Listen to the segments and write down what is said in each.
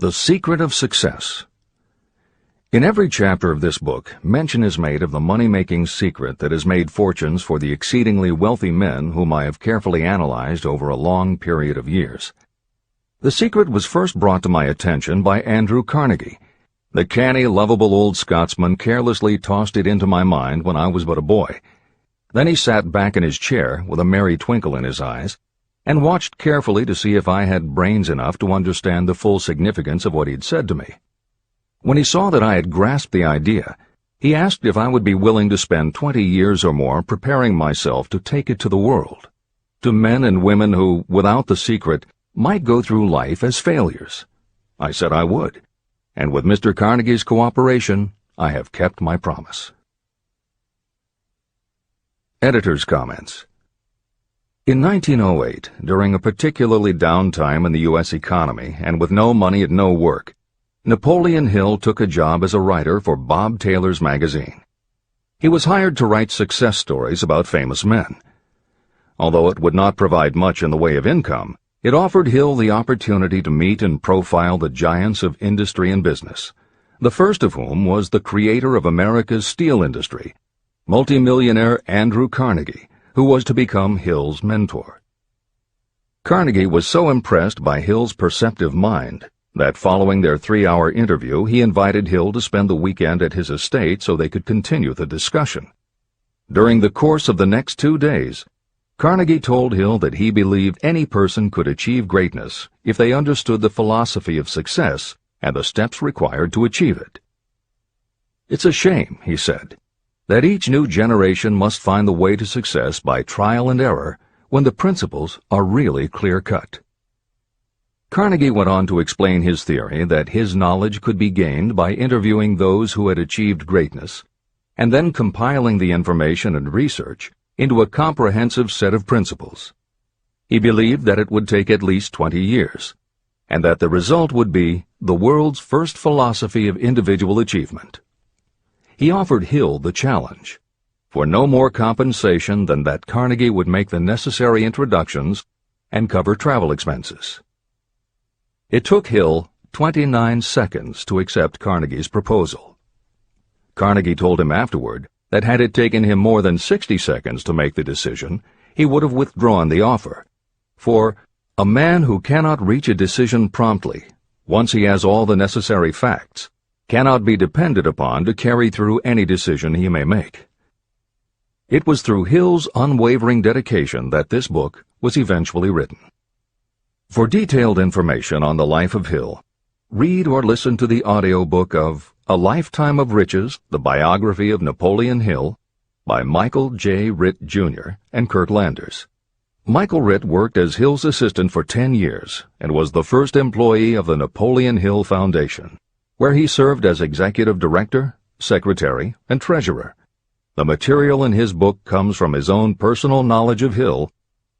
The Secret of Success. In every chapter of this book, mention is made of the money-making secret that has made fortunes for the exceedingly wealthy men whom I have carefully analyzed over a long period of years. The secret was first brought to my attention by Andrew Carnegie. The canny, lovable old Scotsman carelessly tossed it into my mind when I was but a boy. Then he sat back in his chair with a merry twinkle in his eyes and watched carefully to see if I had brains enough to understand the full significance of what he'd said to me. When he saw that I had grasped the idea, he asked if I would be willing to spend 20 years or more preparing myself to take it to the world, to men and women who, without the secret, might go through life as failures. I said I would, and with Mr. Carnegie's cooperation, I have kept my promise. Editor's Comments. In 1908, during a particularly down time in the U.S. economy and with no money and no work, Napoleon Hill took a job as a writer for Bob Taylor's magazine. He was hired to write success stories about famous men. Although it would not provide much in the way of income, it offered Hill the opportunity to meet and profile the giants of industry and business, the first of whom was the creator of America's steel industry, multimillionaire Andrew Carnegie, who was to become Hill's mentor. Carnegie was so impressed by Hill's perceptive mind that following their 3-hour interview, he invited Hill to spend the weekend at his estate so they could continue the discussion. During the course of the next 2 days, Carnegie told Hill that he believed any person could achieve greatness if they understood the philosophy of success and the steps required to achieve it. "It's a shame," he said, "that each new generation must find the way to success by trial and error when the principles are really clear-cut." Carnegie went on to explain his theory that his knowledge could be gained by interviewing those who had achieved greatness and then compiling the information and research into a comprehensive set of principles. He believed that it would take at least 20 years, and that the result would be the world's first philosophy of individual achievement. He offered Hill the challenge, for no more compensation than that Carnegie would make the necessary introductions and cover travel expenses. It took Hill 29 seconds to accept Carnegie's proposal. Carnegie told him afterward that had it taken him more than 60 seconds to make the decision, he would have withdrawn the offer. For a man who cannot reach a decision promptly, once he has all the necessary facts, cannot be depended upon to carry through any decision he may make. It was through Hill's unwavering dedication that this book was eventually written. For detailed information on the life of Hill, read or listen to the audiobook of A Lifetime of Riches, the Biography of Napoleon Hill, by Michael J. Ritt, Jr. and Kurt Landers. Michael Ritt worked as Hill's assistant for 10 years and was the first employee of the Napoleon Hill Foundation, where he served as executive director, secretary, and treasurer. The material in his book comes from his own personal knowledge of Hill,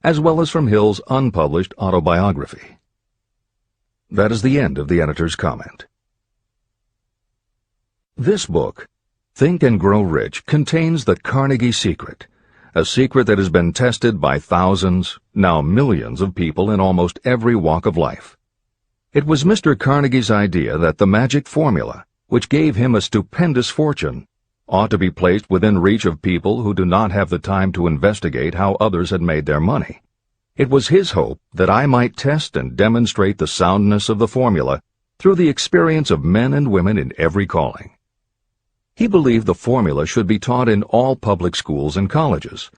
as well as from Hill's unpublished autobiography. That is the end of the editor's comment. This book, Think and Grow Rich, contains the Carnegie secret, a secret that has been tested by thousands, now millions of people in almost every walk of life. It was Mr. Carnegie's idea that the magic formula, which gave him a stupendous fortune, ought to be placed within reach of people who do not have the time to investigate how others had made their money. It was his hope that I might test and demonstrate the soundness of the formula through the experience of men and women in every calling. He believed the formula should be taught in all public schools and colleges.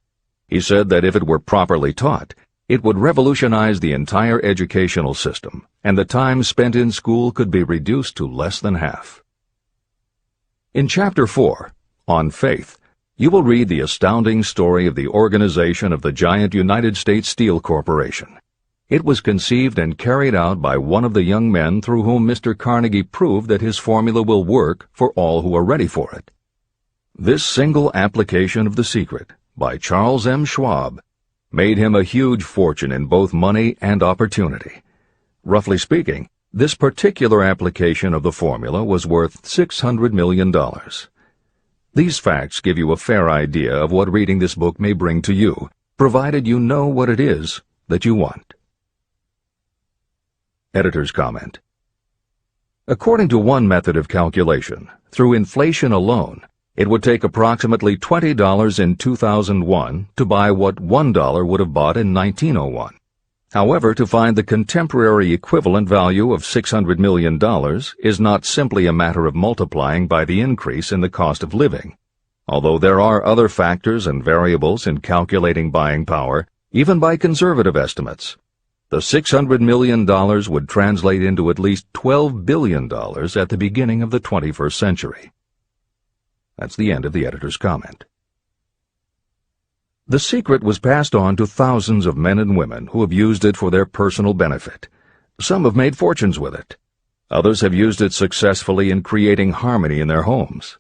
He said that if it were properly taught, it would revolutionize the entire educational system, and the time spent in school could be reduced to less than half. In Chapter 4, On Faith, you will read the astounding story of the organization of the giant United States Steel Corporation. It was conceived and carried out by one of the young men through whom Mr. Carnegie proved that his formula will work for all who are ready for it. This single application of the secret, by Charles M. Schwab, made him a huge fortune in both money and opportunity. Roughly speaking, this particular application of the formula was worth $600 million. These facts give you a fair idea of what reading this book may bring to you, provided you know what it is that you want. Editor's Comment. According to one method of calculation, through inflation alone, it would take approximately $20 in 2001 to buy what $1 would have bought in 1901. However, to find the contemporary equivalent value of $600 million is not simply a matter of multiplying by the increase in the cost of living. Although there are other factors and variables in calculating buying power, even by conservative estimates, the $600 million would translate into at least $12 billion at the beginning of the 21st century. That's the end of the editor's comment. The secret was passed on to thousands of men and women who have used it for their personal benefit. Some have made fortunes with it. Others have used it successfully in creating harmony in their homes.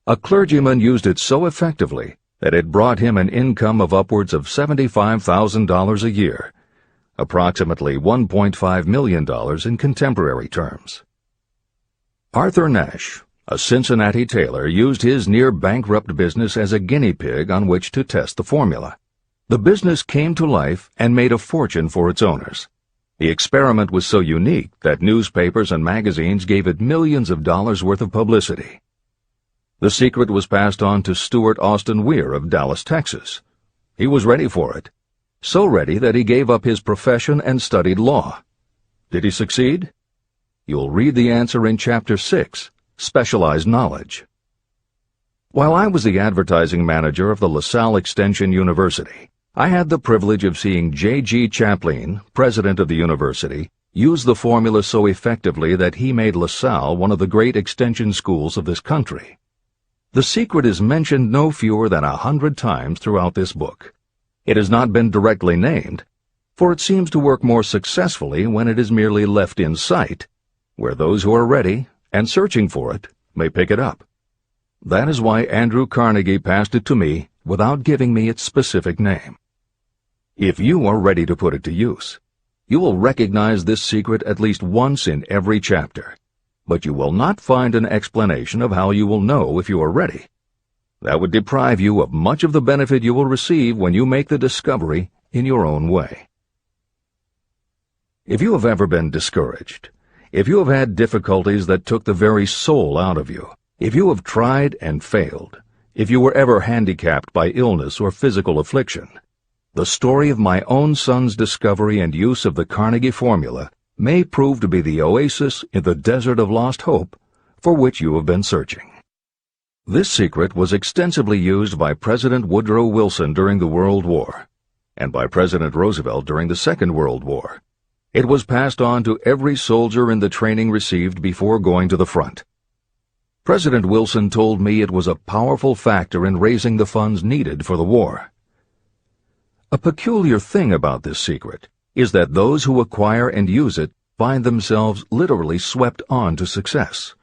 A clergyman used it so effectively that it brought him an income of upwards of $75,000 a year, approximately $1.5 million in contemporary terms. Arthur Nash, a Cincinnati tailor, used his near-bankrupt business as a guinea pig on which to test the formula. The business came to life and made a fortune for its owners. The experiment was so unique that newspapers and magazines gave it millions of dollars worth of publicity. The secret was passed on to Stuart Austin Weir of Dallas, Texas. He was ready for it, so ready that he gave up his profession and studied law. Did he succeed? You'll read the answer in Chapter 6, Specialized Knowledge. While I was the advertising manager of the LaSalle Extension University, I had the privilege of seeing J.G. Chaplin, president of the university, use the formula so effectively that he made LaSalle one of the great extension schools of this country. The secret is mentioned no fewer than 100 times throughout this book. It has not been directly named, for it seems to work more successfully when it is merely left in sight, where those who are ready and searching for it may pick it up. That is why Andrew Carnegie passed it to me without giving me its specific name. If you are ready to put it to use, you will recognize this secret at least once in every chapter, but you will not find an explanation of how you will know if you are ready. That would deprive you of much of the benefit you will receive when you make the discovery in your own way. If you have ever been discouraged, if you have had difficulties that took the very soul out of you, if you have tried and failed, if you were ever handicapped by illness or physical affliction, the story of my own son's discovery and use of the Carnegie formula may prove to be the oasis in the desert of lost hope for which you have been searching. This secret was extensively used by President Woodrow Wilson during the World War, and by President Roosevelt during the Second World War. It was passed on to every soldier in the training received before going to the front. President Wilson told me it was a powerful factor in raising the funds needed for the war. A peculiar thing about this secret is that those who acquire and use it find themselves literally swept on to success.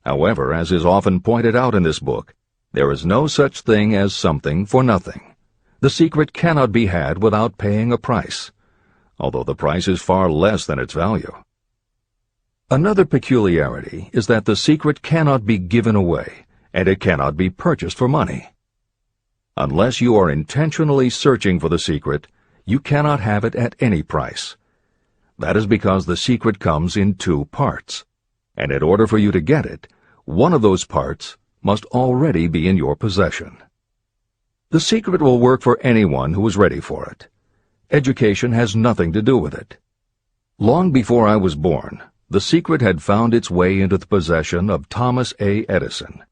However, as is often pointed out in this book, there is no such thing as something for nothing. The secret cannot be had without paying a price, although the price is far less than its value. Another peculiarity is that the secret cannot be given away, and it cannot be purchased for money. Unless you are intentionally searching for the secret, you cannot have it at any price. That is because the secret comes in two parts, and in order for you to get it, one of those parts must already be in your possession. The secret will work for anyone who is ready for it. Education has nothing to do with it. Long before I was born, the secret had found its way into the possession of Thomas A. Edison,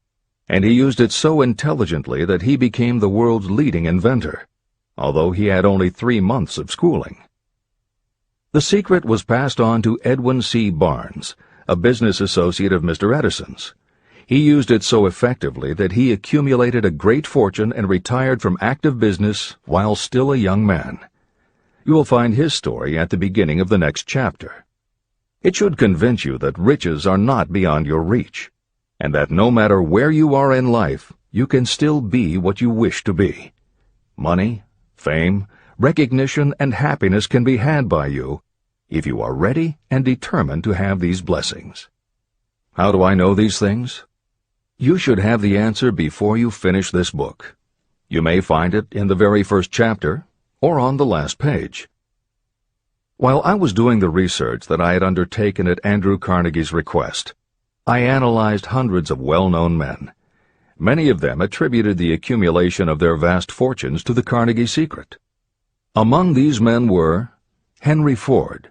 and he used it so intelligently that he became the world's leading inventor, although he had only 3 months of schooling. The secret was passed on to Edwin C. Barnes, a business associate of Mr. Edison's. He used it so effectively that he accumulated a great fortune and retired from active business while still a young man. You will find his story at the beginning of the next chapter. It should convince you that riches are not beyond your reach, and that no matter where you are in life, you can still be what you wish to be. Money, fame, recognition, and happiness can be had by you if you are ready and determined to have these blessings. How do I know these things? You should have the answer before you finish this book. You may find it in the very first chapter, or on the last page. While I was doing the research that I had undertaken at Andrew Carnegie's request, I analyzed hundreds of well-known men. Many of them attributed the accumulation of their vast fortunes to the Carnegie secret. Among these men were Henry Ford.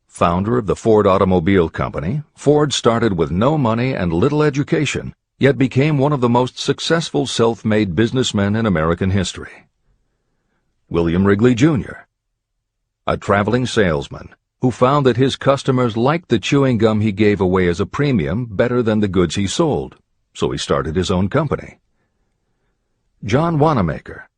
Founder of the Ford Automobile Company, Ford started with no money and little education, yet became one of the most successful self-made businessmen in American history. William Wrigley, Jr., a traveling salesman who found that his customers liked the chewing gum he gave away as a premium better than the goods he sold, so he started his own company. John Wanamaker.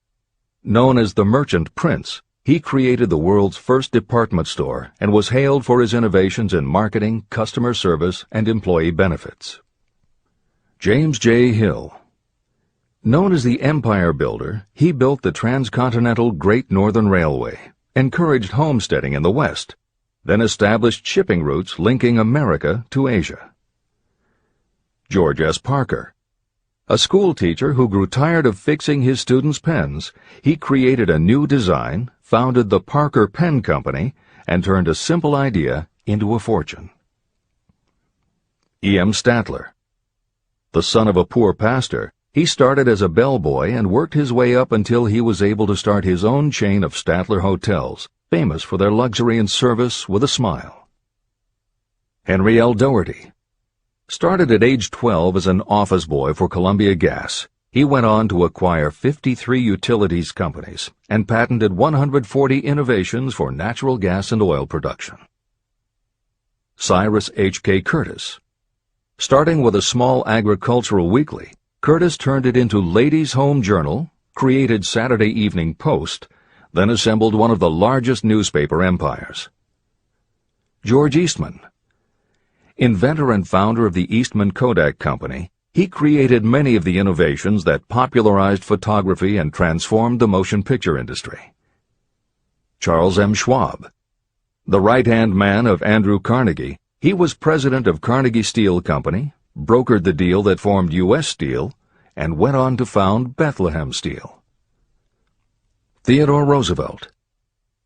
Known as the Merchant Prince, he created the world's first department store and was hailed for his innovations in marketing, customer service, and employee benefits. James J. Hill. Known as the Empire Builder, he built the transcontinental Great Northern Railway, encouraged homesteading in the West, then established shipping routes linking America to Asia. George S. Parker. A school teacher who grew tired of fixing his students' pens, he created a new design, founded the Parker Pen Company, and turned a simple idea into a fortune. E. M. Statler. The son of a poor pastor, he started as a bellboy and worked his way up until he was able to start his own chain of Statler hotels, famous for their luxury and service with a smile. Henry L. Doherty. Started at age 12 as an office boy for Columbia Gas, he went on to acquire 53 utilities companies and patented 140 innovations for natural gas and oil production. Cyrus H.K. Curtis. Starting with a small agricultural weekly, Curtis turned it into Ladies' Home Journal, created Saturday Evening Post, then assembled one of the largest newspaper empires. George Eastman. Inventor and founder of the Eastman Kodak Company, he created many of the innovations that popularized photography and transformed the motion picture industry. Charles M. Schwab. The right-hand man of Andrew Carnegie, he was president of Carnegie Steel Company, brokered the deal that formed U.S. Steel, and went on to found Bethlehem Steel. Theodore Roosevelt.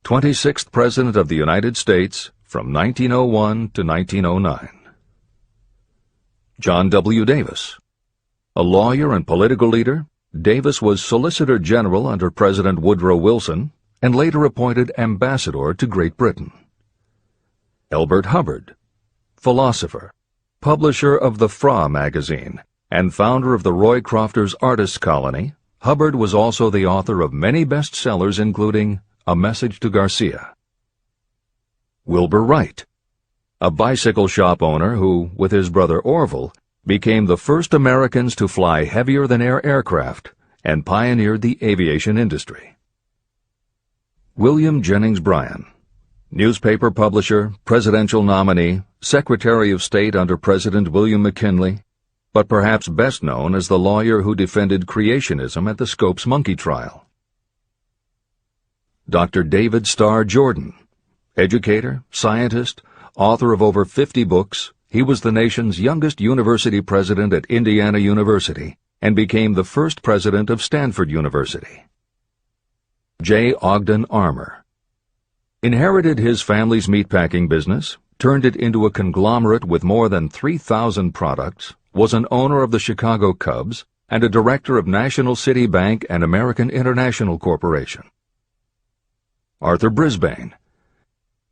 26th President of the United States from 1901 to 1909. John W. Davis. A lawyer and political leader, Davis was Solicitor General under President Woodrow Wilson and later appointed Ambassador to Great Britain. Elbert Hubbard. Philosopher, publisher of the Fra magazine, and founder of the Roy Crofters Artists Colony, Hubbard was also the author of many bestsellers including A Message to Garcia. Wilbur Wright. A bicycle shop owner who, with his brother Orville, became the first Americans to fly heavier-than-air aircraft and pioneered the aviation industry. William Jennings Bryan. Newspaper publisher, presidential nominee, Secretary of State under President William McKinley, but perhaps best known as the lawyer who defended creationism at the Scopes monkey trial. Dr. David Starr Jordan. Educator, scientist, author of over 50 books, he was the nation's youngest university president at Indiana University and became the first president of Stanford University. J. Ogden Armour. Inherited his family's meatpacking business, turned it into a conglomerate with more than 3,000 products, was an owner of the Chicago Cubs, and a director of National City Bank and American International Corporation. Arthur Brisbane.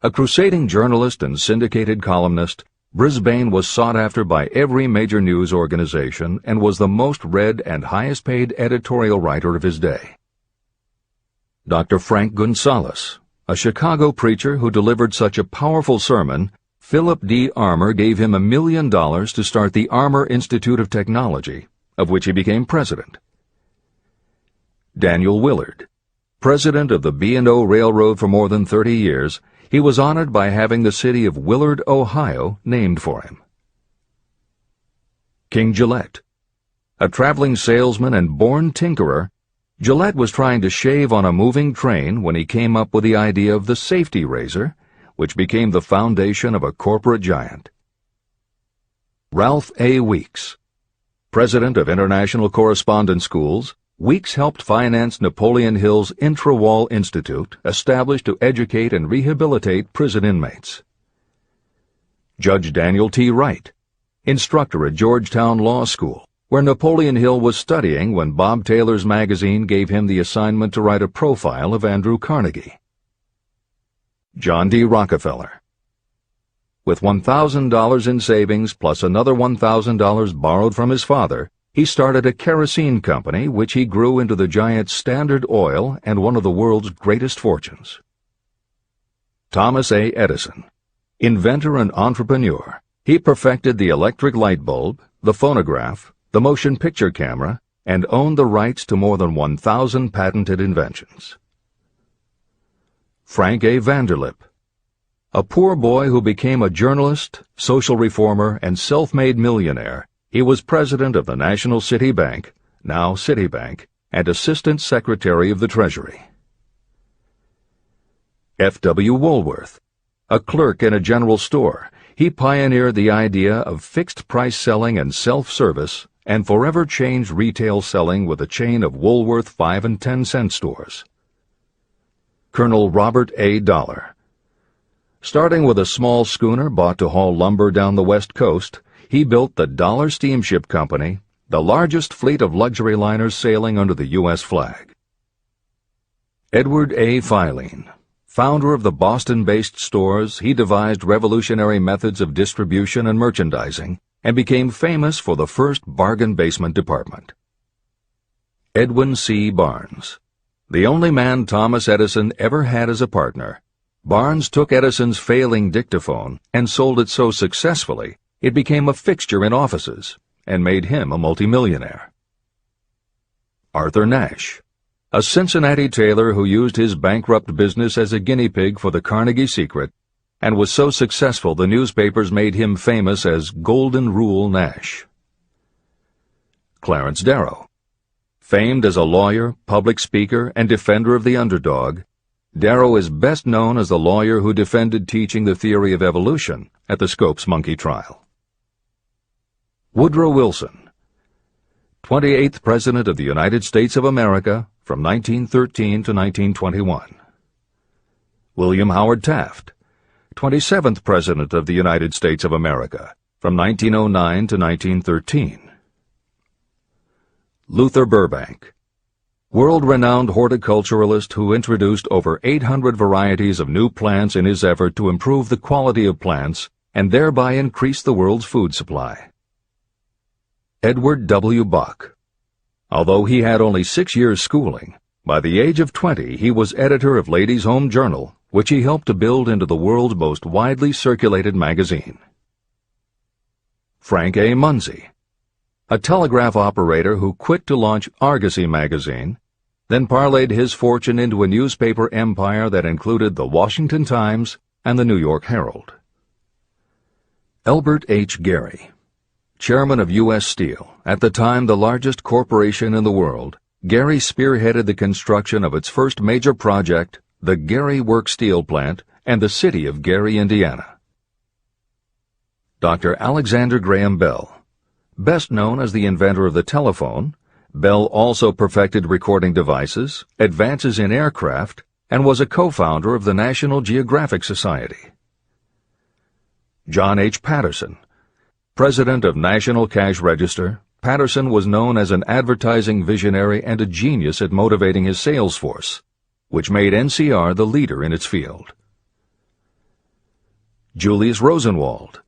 A crusading journalist and syndicated columnist, Brisbane was sought after by every major news organization and was the most read and highest-paid editorial writer of his day. Dr. Frank Gonzalez. A Chicago preacher who delivered such a powerful sermon, Philip D. Armour gave him $1 million to start the Armour Institute of Technology, of which he became president. Daniel Willard. President of the B&O Railroad for more than 30 years, he was honored by having the city of Willard, Ohio, named for him. King Gillette. A traveling salesman and born tinkerer, Gillette was trying to shave on a moving train when he came up with the idea of the safety razor, which became the foundation of a corporate giant. Ralph A. Weeks. President of International Correspondence Schools, Weeks helped finance Napoleon Hill's Intra-Wall Institute, established to educate and rehabilitate prison inmates. Judge Daniel T. Wright, instructor at Georgetown Law School, where Napoleon Hill was studying when Bob Taylor's magazine gave him the assignment to write a profile of Andrew Carnegie. John D. Rockefeller. With $1,000 in savings plus another $1,000 borrowed from his father, he started a kerosene company which he grew into the giant Standard Oil and one of the world's greatest fortunes. Thomas A. Edison. Inventor and entrepreneur, he perfected the electric light bulb, the phonograph, the motion picture camera, and owned the rights to more than 1,000 patented inventions. Frank A. Vanderlip. A poor boy who became a journalist, social reformer, and self-made millionaire, he was president of the National City Bank, now Citibank, and Assistant Secretary of the Treasury. F. W. Woolworth. A clerk in a general store, he pioneered the idea of fixed-price selling and self-service and forever changed retail selling with a chain of Woolworth 5 and 10 cent stores. Colonel Robert A. Dollar. Starting with a small schooner bought to haul lumber down the West Coast, he built the Dollar Steamship Company, the largest fleet of luxury liners sailing under the U.S. flag. Edward A. Filene. Founder of the Boston-based stores, he devised revolutionary methods of distribution and merchandising and became famous for the first bargain basement department. Edwin C. Barnes. The only man Thomas Edison ever had as a partner, Barnes took Edison's failing dictaphone and sold it so successfully it became a fixture in offices and made him a multimillionaire. Arthur Nash. A Cincinnati tailor who used his bankrupt business as a guinea pig for the Carnegie Secret and was so successful the newspapers made him famous as Golden Rule Nash. Clarence Darrow. Famed as a lawyer, public speaker, and defender of the underdog, Darrow is best known as the lawyer who defended teaching the theory of evolution at the Scopes monkey trial. Woodrow Wilson. 28th President of the United States of America from 1913 to 1921. William Howard Taft. 27th President of the United States of America from 1909 to 1913. Luther Burbank. World-renowned horticulturalist who introduced over 800 varieties of new plants in his effort to improve the quality of plants and thereby increase the world's food supply. Edward W. Buck. Although he had only 6 years' schooling, by the age of 20 he was editor of Ladies' Home Journal, which he helped to build into the world's most widely circulated magazine. Frank A. Munsey. A telegraph operator who quit to launch Argosy magazine, then parlayed his fortune into a newspaper empire that included the Washington Times and the New York Herald. Elbert H. Gary. Chairman of U.S. Steel, at the time the largest corporation in the world, Gary spearheaded the construction of its first major project, the Gary Works Steel Plant, and the city of Gary, Indiana. Dr. Alexander Graham Bell. Best known as the inventor of the telephone, Bell also perfected recording devices, advances in aircraft, and was a co-founder of the National Geographic Society. John H. Patterson. President of National Cash Register, Patterson was known as an advertising visionary and a genius at motivating his sales force, which made NCR the leader in its field. Julius Rosenwald.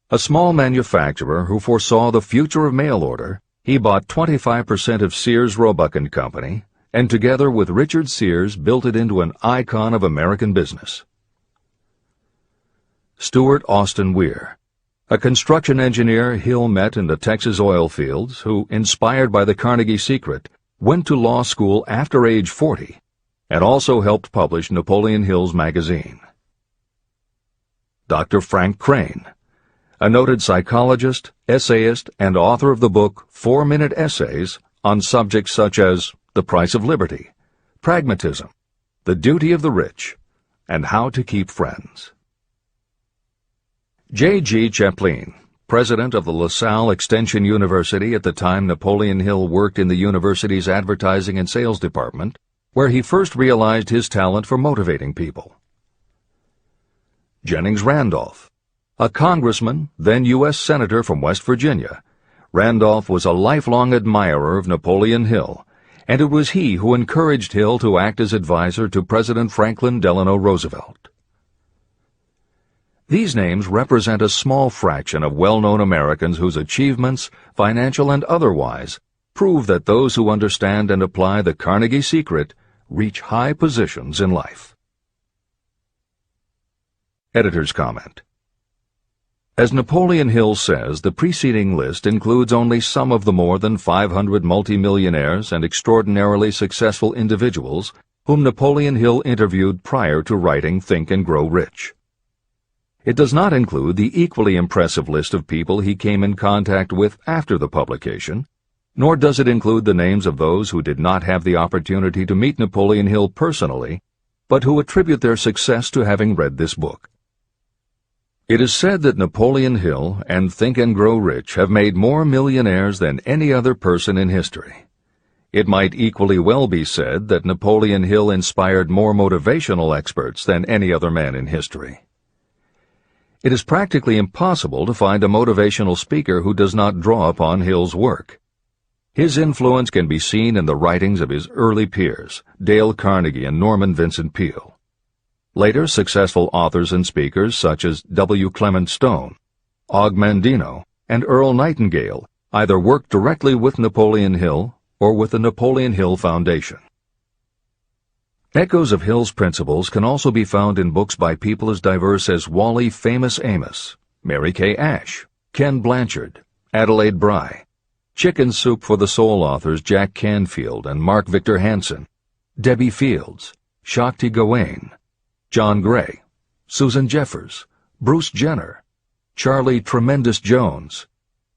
A small manufacturer who foresaw the future of mail order, he bought 25% of Sears Roebuck & Company, and together with Richard Sears built it into an icon of American business. Stuart Austin Weir. A construction engineer Hill met in the Texas oil fields who, inspired by the Carnegie Secret, went to law school after age 40 and also helped publish Napoleon Hill's magazine. Dr. Frank Crane. A noted psychologist, essayist, and author of the book 4-Minute Essays on subjects such as the price of liberty, pragmatism, the duty of the rich, and how to keep friends. J.G. Chaplin, president of the LaSalle Extension University at the time Napoleon Hill worked in the university's advertising and sales department, where he first realized his talent for motivating people. Jennings Randolph, a congressman, then U.S. Senator from West Virginia. Randolph was a lifelong admirer of Napoleon Hill, and it was he who encouraged Hill to act as advisor to President Franklin Delano Roosevelt. These names represent a small fraction of well-known Americans whose achievements, financial and otherwise, prove that those who understand and apply the Carnegie secret reach high positions in life. Editor's comment. As Napoleon Hill says, the preceding list includes only some of the more than 500 multimillionaires and extraordinarily successful individuals whom Napoleon Hill interviewed prior to writing Think and Grow Rich. It does not include the equally impressive list of people he came in contact with after the publication, nor does it include the names of those who did not have the opportunity to meet Napoleon Hill personally, but who attribute their success to having read this book. It is said that Napoleon Hill and Think and Grow Rich have made more millionaires than any other person in history. It might equally well be said that Napoleon Hill inspired more motivational experts than any other man in history. It is practically impossible to find a motivational speaker who does not draw upon Hill's work. His influence can be seen in the writings of his early peers, Dale Carnegie and Norman Vincent Peale. Later, successful authors and speakers such as W. Clement Stone, Og Mandino, and Earl Nightingale either worked directly with Napoleon Hill or with the Napoleon Hill Foundation. Echoes of Hill's principles can also be found in books by people as diverse as Wally Famous Amos, Mary Kay Ash, Ken Blanchard, Adelaide Bry, Chicken Soup for the Soul authors Jack Canfield and Mark Victor Hansen, Debbie Fields, Shakti Gawain, John Gray, Susan Jeffers, Bruce Jenner, Charlie Tremendous Jones,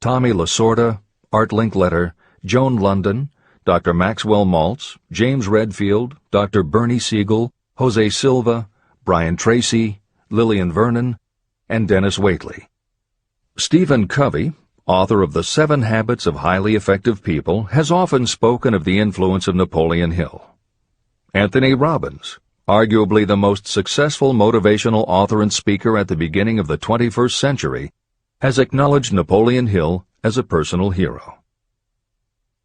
Tommy Lasorda, Art Linkletter, Joan London, Dr. Maxwell Maltz, James Redfield, Dr. Bernie Siegel, Jose Silva, Brian Tracy, Lillian Vernon, and Dennis Waitley. Stephen Covey, author of The 7 Habits of Highly Effective People, has often spoken of the influence of Napoleon Hill. Anthony Robbins, arguably the most successful motivational author and speaker at the beginning of the 21st century, has acknowledged Napoleon Hill as a personal hero.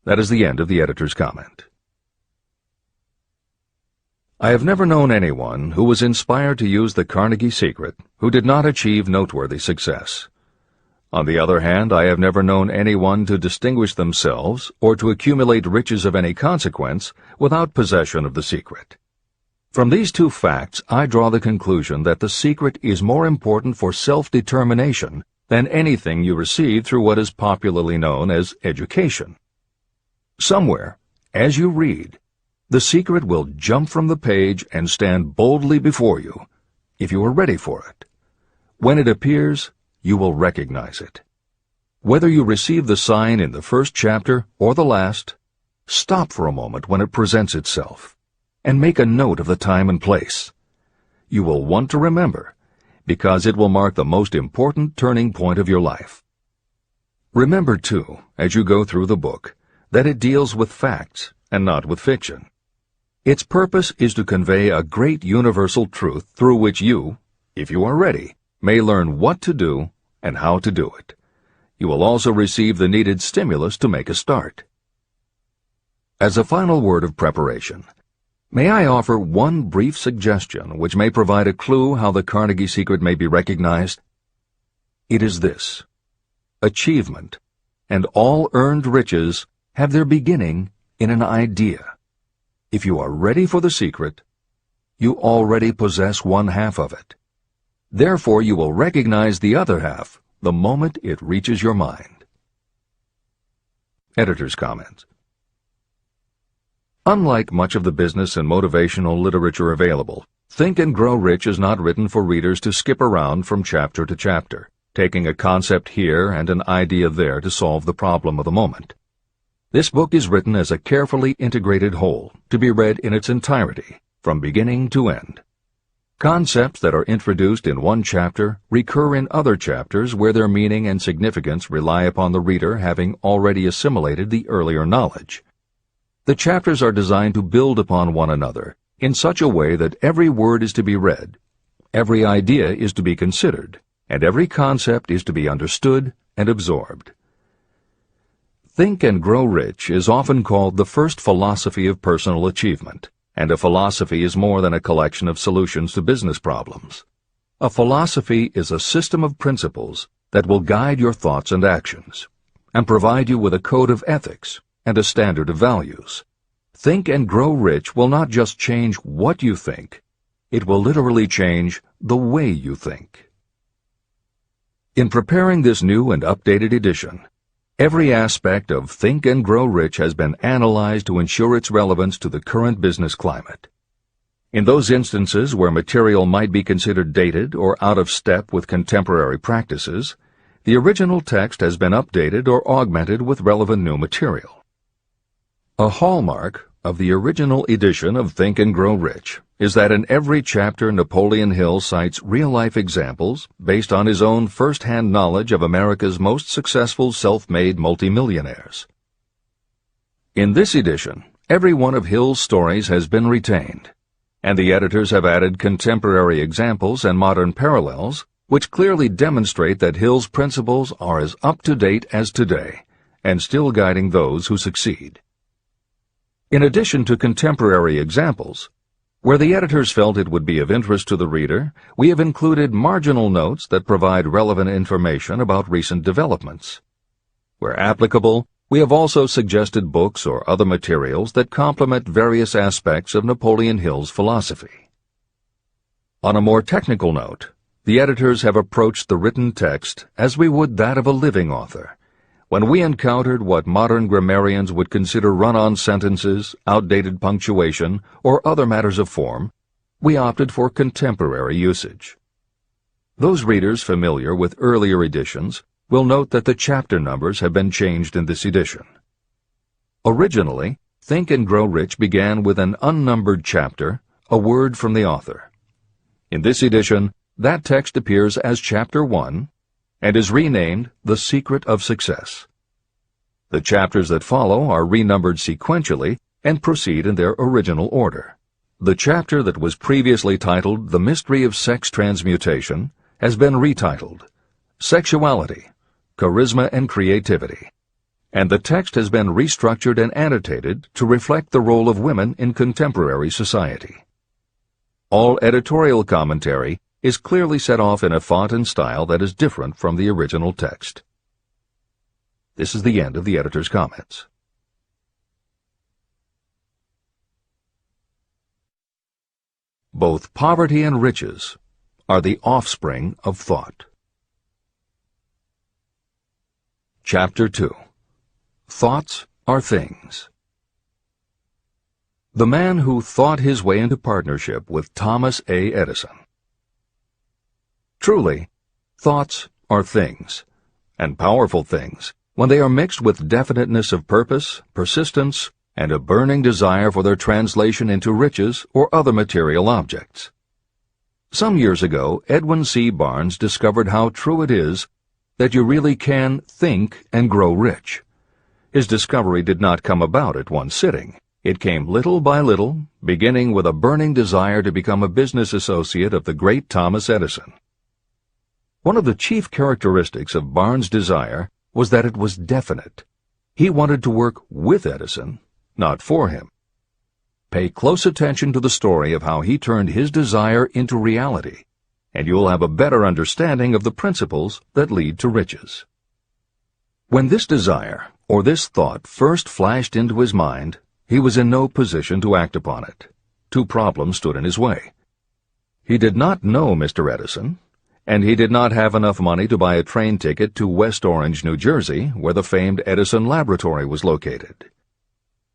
That is the end of the editor's comment. I have never known anyone who was inspired to use the Carnegie secret who did not achieve noteworthy success. On the other hand, I have never known anyone to distinguish themselves or to accumulate riches of any consequence without possession of the secret. From these two facts, I draw the conclusion that the secret is more important for self-determination than anything you receive through what is popularly known as education. Somewhere, as you read, the secret will jump from the page and stand boldly before you, if you are ready for it. When it appears, you will recognize it. Whether you receive the sign in the first chapter or the last, stop for a moment when it presents itself, and make a note of the time and place. You will want to remember, because it will mark the most important turning point of your life. Remember, too, as you go through the book, that it deals with facts and not with fiction. Its purpose is to convey a great universal truth through which you, if you are ready, may learn what to do and how to do it. You will also receive the needed stimulus to make a start. As a final word of preparation, may I offer one brief suggestion which may provide a clue how the Carnegie secret may be recognized? It is this: achievement and all earned riches have their beginning in an idea. If you are ready for the secret, you already possess one half of it. Therefore, you will recognize the other half the moment it reaches your mind. Editor's comments. Unlike much of the business and motivational literature available, Think and Grow Rich is not written for readers to skip around from chapter to chapter, taking a concept here and an idea there to solve the problem of the moment. This book is written as a carefully integrated whole, to be read in its entirety, from beginning to end. Concepts that are introduced in one chapter recur in other chapters where their meaning and significance rely upon the reader having already assimilated the earlier knowledge. The chapters are designed to build upon one another in such a way that every word is to be read, every idea is to be considered, and every concept is to be understood and absorbed. Think and Grow Rich is often called the first philosophy of personal achievement, and a philosophy is more than a collection of solutions to business problems. A philosophy is a system of principles that will guide your thoughts and actions, and provide you with a code of ethics and a standard of values. Think and Grow Rich will not just change what you think, it will literally change the way you think. In preparing this new and updated edition, every aspect of Think and Grow Rich has been analyzed to ensure its relevance to the current business climate. In those instances where material might be considered dated or out of step with contemporary practices, the original text has been updated or augmented with relevant new material. A hallmark of the original edition of Think and Grow Rich is that in every chapter Napoleon Hill cites real-life examples based on his own first-hand knowledge of America's most successful self-made multimillionaires. In this edition, every one of Hill's stories has been retained, and the editors have added contemporary examples and modern parallels which clearly demonstrate that Hill's principles are as up-to-date as today and still guiding those who succeed. In addition to contemporary examples, where the editors felt it would be of interest to the reader, we have included marginal notes that provide relevant information about recent developments. Where applicable, we have also suggested books or other materials that complement various aspects of Napoleon Hill's philosophy. On a more technical note, the editors have approached the written text as we would that of a living author. When we encountered what modern grammarians would consider run-on sentences, outdated punctuation, or other matters of form, we opted for contemporary usage. Those readers familiar with earlier editions will note that the chapter numbers have been changed in this edition. Originally, Think and Grow Rich began with an unnumbered chapter, a word from the author. In this edition, that text appears as Chapter 1, and is renamed The Secret of Success. The chapters that follow are renumbered sequentially and proceed in their original order. The chapter that was previously titled The Mystery of Sex Transmutation has been retitled Sexuality, Charisma and Creativity, and the text has been restructured and annotated to reflect the role of women in contemporary society. All editorial commentary is clearly set off in a font and style that is different from the original text. This is the end of the editor's comments. Both poverty and riches are the offspring of thought. Chapter 2. Thoughts are Things. The man who thought his way into partnership with Thomas A. Edison. Truly, thoughts are things, and powerful things, when they are mixed with definiteness of purpose, persistence, and a burning desire for their translation into riches or other material objects. Some years ago, Edwin C. Barnes discovered how true it is that you really can think and grow rich. His discovery did not come about at one sitting. It came little by little, beginning with a burning desire to become a business associate of the great Thomas Edison. One of the chief characteristics of Barnes' desire was that it was definite. He wanted to work with Edison, not for him. Pay close attention to the story of how he turned his desire into reality, and you'll have a better understanding of the principles that lead to riches. When this desire, or this thought, first flashed into his mind, he was in no position to act upon it. Two problems stood in his way. He did not know Mr. Edison, and he did not have enough money to buy a train ticket to West Orange, New Jersey, where the famed Edison Laboratory was located.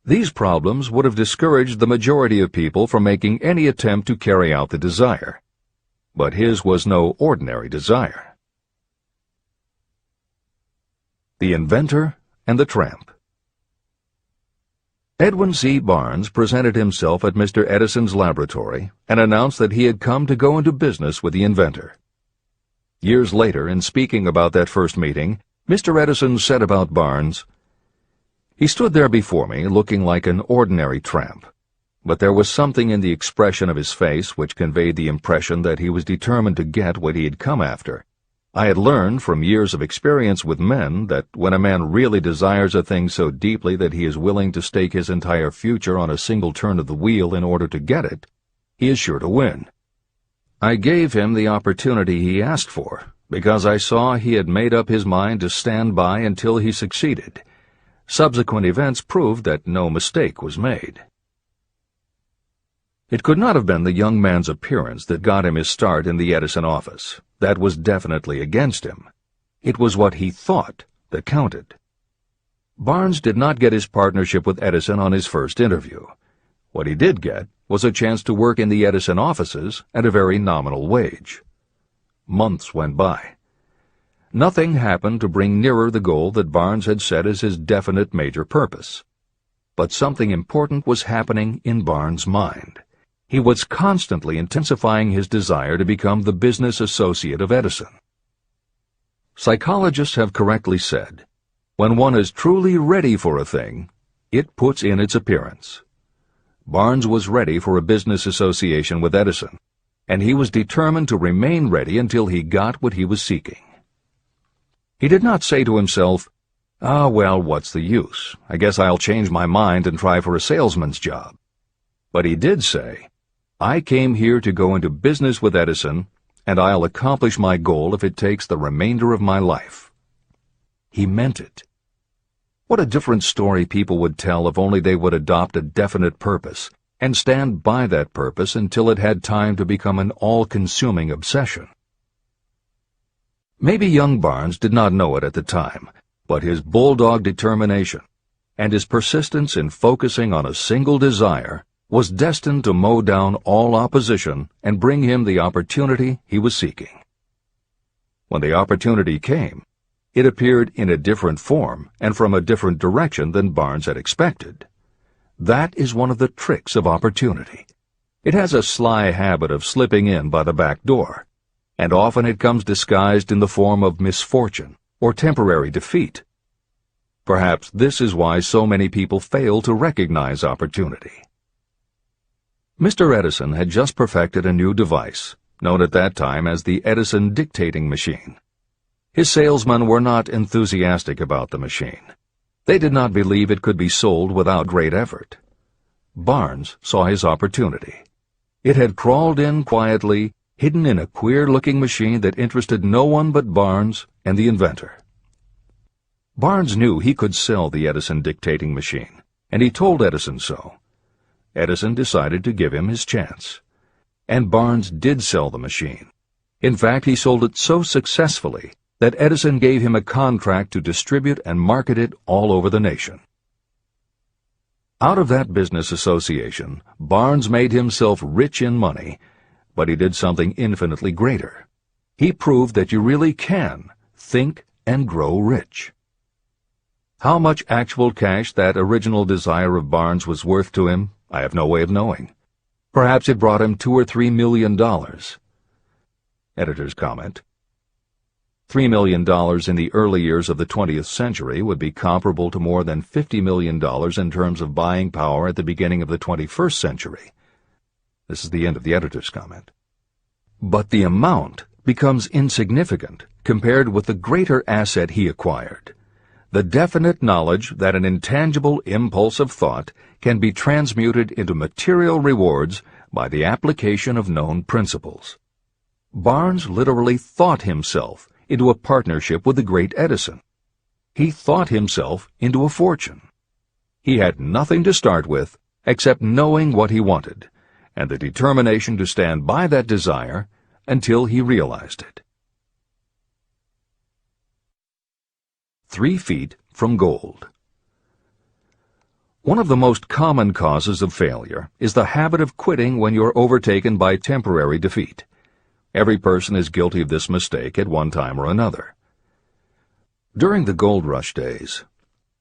These problems would have discouraged the majority of people from making any attempt to carry out the desire. But his was no ordinary desire. The Inventor and the Tramp. Edwin C. Barnes presented himself at Mr. Edison's laboratory and announced that he had come to go into business with the inventor. Years later, in speaking about that first meeting, Mr. Edison said about Barnes, "He stood there before me looking like an ordinary tramp, but there was something in the expression of his face which conveyed the impression that he was determined to get what he had come after. I had learned from years of experience with men that when a man really desires a thing so deeply that he is willing to stake his entire future on a single turn of the wheel in order to get it, he is sure to win. I gave him the opportunity he asked for, because I saw he had made up his mind to stand by until he succeeded. Subsequent events proved that no mistake was made." It could not have been the young man's appearance that got him his start in the Edison office. That was definitely against him. It was what he thought that counted. Barnes did not get his partnership with Edison on his first interview. What he did get was a chance to work in the Edison offices at a very nominal wage. Months went by. Nothing happened to bring nearer the goal that Barnes had set as his definite major purpose. But something important was happening in Barnes' mind. He was constantly intensifying his desire to become the business associate of Edison. Psychologists have correctly said, when one is truly ready for a thing, it puts in its appearance. Barnes was ready for a business association with Edison, and he was determined to remain ready until he got what he was seeking. He did not say to himself, well, what's the use? I guess I'll change my mind and try for a salesman's job. But he did say, I came here to go into business with Edison, and I'll accomplish my goal if it takes the remainder of my life. He meant it. What a different story people would tell if only they would adopt a definite purpose and stand by that purpose until it had time to become an all-consuming obsession. Maybe young Barnes did not know it at the time, but his bulldog determination and his persistence in focusing on a single desire was destined to mow down all opposition and bring him the opportunity he was seeking. When the opportunity came, it appeared in a different form and from a different direction than Barnes had expected. That is one of the tricks of opportunity. It has a sly habit of slipping in by the back door, and often it comes disguised in the form of misfortune or temporary defeat. Perhaps this is why so many people fail to recognize opportunity. Mr. Edison had just perfected a new device, known at that time as the Edison dictating machine. His salesmen were not enthusiastic about the machine. They did not believe it could be sold without great effort. Barnes saw his opportunity. It had crawled in quietly, hidden in a queer-looking machine that interested no one but Barnes and the inventor. Barnes knew he could sell the Edison dictating machine, and he told Edison so. Edison decided to give him his chance. And Barnes did sell the machine. In fact, he sold it so successfully that Edison gave him a contract to distribute and market it all over the nation. Out of that business association, Barnes made himself rich in money, but he did something infinitely greater. He proved that you really can think and grow rich. How much actual cash that original desire of Barnes was worth to him, I have no way of knowing. Perhaps it brought him $2 or $3 million. Editor's comment. $3 million in the early years of the 20th century would be comparable to more than $50 million in terms of buying power at the beginning of the 21st century. This is the end of the editor's comment. But the amount becomes insignificant compared with the greater asset he acquired. The definite knowledge that an intangible impulse of thought can be transmuted into material rewards by the application of known principles. Barnes literally thought himself into a partnership with the great Edison. He thought himself into a fortune. He had nothing to start with except knowing what he wanted, and the determination to stand by that desire until he realized it. 3 feet from gold. One of the most common causes of failure is the habit of quitting when you're overtaken by temporary defeat. Every person is guilty of this mistake at one time or another. During the gold rush days,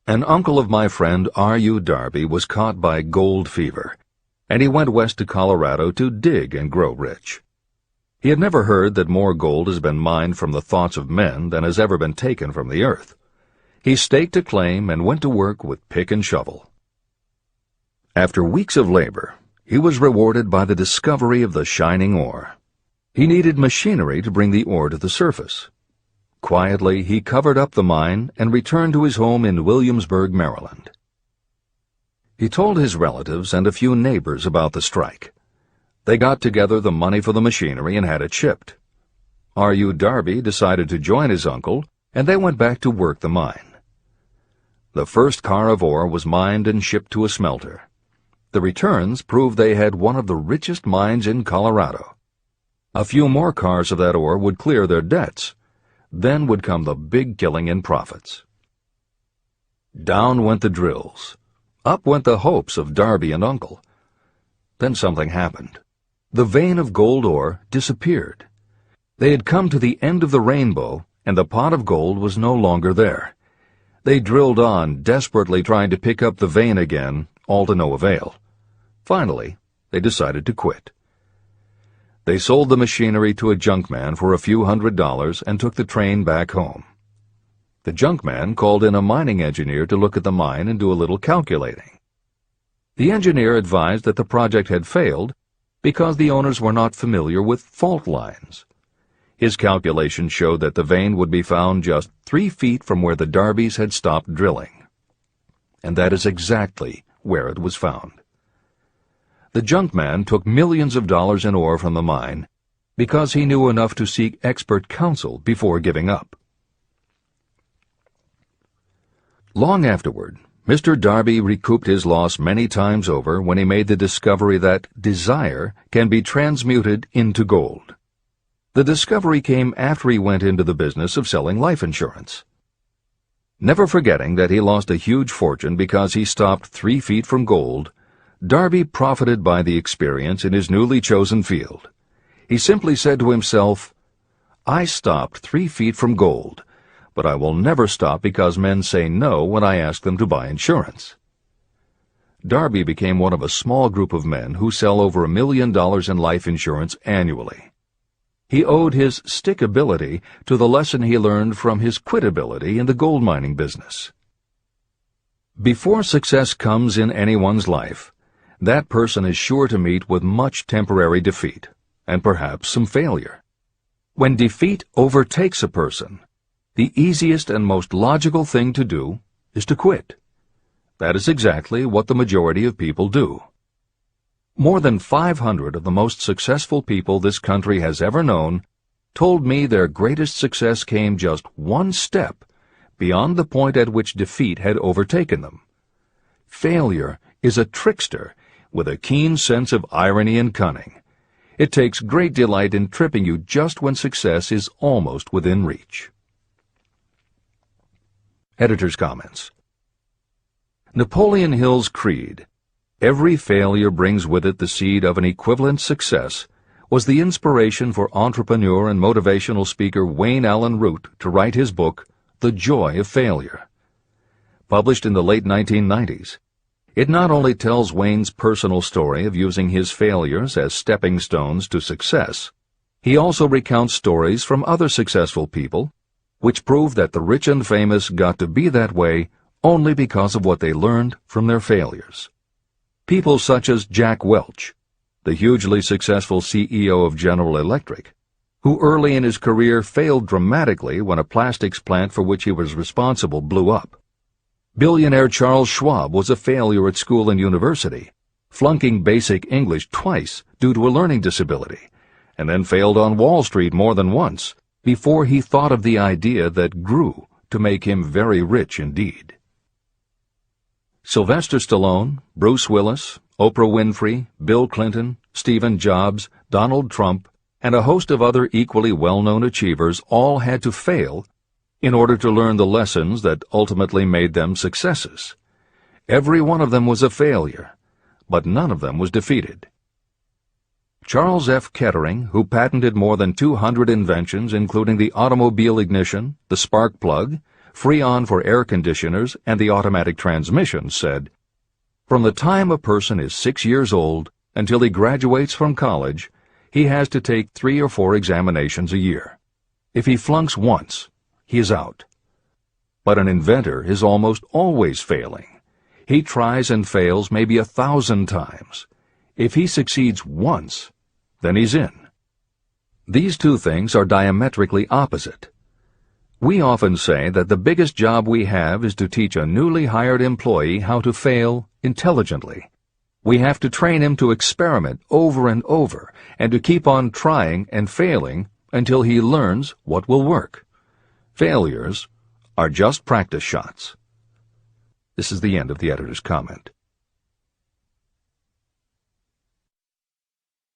An uncle of my friend R.U. Darby was caught by gold fever, and he went west to Colorado to dig and grow rich. He had never heard that more gold has been mined from the thoughts of men than has ever been taken from the earth. He staked a claim and went to work with pick and shovel. After weeks of labor, he was rewarded by the discovery of the shining ore. He needed machinery to bring the ore to the surface. Quietly, he covered up the mine and returned to his home in Williamsburg, Maryland. He told his relatives and a few neighbors about the strike. They got together the money for the machinery and had it shipped. R.U. Darby decided to join his uncle, and they went back to work the mine. The first car of ore was mined and shipped to a smelter. The returns proved they had one of the richest mines in Colorado. A few more cars of that ore would clear their debts. Then would come the big killing in profits. Down went the drills. Up went the hopes of Darby and Uncle. Then something happened. The vein of gold ore disappeared. They had come to the end of the rainbow, and the pot of gold was no longer there. They drilled on, desperately trying to pick up the vein again, all to no avail. Finally, they decided to quit. They sold the machinery to a junkman for a few $100s and took the train back home. The junkman called in a mining engineer to look at the mine and do a little calculating. The engineer advised that the project had failed because the owners were not familiar with fault lines. His calculations showed that the vein would be found just 3 feet from where the Darbys had stopped drilling. And that is exactly where it was found. The junkman took millions of dollars in ore from the mine because he knew enough to seek expert counsel before giving up. Long afterward, Mr. Darby recouped his loss many times over when he made the discovery that desire can be transmuted into gold. The discovery came after he went into the business of selling life insurance. Never forgetting that he lost a huge fortune because he stopped 3 feet from gold, Darby profited by the experience in his newly chosen field. He simply said to himself, "I stopped 3 feet from gold, but I will never stop because men say no when I ask them to buy insurance." Darby became one of a small group of men who sell over $1 million in life insurance annually. He owed his stickability to the lesson he learned from his quitability in the gold mining business. Before success comes in anyone's life, that person is sure to meet with much temporary defeat, and perhaps some failure. When defeat overtakes a person, the easiest and most logical thing to do is to quit. That is exactly what the majority of people do. More than 500 of the most successful people this country has ever known told me their greatest success came just one step beyond the point at which defeat had overtaken them. Failure is a trickster with a keen sense of irony and cunning. It takes great delight in tripping you just when success is almost within reach. Editor's comments. Napoleon Hill's creed, "Every failure brings with it the seed of an equivalent success," was the inspiration for entrepreneur and motivational speaker Wayne Allen Root to write his book, The Joy of Failure. Published in the late 1990s, it not only tells Wayne's personal story of using his failures as stepping stones to success, he also recounts stories from other successful people, which prove that the rich and famous got to be that way only because of what they learned from their failures. People such as Jack Welch, the hugely successful CEO of General Electric, who early in his career failed dramatically when a plastics plant for which he was responsible blew up. Billionaire Charles Schwab was a failure at school and university, flunking basic English twice due to a learning disability, and then failed on Wall Street more than once before he thought of the idea that grew to make him very rich indeed. Sylvester Stallone, Bruce Willis, Oprah Winfrey, Bill Clinton, Stephen Jobs, Donald Trump, and a host of other equally well-known achievers all had to fail in order to learn the lessons that ultimately made them successes. Every one of them was a failure, but none of them was defeated. Charles F. Kettering, who patented more than 200 inventions including the automobile ignition, the spark plug, Freon for air conditioners and the automatic transmission, said, "From the time a person is 6 years old until he graduates from college, he has to take 3 or 4 examinations a year. If he flunks once, he is out." But an inventor is almost always failing. He tries and fails maybe 1,000 times. If he succeeds once, then he's in. These two things are diametrically opposite. We often say that the biggest job we have is to teach a newly hired employee how to fail intelligently. We have to train him to experiment over and over and to keep on trying and failing until he learns what will work. Failures are just practice shots. This is the end of the editor's comment.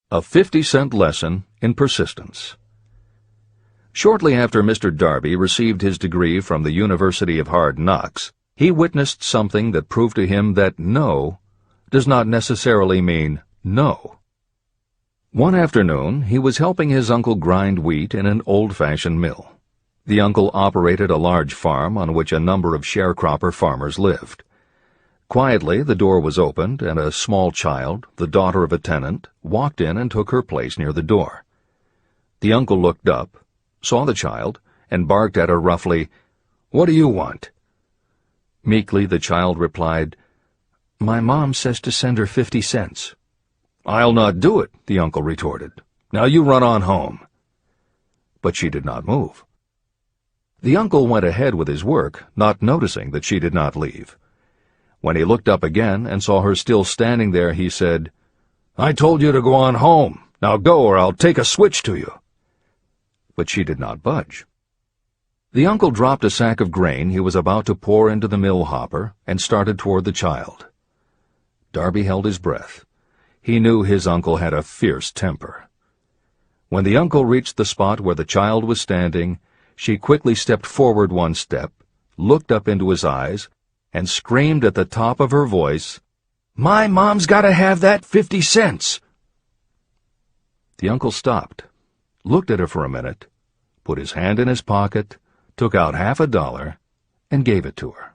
A 50-cent lesson in persistence. Shortly after Mr. Darby received his degree from the University of Hard Knocks, he witnessed something that proved to him that no does not necessarily mean no. One afternoon, he was helping his uncle grind wheat in an old-fashioned mill. The uncle operated a large farm on which a number of sharecropper farmers lived. Quietly, the door was opened, and a small child, the daughter of a tenant, walked in and took her place near the door. The uncle looked up, saw the child, and barked at her roughly, "What do you want?" Meekly, the child replied, "My mom says to send her 50 cents. "I'll not do it," the uncle retorted. "Now you run on home." But she did not move. The uncle went ahead with his work, not noticing that she did not leave. When he looked up again and saw her still standing there, he said, "I told you to go on home. Now go, or I'll take a switch to you." But she did not budge. The uncle dropped a sack of grain he was about to pour into the mill hopper and started toward the child. Darby held his breath. He knew his uncle had a fierce temper. When the uncle reached the spot where the child was standing, she quickly stepped forward one step, looked up into his eyes, and screamed at the top of her voice, "My mom's got to have that 50 cents!" The uncle stopped, looked at her for a minute, put his hand in his pocket, took out $50, and gave it to her.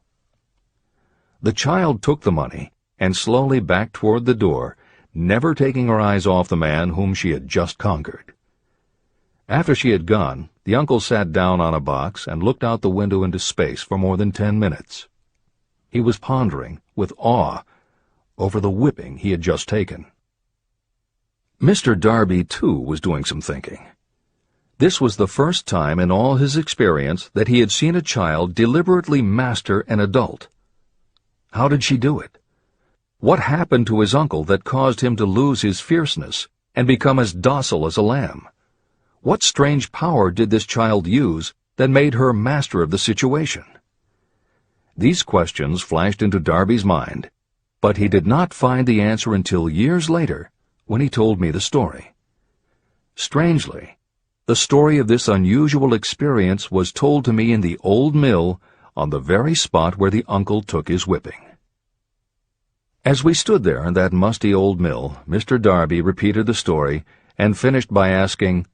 The child took the money and slowly backed toward the door, never taking her eyes off the man whom she had just conquered. After she had gone, the uncle sat down on a box and looked out the window into space for more than 10 minutes. He was pondering, with awe, over the whipping he had just taken. Mr. Darby, too, was doing some thinking. This was the first time in all his experience that he had seen a child deliberately master an adult. How did she do it? What happened to his uncle that caused him to lose his fierceness and become as docile as a lamb? What strange power did this child use that made her master of the situation? These questions flashed into Darby's mind, but he did not find the answer until years later, when he told me the story. Strangely, the story of this unusual experience was told to me in the old mill on the very spot where the uncle took his whipping. As we stood there in that musty old mill, Mr. Darby repeated the story and finished by asking,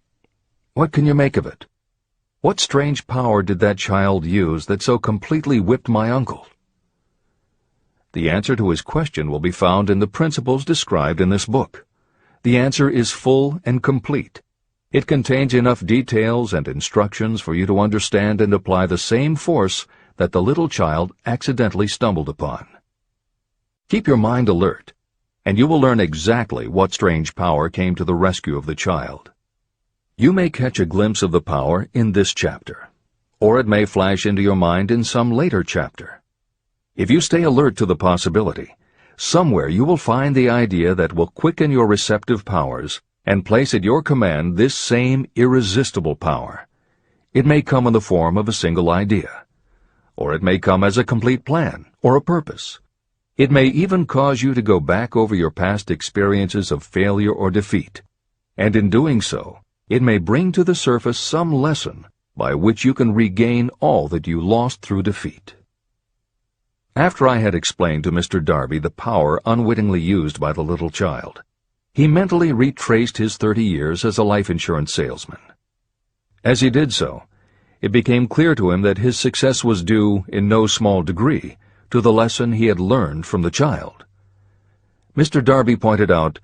"What can you make of it? What strange power did that child use that so completely whipped my uncle?" The answer to his question will be found in the principles described in this book. The answer is full and complete. It contains enough details and instructions for you to understand and apply the same force that the little child accidentally stumbled upon. Keep your mind alert, and you will learn exactly what strange power came to the rescue of the child. You may catch a glimpse of the power in this chapter, or it may flash into your mind in some later chapter. If you stay alert to the possibility, somewhere you will find the idea that will quicken your receptive powers and place at your command this same irresistible power. It may come in the form of a single idea, or it may come as a complete plan or a purpose. It may even cause you to go back over your past experiences of failure or defeat, and in doing so, it may bring to the surface some lesson by which you can regain all that you lost through defeat. After I had explained to Mr. Darby the power unwittingly used by the little child, he mentally retraced his 30 years as a life insurance salesman. As he did so, it became clear to him that his success was due, in no small degree, to the lesson he had learned from the child. Mr. Darby pointed out,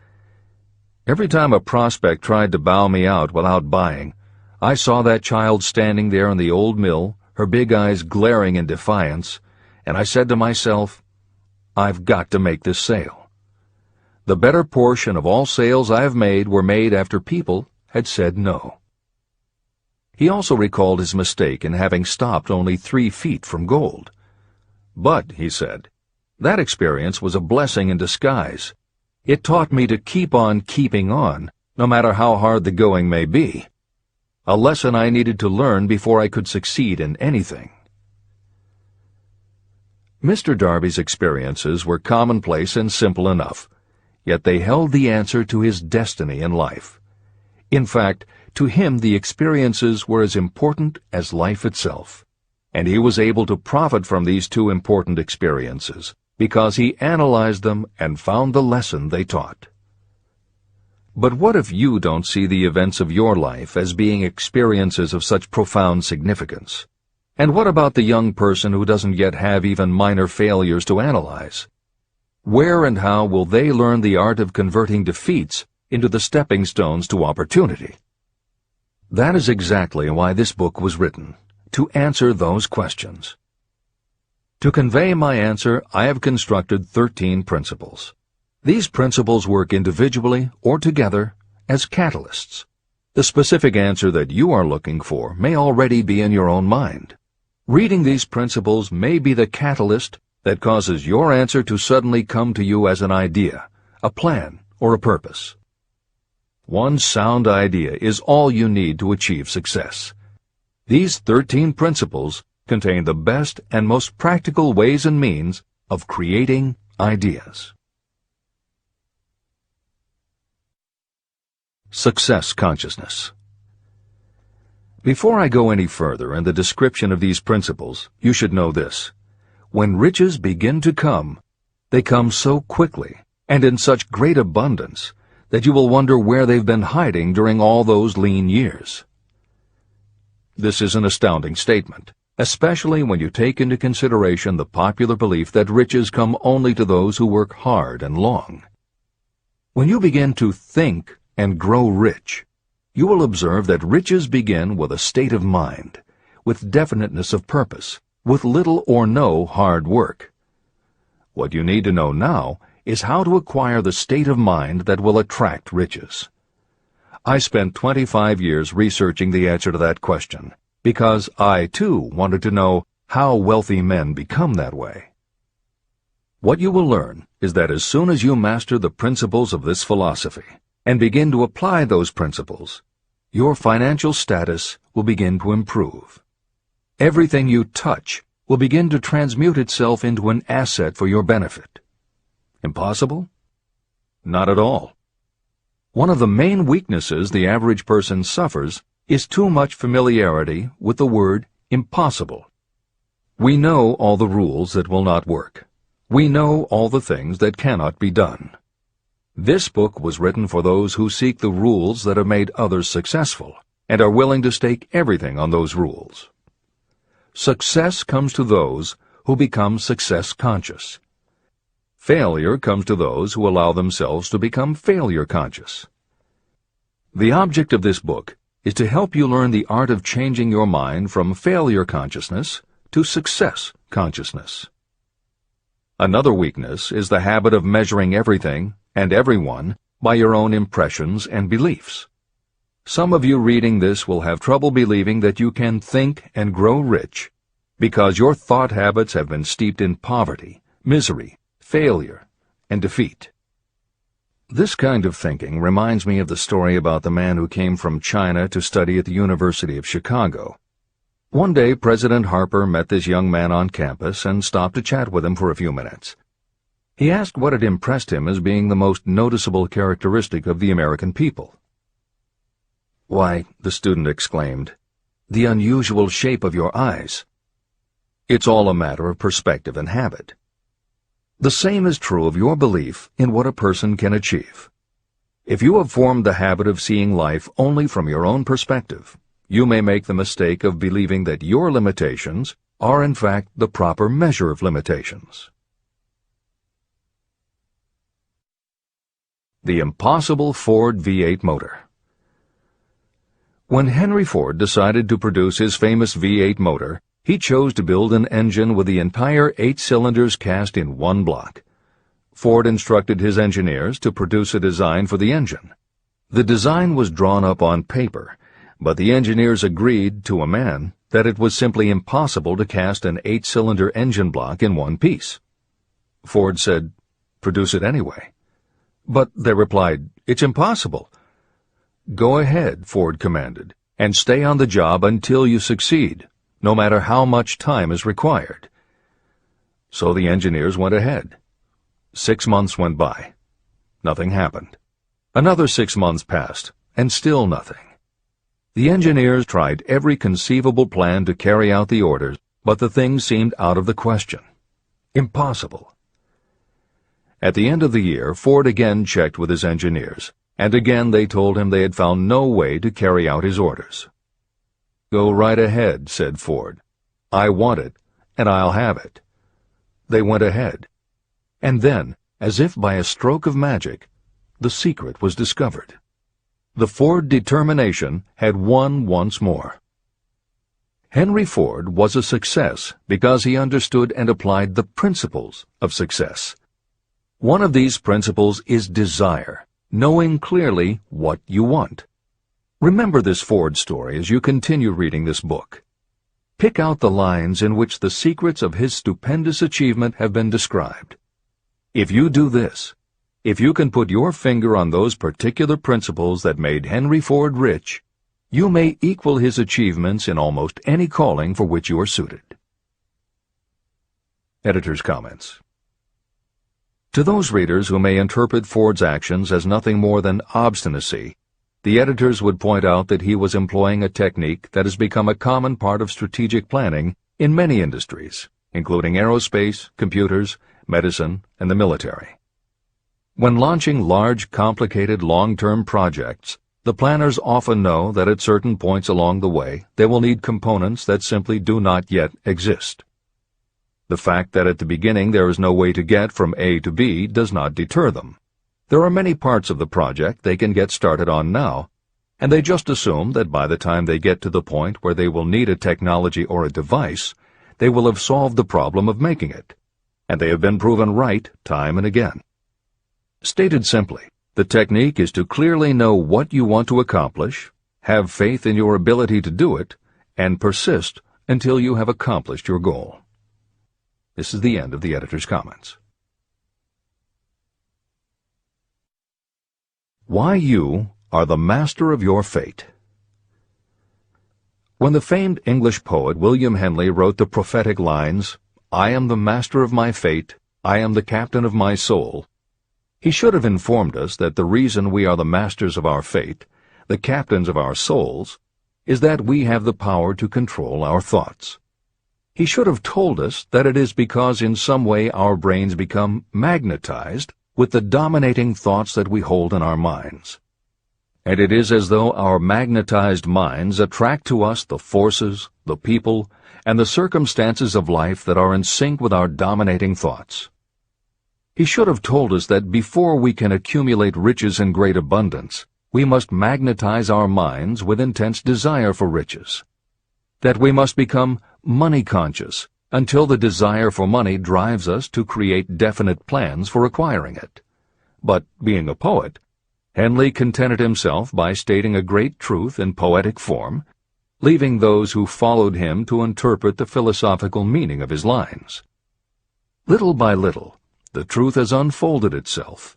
"Every time a prospect tried to bow me out without buying, I saw that child standing there in the old mill, her big eyes glaring in defiance, and I said to myself, I've got to make this sale. The better portion of all sales I have made were made after people had said no." He also recalled his mistake in having stopped only 3 feet from gold. "But," he said, "that experience was a blessing in disguise. It taught me to keep on keeping on, no matter how hard the going may be. A lesson I needed to learn before I could succeed in anything." Mr. Darby's experiences were commonplace and simple enough, yet they held the answer to his destiny in life. In fact, to him the experiences were as important as life itself, and he was able to profit from these 2 important experiences because he analyzed them and found the lesson they taught. But what if you don't see the events of your life as being experiences of such profound significance? And what about the young person who doesn't yet have even minor failures to analyze? Where and how will they learn the art of converting defeats into the stepping stones to opportunity? That is exactly why this book was written, to answer those questions. To convey my answer, I have constructed 13 principles. These principles work individually or together as catalysts. The specific answer that you are looking for may already be in your own mind. Reading these principles may be the catalyst that causes your answer to suddenly come to you as an idea, a plan, or a purpose. One sound idea is all you need to achieve success. These 13 principles contain the best and most practical ways and means of creating ideas. Success consciousness. Before I go any further in the description of these principles, you should know this. When riches begin to come, they come so quickly and in such great abundance that you will wonder where they've been hiding during all those lean years. This is an astounding statement, especially when you take into consideration the popular belief that riches come only to those who work hard and long. When you begin to think and grow rich, you will observe that riches begin with a state of mind, with definiteness of purpose, with little or no hard work. What you need to know now is how to acquire the state of mind that will attract riches. I spent 25 years researching the answer to that question, because I, too, wanted to know how wealthy men become that way. What you will learn is that as soon as you master the principles of this philosophy and begin to apply those principles, your financial status will begin to improve. Everything you touch will begin to transmute itself into an asset for your benefit. Impossible? Not at all. One of the main weaknesses the average person suffers is too much familiarity with the word impossible. We know all the rules that will not work. We know all the things that cannot be done. This book was written for those who seek the rules that have made others successful and are willing to stake everything on those rules. Success comes to those who become success conscious. Failure comes to those who allow themselves to become failure conscious. The object of this book is to help you learn the art of changing your mind from failure consciousness to success consciousness. Another weakness is the habit of measuring everything and everyone by your own impressions and beliefs. Some of you reading this will have trouble believing that you can think and grow rich because your thought habits have been steeped in poverty, misery, failure, and defeat. This kind of thinking reminds me of the story about the man who came from China to study at the University of Chicago. One day, President Harper met this young man on campus and stopped to chat with him for a few minutes. He asked what had impressed him as being the most noticeable characteristic of the American people. "Why," the student exclaimed, "the unusual shape of your eyes." It's all a matter of perspective and habit. The same is true of your belief in what a person can achieve. If you have formed the habit of seeing life only from your own perspective, you may make the mistake of believing that your limitations are in fact the proper measure of limitations. The impossible Ford V8 motor. When Henry Ford decided to produce his famous V8 motor, he chose to build an engine with the entire 8 cylinders cast in one block. Ford instructed his engineers to produce a design for the engine. The design was drawn up on paper, but the engineers agreed to a man that it was simply impossible to cast an 8-cylinder engine block in one piece. Ford said, "Produce it anyway." But they replied, "It's impossible." "Go ahead," Ford commanded, "and stay on the job until you succeed, no matter how much time is required." So the engineers went ahead. 6 months went by. Nothing happened. Another 6 months passed, and still nothing. The engineers tried every conceivable plan to carry out the orders, but the thing seemed out of the question. Impossible. At the end of the year, Ford again checked with his engineers, and again they told him they had found no way to carry out his orders. "Go right ahead," said Ford. "I want it, and I'll have it." They went ahead. And then, as if by a stroke of magic, the secret was discovered. The Ford determination had won once more. Henry Ford was a success because he understood and applied the principles of success. One of these principles is desire, knowing clearly what you want. Remember this Ford story as you continue reading this book. Pick out the lines in which the secrets of his stupendous achievement have been described. If you do this, if you can put your finger on those particular principles that made Henry Ford rich, you may equal his achievements in almost any calling for which you are suited. Editor's comments. To those readers who may interpret Ford's actions as nothing more than obstinacy, the editors would point out that he was employing a technique that has become a common part of strategic planning in many industries, including aerospace, computers, medicine, and the military. When launching large, complicated, long-term projects, the planners often know that at certain points along the way they will need components that simply do not yet exist. The fact that at the beginning there is no way to get from A to B does not deter them. There are many parts of the project they can get started on now, and they just assume that by the time they get to the point where they will need a technology or a device, they will have solved the problem of making it, and they have been proven right time and again. Stated simply, the technique is to clearly know what you want to accomplish, have faith in your ability to do it, and persist until you have accomplished your goal. This is the end of the editor's comments. Why you are the master of your fate. When the famed English poet William Henley wrote the prophetic lines, "I am the master of my fate, I am the captain of my soul," he should have informed us that the reason we are the masters of our fate, the captains of our souls, is that we have the power to control our thoughts. He should have told us that it is because in some way our brains become magnetized with the dominating thoughts that we hold in our minds. And it is as though our magnetized minds attract to us the forces, the people, and the circumstances of life that are in sync with our dominating thoughts. He should have told us that before we can accumulate riches in great abundance, we must magnetize our minds with intense desire for riches. That we must become money-conscious until the desire for money drives us to create definite plans for acquiring it. But, being a poet, Henley contented himself by stating a great truth in poetic form, leaving those who followed him to interpret the philosophical meaning of his lines. Little by little, the truth has unfolded itself,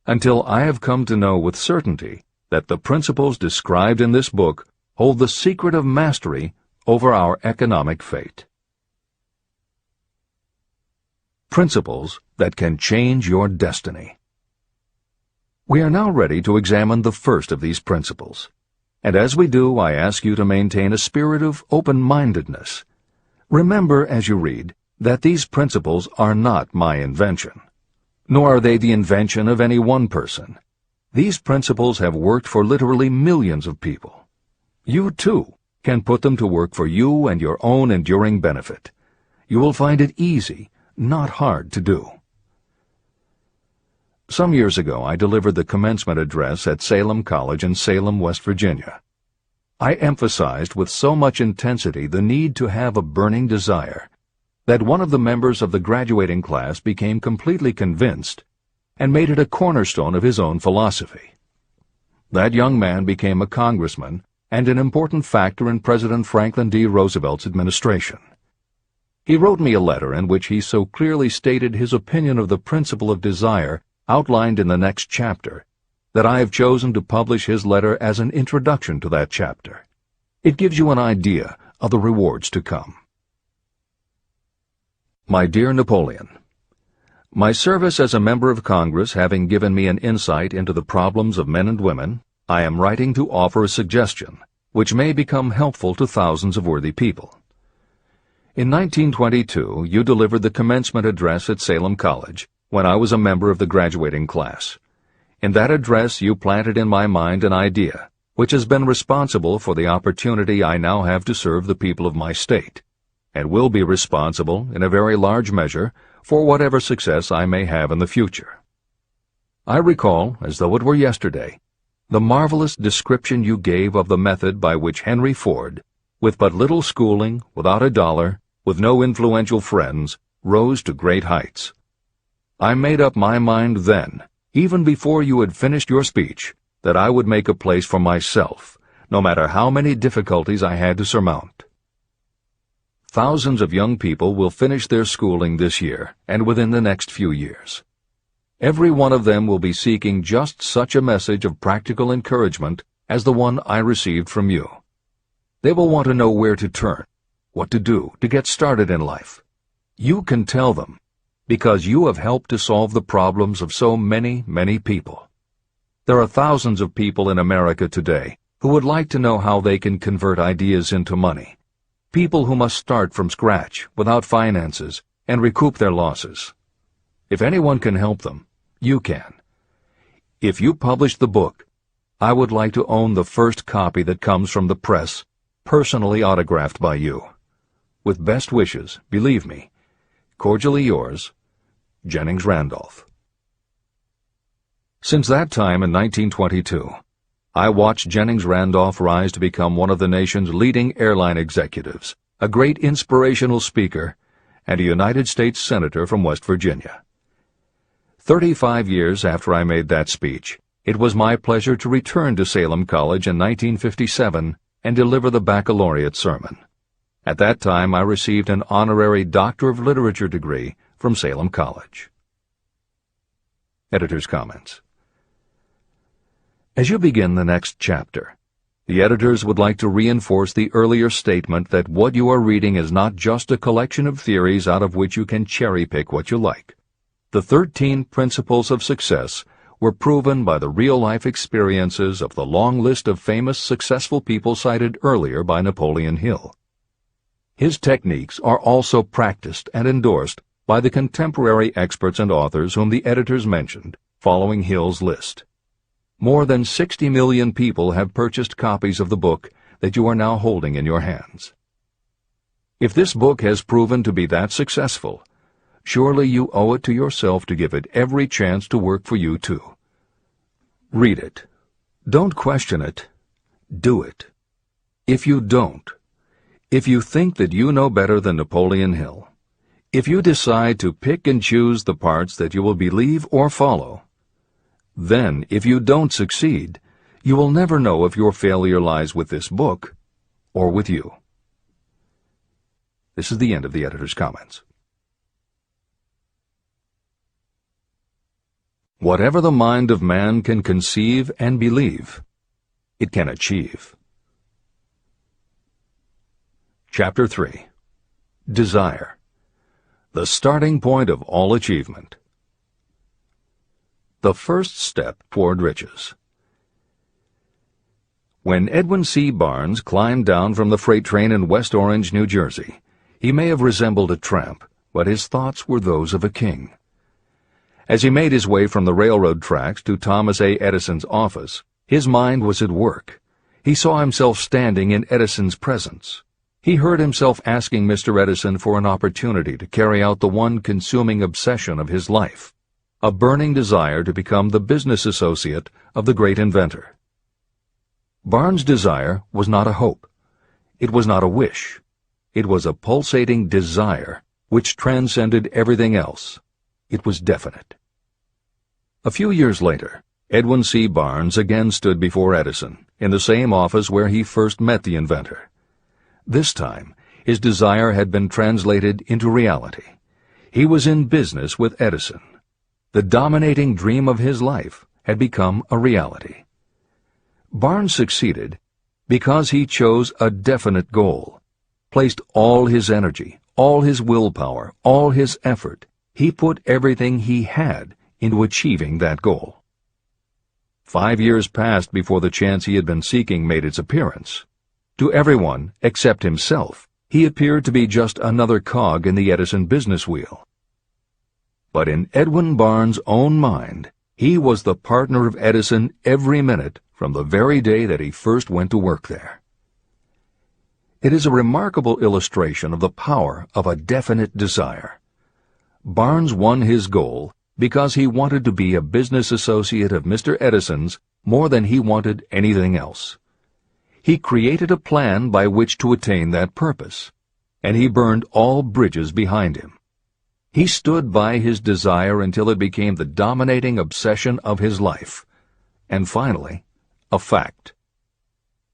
until I have come to know with certainty that the principles described in this book hold the secret of mastery over our economic fate. Principles that can change your destiny. We are now ready to examine the first of these principles, and as we do, I ask you to maintain a spirit of open-mindedness. Remember as you read that these principles are not my invention, nor are they the invention of any one person. These principles have worked for literally millions of people. You, too, can put them to work for you and your own enduring benefit. You will find it easy, not hard to do. Some years ago, I delivered the commencement address at Salem College in Salem, West Virginia. I emphasized with so much intensity the need to have a burning desire that one of the members of the graduating class became completely convinced and made it a cornerstone of his own philosophy. That young man became a congressman and an important factor in President Franklin D. Roosevelt's administration. He wrote me a letter in which he so clearly stated his opinion of the principle of desire outlined in the next chapter that I have chosen to publish his letter as an introduction to that chapter. It gives you an idea of the rewards to come. My dear Napoleon, my service as a member of Congress having given me an insight into the problems of men and women, I am writing to offer a suggestion which may become helpful to thousands of worthy people. In 1922, you delivered the commencement address at Salem College when I was a member of the graduating class. In that address, you planted in my mind an idea which has been responsible for the opportunity I now have to serve the people of my state, and will be responsible, in a very large measure, for whatever success I may have in the future. I recall, as though it were yesterday, the marvelous description you gave of the method by which Henry Ford, with but little schooling, without a dollar, with no influential friends, rose to great heights. I made up my mind then, even before you had finished your speech, that I would make a place for myself, no matter how many difficulties I had to surmount. Thousands of young people will finish their schooling this year and within the next few years. Every one of them will be seeking just such a message of practical encouragement as the one I received from you. They will want to know where to turn, what to do to get started in life. You can tell them, because you have helped to solve the problems of so many, many people. There are thousands of people in America today who would like to know how they can convert ideas into money. People who must start from scratch, without finances, and recoup their losses. If anyone can help them, you can. If you publish the book, I would like to own the first copy that comes from the press, personally autographed by you. With best wishes, believe me, cordially yours, Jennings Randolph. Since that time in 1922, I watched Jennings Randolph rise to become one of the nation's leading airline executives, a great inspirational speaker, and a United States Senator from West Virginia. 35 years after I made that speech, it was my pleasure to return to Salem College in 1957 and deliver the baccalaureate sermon. At that time, I received an honorary Doctor of Literature degree from Salem College. Editor's comments. As you begin the next chapter, the editors would like to reinforce the earlier statement that what you are reading is not just a collection of theories out of which you can cherry-pick what you like. The 13 principles of success were proven by the real-life experiences of the long list of famous successful people cited earlier by Napoleon Hill. His techniques are also practiced and endorsed by the contemporary experts and authors whom the editors mentioned, following Hill's list. More than 60 million people have purchased copies of the book that you are now holding in your hands. If this book has proven to be that successful, surely you owe it to yourself to give it every chance to work for you too. Read it. Don't question it. Do it. If you don't, if you think that you know better than Napoleon Hill, if you decide to pick and choose the parts that you will believe or follow, then, if you don't succeed, you will never know if your failure lies with this book or with you. This is the end of the editor's comments. Whatever the mind of man can conceive and believe, it can achieve. Chapter 3. Desire. The starting point of all achievement. The first step toward riches. When Edwin C. Barnes climbed down from the freight train in West Orange, New Jersey, he may have resembled a tramp, but his thoughts were those of a king. As he made his way from the railroad tracks to Thomas A. Edison's office, his mind was at work. He saw himself standing in Edison's presence. He heard himself asking Mr. Edison for an opportunity to carry out the one consuming obsession of his life, a burning desire to become the business associate of the great inventor. Barnes' desire was not a hope. It was not a wish. It was a pulsating desire which transcended everything else. It was definite. A few years later, Edwin C. Barnes again stood before Edison, in the same office where he first met the inventor. This time, his desire had been translated into reality. He was in business with Edison. The dominating dream of his life had become a reality. Barnes succeeded because he chose a definite goal, placed all his energy, all his willpower, all his effort. He put everything he had into achieving that goal. 5 years passed before the chance he had been seeking made its appearance. To everyone except himself, he appeared to be just another cog in the Edison business wheel. But in Edwin Barnes' own mind, he was the partner of Edison every minute from the very day that he first went to work there. It is a remarkable illustration of the power of a definite desire. Barnes won his goal because he wanted to be a business associate of Mr. Edison's more than he wanted anything else. He created a plan by which to attain that purpose, and he burned all bridges behind him. He stood by his desire until it became the dominating obsession of his life, and finally, a fact.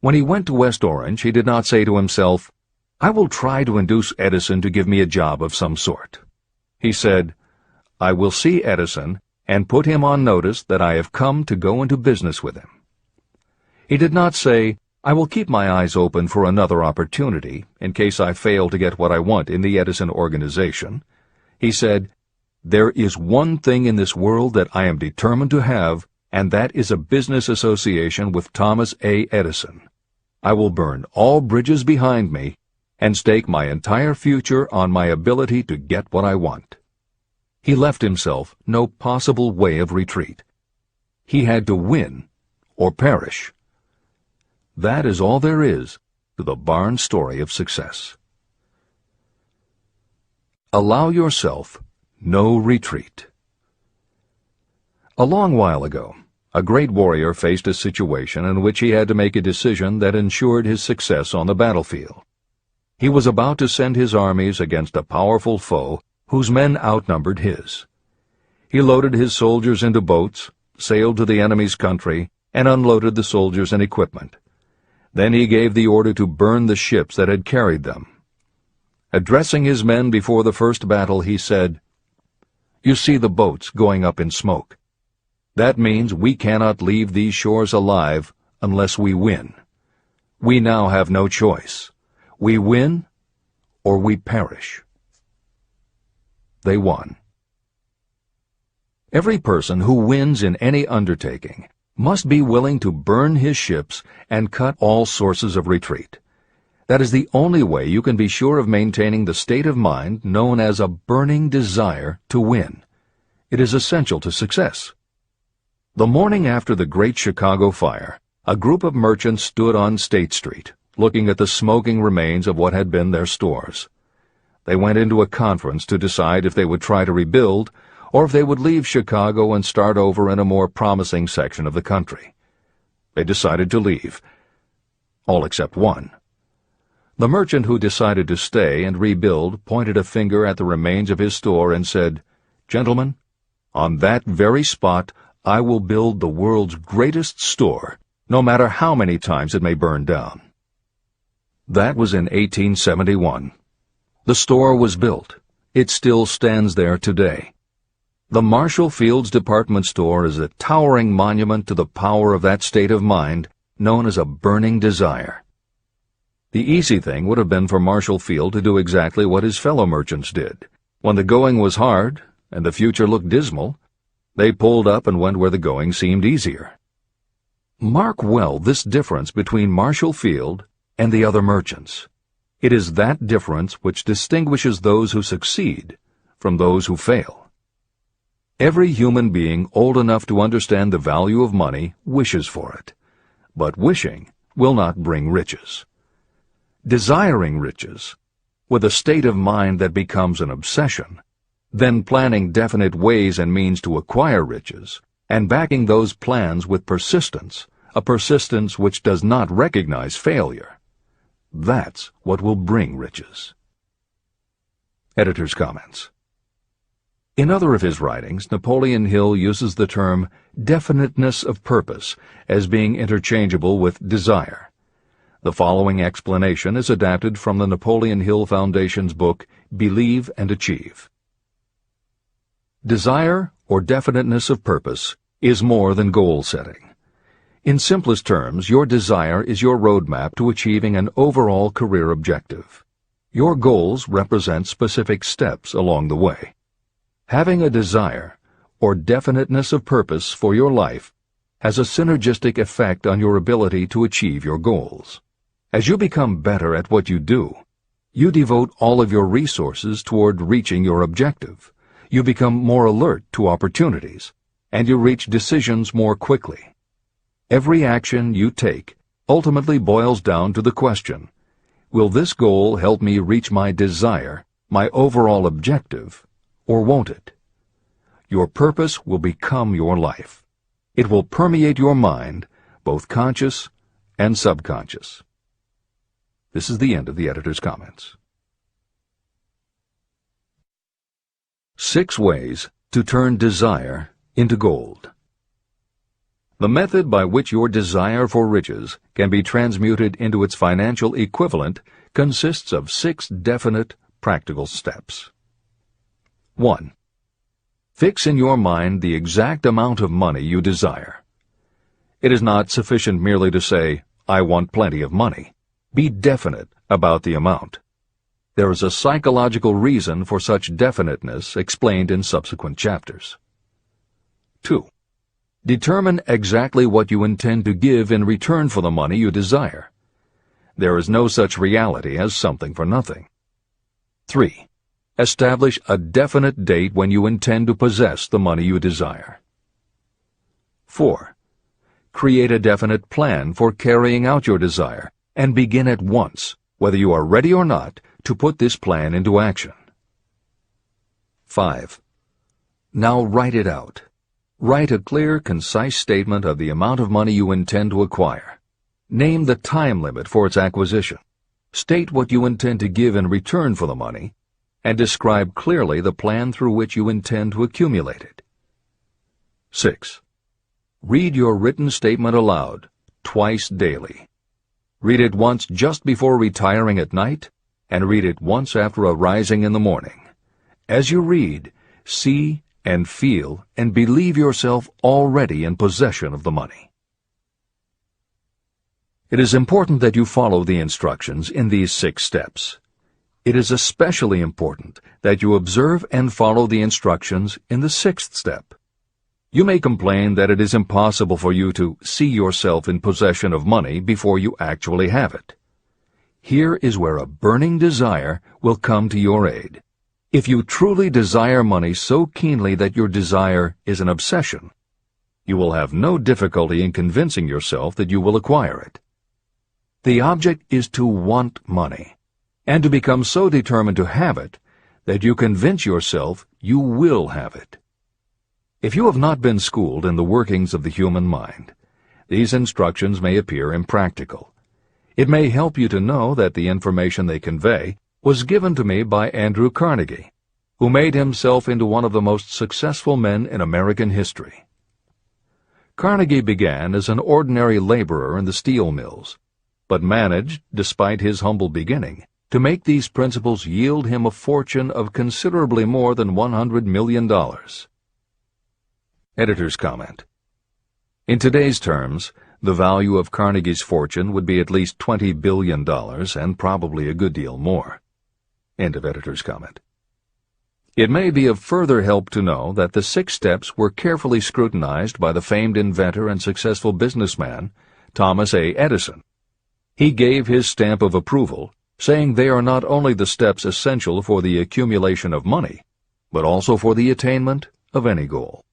When he went to West Orange, he did not say to himself, "I will try to induce Edison to give me a job of some sort." He said, "I will see Edison and put him on notice that I have come to go into business with him." He did not say, "I will keep my eyes open for another opportunity in case I fail to get what I want in the Edison organization." He said, "There is one thing in this world that I am determined to have, and that is a business association with Thomas A. Edison. I will burn all bridges behind me and stake my entire future on my ability to get what I want." He left himself no possible way of retreat. He had to win or perish. That is all there is to the Barnes story of success. Allow yourself no retreat. A long while ago, a great warrior faced a situation in which he had to make a decision that ensured his success on the battlefield. He was about to send his armies against a powerful foe whose men outnumbered his. He loaded his soldiers into boats, sailed to the enemy's country, and unloaded the soldiers and equipment. Then he gave the order to burn the ships that had carried them. Addressing his men before the first battle, he said, "You see the boats going up in smoke. That means we cannot leave these shores alive unless we win. We now have no choice. We win or we perish." They won. Every person who wins in any undertaking must be willing to burn his ships and cut all sources of retreat. That is the only way you can be sure of maintaining the state of mind known as a burning desire to win. It is essential to success. The morning after the Great Chicago Fire, a group of merchants stood on State Street, looking at the smoking remains of what had been their stores. They went into a conference to decide if they would try to rebuild or if they would leave Chicago and start over in a more promising section of the country. They decided to leave, all except one. The merchant who decided to stay and rebuild pointed a finger at the remains of his store and said, "Gentlemen, on that very spot I will build the world's greatest store, no matter how many times it may burn down." That was in 1871. The store was built. It still stands there today. The Marshall Field's department store is a towering monument to the power of that state of mind known as a burning desire. The easy thing would have been for Marshall Field to do exactly what his fellow merchants did. When the going was hard and the future looked dismal, they pulled up and went where the going seemed easier. Mark well this difference between Marshall Field and the other merchants. It is that difference which distinguishes those who succeed from those who fail. Every human being old enough to understand the value of money wishes for it, but wishing will not bring riches. Desiring riches, with a state of mind that becomes an obsession, then planning definite ways and means to acquire riches, and backing those plans with persistence, a persistence which does not recognize failure, that's what will bring riches. Editor's comments. In other of his writings, Napoleon Hill uses the term definiteness of purpose as being interchangeable with desire. The following explanation is adapted from the Napoleon Hill Foundation's book, Believe and Achieve. Desire, or definiteness of purpose, is more than goal setting. In simplest terms, your desire is your roadmap to achieving an overall career objective. Your goals represent specific steps along the way. Having a desire, or definiteness of purpose for your life, has a synergistic effect on your ability to achieve your goals. As you become better at what you do, you devote all of your resources toward reaching your objective. You become more alert to opportunities, and you reach decisions more quickly. Every action you take ultimately boils down to the question, will this goal help me reach my desire, my overall objective, or won't it? Your purpose will become your life. It will permeate your mind, both conscious and subconscious. This is the end of the editor's comments. 6 ways to turn desire into gold. The method by which your desire for riches can be transmuted into its financial equivalent consists of 6 definite, practical steps. 1. Fix in your mind the exact amount of money you desire. It is not sufficient merely to say, "I want plenty of money." Be definite about the amount. There is a psychological reason for such definiteness explained in subsequent chapters. 2. Determine exactly what you intend to give in return for the money you desire. There is no such reality as something for nothing. 3. Establish a definite date when you intend to possess the money you desire. 4. Create a definite plan for carrying out your desire, and begin at once, whether you are ready or not, to put this plan into action. 5. Now write it out. Write a clear, concise statement of the amount of money you intend to acquire. Name the time limit for its acquisition. State what you intend to give in return for the money, and describe clearly the plan through which you intend to accumulate it. 6. Read your written statement aloud, twice daily. Read it once just before retiring at night, and read it once after arising in the morning. As you read, see and feel and believe yourself already in possession of the money. It is important that you follow the instructions in these 6 steps. It is especially important that you observe and follow the instructions in the 6th step. You may complain that it is impossible for you to see yourself in possession of money before you actually have it. Here is where a burning desire will come to your aid. If you truly desire money so keenly that your desire is an obsession, you will have no difficulty in convincing yourself that you will acquire it. The object is to want money, and to become so determined to have it that you convince yourself you will have it. If you have not been schooled in the workings of the human mind, these instructions may appear impractical. It may help you to know that the information they convey was given to me by Andrew Carnegie, who made himself into one of the most successful men in American history. Carnegie began as an ordinary laborer in the steel mills, but managed, despite his humble beginning, to make these principles yield him a fortune of considerably more than $100 million. Editor's comment. In today's terms, the value of Carnegie's fortune would be at least $20 billion and probably a good deal more. End of editor's comment. It may be of further help to know that the 6 steps were carefully scrutinized by the famed inventor and successful businessman, Thomas A. Edison. He gave his stamp of approval, saying they are not only the steps essential for the accumulation of money, but also for the attainment of any goal.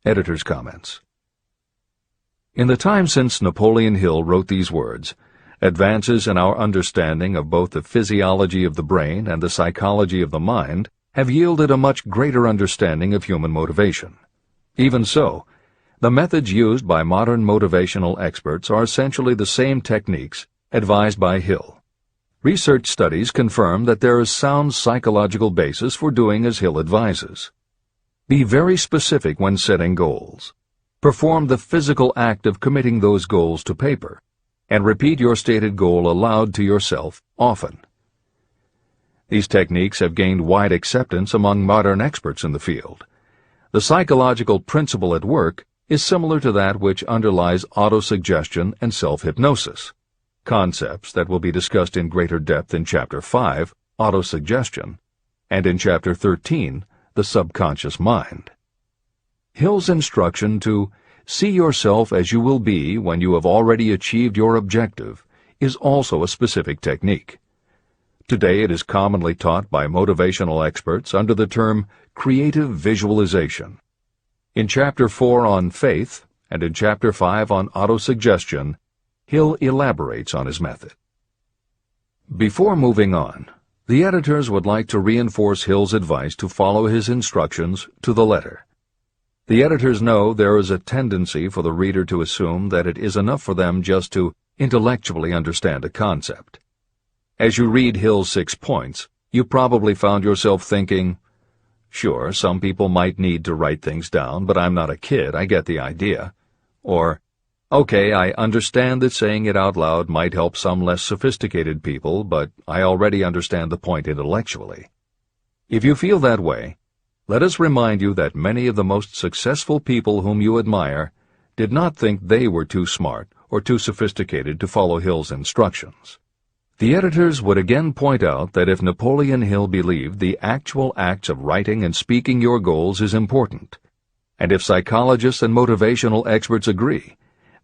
Editor's comments. In the time since Napoleon Hill wrote these words, advances in our understanding of both the physiology of the brain and the psychology of the mind have yielded a much greater understanding of human motivation. Even so, the methods used by modern motivational experts are essentially the same techniques advised by Hill. Research studies confirm that there is sound psychological basis for doing as Hill advises. Be very specific when setting goals. Perform the physical act of committing those goals to paper, and repeat your stated goal aloud to yourself often. These techniques have gained wide acceptance among modern experts in the field. The psychological principle at work is similar to that which underlies autosuggestion and self-hypnosis, concepts that will be discussed in greater depth in Chapter 5, Autosuggestion, and in Chapter 13, The Subconscious Mind. Hill's instruction to see yourself as you will be when you have already achieved your objective is also a specific technique. Today it is commonly taught by motivational experts under the term creative visualization. In Chapter 4 on faith and in Chapter 5 on autosuggestion, Hill elaborates on his method. Before moving on, the editors would like to reinforce Hill's advice to follow his instructions to the letter. The editors know there is a tendency for the reader to assume that it is enough for them just to intellectually understand a concept. As you read Hill's 6 points, you probably found yourself thinking, sure, some people might need to write things down, but I'm not a kid, I get the idea. Or, okay, I understand that saying it out loud might help some less sophisticated people, but I already understand the point intellectually. If you feel that way, let us remind you that many of the most successful people whom you admire did not think they were too smart or too sophisticated to follow Hill's instructions. The editors would again point out that if Napoleon Hill believed the actual acts of writing and speaking your goals is important, and if psychologists and motivational experts agree,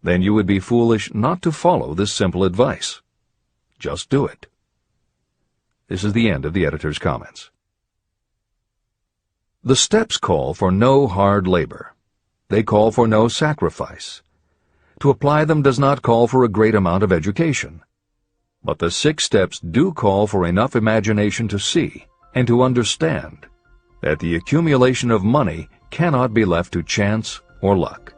then you would be foolish not to follow this simple advice. Just do it. This is the end of the editor's comments. The steps call for no hard labor. They call for no sacrifice. To apply them does not call for a great amount of education. But the 6 steps do call for enough imagination to see and to understand that the accumulation of money cannot be left to chance or luck.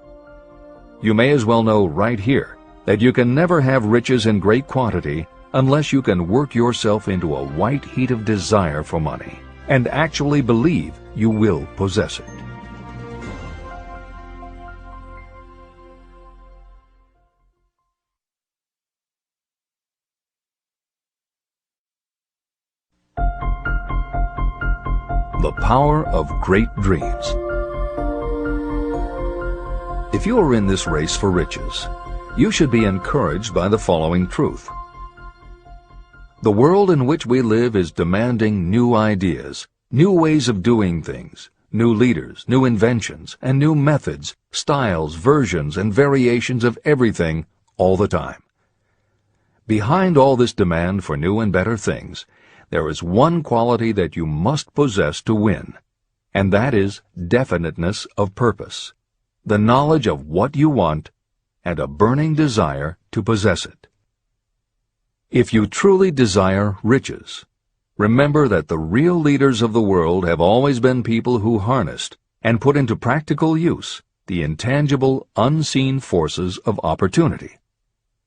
You may as well know right here that you can never have riches in great quantity unless you can work yourself into a white heat of desire for money and actually believe you will possess it. The power of great dreams. If you are in this race for riches, you should be encouraged by the following truth. The world in which we live is demanding new ideas, new ways of doing things, new leaders, new inventions, and new methods, styles, versions, and variations of everything all the time. Behind all this demand for new and better things, there is one quality that you must possess to win, and that is definiteness of purpose, the knowledge of what you want, and a burning desire to possess it. If you truly desire riches, remember that the real leaders of the world have always been people who harnessed and put into practical use the intangible, unseen forces of opportunity.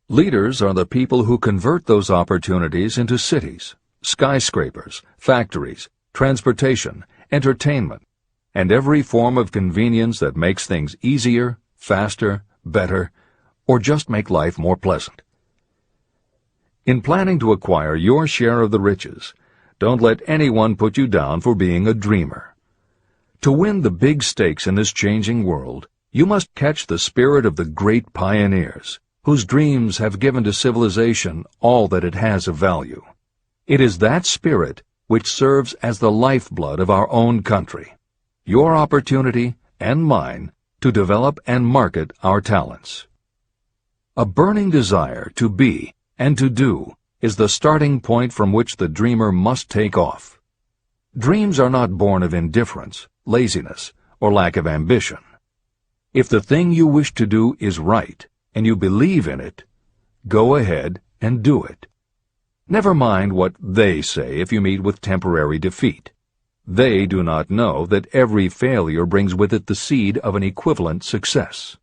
Leaders are the people who convert those opportunities into cities, skyscrapers, factories, transportation, entertainment, and every form of convenience that makes things easier, faster, better, or just make life more pleasant. In planning to acquire your share of the riches, don't let anyone put you down for being a dreamer. To win the big stakes in this changing world, you must catch the spirit of the great pioneers, whose dreams have given to civilization all that it has of value. It is that spirit which serves as the lifeblood of our own country, your opportunity and mine to develop and market our talents. A burning desire to be and to do is the starting point from which the dreamer must take off. Dreams are not born of indifference, laziness, or lack of ambition. If the thing you wish to do is right, and you believe in it, go ahead and do it. Never mind what they say if you meet with temporary defeat. They do not know that every failure brings with it the seed of an equivalent success.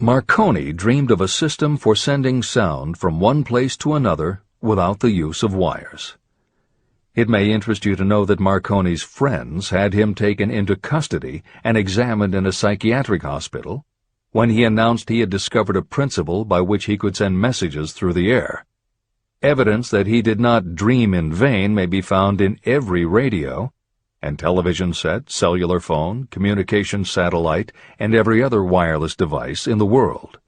Marconi dreamed of a system for sending sound from one place to another without the use of wires. It may interest you to know that Marconi's friends had him taken into custody and examined in a psychiatric hospital when he announced he had discovered a principle by which he could send messages through the air. Evidence that he did not dream in vain may be found in every radio and television set, cellular phone, communication satellite, and every other wireless device in the world.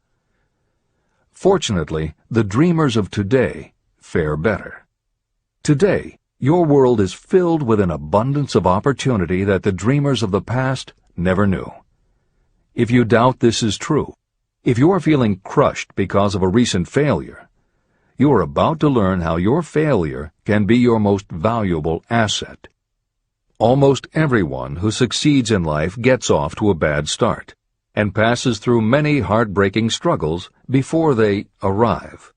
Fortunately, the dreamers of today fare better. Today, your world is filled with an abundance of opportunity that the dreamers of the past never knew. If you doubt this is true, if you are feeling crushed because of a recent failure, you are about to learn how your failure can be your most valuable asset. Almost everyone who succeeds in life gets off to a bad start and passes through many heartbreaking struggles before they arrive.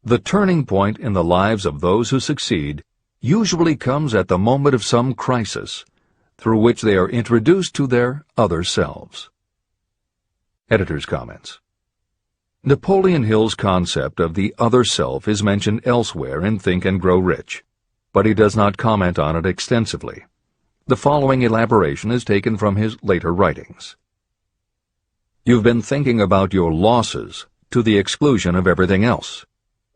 The turning point in the lives of those who succeed usually comes at the moment of some crisis through which they are introduced to their other selves. Editor's comments. Napoleon Hill's concept of the other self is mentioned elsewhere in Think and Grow Rich, but he does not comment on it extensively. The following elaboration is taken from his later writings. You've been thinking about your losses to the exclusion of everything else.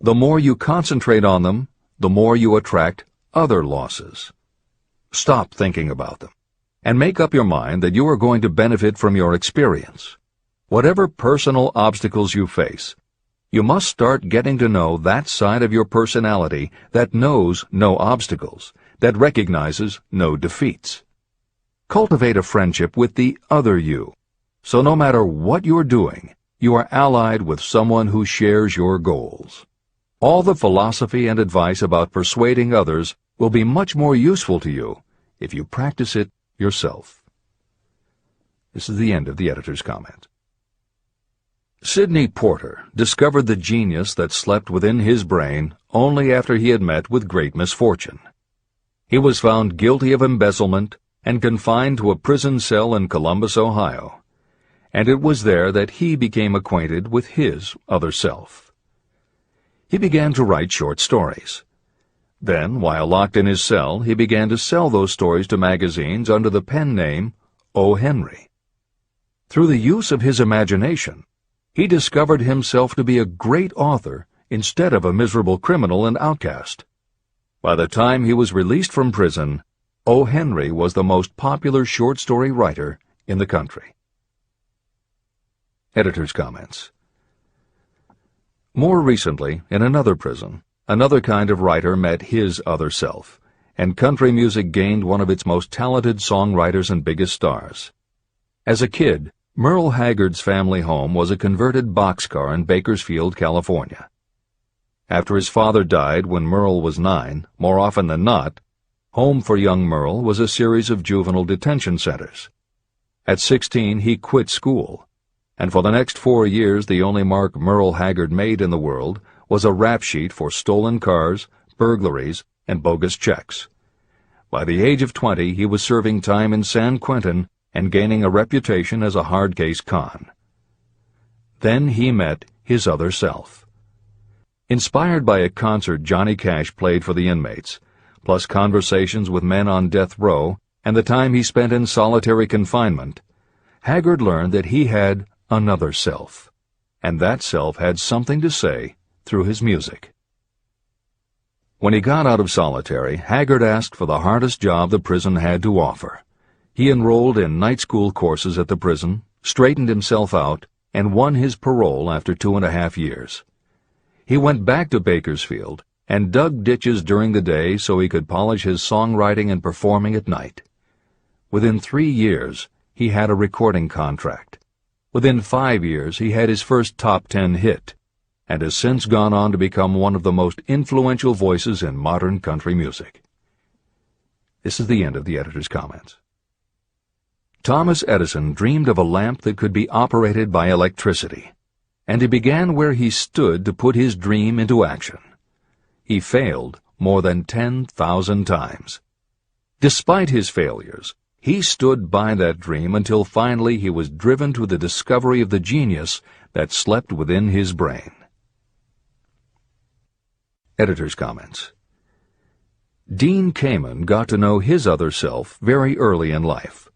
The more you concentrate on them, the more you attract other losses. Stop thinking about them, and make up your mind that you are going to benefit from your experience. Whatever personal obstacles you face, you must start getting to know that side of your personality that knows no obstacles, that recognizes no defeats. Cultivate a friendship with the other you, so no matter what you're doing, you are allied with someone who shares your goals. All the philosophy and advice about persuading others will be much more useful to you if you practice it yourself. This is the end of the editor's comment. Sidney Porter discovered the genius that slept within his brain only after he had met with great misfortune. He was found guilty of embezzlement and confined to a prison cell in Columbus, Ohio, and it was there that he became acquainted with his other self. He began to write short stories. Then, while locked in his cell, he began to sell those stories to magazines under the pen name O. Henry. Through the use of his imagination, he discovered himself to be a great author instead of a miserable criminal and outcast. By the time he was released from prison, O. Henry was the most popular short story writer in the country. Editor's comments. More recently, in another prison, another kind of writer met his other self, and country music gained one of its most talented songwriters and biggest stars. As a kid, Merle Haggard's family home was a converted boxcar in Bakersfield, California. After his father died when Merle was 9, more often than not, home for young Merle was a series of juvenile detention centers. At 16, he quit school, and for the next 4 years the only mark Merle Haggard made in the world was a rap sheet for stolen cars, burglaries, and bogus checks. By the age of 20, he was serving time in San Quentin and gaining a reputation as a hard-case con. Then he met his other self. Inspired by a concert Johnny Cash played for the inmates, plus conversations with men on death row and the time he spent in solitary confinement, Haggard learned that he had another self, and that self had something to say through his music. When he got out of solitary, Haggard asked for the hardest job the prison had to offer. He enrolled in night school courses at the prison, straightened himself out, and won his parole after 2.5 years. He went back to Bakersfield and dug ditches during the day so he could polish his songwriting and performing at night. Within 3 years, he had a recording contract. Within 5 years, he had his first top 10 hit, and has since gone on to become one of the most influential voices in modern country music. This is the end of the editor's comments. Thomas Edison dreamed of a lamp that could be operated by electricity. and he began where he stood to put his dream into action. He failed more than 10,000 times. Despite his failures, he stood by that dream until finally he was driven to the discovery of the genius that slept within his brain. Editor's comments. Dean Kamen got to know his other self very early in life.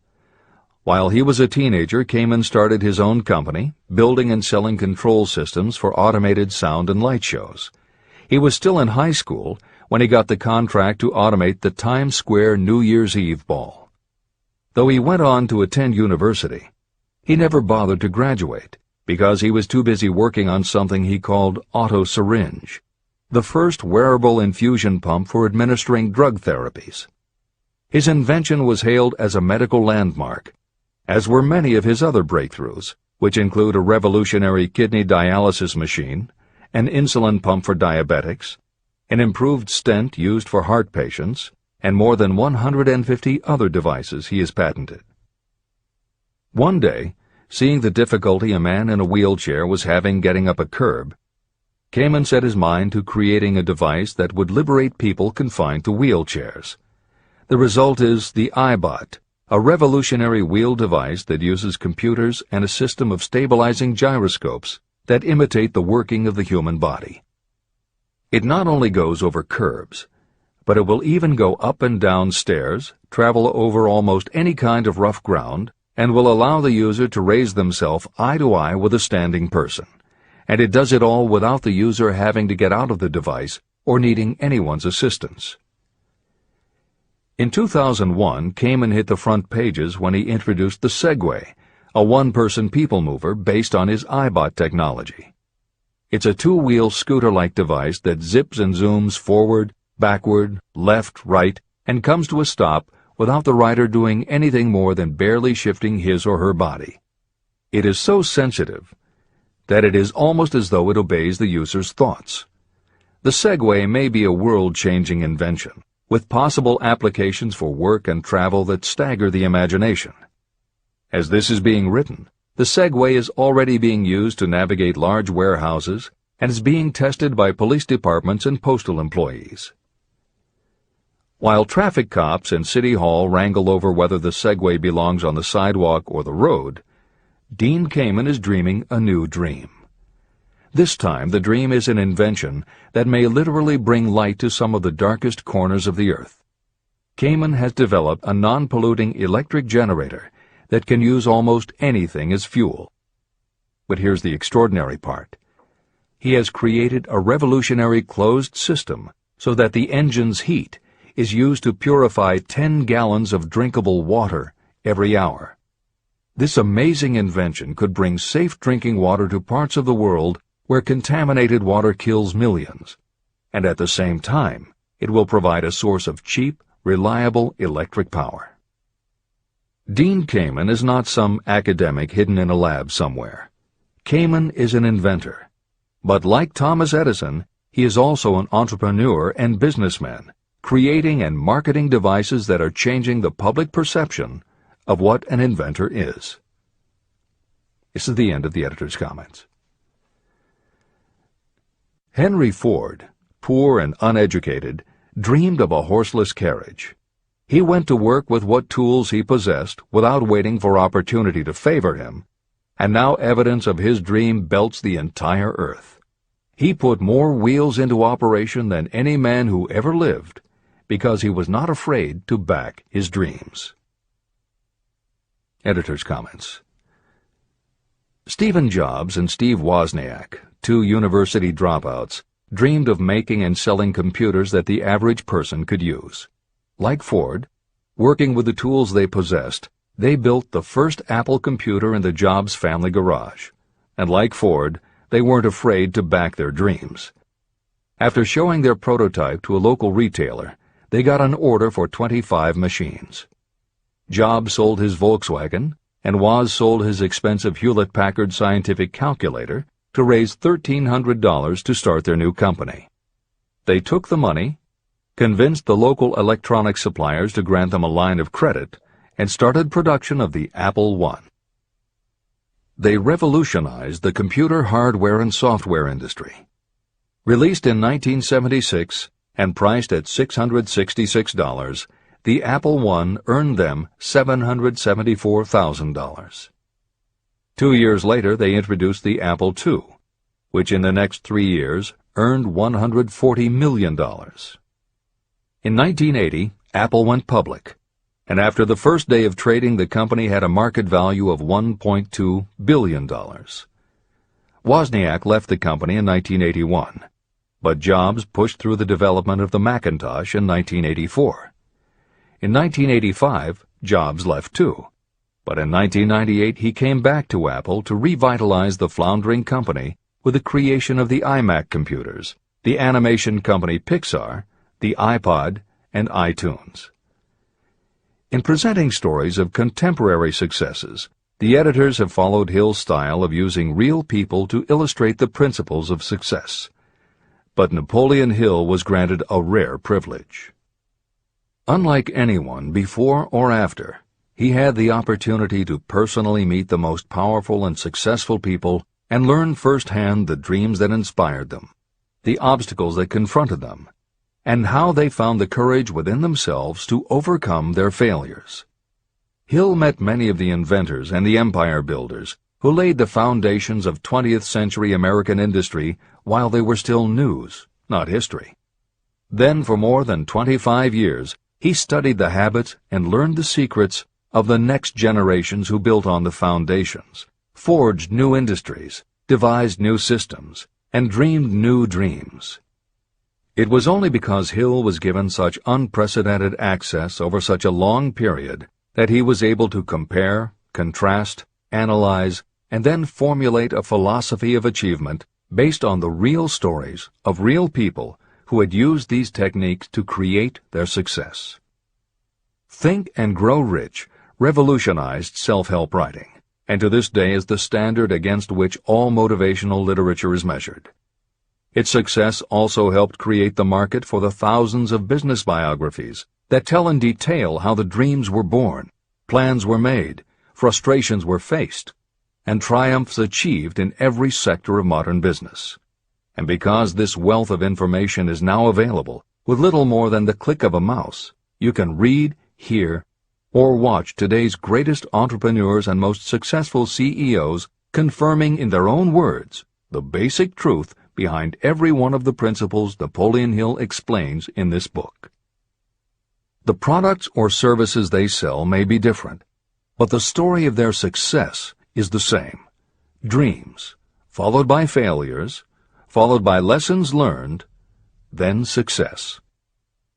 While he was a teenager, Kamen started his own company, building and selling control systems for automated sound and light shows. He was still in high school when he got the contract to automate the Times Square New Year's Eve ball. Though he went on to attend university, he never bothered to graduate because he was too busy working on something he called auto-syringe, the first wearable infusion pump for administering drug therapies. His invention was hailed as a medical landmark, as were many of his other breakthroughs, which include a revolutionary kidney dialysis machine, an insulin pump for diabetics, an improved stent used for heart patients, and more than 150 other devices he has patented. One day, seeing the difficulty a man in a wheelchair was having getting up a curb, Kamen set his mind to creating a device that would liberate people confined to wheelchairs. The result is the iBot, a revolutionary wheel device that uses computers and a system of stabilizing gyroscopes that imitate the working of the human body. It not only goes over curbs, but it will even go up and down stairs, travel over almost any kind of rough ground, and will allow the user to raise themselves eye to eye with a standing person. And it does it all without the user having to get out of the device or needing anyone's assistance. In 2001, Kamen hit the front pages when he introduced the Segway, a one-person people mover based on his iBot technology. It's a two-wheel scooter-like device that zips and zooms forward, backward, left, right, and comes to a stop without the rider doing anything more than barely shifting his or her body. It is so sensitive that it is almost as though it obeys the user's thoughts. The Segway may be a world-changing invention, with possible applications for work and travel that stagger the imagination. As this is being written, the Segway is already being used to navigate large warehouses and is being tested by police departments and postal employees. While traffic cops and City Hall wrangle over whether the Segway belongs on the sidewalk or the road, Dean Kamen is dreaming a new dream. This time, the dream is an invention that may literally bring light to some of the darkest corners of the earth. Kamen has developed a non-polluting electric generator that can use almost anything as fuel. But here's the extraordinary part. He has created a revolutionary closed system so that the engine's heat is used to purify 10 gallons of drinkable water every hour. This amazing invention could bring safe drinking water to parts of the world where contaminated water kills millions, and at the same time, it will provide a source of cheap, reliable electric power. Dean Kamen is not some academic hidden in a lab somewhere. Kamen is an inventor. But like Thomas Edison, he is also an entrepreneur and businessman, creating and marketing devices that are changing the public perception of what an inventor is. This is the end of the editor's comments. Henry Ford, poor and uneducated, dreamed of a horseless carriage. He went to work with what tools he possessed without waiting for opportunity to favor him, and now evidence of his dream belts the entire earth. He put more wheels into operation than any man who ever lived because he was not afraid to back his dreams. Editor's comments. Stephen Jobs and Steve Wozniak, two university dropouts, dreamed of making and selling computers that the average person could use. Like Ford, working with the tools they possessed, they built the first Apple computer in the Jobs family garage. And like Ford, they weren't afraid to back their dreams. After showing their prototype to a local retailer, they got an order for 25 machines. Jobs sold his Volkswagen, and Woz sold his expensive Hewlett-Packard scientific calculator to raise $1,300 to start their new company. They took the money, convinced the local electronics suppliers to grant them a line of credit, and started production of the Apple I. They revolutionized the computer hardware and software industry. Released in 1976 and priced at $666, the Apple I earned them $774,000. 2 years later, they introduced the Apple II, which in the next 3 years earned $140 million. In 1980, Apple went public, and after the first day of trading, the company had a market value of $1.2 billion. Wozniak left the company in 1981, but Jobs pushed through the development of the Macintosh in 1984. In 1985, Jobs left too, but in 1998 he came back to Apple to revitalize the floundering company with the creation of the iMac computers, the animation company Pixar, the iPod, and iTunes. In presenting stories of contemporary successes, the editors have followed Hill's style of using real people to illustrate the principles of success. But Napoleon Hill was granted a rare privilege. Unlike anyone before or after, he had the opportunity to personally meet the most powerful and successful people and learn firsthand the dreams that inspired them, the obstacles that confronted them, and how they found the courage within themselves to overcome their failures. Hill met many of the inventors and the empire builders who laid the foundations of 20th century American industry while they were still news, not history. Then, for more than 25 years, he studied the habits and learned the secrets of the next generations who built on the foundations, forged new industries, devised new systems, and dreamed new dreams. It was only because Hill was given such unprecedented access over such a long period that he was able to compare, contrast, analyze, and then formulate a philosophy of achievement based on the real stories of real people who had used these techniques to create their success. Think and Grow Rich revolutionized self-help writing, and to this day is the standard against which all motivational literature is measured. Its success also helped create the market for the thousands of business biographies that tell in detail how the dreams were born, plans were made, frustrations were faced, and triumphs achieved in every sector of modern business. And because this wealth of information is now available, with little more than the click of a mouse, you can read, hear, or watch today's greatest entrepreneurs and most successful CEOs confirming in their own words the basic truth behind every one of the principles Napoleon Hill explains in this book. The products or services they sell may be different, but the story of their success is the same. Dreams, followed by failures, followed by lessons learned, then success.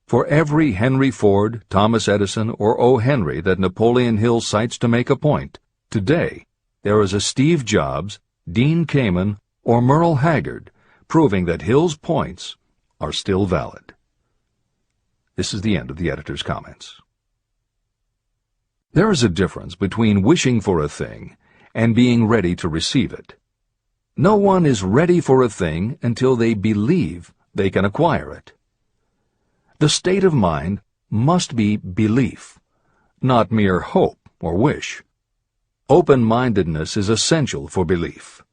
For every Henry Ford, Thomas Edison, or O. Henry that Napoleon Hill cites to make a point, today there is a Steve Jobs, Dean Kamen, or Merle Haggard, proving that Hill's points are still valid. This is the end of the editor's comments. There is a difference between wishing for a thing and being ready to receive it. No one is ready for a thing until they believe they can acquire it. The state of mind must be belief, not mere hope or wish. Open-mindedness is essential for belief.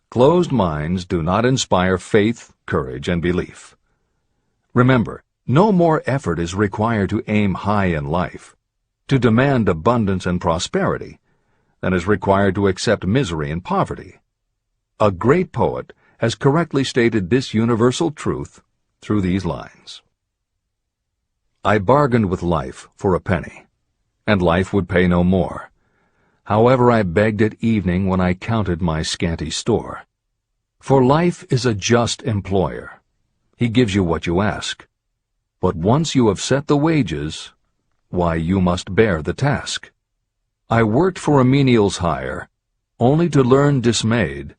Closed minds do not inspire faith, courage, and belief. Remember, no more effort is required to aim high in life, to demand abundance and prosperity, than is required to accept misery and poverty. A great poet has correctly stated this universal truth through these lines. I bargained with life for a penny, and life would pay no more. However, I begged at evening when I counted my scanty store. For life is a just employer. He gives you what you ask. But once you have set the wages, why, you must bear the task. I worked for a menial's hire, only to learn dismayed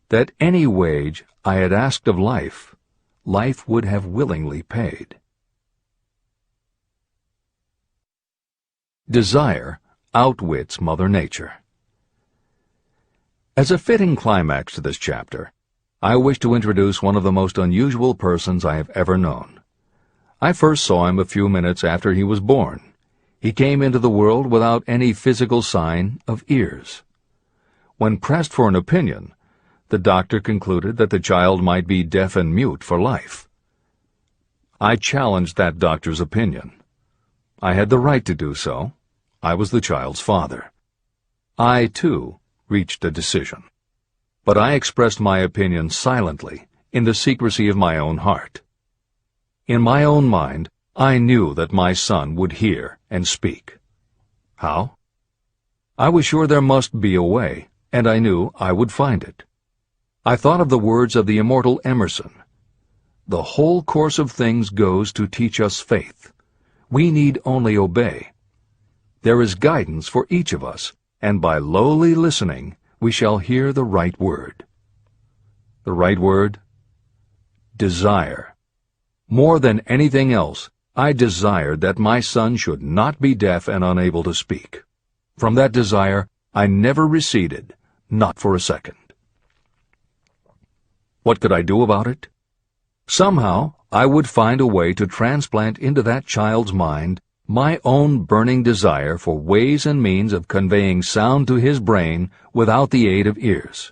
that any wage I had asked of life, life would have willingly paid. Desire outwits Mother Nature. As a fitting climax to this chapter, I wish to introduce one of the most unusual persons I have ever known. I first saw him a few minutes after he was born. He came into the world without any physical sign of ears. When pressed for an opinion, the doctor concluded that the child might be deaf and mute for life. I challenged that doctor's opinion. I had the right to do so. I was the child's father. I, too, reached a decision. But I expressed my opinion silently, in the secrecy of my own heart. In my own mind, I knew that my son would hear and speak. How? I was sure there must be a way, and I knew I would find it. I thought of the words of the immortal Emerson. The whole course of things goes to teach us faith. We need only obey. There is guidance for each of us, and by lowly listening, we shall hear the right word. The right word? Desire. More than anything else, I desired that my son should not be deaf and unable to speak. From that desire, I never receded, not for a second. What could I do about it? Somehow, I would find a way to transplant into that child's mind my own burning desire for ways and means of conveying sound to his brain without the aid of ears.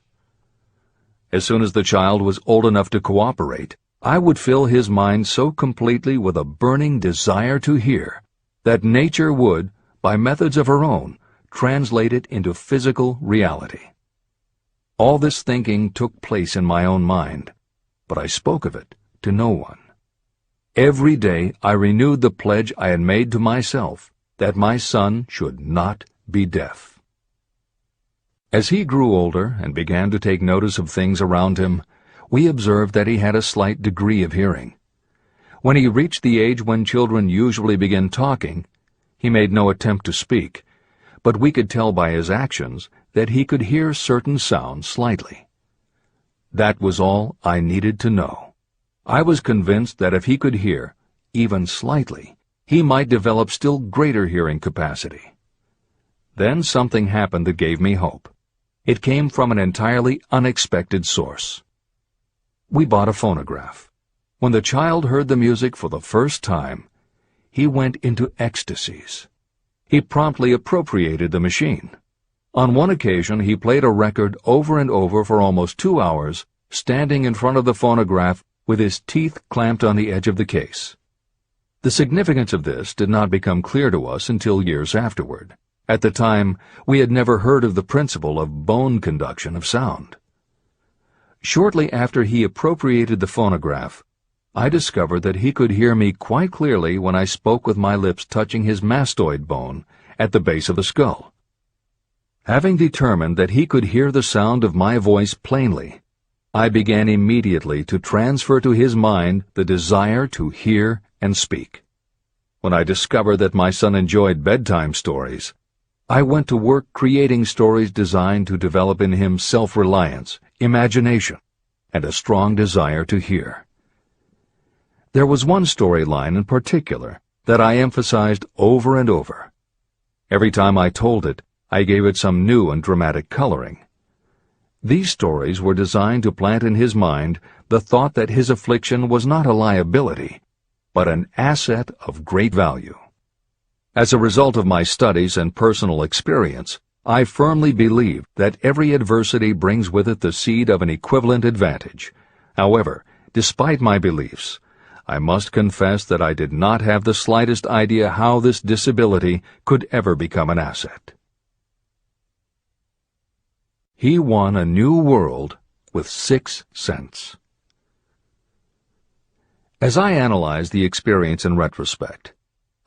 As soon as the child was old enough to cooperate, I would fill his mind so completely with a burning desire to hear that nature would, by methods of her own, translate it into physical reality. All this thinking took place in my own mind, but I spoke of it to no one. Every day I renewed the pledge I had made to myself that my son should not be deaf. As he grew older and began to take notice of things around him, we observed that he had a slight degree of hearing. When he reached the age when children usually begin talking, he made no attempt to speak, but we could tell by his actions that he could hear certain sounds slightly. That was all I needed to know. I was convinced that if he could hear, even slightly, he might develop still greater hearing capacity. Then something happened that gave me hope. It came from an entirely unexpected source. We bought a phonograph. When the child heard the music for the first time, he went into ecstasies. He promptly appropriated the machine. On one occasion, he played a record over and over for almost 2 hours, standing in front of the phonograph with his teeth clamped on the edge of the case. The significance of this did not become clear to us until years afterward. At the time, we had never heard of the principle of bone conduction of sound. Shortly after he appropriated the phonograph, I discovered that he could hear me quite clearly when I spoke with my lips touching his mastoid bone at the base of the skull. Having determined that he could hear the sound of my voice plainly, I began immediately to transfer to his mind the desire to hear and speak. When I discovered that my son enjoyed bedtime stories, I went to work creating stories designed to develop in him self-reliance, imagination, and a strong desire to hear. There was one storyline in particular that I emphasized over and over. Every time I told it, I gave it some new and dramatic coloring. These stories were designed to plant in his mind the thought that his affliction was not a liability, but an asset of great value. As a result of my studies and personal experience, I firmly believe that every adversity brings with it the seed of an equivalent advantage. However, despite my beliefs, I must confess that I did not have the slightest idea how this disability could ever become an asset. He won a new world with 6 cents. As I analyze the experience in retrospect,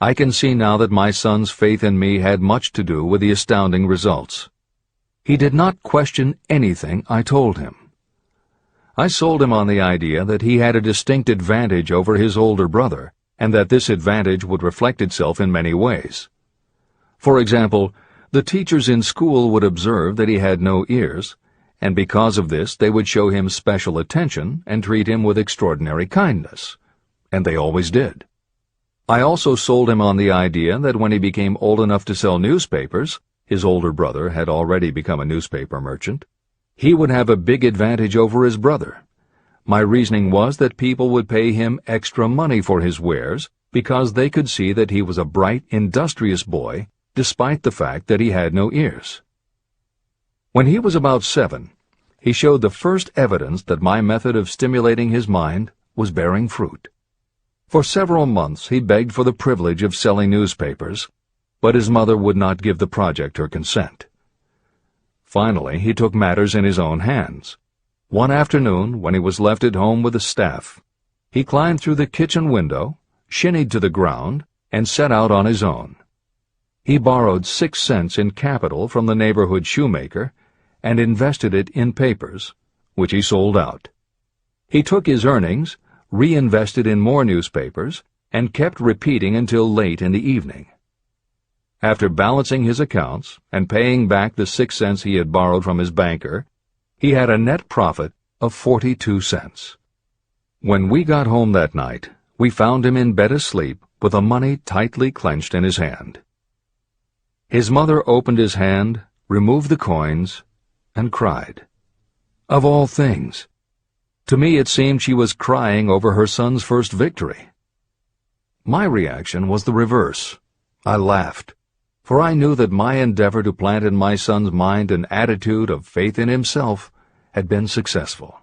I can see now that my son's faith in me had much to do with the astounding results. He did not question anything I told him. I sold him on the idea that he had a distinct advantage over his older brother, and that this advantage would reflect itself in many ways. For example, the teachers in school would observe that he had no ears, and because of this they would show him special attention and treat him with extraordinary kindness. And they always did. I also sold him on the idea that when he became old enough to sell newspapers, his older brother had already become a newspaper merchant, he would have a big advantage over his brother. My reasoning was that people would pay him extra money for his wares because they could see that he was a bright, industrious boy, despite the fact that he had no ears. When he was about 7, he showed the first evidence that my method of stimulating his mind was bearing fruit. For several months he begged for the privilege of selling newspapers, but his mother would not give the project her consent. Finally, he took matters in his own hands. One afternoon, when he was left at home with the staff, he climbed through the kitchen window, shinnied to the ground, and set out on his own. He borrowed 6 cents in capital from the neighborhood shoemaker and invested it in papers, which he sold out. He took his earnings, reinvested in more newspapers, and kept repeating until late in the evening. After balancing his accounts and paying back the 6 cents he had borrowed from his banker, he had a net profit of 42 cents. When we got home that night, we found him in bed asleep with the money tightly clenched in his hand. His mother opened his hand, removed the coins, and cried. Of all things! To me it seemed she was crying over her son's first victory. My reaction was the reverse. I laughed, for I knew that my endeavor to plant in my son's mind an attitude of faith in himself had been successful.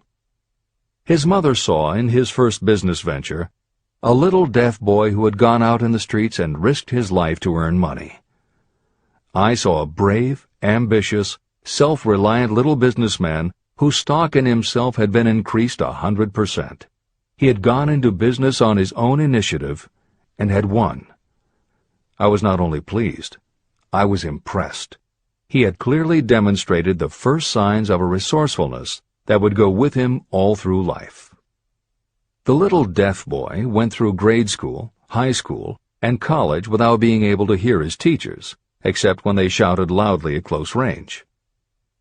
His mother saw in his first business venture a little deaf boy who had gone out in the streets and risked his life to earn money. I saw a brave, ambitious, self-reliant little businessman whose stock in himself had been increased 100%. He had gone into business on his own initiative and had won. I was not only pleased, I was impressed. He had clearly demonstrated the first signs of a resourcefulness that would go with him all through life. The little deaf boy went through grade school, high school, and college without being able to hear his teachers, except when they shouted loudly at close range.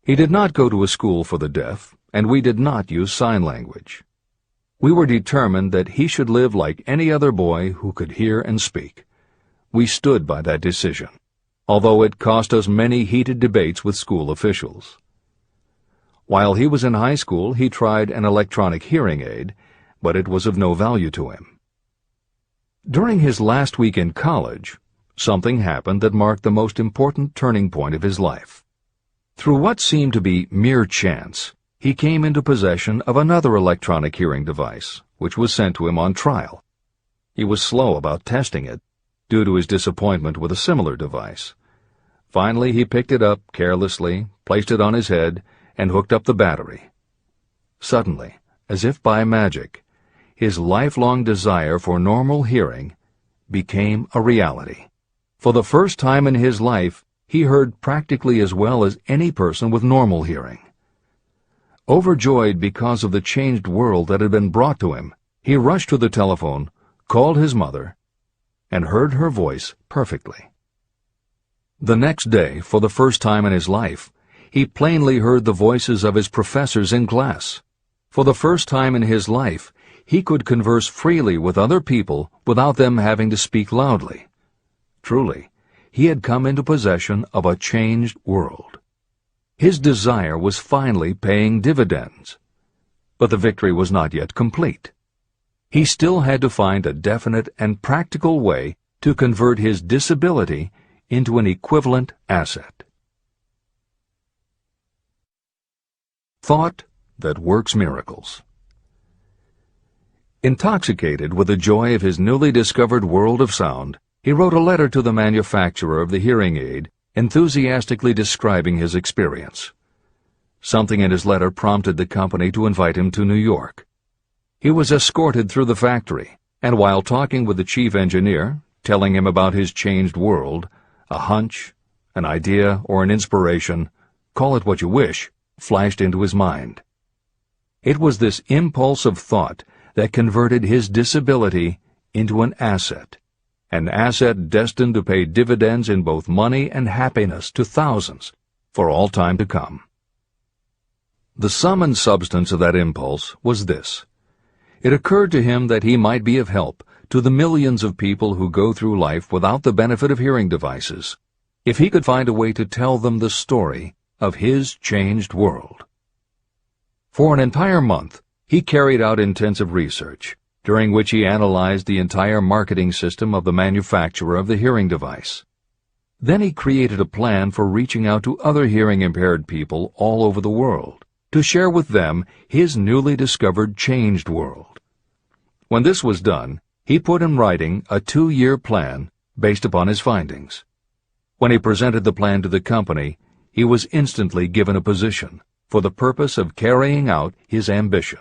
He did not go to a school for the deaf, and we did not use sign language. We were determined that he should live like any other boy who could hear and speak. We stood by that decision, although it cost us many heated debates with school officials. While he was in high school, he tried an electronic hearing aid, but it was of no value to him. During his last week in college, something happened that marked the most important turning point of his life. Through what seemed to be mere chance, he came into possession of another electronic hearing device, which was sent to him on trial. He was slow about testing it, due to his disappointment with a similar device. Finally, he picked it up carelessly, placed it on his head, and hooked up the battery. Suddenly, as if by magic, his lifelong desire for normal hearing became a reality. For the first time in his life, he heard practically as well as any person with normal hearing. Overjoyed because of the changed world that had been brought to him, he rushed to the telephone, called his mother, and heard her voice perfectly. The next day, for the first time in his life, he plainly heard the voices of his professors in class. For the first time in his life, he could converse freely with other people without them having to speak loudly. Truly, he had come into possession of a changed world. His desire was finally paying dividends. But the victory was not yet complete. He still had to find a definite and practical way to convert his disability into an equivalent asset. Thought that works miracles. Intoxicated with the joy of his newly discovered world of sound, he wrote a letter to the manufacturer of the hearing aid, enthusiastically describing his experience. Something in his letter prompted the company to invite him to New York. He was escorted through the factory, and while talking with the chief engineer, telling him about his changed world, a hunch, an idea, or an inspiration, call it what you wish, flashed into his mind. It was this impulse of thought that converted his disability into an asset destined to pay dividends in both money and happiness to thousands for all time to come. The sum and substance of that impulse was this. It occurred to him that he might be of help to the millions of people who go through life without the benefit of hearing devices, if he could find a way to tell them the story of his changed world. For an entire month, he carried out intensive research, during which he analyzed the entire marketing system of the manufacturer of the hearing device. Then he created a plan for reaching out to other hearing-impaired people all over the world, to share with them his newly discovered changed world. When this was done, he put in writing a 2-year plan based upon his findings. When he presented the plan to the company, he was instantly given a position for the purpose of carrying out his ambition.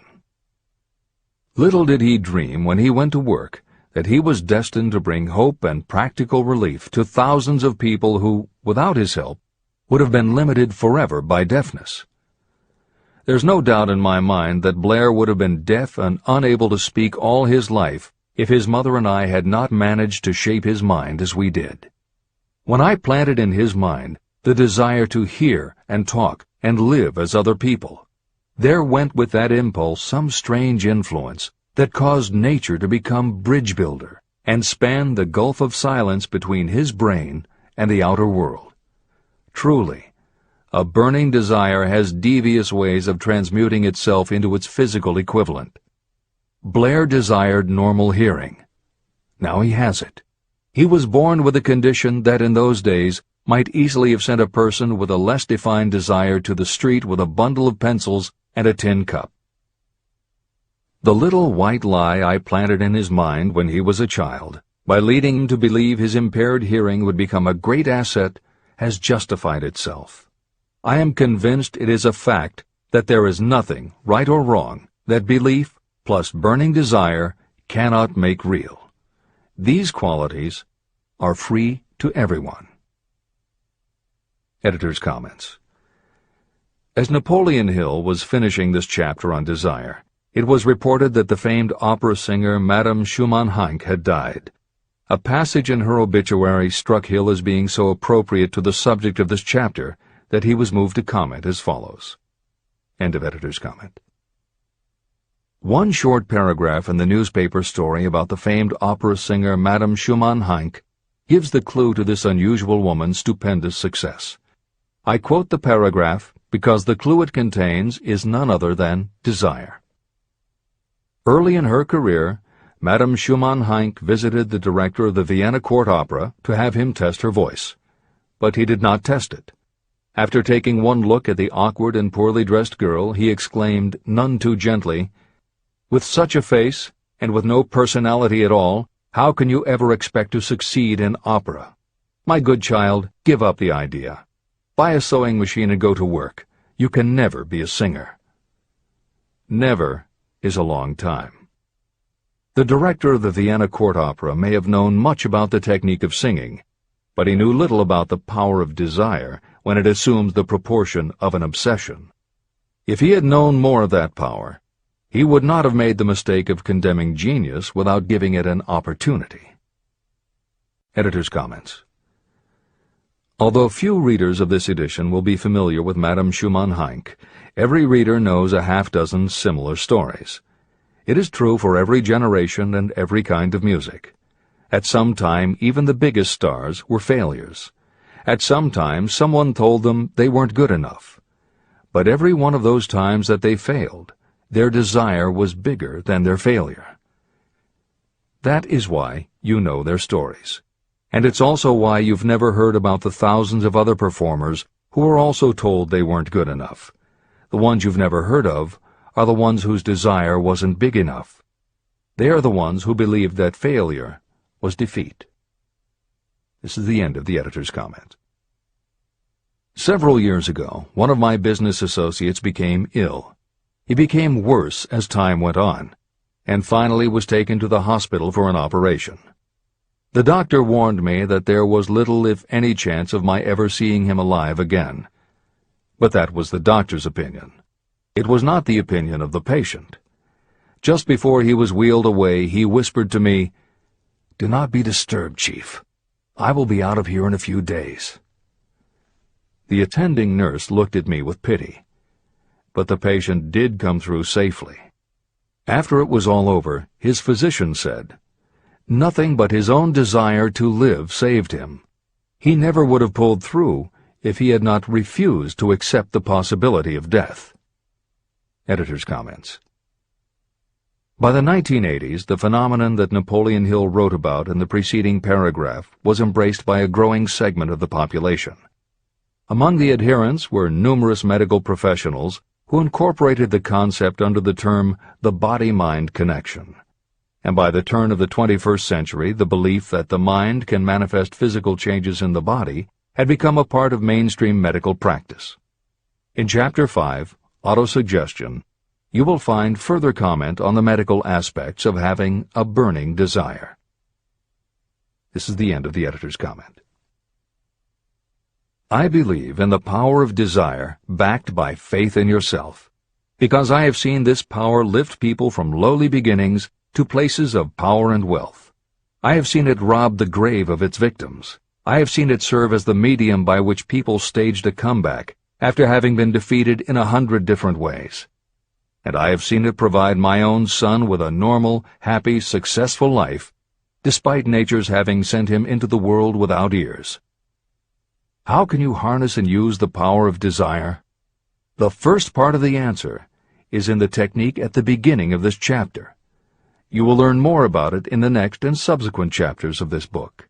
Little did he dream when he went to work that he was destined to bring hope and practical relief to thousands of people who, without his help, would have been limited forever by deafness. There's no doubt in my mind that Blair would have been deaf and unable to speak all his life if his mother and I had not managed to shape his mind as we did. When I planted in his mind the desire to hear and talk and live as other people, there went with that impulse some strange influence that caused nature to become bridge builder and span the gulf of silence between his brain and the outer world. Truly, a burning desire has devious ways of transmuting itself into its physical equivalent. Blair desired normal hearing. Now he has it. He was born with a condition that in those days might easily have sent a person with a less defined desire to the street with a bundle of pencils and a tin cup. The little white lie I planted in his mind when he was a child, by leading him to believe his impaired hearing would become a great asset, has justified itself. I am convinced it is a fact that there is nothing, right or wrong, that belief plus burning desire cannot make real. These qualities are free to everyone. Editor's comments. As Napoleon Hill was finishing this chapter on desire, it was reported that the famed opera singer Madame Schumann-Heink had died. A passage in her obituary struck Hill as being so appropriate to the subject of this chapter that he was moved to comment as follows. End of editor's comment. One short paragraph in the newspaper story about the famed opera singer Madame Schumann-Heink gives the clue to this unusual woman's stupendous success. I quote the paragraph because the clue it contains is none other than desire. Early in her career, Madame Schumann-Heink visited the director of the Vienna Court Opera to have him test her voice. But he did not test it. After taking one look at the awkward and poorly dressed girl, he exclaimed, none too gently, "With such a face, and with no personality at all, how can you ever expect to succeed in opera? My good child, give up the idea. Buy a sewing machine and go to work. You can never be a singer." Never is a long time. The director of the Vienna Court Opera may have known much about the technique of singing, but he knew little about the power of desire when it assumes the proportion of an obsession. If he had known more of that power, he would not have made the mistake of condemning genius without giving it an opportunity. Editor's comments. Although few readers of this edition will be familiar with Madame Schumann-Heink, every reader knows a half-dozen similar stories. It is true for every generation and every kind of music. At some time, even the biggest stars were failures. At some time, someone told them they weren't good enough. But every one of those times that they failed, their desire was bigger than their failure. That is why you know their stories. And it's also why you've never heard about the thousands of other performers who were also told they weren't good enough. The ones you've never heard of are the ones whose desire wasn't big enough. They are the ones who believed that failure was defeat. This is the end of the editor's comment. Several years ago, one of my business associates became ill. He became worse as time went on, and finally was taken to the hospital for an operation. The doctor warned me that there was little, if any, chance of my ever seeing him alive again. But that was the doctor's opinion. It was not the opinion of the patient. Just before he was wheeled away, he whispered to me, "Do not be disturbed, Chief. I will be out of here in a few days." The attending nurse looked at me with pity. But the patient did come through safely. After it was all over, his physician said, nothing but his own desire to live saved him. He never would have pulled through if he had not refused to accept the possibility of death. Editor's comments. By the 1980s, the phenomenon that Napoleon Hill wrote about in the preceding paragraph was embraced by a growing segment of the population. Among the adherents were numerous medical professionals who incorporated the concept under the term the body-mind connection. And by the turn of the 21st century, the belief that the mind can manifest physical changes in the body had become a part of mainstream medical practice. In Chapter 5, Autosuggestion, you will find further comment on the medical aspects of having a burning desire. This is the end of the editor's comment. I believe in the power of desire backed by faith in yourself, because I have seen this power lift people from lowly beginnings to places of power and wealth. I have seen it rob the grave of its victims. I have seen it serve as the medium by which people staged a comeback after having been defeated in 100 different ways. And I have seen it provide my own son with a normal, happy, successful life, despite nature's having sent him into the world without ears. How can you harness and use the power of desire? The first part of the answer is in the technique at the beginning of this chapter. You will learn more about it in the next and subsequent chapters of this book.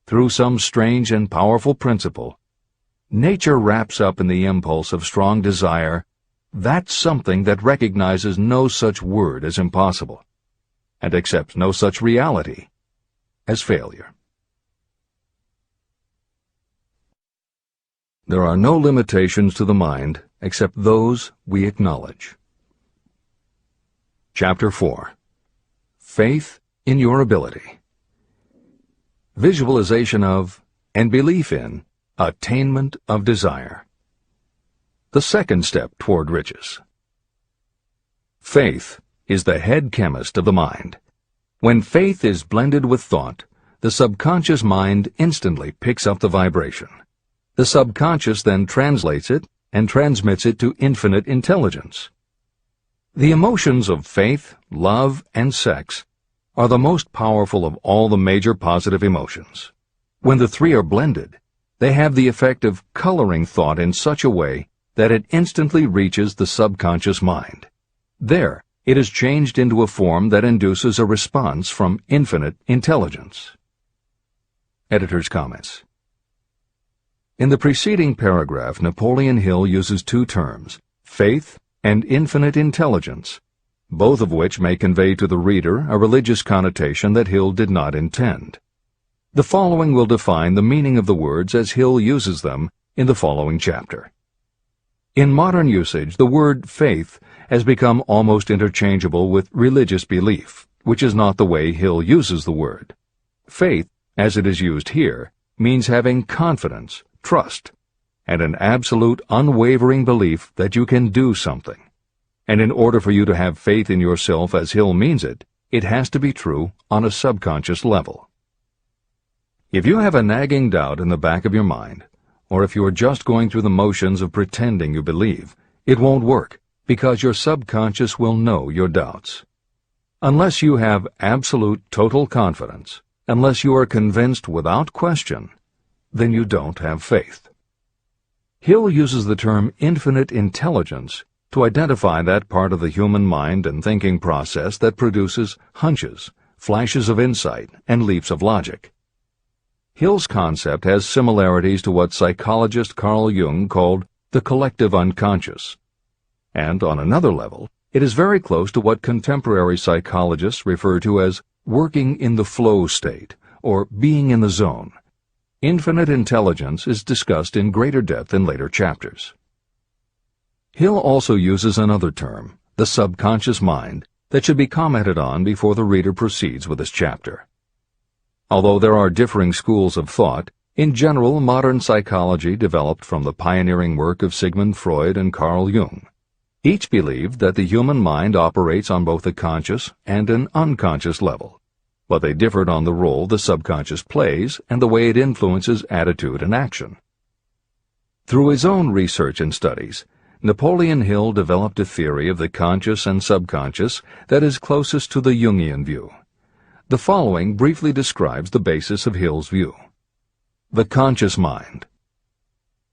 Through some strange and powerful principle, nature wraps up in the impulse of strong desire that something that recognizes no such word as impossible, and accepts no such reality as failure. There are no limitations to the mind except those we acknowledge. Chapter 4. Faith in your ability. Visualization of and belief in attainment of desire. The second step toward riches. Faith is the head chemist of the mind. When faith is blended with thought, the subconscious mind instantly picks up the vibration. The subconscious then translates it and transmits it to infinite intelligence. The emotions of faith, love, and sex are the most powerful of all the major positive emotions. When the three are blended, they have the effect of coloring thought in such a way that it instantly reaches the subconscious mind. There, it is changed into a form that induces a response from infinite intelligence. Editor's comments. In the preceding paragraph, Napoleon Hill uses two terms, faith and infinite intelligence, both of which may convey to the reader a religious connotation that Hill did not intend. The following will define the meaning of the words as Hill uses them in the following chapter. In modern usage, the word faith has become almost interchangeable with religious belief, which is not the way Hill uses the word. Faith, as it is used here, means having confidence, trust, and an absolute unwavering belief that you can do something. And in order for you to have faith in yourself as Hill means it, it has to be true on a subconscious level. If you have a nagging doubt in the back of your mind, or if you are just going through the motions of pretending you believe, it won't work, because your subconscious will know your doubts. Unless you have absolute total confidence, unless you are convinced without question, then you don't have faith. Hill uses the term infinite intelligence to identify that part of the human mind and thinking process that produces hunches, flashes of insight, and leaps of logic. Hill's concept has similarities to what psychologist Carl Jung called the collective unconscious. And on another level, it is very close to what contemporary psychologists refer to as working in the flow state, or being in the zone. Infinite intelligence is discussed in greater depth in later chapters. Hill also uses another term, the subconscious mind, that should be commented on before the reader proceeds with this chapter. Although there are differing schools of thought, in general modern psychology developed from the pioneering work of Sigmund Freud and Carl Jung. Each believed that the human mind operates on both a conscious and an unconscious level, but they differed on the role the subconscious plays and the way it influences attitude and action. Through his own research and studies, Napoleon Hill developed a theory of the conscious and subconscious that is closest to the Jungian view. The following briefly describes the basis of Hill's view. The conscious mind.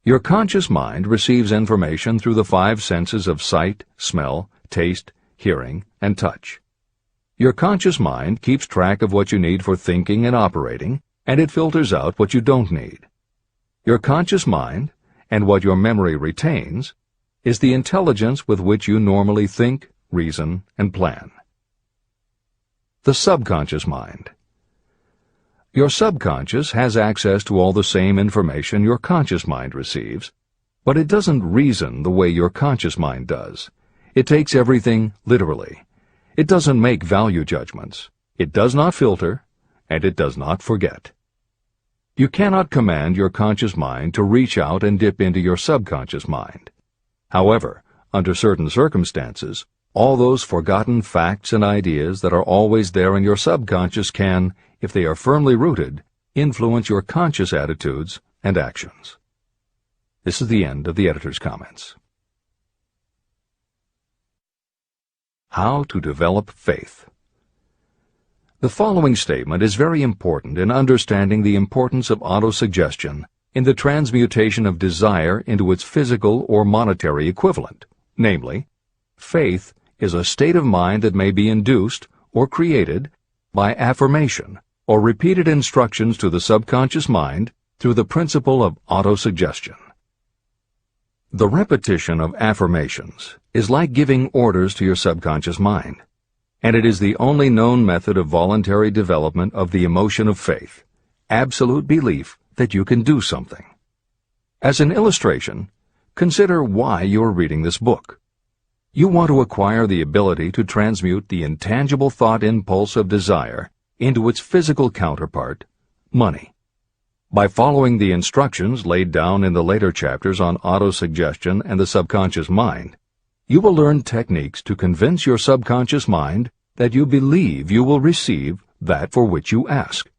Your conscious mind receives information through the five senses of sight, smell, taste, hearing, and touch. Your conscious mind keeps track of what you need for thinking and operating, and it filters out what you don't need. Your conscious mind, and what your memory retains, is the intelligence with which you normally think, reason, and plan. The subconscious mind. Your subconscious has access to all the same information your conscious mind receives, but it doesn't reason the way your conscious mind does. It takes everything literally. It doesn't make value judgments. It does not filter, and it does not forget. You cannot command your conscious mind to reach out and dip into your subconscious mind. However, under certain circumstances, all those forgotten facts and ideas that are always there in your subconscious can, if they are firmly rooted, influence your conscious attitudes and actions. This is the end of the editor's comments. How to develop faith. The following statement is very important in understanding the importance of autosuggestion in the transmutation of desire into its physical or monetary equivalent, namely, faith is a state of mind that may be induced or created by affirmation or repeated instructions to the subconscious mind through the principle of autosuggestion. The repetition of affirmations is like giving orders to your subconscious mind, and it is the only known method of voluntary development of the emotion of faith, absolute belief that you can do something. As an illustration, consider why you are reading this book. You want to acquire the ability to transmute the intangible thought impulse of desire into its physical counterpart, money. By following the instructions laid down in the later chapters on autosuggestion and the subconscious mind, you will learn techniques to convince your subconscious mind that you believe you will receive that for which you ask.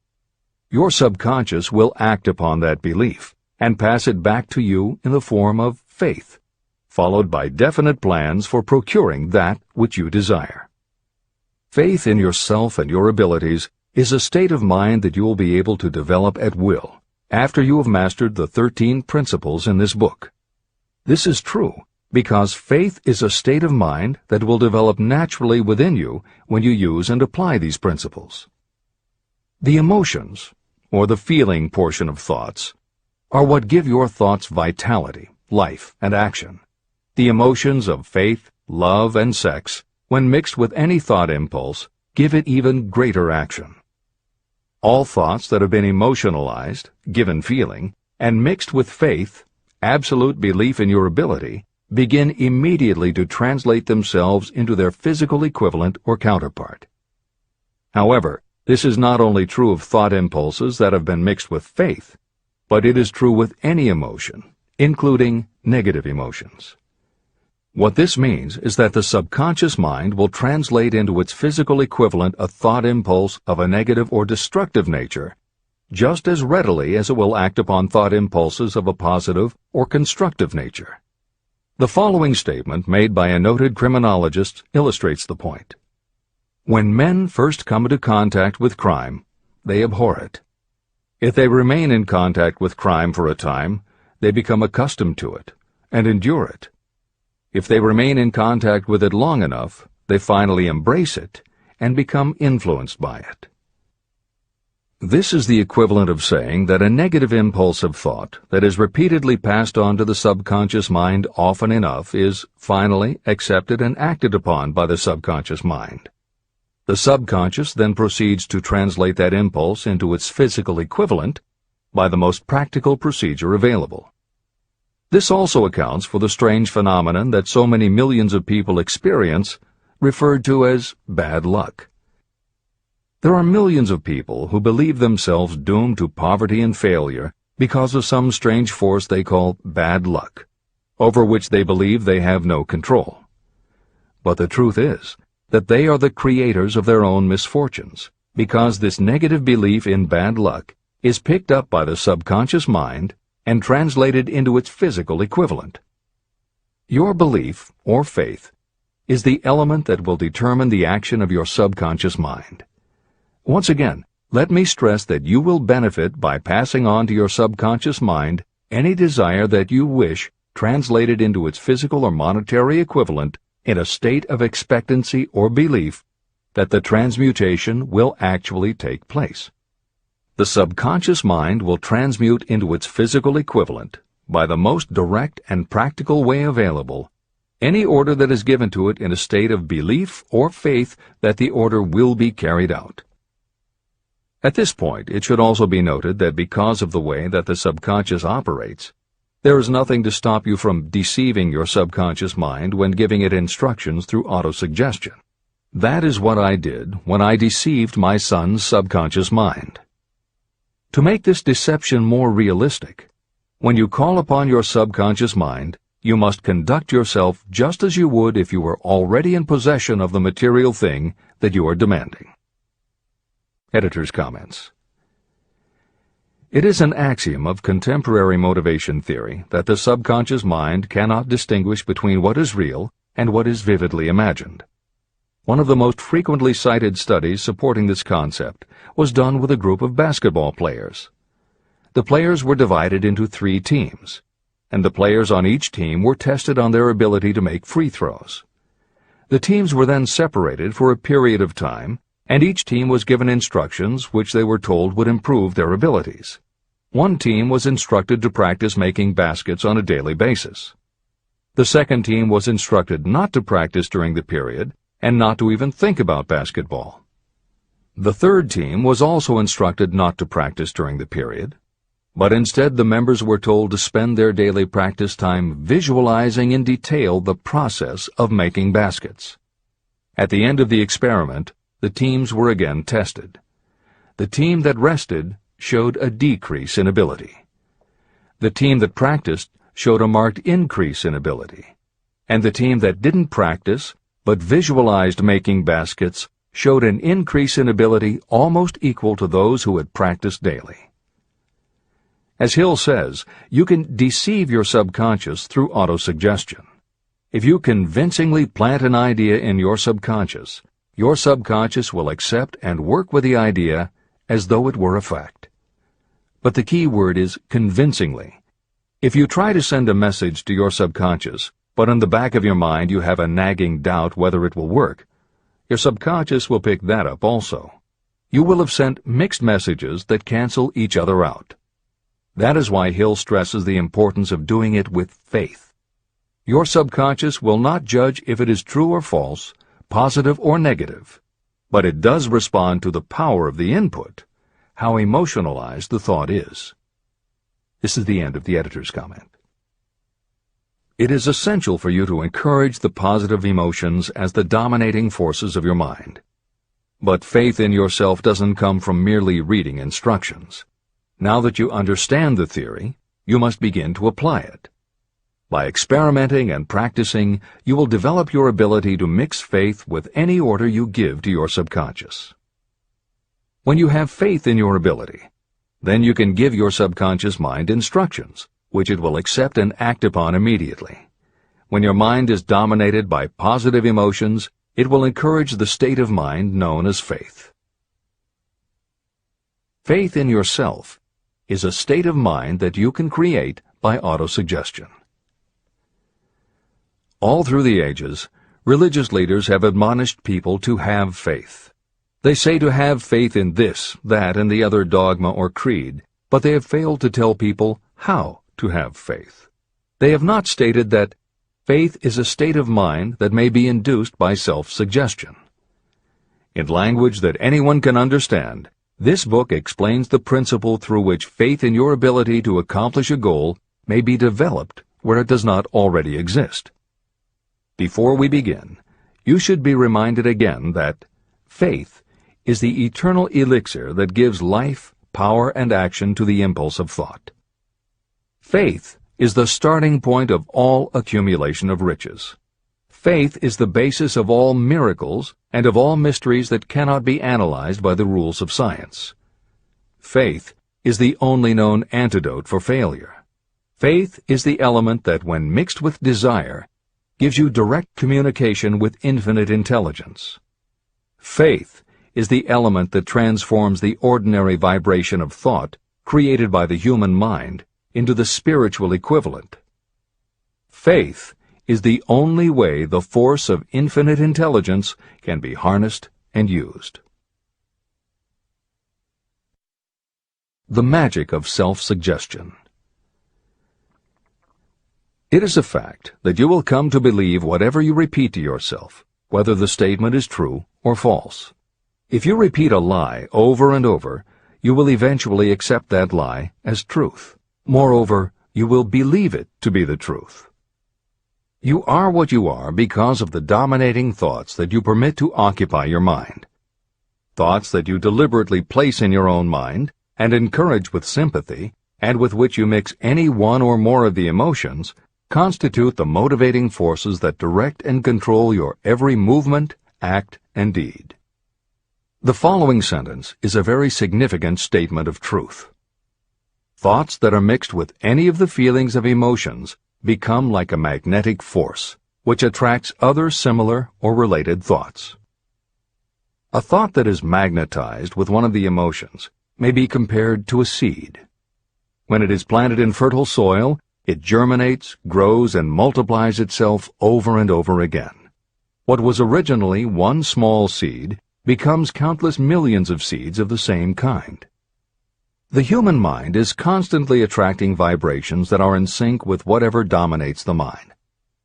Your subconscious will act upon that belief and pass it back to you in the form of faith, followed by definite plans for procuring that which you desire. Faith in yourself and your abilities is a state of mind that you will be able to develop at will after you have mastered the 13 principles in this book. This is true because faith is a state of mind that will develop naturally within you when you use and apply these principles. The emotions, or the feeling portion of thoughts, are what give your thoughts vitality, life, and action. The emotions of faith, love, and sex, when mixed with any thought impulse, give it even greater action. All thoughts that have been emotionalized, given feeling, and mixed with faith, absolute belief in your ability, begin immediately to translate themselves into their physical equivalent or counterpart. However, this is not only true of thought impulses that have been mixed with faith, but it is true with any emotion, including negative emotions. What this means is that the subconscious mind will translate into its physical equivalent a thought impulse of a negative or destructive nature, just as readily as it will act upon thought impulses of a positive or constructive nature. The following statement made by a noted criminologist illustrates the point. When men first come into contact with crime, they abhor it. If they remain in contact with crime for a time, they become accustomed to it and endure it. If they remain in contact with it long enough, they finally embrace it and become influenced by it. This is the equivalent of saying that a negative impulse of thought that is repeatedly passed on to the subconscious mind often enough is finally accepted and acted upon by the subconscious mind. The subconscious then proceeds to translate that impulse into its physical equivalent by the most practical procedure available. This also accounts for the strange phenomenon that so many millions of people experience, referred to as bad luck. There are millions of people who believe themselves doomed to poverty and failure because of some strange force they call bad luck, over which they believe they have no control. But the truth is that they are the creators of their own misfortunes, because this negative belief in bad luck is picked up by the subconscious mind and translated into its physical equivalent. Your belief, or faith, is the element that will determine the action of your subconscious mind. Once again, let me stress that you will benefit by passing on to your subconscious mind any desire that you wish translated into its physical or monetary equivalent in a state of expectancy or belief that the transmutation will actually take place. The subconscious mind will transmute into its physical equivalent, by the most direct and practical way available, any order that is given to it in a state of belief or faith that the order will be carried out. At this point, it should also be noted that because of the way that the subconscious operates, there is nothing to stop you from deceiving your subconscious mind when giving it instructions through autosuggestion. That is what I did when I deceived my son's subconscious mind. To make this deception more realistic, when you call upon your subconscious mind, you must conduct yourself just as you would if you were already in possession of the material thing that you are demanding. Editor's comments. It is an axiom of contemporary motivation theory that the subconscious mind cannot distinguish between what is real and what is vividly imagined. One of the most frequently cited studies supporting this concept was done with a group of basketball players. The players were divided into 3 teams, and the players on each team were tested on their ability to make free throws. The teams were then separated for a period of time, and each team was given instructions which they were told would improve their abilities. One team was instructed to practice making baskets on a daily basis. The second team was instructed not to practice during the period and not to even think about basketball. The third team was also instructed not to practice during the period, but instead the members were told to spend their daily practice time visualizing in detail the process of making baskets. At the end of the experiment, the teams were again tested. The team that rested showed a decrease in ability. The team that practiced showed a marked increase in ability. And the team that didn't practice but visualized making baskets showed an increase in ability almost equal to those who had practiced daily. As Hill says, you can deceive your subconscious through autosuggestion. If you convincingly plant an idea in your subconscious will accept and work with the idea as though it were a fact. But the key word is convincingly. If you try to send a message to your subconscious, but in the back of your mind you have a nagging doubt whether it will work, your subconscious will pick that up also. You will have sent mixed messages that cancel each other out. That is why Hill stresses the importance of doing it with faith. Your subconscious will not judge if it is true or false, positive or negative, but it does respond to the power of the input, how emotionalized the thought is. This is the end of the editor's comment. It is essential for you to encourage the positive emotions as the dominating forces of your mind. But faith in yourself doesn't come from merely reading instructions. Now that you understand the theory, you must begin to apply it. By experimenting and practicing, you will develop your ability to mix faith with any order you give to your subconscious. When you have faith in your ability, then you can give your subconscious mind instructions, which it will accept and act upon immediately. When your mind is dominated by positive emotions, it will encourage the state of mind known as faith. Faith in yourself is a state of mind that you can create by autosuggestion. All through the ages, religious leaders have admonished people to have faith. They say to have faith in this, that, and the other dogma or creed, but they have failed to tell people how to have faith. They have not stated that faith is a state of mind that may be induced by self-suggestion. In language that anyone can understand, this book explains the principle through which faith in your ability to accomplish a goal may be developed where it does not already exist. Before we begin, you should be reminded again that faith is the eternal elixir that gives life, power, and action to the impulse of thought. Faith is the starting point of all accumulation of riches. Faith is the basis of all miracles and of all mysteries that cannot be analyzed by the rules of science. Faith is the only known antidote for failure. Faith is the element that, when mixed with desire, gives you direct communication with infinite intelligence. Faith is the element that transforms the ordinary vibration of thought created by the human mind into the spiritual equivalent. Faith is the only way the force of infinite intelligence can be harnessed and used. The magic of self-suggestion. It is a fact that you will come to believe whatever you repeat to yourself, whether the statement is true or false. If you repeat a lie over and over, you will eventually accept that lie as truth. Moreover, you will believe it to be the truth. You are what you are because of the dominating thoughts that you permit to occupy your mind. Thoughts that you deliberately place in your own mind and encourage with sympathy, and with which you mix any one or more of the emotions, constitute the motivating forces that direct and control your every movement, act, and deed. The following sentence is a very significant statement of truth. Thoughts that are mixed with any of the feelings of emotions become like a magnetic force, which attracts other similar or related thoughts. A thought that is magnetized with one of the emotions may be compared to a seed. When it is planted in fertile soil, it germinates, grows, and multiplies itself over and over again. What was originally one small seed becomes countless millions of seeds of the same kind. The human mind is constantly attracting vibrations that are in sync with whatever dominates the mind.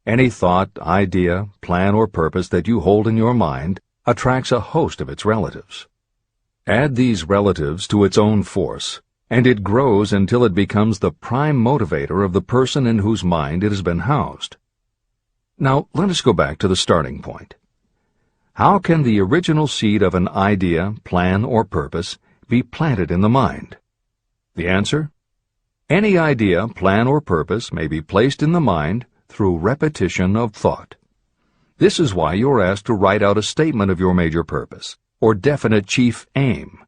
Any thought, idea, plan, or purpose that you hold in your mind attracts a host of its relatives. Add these relatives to its own force, and it grows until it becomes the prime motivator of the person in whose mind it has been housed. Now, let us go back to the starting point. How can the original seed of an idea, plan, or purpose be planted in the mind? The answer? Any idea, plan, or purpose may be placed in the mind through repetition of thought. This is why you are asked to write out a statement of your major purpose, or definite chief aim.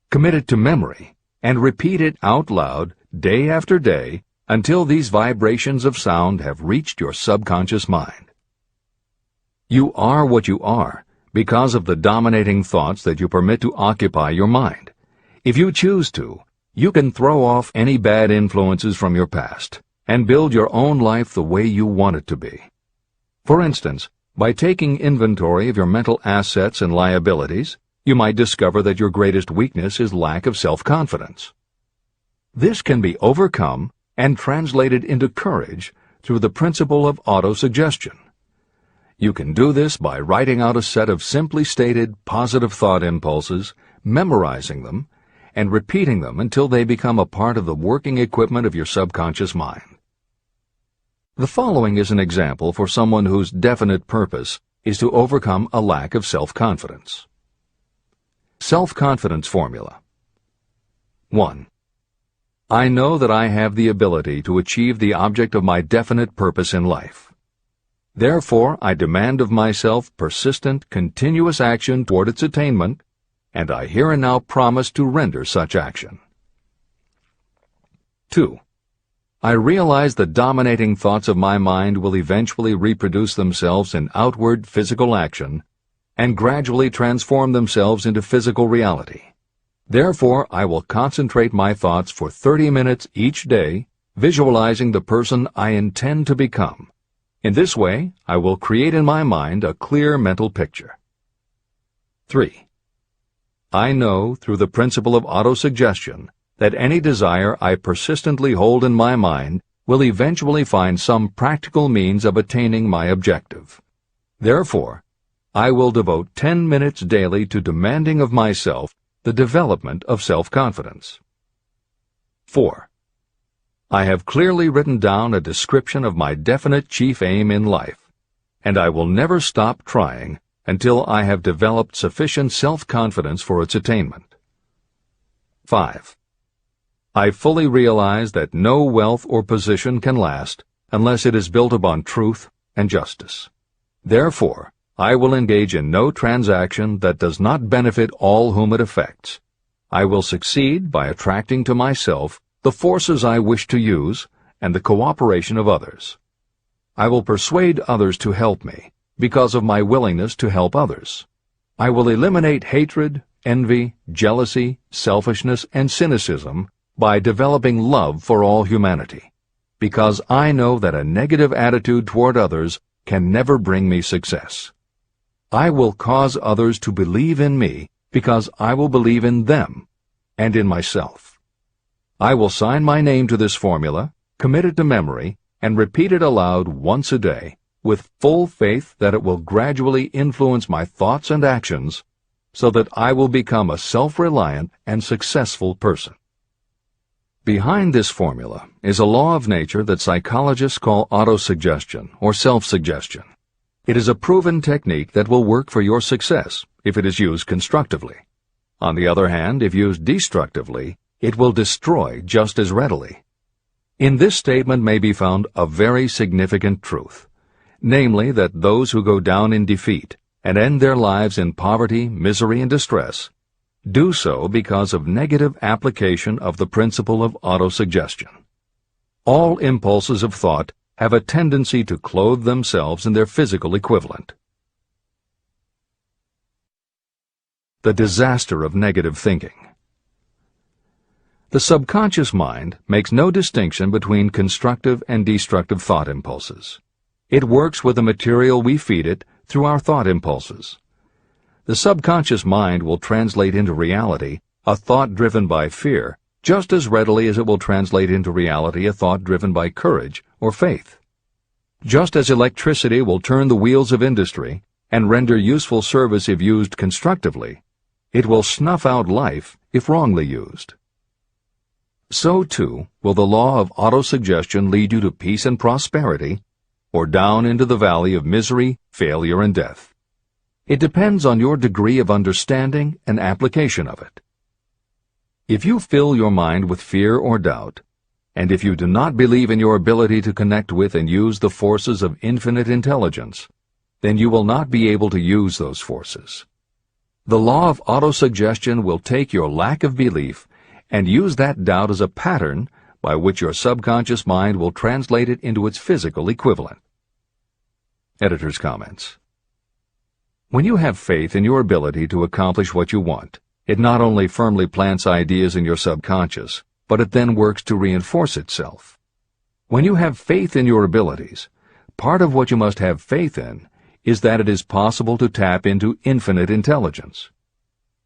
Commit it to memory, and repeat it out loud day after day until these vibrations of sound have reached your subconscious mind. You are what you are because of the dominating thoughts that you permit to occupy your mind. If you choose to, you can throw off any bad influences from your past and build your own life the way you want it to be. For instance, by taking inventory of your mental assets and liabilities, you might discover that your greatest weakness is lack of self-confidence. This can be overcome and translated into courage through the principle of autosuggestion. You can do this by writing out a set of simply stated positive thought impulses, memorizing them, and repeating them until they become a part of the working equipment of your subconscious mind. The following is an example for someone whose definite purpose is to overcome a lack of self-confidence. Self-confidence formula. 1. I know that I have the ability to achieve the object of my definite purpose in life. Therefore, I demand of myself persistent, continuous action toward its attainment, and I here and now promise to render such action. 2. I realize the dominating thoughts of my mind will eventually reproduce themselves in outward physical action and gradually transform themselves into physical reality. Therefore, I will concentrate my thoughts for 30 minutes each day, visualizing the person I intend to become. In this way, I will create in my mind a clear mental picture. 3. I know, through the principle of autosuggestion, that any desire I persistently hold in my mind will eventually find some practical means of attaining my objective. Therefore, I will devote 10 minutes daily to demanding of myself the development of self-confidence. 4. I have clearly written down a description of my definite chief aim in life, and I will never stop trying until I have developed sufficient self-confidence for its attainment. 5. I fully realize that no wealth or position can last unless it is built upon truth and justice. Therefore, I will engage in no transaction that does not benefit all whom it affects. I will succeed by attracting to myself the forces I wish to use and the cooperation of others. I will persuade others to help me because of my willingness to help others. I will eliminate hatred, envy, jealousy, selfishness, and cynicism by developing love for all humanity, because I know that a negative attitude toward others can never bring me success. I will cause others to believe in me because I will believe in them and in myself. I will sign my name to this formula, commit it to memory, and repeat it aloud once a day, with full faith that it will gradually influence my thoughts and actions so that I will become a self-reliant and successful person. Behind this formula is a law of nature that psychologists call autosuggestion or self-suggestion. It is a proven technique that will work for your success if it is used constructively. On the other hand, if used destructively, it will destroy just as readily. In this statement may be found a very significant truth, namely that those who go down in defeat and end their lives in poverty, misery, and distress do so because of negative application of the principle of autosuggestion. All impulses of thought have a tendency to clothe themselves in their physical equivalent. The disaster of negative thinking. The subconscious mind makes no distinction between constructive and destructive thought impulses. It works with the material we feed it through our thought impulses. The subconscious mind will translate into reality a thought driven by fear just as readily as it will translate into reality a thought driven by courage or faith. Just as electricity will turn the wheels of industry and render useful service if used constructively, it will snuff out life if wrongly used. So, too, will the law of autosuggestion lead you to peace and prosperity, or down into the valley of misery, failure, and death. It depends on your degree of understanding and application of it. If you fill your mind with fear or doubt, and if you do not believe in your ability to connect with and use the forces of infinite intelligence, then you will not be able to use those forces. The law of autosuggestion will take your lack of belief and use that doubt as a pattern by which your subconscious mind will translate it into its physical equivalent. Editor's comments. When you have faith in your ability to accomplish what you want, it not only firmly plants ideas in your subconscious, but it then works to reinforce itself. When you have faith in your abilities, part of what you must have faith in is that it is possible to tap into infinite intelligence.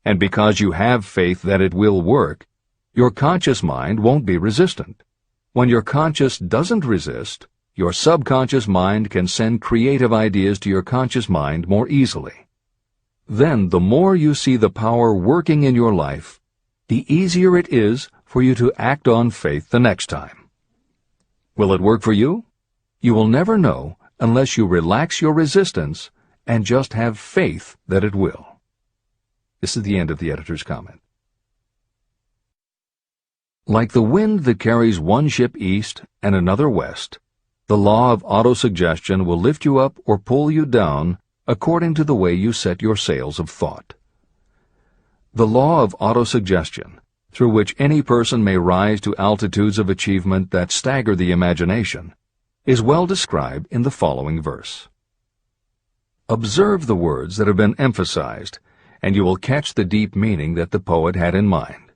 And because you have faith that it will work, your conscious mind won't be resistant. When your conscious doesn't resist, your subconscious mind can send creative ideas to your conscious mind more easily. Then, the more you see the power working in your life, the easier it is for you to act on faith the next time. Will it work for you? You will never know unless you relax your resistance and just have faith that it will. This is the end of the editor's comment. Like the wind that carries one ship east and another west, the law of autosuggestion will lift you up or pull you down according to the way you set your sails of thought. The law of autosuggestion, through which any person may rise to altitudes of achievement that stagger the imagination, is well described in the following verse. Observe the words that have been emphasized, and you will catch the deep meaning that the poet had in mind.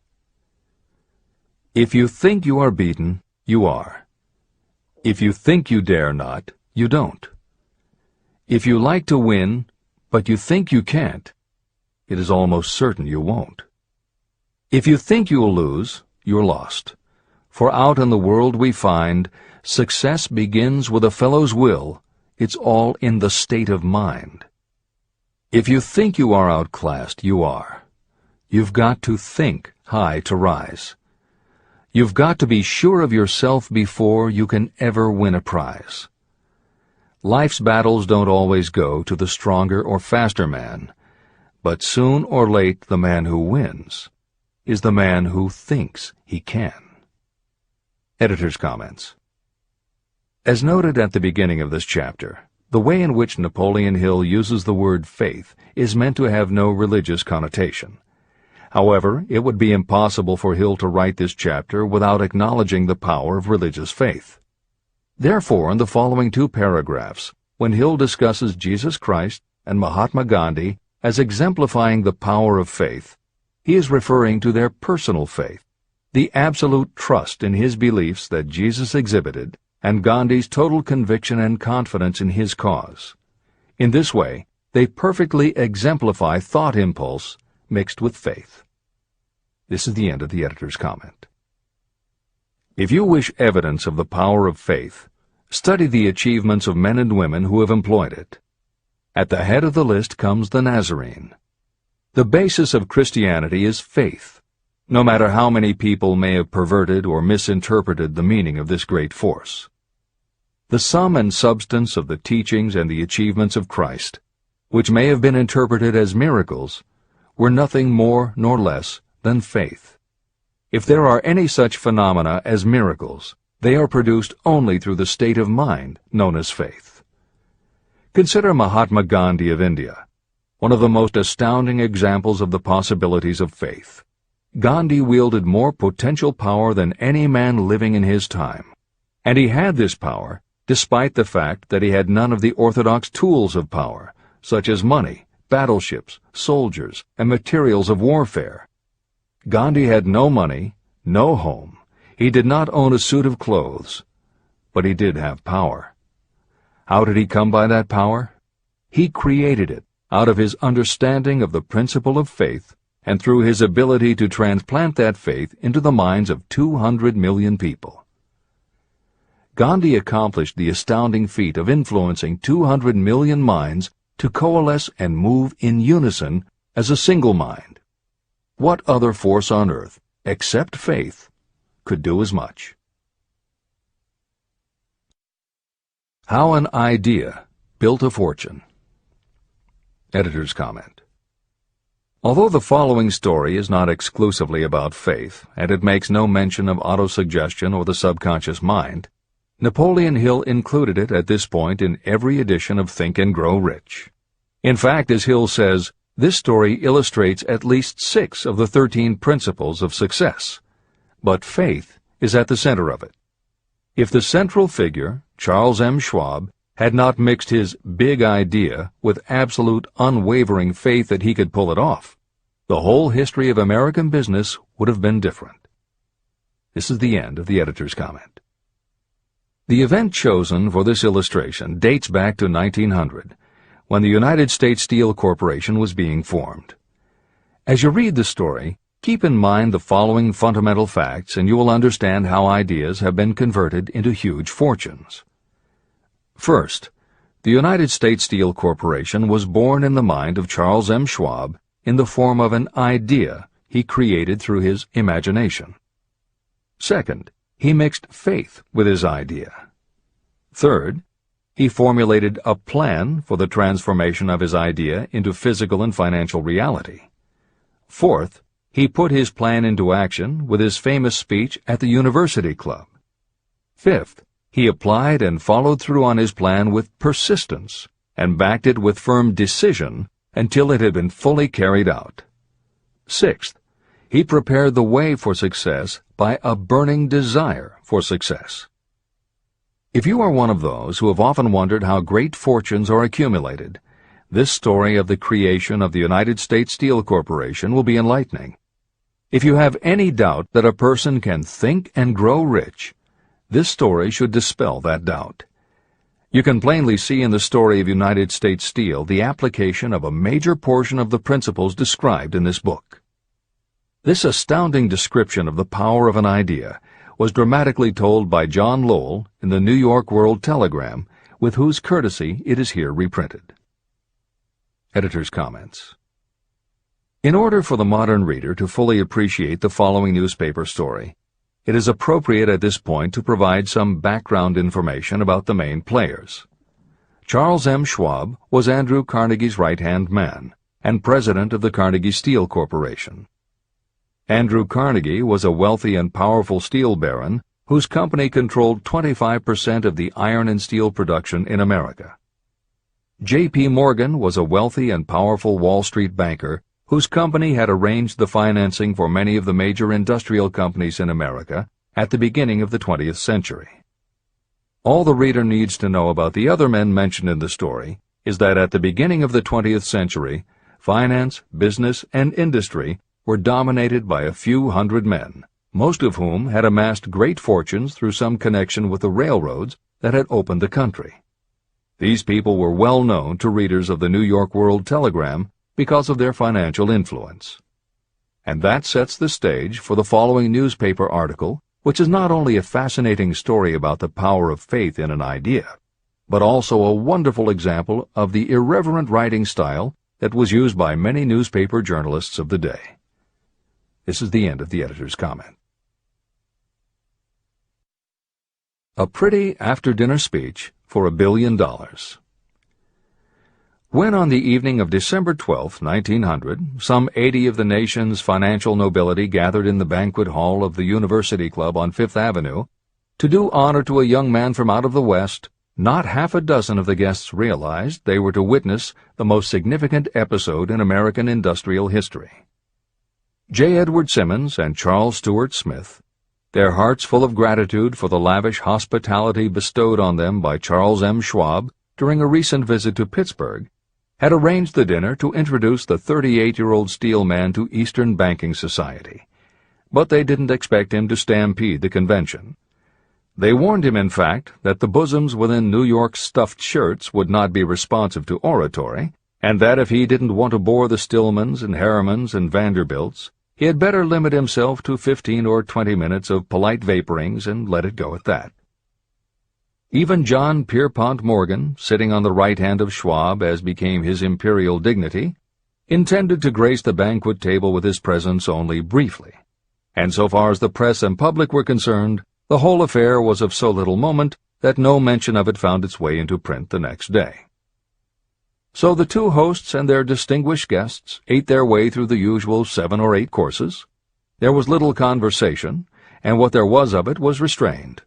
If you think you are beaten, you are. If you think you dare not, you don't. If you like to win, but you think you can't, it is almost certain you won't. If you think you'll lose, you're lost. For out in the world we find, success begins with a fellow's will. It's all in the state of mind. If you think you are outclassed, you are. You've got to think high to rise. You've got to be sure of yourself before you can ever win a prize. Life's battles don't always go to the stronger or faster man, but soon or late the man who wins is the man who thinks he can. Editor's comments. As noted at the beginning of this chapter, the way in which Napoleon Hill uses the word faith is meant to have no religious connotation. However, it would be impossible for Hill to write this chapter without acknowledging the power of religious faith. Therefore, in the following two paragraphs, when Hill discusses Jesus Christ and Mahatma Gandhi as exemplifying the power of faith, he is referring to their personal faith, the absolute trust in his beliefs that Jesus exhibited, and Gandhi's total conviction and confidence in his cause. In this way, they perfectly exemplify thought impulse mixed with faith. This is the end of the editor's comment. If you wish evidence of the power of faith, study the achievements of men and women who have employed it. At the head of the list comes the Nazarene. The basis of Christianity is faith, no matter how many people may have perverted or misinterpreted the meaning of this great force. The sum and substance of the teachings and the achievements of Christ, which may have been interpreted as miracles, were nothing more nor less than faith. If there are any such phenomena as miracles, they are produced only through the state of mind known as faith. Consider Mahatma Gandhi of India, one of the most astounding examples of the possibilities of faith. Gandhi wielded more potential power than any man living in his time, and he had this power despite the fact that he had none of the orthodox tools of power, such as money, battleships, soldiers, and materials of warfare. Gandhi had no money, no home. He did not own a suit of clothes, but he did have power. How did he come by that power? He created it out of his understanding of the principle of faith and through his ability to transplant that faith into the minds of 200 million people. Gandhi accomplished the astounding feat of influencing 200 million minds to coalesce and move in unison as a single mind. What other force on earth, except faith, could do as much? How an idea built a fortune. Editor's comment. Although the following story is not exclusively about faith, and it makes no mention of autosuggestion or the subconscious mind, Napoleon Hill included it at this point in every edition of Think and Grow Rich. In fact, as Hill says, this story illustrates at least 6 of the 13 principles of success, but faith is at the center of it. If the central figure, Charles M. Schwab, had not mixed his big idea with absolute unwavering faith that he could pull it off, the whole history of American business would have been different. This is the end of the editor's comment. The event chosen for this illustration dates back to 1900, when the United States Steel Corporation was being formed. As you read the story, keep in mind the following fundamental facts and you will understand how ideas have been converted into huge fortunes. First, the United States Steel Corporation was born in the mind of Charles M. Schwab in the form of an idea he created through his imagination. Second, he mixed faith with his idea. Third, he formulated a plan for the transformation of his idea into physical and financial reality. Fourth, he put his plan into action with his famous speech at the University Club. Fifth, he applied and followed through on his plan with persistence and backed it with firm decision until it had been fully carried out. Sixth, he prepared the way for success by a burning desire for success. If you are one of those who have often wondered how great fortunes are accumulated, this story of the creation of the United States Steel Corporation will be enlightening. If you have any doubt that a person can think and grow rich, this story should dispel that doubt. You can plainly see in the story of United States Steel the application of a major portion of the principles described in this book. This astounding description of the power of an idea was dramatically told by John Lowell in the New York World Telegram, with whose courtesy it is here reprinted. Editor's comments. In order for the modern reader to fully appreciate the following newspaper story, it is appropriate at this point to provide some background information about the main players. Charles M. Schwab was Andrew Carnegie's right-hand man and president of the Carnegie Steel Corporation. Andrew Carnegie was a wealthy and powerful steel baron whose company controlled 25% of the iron and steel production in America. J.P. Morgan was a wealthy and powerful Wall Street banker whose company had arranged the financing for many of the major industrial companies in America at the beginning of the 20th century. All the reader needs to know about the other men mentioned in the story is that at the beginning of the 20th century, finance, business, and industry were dominated by a few hundred men, most of whom had amassed great fortunes through some connection with the railroads that had opened the country. These people were well known to readers of the New York World Telegram because of their financial influence. And that sets the stage for the following newspaper article, which is not only a fascinating story about the power of faith in an idea, but also a wonderful example of the irreverent writing style that was used by many newspaper journalists of the day. This is the end of the editor's comment. A pretty after-dinner speech for $1 billion. When on the evening of December 12, 1900, some 80 of the nation's financial nobility gathered in the banquet hall of the University Club on Fifth Avenue to do honor to a young man from out of the West, not half a dozen of the guests realized they were to witness the most significant episode in American industrial history. J. Edward Simmons and Charles Stewart Smith, their hearts full of gratitude for the lavish hospitality bestowed on them by Charles M. Schwab during a recent visit to Pittsburgh, had arranged the dinner to introduce the 38-year-old steel man to Eastern banking society. But they didn't expect him to stampede the convention. They warned him, in fact, that the bosoms within New York's stuffed shirts would not be responsive to oratory, and that if he didn't want to bore the Stillmans and Harrimans and Vanderbilts, he had better limit himself to 15 or 20 minutes of polite vaporings and let it go at that. Even John Pierpont Morgan, sitting on the right hand of Schwab as became his imperial dignity, intended to grace the banquet table with his presence only briefly, and so far as the press and public were concerned, the whole affair was of so little moment that no mention of it found its way into print the next day. So the two hosts and their distinguished guests ate their way through the usual 7 or 8 courses. There was little conversation, and what there was of it was restrained.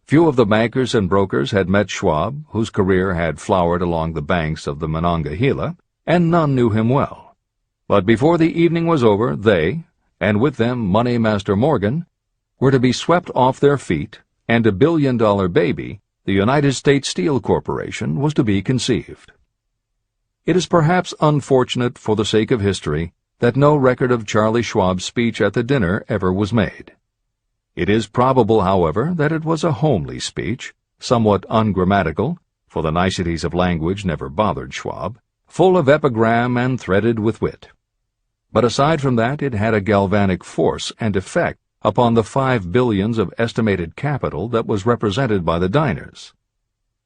Few of the bankers and brokers had met Schwab, whose career had flowered along the banks of the Monongahela, and none knew him well. But before the evening was over, they, and with them Money Master Morgan, were to be swept off their feet, and $1 billion baby, the United States Steel Corporation, was to be conceived. It is perhaps unfortunate for the sake of history that no record of Charlie Schwab's speech at the dinner ever was made. It is probable, however, that it was a homely speech, somewhat ungrammatical, for the niceties of language never bothered Schwab, full of epigram and threaded with wit. But aside from that, it had a galvanic force and effect upon the $5 billion of estimated capital that was represented by the diners.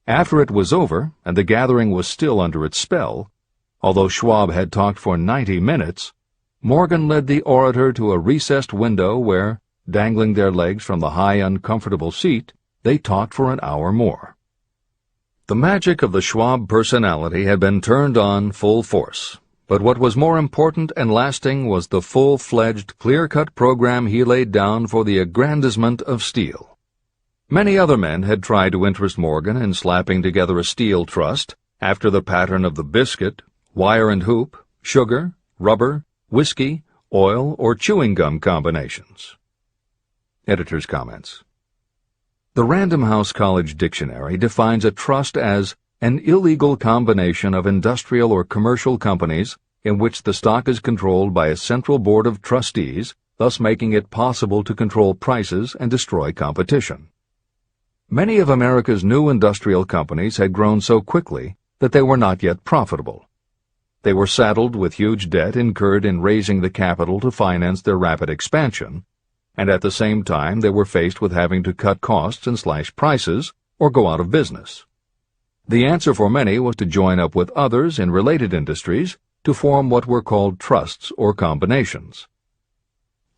After it was over, and the gathering was still under its spell, although Schwab had talked for 90 minutes, Morgan led the orator to a recessed window where, dangling their legs from the high, uncomfortable seat, they talked for an hour more. The magic of the Schwab personality had been turned on full force, but what was more important and lasting was the full-fledged, clear-cut program he laid down for the aggrandizement of steel. Many other men had tried to interest Morgan in slapping together a steel trust after the pattern of the biscuit, wire and hoop, sugar, rubber, whiskey, oil, or chewing gum combinations. Editor's comments. The Random House College Dictionary defines a trust as an illegal combination of industrial or commercial companies in which the stock is controlled by a central board of trustees, thus making it possible to control prices and destroy competition. Many of America's new industrial companies had grown so quickly that they were not yet profitable. They were saddled with huge debt incurred in raising the capital to finance their rapid expansion, and at the same time they were faced with having to cut costs and slash prices or go out of business. The answer for many was to join up with others in related industries to form what were called trusts or combinations.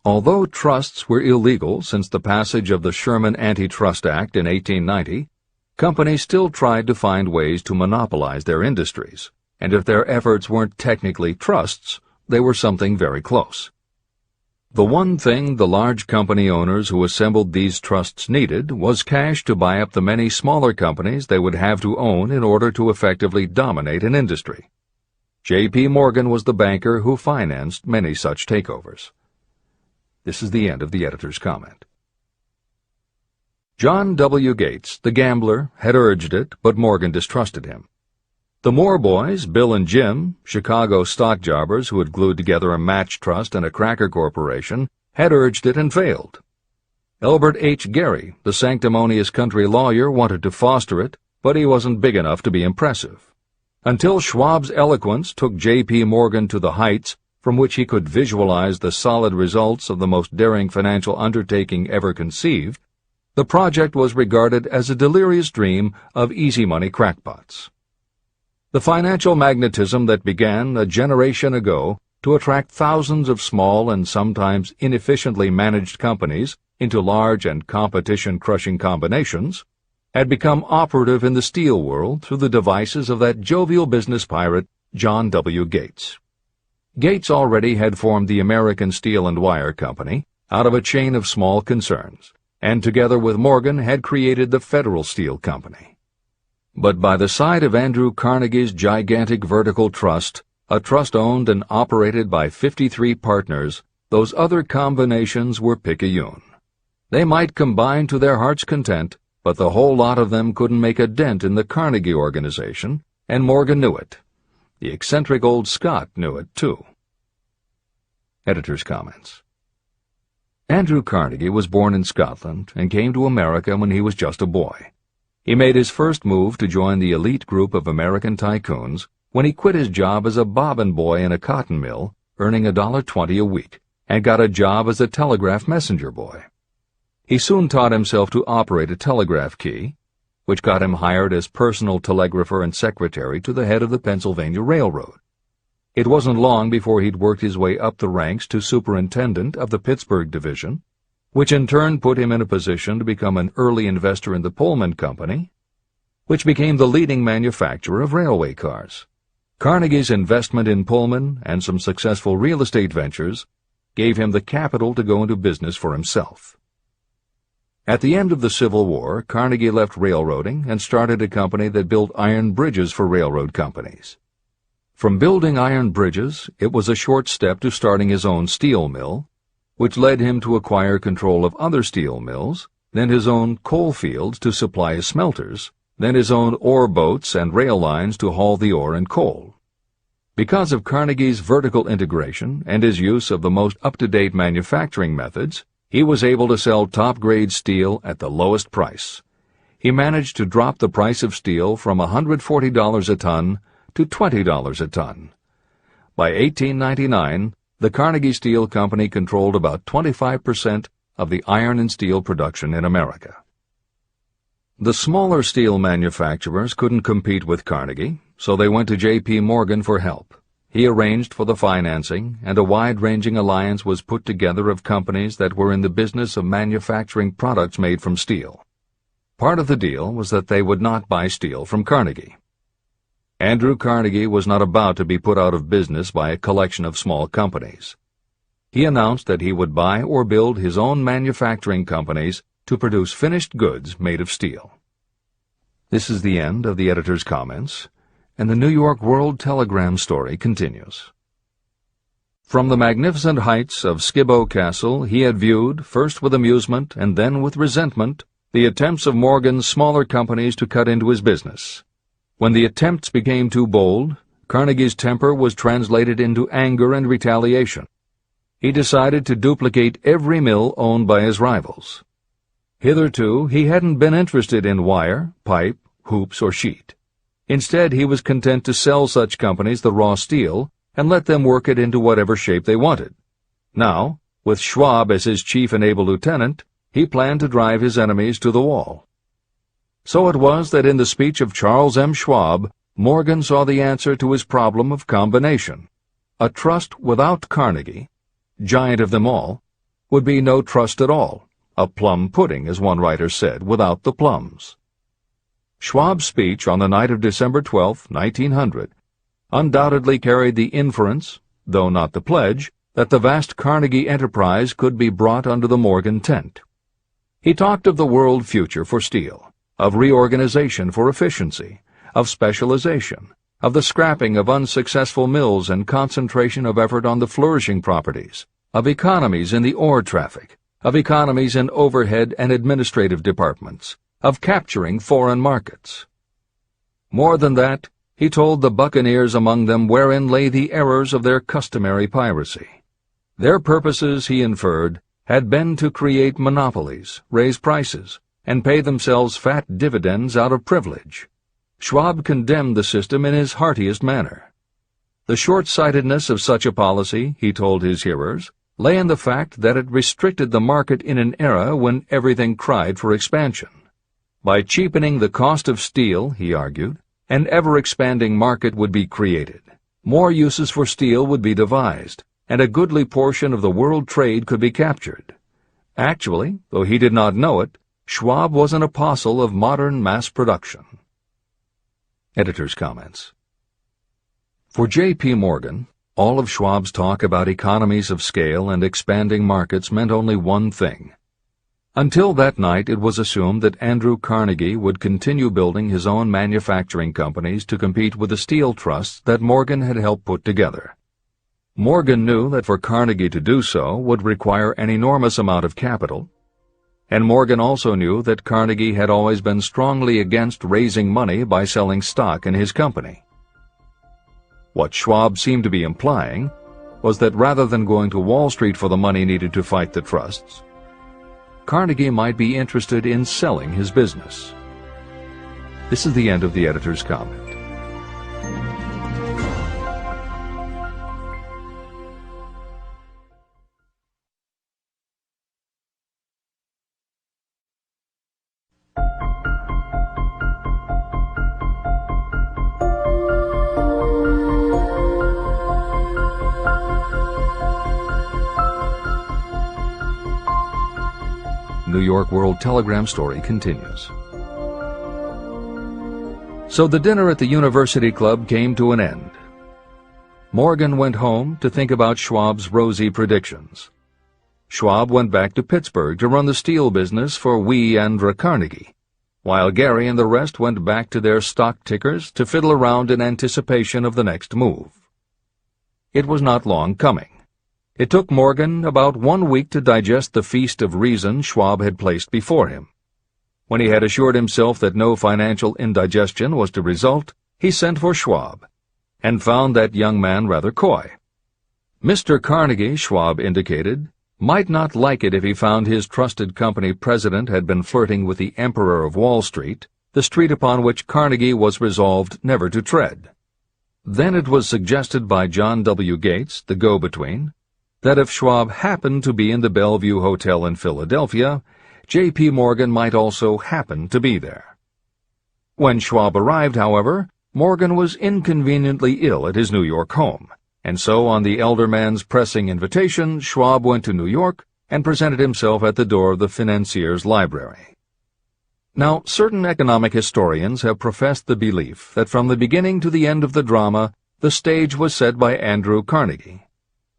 Although trusts were illegal since the passage of the Sherman Antitrust Act in 1890, companies still tried to find ways to monopolize their industries, and if their efforts weren't technically trusts, they were something very close. The one thing the large company owners who assembled these trusts needed was cash to buy up the many smaller companies they would have to own in order to effectively dominate an industry. J.P. Morgan was the banker who financed many such takeovers. This is the end of the editor's comment. John W. Gates, the gambler, had urged it, but Morgan distrusted him. The Moore boys, Bill and Jim, Chicago stock jobbers who had glued together a match trust and a cracker corporation, had urged it and failed, Elbert H. Gerry, the sanctimonious country lawyer, wanted to foster it, but he wasn't big enough to be impressive. Until Schwab's eloquence took J.P. Morgan to the heights from which he could visualize the solid results of the most daring financial undertaking ever conceived, the project was regarded as a delirious dream of easy-money crackpots. The financial magnetism that began a generation ago to attract thousands of small and sometimes inefficiently managed companies into large and competition-crushing combinations had become operative in the steel world through the devices of that jovial business pirate, John W. Gates. Gates already had formed the American Steel and Wire Company out of a chain of small concerns, and together with Morgan had created the Federal Steel Company. But by the side of Andrew Carnegie's gigantic vertical trust, a trust owned and operated by 53 partners, those other combinations were picayune. They might combine to their heart's content, but the whole lot of them couldn't make a dent in the Carnegie organization, and Morgan knew it. The eccentric old Scot knew it, too. Editor's comments. Andrew Carnegie was born in Scotland and came to America when he was just a boy. He made his first move to join the elite group of American tycoons when he quit his job as a bobbin boy in a cotton mill, earning $1.20 a week, and got a job as a telegraph messenger boy. He soon taught himself to operate a telegraph key, which got him hired as personal telegrapher and secretary to the head of the Pennsylvania Railroad. It wasn't long before he'd worked his way up the ranks to superintendent of the Pittsburgh division, which in turn put him in a position to become an early investor in the Pullman Company, which became the leading manufacturer of railway cars. Carnegie's investment in Pullman and some successful real estate ventures gave him the capital to go into business for himself. At the end of the Civil War, Carnegie left railroading and started a company that built iron bridges for railroad companies. From building iron bridges, it was a short step to starting his own steel mill, which led him to acquire control of other steel mills, then his own coal fields to supply his smelters, then his own ore boats and rail lines to haul the ore and coal. Because of Carnegie's vertical integration and his use of the most up-to-date manufacturing methods, he was able to sell top-grade steel at the lowest price. He managed to drop the price of steel from $140 a ton to $20 a ton. By 1899, the Carnegie Steel Company controlled about 25% of the iron and steel production in America. The smaller steel manufacturers couldn't compete with Carnegie, so they went to J.P. Morgan for help. He arranged for the financing, and a wide-ranging alliance was put together of companies that were in the business of manufacturing products made from steel. Part of the deal was that they would not buy steel from Carnegie. Andrew Carnegie was not about to be put out of business by a collection of small companies. He announced that he would buy or build his own manufacturing companies to produce finished goods made of steel. This is the end of the editor's comments, and the New York World Telegram story continues. From the magnificent heights of Skibo Castle he had viewed, first with amusement and then with resentment, the attempts of Morgan's smaller companies to cut into his business. When the attempts became too bold, Carnegie's temper was translated into anger and retaliation. He decided to duplicate every mill owned by his rivals. Hitherto, he hadn't been interested in wire, pipe, hoops, or sheet. Instead, he was content to sell such companies the raw steel and let them work it into whatever shape they wanted. Now, with Schwab as his chief and able lieutenant, he planned to drive his enemies to the wall. So it was that in the speech of Charles M. Schwab, Morgan saw the answer to his problem of combination. A trust without Carnegie, giant of them all, would be no trust at all, a plum pudding, as one writer said, without the plums. Schwab's speech on the night of December 12, 1900, undoubtedly carried the inference, though not the pledge, that the vast Carnegie enterprise could be brought under the Morgan tent. He talked of the world future for steel, of reorganization for efficiency, of specialization, of the scrapping of unsuccessful mills and concentration of effort on the flourishing properties, of economies in the ore traffic, of economies in overhead and administrative departments, of capturing foreign markets. More than that, he told the buccaneers among them wherein lay the errors of their customary piracy. Their purposes, he inferred, had been to create monopolies, raise prices, and pay themselves fat dividends out of privilege. Schwab condemned the system in his heartiest manner. The short-sightedness of such a policy, he told his hearers, lay in the fact that it restricted the market in an era when everything cried for expansion. By cheapening the cost of steel, he argued, an ever-expanding market would be created. More uses for steel would be devised, and a goodly portion of the world trade could be captured. Actually, though he did not know it, Schwab was an apostle of modern mass production. Editor's comments. For J.P. Morgan, all of Schwab's talk about economies of scale and expanding markets meant only one thing. Until that night, it was assumed that Andrew Carnegie would continue building his own manufacturing companies to compete with the steel trusts that Morgan had helped put together. Morgan knew that for Carnegie to do so would require an enormous amount of capital, and Morgan also knew that Carnegie had always been strongly against raising money by selling stock in his company. What Schwab seemed to be implying was that rather than going to Wall Street for the money needed to fight the trusts, Carnegie might be interested in selling his business. This is the end of the editor's comment. New York World Telegram story continues. So the dinner at the University Club came to an end. Morgan went home to think about Schwab's rosy predictions. Schwab went back to Pittsburgh to run the steel business for Andrew Carnegie, while Gary and the rest went back to their stock tickers to fiddle around in anticipation of the next move. It was not long coming. It took Morgan about 1 week to digest the feast of reason Schwab had placed before him. When he had assured himself that no financial indigestion was to result, he sent for Schwab, and found that young man rather coy. Mr. Carnegie, Schwab indicated, might not like it if he found his trusted company president had been flirting with the Emperor of Wall Street, the street upon which Carnegie was resolved never to tread. Then it was suggested by John W. Gates, the go-between, that if Schwab happened to be in the Bellevue Hotel in Philadelphia, J.P. Morgan might also happen to be there. When Schwab arrived, however, Morgan was inconveniently ill at his New York home, and so on the elder man's pressing invitation, Schwab went to New York and presented himself at the door of the financier's library. Now, certain economic historians have professed the belief that from the beginning to the end of the drama, the stage was set by Andrew Carnegie,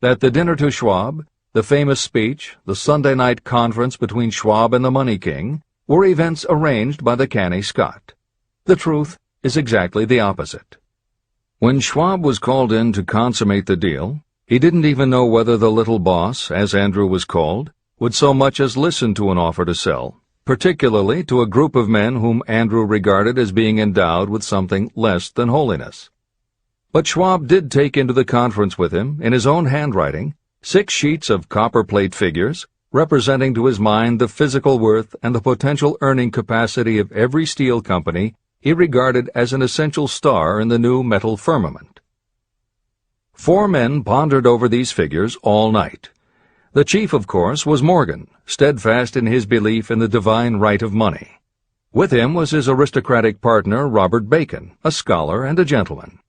that the dinner to Schwab, the famous speech, the Sunday night conference between Schwab and the Money King, were events arranged by the canny Scot. The truth is exactly the opposite. When Schwab was called in to consummate the deal, he didn't even know whether the little boss, as Andrew was called, would so much as listen to an offer to sell, particularly to a group of men whom Andrew regarded as being endowed with something less than holiness. But Schwab did take into the conference with him, in his own handwriting, 6 sheets of copperplate figures, representing to his mind the physical worth and the potential earning capacity of every steel company he regarded as an essential star in the new metal firmament. 4 men pondered over these figures all night. The chief, of course, was Morgan, steadfast in his belief in the divine right of money. With him was his aristocratic partner, Robert Bacon, a scholar and a gentleman.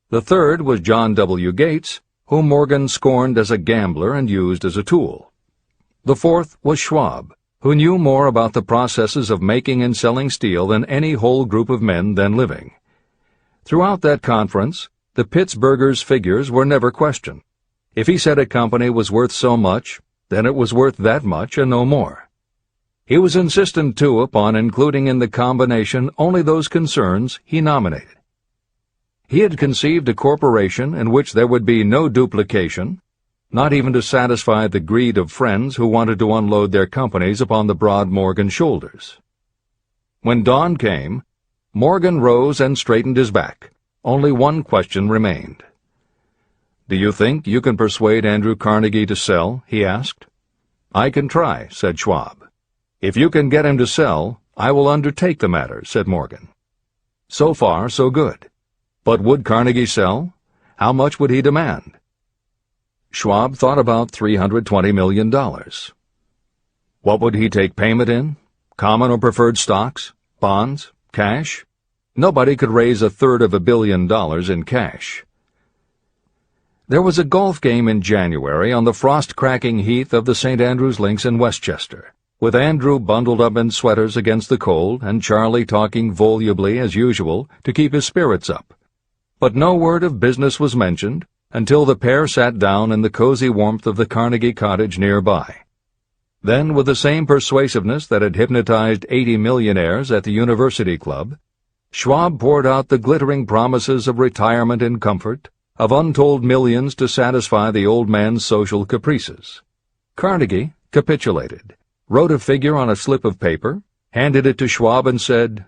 The third was John W. Gates, whom Morgan scorned as a gambler and used as a tool. The fourth was Schwab, who knew more about the processes of making and selling steel than any whole group of men then living. Throughout that conference, the Pittsburgher's figures were never questioned. If he said a company was worth so much, then it was worth that much and no more. He was insistent, too, upon including in the combination only those concerns he nominated. He had conceived a corporation in which there would be no duplication, not even to satisfy the greed of friends who wanted to unload their companies upon the broad Morgan shoulders. When dawn came, Morgan rose and straightened his back. Only one question remained. "Do you think you can persuade Andrew Carnegie to sell?" he asked. "I can try," said Schwab. "If you can get him to sell, I will undertake the matter," said Morgan. So far, so good. But would Carnegie sell? How much would he demand? Schwab thought about $320 million. What would he take payment in? Common or preferred stocks? Bonds? Cash? Nobody could raise $1/3 billion in cash. There was a golf game in January on the frost-cracking heath of the St. Andrews Links in Westchester, with Andrew bundled up in sweaters against the cold and Charlie talking volubly as usual to keep his spirits up. But no word of business was mentioned until the pair sat down in the cozy warmth of the Carnegie cottage nearby. Then, with the same persuasiveness that had hypnotized 80 millionaires at the University Club, Schwab poured out the glittering promises of retirement and comfort, of untold millions to satisfy the old man's social caprices. Carnegie capitulated, wrote a figure on a slip of paper, handed it to Schwab and said,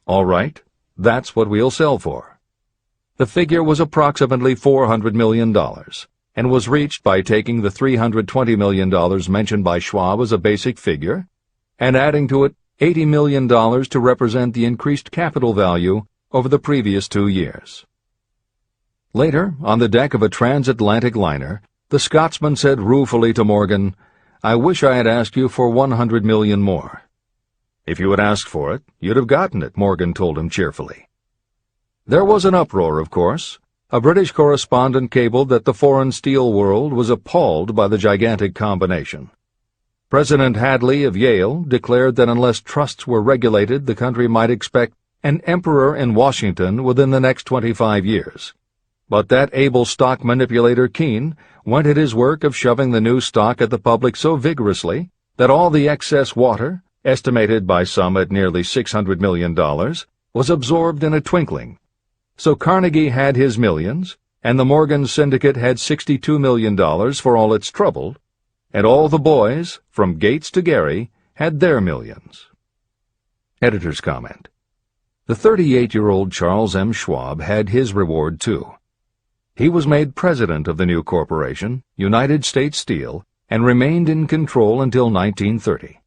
"All right, that's what we'll sell for." The figure was approximately $400 million, and was reached by taking the $320 million mentioned by Schwab as a basic figure, and adding to it $80 million to represent the increased capital value over the previous 2 years. Later, on the deck of a transatlantic liner, the Scotsman said ruefully to Morgan, "I wish I had asked you for $100 million more." "If you had asked for it, you'd have gotten it," Morgan told him cheerfully. There was an uproar, of course. A British correspondent cabled that the foreign steel world was appalled by the gigantic combination. President Hadley of Yale declared that unless trusts were regulated, the country might expect an emperor in Washington within the next 25 years. But that able stock manipulator Keene went at his work of shoving the new stock at the public so vigorously that all the excess water, estimated by some at nearly $600 million, was absorbed in a twinkling. So Carnegie had his millions, and the Morgan Syndicate had $62 million for all its trouble, and all the boys, from Gates to Gary, had their millions. Editor's comment. The 38-year-old Charles M. Schwab had his reward, too. He was made president of the new corporation, United States Steel, and remained in control until 1930.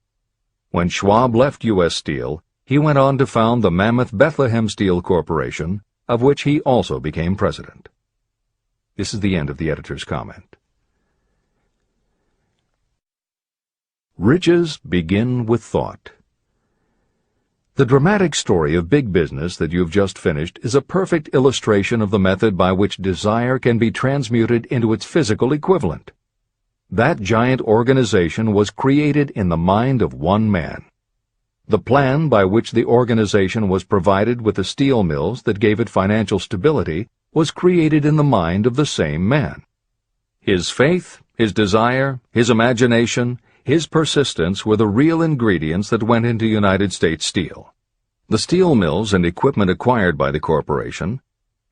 When Schwab left U.S. Steel, he went on to found the mammoth Bethlehem Steel Corporation, of which he also became president. This is the end of the editor's comment. Riches begin with thought. The dramatic story of big business that you've just finished is a perfect illustration of the method by which desire can be transmuted into its physical equivalent. That giant organization was created in the mind of one man. The plan by which the organization was provided with the steel mills that gave it financial stability was created in the mind of the same man. His faith, his desire, his imagination, his persistence were the real ingredients that went into United States Steel. The steel mills and equipment acquired by the corporation,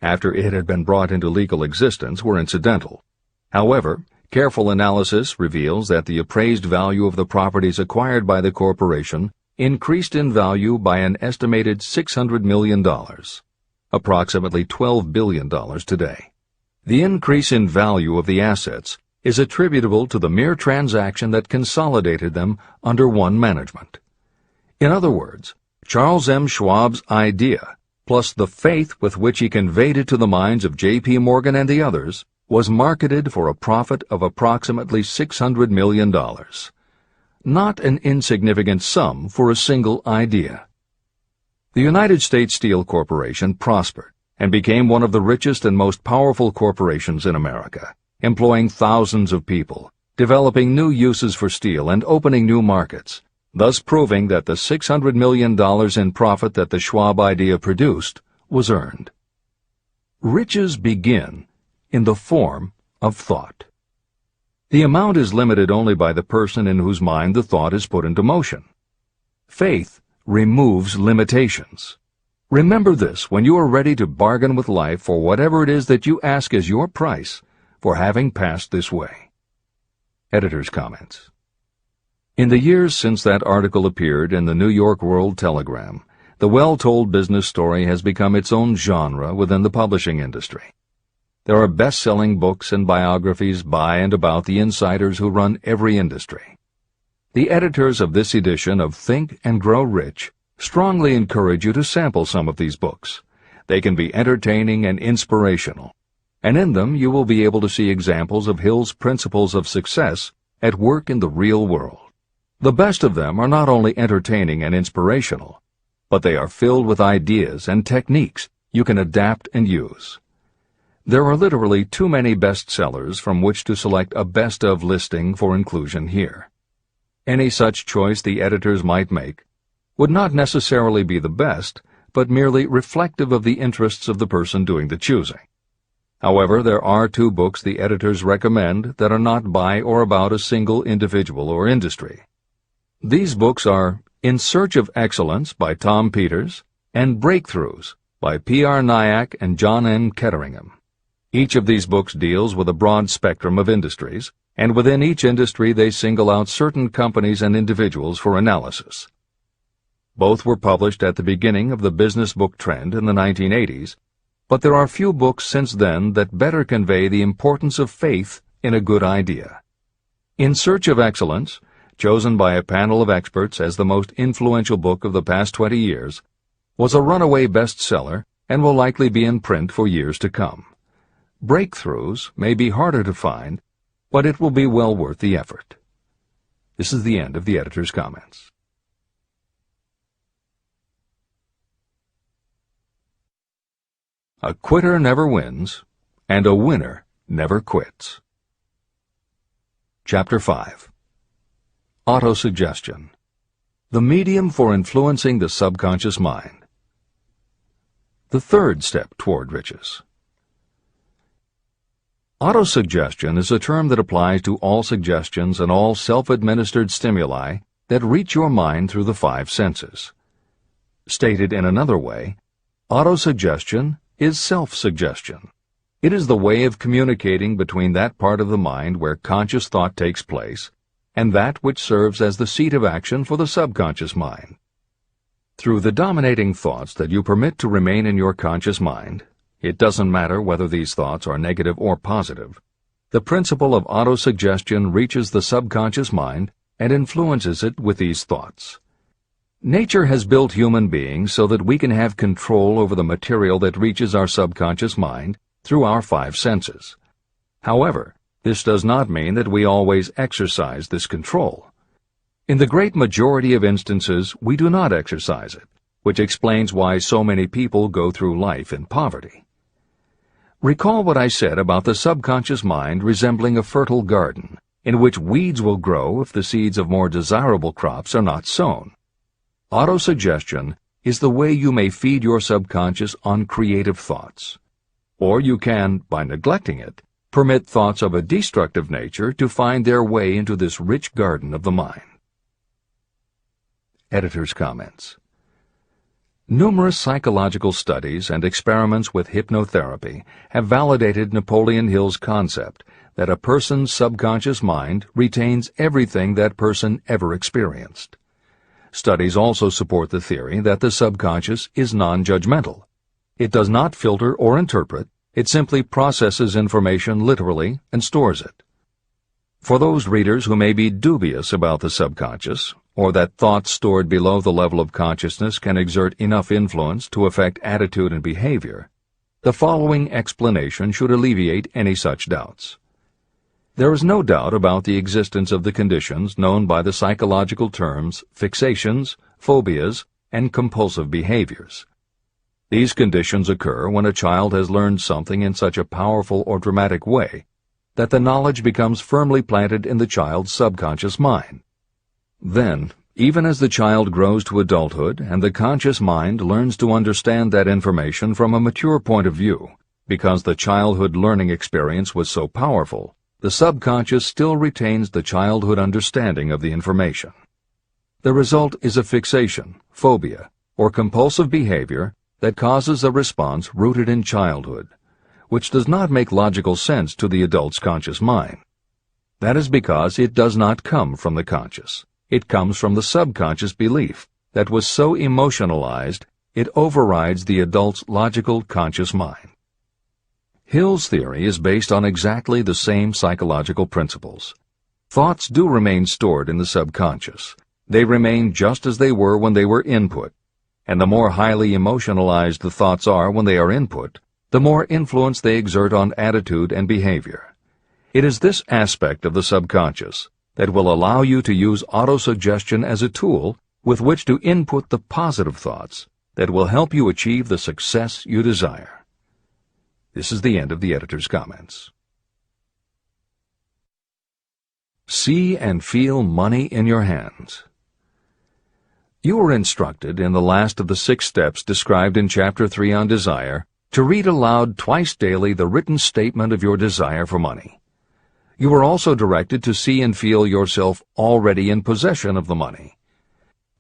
after it had been brought into legal existence, were incidental. However, careful analysis reveals that the appraised value of the properties acquired by the corporation increased in value by an estimated $600 million, approximately $12 billion today. The increase in value of the assets is attributable to the mere transaction that consolidated them under one management. In other words, Charles M. Schwab's idea, plus the faith with which he conveyed it to the minds of J.P. Morgan and the others, was marketed for a profit of approximately $600 million. Not an insignificant sum for a single idea. The United States Steel Corporation prospered and became one of the richest and most powerful corporations in America, employing thousands of people, developing new uses for steel and opening new markets, thus proving that the $600 million in profit that the Schwab idea produced was earned. Riches begin in the form of thought. The amount is limited only by the person in whose mind the thought is put into motion. Faith removes limitations. Remember this when you are ready to bargain with life for whatever it is that you ask as your price for having passed this way. Editor's comments. In the years since that article appeared in the New York World Telegram, the well-told business story has become its own genre within the publishing industry. There are best-selling books and biographies by and about the insiders who run every industry. The editors of this edition of Think and Grow Rich strongly encourage you to sample some of these books. They can be entertaining and inspirational, and in them you will be able to see examples of Hill's principles of success at work in the real world. The best of them are not only entertaining and inspirational, but they are filled with ideas and techniques you can adapt and use. There are literally too many bestsellers from which to select a best of listing for inclusion here. Any such choice the editors might make would not necessarily be the best, but merely reflective of the interests of the person doing the choosing. However, there are 2 books the editors recommend that are not by or about a single individual or industry. These books are In Search of Excellence by Tom Peters and Breakthroughs by P.R. Nyack and John N. Ketteringham. Each of these books deals with a broad spectrum of industries, and within each industry they single out certain companies and individuals for analysis. Both were published at the beginning of the business book trend in the 1980s, but there are few books since then that better convey the importance of faith in a good idea. In Search of Excellence, chosen by a panel of experts as the most influential book of the past 20 years, was a runaway bestseller and will likely be in print for years to come. Breakthroughs may be harder to find, but it will be well worth the effort. This is the end of the editor's comments. A quitter never wins, and a winner never quits. Chapter 5. Autosuggestion. The medium for influencing the subconscious mind. The third step toward riches. Autosuggestion is a term that applies to all suggestions and all self-administered stimuli that reach your mind through the 5 senses. Stated in another way, autosuggestion is self-suggestion. It is the way of communicating between that part of the mind where conscious thought takes place and that which serves as the seat of action for the subconscious mind. Through the dominating thoughts that you permit to remain in your conscious mind, it doesn't matter whether these thoughts are negative or positive, the principle of autosuggestion reaches the subconscious mind and influences it with these thoughts. Nature has built human beings so that we can have control over the material that reaches our subconscious mind through our 5 senses. However, this does not mean that we always exercise this control. In the great majority of instances, we do not exercise it, which explains why so many people go through life in poverty. Recall what I said about the subconscious mind resembling a fertile garden, in which weeds will grow if the seeds of more desirable crops are not sown. Autosuggestion is the way you may feed your subconscious on creative thoughts. Or you can, by neglecting it, permit thoughts of a destructive nature to find their way into this rich garden of the mind. Editor's comments. Numerous psychological studies and experiments with hypnotherapy have validated Napoleon Hill's concept that a person's subconscious mind retains everything that person ever experienced. Studies also support the theory that the subconscious is non-judgmental. It does not filter or interpret, it simply processes information literally and stores it. For those readers who may be dubious about the subconscious, or that thoughts stored below the level of consciousness can exert enough influence to affect attitude and behavior, the following explanation should alleviate any such doubts. There is no doubt about the existence of the conditions known by the psychological terms fixations, phobias, and compulsive behaviors. These conditions occur when a child has learned something in such a powerful or dramatic way that the knowledge becomes firmly planted in the child's subconscious mind. Then, even as the child grows to adulthood and the conscious mind learns to understand that information from a mature point of view, because the childhood learning experience was so powerful, the subconscious still retains the childhood understanding of the information. The result is a fixation, phobia, or compulsive behavior that causes a response rooted in childhood, which does not make logical sense to the adult's conscious mind. That is because it does not come from the conscious. It comes from the subconscious belief that was so emotionalized it overrides the adult's logical conscious mind. Hill's theory is based on exactly the same psychological principles. Thoughts do remain stored in the subconscious. They remain just as they were when they were input, and the more highly emotionalized the thoughts are when they are input, the more influence they exert on attitude and behavior. It is this aspect of the subconscious that will allow you to use autosuggestion as a tool with which to input the positive thoughts that will help you achieve the success you desire. This is the end of the editor's comments. See and feel money in your hands. You were instructed in the last of the 6 steps described in Chapter 3 on Desire to read aloud twice daily the written statement of your desire for money. You were also directed to see and feel yourself already in possession of the money.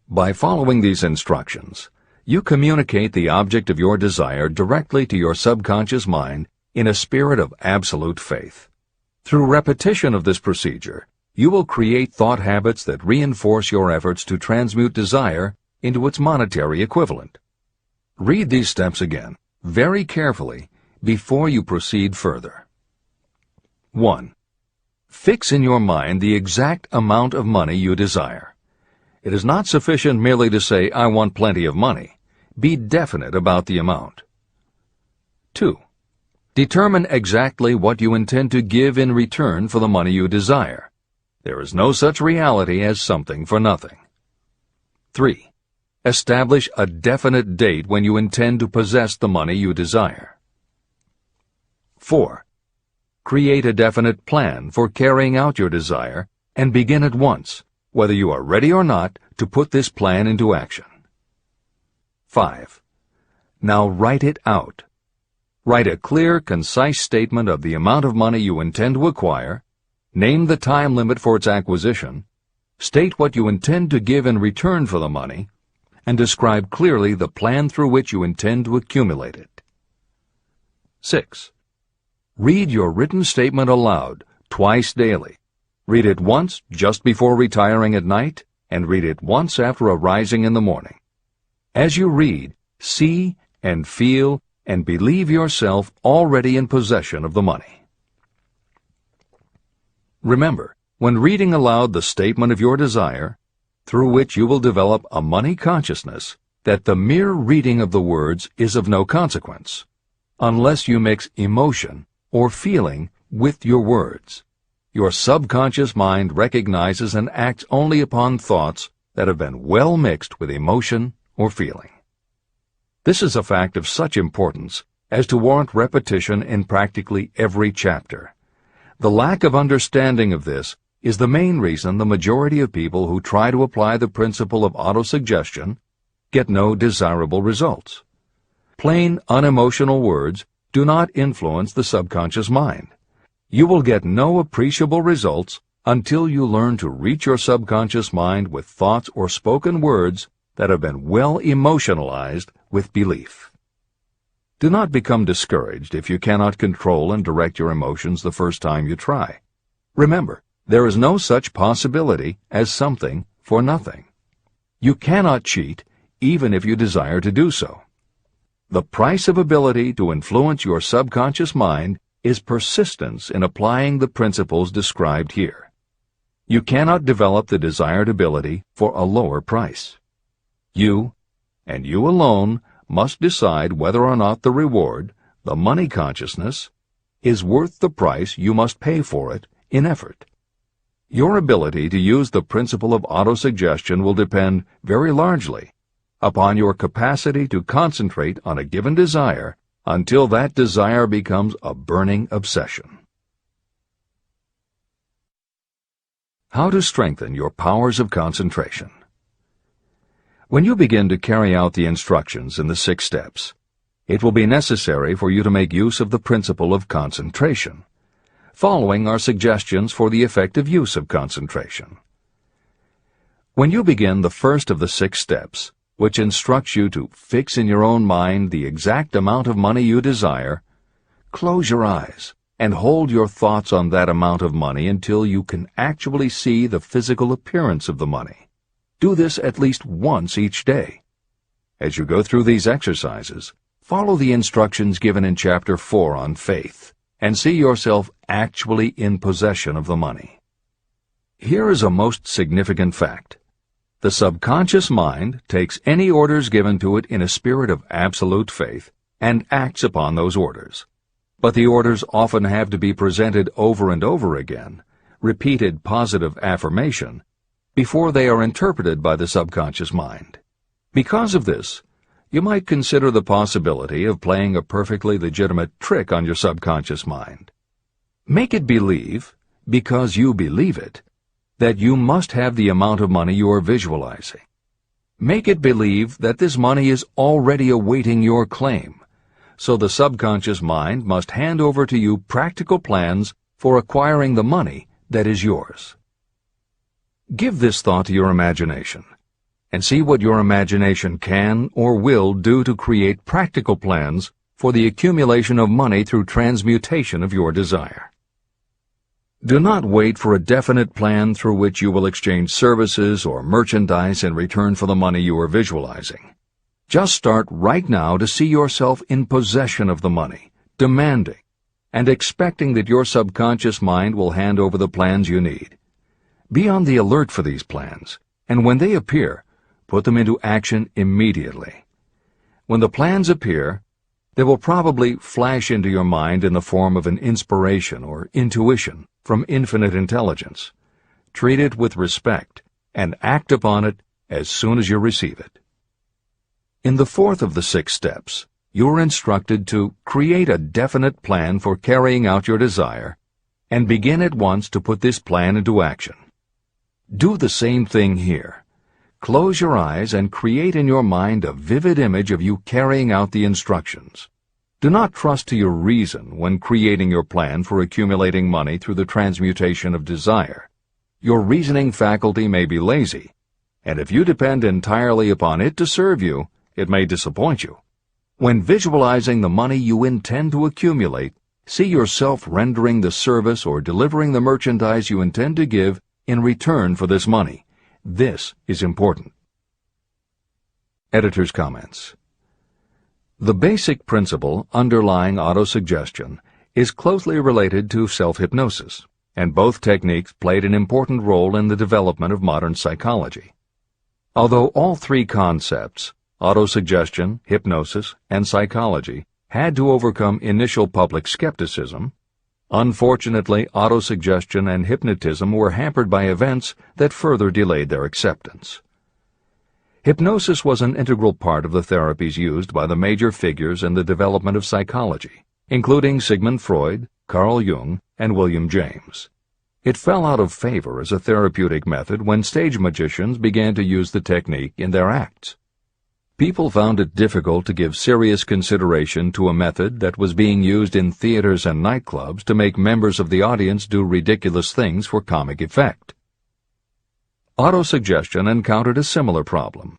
By following these instructions, you communicate the object of your desire directly to your subconscious mind in a spirit of absolute faith. Through repetition of this procedure, you will create thought habits that reinforce your efforts to transmute desire into its monetary equivalent. Read these steps again, very carefully, before you proceed further. 1. Fix in your mind the exact amount of money you desire. It is not sufficient merely to say, "I want plenty of money." Be definite about the amount. 2. Determine exactly what you intend to give in return for the money you desire. There is no such reality as something for nothing. 3. Establish a definite date when you intend to possess the money you desire. 4. Create a definite plan for carrying out your desire and begin at once, whether you are ready or not, to put this plan into action. 5. Now write it out. Write a clear, concise statement of the amount of money you intend to acquire, name the time limit for its acquisition, state what you intend to give in return for the money, and describe clearly the plan through which you intend to accumulate it. 6. Read your written statement aloud, twice daily. Read it once just before retiring at night, and read it once after arising in the morning. As you read, see and feel and believe yourself already in possession of the money. Remember, when reading aloud the statement of your desire, through which you will develop a money consciousness, that the mere reading of the words is of no consequence, unless you mix emotion or feeling with your words. Your subconscious mind recognizes and acts only upon thoughts that have been well mixed with emotion or feeling. This is a fact of such importance as to warrant repetition in practically every chapter. The lack of understanding of this is the main reason the majority of people who try to apply the principle of autosuggestion get no desirable results. Plain, unemotional words do not influence the subconscious mind. You will get no appreciable results until you learn to reach your subconscious mind with thoughts or spoken words that have been well emotionalized with belief. Do not become discouraged if you cannot control and direct your emotions the first time you try. Remember, there is no such possibility as something for nothing. You cannot cheat even if you desire to do so. The price of ability to influence your subconscious mind is persistence in applying the principles described here. You cannot develop the desired ability for a lower price. You, and you alone, must decide whether or not the reward, the money consciousness, is worth the price you must pay for it in effort. Your ability to use the principle of autosuggestion will depend very largely upon your capacity to concentrate on a given desire until that desire becomes a burning obsession. How to strengthen your powers of concentration. When you begin to carry out the instructions in the 6 steps, it will be necessary for you to make use of the principle of concentration. Following are suggestions for the effective use of concentration. When you begin the first of the 6 steps, which instructs you to fix in your own mind the exact amount of money you desire, close your eyes and hold your thoughts on that amount of money until you can actually see the physical appearance of the money. Do this at least once each day. As you go through these exercises, follow the instructions given in Chapter 4 on faith, and see yourself actually in possession of the money. Here is a most significant fact. The subconscious mind takes any orders given to it in a spirit of absolute faith and acts upon those orders. But the orders often have to be presented over and over again, repeated positive affirmation, before they are interpreted by the subconscious mind. Because of this, you might consider the possibility of playing a perfectly legitimate trick on your subconscious mind. Make it believe, because you believe it, that you must have the amount of money you are visualizing. Make it believe that this money is already awaiting your claim, so the subconscious mind must hand over to you practical plans for acquiring the money that is yours. Give this thought to your imagination, and see what your imagination can or will do to create practical plans for the accumulation of money through transmutation of your desire. Do not wait for a definite plan through which you will exchange services or merchandise in return for the money you are visualizing. Just start right now to see yourself in possession of the money, demanding, and expecting that your subconscious mind will hand over the plans you need. Be on the alert for these plans, and when they appear, put them into action immediately. When the plans appear, they will probably flash into your mind in the form of an inspiration or intuition from infinite intelligence. Treat it with respect and act upon it as soon as you receive it. In the fourth of the 6 steps, you are instructed to create a definite plan for carrying out your desire and begin at once to put this plan into action. Do the same thing here. Close your eyes and create in your mind a vivid image of you carrying out the instructions. Do not trust to your reason when creating your plan for accumulating money through the transmutation of desire. Your reasoning faculty may be lazy, and if you depend entirely upon it to serve you, it may disappoint you. When visualizing the money you intend to accumulate, see yourself rendering the service or delivering the merchandise you intend to give in return for this money. This is important. Editor's comments. The basic principle underlying autosuggestion is closely related to self-hypnosis, and both techniques played an important role in the development of modern psychology. Although all 3 concepts, autosuggestion, hypnosis, and psychology, had to overcome initial public skepticism, unfortunately, autosuggestion and hypnotism were hampered by events that further delayed their acceptance. Hypnosis was an integral part of the therapies used by the major figures in the development of psychology, including Sigmund Freud, Carl Jung, and William James. It fell out of favor as a therapeutic method when stage magicians began to use the technique in their acts. People found it difficult to give serious consideration to a method that was being used in theaters and nightclubs to make members of the audience do ridiculous things for comic effect. Autosuggestion encountered a similar problem.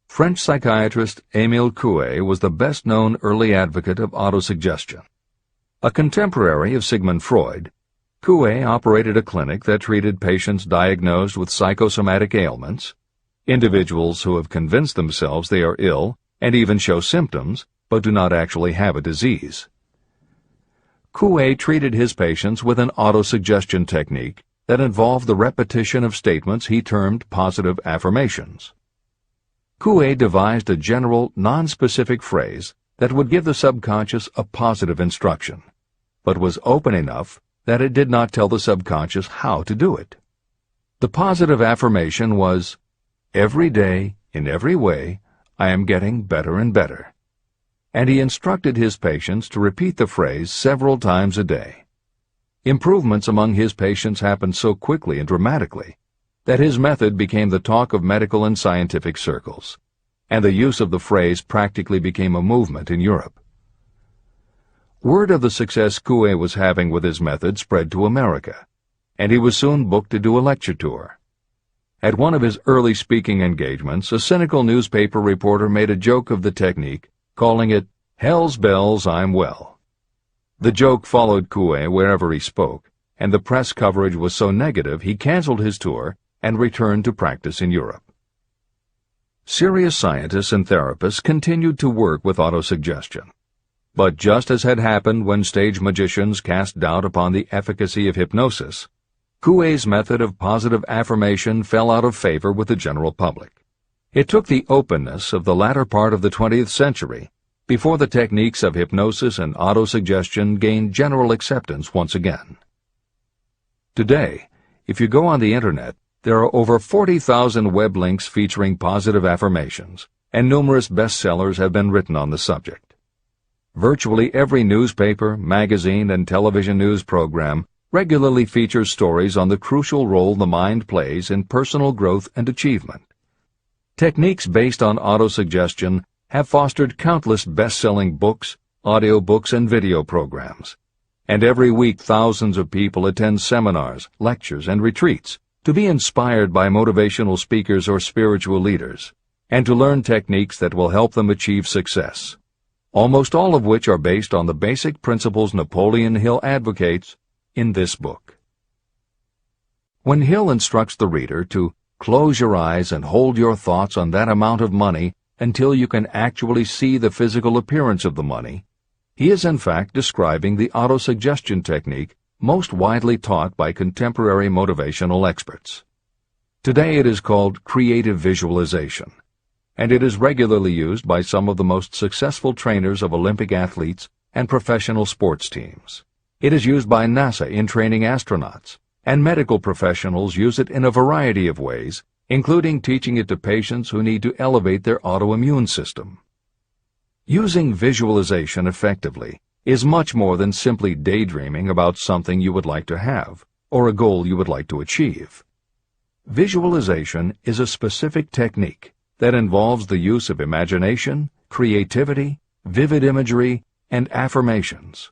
French psychiatrist Émile Coué was the best-known early advocate of autosuggestion. A contemporary of Sigmund Freud, Coué operated a clinic that treated patients diagnosed with psychosomatic ailments, individuals who have convinced themselves they are ill and even show symptoms but do not actually have a disease. Coué treated his patients with an autosuggestion technique that involved the repetition of statements he termed positive affirmations. Coué devised a general, non-specific phrase that would give the subconscious a positive instruction, but was open enough that it did not tell the subconscious how to do it. The positive affirmation was, "Every day, in every way, I am getting better and better." And he instructed his patients to repeat the phrase several times a day. Improvements among his patients happened so quickly and dramatically that his method became the talk of medical and scientific circles, and the use of the phrase practically became a movement in Europe. Word of the success Coué was having with his method spread to America, and he was soon booked to do a lecture tour. At one of his early speaking engagements, a cynical newspaper reporter made a joke of the technique, calling it, "Hell's bells, I'm well." The joke followed Coué wherever he spoke, and the press coverage was so negative he canceled his tour and returned to practice in Europe. Serious scientists and therapists continued to work with autosuggestion. But just as had happened when stage magicians cast doubt upon the efficacy of hypnosis, Coué's method of positive affirmation fell out of favor with the general public. It took the openness of the latter part of the 20th century before the techniques of hypnosis and autosuggestion gained general acceptance once again. Today, if you go on the Internet, there are over 40,000 web links featuring positive affirmations, and numerous bestsellers have been written on the subject. Virtually every newspaper, magazine, and television news program regularly features stories on the crucial role the mind plays in personal growth and achievement. Techniques based on autosuggestion have fostered countless best-selling books, audiobooks, and video programs. And every week thousands of people attend seminars, lectures, and retreats to be inspired by motivational speakers or spiritual leaders, and to learn techniques that will help them achieve success, almost all of which are based on the basic principles Napoleon Hill advocates in this book. When Hill instructs the reader to close your eyes and hold your thoughts on that amount of money until you can actually see the physical appearance of the money, he is in fact describing the autosuggestion technique most widely taught by contemporary motivational experts. Today it is called creative visualization, and it is regularly used by some of the most successful trainers of Olympic athletes and professional sports teams. It is used by NASA in training astronauts, and medical professionals use it in a variety of ways, including teaching it to patients who need to elevate their autoimmune system. Using visualization effectively is much more than simply daydreaming about something you would like to have or a goal you would like to achieve. Visualization is a specific technique that involves the use of imagination, creativity, vivid imagery, and affirmations,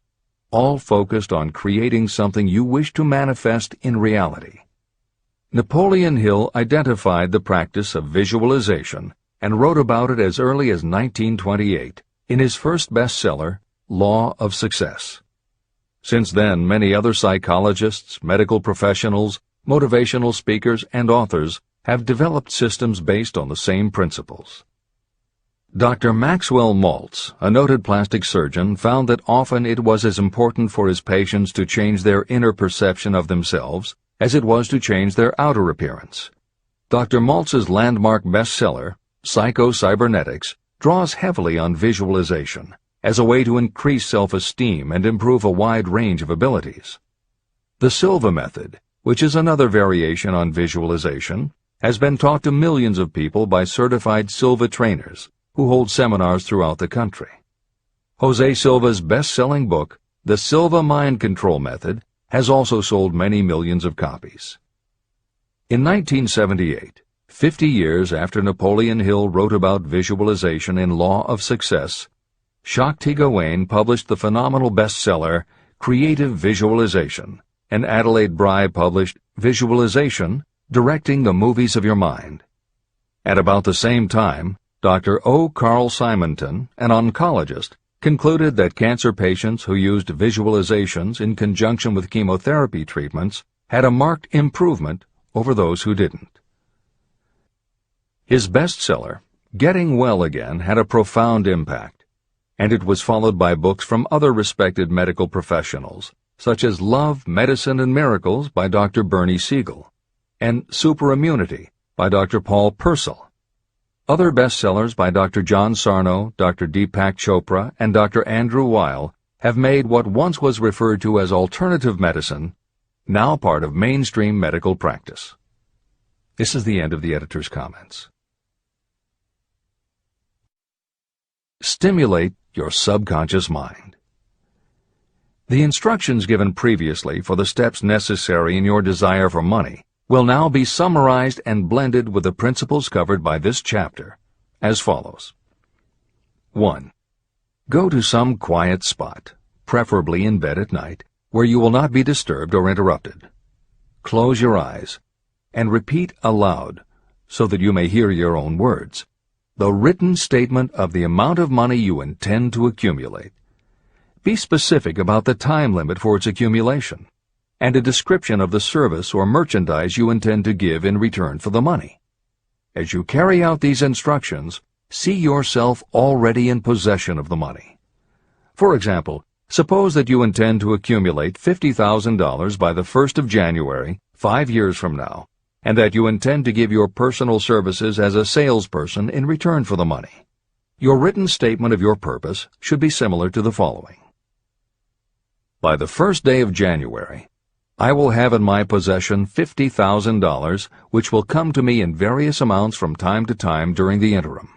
all focused on creating something you wish to manifest in reality. Napoleon Hill identified the practice of visualization and wrote about it as early as 1928 in his first bestseller, Law of Success. Since then, many other psychologists, medical professionals, motivational speakers, and authors have developed systems based on the same principles. Dr. Maxwell Maltz, a noted plastic surgeon, found that often it was as important for his patients to change their inner perception of themselves as it was to change their outer appearance. Dr. Maltz's landmark bestseller, Psycho-Cybernetics, draws heavily on visualization as a way to increase self-esteem and improve a wide range of abilities. The Silva method, which is another variation on visualization, has been taught to millions of people by certified Silva trainers who hold seminars throughout the country. Jose Silva's best-selling book, The Silva Mind Control Method, has also sold many millions of copies. In 1978, 50 years after Napoleon Hill wrote about visualization in Law of Success, Shakti Gawain published the phenomenal bestseller Creative Visualization, and Adelaide Bry published Visualization, Directing the Movies of Your Mind. At about the same time, Dr. O. Carl Simonton, an oncologist, concluded that cancer patients who used visualizations in conjunction with chemotherapy treatments had a marked improvement over those who didn't. His bestseller, Getting Well Again, had a profound impact, and it was followed by books from other respected medical professionals, such as Love, Medicine, and Miracles by Dr. Bernie Siegel, and Superimmunity by Dr. Paul Purcell. Other bestsellers by Dr. John Sarno, Dr. Deepak Chopra, and Dr. Andrew Weil have made what once was referred to as alternative medicine now part of mainstream medical practice. This is the end of the editor's comments. Stimulate your subconscious mind. The instructions given previously for the steps necessary in your desire for money will now be summarized and blended with the principles covered by this chapter, as follows. 1. Go to some quiet spot, preferably in bed at night, where you will not be disturbed or interrupted. Close your eyes and repeat aloud, so that you may hear your own words, the written statement of the amount of money you intend to accumulate. Be specific about the time limit for its accumulation, and a description of the service or merchandise you intend to give in return for the money. As you carry out these instructions, see yourself already in possession of the money. For example, suppose that you intend to accumulate $50,000 by the 1st of January 5 years from now, and that you intend to give your personal services as a salesperson in return for the money. Your written statement of your purpose should be similar to the following. By the first day of January, I will have in my possession $50,000, which will come to me in various amounts from time to time during the interim.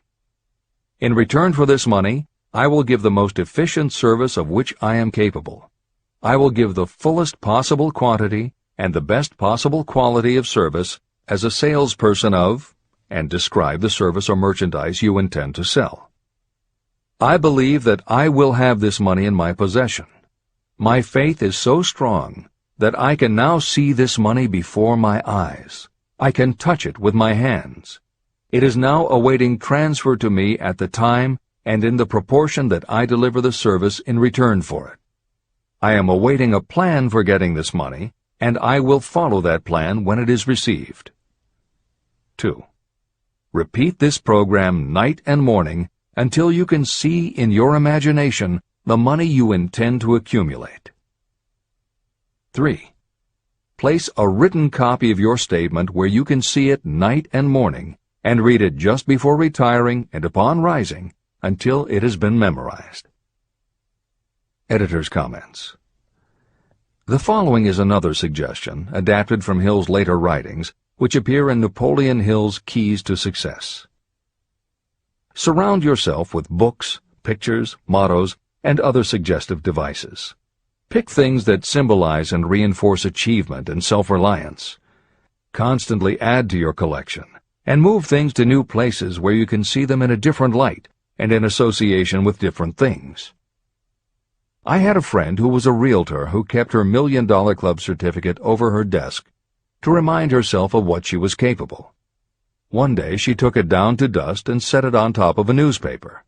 In return for this money, I will give the most efficient service of which I am capable. I will give the fullest possible quantity and the best possible quality of service as a salesperson of, and describe the service or merchandise you intend to sell. I believe that I will have this money in my possession. My faith is so strong that I can now see this money before my eyes. I can touch it with my hands. It is now awaiting transfer to me at the time and in the proportion that I deliver the service in return for it. I am awaiting a plan for getting this money, and I will follow that plan when it is received. 2. Repeat this program night and morning until you can see in your imagination the money you intend to accumulate. 3. Place a written copy of your statement where you can see it night and morning, and read it just before retiring and upon rising until it has been memorized. Editor's comments. The following is another suggestion, adapted from Hill's later writings, which appear in Napoleon Hill's Keys to Success. Surround yourself with books, pictures, mottos, and other suggestive devices. Pick things that symbolize and reinforce achievement and self-reliance. Constantly add to your collection, and move things to new places where you can see them in a different light and in association with different things. I had a friend who was a realtor who kept her $1 Million Club certificate over her desk to remind herself of what she was capable. One day she took it down to dust and set it on top of a newspaper.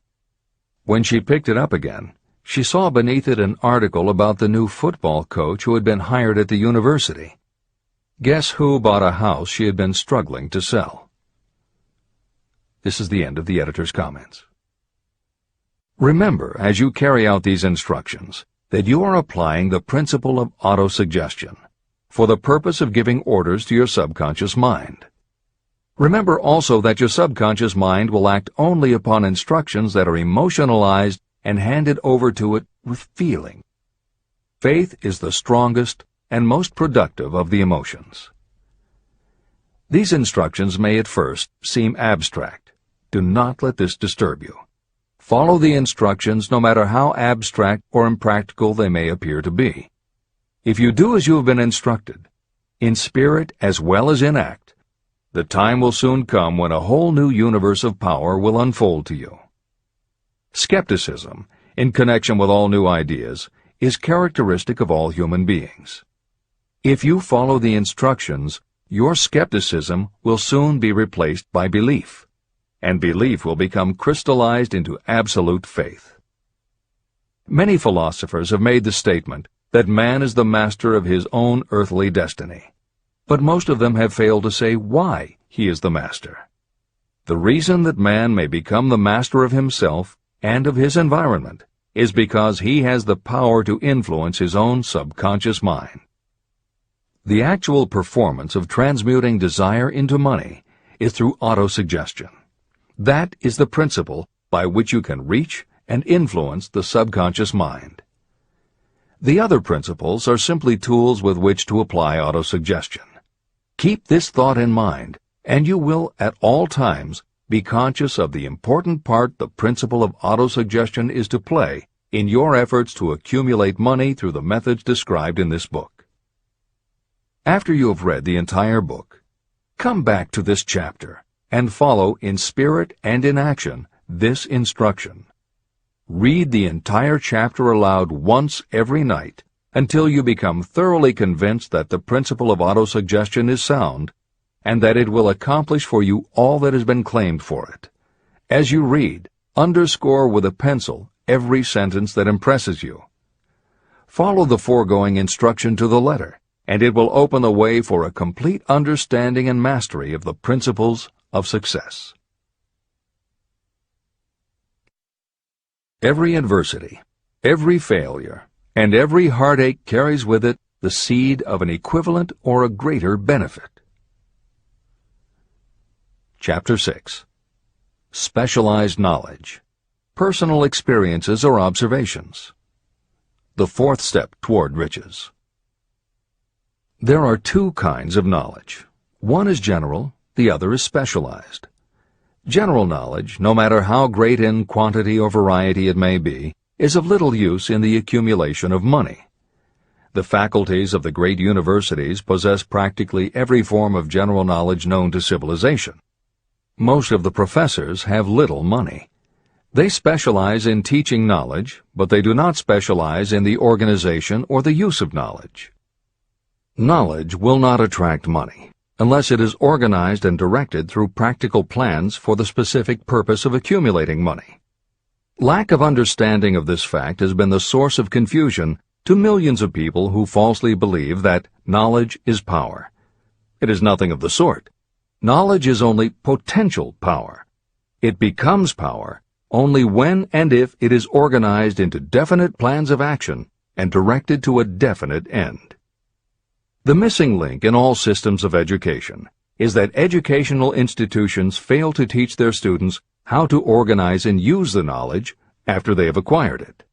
When she picked it up again, she saw beneath it an article about the new football coach who had been hired at the university. Guess who bought a house she had been struggling to sell? This is the end of the editor's comments. Remember, as you carry out these instructions, that you are applying the principle of autosuggestion for the purpose of giving orders to your subconscious mind. Remember also that your subconscious mind will act only upon instructions that are emotionalized and handed over to it with feeling. Faith is the strongest and most productive of the emotions. These instructions may at first seem abstract. Do not let this disturb you. Follow the instructions no matter how abstract or impractical they may appear to be. If you do as you have been instructed, in spirit as well as in act, the time will soon come when a whole new universe of power will unfold to you. Skepticism, in connection with all new ideas, is characteristic of all human beings. If you follow the instructions, your skepticism will soon be replaced by belief, and belief will become crystallized into absolute faith. Many philosophers have made the statement that man is the master of his own earthly destiny, but most of them have failed to say why he is the master. The reason that man may become the master of himself and of his environment is because he has the power to influence his own subconscious mind. The actual performance of transmuting desire into money is through autosuggestion. That is the principle by which you can reach and influence the subconscious mind. The other principles are simply tools with which to apply autosuggestion. Keep this thought in mind, and you will at all times be conscious of the important part the principle of autosuggestion is to play in your efforts to accumulate money through the methods described in this book. After you have read the entire book, come back to this chapter and follow in spirit and in action this instruction. Read the entire chapter aloud once every night until you become thoroughly convinced that the principle of autosuggestion is sound and that it will accomplish for you all that has been claimed for it. As you read, underscore with a pencil every sentence that impresses you. Follow the foregoing instruction to the letter, and it will open the way for a complete understanding and mastery of the principles of success. Every adversity, every failure, and every heartache carries with it the seed of an equivalent or a greater benefit. Chapter 6. Specialized Knowledge. Personal experiences or observations. The fourth step toward riches. There are two kinds of knowledge. One is general, the other is specialized. General knowledge, no matter how great in quantity or variety it may be, is of little use in the accumulation of money. The faculties of the great universities possess practically every form of general knowledge known to civilization. Most of the professors have little money. They specialize in teaching knowledge, but they do not specialize in the organization or the use of knowledge. Knowledge will not attract money unless it is organized and directed through practical plans for the specific purpose of accumulating money. Lack of understanding of this fact has been the source of confusion to millions of people who falsely believe that knowledge is power. It is nothing of the sort. Knowledge is only potential power. It becomes power only when and if it is organized into definite plans of action and directed to a definite end. The missing link in all systems of education is that educational institutions fail to teach their students how to organize and use the knowledge after they have acquired it.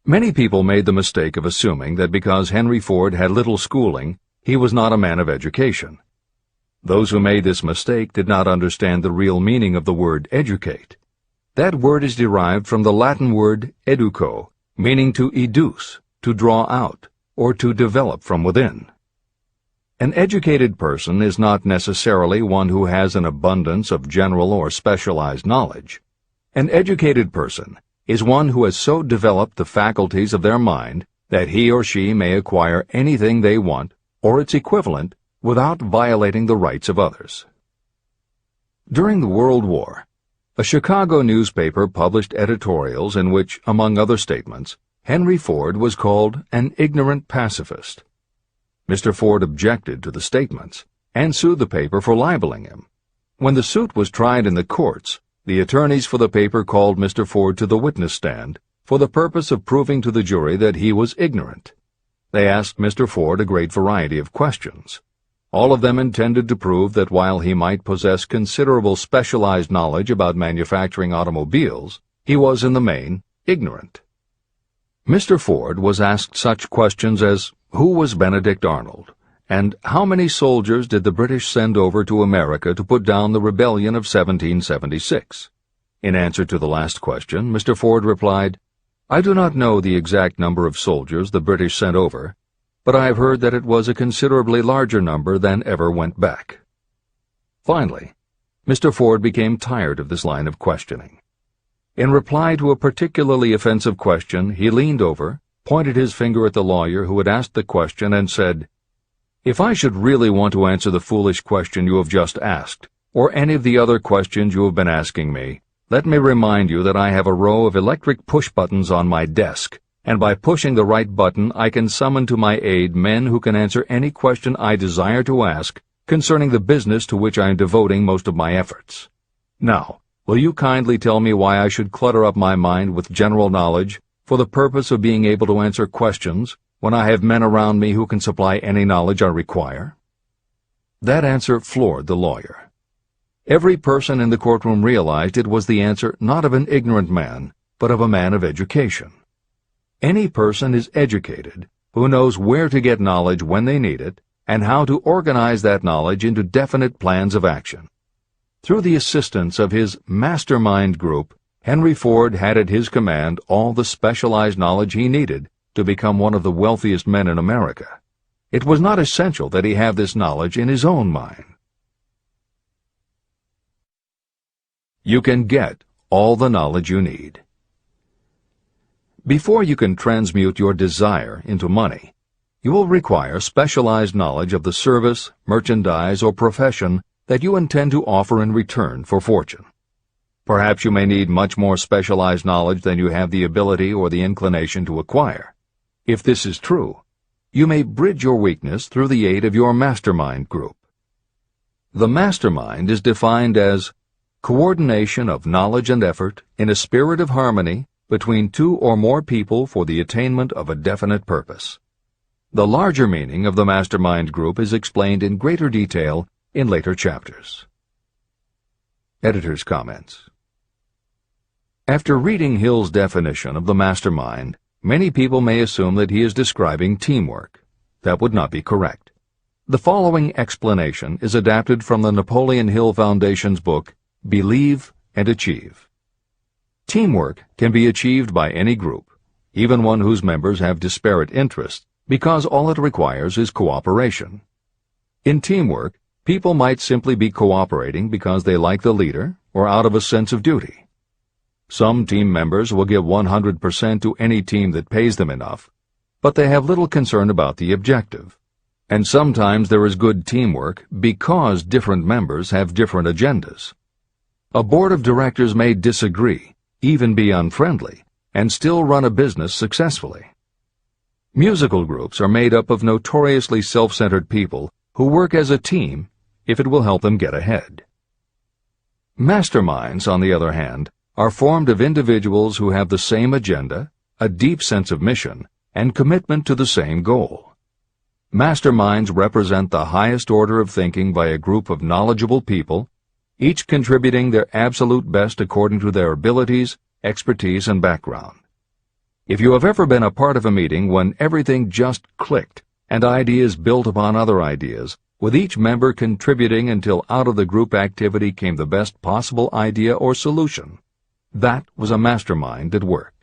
Many people made the mistake of assuming that because Henry Ford had little schooling, he was not a man of education. Those who made this mistake did not understand the real meaning of the word educate. That word is derived from the Latin word educo, meaning to educe, to draw out, or to develop from within. An educated person is not necessarily one who has an abundance of general or specialized knowledge. An educated person is one who has so developed the faculties of their mind that he or she may acquire anything they want or its equivalent without violating the rights of others. During the World War, a Chicago newspaper published editorials in which, among other statements, Henry Ford was called an ignorant pacifist. Mr. Ford objected to the statements and sued the paper for libeling him. When the suit was tried in the courts, the attorneys for the paper called Mr. Ford to the witness stand for the purpose of proving to the jury that he was ignorant. They asked Mr. Ford a great variety of questions. All of them intended to prove that while he might possess considerable specialized knowledge about manufacturing automobiles, he was in the main ignorant. Mr. Ford was asked such questions as, who was Benedict Arnold, and how many soldiers did the British send over to America to put down the rebellion of 1776? In answer to the last question, Mr. Ford replied, I do not know the exact number of soldiers the British sent over, but I have heard that it was a considerably larger number than ever went back. Finally, Mr. Ford became tired of this line of questioning. In reply to a particularly offensive question, he leaned over, pointed his finger at the lawyer who had asked the question, and said, If I should really want to answer the foolish question you have just asked, or any of the other questions you have been asking me, let me remind you that I have a row of electric push buttons on my desk, and by pushing the right button I can summon to my aid men who can answer any question I desire to ask concerning the business to which I am devoting most of my efforts. Now, will you kindly tell me why I should clutter up my mind with general knowledge for the purpose of being able to answer questions when I have men around me who can supply any knowledge I require? That answer floored the lawyer. Every person in the courtroom realized it was the answer not of an ignorant man, but of a man of education. Any person is educated who knows where to get knowledge when they need it and how to organize that knowledge into definite plans of action. Through the assistance of his mastermind group, Henry Ford had at his command all the specialized knowledge he needed to become one of the wealthiest men in America. It was not essential that he have this knowledge in his own mind. You can get all the knowledge you need. Before you can transmute your desire into money, you will require specialized knowledge of the service, merchandise, or profession that you intend to offer in return for fortune. Perhaps you may need much more specialized knowledge than you have the ability or the inclination to acquire. If this is true, you may bridge your weakness through the aid of your mastermind group. The mastermind is defined as coordination of knowledge and effort in a spirit of harmony between two or more people for the attainment of a definite purpose. The larger meaning of the mastermind group is explained in greater detail in later chapters. Editor's comments. After reading Hill's definition of the mastermind, many people may assume that he is describing teamwork. That would not be correct. The following explanation is adapted from the Napoleon Hill Foundation's book, Believe and Achieve. Teamwork can be achieved by any group, even one whose members have disparate interests, because all it requires is cooperation. In teamwork, people might simply be cooperating because they like the leader or out of a sense of duty. Some team members will give 100% to any team that pays them enough, but they have little concern about the objective. And sometimes there is good teamwork because different members have different agendas. A board of directors may disagree, even be unfriendly, and still run a business successfully. Musical groups are made up of notoriously self-centered people who work as a team if it will help them get ahead. Masterminds, on the other hand, are formed of individuals who have the same agenda, a deep sense of mission, and commitment to the same goal. Masterminds represent the highest order of thinking by a group of knowledgeable people, each contributing their absolute best according to their abilities, expertise, and background. If you have ever been a part of a meeting when everything just clicked and ideas built upon other ideas, with each member contributing until out of the group activity came the best possible idea or solution, that was a mastermind at work.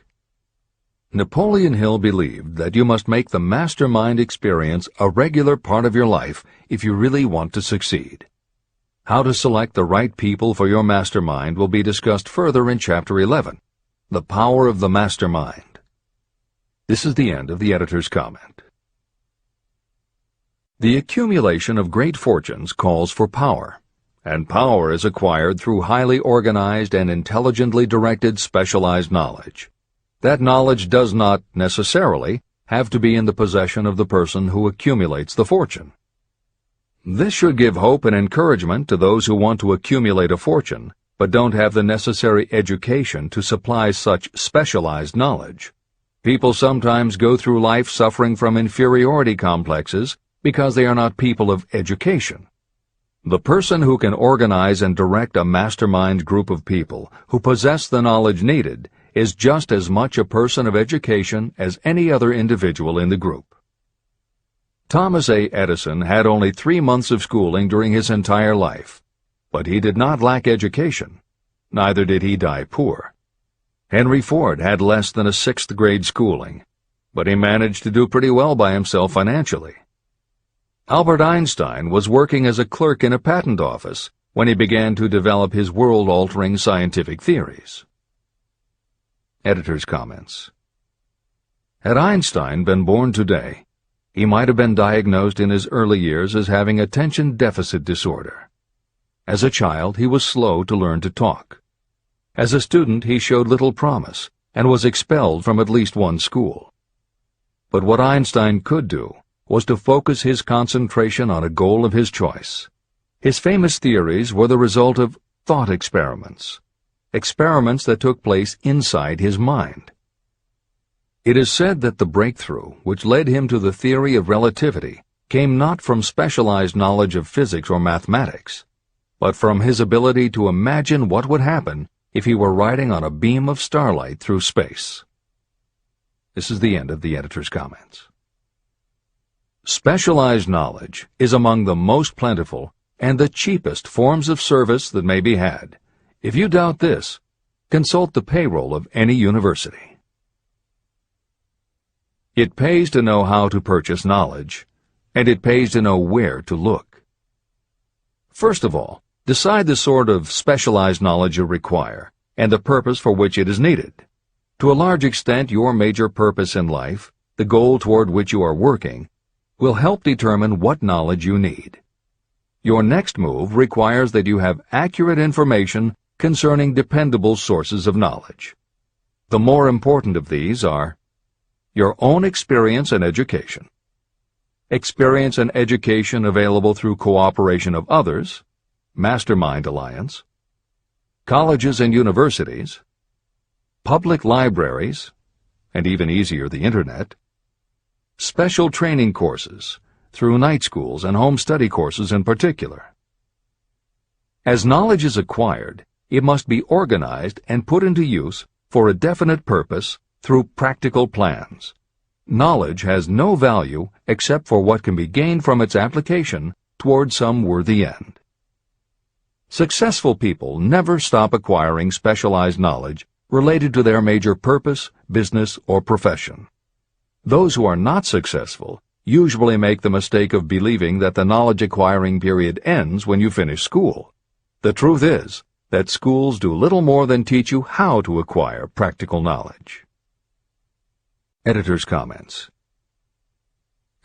Napoleon Hill believed that you must make the mastermind experience a regular part of your life if you really want to succeed. How to select the right people for your mastermind will be discussed further in Chapter 11, The Power of the Mastermind. This is the end of the editor's comment. The accumulation of great fortunes calls for power, and power is acquired through highly organized and intelligently directed specialized knowledge. That knowledge does not, necessarily, have to be in the possession of the person who accumulates the fortune. This should give hope and encouragement to those who want to accumulate a fortune, but don't have the necessary education to supply such specialized knowledge. People sometimes go through life suffering from inferiority complexes because they are not people of education. The person who can organize and direct a mastermind group of people who possess the knowledge needed is just as much a person of education as any other individual in the group. Thomas A. Edison had only 3 months of schooling during his entire life, but he did not lack education. Neither did he die poor. Henry Ford had less than a 6th grade schooling, but he managed to do pretty well by himself financially. Albert Einstein was working as a clerk in a patent office when he began to develop his world-altering scientific theories. Editor's comments. Had Einstein been born today, he might have been diagnosed in his early years as having attention deficit disorder. As a child, he was slow to learn to talk. As a student, he showed little promise and was expelled from at least one school. But what Einstein could do was to focus his concentration on a goal of his choice. His famous theories were the result of thought experiments, experiments that took place inside his mind. It is said that the breakthrough which led him to the theory of relativity came not from specialized knowledge of physics or mathematics, but from his ability to imagine what would happen if he were riding on a beam of starlight through space. This is the end of the editor's comments. Specialized knowledge is among the most plentiful and the cheapest forms of service that may be had. If you doubt this, consult the payroll of any university. It pays to know how to purchase knowledge, and it pays to know where to look. First of all, decide the sort of specialized knowledge you require and the purpose for which it is needed. To a large extent, your major purpose in life, the goal toward which you are working, will help determine what knowledge you need. Your next move requires that you have accurate information concerning dependable sources of knowledge. The more important of these are your own experience and education, experience and education available through cooperation of others, mastermind alliance, colleges and universities, public libraries, and even easier, the Internet, special training courses, through night schools and home study courses in particular. As knowledge is acquired, it must be organized and put into use for a definite purpose through practical plans. Knowledge has no value except for what can be gained from its application toward some worthy end. Successful people never stop acquiring specialized knowledge related to their major purpose, business, or profession. Those who are not successful usually make the mistake of believing that the knowledge-acquiring period ends when you finish school. The truth is that schools do little more than teach you how to acquire practical knowledge. Editor's comments.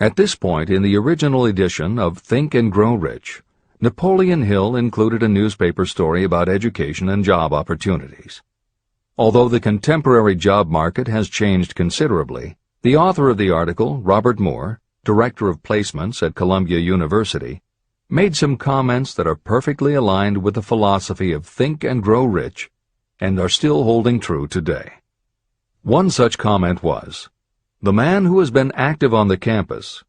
At this point in the original edition of Think and Grow Rich, Napoleon Hill included a newspaper story about education and job opportunities. Although the contemporary job market has changed considerably, the author of the article, Robert Moore, Director of Placements at Columbia University, made some comments that are perfectly aligned with the philosophy of Think and Grow Rich and are still holding true today. One such comment was, "The man who has been active on the campus,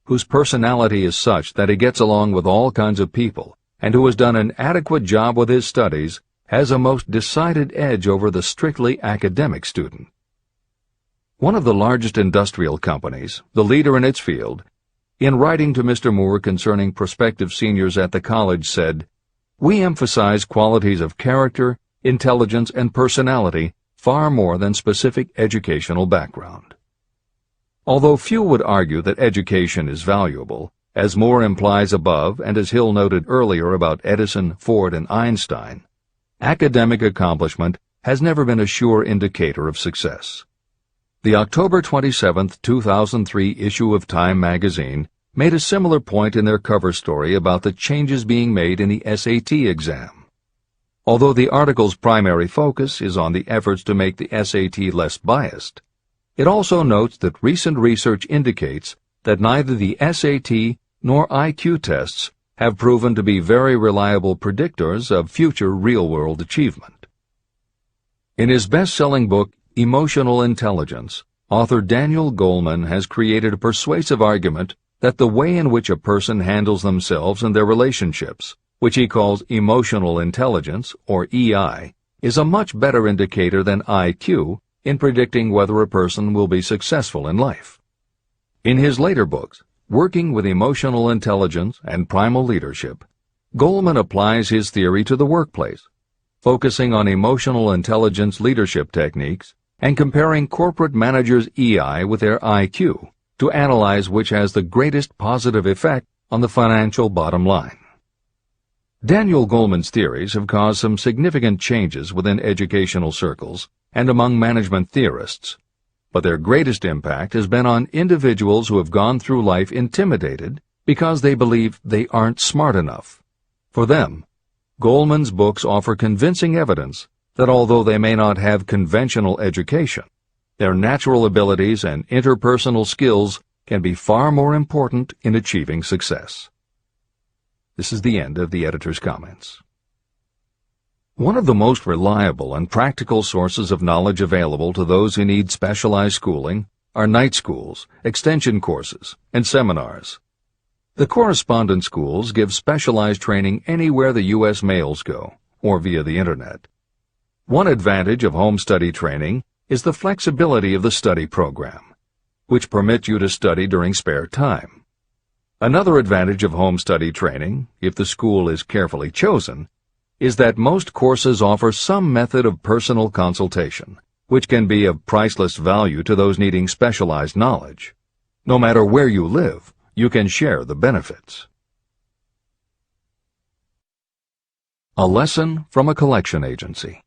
whose personality is such that he gets along with all kinds of people, and who has done an adequate job with his studies, has a most decided edge over the strictly academic student." One of the largest industrial companies, the leader in its field, in writing to Mr. Moore concerning prospective seniors at the college said, "We emphasize qualities of character, intelligence, and personality far more than specific educational background." Although few would argue that education is valuable, as Moore implies above and as Hill noted earlier about Edison, Ford, and Einstein, academic accomplishment has never been a sure indicator of success. The October 27, 2003 issue of Time magazine made a similar point in their cover story about the changes being made in the SAT exam. Although the article's primary focus is on the efforts to make the SAT less biased, it also notes that recent research indicates that neither the SAT nor IQ tests have proven to be very reliable predictors of future real-world achievement. In his best-selling book, Emotional Intelligence, author Daniel Goleman has created a persuasive argument that the way in which a person handles themselves and their relationships, which he calls emotional intelligence, or EI, is a much better indicator than IQ in predicting whether a person will be successful in life. In his later books, Working with Emotional Intelligence and Primal Leadership, Goleman applies his theory to the workplace, focusing on emotional intelligence leadership techniques and comparing corporate managers' EI with their IQ to analyze which has the greatest positive effect on the financial bottom line. Daniel Goleman's theories have caused some significant changes within educational circles and among management theorists, but their greatest impact has been on individuals who have gone through life intimidated because they believe they aren't smart enough. For them, Goleman's books offer convincing evidence that although they may not have conventional education, their natural abilities and interpersonal skills can be far more important in achieving success. This is the end of the editor's comments. One of the most reliable and practical sources of knowledge available to those who need specialized schooling are night schools, extension courses, and seminars. The correspondence schools give specialized training anywhere the U.S. mails go, or via the Internet. One advantage of home study training is the flexibility of the study program, which permits you to study during spare time. Another advantage of home study training, if the school is carefully chosen, is that most courses offer some method of personal consultation, which can be of priceless value to those needing specialized knowledge. No matter where you live, you can share the benefits. A lesson from a collection agency.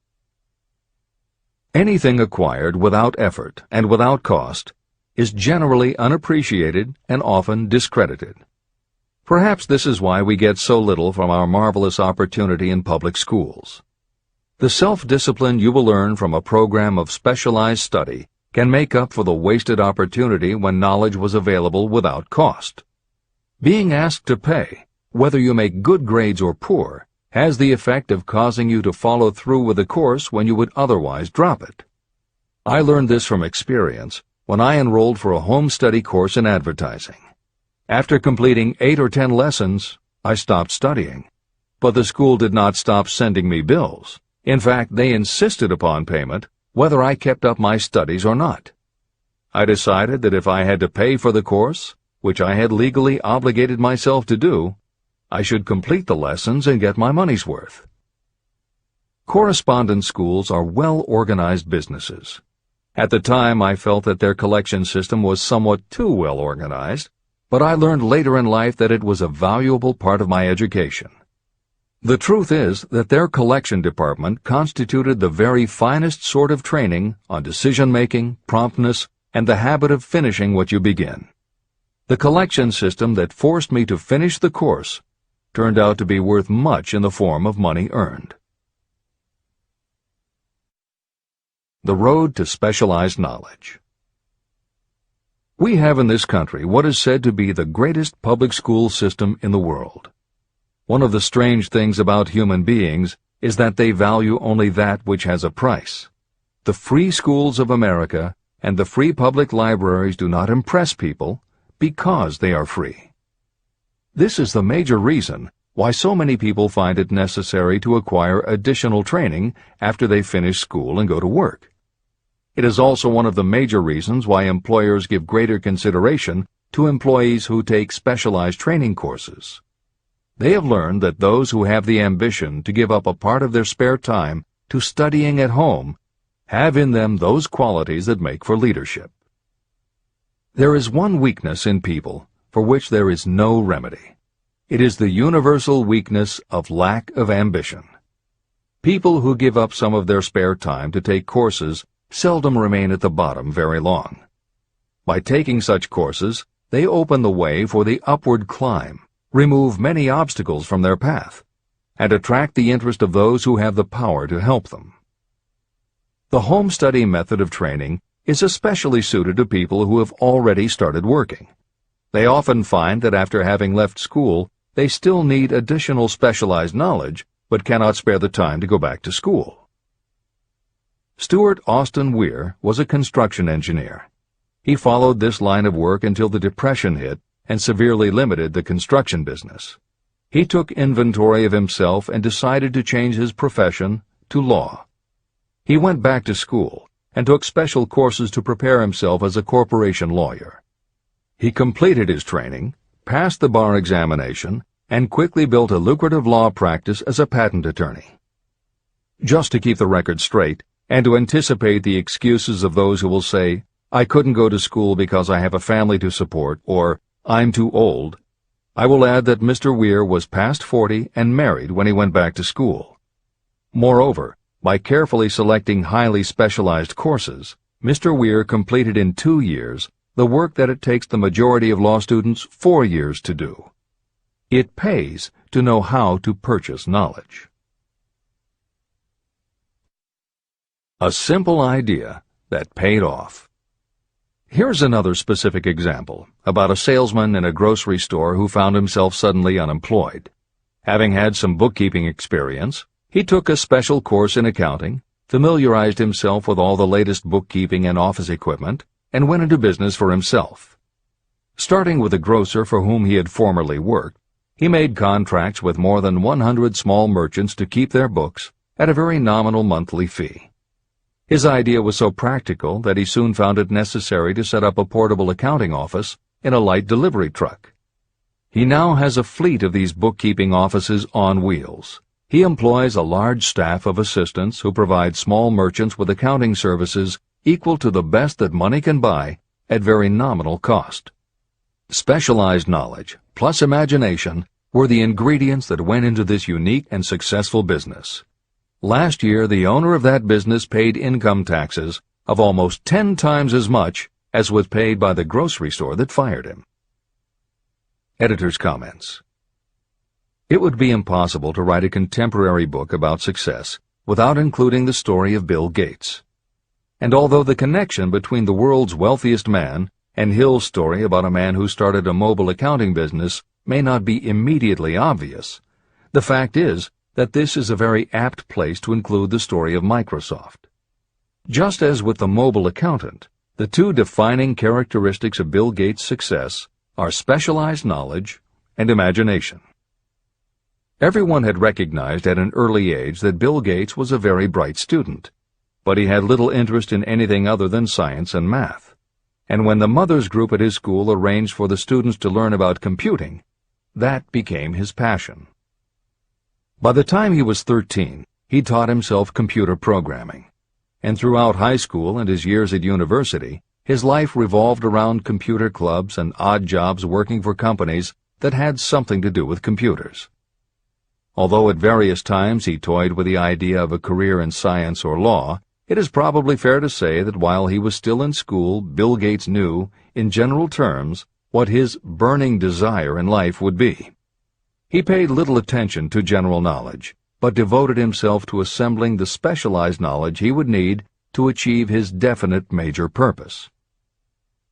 Anything acquired without effort and without cost is generally unappreciated and often discredited. Perhaps this is why we get so little from our marvelous opportunity in public schools. The self-discipline you will learn from a program of specialized study can make up for the wasted opportunity when knowledge was available without cost. Being asked to pay, whether you make good grades or poor, has the effect of causing you to follow through with the course when you would otherwise drop it. I learned this from experience when I enrolled for a home study course in advertising. After completing 8 or 10 lessons, I stopped studying. But the school did not stop sending me bills. In fact, they insisted upon payment, whether I kept up my studies or not. I decided that if I had to pay for the course, which I had legally obligated myself to do, I should complete the lessons and get my money's worth. Correspondence schools are well-organized businesses. At the time, I felt that their collection system was somewhat too well organized, but I learned later in life that it was a valuable part of my education. The truth is that their collection department constituted the very finest sort of training on decision-making, promptness, and the habit of finishing what you begin. The collection system that forced me to finish the course turned out to be worth much in the form of money earned. The road to specialized knowledge. We have in this country what is said to be the greatest public school system in the world. One of the strange things about human beings is that they value only that which has a price. The free schools of America and the free public libraries do not impress people because they are free. This is the major reason why so many people find it necessary to acquire additional training after they finish school and go to work. It is also one of the major reasons why employers give greater consideration to employees who take specialized training courses. They have learned that those who have the ambition to give up a part of their spare time to studying at home have in them those qualities that make for leadership. There is one weakness in people for which there is no remedy. It is the universal weakness of lack of ambition. People who give up some of their spare time to take courses seldom remain at the bottom very long. By taking such courses, they open the way for the upward climb, remove many obstacles from their path, and attract the interest of those who have the power to help them. The home study method of training is especially suited to people who have already started working. They often find that after having left school, they still need additional specialized knowledge, but cannot spare the time to go back to school. Stuart Austin Weir was a construction engineer. He followed this line of work until the Depression hit and severely limited the construction business. He took inventory of himself and decided to change his profession to law. He went back to school and took special courses to prepare himself as a corporation lawyer. He completed his training, passed the bar examination, and quickly built a lucrative law practice as a patent attorney. Just to keep the record straight, and to anticipate the excuses of those who will say, "I couldn't go to school because I have a family to support," or "I'm too old," I will add that Mr. Weir was past 40 and married when he went back to school. Moreover, by carefully selecting highly specialized courses, Mr. Weir completed in 2 years the work that it takes the majority of law students 4 years to do. It pays to know how to purchase knowledge. A simple idea that paid off. Here's another specific example about a salesman in a grocery store who found himself suddenly unemployed. Having had some bookkeeping experience, he took a special course in accounting, familiarized himself with all the latest bookkeeping and office equipment, and went into business for himself. Starting with a grocer for whom he had formerly worked, he made contracts with more than 100 small merchants to keep their books at a very nominal monthly fee. His idea was so practical that he soon found it necessary to set up a portable accounting office in a light delivery truck. He now has a fleet of these bookkeeping offices on wheels. He employs a large staff of assistants who provide small merchants with accounting services equal to the best that money can buy at very nominal cost. Specialized knowledge plus imagination were the ingredients that went into this unique and successful business. Last year, the owner of that business paid income taxes of almost 10 times as much as was paid by the grocery store that fired him. Editor's comments. It would be impossible to write a contemporary book about success without including the story of Bill Gates. And although the connection between the world's wealthiest man and Hill's story about a man who started a mobile accounting business may not be immediately obvious, the fact is that this is a very apt place to include the story of Microsoft. Just as with the mobile accountant, The two defining characteristics of Bill Gates' success are specialized knowledge and imagination. Everyone had recognized at an early age that Bill Gates was a very bright student, but he had little interest in anything other than science and math. And when the mothers group at his school arranged for the students to learn about computing, that became his passion. By the time he was 13, he taught himself computer programming. And throughout high school and his years at university, his life revolved around computer clubs and odd jobs working for companies that had something to do with computers. Although at various times he toyed with the idea of a career in science or law, it is probably fair to say that while he was still in school, Bill Gates knew, in general terms, what his burning desire in life would be. He paid little attention to general knowledge, but devoted himself to assembling the specialized knowledge he would need to achieve his definite major purpose.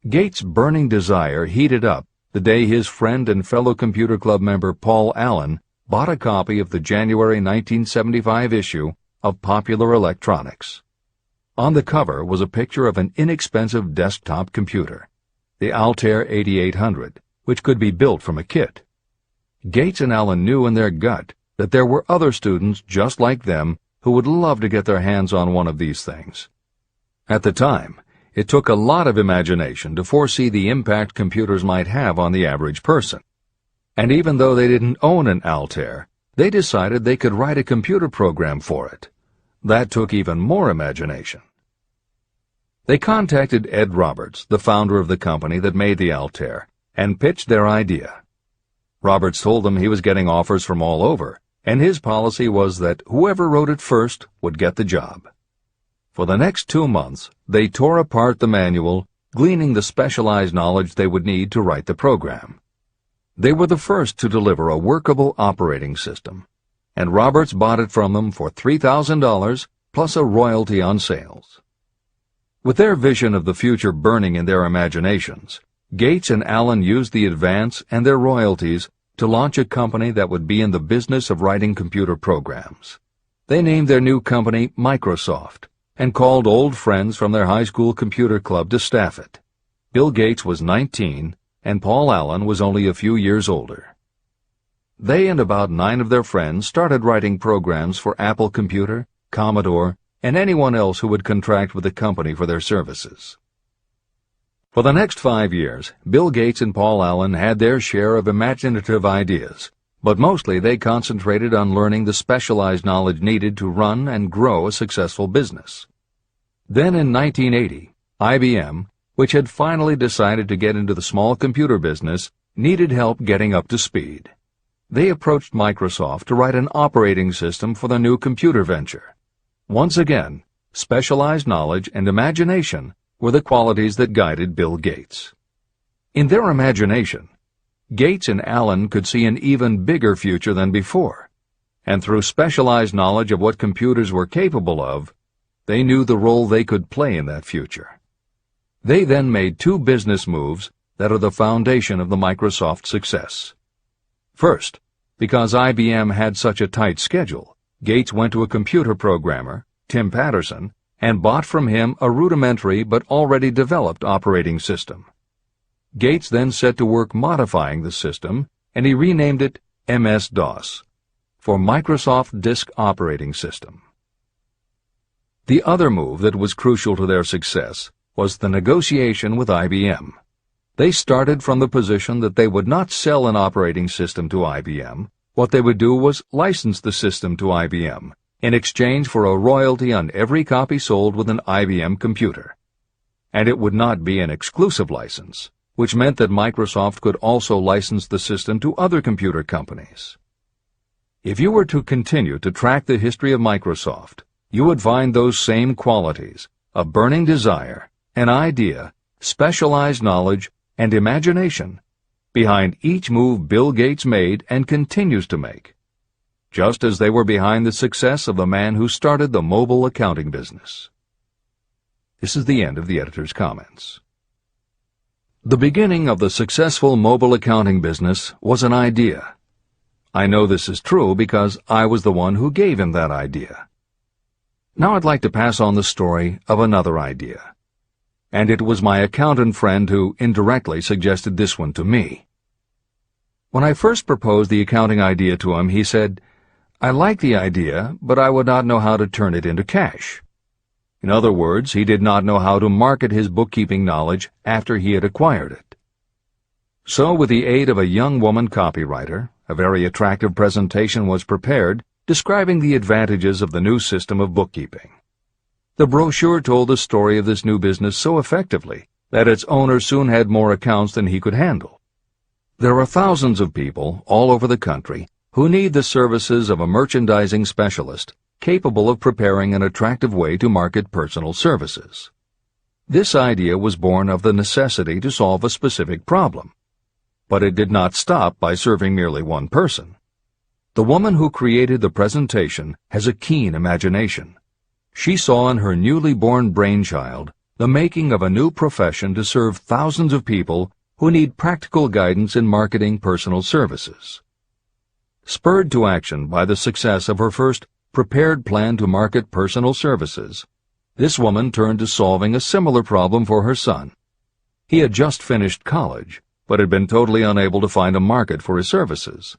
Gates' burning desire heated up the day his friend and fellow computer club member Paul Allen bought a copy of the January 1975 issue of Popular Electronics. On the cover was a picture of an inexpensive desktop computer, the Altair 8800, which could be built from a kit. Gates and Allen knew in their gut that there were other students just like them who would love to get their hands on one of these things. At the time, it took a lot of imagination to foresee the impact computers might have on the average person. And even though they didn't own an Altair, they decided they could write a computer program for it. That took even more imagination. They contacted Ed Roberts, the founder of the company that made the Altair, and pitched their idea. Roberts told them he was getting offers from all over, and his policy was that whoever wrote it first would get the job. For the next 2 months, they tore apart the manual, gleaning the specialized knowledge they would need to write the program. They were the first to deliver a workable operating system, and Roberts bought it from them for $3,000 plus a royalty on sales. With their vision of the future burning in their imaginations, Gates and Allen used the advance and their royalties to launch a company that would be in the business of writing computer programs. They named their new company Microsoft and called old friends from their high school computer club to staff it. Bill Gates was 19, and Paul Allen was only a few years older. They and about 9 of their friends started writing programs for Apple Computer, Commodore, and anyone else who would contract with the company for their services. For the next 5 years, Bill Gates and Paul Allen had their share of imaginative ideas, but mostly they concentrated on learning the specialized knowledge needed to run and grow a successful business. Then in 1980, IBM, which had finally decided to get into the small computer business, needed help getting up to speed. They approached Microsoft to write an operating system for the new computer venture. Once again, specialized knowledge and imagination were the qualities that guided Bill Gates. In their imagination, Gates and Allen could see an even bigger future than before, and through specialized knowledge of what computers were capable of, they knew the role they could play in that future. They then made 2 business moves that are the foundation of the Microsoft success. First, because IBM had such a tight schedule, Gates went to a computer programmer, Tim Patterson, and bought from him a rudimentary but already developed operating system. Gates then set to work modifying the system, and he renamed it MS-DOS, for Microsoft Disk Operating System. The other move that was crucial to their success was the negotiation with IBM. They started from the position that they would not sell an operating system to IBM. What they would do was license the system to IBM in exchange for a royalty on every copy sold with an IBM computer. And it would not be an exclusive license, which meant that Microsoft could also license the system to other computer companies. If you were to continue to track the history of Microsoft, you would find those same qualities: a burning desire, an idea, specialized knowledge, and imagination behind each move Bill Gates made and continues to make, just as they were behind the success of the man who started the mobile accounting business. This is the end of the editor's comments. The beginning of the successful mobile accounting business was an idea. I know this is true because I was the one who gave him that idea. Now I'd like to pass on the story of another idea. and it was my accountant friend who indirectly suggested this one to me. When I first proposed the accounting idea to him, he said, "I like the idea, but I would not know how to turn it into cash." In other words, he did not know how to market his bookkeeping knowledge after he had acquired it. So, with the aid of a young woman copywriter, a very attractive presentation was prepared describing the advantages of the new system of bookkeeping. The brochure told the story of this new business so effectively that its owner soon had more accounts than he could handle. There are thousands of people all over the country who need the services of a merchandising specialist capable of preparing an attractive way to market personal services. This idea was born of the necessity to solve a specific problem. But it did not stop by serving merely one person. The woman who created the presentation has a keen imagination. She saw in her newly born brainchild the making of a new profession to serve thousands of people who need practical guidance in marketing personal services. Spurred to action by the success of her first prepared plan to market personal services, this woman turned to solving a similar problem for her son. He had just finished college, but had been totally unable to find a market for his services.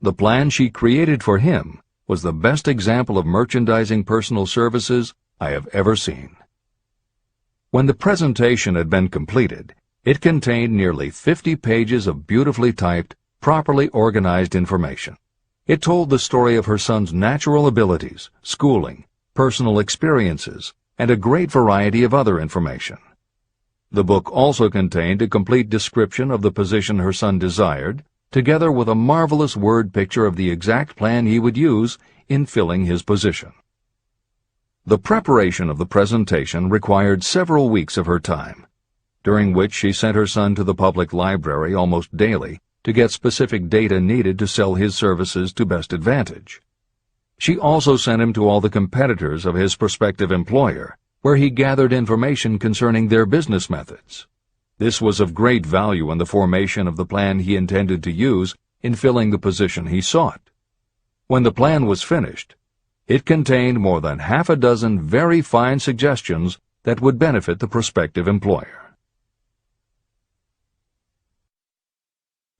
The plan she created for him was the best example of merchandising personal services I have ever seen. When the presentation had been completed, it contained nearly 50 pages of beautifully typed, properly organized information. It told the story of her son's natural abilities, schooling, personal experiences, and a great variety of other information. The book also contained a complete description of the position her son desired, together with a marvelous word picture of the exact plan he would use in filling his position. The preparation of the presentation required several weeks of her time, during which she sent her son to the public library almost daily to get specific data needed to sell his services to best advantage. She also sent him to all the competitors of his prospective employer, where he gathered information concerning their business methods. This was of great value in the formation of the plan he intended to use in filling the position he sought. When the plan was finished, it contained more than half a dozen very fine suggestions that would benefit the prospective employer.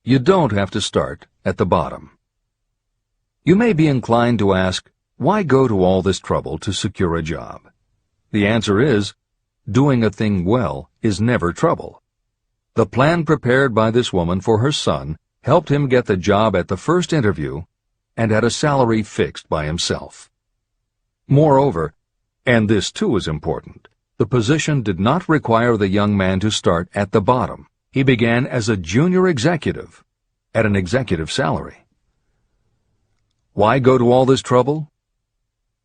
You don't have to start at the bottom. You may be inclined to ask, why go to all this trouble to secure a job? The answer is, doing a thing well is never trouble. The plan prepared by this woman for her son helped him get the job at the first interview and at a salary fixed by himself. Moreover, and this too is important, the position did not require the young man to start at the bottom. He began as a junior executive at an executive salary. Why go to all this trouble?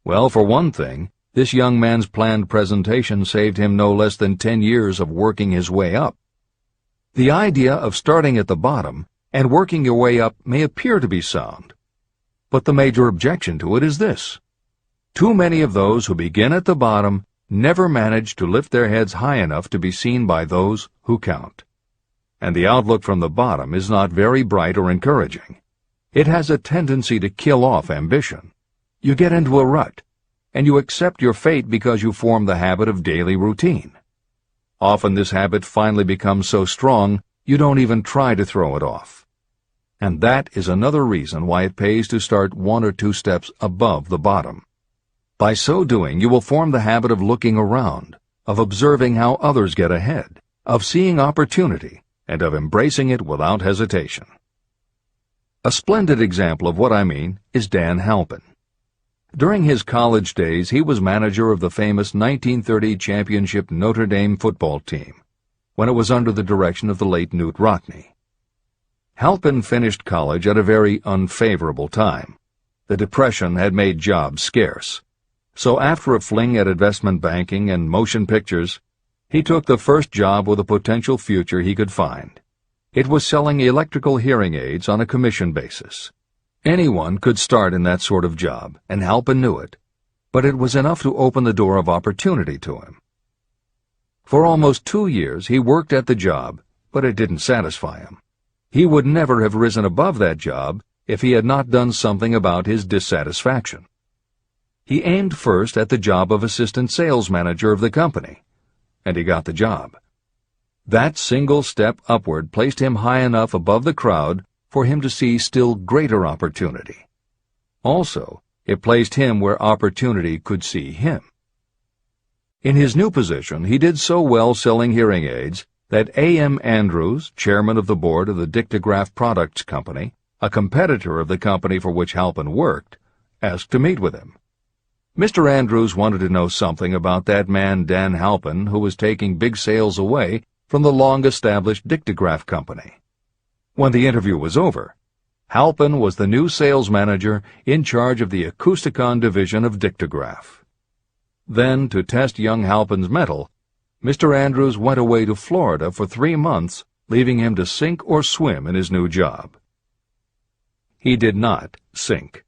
Well, for one thing, this young man's planned presentation saved him no less than 10 years of working his way up. The idea of starting at the bottom and working your way up may appear to be sound, but the major objection to it is this. Too many of those who begin at the bottom never manage to lift their heads high enough to be seen by those who count. And the outlook from the bottom is not very bright or encouraging. It has a tendency to kill off ambition. You get into a rut, and you accept your fate because you form the habit of daily routine. Often this habit finally becomes so strong you don't even try to throw it off. And that is another reason why it pays to start 1 or 2 steps above the bottom. By so doing, you will form the habit of looking around, of observing how others get ahead, of seeing opportunity, and of embracing it without hesitation. A splendid example of what I mean is Dan Halpin. During his college days, he was manager of the famous 1930 championship Notre Dame football team, when it was under the direction of the late Knute Rockne. Halpin finished college at a very unfavorable time. The Depression had made jobs scarce. So after a fling at investment banking and motion pictures, he took the first job with a potential future he could find. It was selling electrical hearing aids on a commission basis. Anyone could start in that sort of job, and Halpin knew it, but it was enough to open the door of opportunity to him. For almost 2 years he worked at the job, but it didn't satisfy him. He would never have risen above that job if he had not done something about his dissatisfaction. He aimed first at the job of assistant sales manager of the company, and he got the job. That single step upward placed him high enough above the crowd for him to see still greater opportunity. Also, it placed him where opportunity could see him. In his new position, he did so well selling hearing aids that A.M. Andrews, chairman of the board of the Dictograph Products Company, a competitor of the company for which Halpin worked, asked to meet with him. Mr. Andrews wanted to know something about that man Dan Halpin, who was taking big sales away from the long-established Dictograph Company. When the interview was over, Halpin was the new sales manager in charge of the Acousticon division of Dictograph. Then, to test young Halpin's mettle, Mr. Andrews went away to Florida for 3 months, leaving him to sink or swim in his new job. He did not sink.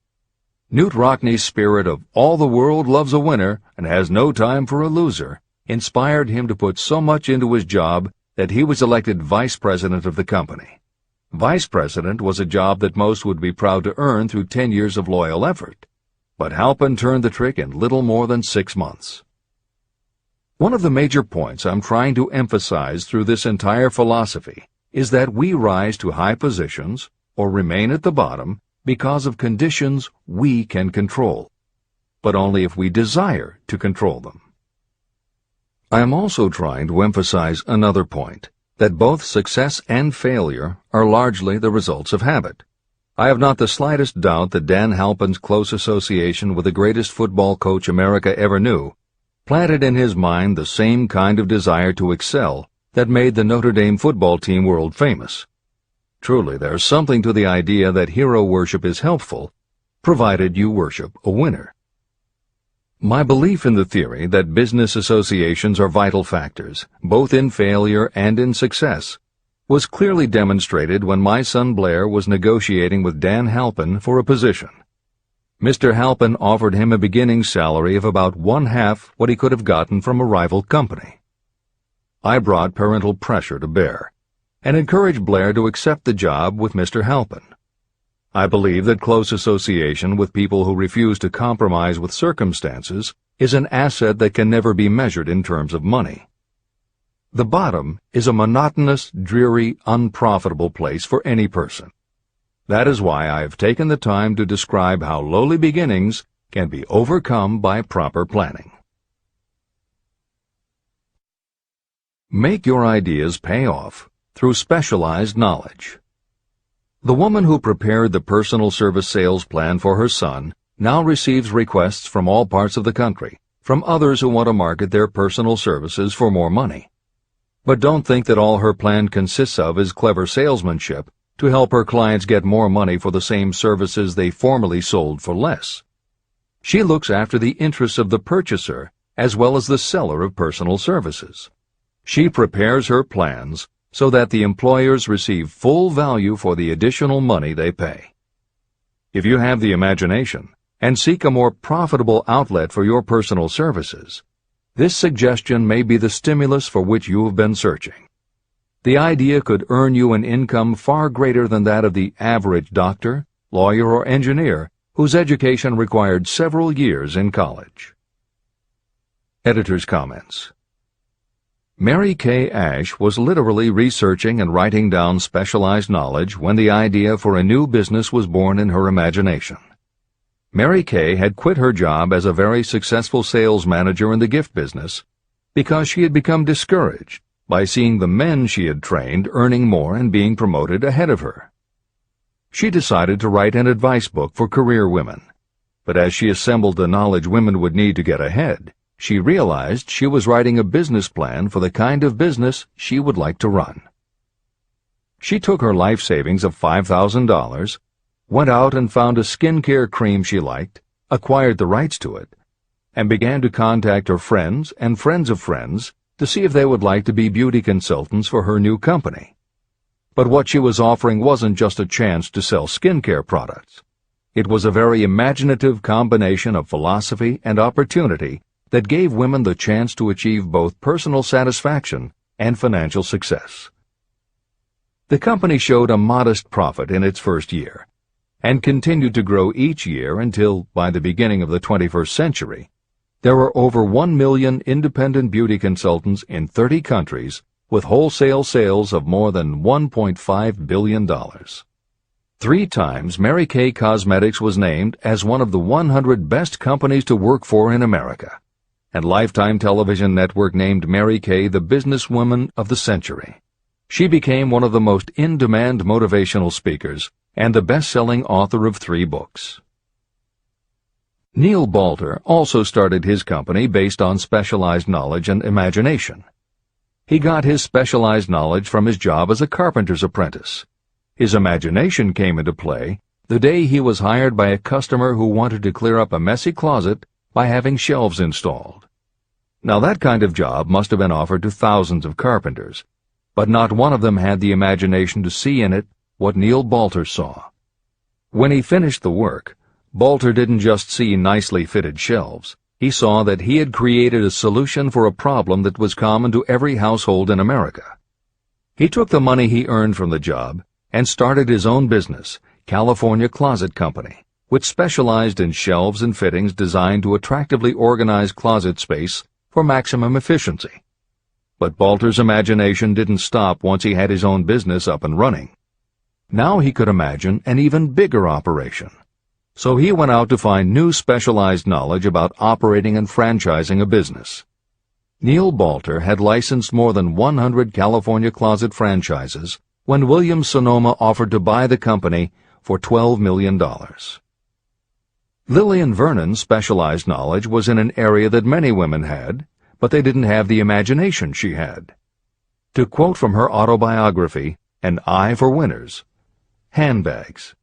Knute Rockne's spirit of all the world loves a winner and has no time for a loser inspired him to put so much into his job that he was elected vice president of the company. Vice president was a job that most would be proud to earn through 10 years of loyal effort, but Halpin turned the trick in little more than 6 months. One of the major points I'm trying to emphasize through this entire philosophy is that we rise to high positions or remain at the bottom because of conditions we can control, but only if we desire to control them. I am also trying to emphasize another point, that both success and failure are largely the results of habit. I have not the slightest doubt that Dan Halpin's close association with the greatest football coach America ever knew planted in his mind the same kind of desire to excel that made the Notre Dame football team world famous. Truly, there's something to the idea that hero worship is helpful, provided you worship a winner. My belief in the theory that business associations are vital factors, both in failure and in success, was clearly demonstrated when my son Blair was negotiating with Dan Halpin for a position. Mr. Halpin offered him a beginning salary of about 1/2 what he could have gotten from a rival company. I brought parental pressure to bear, and encouraged Blair to accept the job with Mr. Halpin. I believe that close association with people who refuse to compromise with circumstances is an asset that can never be measured in terms of money. The bottom is a monotonous, dreary, unprofitable place for any person. That is why I have taken the time to describe how lowly beginnings can be overcome by proper planning. Make your ideas pay off through specialized knowledge. The woman who prepared the personal service sales plan for her son now receives requests from all parts of the country, from others who want to market their personal services for more money. But don't think that all her plan consists of is clever salesmanship to help her clients get more money for the same services they formerly sold for less. She looks after the interests of the purchaser as well as the seller of personal services. She prepares her plans so that the employers receive full value for the additional money they pay. If you have the imagination and seek a more profitable outlet for your personal services, this suggestion may be the stimulus for which you have been searching. The idea could earn you an income far greater than that of the average doctor, lawyer, or engineer whose education required several years in college. Editor's comments. Mary Kay Ash was literally researching and writing down specialized knowledge when the idea for a new business was born in her imagination. Mary Kay had quit her job as a very successful sales manager in the gift business because she had become discouraged by seeing the men she had trained earning more and being promoted ahead of her. She decided to write an advice book for career women, but as she assembled the knowledge women would need to get ahead, she realized she was writing a business plan for the kind of business she would like to run. She took her life savings of $5,000, went out and found a skincare cream she liked, acquired the rights to it, and began to contact her friends and friends of friends to see if they would like to be beauty consultants for her new company. But what she was offering wasn't just a chance to sell skincare products. It was a very imaginative combination of philosophy and opportunity that gave women the chance to achieve both personal satisfaction and financial success. The company showed a modest profit in its first year, and continued to grow each year until, by the beginning of the 21st century, There are over 1 million independent beauty consultants in 30 countries with wholesale sales of more than $1.5 billion. 3 times Mary Kay Cosmetics was named as one of the 100 best companies to work for in America, and Lifetime Television Network named Mary Kay the businesswoman of the century. She became one of the most in-demand motivational speakers and the best-selling author of 3 books. Neil Balter also started his company based on specialized knowledge and imagination. He got his specialized knowledge from his job as a carpenter's apprentice. His imagination came into play the day he was hired by a customer who wanted to clear up a messy closet by having shelves installed. Now that kind of job must have been offered to thousands of carpenters, but not one of them had the imagination to see in it what Neil Balter saw. When he finished the work, Balter didn't just see nicely fitted shelves. He saw that he had created a solution for a problem that was common to every household in America. He took the money he earned from the job and started his own business, California Closet Company, which specialized in shelves and fittings designed to attractively organize closet space for maximum efficiency. But Balter's imagination didn't stop once he had his own business up and running. Now he could imagine an even bigger operation. So he went out to find new specialized knowledge about operating and franchising a business. Neil Balter had licensed more than 100 California closet franchises when Williams-Sonoma offered to buy the company for $12 million. Lillian Vernon's specialized knowledge was in an area that many women had, but they didn't have the imagination she had. To quote from her autobiography, An Eye for Winners, handbags.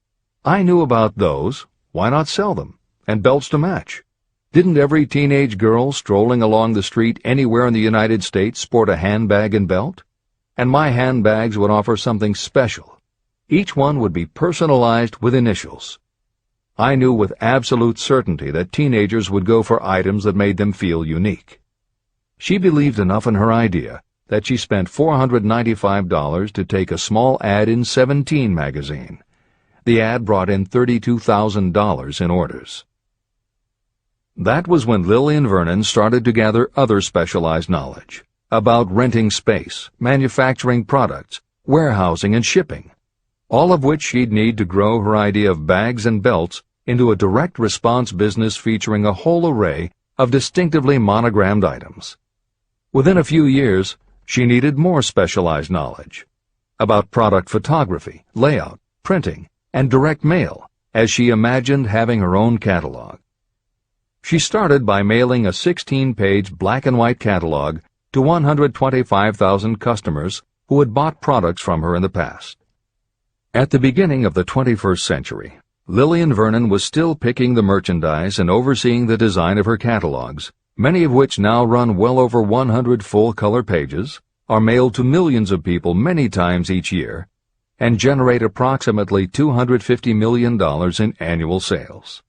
I knew about those. Why not sell them? And belts to match. Didn't every teenage girl strolling along the street anywhere in the United States sport a handbag and belt? And my handbags would offer something special. Each one would be personalized with initials. I knew with absolute certainty that teenagers would go for items that made them feel unique. She believed enough in her idea that she spent $495 to take a small ad in 17 magazine. The ad brought in $32,000 in orders. That was when Lillian Vernon started to gather other specialized knowledge about renting space, manufacturing products, warehousing, and shipping, all of which she'd need to grow her idea of bags and belts into a direct response business featuring a whole array of distinctively monogrammed items. Within a few years, she needed more specialized knowledge about product photography, layout, printing, and direct mail, as she imagined having her own catalog. She started by mailing a 16-page black-and-white catalog to 125,000 customers who had bought products from her in the past. At the beginning of the 21st century, Lillian Vernon was still picking the merchandise and overseeing the design of her catalogs, many of which now run well over 100 full-color pages, are mailed to millions of people many times each year, and generate approximately $250 million in annual sales.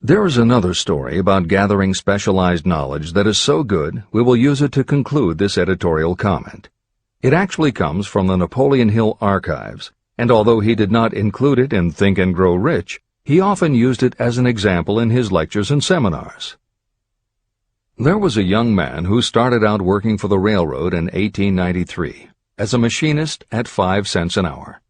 There is another story about gathering specialized knowledge that is so good we will use it to conclude this editorial comment. It actually comes from the Napoleon Hill archives, and although he did not include it in Think and Grow Rich, he often used it as an example in his lectures and seminars. There was a young man who started out working for the railroad in 1893. As a machinist at 5 cents an hour.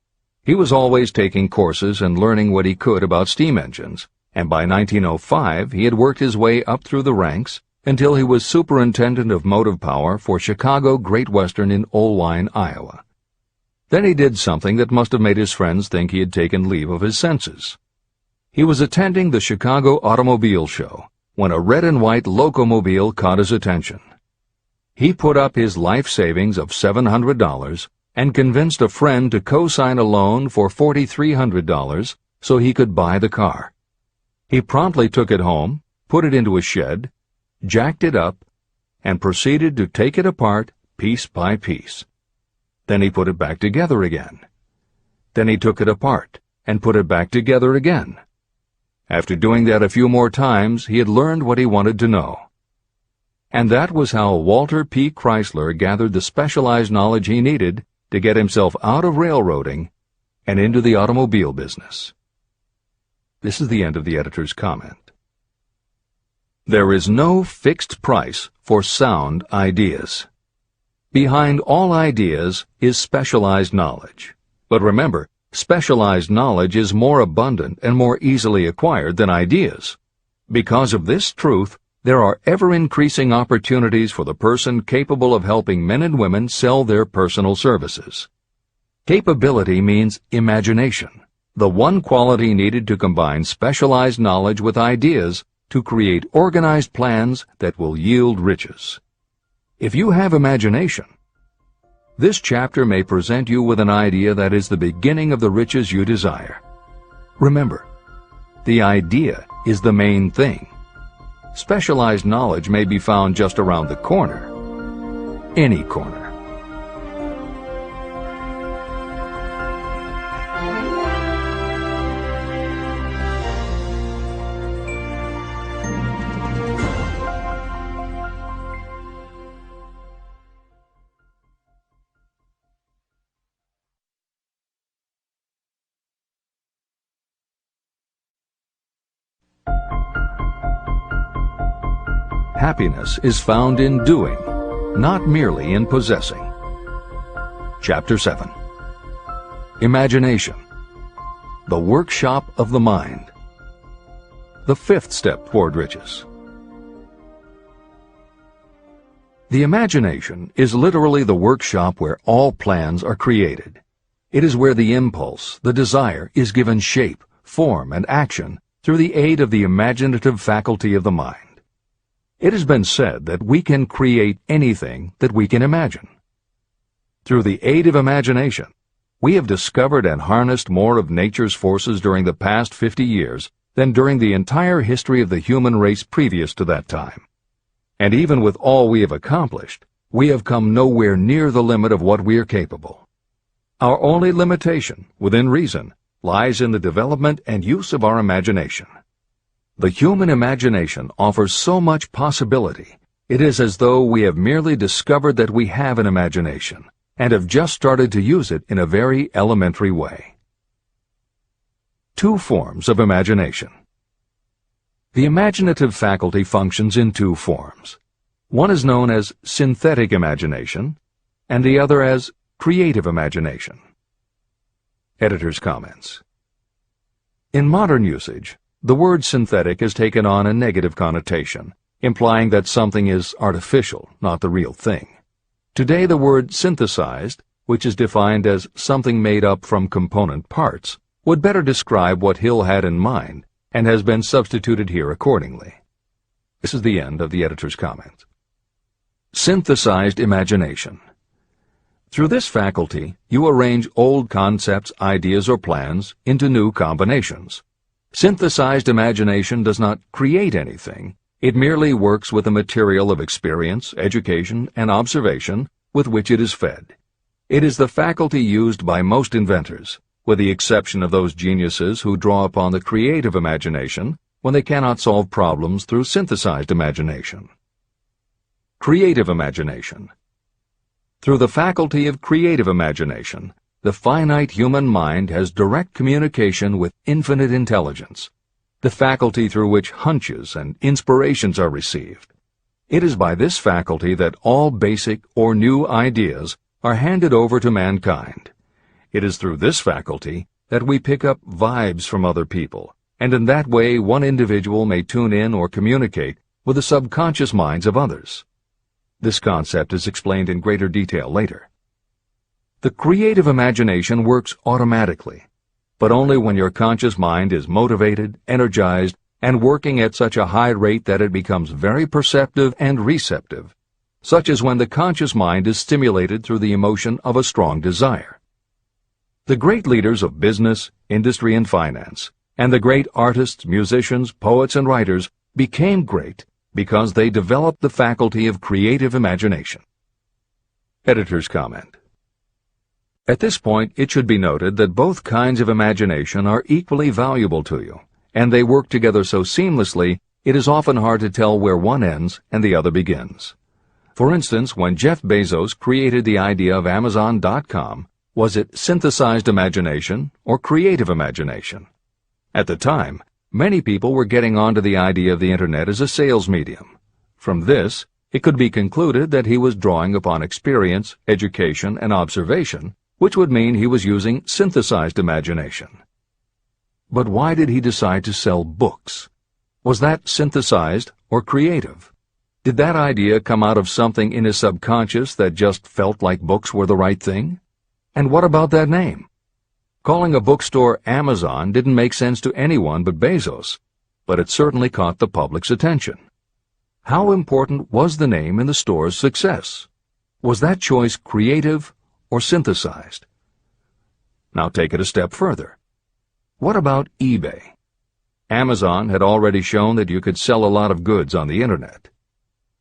He was always taking courses and learning what he could about steam engines, and by 1905 he had worked his way up through the ranks until he was superintendent of motive power for Chicago Great Western in Olwine, Iowa. Then he did something that must have made his friends think he had taken leave of his senses. He was attending the Chicago Automobile Show when a red and white locomobile caught his attention. He put up his life savings of $700 and convinced a friend to co-sign a loan for $4,300 so he could buy the car. He promptly took it home, put it into a shed, jacked it up, and proceeded to take it apart piece by piece. Then he put it back together again. Then he took it apart and put it back together again. After doing that a few more times, he had learned what he wanted to know. And that was how Walter P. Chrysler gathered the specialized knowledge he needed to get himself out of railroading and into the automobile business. This is the end of the editor's comment. There is no fixed price for sound ideas. Behind all ideas is specialized knowledge. But remember, specialized knowledge is more abundant and more easily acquired than ideas. Because of this truth, there are ever-increasing opportunities for the person capable of helping men and women sell their personal services. Capability means imagination, the one quality needed to combine specialized knowledge with ideas to create organized plans that will yield riches. If you have imagination, this chapter may present you with an idea that is the beginning of the riches you desire. Remember, the idea is the main thing. Specialized knowledge may be found just around the corner. Any corner. Happiness is found in doing, not merely in possessing. Chapter 7. Imagination, the workshop of the mind. The fifth step toward riches. The imagination is literally the workshop where all plans are created. It is where the impulse, the desire, is given shape, form, and action through the aid of the imaginative faculty of the mind. It has been said that we can create anything that we can imagine. Through the aid of imagination, we have discovered and harnessed more of nature's forces during the past 50 years than during the entire history of the human race previous to that time. And even with all we have accomplished, we have come nowhere near the limit of what we are capable. Our only limitation, within reason, lies in the development and use of our imagination. The human imagination offers so much possibility, it is as though we have merely discovered that we have an imagination, and have just started to use it in a very elementary way. Two forms of imagination. The imaginative faculty functions in two forms. One is known as synthetic imagination, and the other as creative imagination. Editor's comments. In modern usage, the word synthetic has taken on a negative connotation, implying that something is artificial, not the real thing. Today the word synthesized, which is defined as something made up from component parts, would better describe what Hill had in mind, and has been substituted here accordingly. This is the end of the editor's comment. Synthesized imagination. Through this faculty, you arrange old concepts, ideas, or plans into new combinations. Synthesized imagination does not create anything. It merely works with the material of experience, education, and observation with which it is fed. It is the faculty used by most inventors, with the exception of those geniuses who draw upon the creative imagination when they cannot solve problems through synthesized imagination. Creative imagination. Through the faculty of creative imagination, the finite human mind has direct communication with infinite intelligence, the faculty through which hunches and inspirations are received. It is by this faculty that all basic or new ideas are handed over to mankind. It is through this faculty that we pick up vibes from other people, and in that way one individual may tune in or communicate with the subconscious minds of others. This concept is explained in greater detail later. The creative imagination works automatically, but only when your conscious mind is motivated, energized, and working at such a high rate that it becomes very perceptive and receptive, such as when the conscious mind is stimulated through the emotion of a strong desire. The great leaders of business, industry, and finance, and the great artists, musicians, poets, and writers became great because they developed the faculty of creative imagination. Editor's comment. At this point, it should be noted that both kinds of imagination are equally valuable to you, and they work together so seamlessly, it is often hard to tell where one ends and the other begins. For instance, when Jeff Bezos created the idea of Amazon.com, was it synthesized imagination or creative imagination? At the time, Many people were getting onto the idea of the Internet as a sales medium. From this, it could be concluded that he was drawing upon experience, education, and observation, which would mean he was using synthesized imagination. But why did he decide to sell books? Was that synthesized or creative? Did that idea come out of something in his subconscious that just felt like books were the right thing? And what about that name? Calling a bookstore Amazon didn't make sense to anyone but Bezos, but it certainly caught the public's attention. How important was the name in the store's success? Was that choice creative or synthesized? Now take it a step further. What about eBay? Amazon had already shown that you could sell a lot of goods on the Internet.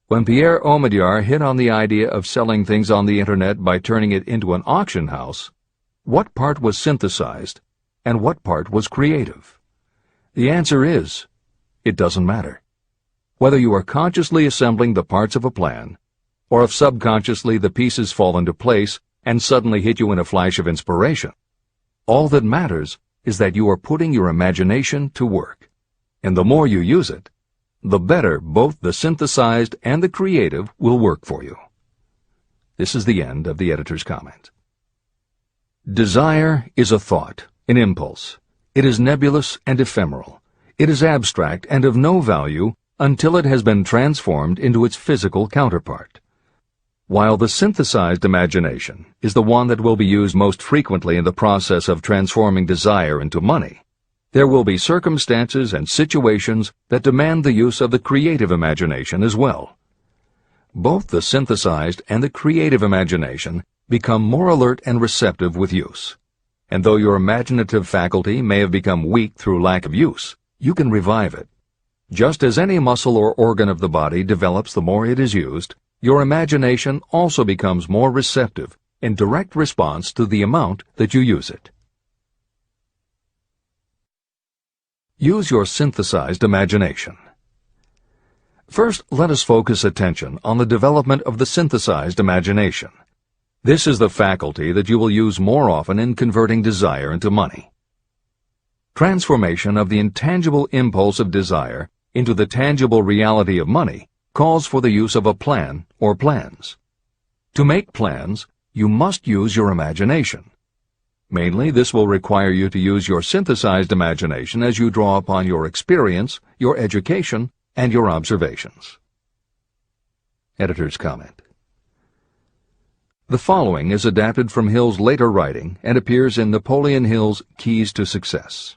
When Pierre Omidyar hit on the idea of selling things on the Internet by turning it into an auction house, what part was synthesized and what part was creative? The answer is, it doesn't matter. Whether you are consciously assembling the parts of a plan, or if subconsciously the pieces fall into place and suddenly hit you in a flash of inspiration, all that matters is that you are putting your imagination to work. And the more you use it, the better both the synthesized and the creative will work for you. This is the end of the editor's comment. Desire is a thought, an impulse. It is nebulous and ephemeral. It is abstract and of no value until it has been transformed into its physical counterpart. While the synthesized imagination is the one that will be used most frequently in the process of transforming desire into money, there will be circumstances and situations that demand the use of the creative imagination as well. Both the synthesized and the creative imagination become more alert and receptive with use. And though your imaginative faculty may have become weak through lack of use, you can revive it. Just as any muscle or organ of the body develops the more it is used, your imagination also becomes more receptive in direct response to the amount that you use it. Use your synthesized imagination. First, let us focus attention on the development of the synthesized imagination. This is the faculty that you will use more often in converting desire into money. Transformation of the intangible impulse of desire into the tangible reality of money calls for the use of a plan or plans. To make plans, you must use your imagination. Mainly, this will require you to use your synthesized imagination as you draw upon your experience, your education, and your observations. Editor's comment. The following is adapted from Hill's later writing and appears in Napoleon Hill's Keys to Success.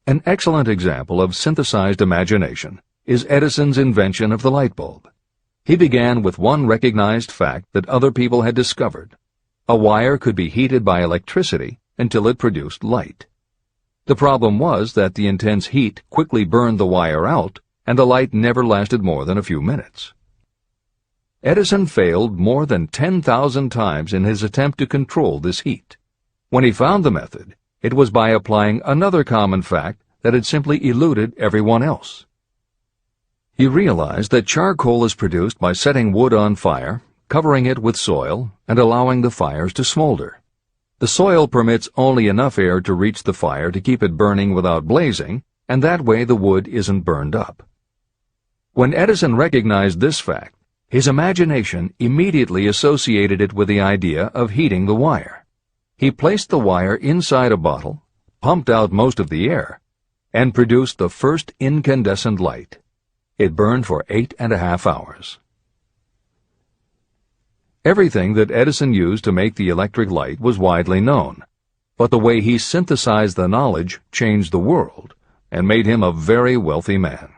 An excellent example of synthesized imagination is Edison's invention of the light bulb. He began with one recognized fact that other people had discovered. A wire could be heated by electricity until it produced light. The problem was that the intense heat quickly burned the wire out, and the light never lasted more than a few minutes. Edison failed more than 10,000 times in his attempt to control this heat. When he found the method, it was by applying another common fact that had simply eluded everyone else. He realized that charcoal is produced by setting wood on fire, covering it with soil, and allowing the fires to smolder. The soil permits only enough air to reach the fire to keep it burning without blazing, and that way the wood isn't burned up. When Edison recognized this fact, his imagination immediately associated it with the idea of heating the wire. He placed the wire inside a bottle, pumped out most of the air, and produced the first incandescent light. It burned for 8.5 hours. Everything that Edison used to make the electric light was widely known, but the way he synthesized the knowledge changed the world and made him a very wealthy man.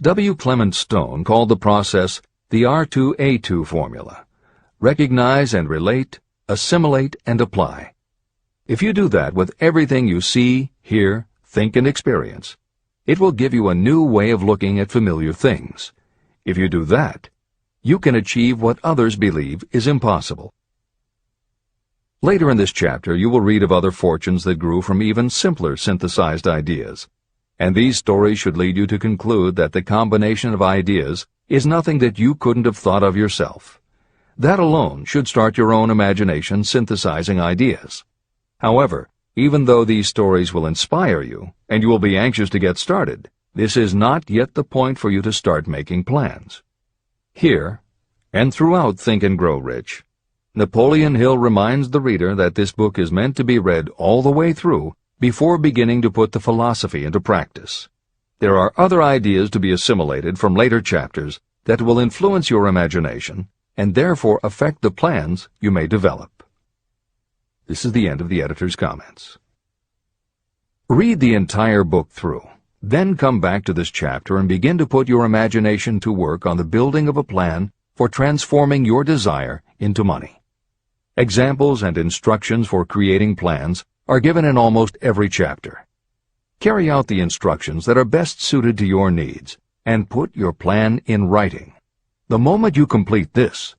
W. Clement Stone called the process the R2A2 formula. Recognize and relate, assimilate and apply. If you do that with everything you see, hear, think, and experience, it will give you a new way of looking at familiar things. If you do that, you can achieve what others believe is impossible. Later in this chapter, you will read of other fortunes that grew from even simpler synthesized ideas. And these stories should lead you to conclude that the combination of ideas is nothing that you couldn't have thought of yourself. That alone should start your own imagination synthesizing ideas. However, Even though these stories will inspire you, and you will be anxious to get started, this is not yet the point for you to start making plans. Here, and throughout Think and Grow Rich, Napoleon Hill reminds the reader that this book is meant to be read all the way through before beginning to put the philosophy into practice. There are other ideas to be assimilated from later chapters that will influence your imagination and therefore affect the plans you may develop. This is the end of the editor's comments. Read the entire book through, then come back to this chapter and begin to put your imagination to work on the building of a plan for transforming your desire into money. Examples and instructions for creating plans are given in almost every chapter. Carry out the instructions that are best suited to your needs and put your plan in writing. The moment you complete this,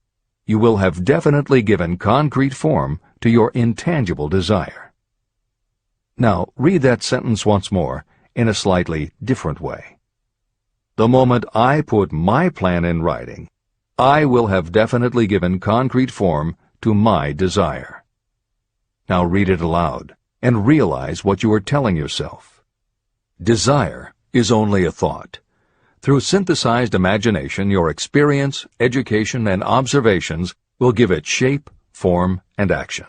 you will have definitely given concrete form to your intangible desire. Now, read that sentence once more in a slightly different way. The moment I put my plan in writing, I will have definitely given concrete form to my desire. Now read it aloud and realize what you are telling yourself. Desire is only a thought. Through synthesized imagination, your experience, education, and observations will give it shape, form, and action.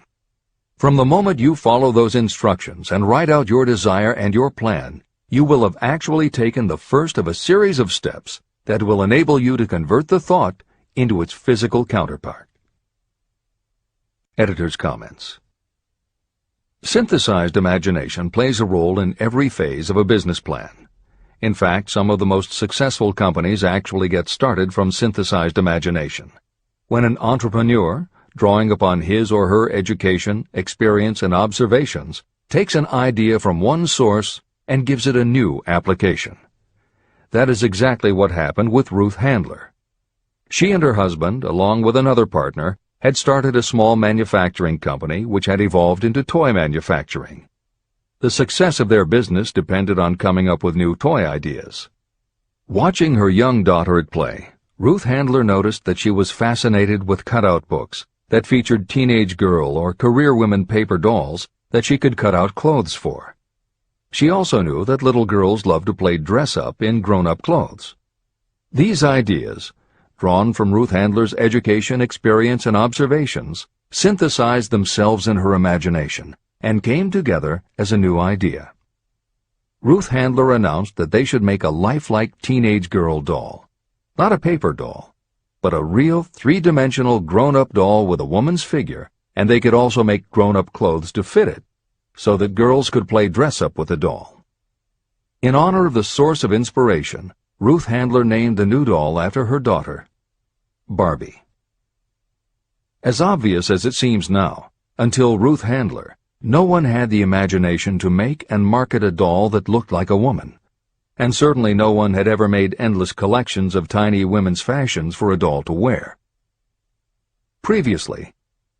From the moment you follow those instructions and write out your desire and your plan, you will have actually taken the first of a series of steps that will enable you to convert the thought into its physical counterpart. Editor's comments. Synthesized imagination plays a role in every phase of a business plan. In fact, some of the most successful companies actually get started from synthesized imagination. When an entrepreneur, drawing upon his or her education, experience, and observations, takes an idea from one source and gives it a new application. That is exactly what happened with Ruth Handler. She and her husband, along with another partner, had started a small manufacturing company which had evolved into toy manufacturing. The success of their business depended on coming up with new toy ideas. Watching her young daughter at play, Ruth Handler noticed that she was fascinated with cutout books that featured teenage girl or career women paper dolls that she could cut out clothes for. She also knew that little girls loved to play dress-up in grown-up clothes. These ideas, drawn from Ruth Handler's education, experience, and observations, synthesized themselves in her imagination and came together as a new idea. Ruth Handler announced that they should make a lifelike teenage girl doll. Not a paper doll, but a real three-dimensional grown-up doll with a woman's figure, and they could also make grown-up clothes to fit it, so that girls could play dress-up with the doll. In honor of the source of inspiration, Ruth Handler named the new doll after her daughter, Barbie. As obvious as it seems now, until Ruth Handler, no one had the imagination to make and market a doll that looked like a woman, and certainly no one had ever made endless collections of tiny women's fashions for a doll to wear. Previously,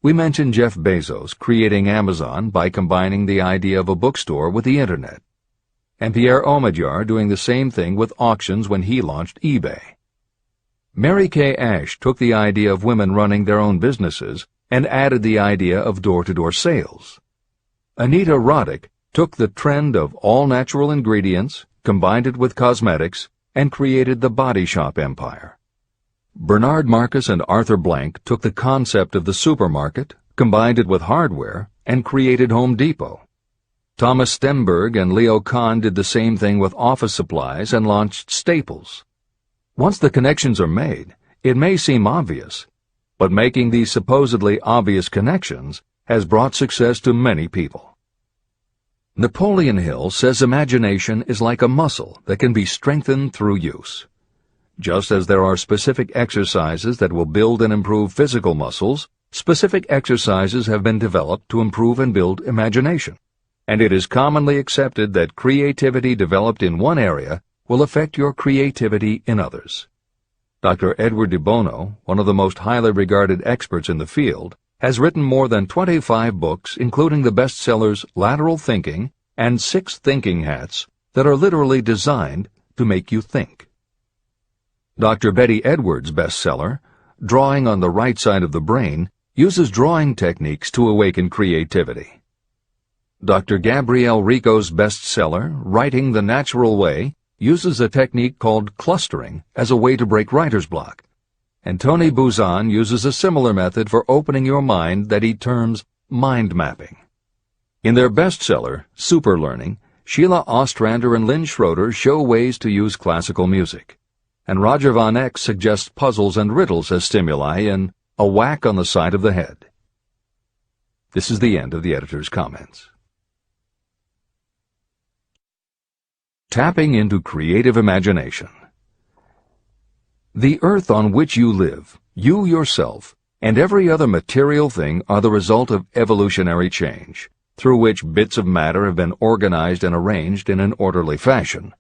we mentioned Jeff Bezos creating Amazon by combining the idea of a bookstore with the Internet, and Pierre Omidyar doing the same thing with auctions when he launched eBay. Mary Kay Ash took the idea of women running their own businesses and added the idea of door-to-door sales. Anita Roddick took the trend of all-natural ingredients, combined it with cosmetics, and created the body shop empire. Bernard Marcus and Arthur Blank took the concept of the supermarket, combined it with hardware, and created Home Depot. Thomas Stenberg and Leo Kahn did the same thing with office supplies and launched Staples. Once the connections are made, it may seem obvious, but making these supposedly obvious connections has brought success to many people. Napoleon Hill says imagination is like a muscle that can be strengthened through use. Just as there are specific exercises that will build and improve physical muscles, specific exercises have been developed to improve and build imagination. And it is commonly accepted that creativity developed in one area will affect your creativity in others. Dr. Edward de Bono, one of the most highly regarded experts in the field, has written more than 25 books, including the bestsellers Lateral Thinking and 6 Thinking Hats, that are literally designed to make you think. Dr. Betty Edwards' bestseller, Drawing on the Right Side of the Brain, uses drawing techniques to awaken creativity. Dr. Gabrielle Rico's bestseller, Writing the Natural Way, uses a technique called clustering as a way to break writer's block. And Tony Buzan uses a similar method for opening your mind that he terms mind mapping. In their bestseller, Super Learning, Sheila Ostrander and Lynn Schroeder show ways to use classical music. And Roger Von Eck suggests puzzles and riddles as stimuli in A Whack on the Side of the Head. This is the end of the editor's comments. Tapping into creative imagination. The earth on which you live, you yourself, and every other material thing are the result of evolutionary change, through which bits of matter have been organized and arranged in an orderly fashion.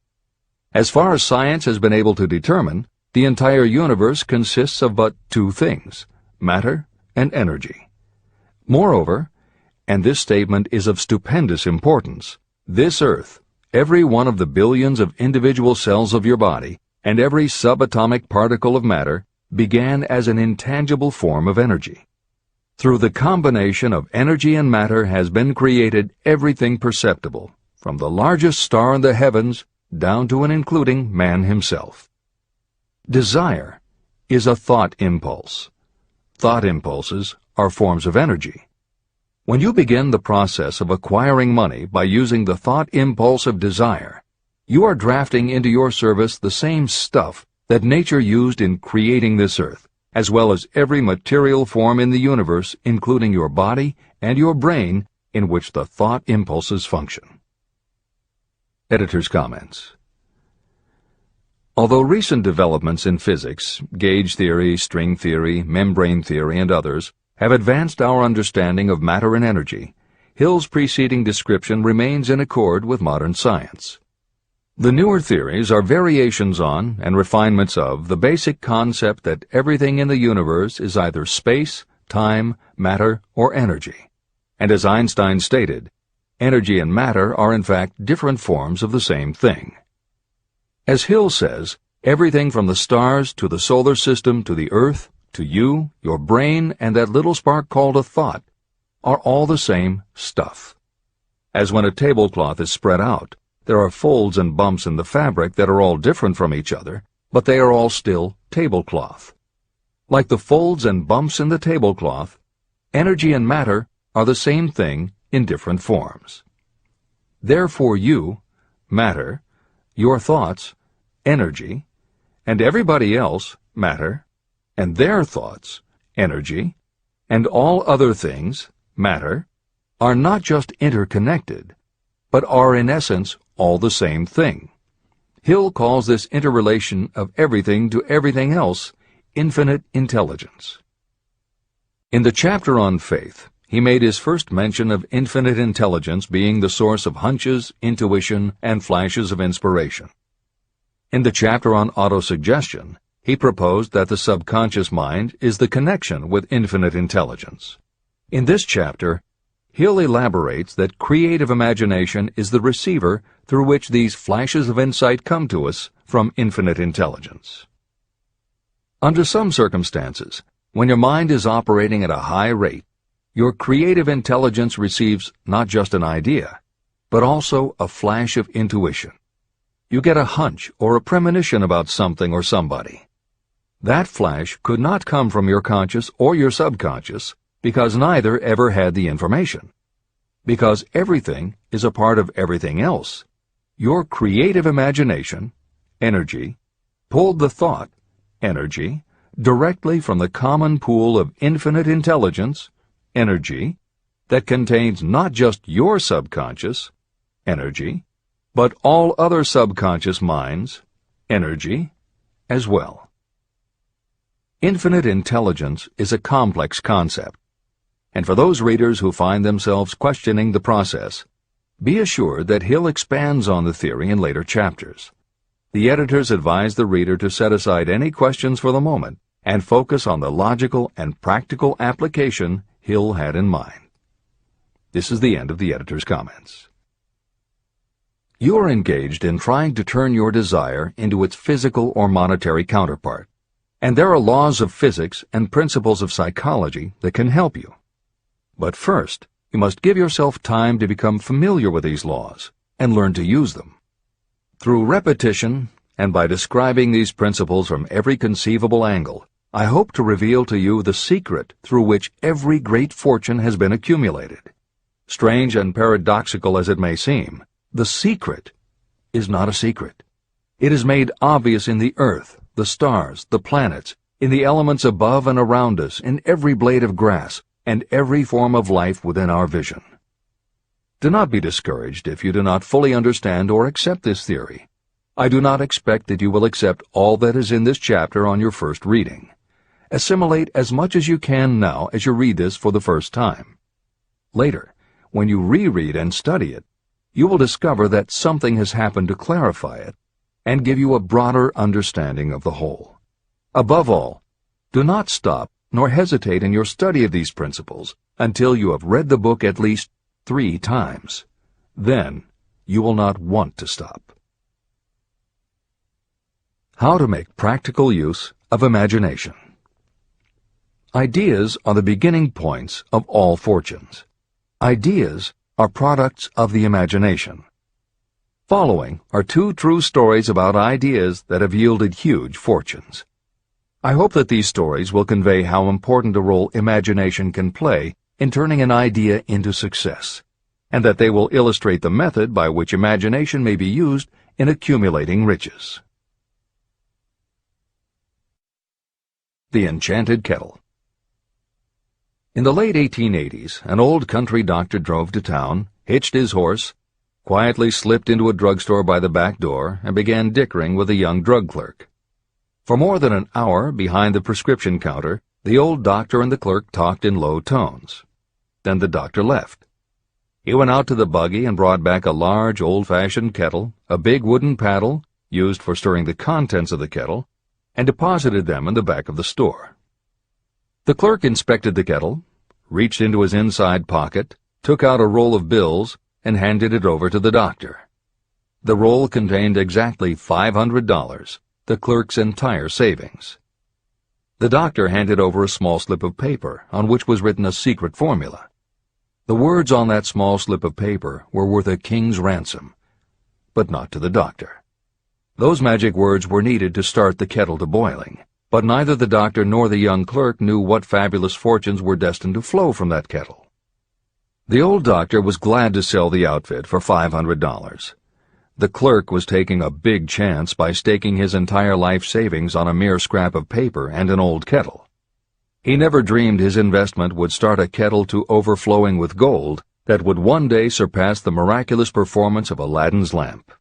As far as science has been able to determine, the entire universe consists of but two things, matter and energy. Moreover, and this statement is of stupendous importance, this earth, every one of the billions of individual cells of your body, and every subatomic particle of matter began as an intangible form of energy. Through the combination of energy and matter has been created everything perceptible, from the largest star in the heavens down to and including man himself. Desire is a thought impulse. Thought impulses are forms of energy. When you begin the process of acquiring money by using the thought impulse of desire, you are drafting into your service the same stuff that nature used in creating this earth, as well as every material form in the universe, including your body and your brain, in which the thought impulses function. Editor's comments. Although recent developments in physics, gauge theory, string theory, membrane theory, and others, have advanced our understanding of matter and energy, Hill's preceding description remains in accord with modern science. The newer theories are variations on and refinements of the basic concept that everything in the universe is either space, time, matter, or energy. And as Einstein stated, energy and matter are in fact different forms of the same thing. As Hill says, everything from the stars to the solar system to the earth, to you, your brain, and that little spark called a thought, are all the same stuff. As when a tablecloth is spread out, there are folds and bumps in the fabric that are all different from each other, but they are all still tablecloth. Like the folds and bumps in the tablecloth, energy and matter are the same thing in different forms. Therefore you, matter, your thoughts, energy, and everybody else, matter, and their thoughts, energy, and all other things, matter, are not just interconnected, but are in essence all the same thing. Hill calls this interrelation of everything to everything else infinite intelligence. In the chapter on faith, he made his first mention of infinite intelligence being the source of hunches, intuition, and flashes of inspiration. In the chapter on autosuggestion, he proposed that the subconscious mind is the connection with infinite intelligence. In this chapter, Hill elaborates that creative imagination is the receiver through which these flashes of insight come to us from infinite intelligence. Under some circumstances, when your mind is operating at a high rate, your creative intelligence receives not just an idea, but also a flash of intuition. You get a hunch or a premonition about something or somebody. That flash could not come from your conscious or your subconscious because neither ever had the information. Because everything is a part of everything else, your creative imagination, energy, pulled the thought, energy, directly from the common pool of infinite intelligence, energy, that contains not just your subconscious, energy, but all other subconscious minds, energy, as well. Infinite intelligence is a complex concept, and for those readers who find themselves questioning the process, be assured that Hill expands on the theory in later chapters. The editors advise the reader to set aside any questions for the moment and focus on the logical and practical application Hill had in mind. This is the end of the editor's comments. You are engaged in trying to turn your desire into its physical or monetary counterpart, and there are laws of physics and principles of psychology that can help you. But first, You must give yourself time to become familiar with these laws and learn to use them. Through repetition, and by describing these principles from every conceivable angle, I hope to reveal to you the secret through which every great fortune has been accumulated. Strange and paradoxical as it may seem, the secret is not a secret. It is made obvious in the earth, the stars, the planets, in the elements above and around us, in every blade of grass, and every form of life within our vision. Do not be discouraged if you do not fully understand or accept this theory. I do not expect that you will accept all that is in this chapter on your first reading. Assimilate as much as you can now as you read this for the first time. Later, when you reread and study it, you will discover that something has happened to clarify it and give you a broader understanding of the whole. Above all, do not stop nor hesitate in your study of these principles until you have read the book at least 3 times. Then you will not want to stop. How to make practical use of imagination. Ideas are the beginning points of all fortunes. Ideas are products of the imagination. Following are 2 true stories about ideas that have yielded huge fortunes. I hope that these stories will convey how important a role imagination can play in turning an idea into success, and that they will illustrate the method by which imagination may be used in accumulating riches. The Enchanted Kettle. In the late 1880s, an old country doctor drove to town, hitched his horse, quietly slipped into a drugstore by the back door, and began dickering with a young drug clerk. For more than an hour, behind the prescription counter, the old doctor and the clerk talked in low tones. Then the doctor left. He went out to the buggy and brought back a large, old-fashioned kettle, a big wooden paddle, used for stirring the contents of the kettle, and deposited them in the back of the store. The clerk inspected the kettle, reached into his inside pocket, took out a roll of bills, and handed it over to the doctor. The roll contained exactly $500, the clerk's entire savings. The doctor handed over a small slip of paper on which was written a secret formula. The words on that small slip of paper were worth a king's ransom, but not to the doctor. Those magic words were needed to start the kettle to boiling, but neither the doctor nor the young clerk knew what fabulous fortunes were destined to flow from that kettle. The old doctor was glad to sell the outfit for $500. The clerk was taking a big chance by staking his entire life savings on a mere scrap of paper and an old kettle. He never dreamed his investment would start a kettle to overflowing with gold that would one day surpass the miraculous performance of Aladdin's lamp.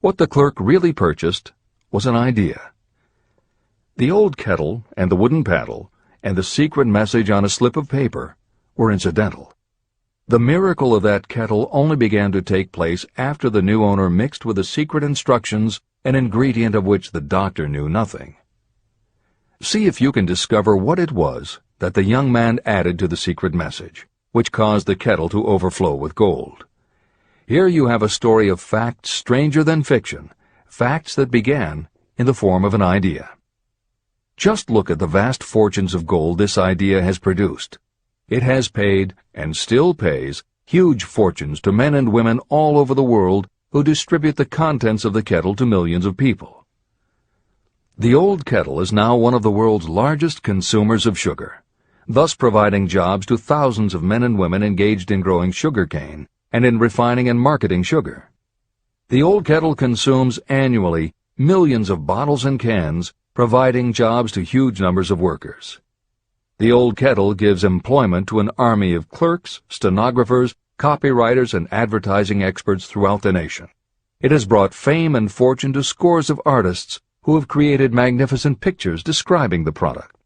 What the clerk really purchased was an idea. The old kettle and the wooden paddle and the secret message on a slip of paper were incidental. The miracle of that kettle only began to take place after the new owner mixed with the secret instructions an ingredient of which the doctor knew nothing. See if you can discover what it was that the young man added to the secret message, which caused the kettle to overflow with gold. Here you have a story of facts stranger than fiction, facts that began in the form of an idea. Just look at the vast fortunes of gold this idea has produced. It has paid, and still pays, huge fortunes to men and women all over the world who distribute the contents of the kettle to millions of people. The old kettle is now one of the world's largest consumers of sugar, thus providing jobs to thousands of men and women engaged in growing sugarcane and in refining and marketing sugar. The old kettle consumes annually millions of bottles and cans, providing jobs to huge numbers of workers. The old kettle gives employment to an army of clerks, stenographers, copywriters, and advertising experts throughout the nation. It has brought fame and fortune to scores of artists who have created magnificent pictures describing the product.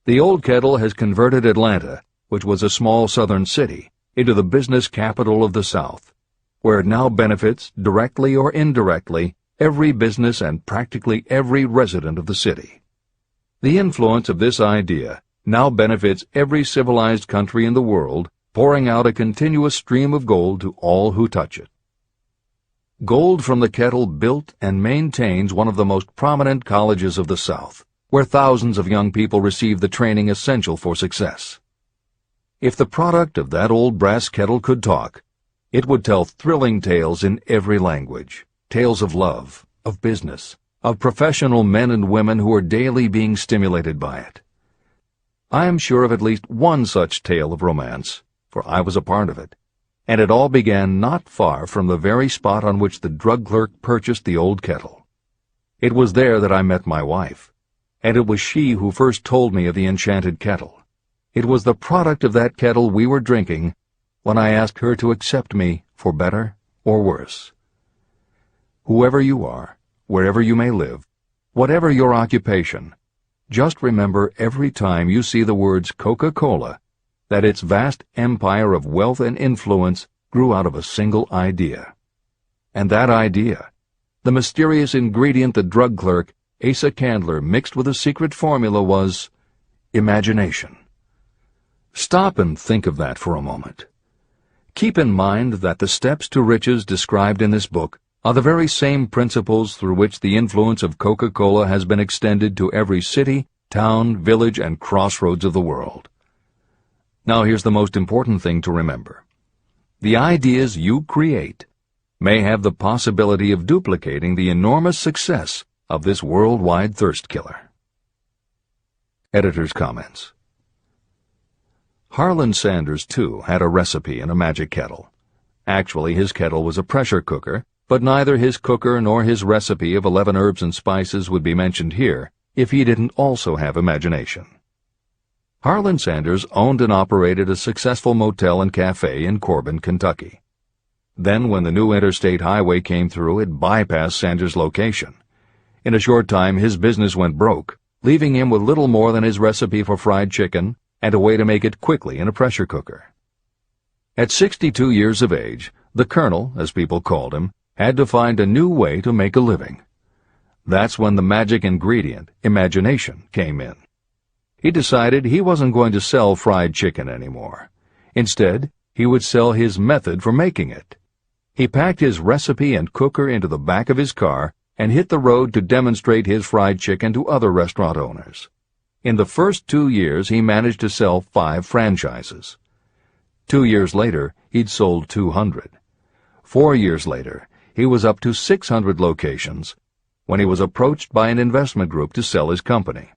The old kettle has converted Atlanta, which was a small southern city, into the business capital of the South, where it now benefits, directly or indirectly, every business and practically every resident of the city. The influence of this idea now benefits every civilized country in the world, pouring out a continuous stream of gold to all who touch it. Gold from the kettle built and maintains one of the most prominent colleges of the South, where thousands of young people receive the training essential for success. If the product of that old brass kettle could talk, it would tell thrilling tales in every language, tales of love, of business, of professional men and women who are daily being stimulated by it. I am sure of at least one such tale of romance, for I was a part of it, and it all began not far from the very spot on which the drug clerk purchased the old kettle. It was there that I met my wife, and it was she who first told me of the enchanted kettle. It was the product of that kettle we were drinking when I asked her to accept me for better or worse. Whoever you are, wherever you may live, whatever your occupation, just remember every time you see the words Coca-Cola that its vast empire of wealth and influence grew out of a single idea. And that idea, the mysterious ingredient the drug clerk, Asa Candler, mixed with a secret formula, was imagination. Stop and think of that for a moment. Keep in mind that the steps to riches described in this book are the very same principles through which the influence of Coca-Cola has been extended to every city, town, village, and crossroads of the world. Now here's the most important thing to remember. The ideas you create may have the possibility of duplicating the enormous success of this worldwide thirst killer. Editor's comments. Harlan Sanders, too, had a recipe in a magic kettle. Actually, his kettle was a pressure cooker, but neither his cooker nor his recipe of 11 herbs and spices would be mentioned here if he didn't also have imagination. Harlan Sanders owned and operated a successful motel and cafe in Corbin, Kentucky. Then, when the new interstate highway came through, it bypassed Sanders' location. In a short time, his business went broke, leaving him with little more than his recipe for fried chicken and a way to make it quickly in a pressure cooker. At 62 years of age, the Colonel, as people called him, had to find a new way to make a living. That's when the magic ingredient, imagination, came in. He decided he wasn't going to sell fried chicken anymore. Instead, he would sell his method for making it. He packed his recipe and cooker into the back of his car and hit the road to demonstrate his fried chicken to other restaurant owners. In the first 2 years, he managed to sell 5 franchises. 2 years later, he'd sold 200. 4 years later, he was up to 600 locations when he was approached by an investment group to sell his company.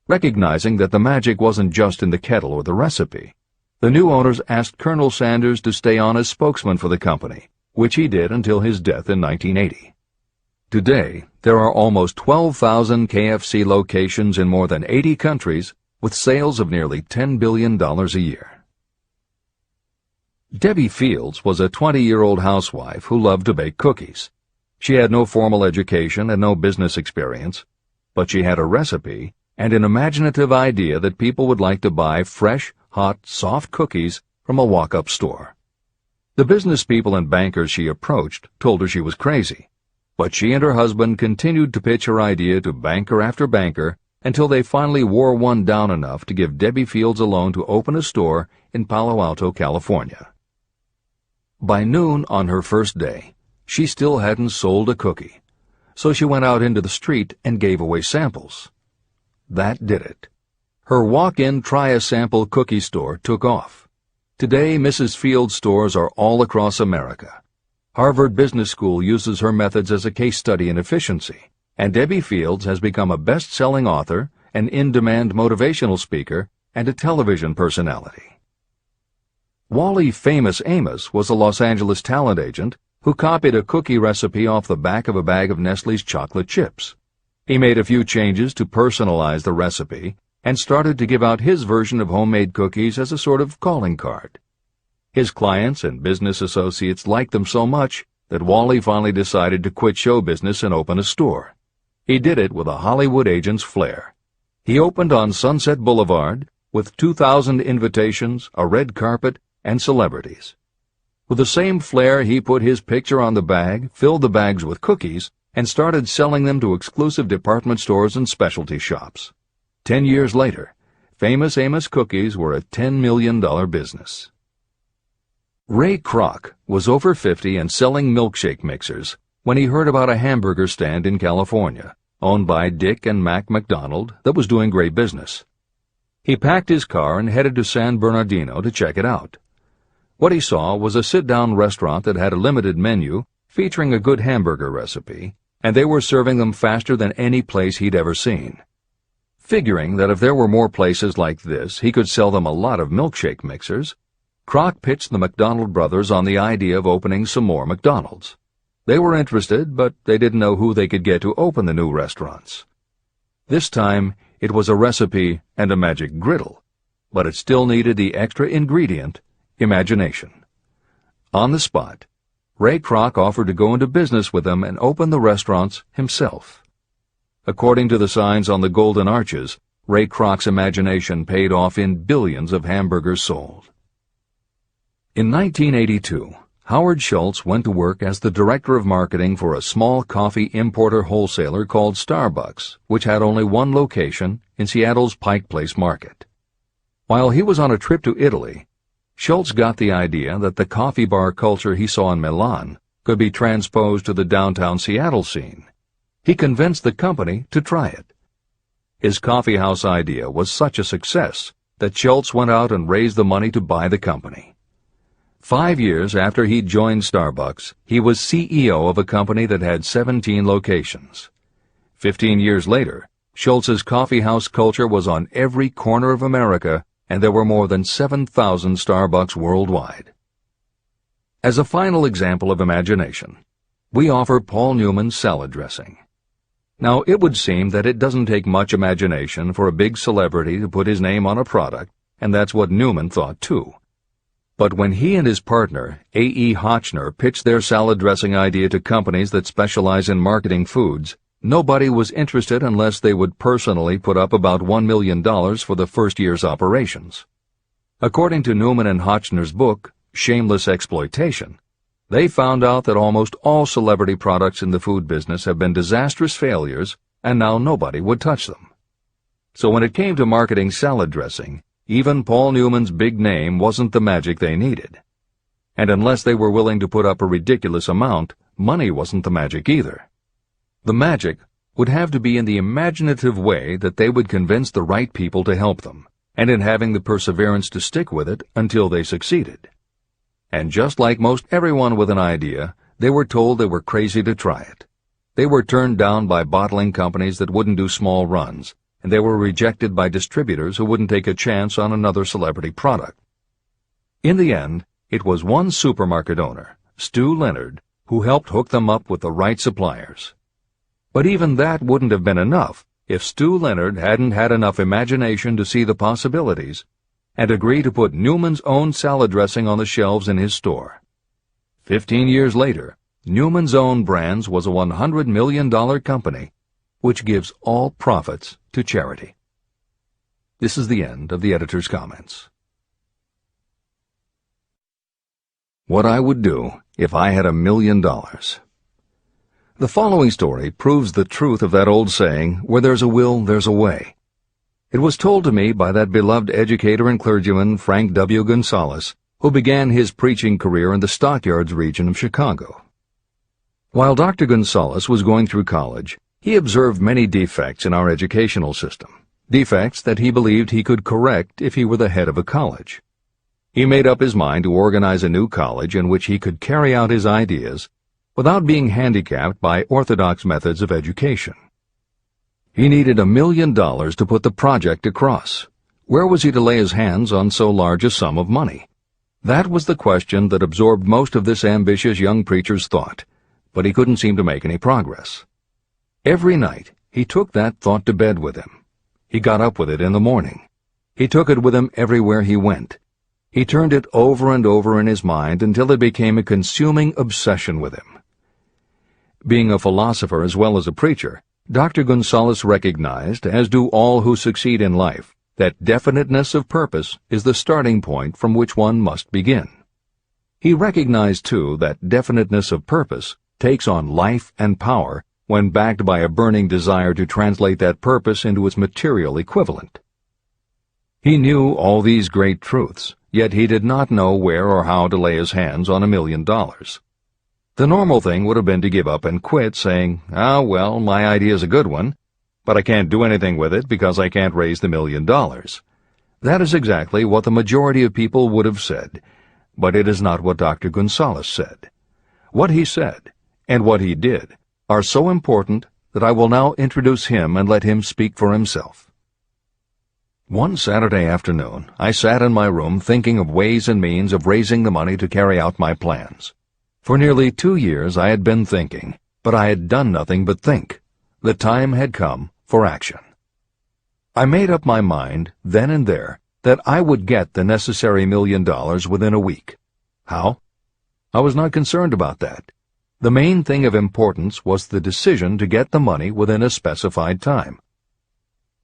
Recognizing that the magic wasn't just in the kettle or the recipe, the new owners asked Colonel Sanders to stay on as spokesman for the company, which he did until his death in 1980. Today, there are almost 12,000 KFC locations in more than 80 countries with sales of nearly $10 billion a year. Debbie Fields was a 20-year-old housewife who loved to bake cookies. She had no formal education and no business experience, but she had a recipe and an imaginative idea that people would like to buy fresh, hot, soft cookies from a walk-up store. The business people and bankers she approached told her she was crazy, but she and her husband continued to pitch her idea to banker after banker until they finally wore one down enough to give Debbie Fields a loan to open a store in Palo Alto, California. By noon on her first day, she still hadn't sold a cookie, so she went out into the street and gave away samples. That did it. Her walk-in try-a-sample cookie store took off. Today, Mrs. Fields' stores are all across America. Harvard Business School uses her methods as a case study in efficiency, and Debbie Fields has become a best-selling author, an in-demand motivational speaker, and a television personality. Wally Famous Amos was a Los Angeles talent agent who copied a cookie recipe off the back of a bag of Nestle's chocolate chips. He made a few changes to personalize the recipe and started to give out his version of homemade cookies as a sort of calling card. His clients and business associates liked them so much that Wally finally decided to quit show business and open a store. He did it with a Hollywood agent's flair. He opened on Sunset Boulevard with 2,000 invitations, a red carpet, and celebrities. With the same flair, he put his picture on the bag, filled the bags with cookies, and started selling them to exclusive department stores and specialty shops. 10 years later, Famous Amos cookies were a $10 million business. Ray Kroc was over 50 and selling milkshake mixers when he heard about a hamburger stand in California, owned by Dick and Mac McDonald, that was doing great business. He packed his car and headed to San Bernardino to check it out. What he saw was a sit-down restaurant that had a limited menu featuring a good hamburger recipe, and they were serving them faster than any place he'd ever seen. Figuring that if there were more places like this, he could sell them a lot of milkshake mixers, Kroc pitched the McDonald brothers on the idea of opening some more McDonald's. They were interested, but they didn't know who they could get to open the new restaurants. This time, it was a recipe and a magic griddle, but it still needed the extra ingredient, imagination. On the spot, Ray Kroc offered to go into business with them and open the restaurants himself. According to the signs on the golden arches, Ray Kroc's imagination paid off in billions of hamburgers sold. In 1982, Howard Schultz went to work as the director of marketing for a small coffee importer wholesaler called Starbucks, which had only one location in Seattle's Pike Place Market. While he was on a trip to Italy, Schultz got the idea that the coffee bar culture he saw in Milan could be transposed to the downtown Seattle scene. He convinced the company to try it. His coffeehouse idea was such a success that Schultz went out and raised the money to buy the company. 5 years after he'd joined Starbucks, he was CEO of a company that had 17 locations. 15 years later, Schultz's coffeehouse culture was on every corner of America, and there were more than 7,000 Starbucks worldwide. As a final example of imagination, we offer Paul Newman's salad dressing. Now, it would seem that it doesn't take much imagination for a big celebrity to put his name on a product, and that's what Newman thought too. But when he and his partner, A.E. Hotchner, pitched their salad dressing idea to companies that specialize in marketing foods, nobody was interested unless they would personally put up about $1 million for the first year's operations. According to Newman and Hotchner's book, Shameless Exploitation, they found out that almost all celebrity products in the food business have been disastrous failures, and now nobody would touch them. So when it came to marketing salad dressing, even Paul Newman's big name wasn't the magic they needed. And unless they were willing to put up a ridiculous amount, money wasn't the magic either. The magic would have to be in the imaginative way that they would convince the right people to help them, and in having the perseverance to stick with it until they succeeded. And just like most everyone with an idea, they were told they were crazy to try it. They were turned down by bottling companies that wouldn't do small runs, and they were rejected by distributors who wouldn't take a chance on another celebrity product. In the end, it was one supermarket owner, Stu Leonard, who helped hook them up with the right suppliers. But even that wouldn't have been enough if Stu Leonard hadn't had enough imagination to see the possibilities and agree to put Newman's own salad dressing on the shelves in his store. 15 years later, Newman's Own Brands was a $100 million company, which gives all profits to charity. This is the end of the editor's comments. What I would do if I had $1 million. The following story proves the truth of that old saying, where there's a will, there's a way. It was told to me by that beloved educator and clergyman Frank W. Gonzalez, who began his preaching career in the Stockyards region of Chicago. While Dr. Gonzalez was going through college, he observed many defects in our educational system, defects that he believed he could correct if he were the head of a college. He made up his mind to organize a new college in which he could carry out his ideas without being handicapped by orthodox methods of education. He needed $1 million to put the project across. Where was he to lay his hands on so large a sum of money? That was the question that absorbed most of this ambitious young preacher's thought, but he couldn't seem to make any progress. Every night, he took that thought to bed with him. He got up with it in the morning. He took it with him everywhere he went. He turned it over and over in his mind until it became a consuming obsession with him. Being a philosopher as well as a preacher, Dr. Gonzalez recognized, as do all who succeed in life, that definiteness of purpose is the starting point from which one must begin. He recognized, too, that definiteness of purpose takes on life and power when backed by a burning desire to translate that purpose into its material equivalent. He knew all these great truths, yet he did not know where or how to lay his hands on $1 million. The normal thing would have been to give up and quit, saying, well, my idea's a good one, but I can't do anything with it because I can't raise the $1 million. That is exactly what the majority of people would have said, but it is not what Dr. Gonzalez said. What he said, and what he did, are so important that I will now introduce him and let him speak for himself. One Saturday afternoon, I sat in my room thinking of ways and means of raising the money to carry out my plans. For nearly 2 years I had been thinking, but I had done nothing but think. The time had come for action. I made up my mind, then and there, that I would get the necessary $1 million within a week. How? I was not concerned about that. The main thing of importance was the decision to get the money within a specified time.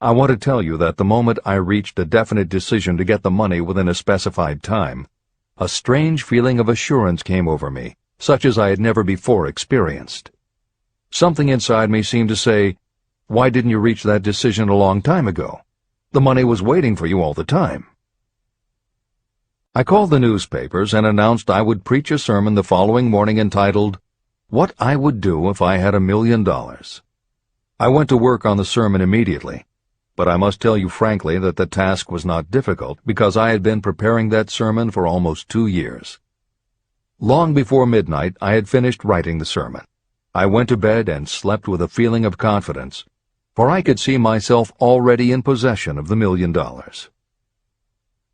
I want to tell you that the moment I reached a definite decision to get the money within a specified time, a strange feeling of assurance came over me, such as I had never before experienced. Something inside me seemed to say, "Why didn't you reach that decision a long time ago? The money was waiting for you all the time." I called the newspapers and announced I would preach a sermon the following morning entitled, "What I Would Do If I Had $1 Million." I went to work on the sermon immediately, but I must tell you frankly that the task was not difficult because I had been preparing that sermon for almost 2 years. Long before midnight, I had finished writing the sermon. I went to bed and slept with a feeling of confidence, for I could see myself already in possession of the $1 million.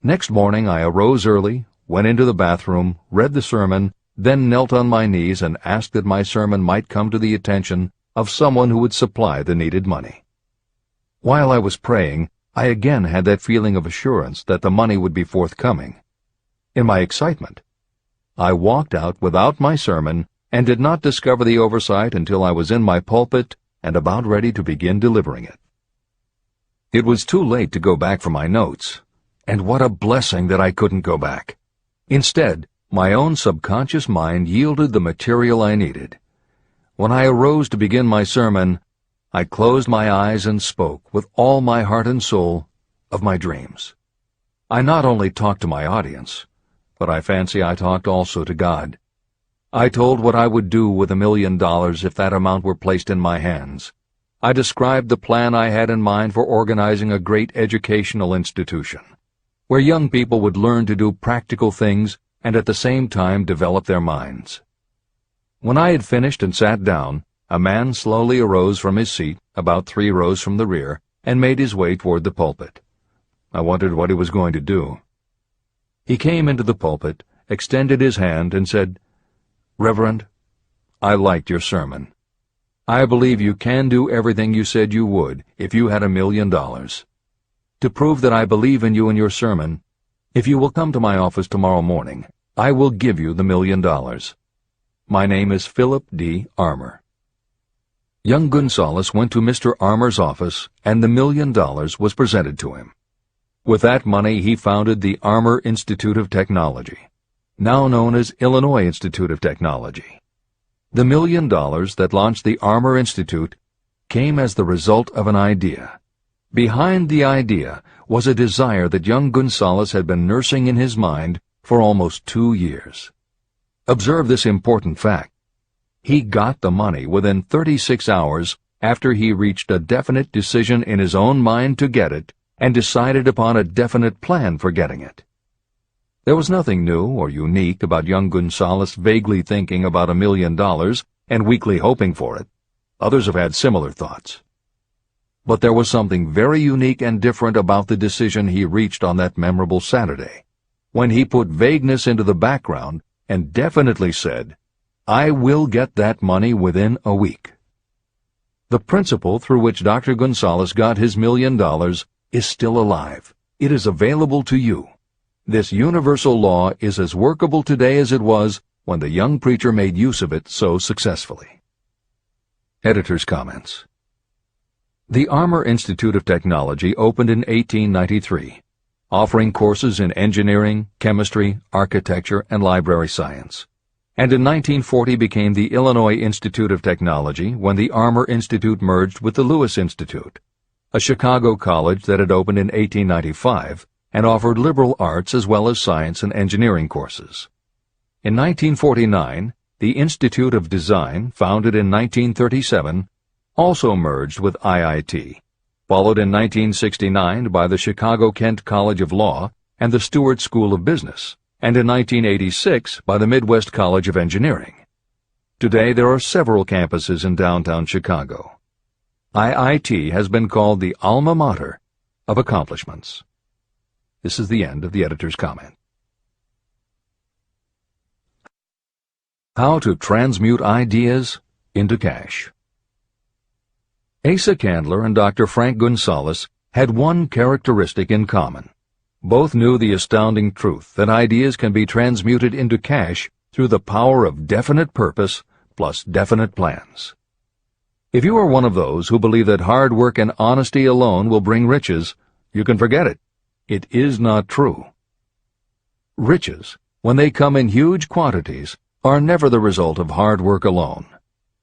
Next morning I arose early, went into the bathroom, read the sermon, then knelt on my knees and asked that my sermon might come to the attention of someone who would supply the needed money. While I was praying, I again had that feeling of assurance that the money would be forthcoming. In my excitement, I walked out without my sermon and did not discover the oversight until I was in my pulpit and about ready to begin delivering it. It was too late to go back for my notes, and what a blessing that I couldn't go back. Instead, my own subconscious mind yielded the material I needed. When I arose to begin my sermon, I closed my eyes and spoke with all my heart and soul of my dreams. I not only talked to my audience, but I fancy I talked also to God. I told what I would do with $1 million if that amount were placed in my hands. I described the plan I had in mind for organizing a great educational institution, where young people would learn to do practical things and at the same time develop their minds. When I had finished and sat down, a man slowly arose from his seat, about 3 rows from the rear, and made his way toward the pulpit. I wondered what he was going to do. He came into the pulpit, extended his hand, and said, "Reverend, I liked your sermon. I believe you can do everything you said you would if you had $1 million. To prove that I believe in you and your sermon, if you will come to my office tomorrow morning, I will give you the $1 million. My name is Philip D. Armour." Young Gonzalez went to Mr. Armour's office, and the $1 million was presented to him. With that money he founded the Armour Institute of Technology, now known as Illinois Institute of Technology. The $1 million that launched the Armour Institute came as the result of an idea. Behind the idea was a desire that young Gonzalez had been nursing in his mind for almost 2 years. Observe this important fact. He got the money within 36 hours after he reached a definite decision in his own mind to get it and decided upon a definite plan for getting it. There was nothing new or unique about young Gonzalez vaguely thinking about $1 million and weakly hoping for it. Others have had similar thoughts. But there was something very unique and different about the decision he reached on that memorable Saturday, when he put vagueness into the background and definitely said, "I will get that money within a week." The principle through which Dr. Gonzalez got his $1 million is still alive. It is available to you. This universal law is as workable today as it was when the young preacher made use of it so successfully. Editor's comments. The Armour Institute of Technology opened in 1893, offering courses in engineering, chemistry, architecture, and library science, and in 1940 became the Illinois Institute of Technology when the Armour Institute merged with the Lewis Institute, a Chicago college that had opened in 1895 and offered liberal arts as well as science and engineering courses. In 1949, the Institute of Design, founded in 1937, also merged with IIT, followed in 1969 by the Chicago-Kent College of Law and the Stewart School of Business, and in 1986 by the Midwest College of Engineering. Today there are several campuses in downtown Chicago. IIT has been called the alma mater of accomplishments. This is the end of the editor's comment. How to transmute ideas into cash. Asa Candler and Dr. Frank Gunsaulus had one characteristic in common. Both knew the astounding truth that ideas can be transmuted into cash through the power of definite purpose plus definite plans. If you are one of those who believe that hard work and honesty alone will bring riches, you can forget it. It is not true. Riches, when they come in huge quantities, are never the result of hard work alone.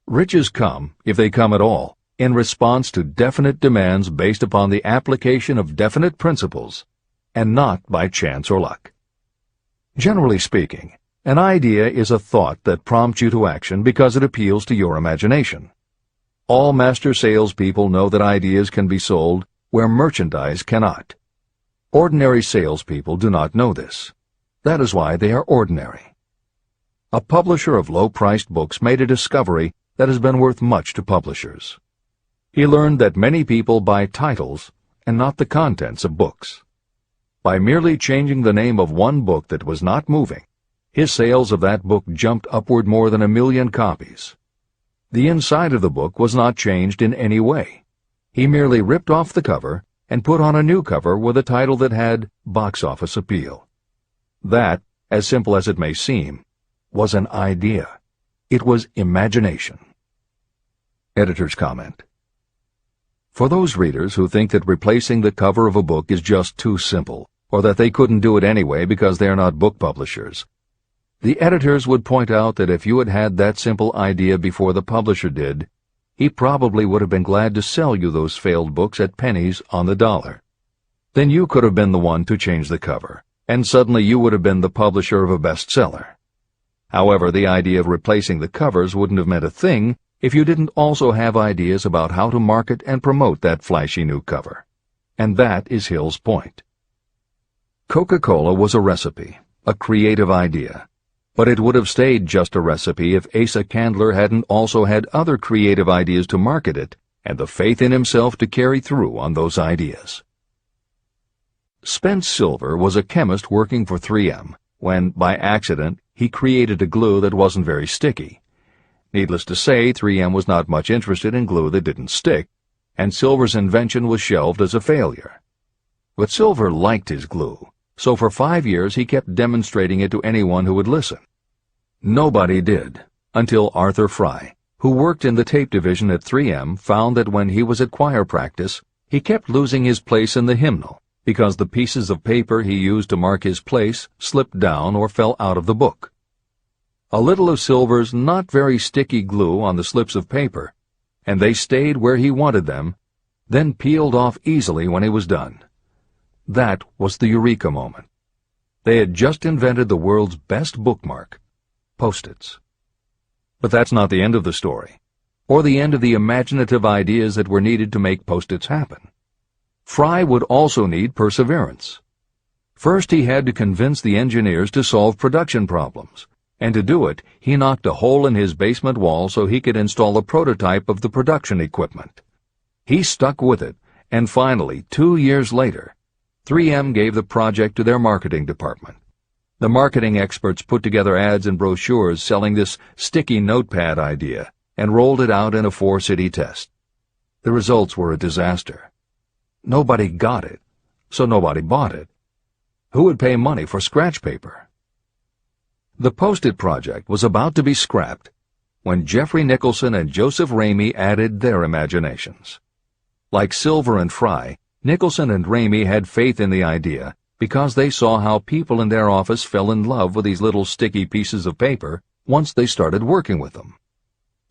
Riches come, if they come at all, in response to definite demands based upon the application of definite principles, and not by chance or luck. Generally speaking, an idea is a thought that prompts you to action because it appeals to your imagination. All master salespeople know that ideas can be sold where merchandise cannot. Ordinary salespeople do not know this. That is why they are ordinary. A publisher of low-priced books made a discovery that has been worth much to publishers. He learned that many people buy titles and not the contents of books. By merely changing the name of one book that was not moving, his sales of that book jumped upward more than 1 million copies. The inside of the book was not changed in any way. He merely ripped off the cover and put on a new cover with a title that had box office appeal. That, as simple as it may seem, was an idea. It was imagination. Editor's comment. For those readers who think that replacing the cover of a book is just too simple, or that they couldn't do it anyway because they are not book publishers, the editors would point out that if you had had that simple idea before the publisher did, he probably would have been glad to sell you those failed books at pennies on the dollar. Then you could have been the one to change the cover, and suddenly you would have been the publisher of a bestseller. However, the idea of replacing the covers wouldn't have meant a thing if you didn't also have ideas about how to market and promote that flashy new cover. And that is Hill's point. Coca-Cola was a recipe, a creative idea. But it would have stayed just a recipe if Asa Candler hadn't also had other creative ideas to market it and the faith in himself to carry through on those ideas. Spence Silver was a chemist working for 3M when, by accident, he created a glue that wasn't very sticky. Needless to say, 3M was not much interested in glue that didn't stick, and Silver's invention was shelved as a failure. But Silver liked his glue, so for 5 years he kept demonstrating it to anyone who would listen. Nobody did, until Arthur Fry, who worked in the tape division at 3M, found that when he was at choir practice, he kept losing his place in the hymnal because the pieces of paper he used to mark his place slipped down or fell out of the book. A little of Silver's not very sticky glue on the slips of paper, and they stayed where he wanted them, then peeled off easily when he was done. That was the eureka moment. They had just invented the world's best bookmark, Post-its. But that's not the end of the story, or the end of the imaginative ideas that were needed to make Post-its happen. Fry would also need perseverance. First, he had to convince the engineers to solve production problems, and to do it, he knocked a hole in his basement wall so he could install a prototype of the production equipment. He stuck with it, and finally, 2 years later, 3M gave the project to their marketing department. The marketing experts put together ads and brochures selling this sticky notepad idea and rolled it out in a 4-city test. The results were a disaster. Nobody got it, so nobody bought it. Who would pay money for scratch paper? The Post-it project was about to be scrapped when Jeffrey Nicholson and Joseph Ramey added their imaginations. Like Silver and Fry, Nicholson and Ramey had faith in the idea because they saw how people in their office fell in love with these little sticky pieces of paper once they started working with them.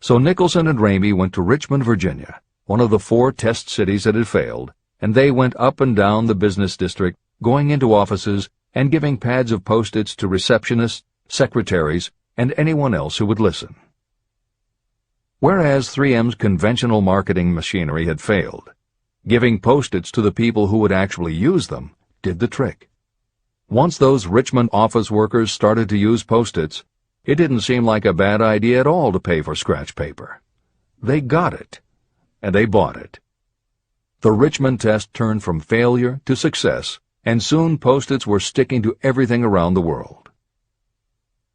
So Nicholson and Ramey went to Richmond, Virginia, one of the 4 test cities that had failed, and they went up and down the business district, going into offices and giving pads of Post-its to receptionists, secretaries, and anyone else who would listen. Whereas 3M's conventional marketing machinery had failed, Giving Post-its to the people who would actually use them did the trick. Once those Richmond office workers started to use Post-its, it didn't seem like a bad idea at all to pay for scratch paper. They got it, and they bought it. The Richmond test turned from failure to success, and soon Post-its were sticking to everything around the world.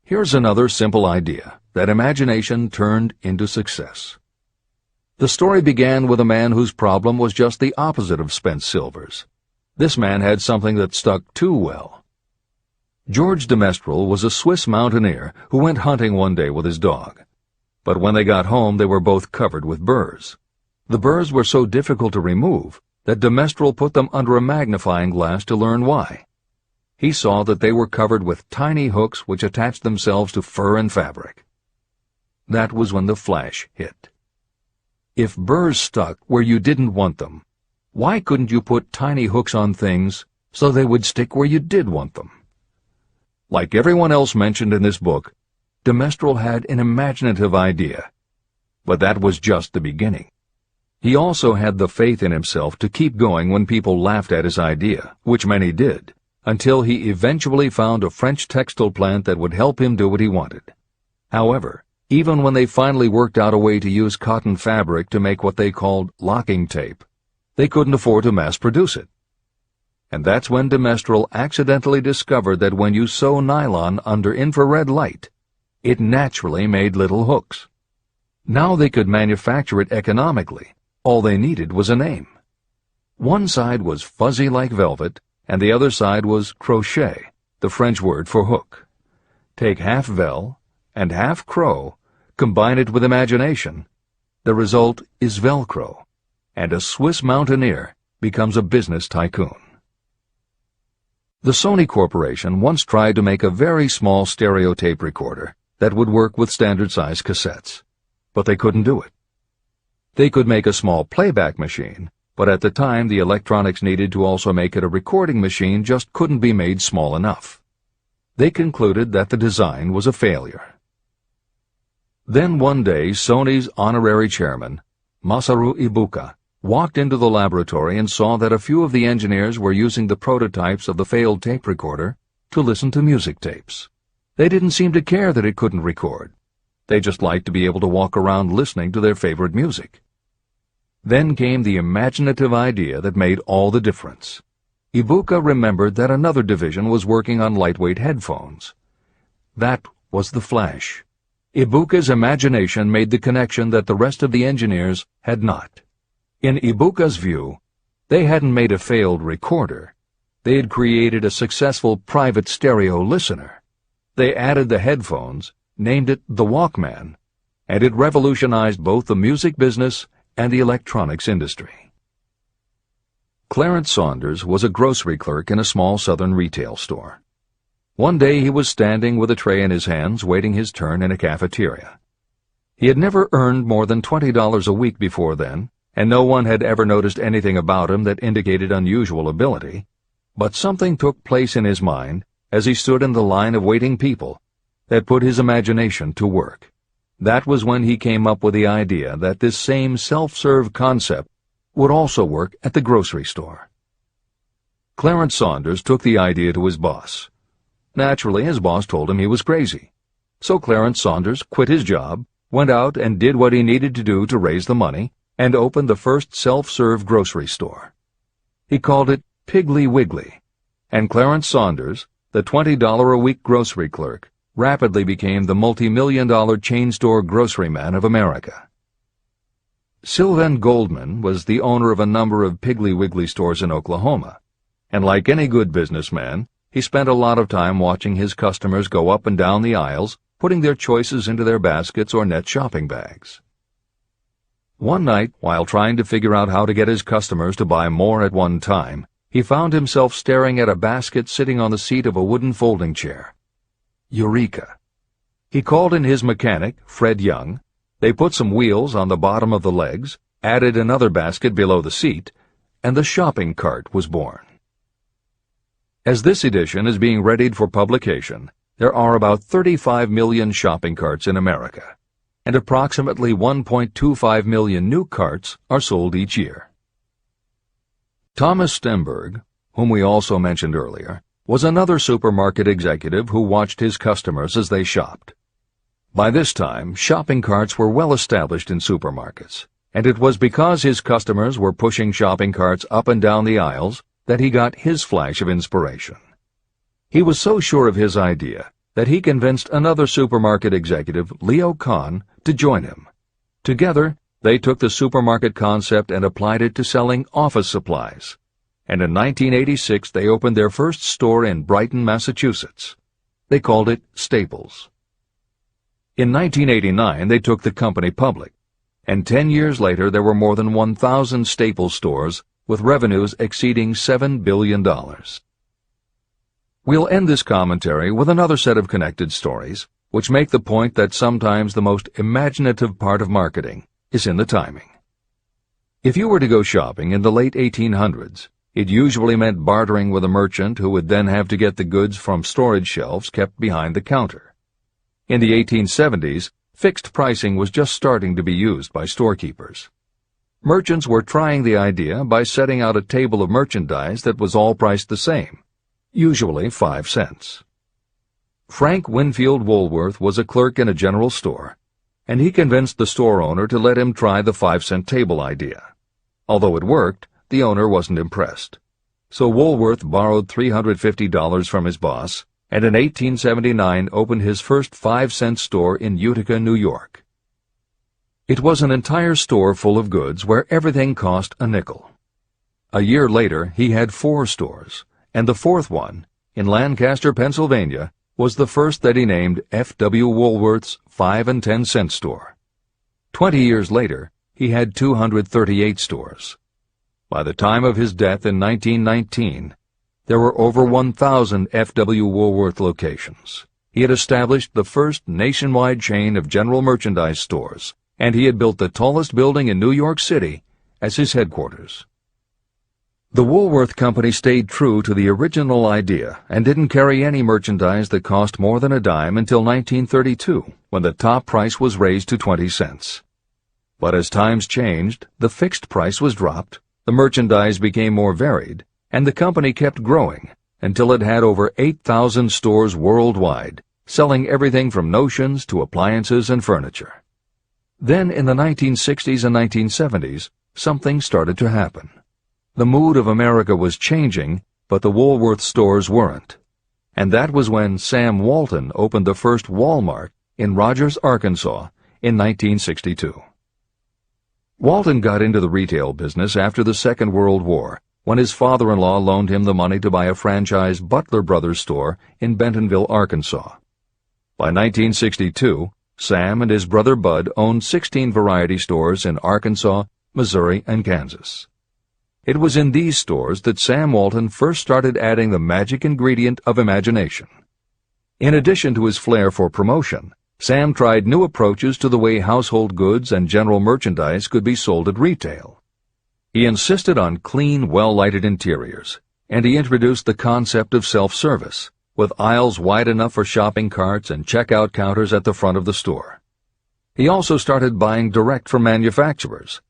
Here's another simple idea that imagination turned into success. The story began with a man whose problem was just the opposite of spent silvers. This man had something that stuck too well. George de Mestral was a Swiss mountaineer who went hunting one day with his dog. But when they got home, they were both covered with burrs. The burrs were so difficult to remove that de Mestral put them under a magnifying glass to learn why. He saw that they were covered with tiny hooks which attached themselves to fur and fabric. That was when the flash hit. If burrs stuck where you didn't want them, why couldn't you put tiny hooks on things so they would stick where you did want them? Like everyone else mentioned in this book, de Mestral had an imaginative idea, but that was just the beginning. He also had the faith in himself to keep going when people laughed at his idea, which many did, until he eventually found a French textile plant that would help him do what he wanted. However, even when they finally worked out a way to use cotton fabric to make what they called locking tape, they couldn't afford to mass-produce it. And that's when de Mestral accidentally discovered that when you sew nylon under infrared light, it naturally made little hooks. Now they could manufacture it economically. All they needed was a name. One side was fuzzy like velvet, and the other side was crochet, the French word for hook. Take half vel and half crow, combine it with imagination. The result is Velcro, and a Swiss mountaineer becomes a business tycoon. The Sony Corporation once tried to make a very small stereo tape recorder that would work with standard-size cassettes, but they couldn't do it. They could make a small playback machine, but at the time the electronics needed to also make it a recording machine just couldn't be made small enough. They concluded that the design was a failure. Then one day Sony's honorary chairman, Masaru Ibuka, walked into the laboratory and saw that a few of the engineers were using the prototypes of the failed tape recorder to listen to music tapes. They didn't seem to care that it couldn't record. They just liked to be able to walk around listening to their favorite music. Then came the imaginative idea that made all the difference. Ibuka remembered that another division was working on lightweight headphones. That was the flash. Ibuka's imagination made the connection that the rest of the engineers had not. In Ibuka's view, they hadn't made a failed recorder. They had created a successful private stereo listener. They added the headphones, named it the Walkman, and it revolutionized both the music business and the electronics industry. Clarence Saunders was a grocery clerk in a small southern retail store. One day he was standing with a tray in his hands waiting his turn in a cafeteria. He had never earned more than $20 a week before then, and no one had ever noticed anything about him that indicated unusual ability, but something took place in his mind as he stood in the line of waiting people that put his imagination to work. That was when he came up with the idea that this same self-serve concept would also work at the grocery store. Clarence Saunders took the idea to his boss. Naturally, his boss told him he was crazy. So Clarence Saunders quit his job, went out and did what he needed to do to raise the money, and opened the first self-serve grocery store. He called it Piggly Wiggly, and Clarence Saunders, the $20-a-week grocery clerk, rapidly became the multi-million-dollar chain store groceryman of America. Sylvan Goldman was the owner of a number of Piggly Wiggly stores in Oklahoma, and like any good businessman, he spent a lot of time watching his customers go up and down the aisles, putting their choices into their baskets or net shopping bags. One night, while trying to figure out how to get his customers to buy more at one time, he found himself staring at a basket sitting on the seat of a wooden folding chair. Eureka! He called in his mechanic, Fred Young. They put some wheels on the bottom of the legs, added another basket below the seat, and the shopping cart was born. As this edition is being readied for publication, there are about 35 million shopping carts in America, and approximately 1.25 million new carts are sold each year. Thomas Stemberg, whom we also mentioned earlier, was another supermarket executive who watched his customers as they shopped. By this time, shopping carts were well established in supermarkets, and it was because his customers were pushing shopping carts up and down the aisles that he got his flash of inspiration. He was so sure of his idea that he convinced another supermarket executive, Leo Kahn, to join him. Together, they took the supermarket concept and applied it to selling office supplies. And in 1986 they opened their first store in Brighton, Massachusetts. They called it Staples. In 1989 they took the company public, and 10 years later there were more than 1,000 Staples stores with revenues exceeding $7 billion. We'll end this commentary with another set of connected stories, which make the point that sometimes the most imaginative part of marketing is in the timing. If you were to go shopping in the late 1800s, it usually meant bartering with a merchant who would then have to get the goods from storage shelves kept behind the counter. In the 1870s, fixed pricing was just starting to be used by storekeepers. Merchants were trying the idea by setting out a table of merchandise that was all priced the same, usually 5 cents. Frank Winfield Woolworth was a clerk in a general store, and he convinced the store owner to let him try the 5-cent table idea. Although it worked, the owner wasn't impressed. So Woolworth borrowed $350 from his boss, and in 1879 opened his first 5-cent store in Utica, New York. It was an entire store full of goods where everything cost a nickel. A year later, he had 4 stores, and the 4th one, in Lancaster, Pennsylvania, was the first that he named F.W. Woolworth's 5 and 10 cent store. 20 years later, he had 238 stores. By the time of his death in 1919, there were over 1,000 F.W. Woolworth locations. He had established the first nationwide chain of general merchandise stores, and he had built the tallest building in New York City as his headquarters. The Woolworth Company stayed true to the original idea and didn't carry any merchandise that cost more than a dime until 1932, when the top price was raised to 20 cents. But as times changed, the fixed price was dropped, the merchandise became more varied, and the company kept growing until it had over 8,000 stores worldwide, selling everything from notions to appliances and furniture. Then in the 1960s and 1970s, something started to happen. The mood of America was changing, but the Woolworth stores weren't. And that was when Sam Walton opened the first Walmart in Rogers, Arkansas, in 1962. Walton got into the retail business after the Second World War, when his father-in-law loaned him the money to buy a franchise Butler Brothers store in Bentonville, Arkansas. By 1962, Sam and his brother Bud owned 16 variety stores in Arkansas, Missouri, and Kansas. It was in these stores that Sam Walton first started adding the magic ingredient of imagination. In addition to his flair for promotion, Sam tried new approaches to the way household goods and general merchandise could be sold at retail. He insisted on clean, well-lighted interiors, and he introduced the concept of self-service, with aisles wide enough for shopping carts and checkout counters at the front of the store. He also started buying direct from manufacturers,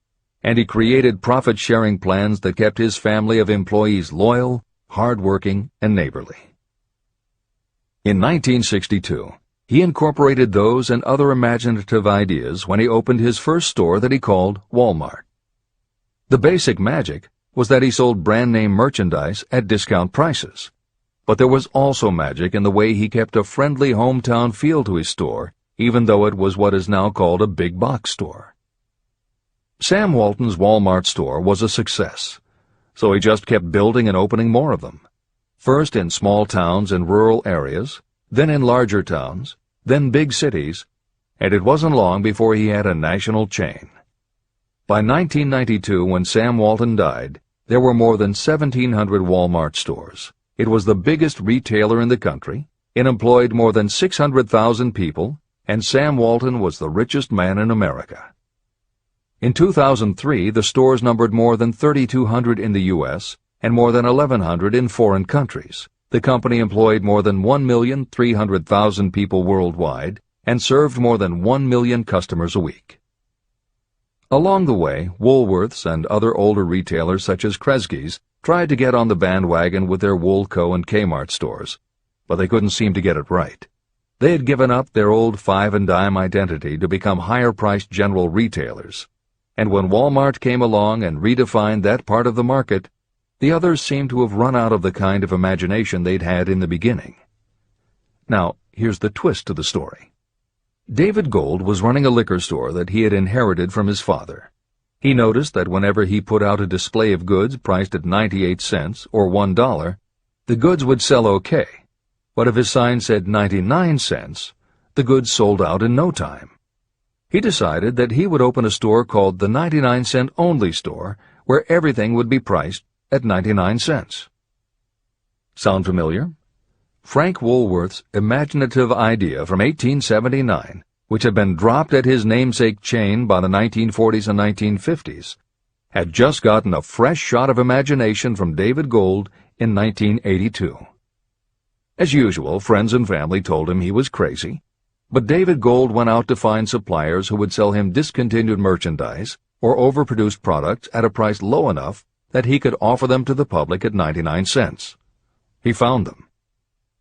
and he created profit-sharing plans that kept his family of employees loyal, hard-working, and neighborly. In 1962, he incorporated those and other imaginative ideas when he opened his first store that he called Walmart. The basic magic was that he sold brand-name merchandise at discount prices, but there was also magic in the way he kept a friendly hometown feel to his store, even though it was what is now called a big box store. Sam Walton's Walmart store was a success, so he just kept building and opening more of them, first in small towns and rural areas, then in larger towns, then big cities, and it wasn't long before he had a national chain. By 1992, when Sam Walton died, there were more than 1,700 Walmart stores. It was the biggest retailer in the country, it employed more than 600,000 people, and Sam Walton was the richest man in America. In 2003, the stores numbered more than 3,200 in the U.S. and more than 1,100 in foreign countries. The company employed more than 1,300,000 people worldwide and served more than 1 million customers a week. Along the way, Woolworths and other older retailers such as Kresge's tried to get on the bandwagon with their Woolco and Kmart stores, but they couldn't seem to get it right. They had given up their old five-and-dime identity to become higher-priced general retailers, and when Walmart came along and redefined that part of the market, the others seemed to have run out of the kind of imagination they'd had in the beginning. Now, here's the twist to the story. David Gold was running a liquor store that he had inherited from his father. He noticed that whenever he put out a display of goods priced at 98 cents or $1, the goods would sell okay, but if his sign said 99 cents, the goods sold out in no time. He decided that he would open a store called the 99-cent only store, where everything would be priced at 99 cents. Sound familiar? Frank Woolworth's imaginative idea from 1879, which had been dropped at his namesake chain by the 1940s and 1950s, had just gotten a fresh shot of imagination from David Gold in 1982. As usual, friends and family told him he was crazy, but David Gold went out to find suppliers who would sell him discontinued merchandise or overproduced products at a price low enough that he could offer them to the public at 99 cents. He found them.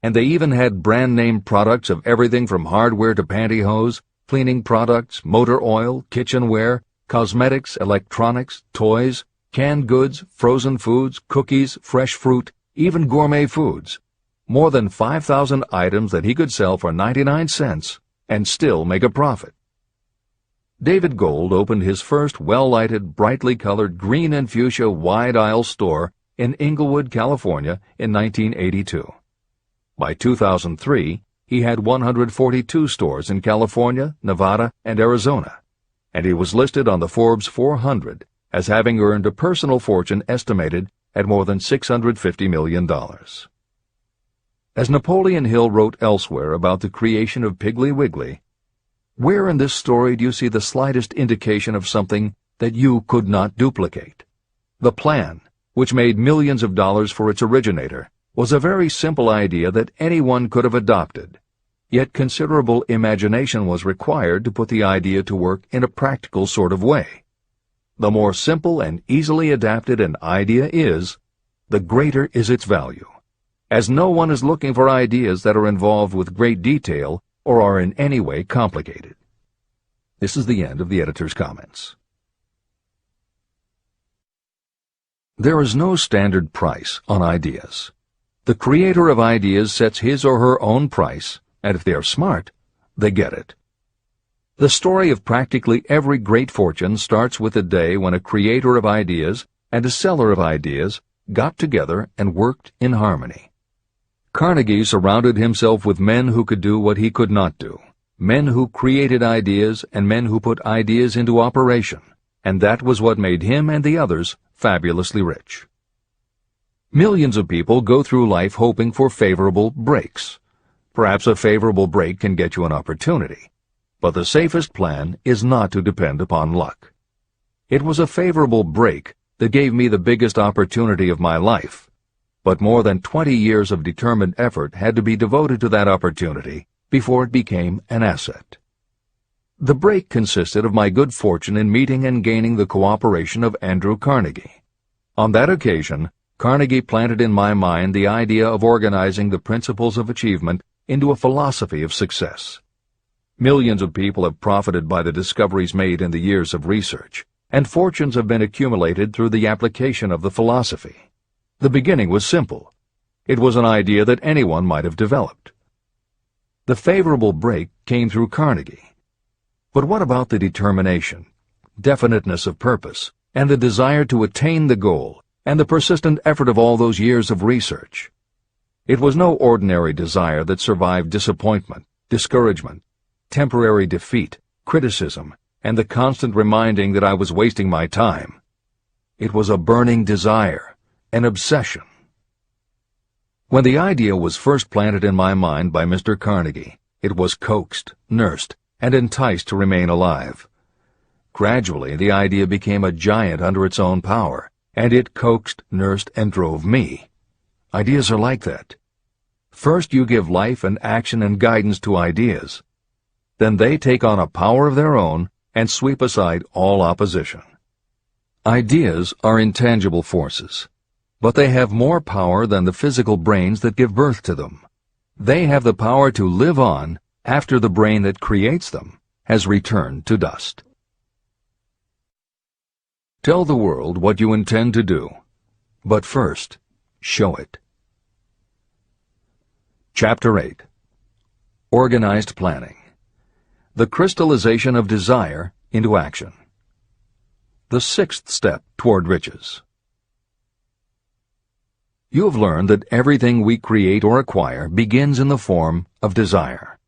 And they even had brand-name products of everything from hardware to pantyhose, cleaning products, motor oil, kitchenware, cosmetics, electronics, toys, canned goods, frozen foods, cookies, fresh fruit, even gourmet foods. More than 5,000 items that he could sell for 99 cents and still make a profit. David Gold opened his first well-lighted, brightly colored green and fuchsia wide-aisle store in Inglewood, California in 1982. By 2003, he had 142 stores in California, Nevada, and Arizona, and he was listed on the Forbes 400 as having earned a personal fortune estimated at more than $650 million. As Napoleon Hill wrote elsewhere about the creation of Piggly Wiggly, where in this story do you see the slightest indication of something that you could not duplicate? The plan, which made millions of dollars for its originator, was a very simple idea that anyone could have adopted, yet considerable imagination was required to put the idea to work in a practical sort of way. The more simple and easily adapted an idea is, the greater is its value, as no one is looking for ideas that are involved with great detail or are in any way complicated. This is the end of the editor's comments. There is no standard price on ideas. The creator of ideas sets his or her own price, and if they are smart, they get it. The story of practically every great fortune starts with the day when a creator of ideas and a seller of ideas got together and worked in harmony. Carnegie surrounded himself with men who could do what he could not do, men who created ideas and men who put ideas into operation, and that was what made him and the others fabulously rich. Millions of people go through life hoping for favorable breaks. Perhaps a favorable break can get you an opportunity, but the safest plan is not to depend upon luck. It was a favorable break that gave me the biggest opportunity of my life, but more than 20 years of determined effort had to be devoted to that opportunity before it became an asset. The break consisted of my good fortune in meeting and gaining the cooperation of Andrew Carnegie. On that occasion, Carnegie planted in my mind the idea of organizing the principles of achievement into a philosophy of success. Millions of people have profited by the discoveries made in the years of research, and fortunes have been accumulated through the application of the philosophy. The beginning was simple. It was an idea that anyone might have developed. The favorable break came through Carnegie. But what about the determination, definiteness of purpose, and the desire to attain the goal, and the persistent effort of all those years of research? It was no ordinary desire that survived disappointment, discouragement, temporary defeat, criticism, and the constant reminding that I was wasting my time. It was a burning desire, an obsession. When the idea was first planted in my mind by Mr. Carnegie, it was coaxed, nursed, and enticed to remain alive. Gradually, the idea became a giant under its own power, and it coaxed, nursed, and drove me. Ideas are like that. First you give life and action and guidance to ideas. Then they take on a power of their own and sweep aside all opposition. Ideas are intangible forces. but they have more power than the physical brains that give birth to them. They have the power to live on after the brain that creates them has returned to dust. Tell the world what you intend to do, but first, show it. Chapter 8. Organized Planning. The crystallization of desire into action. The sixth step toward riches. You have learned that everything we create or acquire begins in the form of desire.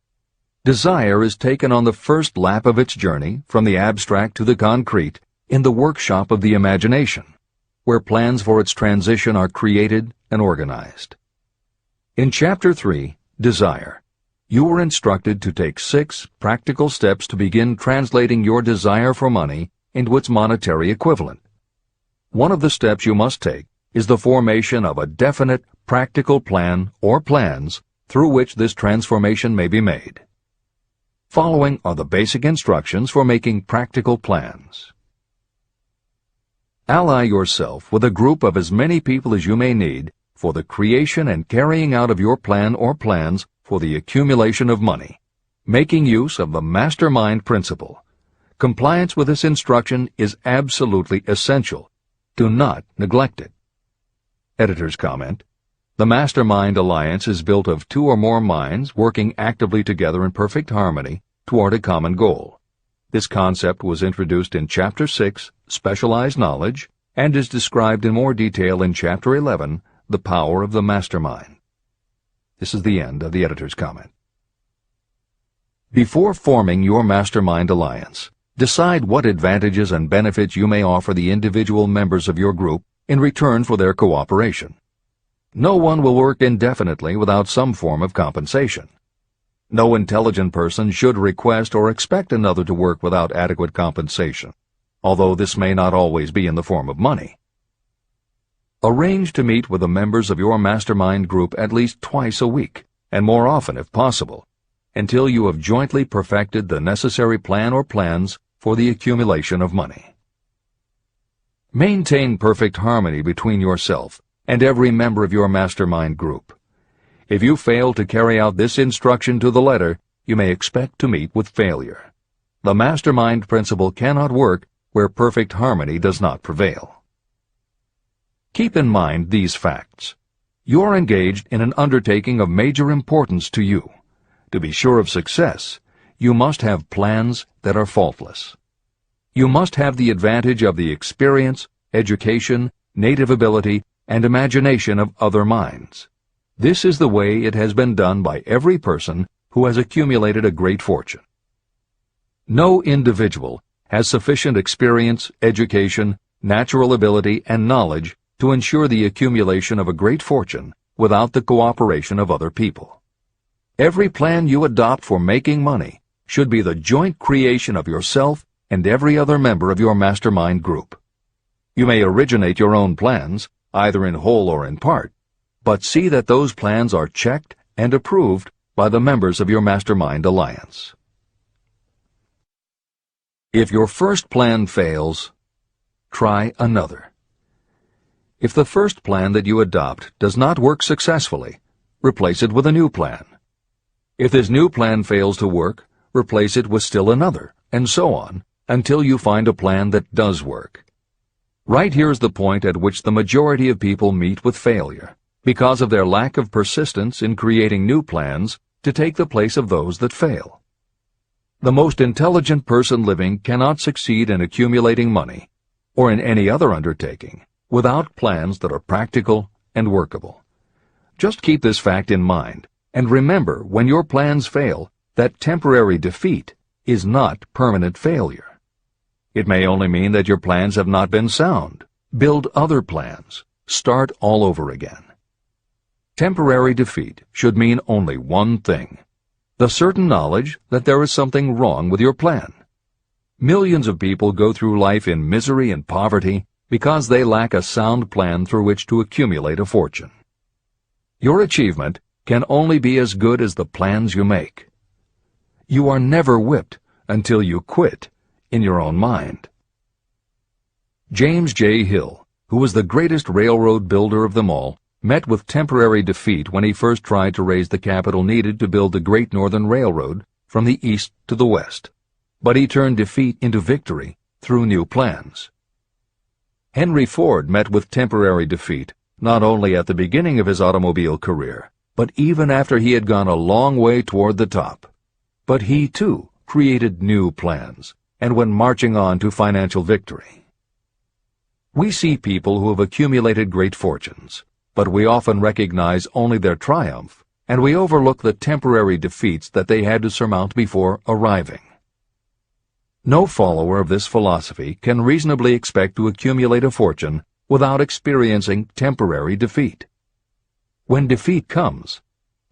Desire is taken on the first lap of its journey from the abstract to the concrete in the workshop of the imagination, where plans for its transition are created and organized. In Chapter 3, Desire, you were instructed to take 6 practical steps to begin translating your desire for money into its monetary equivalent. One of the steps you must take is the formation of a definite, practical plan or plans through which this transformation may be made. Following are the basic instructions for making practical plans. Ally yourself with a group of as many people as you may need for the creation and carrying out of your plan or plans for the accumulation of money, making use of the mastermind principle. Compliance with this instruction is absolutely essential. Do not neglect it. Editor's comment: the Mastermind Alliance is built of 2 or more minds working actively together in perfect harmony toward a common goal. This concept was introduced in Chapter 6, Specialized Knowledge, and is described in more detail in Chapter 11, The Power of the Mastermind. This is the end of the editor's comment. Before forming your Mastermind Alliance, decide what advantages and benefits you may offer the individual members of your group in return for their cooperation. No one will work indefinitely without some form of compensation. No intelligent person should request or expect another to work without adequate compensation, although this may not always be in the form of money. Arrange to meet with the members of your mastermind group at least twice a week, and more often if possible, until you have jointly perfected the necessary plan or plans for the accumulation of money. Maintain perfect harmony between yourself and every member of your mastermind group. If you fail to carry out this instruction to the letter, you may expect to meet with failure. The mastermind principle cannot work where perfect harmony does not prevail. Keep in mind these facts. You are engaged in an undertaking of major importance to you. To be sure of success, you must have plans that are faultless. You must have the advantage of the experience, education, native ability, and imagination of other minds. This is the way it has been done by every person who has accumulated a great fortune. No individual has sufficient experience, education, natural ability, and knowledge to ensure the accumulation of a great fortune without the cooperation of other people. Every plan you adopt for making money should be the joint creation of yourself and every other member of your mastermind group. You may originate your own plans, either in whole or in part, but see that those plans are checked and approved by the members of your mastermind alliance. If your first plan fails, try another. If the first plan that you adopt does not work successfully, replace it with a new plan. If this new plan fails to work, replace it with still another, and so on, until you find a plan that does work. Right here is the point at which the majority of people meet with failure, because of their lack of persistence in creating new plans to take the place of those that fail. The most intelligent person living cannot succeed in accumulating money, or in any other undertaking, without plans that are practical and workable. Just keep this fact in mind, and remember when your plans fail that temporary defeat is not permanent failure. It may only mean that your plans have not been sound. Build other plans. Start all over again. Temporary defeat should mean only one thing: the certain knowledge that there is something wrong with your plan. Millions of people go through life in misery and poverty because they lack a sound plan through which to accumulate a fortune. Your achievement can only be as good as the plans you make. You are never whipped until you quit in your own mind. James J. Hill, who was the greatest railroad builder of them all, met with temporary defeat when he first tried to raise the capital needed to build the Great Northern Railroad from the east to the west. But he turned defeat into victory through new plans. Henry Ford met with temporary defeat not only at the beginning of his automobile career, but even after he had gone a long way toward the top. But he, too, created new plans and went marching on to financial victory. We see people who have accumulated great fortunes, but we often recognize only their triumph, and we overlook the temporary defeats that they had to surmount before arriving. No follower of this philosophy can reasonably expect to accumulate a fortune without experiencing temporary defeat. When defeat comes,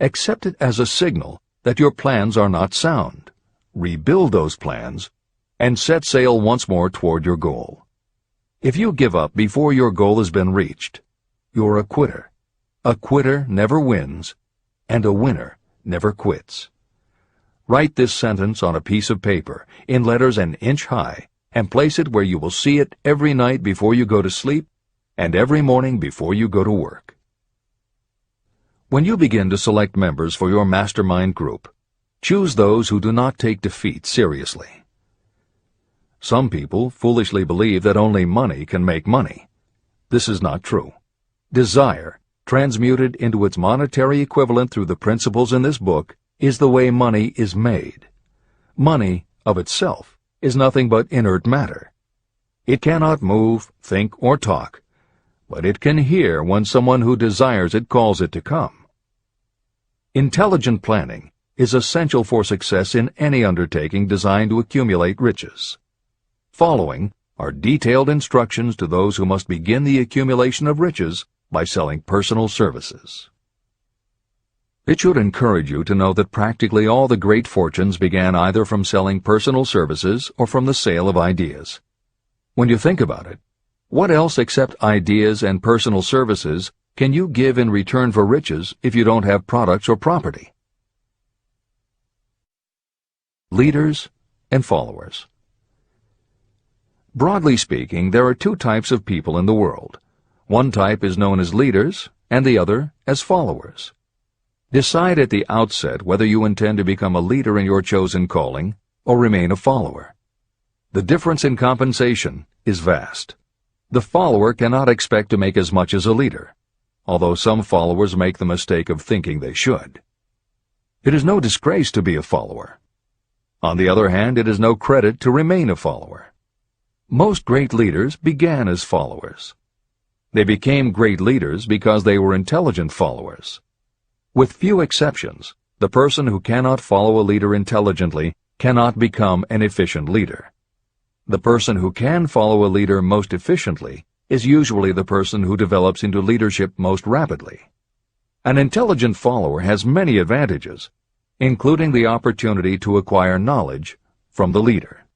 accept it as a signal that your plans are not sound. Rebuild those plans and set sail once more toward your goal. If you give up before your goal has been reached, you're a quitter. A quitter never wins, and a winner never quits. Write this sentence on a piece of paper in letters an inch high and place it where you will see it every night before you go to sleep and every morning before you go to work. When you begin to select members for your mastermind group, choose those who do not take defeat seriously. Some people foolishly believe that only money can make money. This is not true. Desire, transmuted into its monetary equivalent through the principles in this book, is the way money is made. Money, of itself, is nothing but inert matter. It cannot move, think, or talk, but it can hear when someone who desires it calls it to come. Intelligent planning is essential for success in any undertaking designed to accumulate riches. Following are detailed instructions to those who must begin the accumulation of riches by selling personal services. It should encourage you to know that practically all the great fortunes began either from selling personal services or from the sale of ideas. When you think about it, what else except ideas and personal services can you give in return for riches if you don't have products or property? Leaders and followers. Broadly speaking, there are two types of people in the world. One type is known as leaders, and the other as followers. Decide at the outset whether you intend to become a leader in your chosen calling or remain a follower. The difference in compensation is vast. The follower cannot expect to make as much as a leader, although some followers make the mistake of thinking they should. It is no disgrace to be a follower. On the other hand, it is no credit to remain a follower. Most great leaders began as followers. They became great leaders because they were intelligent followers. With few exceptions, the person who cannot follow a leader intelligently cannot become an efficient leader. The person who can follow a leader most efficiently is usually the person who develops into leadership most rapidly. An intelligent follower has many advantages, including the opportunity to acquire knowledge from the leader.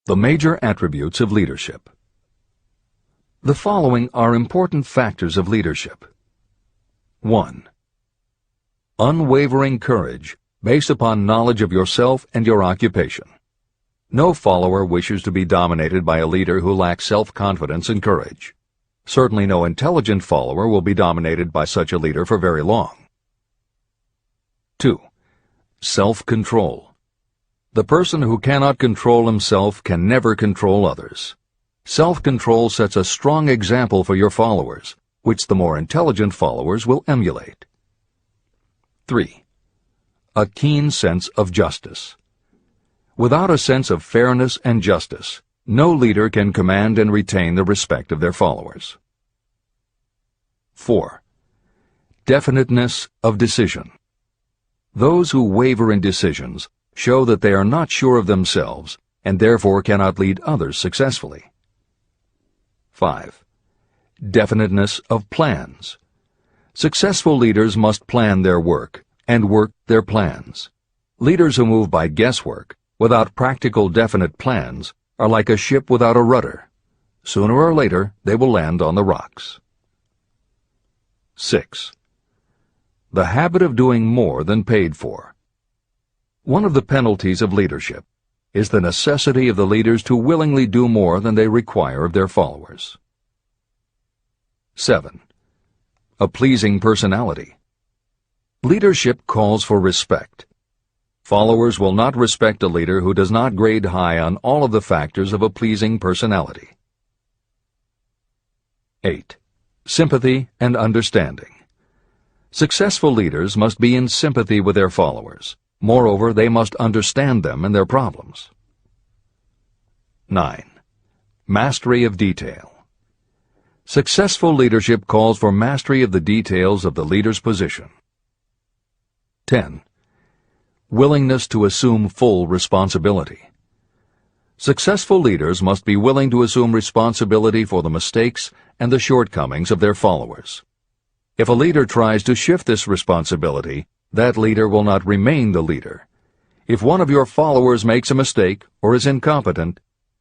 The major attributes of leadership. The following are important factors of leadership. 1. Unwavering courage based upon knowledge of yourself and your occupation. No follower wishes to be dominated by a leader who lacks self-confidence and courage. Certainly no intelligent follower will be dominated by such a leader for very long. 2. Self-control. The person who cannot control himself can never control others. Self-control sets a strong example for your followers, which the more intelligent followers will emulate. 3. A keen sense of justice. Without a sense of fairness and justice, no leader can command and retain the respect of their followers. 4. Definiteness of decision. Those who waver in decisions show that they are not sure of themselves and therefore cannot lead others successfully. 5. Definiteness of plans. Successful leaders must plan their work and work their plans. Leaders who move by guesswork, without practical definite plans, are like a ship without a rudder. Sooner or later, they will land on the rocks. 6. The habit of doing more than paid for. One of the penalties of leadership is the necessity of the leaders to willingly do more than they require of their followers. 7. A pleasing personality. Leadership calls for respect. Followers will not respect a leader who does not grade high on all of the factors of a pleasing personality. 8. Sympathy and understanding. Successful leaders must be in sympathy with their followers. Moreover, they must understand them and their problems. 9. Mastery of detail. Successful leadership calls for mastery of the details of the leader's position. 10. Willingness to assume full responsibility. Successful leaders must be willing to assume responsibility for the mistakes and the shortcomings of their followers. If a leader tries to shift this responsibility, that leader will not remain the leader. If one of your followers makes a mistake or is incompetent,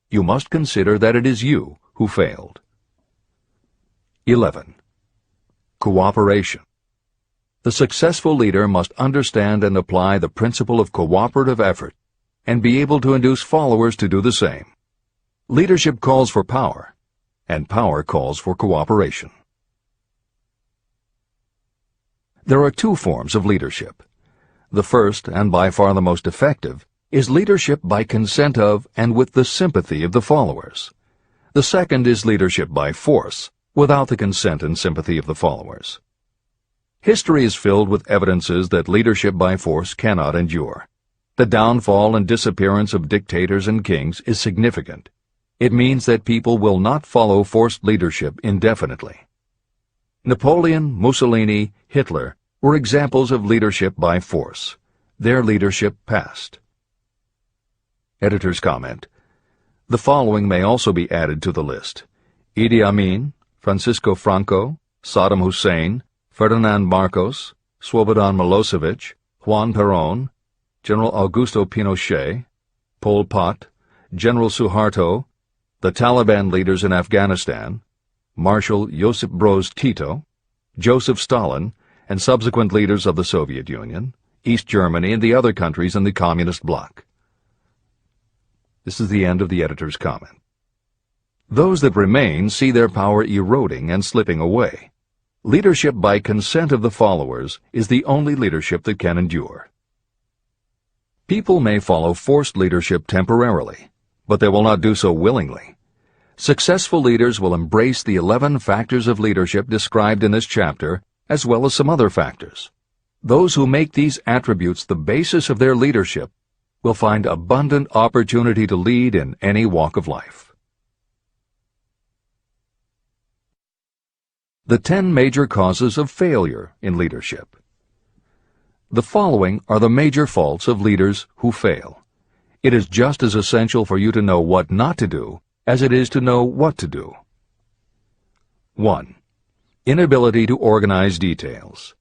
you must consider that it is you who failed. 11. Cooperation. The successful leader must understand and apply the principle of cooperative effort and be able to induce followers to do the same. Leadership calls for power, and power calls for cooperation. There are two forms of leadership. The first, and by far the most effective, is leadership by consent of and with the sympathy of the followers. The second is leadership by force, without the consent and sympathy of the followers. History is filled with evidences that leadership by force cannot endure. The downfall and disappearance of dictators and kings is significant. It means that people will not follow forced leadership indefinitely. Napoleon, Mussolini, Hitler were examples of leadership by force. Their leadership passed. Editor's comment. The following may also be added to the list: Idi Amin, Francisco Franco, Saddam Hussein, Ferdinand Marcos, Slobodan Milosevic, Juan Perón, General Augusto Pinochet, Pol Pot, General Suharto, the Taliban leaders in Afghanistan, Marshal Josip Broz Tito, Joseph Stalin, and subsequent leaders of the Soviet Union, East Germany, and the other countries in the Communist bloc. This is the end of the editor's comment. Those that remain see their power eroding and slipping away. Leadership by consent of the followers is the only leadership that can endure. People may follow forced leadership temporarily, but they will not do so willingly. Successful leaders will embrace the 11 factors of leadership described in this chapter, as well as some other factors. Those who make these attributes the basis of their leadership will find abundant opportunity to lead in any walk of life. The 10 major causes of failure in leadership. The following are the major faults of leaders who fail. It is just as essential for you to know what not to do as it is to know what to do. 1. Inability to organize details.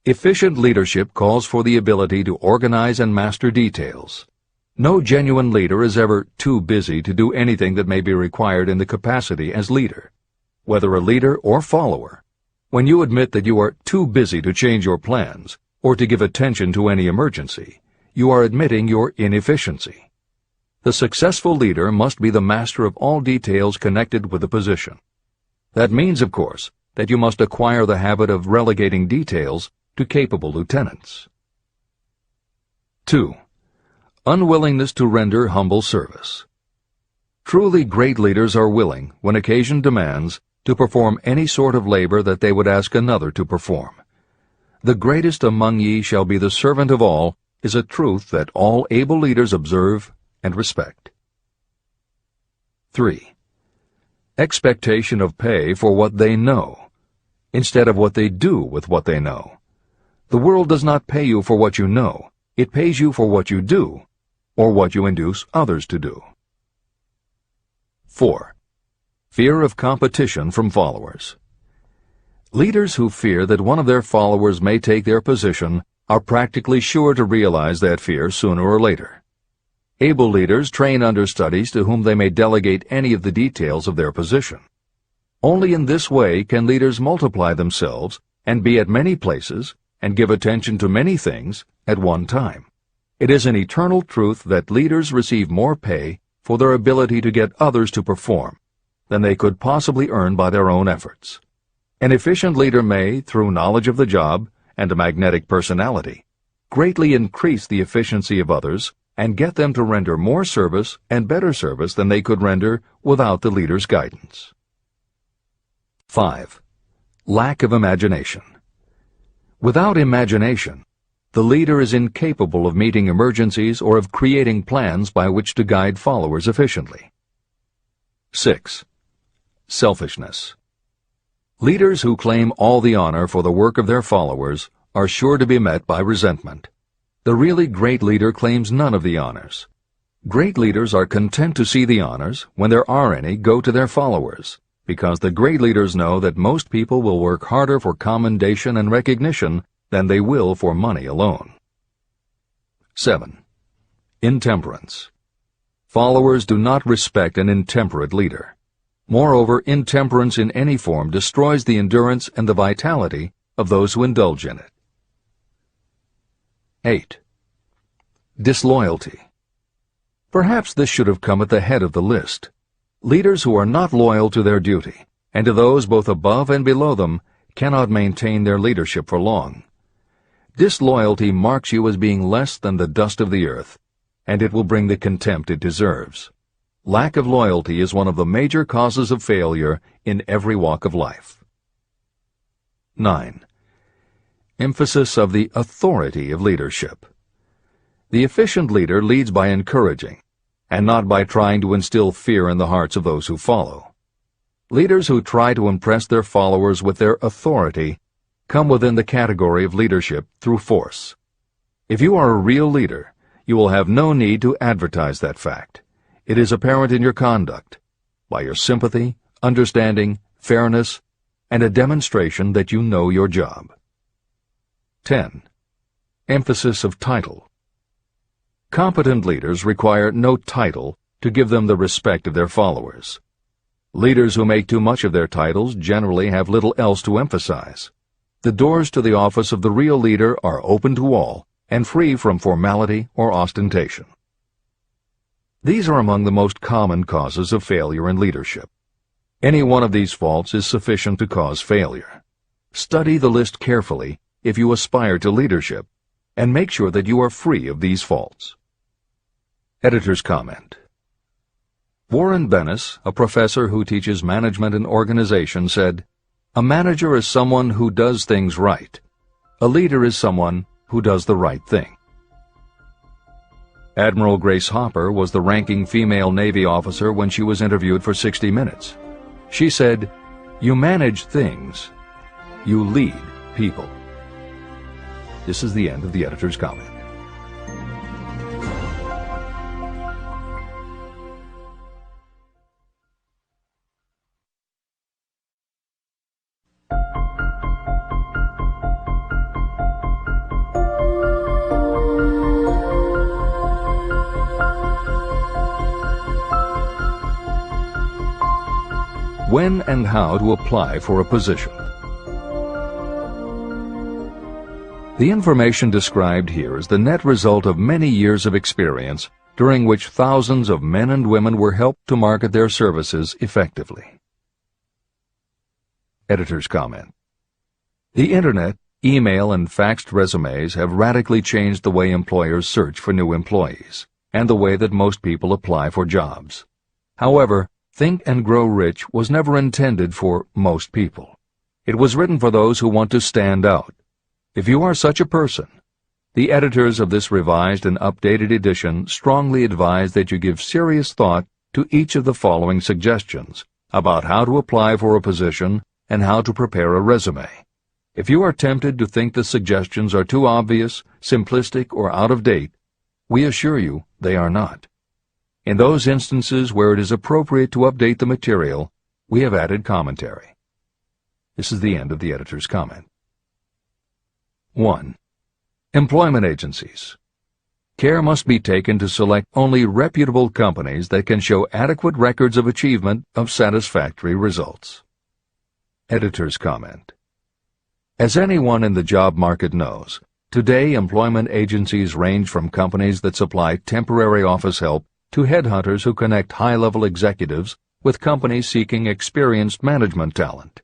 Efficient leadership calls for the ability to organize and master details. No genuine leader is ever too busy to do anything that may be required in the capacity as leader. Whether a leader or follower, when you admit that you are too busy to change your plans or to give attention to any emergency, you are admitting your inefficiency. The successful leader must be the master of all details connected with the position. That means, of course, that you must acquire the habit of relegating details to capable lieutenants. 2. Unwillingness to render humble service. Truly great leaders are willing, when occasion demands, to perform any sort of labor that they would ask another to perform. The greatest among ye shall be the servant of all is a truth that all able leaders observe and respect. 3. Expectation of pay for what they know, instead of what they do with what they know. The world does not pay you for what you know. It pays you for what you do, or what you induce others to do. 4. Fear of competition from followers. Leaders who fear that one of their followers may take their position are practically sure to realize that fear sooner or later. Able leaders train understudies to whom they may delegate any of the details of their position. Only in this way can leaders multiply themselves and be at many places and give attention to many things at one time. It is an eternal truth that leaders receive more pay for their ability to get others to perform than they could possibly earn by their own efforts. An efficient leader may, through knowledge of the job and a magnetic personality, greatly increase the efficiency of others and get them to render more service and better service than they could render without the leader's guidance. 5. Lack of imagination. Without imagination, the leader is incapable of meeting emergencies or of creating plans by which to guide followers efficiently. 6. Selfishness. Leaders who claim all the honor for the work of their followers are sure to be met by resentment. The really great leader claims none of the honors. Great leaders are content to see the honors, when there are any, go to their followers, because the great leaders know that most people will work harder for commendation and recognition than they will for money alone. 7. Intemperance. Followers do not respect an intemperate leader. Moreover, intemperance in any form destroys the endurance and the vitality of those who indulge in it. 8. Disloyalty. Perhaps this should have come at the head of the list. Leaders who are not loyal to their duty, and to those both above and below them, cannot maintain their leadership for long. Disloyalty marks you as being less than the dust of the earth, and it will bring the contempt it deserves. Lack of loyalty is one of the major causes of failure in every walk of life. 9. Emphasis of the authority of leadership. The efficient leader leads by encouraging, and not by trying to instill fear in the hearts of those who follow. Leaders who try to impress their followers with their authority come within the category of leadership through force. If you are a real leader, you will have no need to advertise that fact. It is apparent in your conduct, by your sympathy, understanding, fairness, and a demonstration that you know your job. 10. Emphasis of title. Competent leaders require no title to give them the respect of their followers. Leaders who make too much of their titles generally have little else to emphasize. The doors to the office of the real leader are open to all and free from formality or ostentation. These are among the most common causes of failure in leadership. Any one of these faults is sufficient to cause failure. Study the list carefully if you aspire to leadership, and make sure that you are free of these faults. Editor's comment. Warren Bennis, a professor who teaches management and organization, said, "A manager is someone who does things right. A leader is someone who does the right thing." Admiral Grace Hopper was the ranking female Navy officer when she was interviewed for 60 Minutes. She said, "You manage things. You lead people." This is the end of the editor's comment. When and how to apply for a position. The information described here is the net result of many years of experience during which thousands of men and women were helped to market their services effectively. Editor's comment. The Internet, email, and faxed resumes have radically changed the way employers search for new employees, and the way that most people apply for jobs. However, Think and Grow Rich was never intended for most people. It was written for those who want to stand out. If you are such a person, the editors of this revised and updated edition strongly advise that you give serious thought to each of the following suggestions about how to apply for a position and how to prepare a resume. If you are tempted to think the suggestions are too obvious, simplistic, or out of date, we assure you they are not. In those instances where it is appropriate to update the material, we have added commentary. This is the end of the editor's comment. 1. Employment agencies. Care must be taken to select only reputable companies that can show adequate records of achievement of satisfactory results. Editor's comment. As anyone in the job market knows, Today, employment agencies range from companies that supply temporary office help to headhunters who connect high-level executives with companies seeking experienced management talent.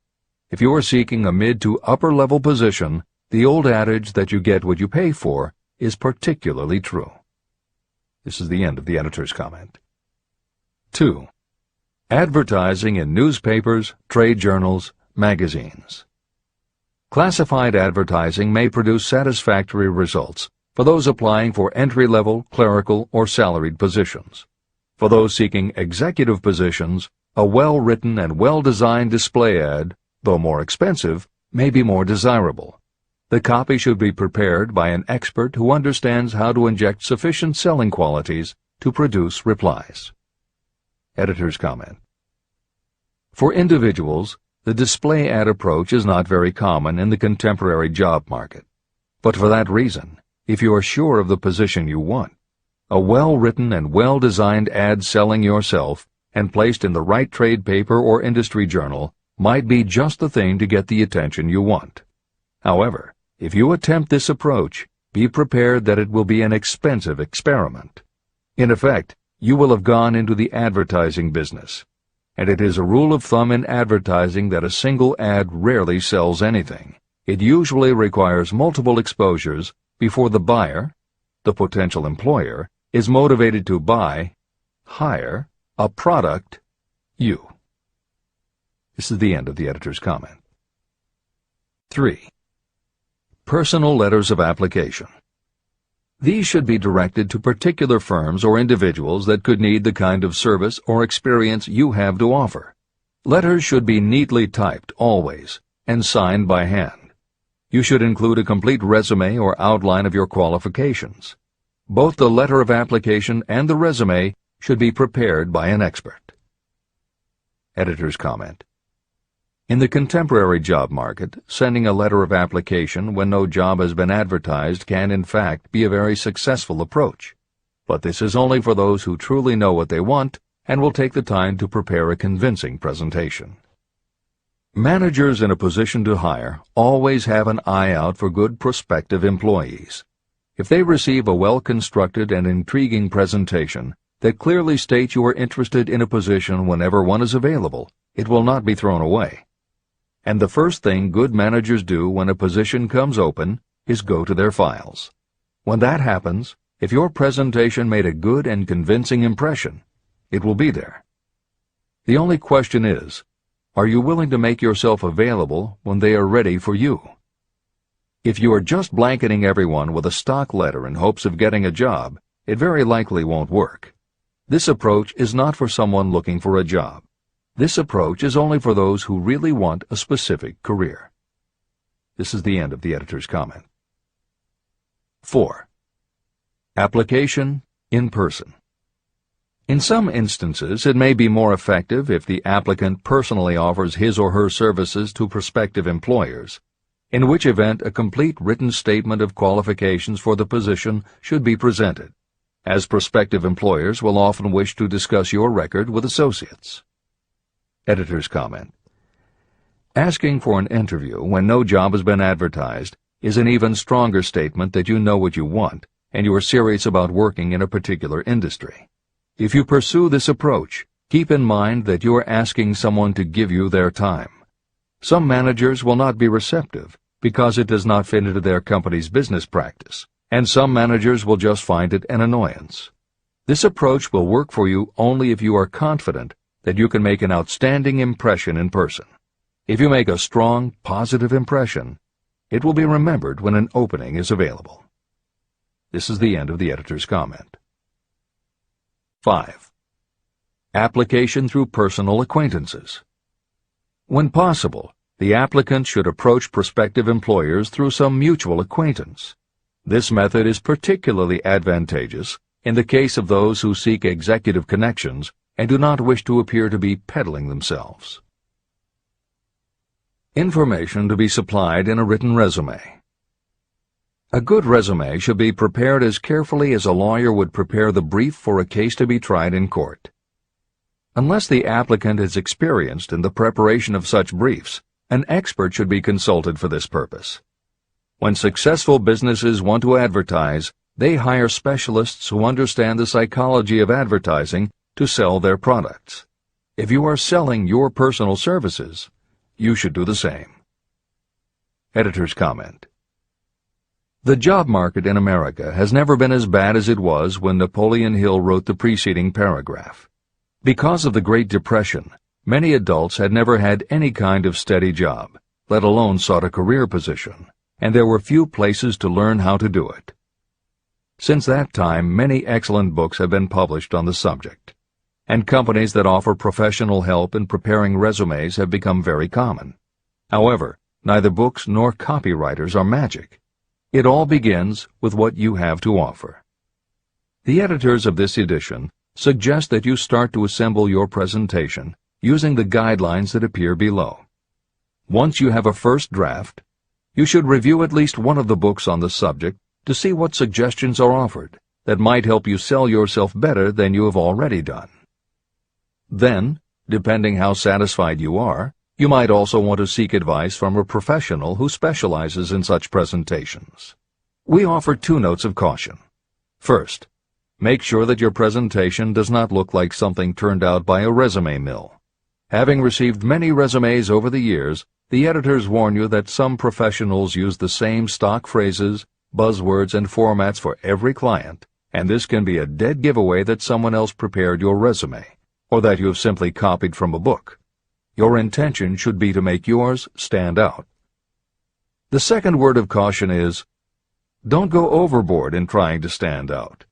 If you are seeking a mid to upper-level position, the old adage that you get what you pay for is particularly true. This is the end of the editor's comment. 2. Advertising in newspapers, trade journals, magazines. Classified advertising may produce satisfactory results for those applying for entry-level, clerical, or salaried positions. For those seeking executive positions, a well-written and well-designed display ad, though more expensive, may be more desirable. The copy should be prepared by an expert who understands how to inject sufficient selling qualities to produce replies. Editor's comment. For individuals, the display ad approach is not very common in the contemporary job market. But for that reason, if you are sure of the position you want, a well-written and well-designed ad selling yourself and placed in the right trade paper or industry journal might be just the thing to get the attention you want. However, if you attempt this approach, be prepared that it will be an expensive experiment. In effect, you will have gone into the advertising business, and it is a rule of thumb in advertising that a single ad rarely sells anything. It usually requires multiple exposures before the buyer, the potential employer, is motivated to buy, hire, a product, you. This is the end of the editor's comment. 3. Personal letters of application. These should be directed to particular firms or individuals that could need the kind of service or experience you have to offer. Letters should be neatly typed always and signed by hand. You should include a complete resume or outline of your qualifications. Both the letter of application and the resume should be prepared by an expert. Editor's comment. In the contemporary job market, sending a letter of application when no job has been advertised can in fact be a very successful approach. But this is only for those who truly know what they want and will take the time to prepare a convincing presentation. Managers in a position to hire always have an eye out for good prospective employees. If they receive a well-constructed and intriguing presentation that clearly states you are interested in a position whenever one is available, it will not be thrown away. And the first thing good managers do when a position comes open is go to their files. When that happens, if your presentation made a good and convincing impression, it will be there. The only question is, are you willing to make yourself available when they are ready for you? If you are just blanketing everyone with a stock letter in hopes of getting a job, it very likely won't work. This approach is not for someone looking for a job. This approach is only for those who really want a specific career. This is the end of the editor's comment. 4. Application in person. In some instances, it may be more effective if the applicant personally offers his or her services to prospective employers, in which event a complete written statement of qualifications for the position should be presented, as prospective employers will often wish to discuss your record with associates. Editor's comment. Asking for an interview when no job has been advertised is an even stronger statement that you know what you want and you are serious about working in a particular industry. If you pursue this approach, keep in mind that you are asking someone to give you their time. Some managers will not be receptive because it does not fit into their company's business practice, and some managers will just find it an annoyance. This approach will work for you only if you are confident that you can make an outstanding impression in person. If you make a strong, positive impression, it will be remembered when an opening is available. This is the end of the editor's comment. 5. Application through personal acquaintances. When possible, the applicant should approach prospective employers through some mutual acquaintance. This method is particularly advantageous in the case of those who seek executive connections and do not wish to appear to be peddling themselves. Information to be supplied in a written resume. A good resume should be prepared as carefully as a lawyer would prepare the brief for a case to be tried in court. Unless the applicant is experienced in the preparation of such briefs, an expert should be consulted for this purpose. When successful businesses want to advertise, they hire specialists who understand the psychology of advertising to sell their products. If you are selling your personal services, you should do the same. Editor's comment. The job market in America has never been as bad as it was when Napoleon Hill wrote the preceding paragraph. Because of the Great Depression, many adults had never had any kind of steady job, let alone sought a career position, and there were few places to learn how to do it. Since that time, many excellent books have been published on the subject, and companies that offer professional help in preparing resumes have become very common. However, neither books nor copywriters are magic. It all begins with what you have to offer. The editors of this edition suggest that you start to assemble your presentation using the guidelines that appear below. Once you have a first draft, you should review at least one of the books on the subject to see what suggestions are offered that might help you sell yourself better than you have already done. Then, depending how satisfied you are, you might also want to seek advice from a professional who specializes in such presentations. We offer 2 notes of caution. First, make sure that your presentation does not look like something turned out by a resume mill. Having received many resumes over the years, the editors warn you that some professionals use the same stock phrases, buzzwords, and formats for every client, and this can be a dead giveaway that someone else prepared your resume, or that you have simply copied from a book. Your intention should be to make yours stand out. The second word of caution is, don't go overboard in trying to stand out.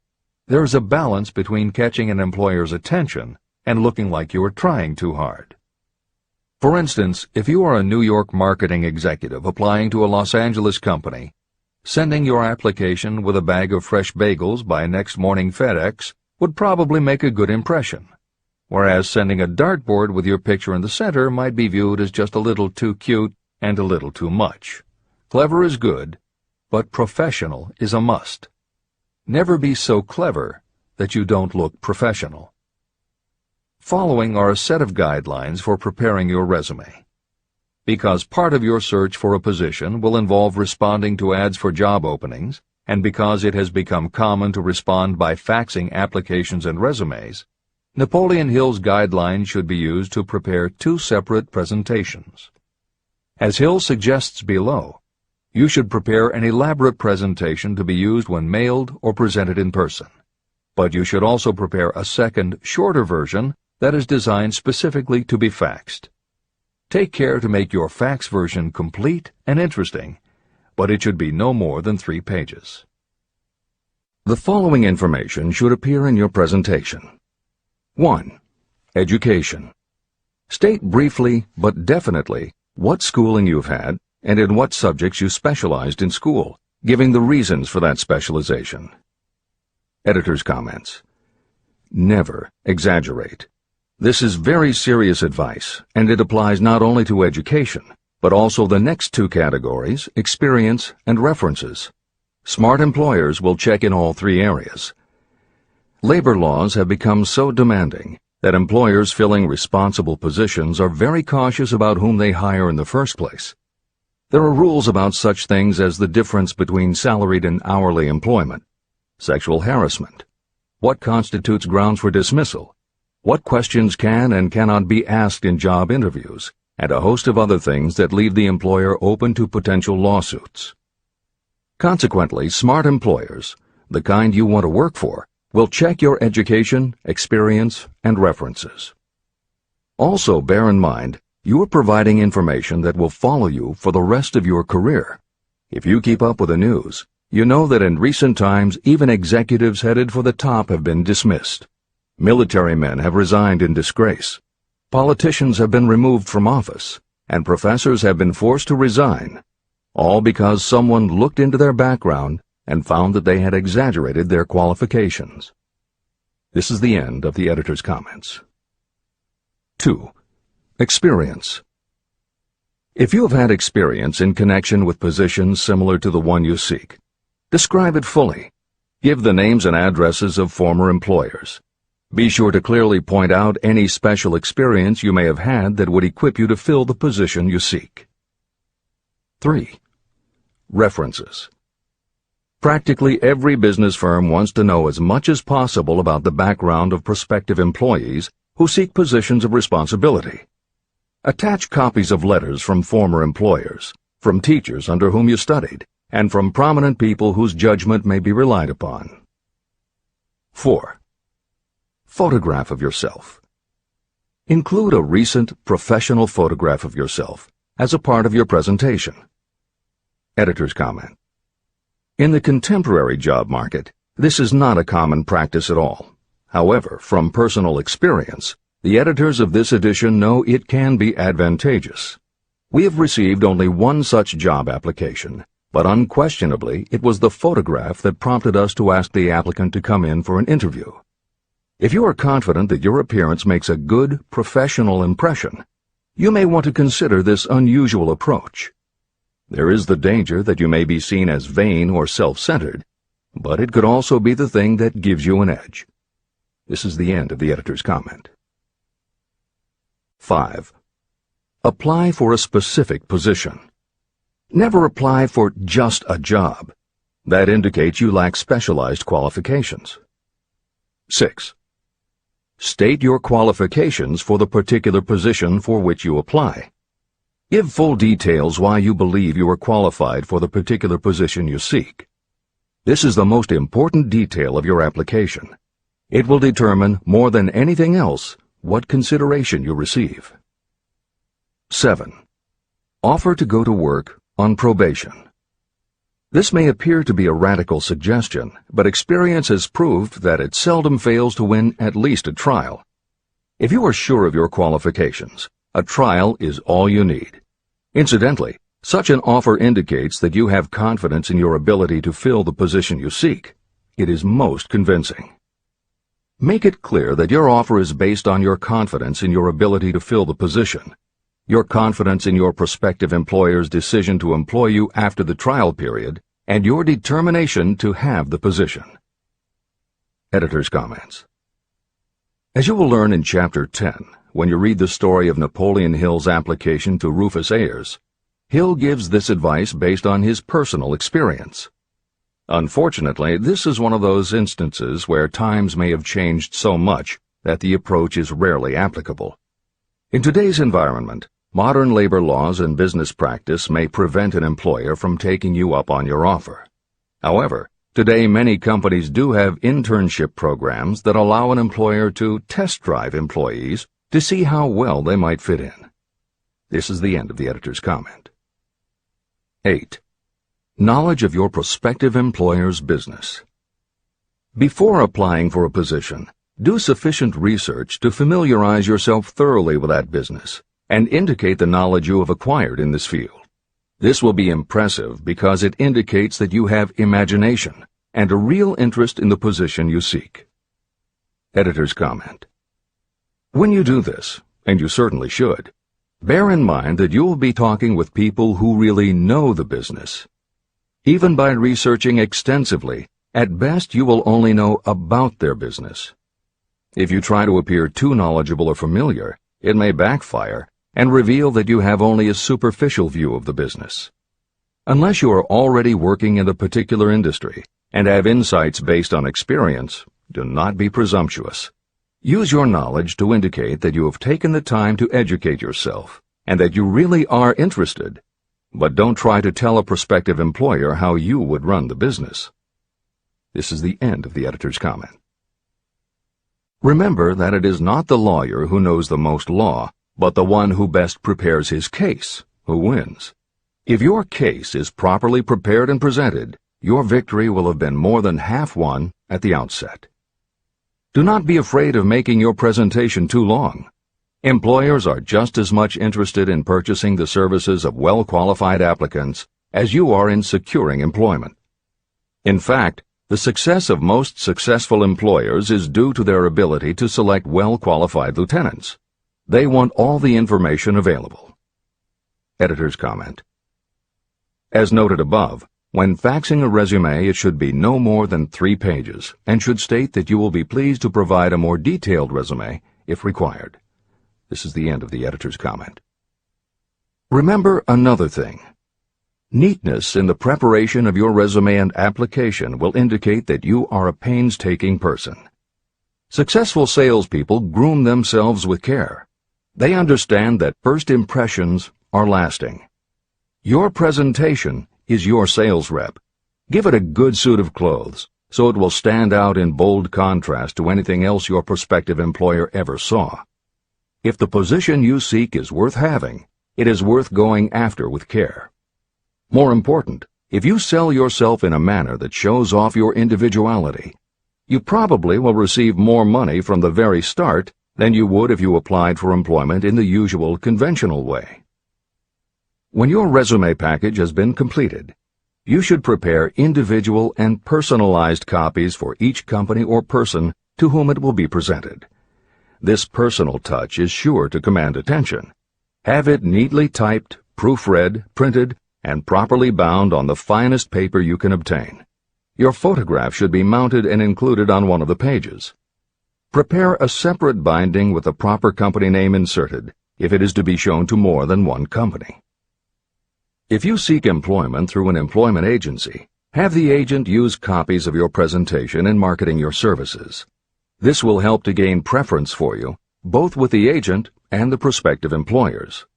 There is a balance between catching an employer's attention and looking like you are trying too hard. For instance, if you are a New York marketing executive applying to a Los Angeles company, sending your application with a bag of fresh bagels by next morning FedEx would probably make a good impression, whereas sending a dartboard with your picture in the center might be viewed as just a little too cute and a little too much. Clever is good, but professional is a must. Never be so clever that you don't look professional. Following are a set of guidelines for preparing your resume. Because part of your search for a position will involve responding to ads for job openings, and because it has become common to respond by faxing applications and resumes, Napoleon Hill's guidelines should be used to prepare 2 separate presentations. As Hill suggests below, you should prepare an elaborate presentation to be used when mailed or presented in person. But you should also prepare a second, shorter version that is designed specifically to be faxed. Take care to make your fax version complete and interesting, but it should be no more than 3 pages. The following information should appear in your presentation. 1. Education. State briefly but definitely what schooling you've had and in what subjects you specialized in school, giving the reasons for that specialization. Editor's comments. Never exaggerate. This is very serious advice, and it applies not only to education, but also the next 2 categories, experience and references. Smart employers will check in all 3 areas. Labor laws have become so demanding that employers filling responsible positions are very cautious about whom they hire in the first place. There are rules about such things as the difference between salaried and hourly employment, sexual harassment, what constitutes grounds for dismissal, what questions can and cannot be asked in job interviews, and a host of other things that leave the employer open to potential lawsuits. Consequently, smart employers, the kind you want to work for, will check your education, experience, and references. Also, bear in mind, you are providing information that will follow you for the rest of your career. If you keep up with the news, you know that in recent times even executives headed for the top have been dismissed. Military men have resigned in disgrace. Politicians have been removed from office, and professors have been forced to resign, all because someone looked into their background and found that they had exaggerated their qualifications. This is the end of the editor's comments. 2. Experience. If you have had experience in connection with positions similar to the one you seek, describe it fully. Give the names and addresses of former employers. Be sure to clearly point out any special experience you may have had that would equip you to fill the position you seek. 3. References. Practically every business firm wants to know as much as possible about the background of prospective employees who seek positions of responsibility. Attach copies of letters from former employers, from teachers under whom you studied, and from prominent people whose judgment may be relied upon. 4. Photograph of yourself. Include a recent professional photograph of yourself as a part of your presentation. Editor's comment. In the contemporary job market, this is not a common practice at all. However, from personal experience, the editors of this edition know it can be advantageous. We have received only one such job application, but unquestionably it was the photograph that prompted us to ask the applicant to come in for an interview. If you are confident that your appearance makes a good, professional impression, you may want to consider this unusual approach. There is the danger that you may be seen as vain or self-centered, but it could also be the thing that gives you an edge. This is the end of the editor's comment. 5. Apply for a specific position. Never apply for just a job. That indicates you lack specialized qualifications. 6. State your qualifications for the particular position for which you apply. Give full details why you believe you are qualified for the particular position you seek. This is the most important detail of your application. It will determine, more than anything else, what consideration you receive. 7. Offer to go to work on probation. This may appear to be a radical suggestion, but experience has proved that it seldom fails to win at least a trial. If you are sure of your qualifications, a trial is all you need. Incidentally, such an offer indicates that you have confidence in your ability to fill the position you seek. It is most convincing. Make it clear that your offer is based on your confidence in your ability to fill the position, your confidence in your prospective employer's decision to employ you after the trial period, and your determination to have the position. Editor's comments. As you will learn in Chapter 10, when you read the story of Napoleon Hill's application to Rufus Ayers, Hill gives this advice based on his personal experience. Unfortunately, this is one of those instances where times may have changed so much that the approach is rarely applicable. In today's environment, modern labor laws and business practice may prevent an employer from taking you up on your offer. However, today many companies do have internship programs that allow an employer to test drive employees to see how well they might fit in. This is the end of the editor's comment. 8. Knowledge of your prospective employer's business. Before applying for a position, do sufficient research to familiarize yourself thoroughly with that business and indicate the knowledge you have acquired in this field. This will be impressive because it indicates that you have imagination and a real interest in the position you seek. Editor's comment. When you do this, and you certainly should, bear in mind that you will be talking with people who really know the business. Even by researching extensively, at best you will only know about their business. If you try to appear too knowledgeable or familiar, it may backfire and reveal that you have only a superficial view of the business. Unless you are already working in the particular industry and have insights based on experience, do not be presumptuous. Use your knowledge to indicate that you have taken the time to educate yourself and that you really are interested, but don't try to tell a prospective employer how you would run the business. This is the end of the editor's comment. Remember that it is not the lawyer who knows the most law, but the one who best prepares his case who wins. If your case is properly prepared and presented, your victory will have been more than half won at the outset. Do not be afraid of making your presentation too long. Employers are just as much interested in purchasing the services of well-qualified applicants as you are in securing employment. In fact, the success of most successful employers is due to their ability to select well-qualified lieutenants. They want all the information available. Editor's comment. As noted above, when faxing a resume, it should be no more than 3 pages and should state that you will be pleased to provide a more detailed resume if required. This is the end of the editor's comment. Remember another thing. Neatness in the preparation of your resume and application will indicate that you are a painstaking person. Successful salespeople groom themselves with care. They understand that first impressions are lasting. Your presentation is your sales rep. Give it a good suit of clothes, so it will stand out in bold contrast to anything else your prospective employer ever saw. If the position you seek is worth having, it is worth going after with care. More important, if you sell yourself in a manner that shows off your individuality, you probably will receive more money from the very start than you would if you applied for employment in the usual conventional way. When your resume package has been completed, you should prepare individual and personalized copies for each company or person to whom it will be presented. This personal touch is sure to command attention. Have it neatly typed, proofread, printed, and properly bound on the finest paper you can obtain. Your photograph should be mounted and included on one of the pages. Prepare a separate binding with the proper company name inserted if it is to be shown to more than one company. If you seek employment through an employment agency, have the agent use copies of your presentation in marketing your services. This will help to gain preference for you, both with the agent and the prospective employers.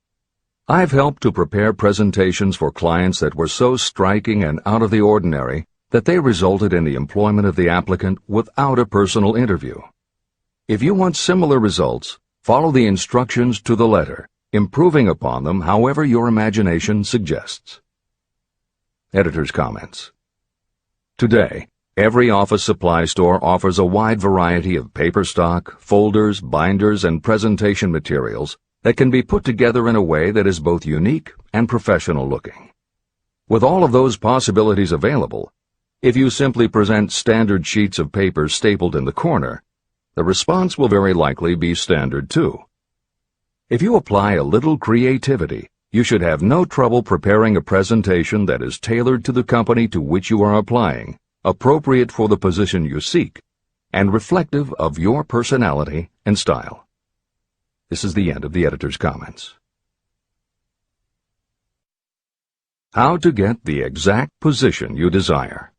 I've helped to prepare presentations for clients that were so striking and out of the ordinary that they resulted in the employment of the applicant without a personal interview. If you want similar results, follow the instructions to the letter, improving upon them however your imagination suggests. Editor's comments. Today, every office supply store offers a wide variety of paper stock, folders, binders, and presentation materials that can be put together in a way that is both unique and professional looking. With all of those possibilities available, if you simply present standard sheets of paper stapled in the corner, the response will very likely be standard too. If you apply a little creativity, you should have no trouble preparing a presentation that is tailored to the company to which you are applying, appropriate for the position you seek, and reflective of your personality and style. This is the end of the editor's comments. How to get the exact position you desire.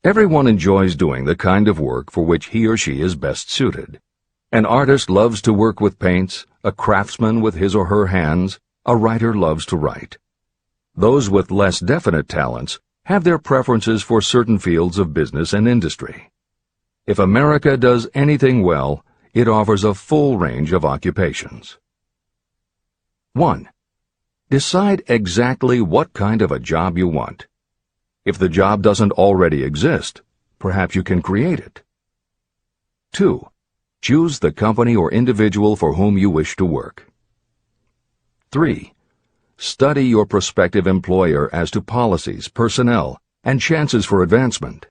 Everyone enjoys doing the kind of work for which he or she is best suited. An artist loves to work with paints, a craftsman with his or her hands, a writer loves to write. Those with less definite talents have their preferences for certain fields of business and industry. If America does anything well, it offers a full range of occupations. 1. Decide exactly what kind of a job you want. If the job doesn't already exist, perhaps you can create it. 2. Choose the company or individual for whom you wish to work. 3. Study your prospective employer as to policies, personnel, and chances for advancement.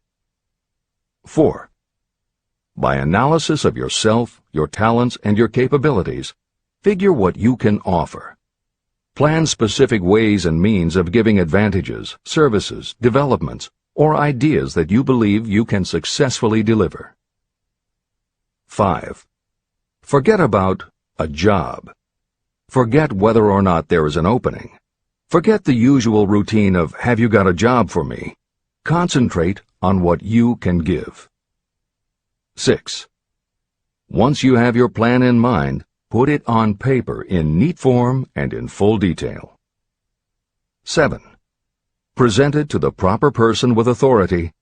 4. By analysis of yourself, your talents, and your capabilities, figure what you can offer. Plan specific ways and means of giving advantages, services, developments, or ideas that you believe you can successfully deliver. 5. Forget about a job. Forget whether or not there is an opening. Forget the usual routine of, have you got a job for me? Concentrate on what you can give. 6. Once you have your plan in mind, put it on paper in neat form and in full detail. 7. Present it to the proper person with authority,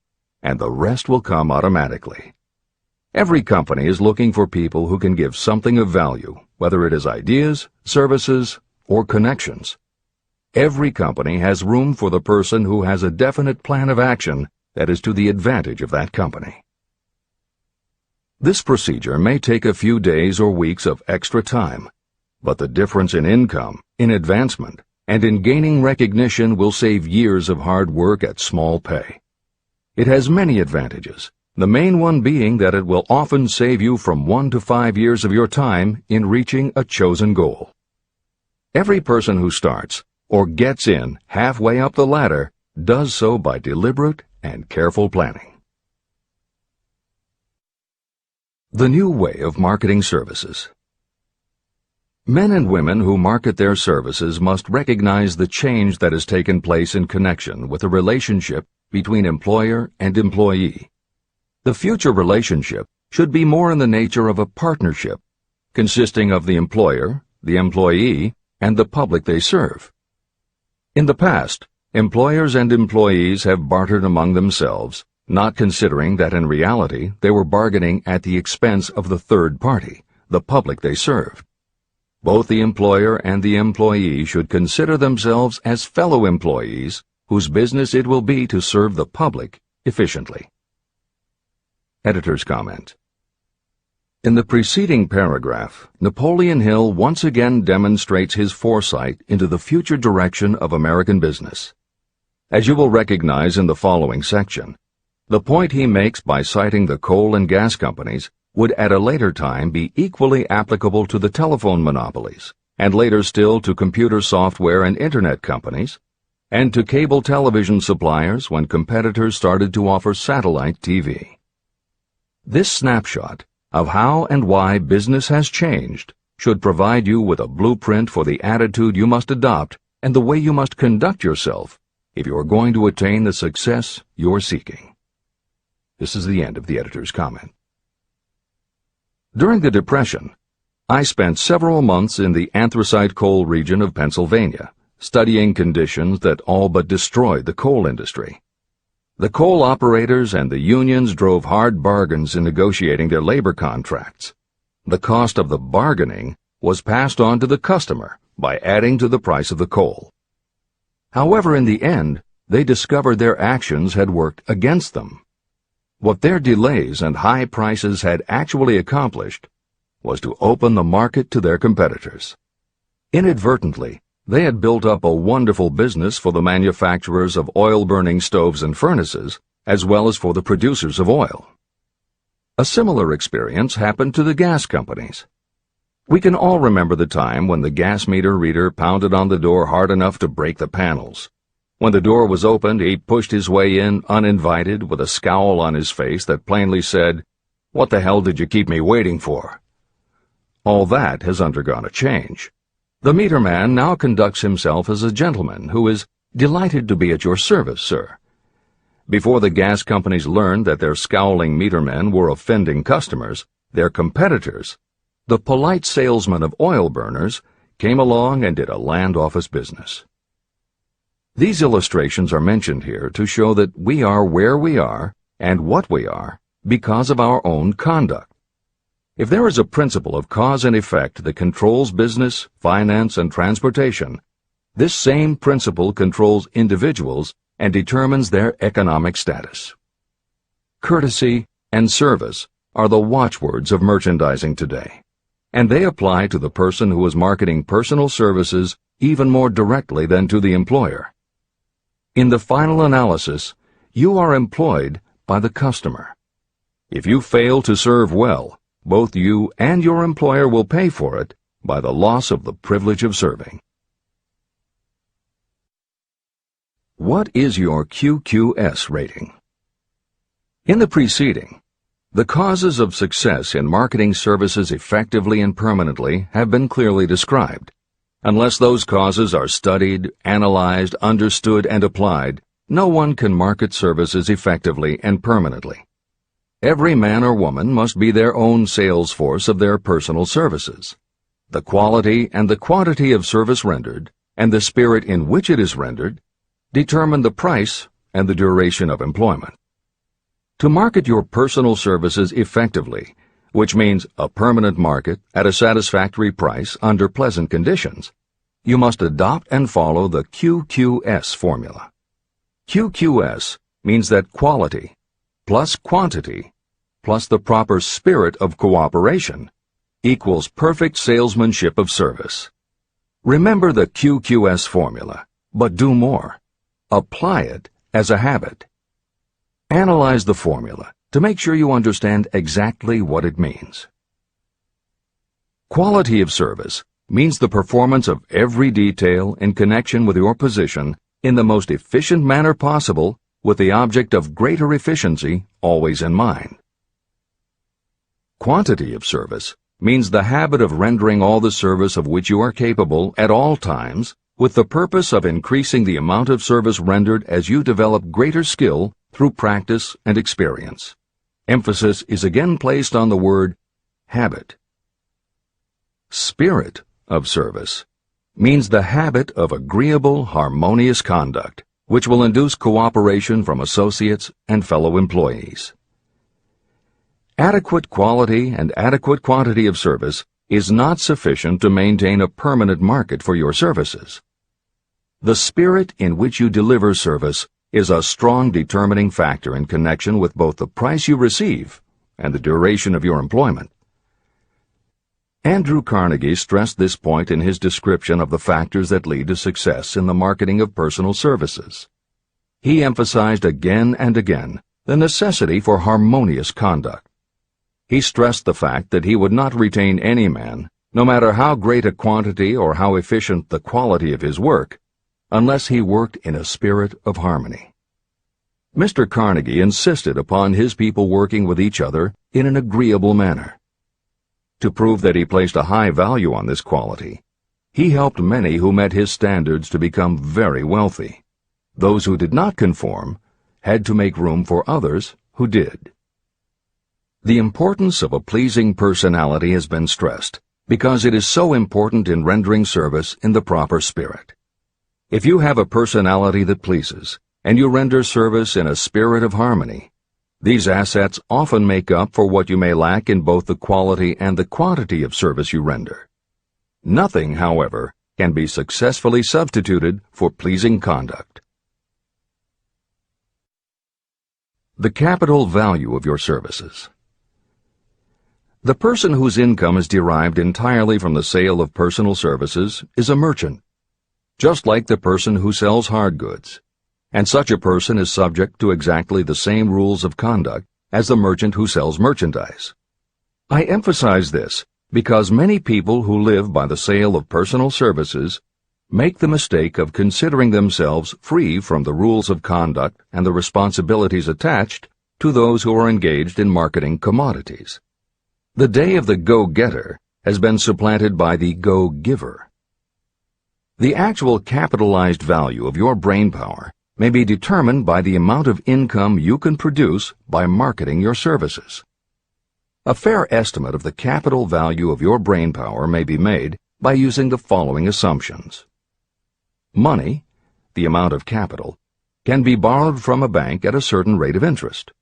and the rest will come automatically. Every company is looking for people who can give something of value, whether it is ideas, services, or connections. Every company has room for the person who has a definite plan of action that is to the advantage of that company. This procedure may take a few days or weeks of extra time, but the difference in income, in advancement, and in gaining recognition will save years of hard work at small pay. It has many advantages, the main one being that it will often save you from 1 to 5 years of your time in reaching a chosen goal. Every person who starts, or gets in halfway up the ladder, does so by deliberate and careful planning. The new way of marketing services. Men and women who market their services must recognize the change that has taken place in connection with the relationship between employer and employee. The future relationship should be more in the nature of a partnership, consisting of the employer, the employee, and the public they serve. In the past, employers and employees have bartered among themselves, not considering that in reality they were bargaining at the expense of the third party, the public they served. Both the employer and the employee should consider themselves as fellow employees whose business it will be to serve the public efficiently. Editor's comment. In the preceding paragraph, Napoleon Hill once again demonstrates his foresight into the future direction of American business. As you will recognize in the following section, the point he makes by citing the coal and gas companies would at a later time be equally applicable to the telephone monopolies, and later still to computer software and internet companies, and to cable television suppliers when competitors started to offer satellite TV. This snapshot of how and why business has changed should provide you with a blueprint for the attitude you must adopt and the way you must conduct yourself if you are going to attain the success you're seeking. This is the end of the editor's comment. During the Depression, I spent several months in the anthracite coal region of Pennsylvania, studying conditions that all but destroyed the coal industry. The coal operators and the unions drove hard bargains in negotiating their labor contracts. The cost of the bargaining was passed on to the customer by adding to the price of the coal. However, in the end, they discovered their actions had worked against them. What their delays and high prices had actually accomplished was to open the market to their competitors. Inadvertently, they had built up a wonderful business for the manufacturers of oil-burning stoves and furnaces, as well as for the producers of oil. A similar experience happened to the gas companies. We can all remember the time when the gas meter reader pounded on the door hard enough to break the panels. When the door was opened, he pushed his way in uninvited with a scowl on his face that plainly said, "What the hell did you keep me waiting for?" All that has undergone a change. The meter man now conducts himself as a gentleman who is delighted to be at your service, sir. Before the gas companies learned that their scowling meter men were offending customers, their competitors, the polite salesmen of oil burners, came along and did a land office business. These illustrations are mentioned here to show that we are where we are and what we are because of our own conduct. If there is a principle of cause and effect that controls business, finance, and transportation, this same principle controls individuals and determines their economic status. Courtesy and service are the watchwords of merchandising today, and they apply to the person who is marketing personal services even more directly than to the employer. In the final analysis, you are employed by the customer. If you fail to serve well, both you and your employer will pay for it by the loss of the privilege of serving. What is your QQS rating? In the preceding, the causes of success in marketing services effectively and permanently have been clearly described. Unless those causes are studied, analyzed, understood, and applied, no one can market services effectively and permanently. Every man or woman must be their own sales force of their personal services. The quality and the quantity of service rendered, and the spirit in which it is rendered, determine the price and the duration of employment. To market your personal services effectively, which means a permanent market at a satisfactory price under pleasant conditions, you must adopt and follow the QQS formula. QQS means that quality plus quantity plus the proper spirit of cooperation equals perfect salesmanship of service. Remember the QQS formula, but do more. Apply it as a habit. Analyze the formula to make sure you understand exactly what it means. Quality of service means the performance of every detail in connection with your position in the most efficient manner possible, with the object of greater efficiency always in mind. Quantity of service means the habit of rendering all the service of which you are capable at all times, with the purpose of increasing the amount of service rendered as you develop greater skill through practice and experience. Emphasis is again placed on the word habit. Spirit of service means the habit of agreeable, harmonious conduct, which will induce cooperation from associates and fellow employees. Adequate quality and adequate quantity of service is not sufficient to maintain a permanent market for your services. The spirit in which you deliver service is a strong determining factor in connection with both the price you receive and the duration of your employment. Andrew Carnegie stressed this point in his description of the factors that lead to success in the marketing of personal services. He emphasized again and again the necessity for harmonious conduct. He stressed the fact that he would not retain any man, no matter how great a quantity or how efficient the quality of his work, unless he worked in a spirit of harmony. Mr. Carnegie insisted upon his people working with each other in an agreeable manner. To prove that he placed a high value on this quality, he helped many who met his standards to become very wealthy. Those who did not conform had to make room for others who did. The importance of a pleasing personality has been stressed because it is so important in rendering service in the proper spirit. If you have a personality that pleases, and you render service in a spirit of harmony, these assets often make up for what you may lack in both the quality and the quantity of service you render. Nothing, however, can be successfully substituted for pleasing conduct. The capital value of your services. The person whose income is derived entirely from the sale of personal services is a merchant, just like the person who sells hard goods, and such a person is subject to exactly the same rules of conduct as the merchant who sells merchandise. I emphasize this because many people who live by the sale of personal services make the mistake of considering themselves free from the rules of conduct and the responsibilities attached to those who are engaged in marketing commodities. The day of the go-getter has been supplanted by the go-giver. The actual capitalized value of your brain power may be determined by the amount of income you can produce by marketing your services. A fair estimate of the capital value of your brain power may be made by using the following assumptions. Money, the amount of capital, can be borrowed from a bank at a certain rate of interest.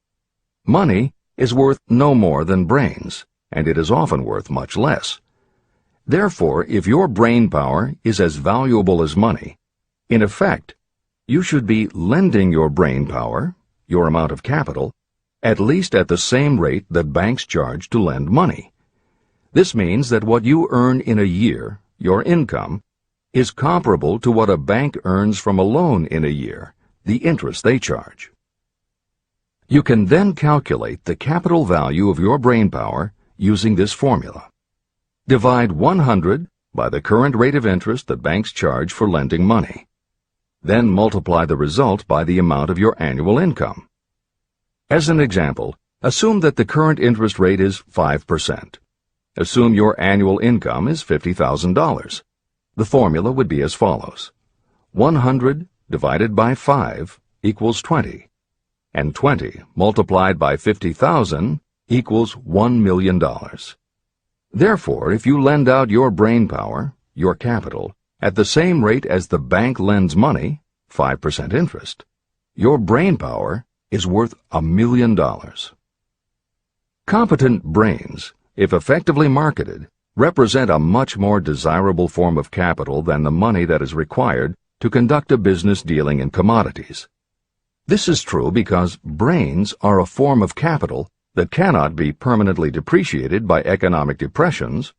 Money is worth no more than brains, and it is often worth much less. Therefore, if your brain power is as valuable as money, in effect, you should be lending your brain power, your amount of capital, at least at the same rate that banks charge to lend money. This means that what you earn in a year, your income, is comparable to what a bank earns from a loan in a year, the interest they charge. You can then calculate the capital value of your brain power using this formula. Divide 100 by the current rate of interest that banks charge for lending money. Then multiply the result by the amount of your annual income. As an example, assume that the current interest rate is 5%. Assume your annual income is $50,000. The formula would be as follows. 100 divided by 5 equals 20, and 20 multiplied by 50,000 equals $1 million. Therefore, if you lend out your brain power, your capital, at the same rate as the bank lends money, 5% interest, your brain power is worth $1 million. Competent brains, if effectively marketed, represent a much more desirable form of capital than the money that is required to conduct a business dealing in commodities. This is true because brains are a form of capital that cannot be permanently depreciated by economic depressions,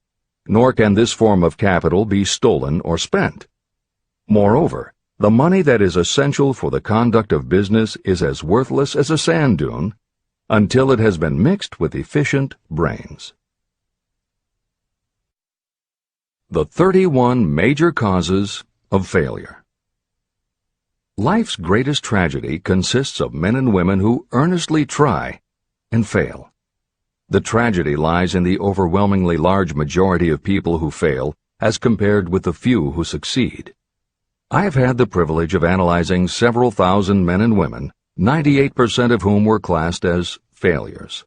nor can this form of capital be stolen or spent. Moreover, the money that is essential for the conduct of business is as worthless as a sand dune until it has been mixed with efficient brains. The 31 major causes of failure. Life's greatest tragedy consists of men and women who earnestly try and fail. The tragedy lies in the overwhelmingly large majority of people who fail as compared with the few who succeed. I have had the privilege of analyzing several thousand men and women, 98% of whom were classed as failures.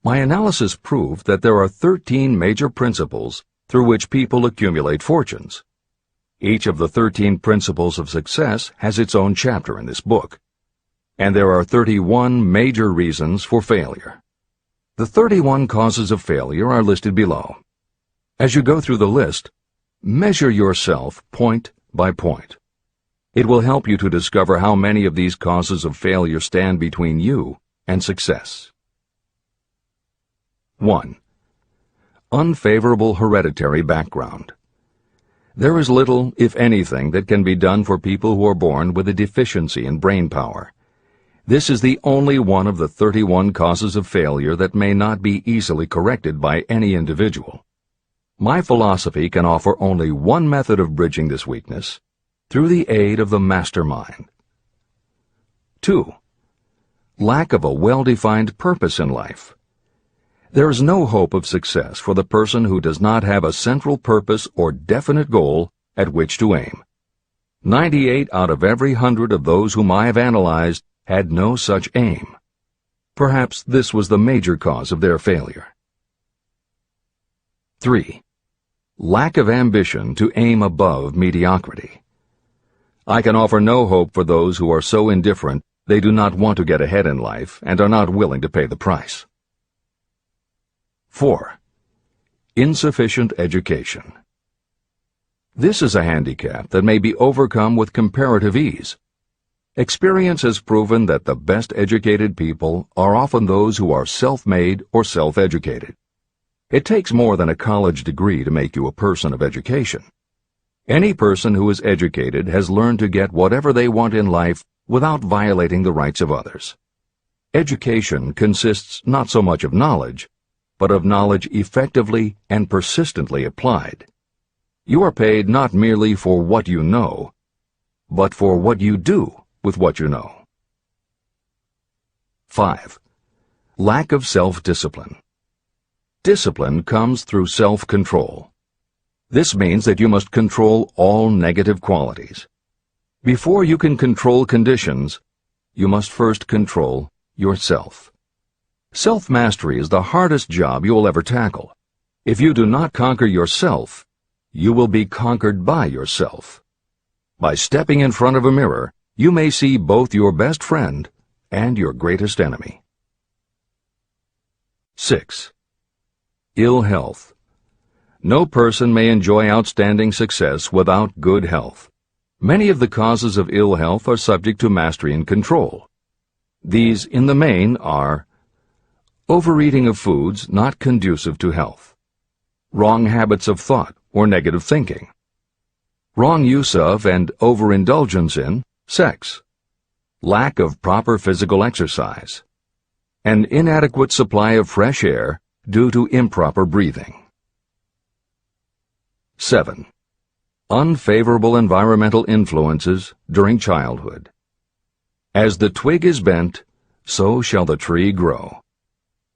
My analysis proved that there are 13 major principles through which people accumulate fortunes. Each of the 13 principles of success has its own chapter in this book, and there are 31 major reasons for failure. The 31 causes of failure are listed below. As you go through the list, measure yourself point by point. It will help you to discover how many of these causes of failure stand between you and success. 1. Unfavorable hereditary background. There is little, if anything, that can be done for people who are born with a deficiency in brain power. This is the only one of the 31 causes of failure that may not be easily corrected by any individual. My philosophy can offer only one method of bridging this weakness, through the aid of the mastermind. 2. Lack of a well-defined purpose in life. There is no hope of success for the person who does not have a central purpose or definite goal at which to aim. 98 out of every 100 of those whom I have analyzed had no such aim. Perhaps this was the major cause of their failure. 3. Lack of ambition to aim above mediocrity. I can offer no hope for those who are so indifferent they do not want to get ahead in life and are not willing to pay the price. 4. Insufficient education. This is a handicap that may be overcome with comparative ease. Experience has proven that the best educated people are often those who are self-made or self-educated. It takes more than a college degree to make you a person of education. Any person who is educated has learned to get whatever they want in life without violating the rights of others. Education consists not so much of knowledge, but of knowledge effectively and persistently applied. You are paid not merely for what you know, but for what you do with what you know. 5. Lack of self-discipline. Discipline comes through self-control. This means that you must control all negative qualities. Before you can control conditions, you must first control yourself. Self-mastery is the hardest job you will ever tackle. If you do not conquer yourself, you will be conquered by yourself. By stepping in front of a mirror, you may see both your best friend and your greatest enemy. 6. Ill health. No person may enjoy outstanding success without good health. Many of the causes of ill health are subject to mastery and control. These, in the main, are overeating of foods not conducive to health, wrong habits of thought or negative thinking, wrong use of and overindulgence in sex, lack of proper physical exercise, an inadequate supply of fresh air due to improper breathing. 7. Unfavorable environmental influences during childhood. As the twig is bent, so shall the tree grow.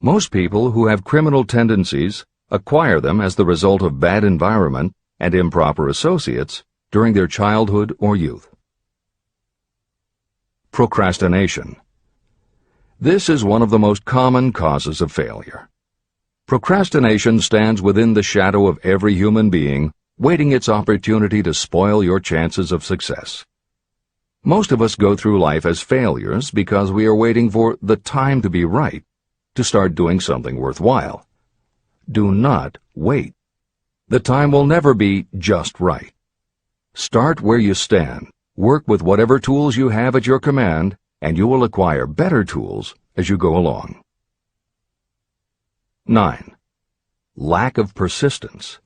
Most people who have criminal tendencies acquire them as the result of bad environment and improper associates during their childhood or youth. Procrastination. This is one of the most common causes of failure. Procrastination stands within the shadow of every human being, waiting its opportunity to spoil your chances of success. Most of us go through life as failures because we are waiting for the time to be right to start doing something worthwhile. Do not wait. The time will never be just right. Start where you stand, work with whatever tools you have at your command, and you will acquire better tools as you go along. 9. Lack of persistence.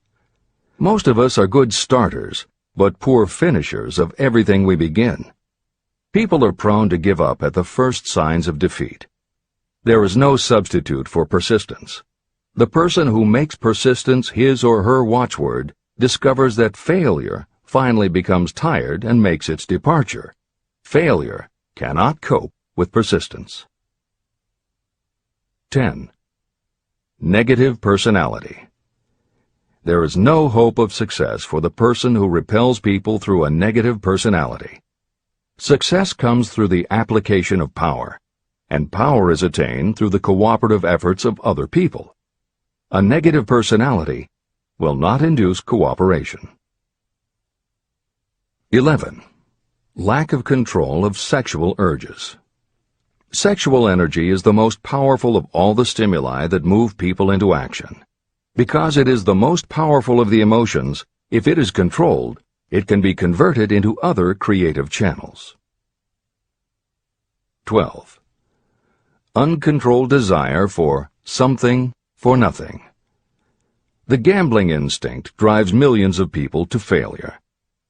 Most of us are good starters, but poor finishers of everything we begin. People are prone to give up at the first signs of defeat. There is no substitute for persistence. The person who makes persistence his or her watchword discovers that failure finally becomes tired and makes its departure. Failure cannot cope with persistence. 10. Negative personality. There is no hope of success for the person who repels people through a negative personality. Success comes through the application of power, and power is attained through the cooperative efforts of other people. A negative personality will not induce cooperation. 11. Lack of control of sexual urges. Sexual energy is the most powerful of all the stimuli that move people into action. Because it is the most powerful of the emotions, if it is controlled, it can be converted into other creative channels. 12. Uncontrolled desire for something for nothing. The gambling instinct drives millions of people to failure.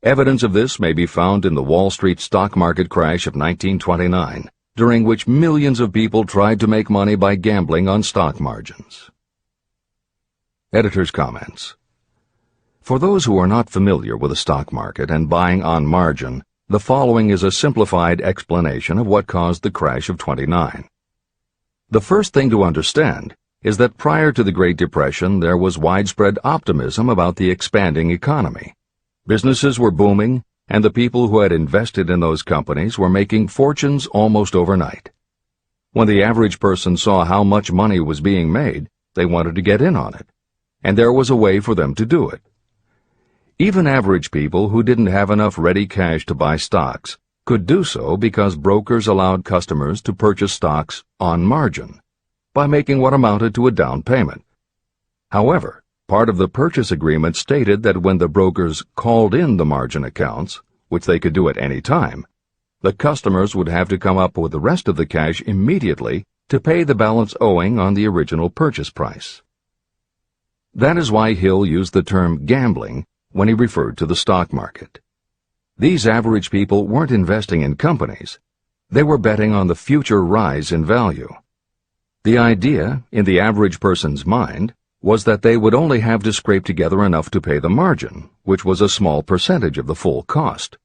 Evidence of this may be found in the Wall Street stock market crash of 1929, during which millions of people tried to make money by gambling on stock margins. Editor's comments. For those who are not familiar with the stock market and buying on margin, the following is a simplified explanation of what caused the crash of '29. The first thing to understand is that prior to the Great Depression there was widespread optimism about the expanding economy. Businesses were booming, and the people who had invested in those companies were making fortunes almost overnight. When the average person saw how much money was being made, they wanted to get in on it, and there was a way for them to do it. Even average people who didn't have enough ready cash to buy stocks could do so because brokers allowed customers to purchase stocks on margin by making what amounted to a down payment. However, part of the purchase agreement stated that when the brokers called in the margin accounts, which they could do at any time, the customers would have to come up with the rest of the cash immediately to pay the balance owing on the original purchase price. That is why Hill used the term gambling when he referred to the stock market. These average people weren't investing in companies. They were betting on the future rise in value. The idea, in the average person's mind, was that they would only have to scrape together enough to pay the margin, which was a small percentage of the full cost.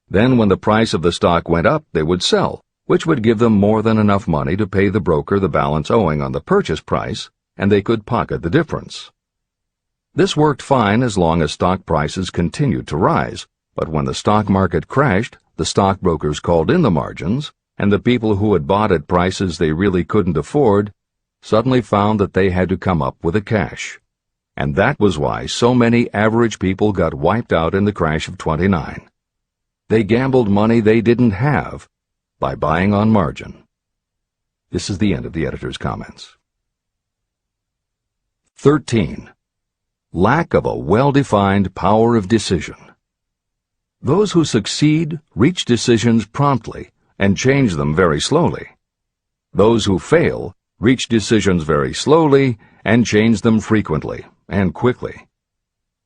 Then when the price of the stock went up, they would sell, which would give them more than enough money to pay the broker the balance owing on the purchase price, and they could pocket the difference. This worked fine as long as stock prices continued to rise, but when the stock market crashed, the stockbrokers called in the margins, and the people who had bought at prices they really couldn't afford suddenly found that they had to come up with the cash. And that was why so many average people got wiped out in the crash of '29. They gambled money they didn't have by buying on margin. This is the end of the editor's comments. 13. Lack of a well-defined power of decision. Those who succeed reach decisions promptly and change them very slowly. Those who fail reach decisions very slowly and change them frequently and quickly.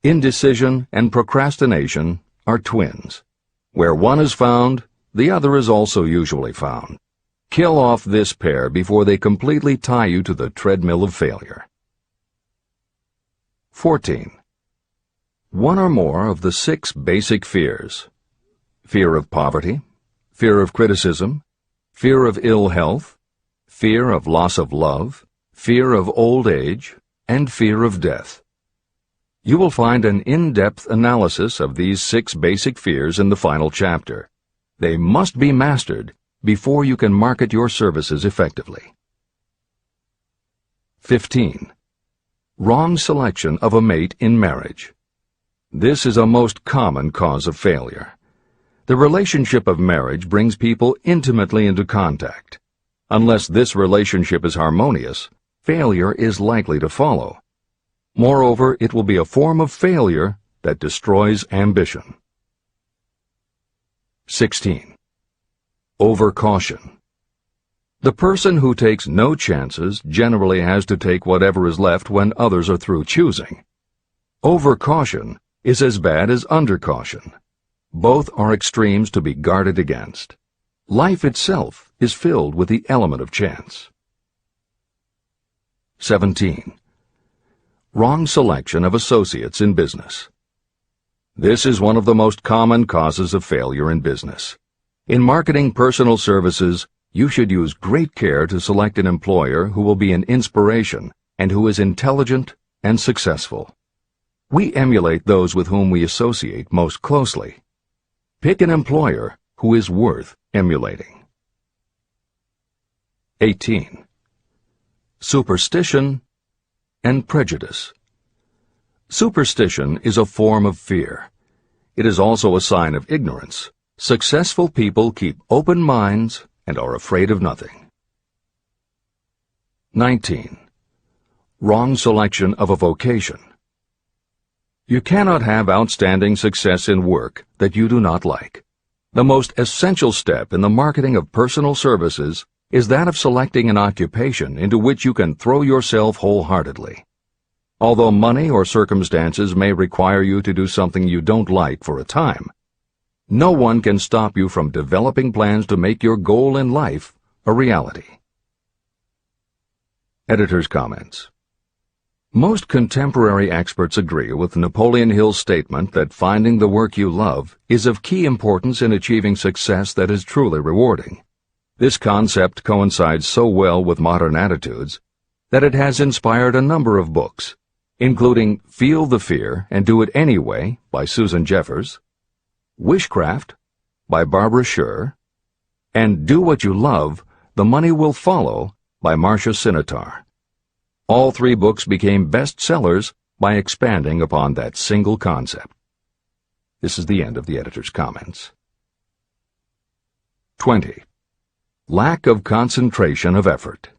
Indecision and procrastination are twins. Where one is found, the other is also usually found. Kill off this pair before they completely tie you to the treadmill of failure. 14. One or more of the 6 basic fears: fear of poverty, fear of criticism, fear of ill health, fear of loss of love, fear of old age, and fear of death. You will find an in-depth analysis of these 6 basic fears in the final chapter. They must be mastered before you can market your services effectively. 15. Wrong selection of a mate in marriage. This is a most common cause of failure. The relationship of marriage brings people intimately into contact. Unless this relationship is harmonious, failure is likely to follow. Moreover, it will be a form of failure that destroys ambition. 16. Overcaution. The person who takes no chances generally has to take whatever is left when others are through choosing. Overcaution is as bad as undercaution. Both are extremes to be guarded against. Life itself is filled with the element of chance. 17. Wrong selection of associates in business. This is one of the most common causes of failure in business. In marketing personal services, you should use great care to select an employer who will be an inspiration and who is intelligent and successful. We emulate those with whom we associate most closely. Pick an employer who is worth emulating. 18. Superstition and prejudice. Superstition is a form of fear. It is also a sign of ignorance. Successful people keep open minds and are afraid of nothing. 19. Wrong selection of a vocation. You cannot have outstanding success in work that you do not like. The most essential step in the marketing of personal services is that of selecting an occupation into which you can throw yourself wholeheartedly. Although money or circumstances may require you to do something you don't like for a time, no one can stop you from developing plans to make your goal in life a reality. Editor's comments. Most contemporary experts agree with Napoleon Hill's statement that finding the work you love is of key importance in achieving success that is truly rewarding. This concept coincides so well with modern attitudes that it has inspired a number of books, including Feel the Fear and Do It Anyway by Susan Jeffers, Wishcraft by Barbara Sher, and Do What You Love, The Money Will Follow by Marcia Sinitar. All three books became bestsellers by expanding upon that single concept. This is the end of the editor's comments. 20. Lack of concentration of effort.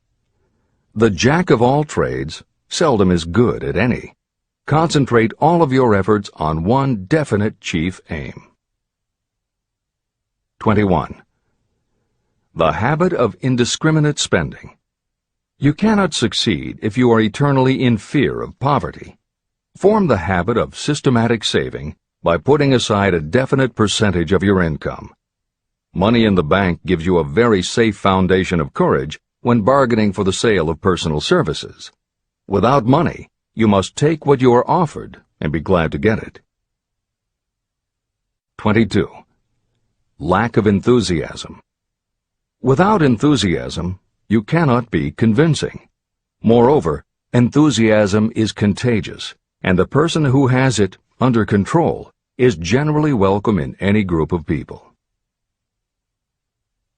The jack of all trades seldom is good at any. Concentrate all of your efforts on one definite chief aim. 21. The habit of indiscriminate spending. You cannot succeed if you are eternally in fear of poverty. Form the habit of systematic saving by putting aside a definite percentage of your income. Money in the bank gives you a very safe foundation of courage when bargaining for the sale of personal services. Without money, you must take what you are offered and be glad to get it. 22. Lack of enthusiasm. Without enthusiasm, you cannot be convincing. Moreover, enthusiasm is contagious, and the person who has it under control is generally welcome in any group of people.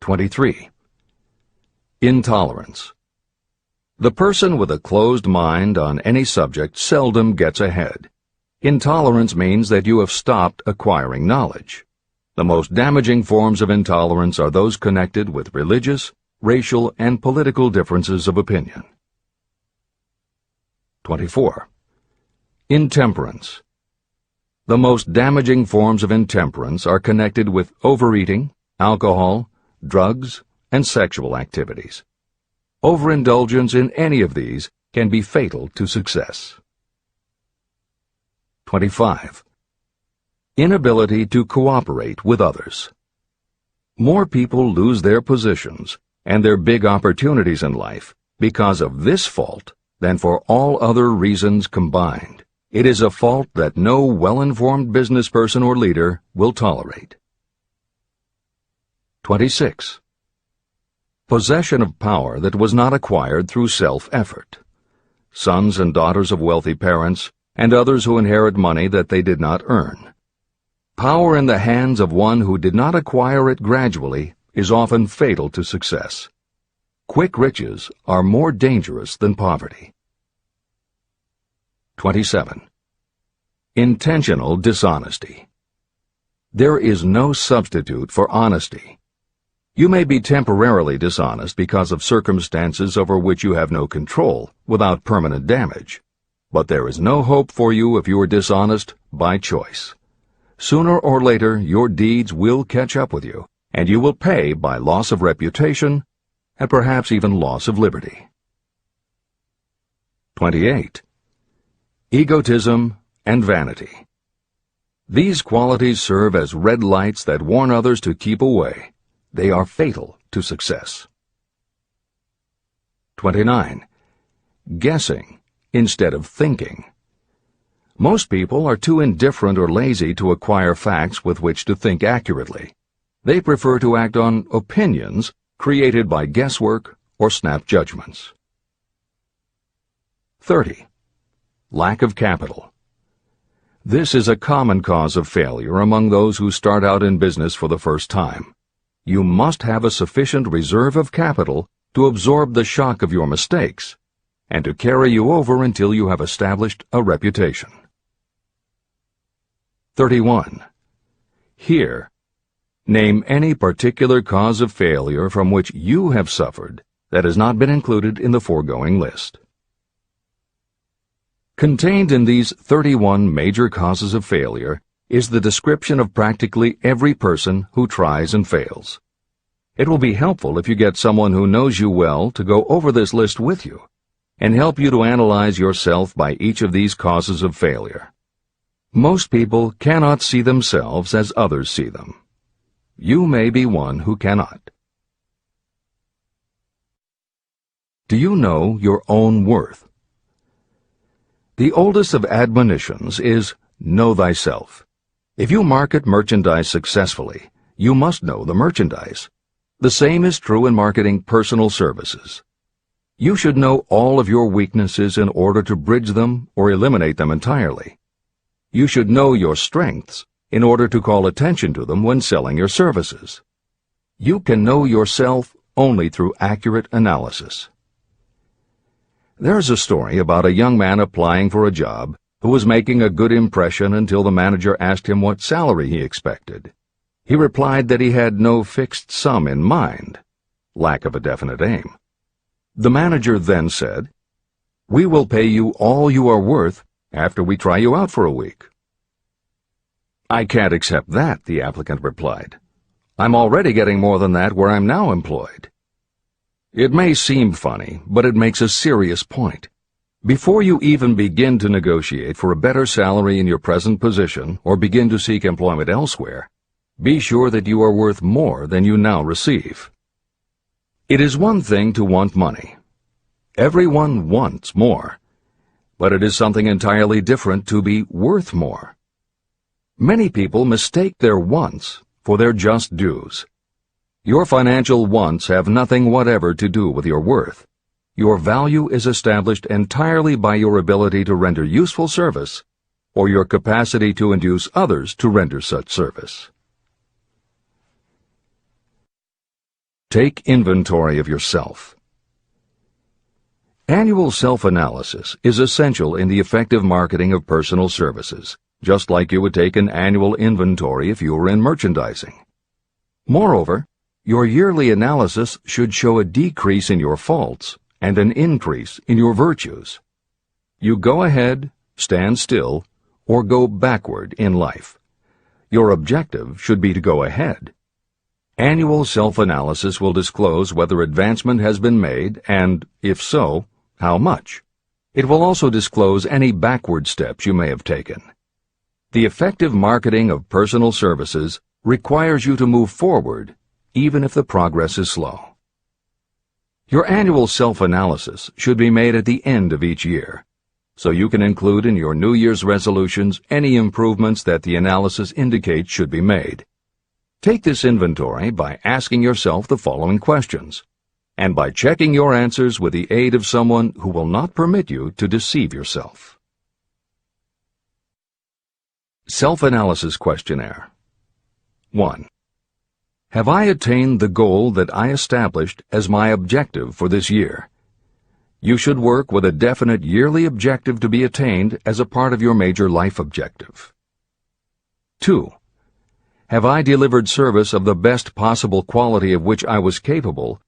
23. Intolerance. The person with a closed mind on any subject seldom gets ahead. Intolerance means that you have stopped acquiring knowledge. The most damaging forms of intolerance are those connected with religious, racial, and political differences of opinion. 24. Intemperance. The most damaging forms of intemperance are connected with overeating, alcohol, drugs, and sexual activities. Overindulgence in any of these can be fatal to success. 25. Inability to cooperate with others. More people lose their positions and their big opportunities in life because of this fault than for all other reasons combined. It is a fault that no well-informed business person or leader will tolerate. 26. Possession of power that was not acquired through self-effort. Sons and daughters of wealthy parents and others who inherit money that they did not earn. Power in the hands of one who did not acquire it gradually is often fatal to success. Quick riches are more dangerous than poverty. 27. Intentional dishonesty. There is no substitute for honesty. You may be temporarily dishonest because of circumstances over which you have no control without permanent damage, but there is no hope for you if you are dishonest by choice. Sooner or later, your deeds will catch up with you, and you will pay by loss of reputation and perhaps even loss of liberty. 28. Egotism and vanity. These qualities serve as red lights that warn others to keep away. They are fatal to success. 29. Guessing instead of thinking. Most people are too indifferent or lazy to acquire facts with which to think accurately. They prefer to act on opinions created by guesswork or snap judgments. 30. Lack of capital. This is a common cause of failure among those who start out in business for the first time. You must have a sufficient reserve of capital to absorb the shock of your mistakes and to carry you over until you have established a reputation. 31. Here, name any particular cause of failure from which you have suffered that has not been included in the foregoing list. Contained in these 31 major causes of failure is the description of practically every person who tries and fails. It will be helpful if you get someone who knows you well to go over this list with you and help you to analyze yourself by each of these causes of failure. Most people cannot see themselves as others see them. You may be one who cannot. Do you know your own worth? The oldest of admonitions is, know thyself. If you market merchandise successfully, you must know the merchandise. The same is true in marketing personal services. You should know all of your weaknesses in order to bridge them or eliminate them entirely. You should know your strengths in order to call attention to them when selling your services. You can know yourself only through accurate analysis. There's a story about a young man applying for a job who was making a good impression until the manager asked him what salary he expected. He replied that he had no fixed sum in mind, lack of a definite aim. The manager then said, "We will pay you all you are worth after we try you out for a week." "I can't accept that," the applicant replied. "I'm already getting more than that where I'm now employed." It may seem funny, but it makes a serious point. Before you even begin to negotiate for a better salary in your present position or begin to seek employment elsewhere, be sure that you are worth more than you now receive. It is one thing to want money. Everyone wants more, but it is something entirely different to be worth more. Many people mistake their wants for their just dues. Your financial wants have nothing whatever to do with your worth. Your value is established entirely by your ability to render useful service or your capacity to induce others to render such service. Take inventory of yourself. Annual self-analysis is essential in the effective marketing of personal services, just like you would take an annual inventory if you were in merchandising. Moreover, your yearly analysis should show a decrease in your faults and an increase in your virtues. You go ahead, stand still, or go backward in life. Your objective should be to go ahead. Annual self-analysis will disclose whether advancement has been made and, if so, how much. It will also disclose any backward steps you may have taken. The effective marketing of personal services requires you to move forward even if the progress is slow. Your annual self-analysis should be made at the end of each year, so you can include in your New Year's resolutions any improvements that the analysis indicates should be made. Take this inventory by asking yourself the following questions, and by checking your answers with the aid of someone who will not permit you to deceive yourself. Self-analysis questionnaire. 1. Have I attained the goal that I established as my objective for this year? You should work with a definite yearly objective to be attained as a part of your major life objective. 2. Have I delivered service of the best possible quality of which I was capable,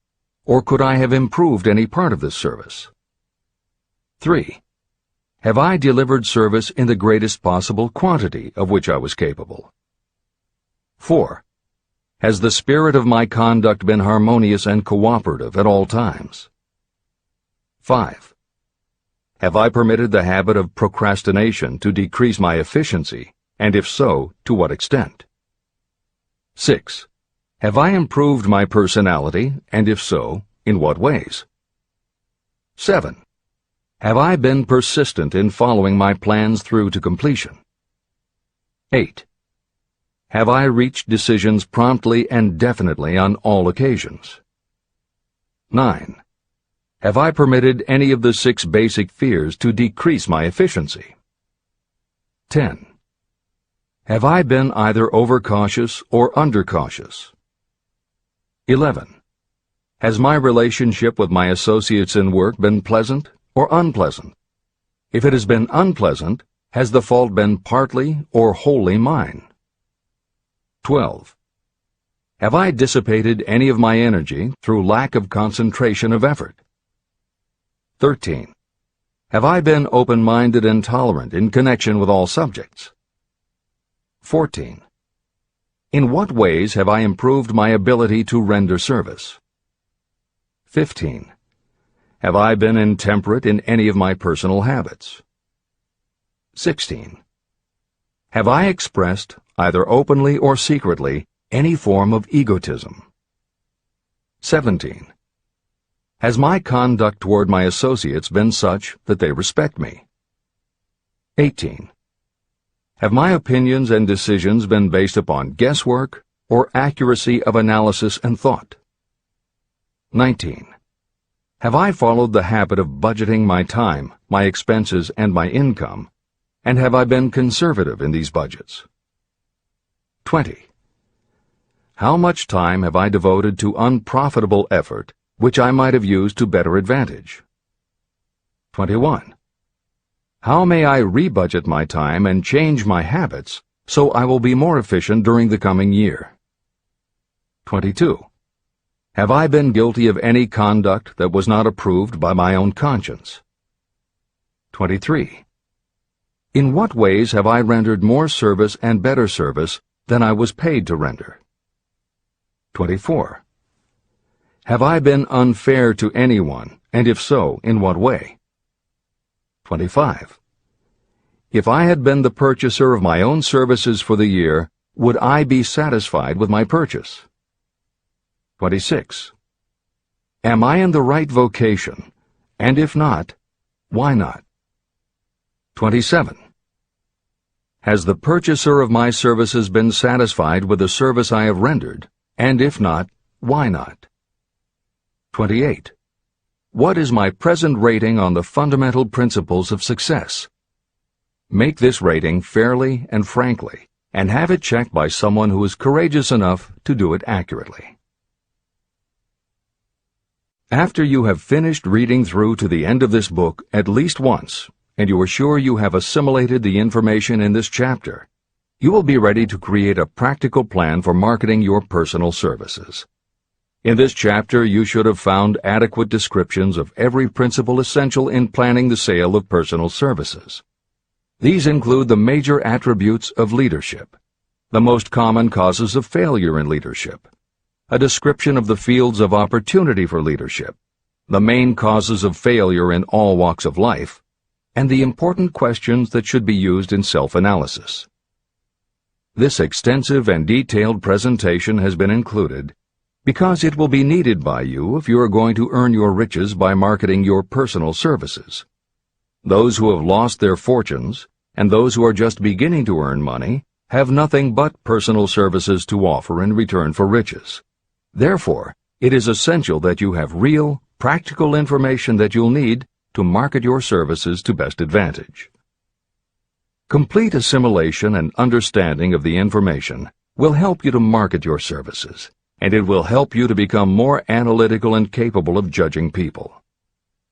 or could I have improved any part of this service? 3. Have I delivered service in the greatest possible quantity of which I was capable? 4. Has the spirit of my conduct been harmonious and cooperative at all times? 5. Have I permitted the habit of procrastination to decrease my efficiency, and if so, to what extent? 6. Have I improved my personality, and if so, in what ways? 7. Have I been persistent in following my plans through to completion? 8. Have I reached decisions promptly and definitely on all occasions? 9. Have I permitted any of the 6 basic fears to decrease my efficiency? 10. Have I been either overcautious or undercautious? 11. Has my relationship with my associates in work been pleasant or unpleasant? If it has been unpleasant, has the fault been partly or wholly mine? 12. Have I dissipated any of my energy through lack of concentration of effort? 13. Have I been open-minded and tolerant in connection with all subjects? 14. In what ways have I improved my ability to render service? 15. Have I been intemperate in any of my personal habits? 16. Have I expressed, either openly or secretly, any form of egotism? 17. Has my conduct toward my associates been such that they respect me? 18. Have my opinions and decisions been based upon guesswork or accuracy of analysis and thought? 19. Have I followed the habit of budgeting my time, my expenses, and my income, and have I been conservative in these budgets? 20. How much time have I devoted to unprofitable effort which I might have used to better advantage? 21. How may I rebudget my time and change my habits so I will be more efficient during the coming year? 22. Have I been guilty of any conduct that was not approved by my own conscience? 23. In what ways have I rendered more service and better service than I was paid to render? 24. Have I been unfair to anyone, and if so, in what way? 25. If I had been the purchaser of my own services for the year, would I be satisfied with my purchase? 26. Am I in the right vocation, and if not, why not? 27. Has the purchaser of my services been satisfied with the service I have rendered, and if not, why not? 28. What is my present rating on the fundamental principles of success? Make this rating fairly and frankly, and have it checked by someone who is courageous enough to do it accurately. After you have finished reading through to the end of this book at least once, and you are sure you have assimilated the information in this chapter, you will be ready to create a practical plan for marketing your personal services. In this chapter, you should have found adequate descriptions of every principle essential in planning the sale of personal services. These include the major attributes of leadership, the most common causes of failure in leadership, a description of the fields of opportunity for leadership, the main causes of failure in all walks of life, and the important questions that should be used in self-analysis. This extensive and detailed presentation has been included because it will be needed by you if you are going to earn your riches by marketing your personal services. Those who have lost their fortunes and those who are just beginning to earn money have nothing but personal services to offer in return for riches. Therefore, it is essential that you have real, practical information that you'll need to market your services to best advantage. Complete assimilation and understanding of the information will help you to market your services, and it will help you to become more analytical and capable of judging people.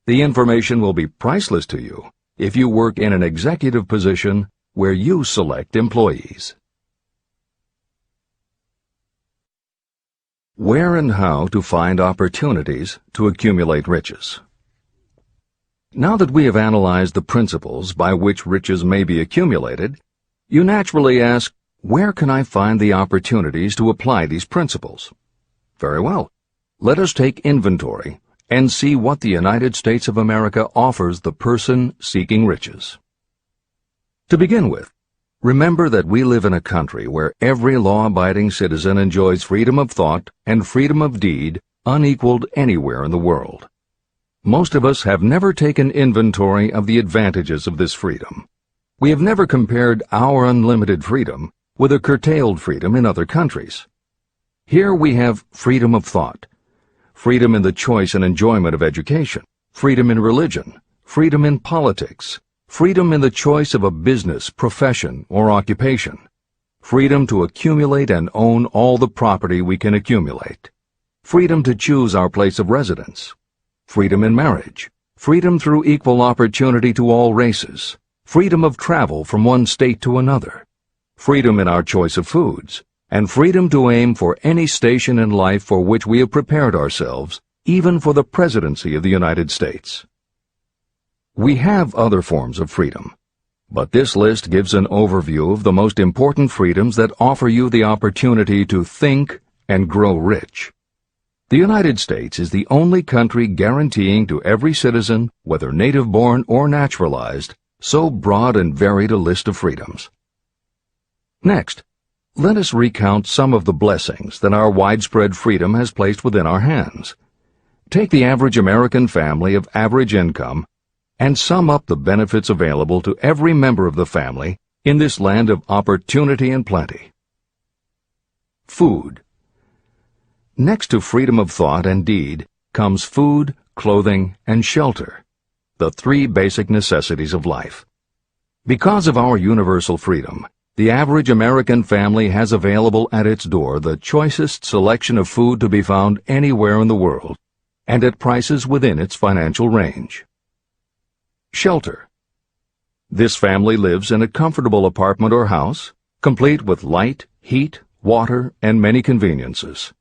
The information will be priceless to you if you work in an executive position where you select employees. Where and how to find opportunities to accumulate riches. Now that we have analyzed the principles by which riches may be accumulated, you naturally ask, where can I find the opportunities to apply these principles? Very well. Let us take inventory and see what the United States of America offers the person seeking riches. To begin with, remember that we live in a country where every law-abiding citizen enjoys freedom of thought and freedom of deed unequaled anywhere in the world. Most of us have never taken inventory of the advantages of this freedom. We have never compared our unlimited freedom with a curtailed freedom in other countries. Here we have freedom of thought, freedom in the choice and enjoyment of education, freedom in religion, freedom in politics, freedom in the choice of a business, profession, or occupation, freedom to accumulate and own all the property we can accumulate, freedom to choose our place of residence, freedom in marriage, freedom through equal opportunity to all races, freedom of travel from one state to another, freedom in our choice of foods, and freedom to aim for any station in life for which we have prepared ourselves, even for the presidency of the United States. We have other forms of freedom, but this list gives an overview of the most important freedoms that offer you the opportunity to think and grow rich. The United States is the only country guaranteeing to every citizen, whether native-born or naturalized, so broad and varied a list of freedoms. Next, let us recount some of the blessings that our widespread freedom has placed within our hands. Take the average American family of average income and sum up the benefits available to every member of the family in this land of opportunity and plenty. Food. Next to freedom of thought and deed comes food, clothing, and shelter, the three basic necessities of life. Because of our universal freedom, the average American family has available at its door the choicest selection of food to be found anywhere in the world, and at prices within its financial range. Shelter. This family lives in a comfortable apartment or house, complete with light, heat, water, and many conveniences.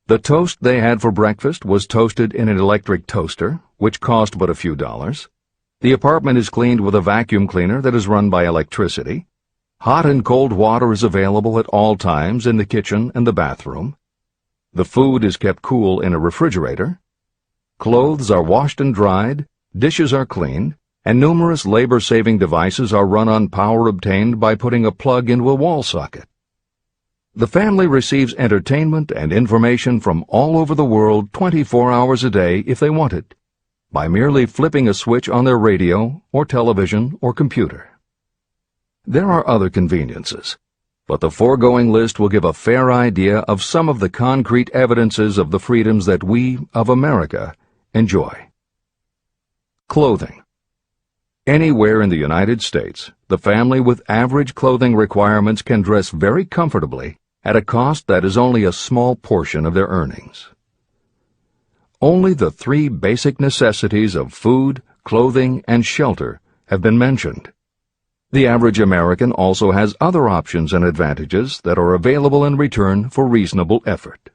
The toast they had for breakfast was toasted in an electric toaster, which cost but a few dollars. The apartment is cleaned with a vacuum cleaner that is run by electricity. Hot and cold water is available at all times in the kitchen and the bathroom. The food is kept cool in a refrigerator. Clothes are washed and dried, dishes are cleaned, and numerous labor-saving devices are run on power obtained by putting a plug into a wall socket. The family receives entertainment and information from all over the world 24 hours a day if they want it, by merely flipping a switch on their radio or television or computer. There are other conveniences, but the foregoing list will give a fair idea of some of the concrete evidences of the freedoms that we, of America, enjoy. Clothing. Anywhere in the United States, the family with average clothing requirements can dress very comfortably at a cost that is only a small portion of their earnings. Only the three basic necessities of food, clothing, and shelter have been mentioned. The average American also has other options and advantages that are available in return for reasonable effort.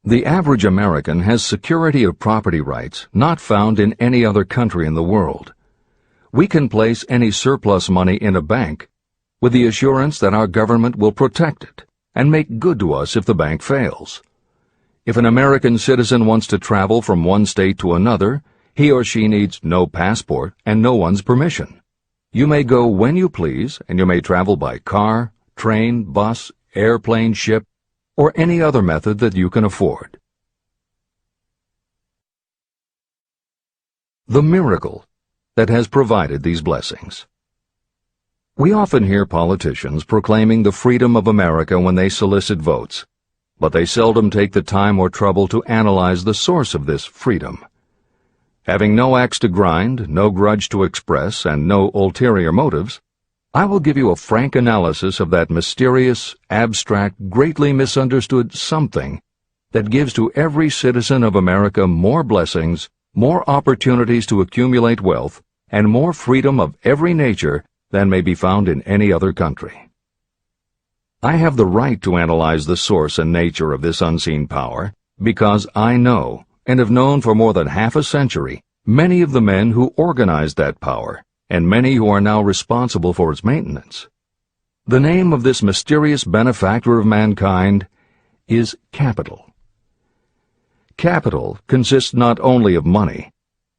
The average American has security of property rights not found in any other country in the world. We can place any surplus money in a bank with the assurance that our government will protect it and make good to us if the bank fails. If an American citizen wants to travel from one state to another, he or she needs no passport and no one's permission. You may go when you please, and you may travel by car, train, bus, airplane, ship, or any other method that you can afford. The miracle that has provided these blessings. We often hear politicians proclaiming the freedom of America when they solicit votes, but they seldom take the time or trouble to analyze the source of this freedom. Having no axe to grind, no grudge to express, and no ulterior motives, I will give you a frank analysis of that mysterious, abstract, greatly misunderstood something that gives to every citizen of America more blessings, more opportunities to accumulate wealth, and more freedom of every nature than may be found in any other country. I have the right to analyze the source and nature of this unseen power because I know, and have known for more than half a century, many of the men who organized that power, and many who are now responsible for its maintenance. The name of this mysterious benefactor of mankind is capital. Capital consists not only of money,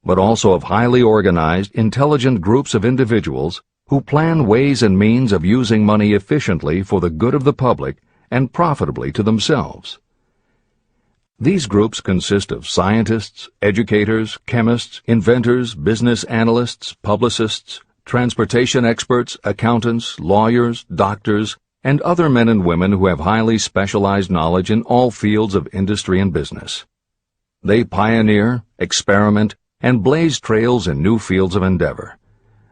but also of highly organized, intelligent groups of individuals who plan ways and means of using money efficiently for the good of the public and profitably to themselves. These groups consist of scientists, educators, chemists, inventors, business analysts, publicists, transportation experts, accountants, lawyers, doctors, and other men and women who have highly specialized knowledge in all fields of industry and business. They pioneer, experiment, and blaze trails in new fields of endeavor.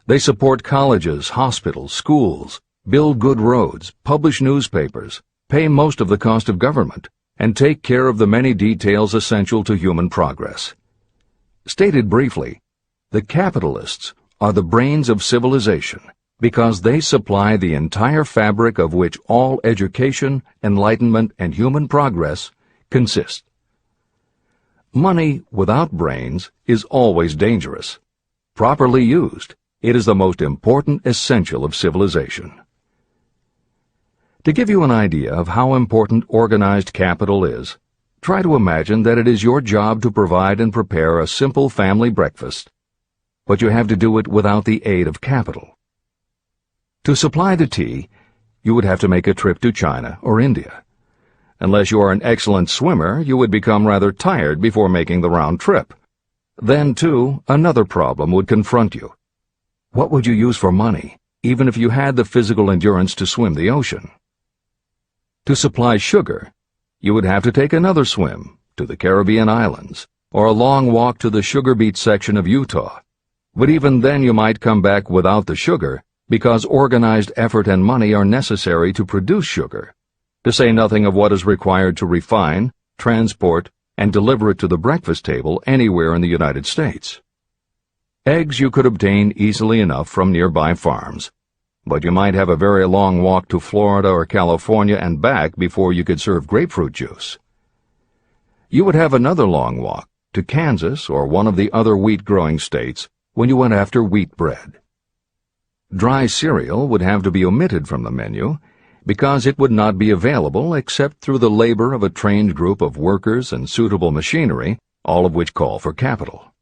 They support colleges, hospitals, schools, build good roads, publish newspapers, pay most of the cost of government, and take care of the many details essential to human progress. Stated briefly, the capitalists are the brains of civilization because they supply the entire fabric of which all education, enlightenment, and human progress consist. Money without brains is always dangerous. Properly used, it is the most important essential of civilization. To give you an idea of how important organized capital is, try to imagine that it is your job to provide and prepare a simple family breakfast, but you have to do it without the aid of capital. To supply the tea, you would have to make a trip to China or India. Unless you are an excellent swimmer, you would become rather tired before making the round trip. Then, too, another problem would confront you. What would you use for money, even if you had the physical endurance to swim the ocean? To supply sugar, you would have to take another swim to the Caribbean islands, or a long walk to the sugar beet section of Utah. But even then you might come back without the sugar, because organized effort and money are necessary to produce sugar, to say nothing of what is required to refine, transport, and deliver it to the breakfast table anywhere in the United States. Eggs you could obtain easily enough from nearby farms, but you might have a very long walk to Florida or California and back before you could serve grapefruit juice. You would have another long walk to Kansas or one of the other wheat-growing states when you went after wheat bread. Dry cereal would have to be omitted from the menu because it would not be available except through the labor of a trained group of workers and suitable machinery, all of which call for capital.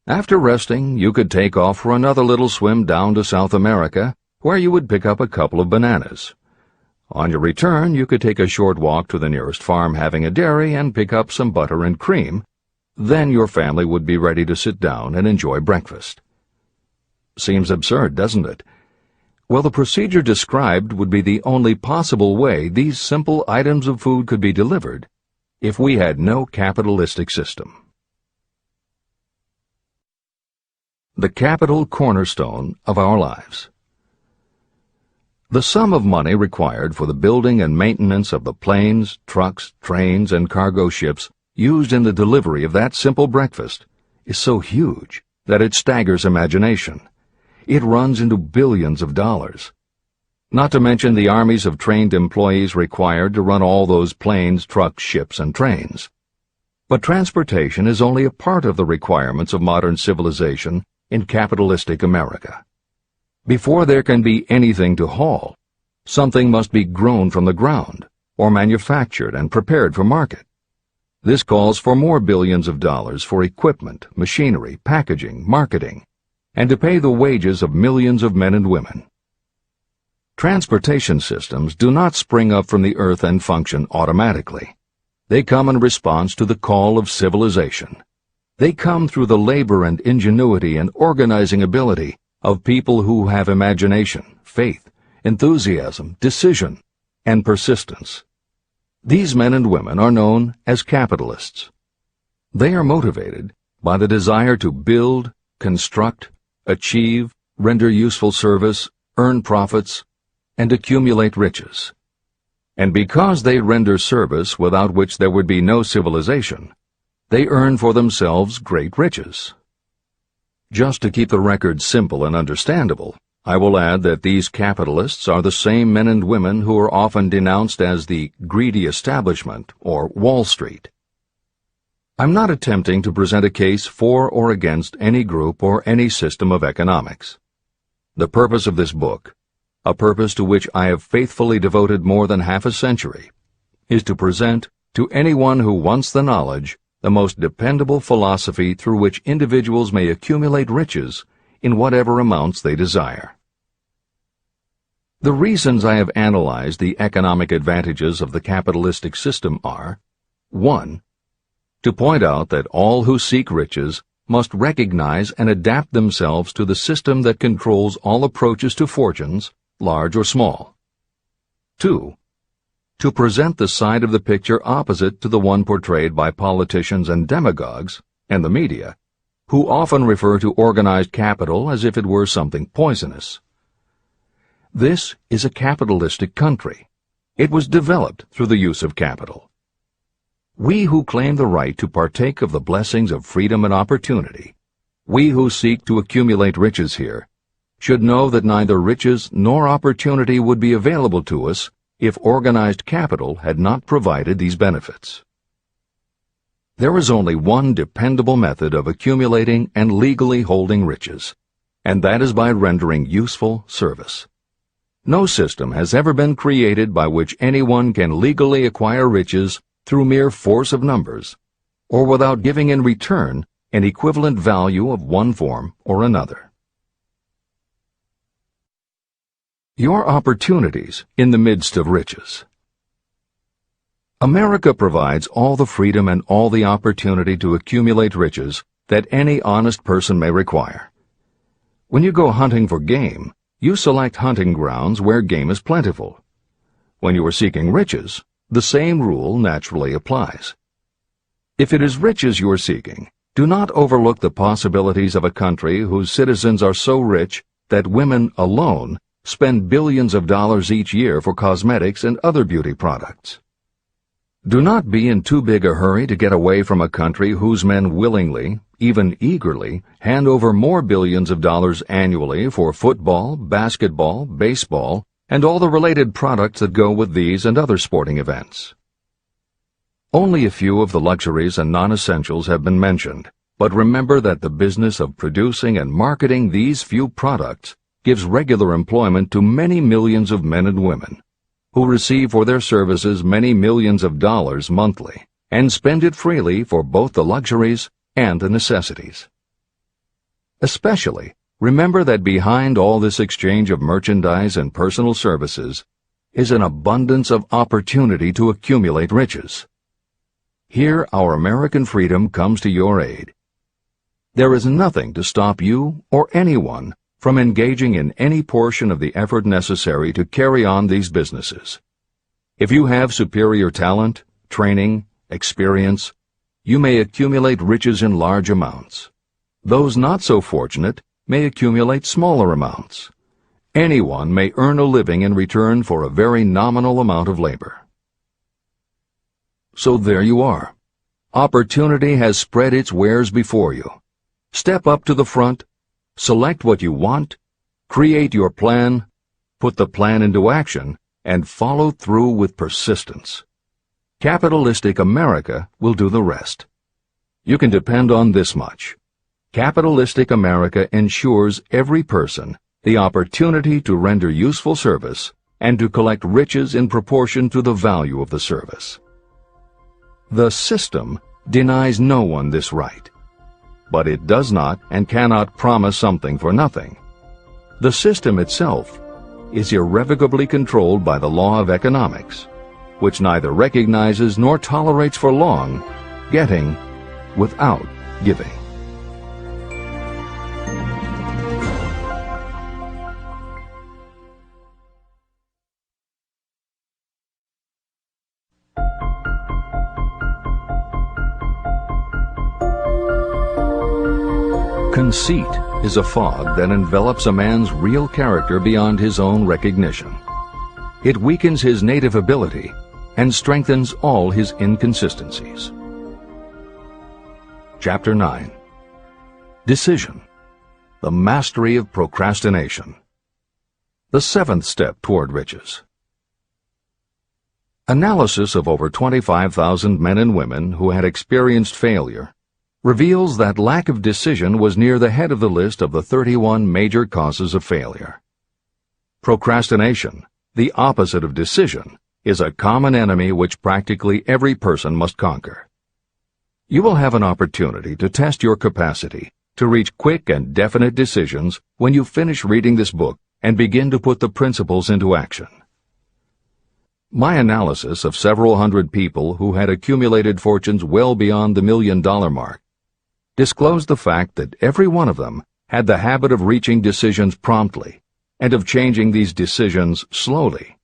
After resting, you could take off for another little swim down to South America, where you would pick up a couple of bananas. On your return, you could take a short walk to the nearest farm having a dairy and pick up some butter and cream. Then your family would be ready to sit down and enjoy breakfast. Seems absurd, doesn't it? Well, the procedure described would be the only possible way these simple items of food could be delivered if we had no capitalistic system. The capital cornerstone of our lives. The sum of money required for the building and maintenance of the planes, trucks, trains, and cargo ships used in the delivery of that simple breakfast is so huge that it staggers imagination. It runs into billions of dollars. Not to mention the armies of trained employees required to run all those planes, trucks, ships, and trains. But transportation is only a part of the requirements of modern civilization in capitalistic America. Before there can be anything to haul, something must be grown from the ground, or manufactured and prepared for market. This calls for more billions of dollars for equipment, machinery, packaging, marketing, and to pay the wages of millions of men and women. Transportation systems do not spring up from the earth and function automatically. They come in response to the call of civilization. They come through the labor and ingenuity and organizing ability of people who have imagination, faith, enthusiasm, decision, and persistence. These men and women are known as capitalists. They are motivated by the desire to build, construct, achieve, render useful service, earn profits, and accumulate riches. And because they render service without which there would be no civilization, they earn for themselves great riches. Just to keep the record simple and understandable, I will add that these capitalists are the same men and women who are often denounced as the greedy establishment or Wall Street. I'm not attempting to present a case for or against any group or any system of economics. The purpose of this book, a purpose to which I have faithfully devoted more than half a century, is to present to anyone who wants the knowledge the most dependable philosophy through which individuals may accumulate riches in whatever amounts they desire. The reasons I have analyzed the economic advantages of the capitalistic system are: 1. To point out that all who seek riches must recognize and adapt themselves to the system that controls all approaches to fortunes, large or small. 2. to present the side of the picture opposite to the one portrayed by politicians and demagogues, and the media, who often refer to organized capital as if it were something poisonous. This is a capitalistic country. It was developed through the use of capital. We who claim the right to partake of the blessings of freedom and opportunity, we who seek to accumulate riches here, should know that neither riches nor opportunity would be available to us if organized capital had not provided these benefits. There is only one dependable method of accumulating and legally holding riches, and that is by rendering useful service. No system has ever been created by which anyone can legally acquire riches through mere force of numbers, or without giving in return an equivalent value of one form or another. Your opportunities in the midst of riches. America provides all the freedom and all the opportunity to accumulate riches that any honest person may require. When you go hunting for game, you select hunting grounds where game is plentiful. When you are seeking riches, the same rule naturally applies. If it is riches you are seeking, do not overlook the possibilities of a country whose citizens are so rich that women alone spend billions of dollars each year for cosmetics and other beauty products. Do not be in too big a hurry to get away from a country whose men willingly, even eagerly, hand over more billions of dollars annually for football, basketball, baseball, and all the related products that go with these and other sporting events. Only a few of the luxuries and non-essentials have been mentioned, but remember that the business of producing and marketing these few products gives regular employment to many millions of men and women, who receive for their services many millions of dollars monthly, and spend it freely for both the luxuries and the necessities. Especially, remember that behind all this exchange of merchandise and personal services is an abundance of opportunity to accumulate riches. Here our American freedom comes to your aid. There is nothing to stop you or anyone from engaging in any portion of the effort necessary to carry on these businesses. If you have superior talent, training, experience, you may accumulate riches in large amounts. Those not so fortunate may accumulate smaller amounts. Anyone may earn a living in return for a very nominal amount of labor. So there you are. Opportunity has spread its wares before you. Step up to the front, select what you want, create your plan, put the plan into action, and follow through with persistence. Capitalistic America will do the rest. You can depend on this much. Capitalistic America ensures every person the opportunity to render useful service and to collect riches in proportion to the value of the service. The system denies no one this right, but it does not and cannot promise something for nothing. The system itself is irrevocably controlled by the law of economics, which neither recognizes nor tolerates for long getting without giving. Conceit is a fog that envelops a man's real character beyond his own recognition. It weakens his native ability and strengthens all his inconsistencies. Chapter 9. Decision. The mastery of procrastination. The seventh step toward riches. Analysis of over 25,000 men and women who had experienced failure reveals that lack of decision was near the head of the list of the 31 major causes of failure. Procrastination, the opposite of decision, is a common enemy which practically every person must conquer. You will have an opportunity to test your capacity to reach quick and definite decisions when you finish reading this book and begin to put the principles into action. My analysis of several hundred people who had accumulated fortunes well beyond the $1 million mark disclosed the fact that every one of them had the habit of reaching decisions promptly and of changing these decisions slowly.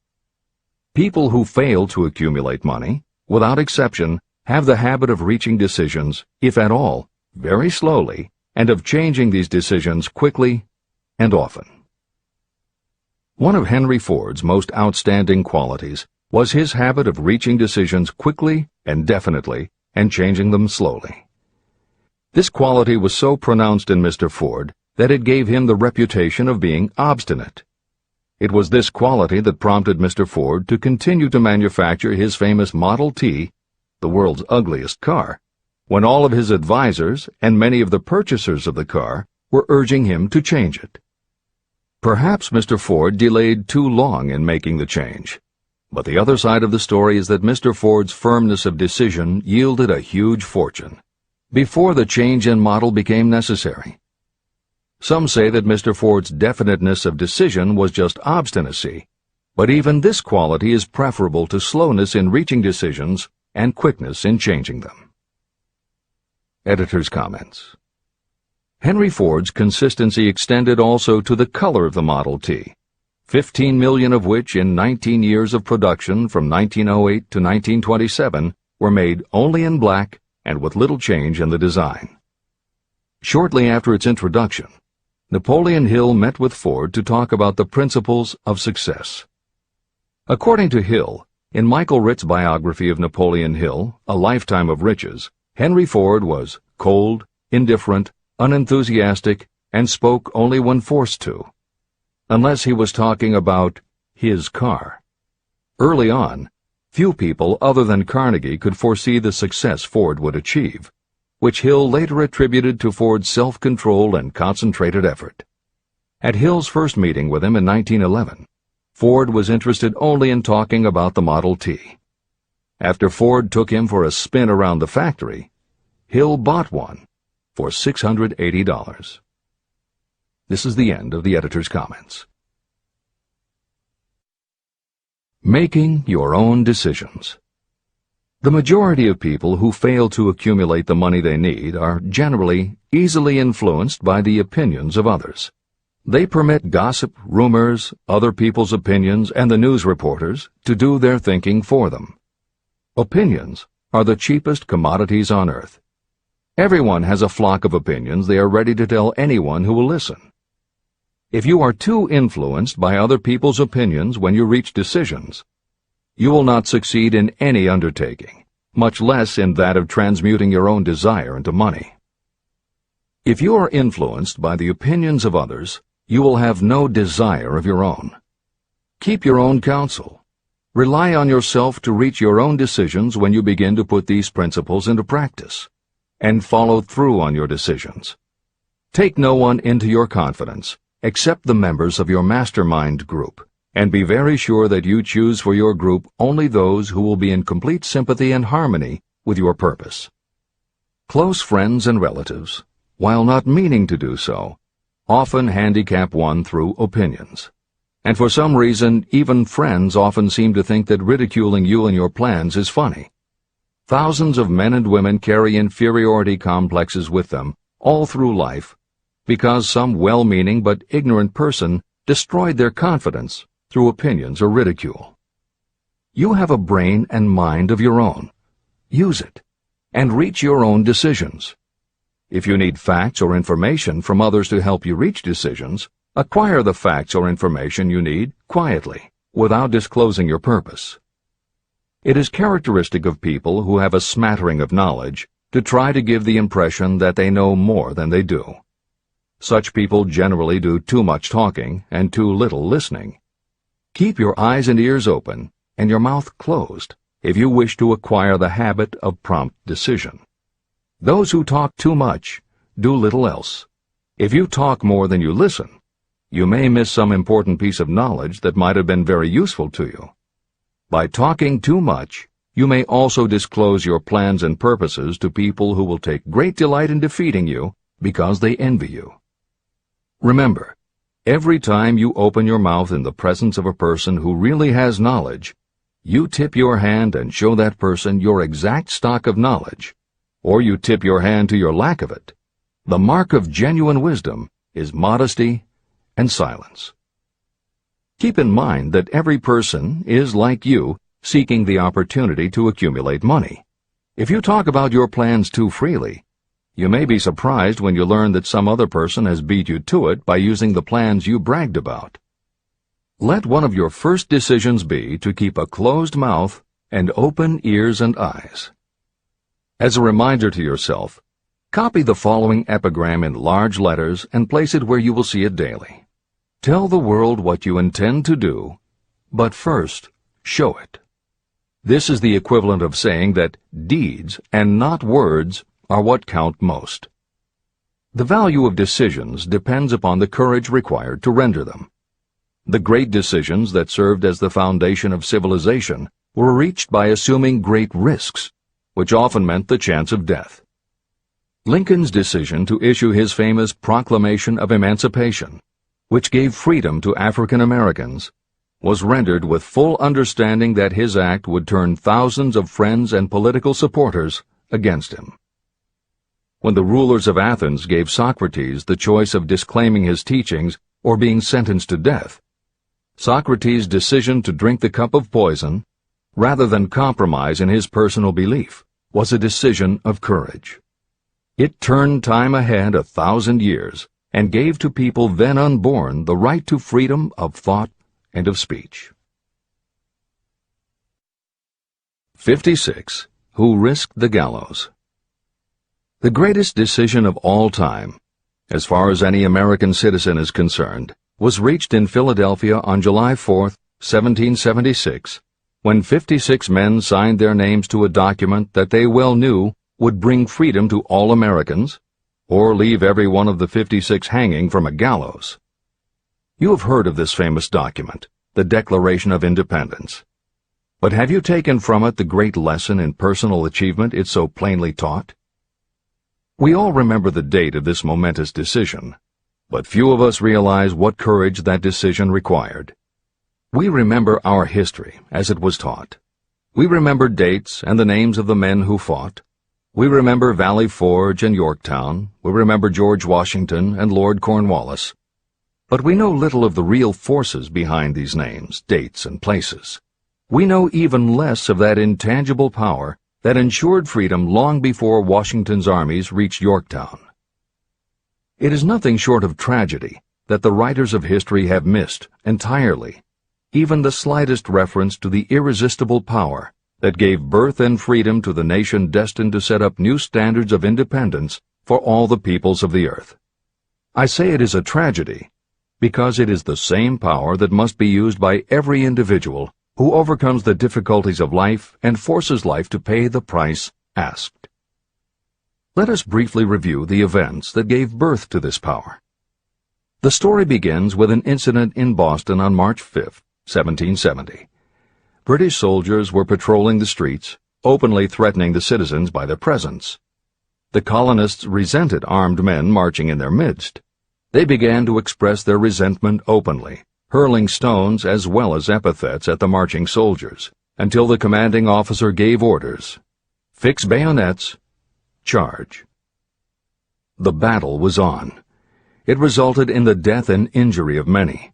People who fail to accumulate money, without exception, have the habit of reaching decisions, if at all, very slowly, and of changing these decisions quickly and often. One of Henry Ford's most outstanding qualities was his habit of reaching decisions quickly and definitely and changing them slowly. This quality was so pronounced in Mr. Ford that it gave him the reputation of being obstinate. It was this quality that prompted Mr. Ford to continue to manufacture his famous Model T, the world's ugliest car, when all of his advisors and many of the purchasers of the car were urging him to change it. Perhaps Mr. Ford delayed too long in making the change, but the other side of the story is that Mr. Ford's firmness of decision yielded a huge fortune before the change in model became necessary. Some say that Mr. Ford's definiteness of decision was just obstinacy, but even this quality is preferable to slowness in reaching decisions and quickness in changing them. Editor's comments. Henry Ford's consistency extended also to the color of the Model T, 15 million of which in 19 years of production from 1908 to 1927 were made only in black and with little change in the design. Shortly after its introduction, Napoleon Hill met with Ford to talk about the principles of success. According to Hill, in Michael Ritt's biography of Napoleon Hill, A Lifetime of Riches, Henry Ford was cold, indifferent, unenthusiastic, and spoke only when forced to, unless he was talking about his car. Early on, few people other than Carnegie could foresee the success Ford would achieve, which Hill later attributed to Ford's self-control and concentrated effort. At Hill's first meeting with him in 1911, Ford was interested only in talking about the Model T. After Ford took him for a spin around the factory, Hill bought one for $680. This is the end of the editor's comments. Making your own decisions. The majority of people who fail to accumulate the money they need are generally easily influenced by the opinions of others. They permit gossip, rumors, other people's opinions, and the news reporters to do their thinking for them. Opinions are the cheapest commodities on earth. Everyone has a flock of opinions they are ready to tell anyone who will listen. If you are too influenced by other people's opinions when you reach decisions, you will not succeed in any undertaking, much less in that of transmuting your own desire into money. If you are influenced by the opinions of others, you will have no desire of your own. Keep your own counsel. Rely on yourself to reach your own decisions when you begin to put these principles into practice, and follow through on your decisions. Take no one into your confidence except the members of your mastermind group, and be very sure that you choose for your group only those who will be in complete sympathy and harmony with your purpose. Close friends and relatives, while not meaning to do so, often handicap one through opinions. And for some reason, even friends often seem to think that ridiculing you and your plans is funny. Thousands of men and women carry inferiority complexes with them all through life because some well-meaning but ignorant person destroyed their confidence through opinions or ridicule. You have a brain and mind of your own. Use it, and reach your own decisions. If you need facts or information from others to help you reach decisions, acquire the facts or information you need quietly, without disclosing your purpose. It is characteristic of people who have a smattering of knowledge to try to give the impression that they know more than they do. Such people generally do too much talking and too little listening. Keep your eyes and ears open and your mouth closed if you wish to acquire the habit of prompt decision. Those who talk too much do little else. If you talk more than you listen, you may miss some important piece of knowledge that might have been very useful to you. By talking too much, you may also disclose your plans and purposes to people who will take great delight in defeating you because they envy you. Remember, every time you open your mouth in the presence of a person who really has knowledge, you tip your hand and show that person your exact stock of knowledge, or you tip your hand to your lack of it. The mark of genuine wisdom is modesty and silence. Keep in mind that every person is, like you, seeking the opportunity to accumulate money. If you talk about your plans too freely, you may be surprised when you learn that some other person has beat you to it by using the plans you bragged about. Let one of your first decisions be to keep a closed mouth and open ears and eyes. As a reminder to yourself, copy the following epigram in large letters and place it where you will see it daily. Tell the world what you intend to do, but first, show it. This is the equivalent of saying that deeds and not words are what count most. The value of decisions depends upon the courage required to render them. The great decisions that served as the foundation of civilization were reached by assuming great risks, which often meant the chance of death. Lincoln's decision to issue his famous Proclamation of Emancipation, which gave freedom to African Americans, was rendered with full understanding that his act would turn thousands of friends and political supporters against him. When the rulers of Athens gave Socrates the choice of disclaiming his teachings or being sentenced to death, Socrates' decision to drink the cup of poison, rather than compromise in his personal belief, was a decision of courage. It turned time ahead 1,000 years and gave to people then unborn the right to freedom of thought and of speech. 56. Who risked the gallows? The greatest decision of all time, as far as any American citizen is concerned, was reached in Philadelphia on July 4, 1776, when 56 men signed their names to a document that they well knew would bring freedom to all Americans, or leave every one of the 56 hanging from a gallows. You have heard of this famous document, the Declaration of Independence. But have you taken from it the great lesson in personal achievement it so plainly taught? We all remember the date of this momentous decision, but few of us realize what courage that decision required. We remember our history as it was taught. We remember dates and the names of the men who fought. We remember Valley Forge and Yorktown. We remember George Washington and Lord Cornwallis. But we know little of the real forces behind these names, dates, and places. We know even less of that intangible power that ensured freedom long before Washington's armies reached Yorktown. It is nothing short of tragedy that the writers of history have missed entirely even the slightest reference to the irresistible power that gave birth and freedom to the nation destined to set up new standards of independence for all the peoples of the earth. I say it is a tragedy because it is the same power that must be used by every individual who overcomes the difficulties of life and forces life to pay the price asked. Let us briefly review the events that gave birth to this power. The story begins with an incident in Boston on March 5, 1770. British soldiers were patrolling the streets, openly threatening the citizens by their presence. The colonists resented armed men marching in their midst. They began to express their resentment openly, hurling stones as well as epithets at the marching soldiers, until the commanding officer gave orders. Fix bayonets. Charge. The battle was on. It resulted in the death and injury of many.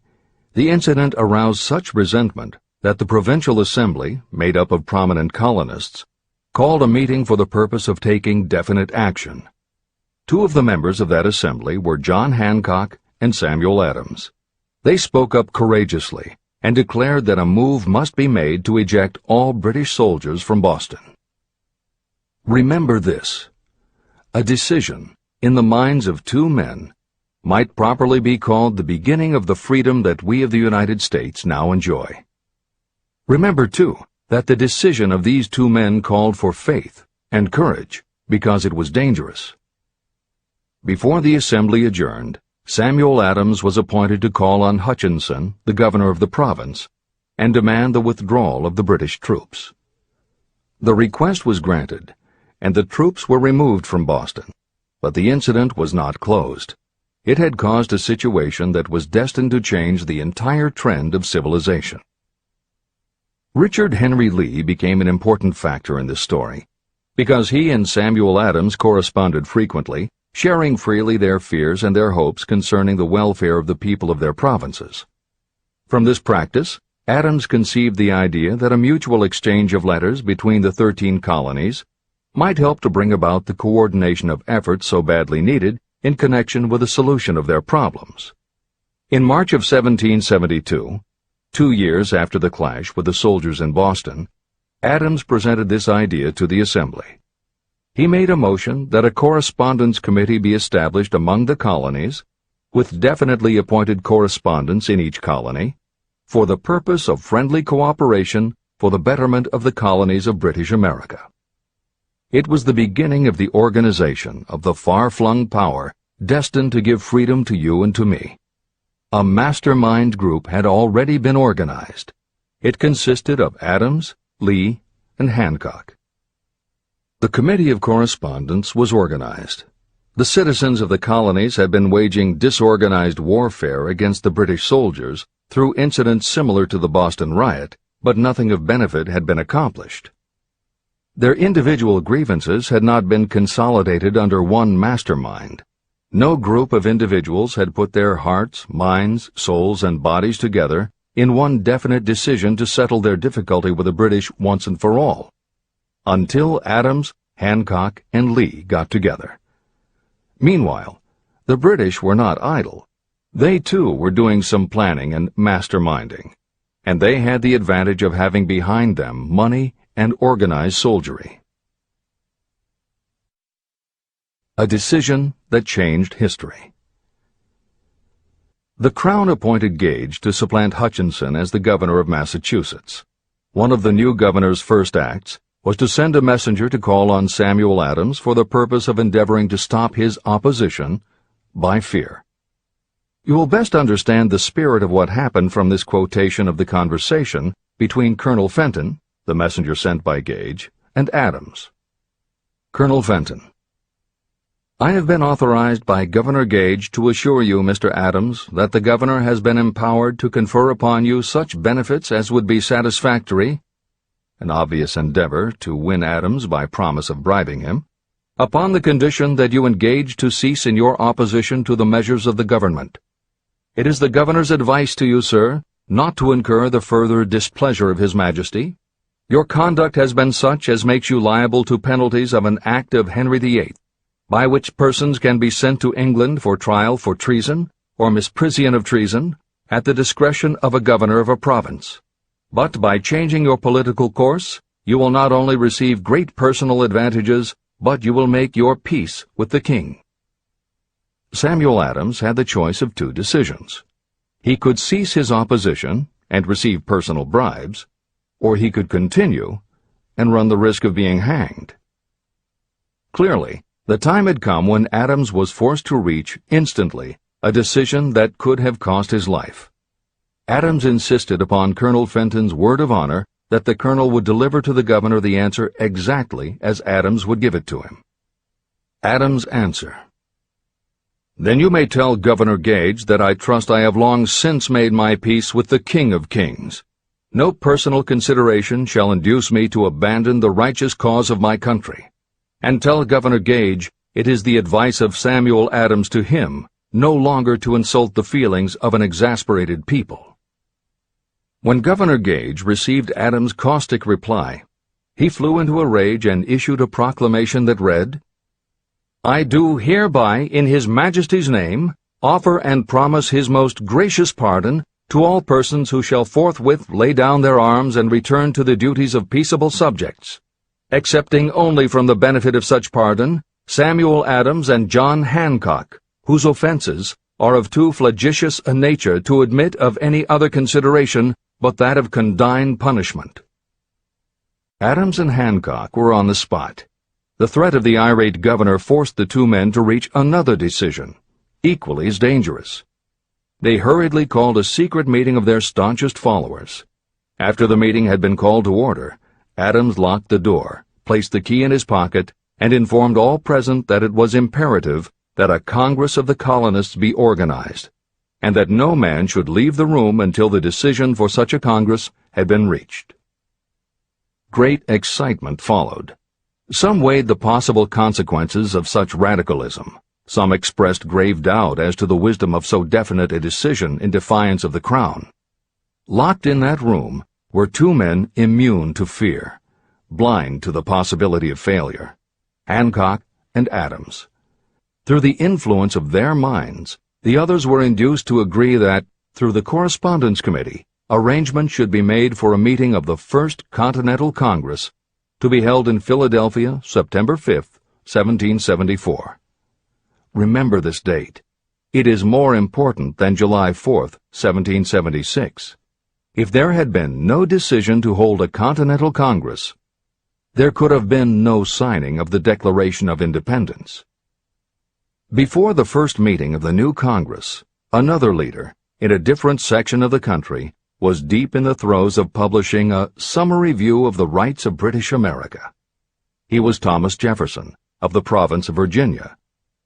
The incident aroused such resentment that the Provincial Assembly, made up of prominent colonists, called a meeting for the purpose of taking definite action. Two of the members of that assembly were John Hancock and Samuel Adams. They spoke up courageously and declared that a move must be made to eject all British soldiers from Boston. Remember this: a decision, in the minds of two men, might properly be called the beginning of the freedom that we of the United States now enjoy. Remember, too, that the decision of these two men called for faith and courage because it was dangerous. Before the assembly adjourned, Samuel Adams was appointed to call on Hutchinson, the governor of the province, and demand the withdrawal of the British troops. The request was granted, and the troops were removed from Boston, but the incident was not closed. It had caused a situation that was destined to change the entire trend of civilization. Richard Henry Lee became an important factor in this story, because he and Samuel Adams corresponded frequently, sharing freely their fears and their hopes concerning the welfare of the people of their provinces. From this practice, Adams conceived the idea that a mutual exchange of letters between the 13 colonies might help to bring about the coordination of efforts so badly needed in connection with the solution of their problems. In March of 1772, 2 years after the clash with the soldiers in Boston, Adams presented this idea to the Assembly. He made a motion that a correspondence committee be established among the colonies, with definitely appointed correspondents in each colony, for the purpose of friendly cooperation for the betterment of the colonies of British America. It was the beginning of the organization of the far-flung power destined to give freedom to you and to me. A mastermind group had already been organized. It consisted of Adams, Lee, and Hancock. The Committee of Correspondence was organized. The citizens of the colonies had been waging disorganized warfare against the British soldiers through incidents similar to the Boston riot, but nothing of benefit had been accomplished. Their individual grievances had not been consolidated under one mastermind. No group of individuals had put their hearts, minds, souls, and bodies together in one definite decision to settle their difficulty with the British once and for all, until Adams, Hancock, and Lee got together. Meanwhile, the British were not idle. They, too, were doing some planning and masterminding, and they had the advantage of having behind them money and organized soldiery. A decision that changed history. The Crown appointed Gage to supplant Hutchinson as the governor of Massachusetts. One of the new governor's first acts was to send a messenger to call on Samuel Adams for the purpose of endeavoring to stop his opposition by fear. You will best understand the spirit of what happened from this quotation of the conversation between Colonel Fenton, the messenger sent by Gage, and Adams. Colonel Fenton: I have been authorized by Governor Gage to assure you, Mr. Adams, that the governor has been empowered to confer upon you such benefits as would be satisfactory, an obvious endeavor to win Adams by promise of bribing him, upon the condition that you engage to cease in your opposition to the measures of the government. It is the governor's advice to you, sir, not to incur the further displeasure of His Majesty. Your conduct has been such as makes you liable to penalties of an act of Henry VIII, by which persons can be sent to England for trial for treason or misprision of treason at the discretion of a governor of a province. But by changing your political course, you will not only receive great personal advantages, but you will make your peace with the king. Samuel Adams had the choice of two decisions. He could cease his opposition and receive personal bribes, or he could continue and run the risk of being hanged. Clearly, the time had come when Adams was forced to reach, instantly, a decision that could have cost his life. Adams insisted upon Colonel Fenton's word of honor that the colonel would deliver to the governor the answer exactly as Adams would give it to him. Adams' answer: Then you may tell Governor Gage that I trust I have long since made my peace with the King of Kings. No personal consideration shall induce me to abandon the righteous cause of my country. And tell Governor Gage it is the advice of Samuel Adams to him no longer to insult the feelings of an exasperated people. When Governor Gage received Adams' caustic reply, he flew into a rage and issued a proclamation that read, I do hereby, in His Majesty's name, offer and promise His most gracious pardon to all persons who shall forthwith lay down their arms and return to the duties of peaceable subjects, excepting only from the benefit of such pardon Samuel Adams and John Hancock, whose offenses are of too flagitious a nature to admit of any other consideration but that of condign punishment. Adams and Hancock were on the spot. The threat of the irate governor forced the two men to reach another decision, equally as dangerous. They hurriedly called a secret meeting of their staunchest followers. After the meeting had been called to order, Adams locked the door, placed the key in his pocket, and informed all present that it was imperative that a Congress of the colonists be organized, and that no man should leave the room until the decision for such a Congress had been reached. Great excitement followed. Some weighed the possible consequences of such radicalism. Some expressed grave doubt as to the wisdom of so definite a decision in defiance of the Crown. Locked in that room were two men immune to fear, blind to the possibility of failure, Hancock and Adams. Through the influence of their minds, the others were induced to agree that, through the Correspondence Committee, arrangements should be made for a meeting of the First Continental Congress to be held in Philadelphia, September 5, 1774. Remember this date. It is more important than July 4, 1776. If there had been no decision to hold a Continental Congress, there could have been no signing of the Declaration of Independence. Before the first meeting of the new Congress, another leader, in a different section of the country, was deep in the throes of publishing a summary view of the rights of British America. He was Thomas Jefferson, of the province of Virginia,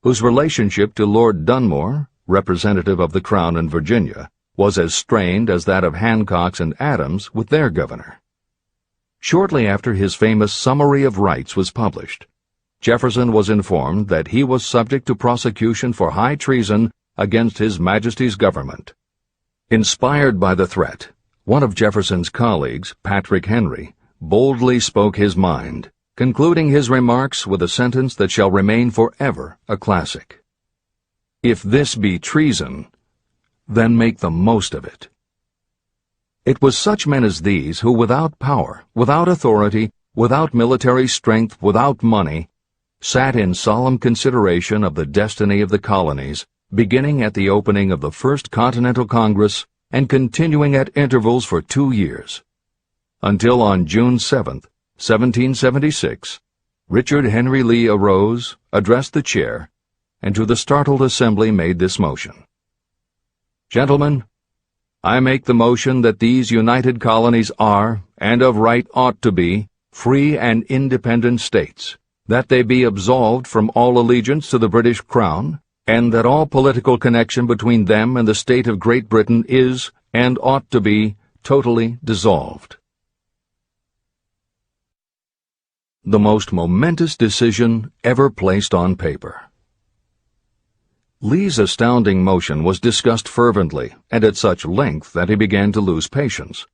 whose relationship to Lord Dunmore, representative of the Crown in Virginia, was as strained as that of Hancock's and Adams with their governor. Shortly after his famous Summary of Rights was published, Jefferson was informed that he was subject to prosecution for high treason against His Majesty's government. Inspired by the threat, one of Jefferson's colleagues, Patrick Henry, boldly spoke his mind, concluding his remarks with a sentence that shall remain forever a classic. "If this be treason, then make the most of it." It was such men as these who, without power, without authority, without military strength, without money, sat in solemn consideration of the destiny of the colonies, beginning at the opening of the First Continental Congress and continuing at intervals for 2 years, until on June 7, 1776, Richard Henry Lee arose, addressed the chair, and to the startled assembly made this motion: "Gentlemen, I make the motion that these united colonies are, and of right ought to be, free and independent states, that they be absolved from all allegiance to the British Crown, and that all political connection between them and the state of Great Britain is, and ought to be, totally dissolved." The most momentous decision ever placed on paper. Lee's astounding motion was discussed fervently and at such length that he began to lose patience.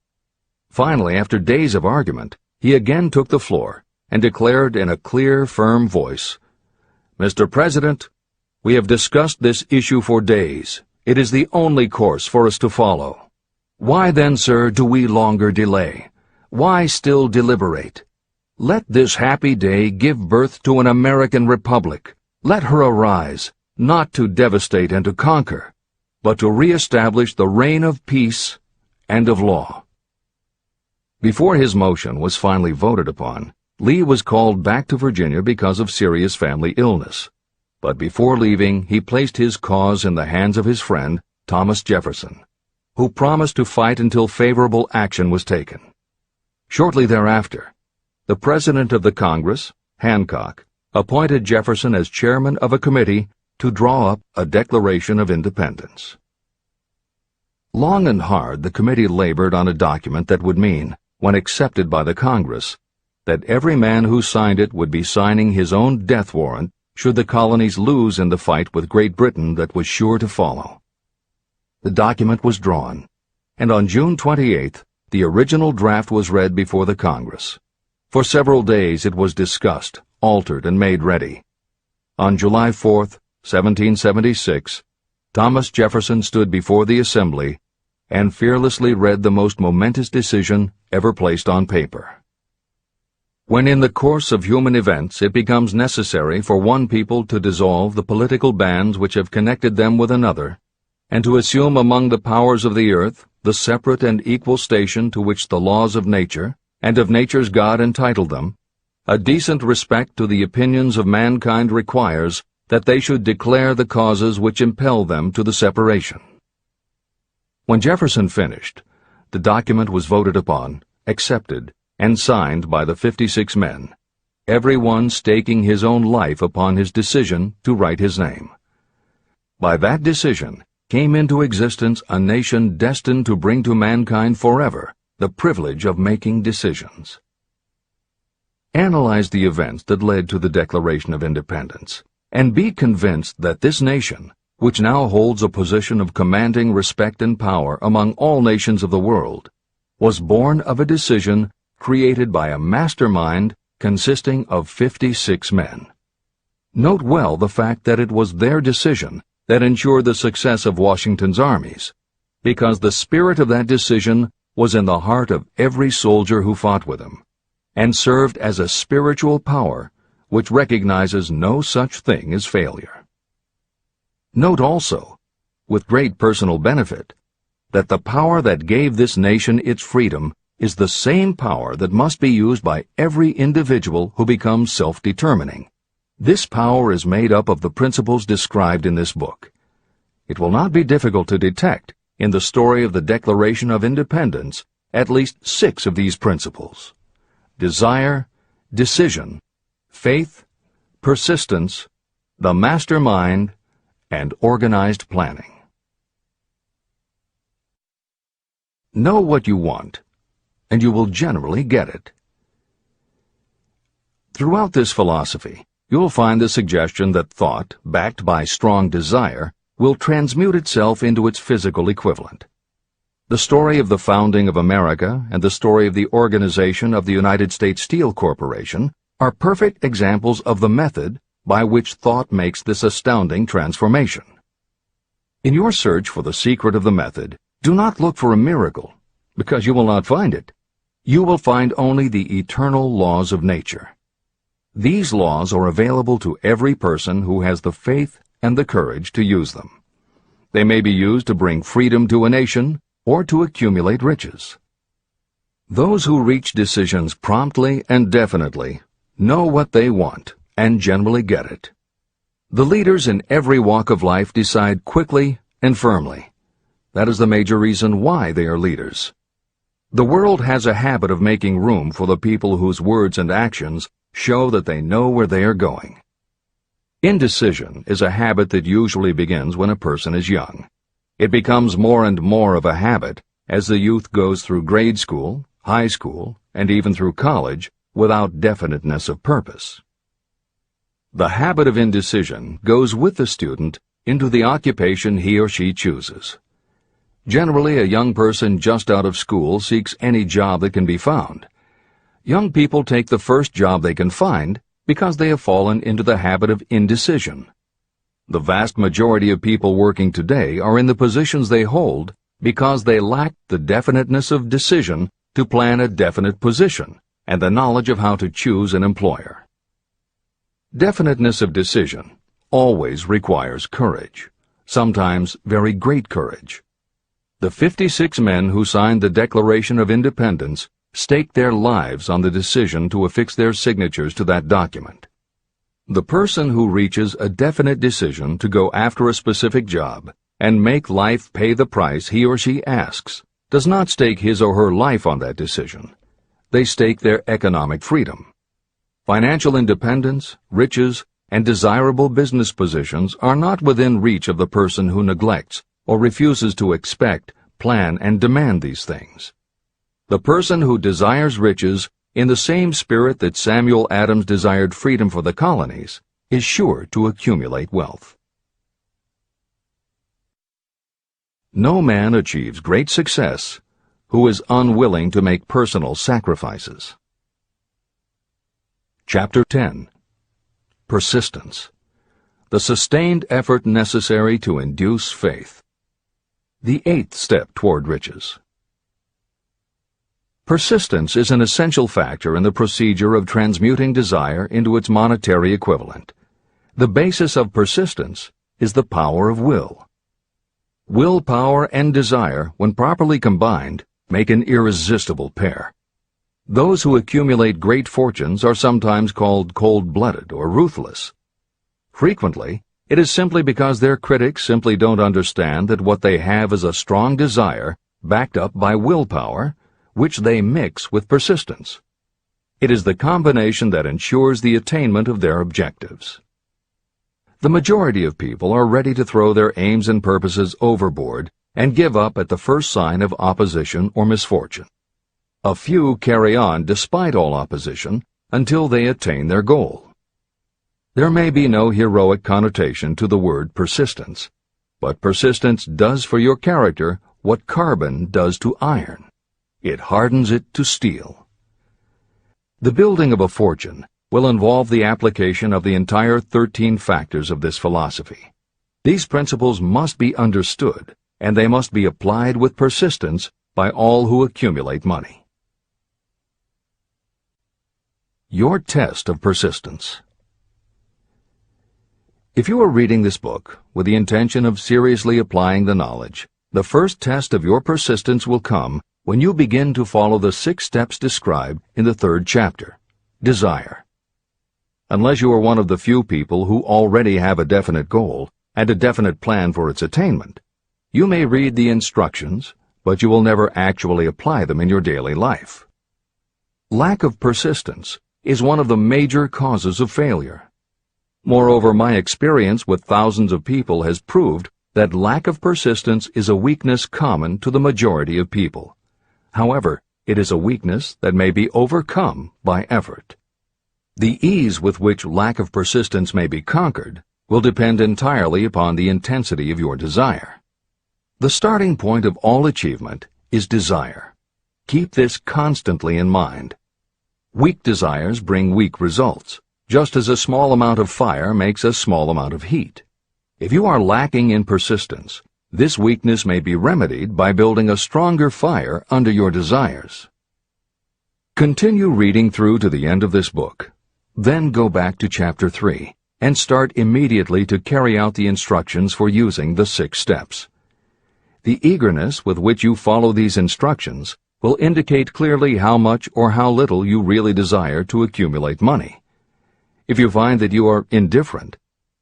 Finally, after days of argument, he again took the floor and declared in a clear, firm voice, "Mr. President, we have discussed this issue for days. It is the only course for us to follow. Why then, sir, do we longer delay? Why still deliberate? Let this happy day give birth to an American Republic. Let her arise, not to devastate and to conquer, but to re-establish the reign of peace and of law." Before his motion was finally voted upon, Lee was called back to Virginia because of serious family illness. But before leaving, he placed his cause in the hands of his friend, Thomas Jefferson, who promised to fight until favorable action was taken. Shortly thereafter, the President of the Congress, Hancock, appointed Jefferson as chairman of a committee to draw up a Declaration of Independence. Long and hard the committee labored on a document that would mean, when accepted by the Congress, that every man who signed it would be signing his own death warrant should the colonies lose in the fight with Great Britain that was sure to follow. The document was drawn, and on June 28th, the original draft was read before the Congress. For several days it was discussed, altered, and made ready. On July 4th, 1776, Thomas Jefferson stood before the Assembly and fearlessly read the most momentous decision ever placed on paper. When in the course of human events it becomes necessary for one people to dissolve the political bands which have connected them with another, and to assume among the powers of the earth the separate and equal station to which the laws of nature and of nature's God entitled them, a decent respect to the opinions of mankind requires that they should declare the causes which impel them to the separation. When Jefferson finished, the document was voted upon, accepted, and signed by the 56 men, every one staking his own life upon his decision to write his name. By that decision came into existence a nation destined to bring to mankind forever the privilege of making decisions. Analyze the events that led to the Declaration of Independence, and be convinced that this nation, which now holds a position of commanding respect and power among all nations of the world, was born of a decision created by a mastermind consisting of 56 men. Note well the fact that it was their decision that ensured the success of Washington's armies, because the spirit of that decision was in the heart of every soldier who fought with him, and served as a spiritual power which recognizes no such thing as failure. Note also, with great personal benefit, that the power that gave this nation its freedom is the same power that must be used by every individual who becomes self-determining. This power is made up of the principles described in this book. It will not be difficult to detect in the story of the Declaration of Independence at least 6 of these principles: desire, decision, faith, persistence, the mastermind, and organized planning. Know what you want, and you will generally get it. Throughout this philosophy, you'll find the suggestion that thought, backed by strong desire, will transmute itself into its physical equivalent. The story of the founding of America and the story of the organization of the United States Steel Corporation are perfect examples of the method by which thought makes this astounding transformation. In your search for the secret of the method, do not look for a miracle, because you will not find it. You will find only the eternal laws of nature. These laws are available to every person who has the faith and the courage to use them. They may be used to bring freedom to a nation or to accumulate riches. Those who reach decisions promptly and definitely know what they want and generally get it. The leaders in every walk of life decide quickly and firmly. That is the major reason why they are leaders. The world has a habit of making room for the people whose words and actions show that they know where they are going. Indecision is a habit that usually begins when a person is young. It becomes more and more of a habit as the youth goes through grade school, high school, and even through college without definiteness of purpose. The habit of indecision goes with the student into the occupation he or she chooses. Generally, a young person just out of school seeks any job that can be found. Young people take the first job they can find because they have fallen into the habit of indecision. The vast majority of people working today are in the positions they hold because they lack the definiteness of decision to plan a definite position and the knowledge of how to choose an employer. Definiteness of decision always requires courage, sometimes very great courage. The 56 men who signed the Declaration of Independence staked their lives on the decision to affix their signatures to that document. The person who reaches a definite decision to go after a specific job and make life pay the price he or she asks does not stake his or her life on that decision. They stake their economic freedom. Financial independence, riches, and desirable business positions are not within reach of the person who neglects or refuses to expect, plan, and demand these things. The person who desires riches in the same spirit that Samuel Adams desired freedom for the colonies is sure to accumulate wealth. No man achieves great success who is unwilling to make personal sacrifices. Chapter 10. Persistence. The sustained effort necessary to induce faith. The 8th step toward riches. Persistence is an essential factor in the procedure of transmuting desire into its monetary equivalent. The basis of persistence is the power of will. Willpower and desire, when properly combined, make an irresistible pair. Those who accumulate great fortunes are sometimes called cold-blooded or ruthless. Frequently, it is simply because their critics simply don't understand that what they have is a strong desire backed up by willpower, which they mix with persistence. It is the combination that ensures the attainment of their objectives. The majority of people are ready to throw their aims and purposes overboard and give up at the first sign of opposition or misfortune. A few carry on despite all opposition until they attain their goal. There may be no heroic connotation to the word persistence, But persistence does for your character what carbon does to iron. It hardens it to steel. The building of a fortune will involve the application of the entire 13 factors of this philosophy. These principles must be understood, and they must be applied with persistence by all who accumulate money. Your test of persistence. If you are reading this book with the intention of seriously applying the knowledge, the first test of your persistence will come when you begin to follow the 6 steps described in the 3rd chapter. Desire. Unless you are one of the few people who already have a definite goal and a definite plan for its attainment, you may read the instructions, but you will never actually apply them in your daily life. Lack of persistence is one of the major causes of failure. Moreover, my experience with thousands of people has proved that lack of persistence is a weakness common to the majority of people. However, it is a weakness that may be overcome by effort. The ease with which lack of persistence may be conquered will depend entirely upon the intensity of your desire. The starting point of all achievement is desire. Keep this constantly in mind. Weak desires bring weak results, just as a small amount of fire makes a small amount of heat. If you are lacking in persistence, this weakness may be remedied by building a stronger fire under your desires. Continue reading through to the end of this book. Then go back to Chapter 3 and start immediately to carry out the instructions for using the 6 steps. The eagerness with which you follow these instructions will indicate clearly how much or how little you really desire to accumulate money. If you find that you are indifferent,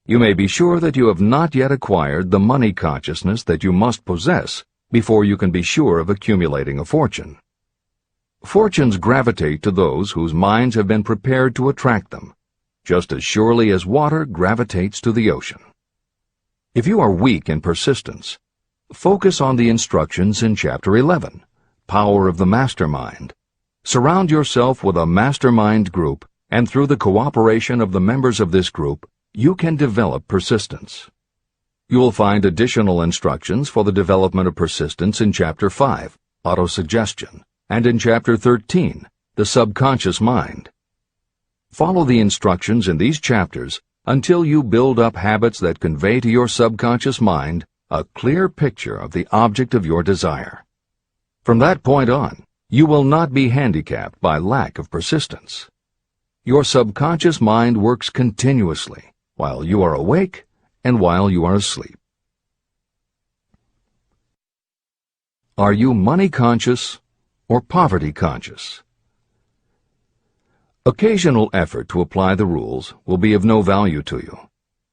you may be sure that you have not yet acquired the money consciousness that you must possess before you can be sure of accumulating a fortune. Fortunes gravitate to those whose minds have been prepared to attract them, just as surely as water gravitates to the ocean. If you are weak in persistence, focus on the instructions in Chapter 11, Power of the Mastermind. Surround yourself with a mastermind group, and through the cooperation of the members of this group, you can develop persistence. You will find additional instructions for the development of persistence in Chapter 5, Autosuggestion, and in Chapter 13, The Subconscious Mind. Follow the instructions in these chapters until you build up habits that convey to your subconscious mind a clear picture of the object of your desire. From that point on, you will not be handicapped by lack of persistence. Your subconscious mind works continuously while you are awake and while you are asleep. Are you money conscious or poverty conscious? Occasional effort to apply the rules will be of no value to you.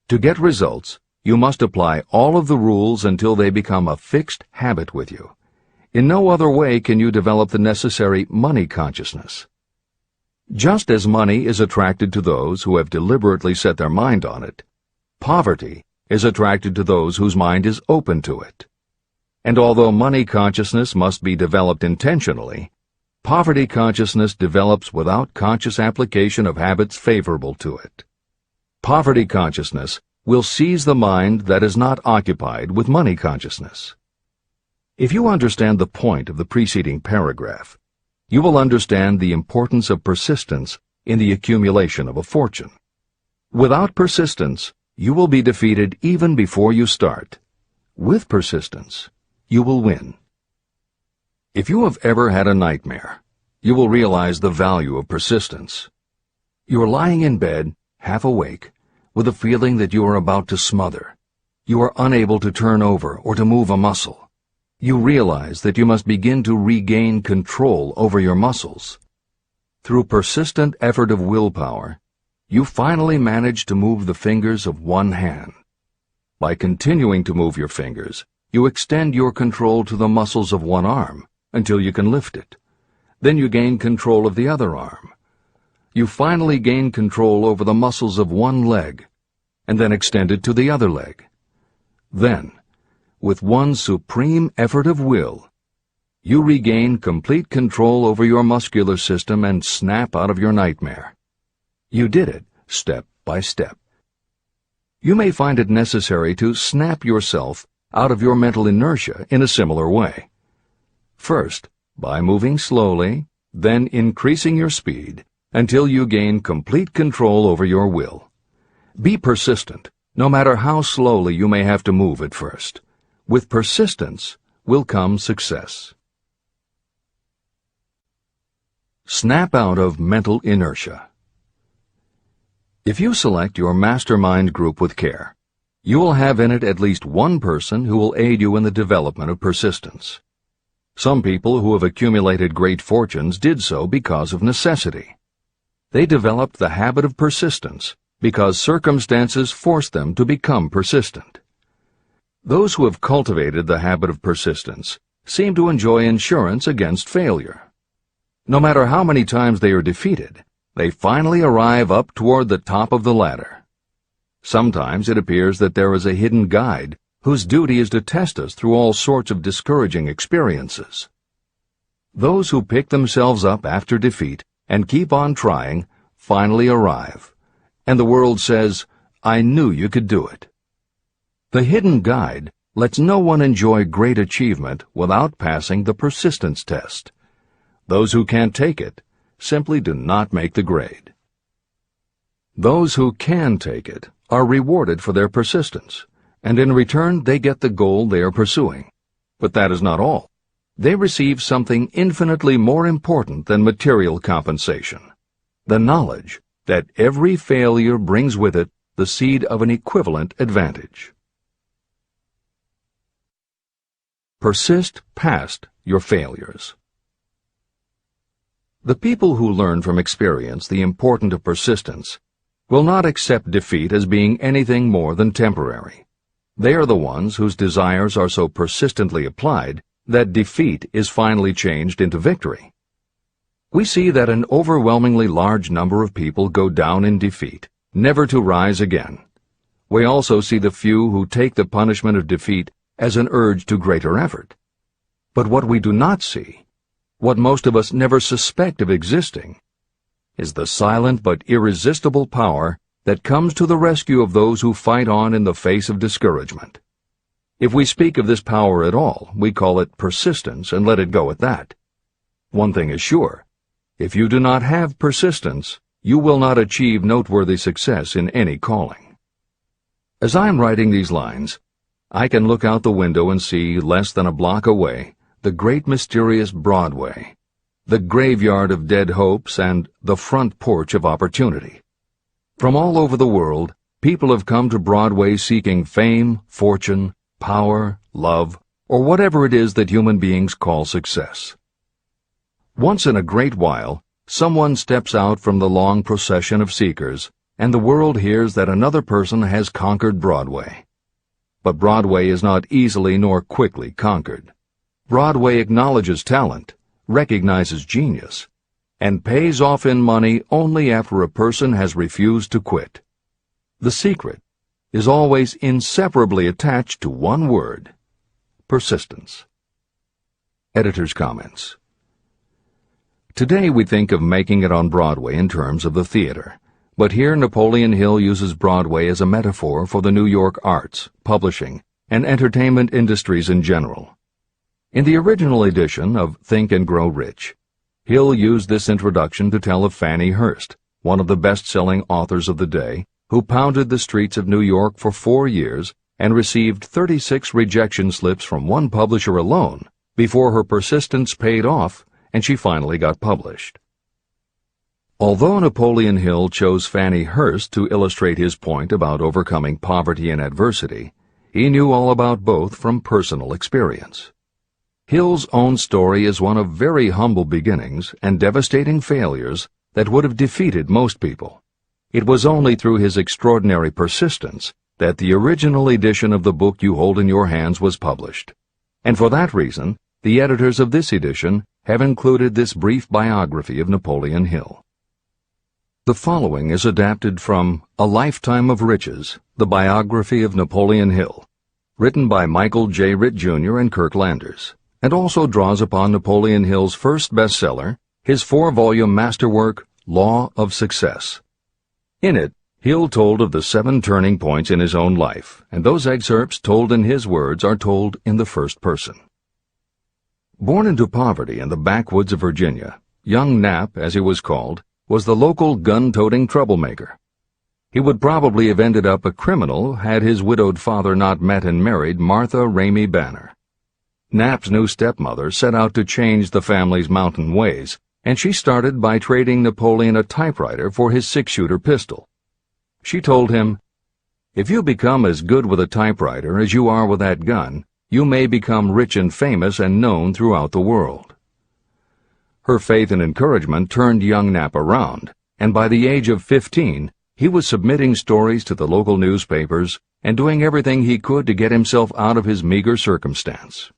To get results, you must apply all of the rules until they become a fixed habit with you. In no other way can you develop the necessary money consciousness. Just as money is attracted to those who have deliberately set their mind on it, poverty is attracted to those whose mind is open to it. And although money consciousness must be developed intentionally, poverty consciousness develops without conscious application of habits favorable to it. Poverty consciousness will seize the mind that is not occupied with money consciousness. If you understand the point of the preceding paragraph, you will understand the importance of persistence in the accumulation of a fortune. Without persistence, you will be defeated even before you start. With persistence, you will win. If you have ever had a nightmare, you will realize the value of persistence. You are lying in bed, half awake, with a feeling that you are about to smother. You are unable to turn over or to move a muscle. You realize that you must begin to regain control over your muscles. Through persistent effort of willpower, you finally manage to move the fingers of one hand. By continuing to move your fingers, you extend your control to the muscles of one arm until you can lift it. Then you gain control of the other arm. You finally gain control over the muscles of one leg, and then extend it to the other leg. Then, with one supreme effort of will, you regain complete control over your muscular system and snap out of your nightmare. You did it step by step. You may find it necessary to snap yourself out of your mental inertia in a similar way. First, by moving slowly, then increasing your speed until you gain complete control over your will. Be persistent, no matter how slowly you may have to move at first. With persistence will come success. Snap out of mental inertia. If you select your mastermind group with care, you will have in it at least one person who will aid you in the development of persistence. Some people who have accumulated great fortunes did so because of necessity. They developed the habit of persistence because circumstances forced them to become persistent. Those who have cultivated the habit of persistence seem to enjoy insurance against failure. No matter how many times they are defeated, they finally arrive up toward the top of the ladder. Sometimes it appears that there is a hidden guide whose duty is to test us through all sorts of discouraging experiences. Those who pick themselves up after defeat and keep on trying finally arrive, and the world says, "I knew you could do it." The hidden guide lets no one enjoy great achievement without passing the persistence test. Those who can't take it simply do not make the grade. Those who can take it are rewarded for their persistence, and in return they get the goal they are pursuing. But that is not all. They receive something infinitely more important than material compensation: the knowledge that every failure brings with it the seed of an equivalent advantage. Persist past your failures. The people who learn from experience the importance of persistence will not accept defeat as being anything more than temporary. They are the ones whose desires are so persistently applied that defeat is finally changed into victory. We see that an overwhelmingly large number of people go down in defeat, never to rise again. We also see the few who take the punishment of defeat as an urge to greater effort. But what we do not see, what most of us never suspect of existing, is the silent but irresistible power that comes to the rescue of those who fight on in the face of discouragement. If we speak of this power at all, we call it persistence and let it go at that. One thing is sure: if you do not have persistence, you will not achieve noteworthy success in any calling. As I am writing these lines, I can look out the window and see, less than a block away, the great mysterious Broadway, the graveyard of dead hopes and the front porch of opportunity. From all over the world, people have come to Broadway seeking fame, fortune, power, love, or whatever it is that human beings call success. Once in a great while, someone steps out from the long procession of seekers, and the world hears that another person has conquered Broadway. But Broadway is not easily nor quickly conquered. Broadway acknowledges talent, recognizes genius, and pays off in money only after a person has refused to quit. The secret is always inseparably attached to one word: persistence. Editor's comments. Today we think of making it on Broadway in terms of the theater, but here Napoleon Hill uses Broadway as a metaphor for the New York arts, publishing, and entertainment industries in general. In the original edition of Think and Grow Rich, Hill used this introduction to tell of Fannie Hurst, one of the best-selling authors of the day, who pounded the streets of New York for 4 years and received 36 rejection slips from one publisher alone before her persistence paid off and she finally got published. Although Napoleon Hill chose Fannie Hurst to illustrate his point about overcoming poverty and adversity, he knew all about both from personal experience. Hill's own story is one of very humble beginnings and devastating failures that would have defeated most people. It was only through his extraordinary persistence that the original edition of the book you hold in your hands was published. And for that reason, the editors of this edition have included this brief biography of Napoleon Hill. The following is adapted from A Lifetime of Riches, the biography of Napoleon Hill, written by Michael J. Ritt, Jr. and Kirk Landers, and also draws upon Napoleon Hill's first bestseller, his 4-volume masterwork, Law of Success. In it, Hill told of the 7 turning points in his own life, and those excerpts told in his words are told in the first person. Born into poverty in the backwoods of Virginia, young Nap, as he was called, was the local gun-toting troublemaker. He would probably have ended up a criminal had his widowed father not met and married Martha Ramey Banner. Nap's new stepmother set out to change the family's mountain ways, and she started by trading Napoleon a typewriter for his 6-shooter pistol. She told him, "If you become as good with a typewriter as you are with that gun, you may become rich and famous and known throughout the world." Her faith and encouragement turned young Nap around, and by the age of 15, he was submitting stories to the local newspapers and doing everything he could to get himself out of his meager circumstance.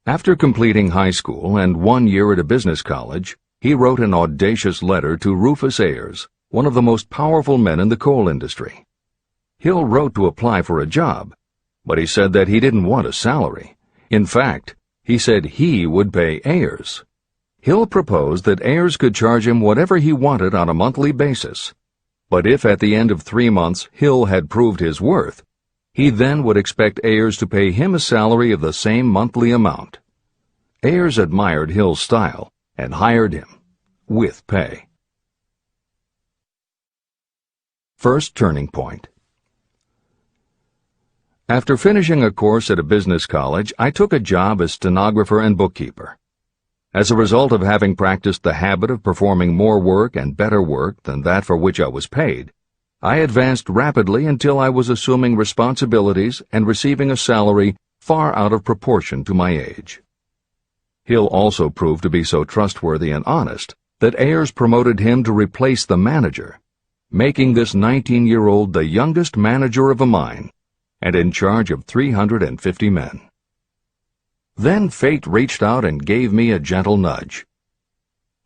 After completing high school and 1 year at a business college, he wrote an audacious letter to Rufus Ayers, one of the most powerful men in the coal industry. Hill wrote to apply for a job, but he said that he didn't want a salary. In fact, he said he would pay Ayers. Hill proposed that Ayers could charge him whatever he wanted on a monthly basis, but if at the end of 3 months Hill had proved his worth, he then would expect Ayers to pay him a salary of the same monthly amount. Ayers admired Hill's style and hired him, with pay. First turning point. After finishing a course at a business college, I took a job as stenographer and bookkeeper. As a result of having practiced the habit of performing more work and better work than that for which I was paid, I advanced rapidly until I was assuming responsibilities and receiving a salary far out of proportion to my age. Hill also proved to be so trustworthy and honest that Ayers promoted him to replace the manager, making this 19-year-old the youngest manager of a mine and in charge of 350 men. Then fate reached out and gave me a gentle nudge.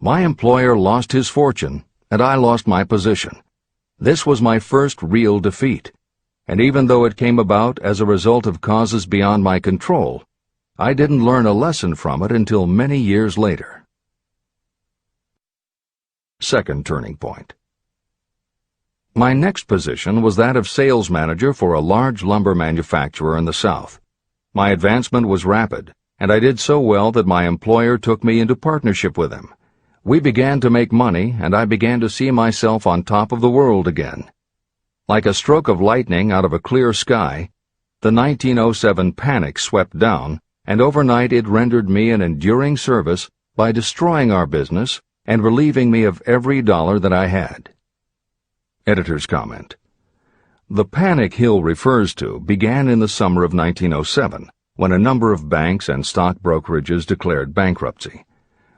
My employer lost his fortune, and I lost my position. This was my first real defeat, and even though it came about as a result of causes beyond my control, I didn't learn a lesson from it until many years later. Second turning point. My next position was that of sales manager for a large lumber manufacturer in the South. My advancement was rapid, and I did so well that my employer took me into partnership with him. We began to make money, and I began to see myself on top of the world again. Like a stroke of lightning out of a clear sky, the 1907 panic swept down, and overnight it rendered me an enduring service by destroying our business and relieving me of every dollar that I had. Editor's comment. The panic Hill refers to began in the summer of 1907, when a number of banks and stock brokerages declared bankruptcy.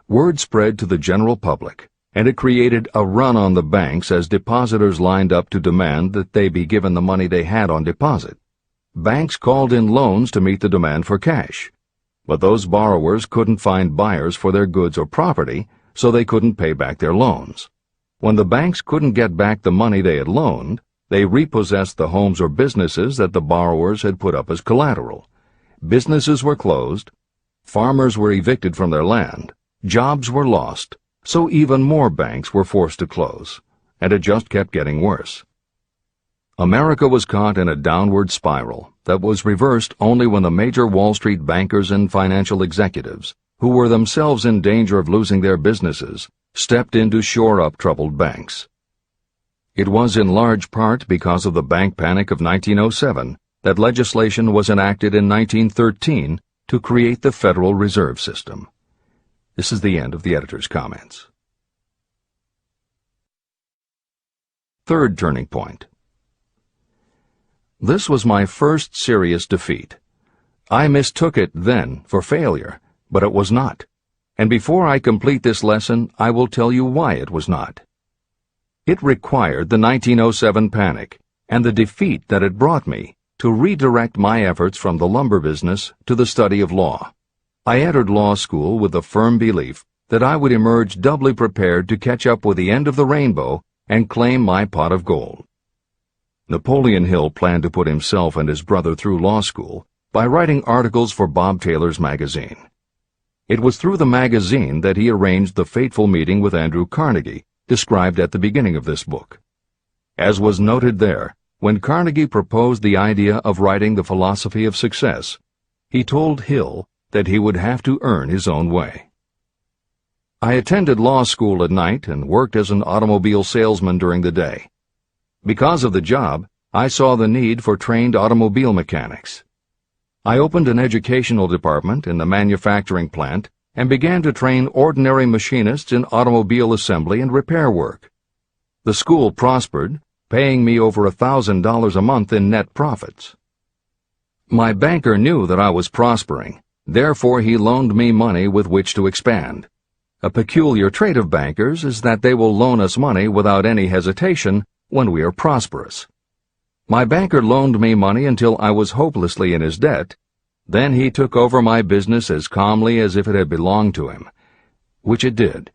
Word spread to the general public, and it created a run on the banks as depositors lined up to demand that they be given the money they had on deposit. Banks called in loans to meet the demand for cash, but those borrowers couldn't find buyers for their goods or property, so they couldn't pay back their loans. When the banks couldn't get back the money they had loaned, they repossessed the homes or businesses that the borrowers had put up as collateral. Businesses were closed, farmers were evicted from their land, jobs were lost, so even more banks were forced to close, and it just kept getting worse. America was caught in a downward spiral that was reversed only when the major Wall Street bankers and financial executives, who were themselves in danger of losing their businesses, stepped in to shore up troubled banks. It was in large part because of the bank panic of 1907 that legislation was enacted in 1913 to create the Federal Reserve System. This is the end of the editor's comments. Third turning point. This was my first serious defeat. I mistook it then for failure, but it was not. And before I complete this lesson, I will tell you why it was not. It required the 1907 panic and the defeat that it brought me to redirect my efforts from the lumber business to the study of law. I entered law school with the firm belief that I would emerge doubly prepared to catch up with the end of the rainbow and claim my pot of gold. Napoleon Hill planned to put himself and his brother through law school by writing articles for Bob Taylor's magazine. It was through the magazine that he arranged the fateful meeting with Andrew Carnegie, described at the beginning of this book. As was noted there, when Carnegie proposed the idea of writing The Philosophy of Success, he told Hill that he would have to earn his own way. I attended law school at night and worked as an automobile salesman during the day. Because of the job, I saw the need for trained automobile mechanics. I opened an educational department in the manufacturing plant and began to train ordinary machinists in automobile assembly and repair work. The school prospered, paying me over $1,000 a month in net profits. My banker knew that I was prospering, therefore he loaned me money with which to expand. A peculiar trait of bankers is that they will loan us money without any hesitation when we are prosperous. My banker loaned me money until I was hopelessly in his debt. Then he took over my business as calmly as if it had belonged to him, which it did.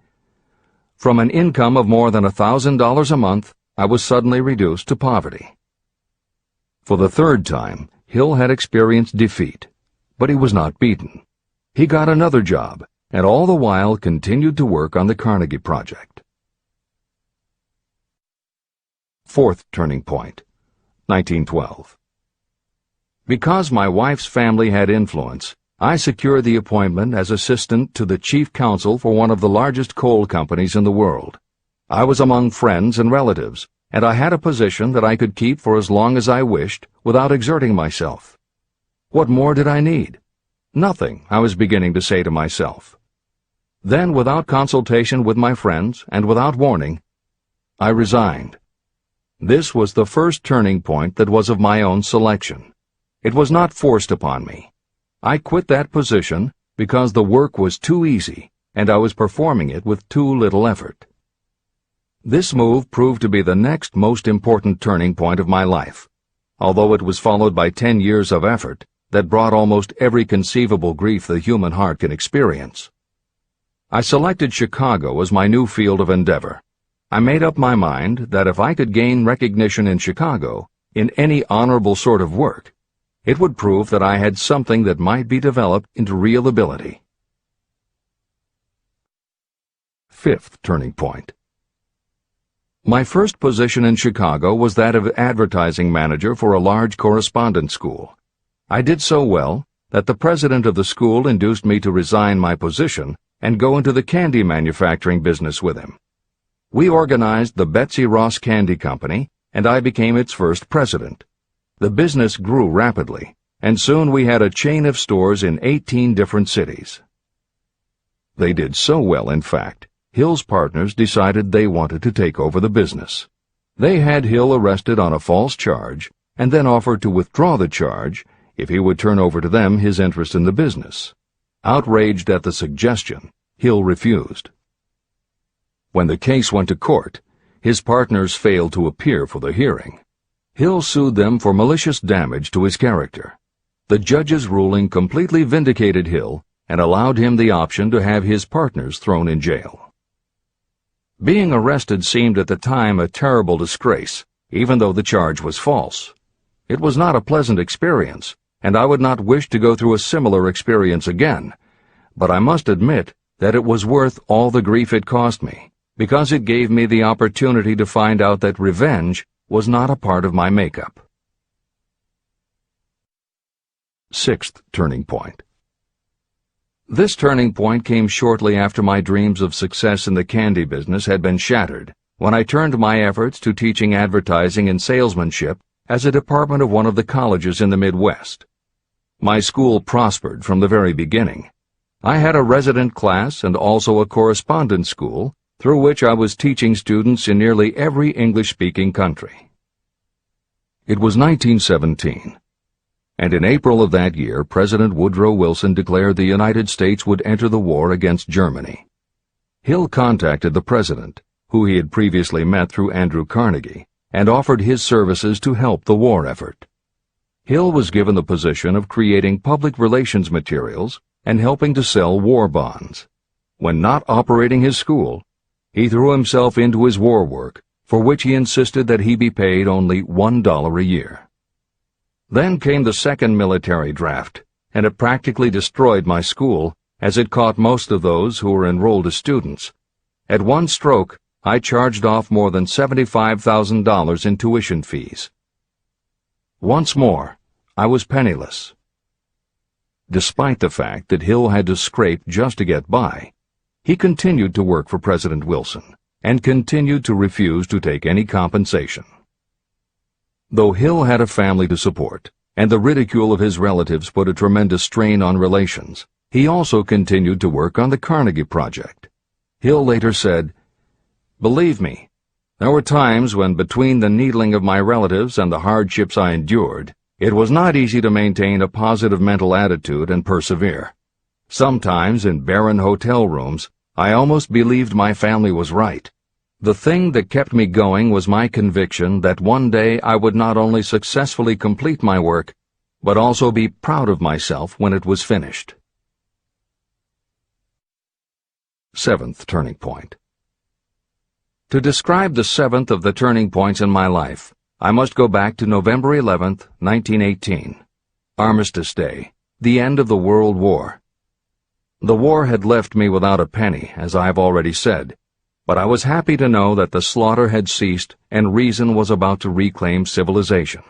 From an income of more than $1,000 a month, I was suddenly reduced to poverty. For the third time, Hill had experienced defeat, but he was not beaten. He got another job, and all the while continued to work on the Carnegie Project. Fourth turning point, 1912. Because my wife's family had influence, I secured the appointment as assistant to the chief counsel for one of the largest coal companies in the world. I was among friends and relatives, and I had a position that I could keep for as long as I wished without exerting myself. What more did I need? Nothing, I was beginning to say to myself. Then, without consultation with my friends and without warning, I resigned. This was the first turning point that was of my own selection. It was not forced upon me. I quit that position because the work was too easy and I was performing it with too little effort. This move proved to be the next most important turning point of my life, although it was followed by 10 years of effort that brought almost every conceivable grief the human heart can experience. I selected Chicago as my new field of endeavor. I made up my mind that if I could gain recognition in Chicago, in any honorable sort of work, it would prove that I had something that might be developed into real ability. Fifth turning point. My first position in Chicago was that of advertising manager for a large correspondence school. I did so well that the president of the school induced me to resign my position and go into the candy manufacturing business with him. We organized the Betsy Ross Candy Company, and I became its first president. The business grew rapidly, and soon we had a chain of stores in 18 different cities. They did so well, in fact, Hill's partners decided they wanted to take over the business. They had Hill arrested on a false charge and then offered to withdraw the charge if he would turn over to them his interest in the business. Outraged at the suggestion, Hill refused. When the case went to court, his partners failed to appear for the hearing. Hill sued them for malicious damage to his character. The judge's ruling completely vindicated Hill and allowed him the option to have his partners thrown in jail. Being arrested seemed at the time a terrible disgrace, even though the charge was false. It was not a pleasant experience, and I would not wish to go through a similar experience again, but I must admit that it was worth all the grief it cost me, because it gave me the opportunity to find out that revenge was not a part of my makeup. Sixth turning point. This turning point came shortly after my dreams of success in the candy business had been shattered, when I turned my efforts to teaching advertising and salesmanship as a department of one of the colleges in the Midwest. My school prospered from the very beginning. I had a resident class and also a correspondence school, through which I was teaching students in nearly every English-speaking country. It was 1917. And in April of that year, President Woodrow Wilson declared the United States would enter the war against Germany. Hill contacted the president, who he had previously met through Andrew Carnegie, and offered his services to help the war effort. Hill was given the position of creating public relations materials and helping to sell war bonds. When not operating his school, he threw himself into his war work, for which he insisted that he be paid only $1 a year. Then came the second military draft, and it practically destroyed my school, as it caught most of those who were enrolled as students. At one stroke, I charged off more than $75,000 in tuition fees. Once more, I was penniless. Despite the fact that Hill had to scrape just to get by, he continued to work for President Wilson and continued to refuse to take any compensation. Though Hill had a family to support, and the ridicule of his relatives put a tremendous strain on relations, he also continued to work on the Carnegie Project. Hill later said, "Believe me, there were times when between the needling of my relatives and the hardships I endured, it was not easy to maintain a positive mental attitude and persevere. Sometimes in barren hotel rooms, I almost believed my family was right. The thing that kept me going was my conviction that one day I would not only successfully complete my work, but also be proud of myself when it was finished." Seventh turning point. To describe the seventh of the turning points in my life, I must go back to November 11th, 1918. Armistice Day, the end of the World War. The war had left me without a penny, as I have already said, but I was happy to know that the slaughter had ceased and reason was about to reclaim civilization.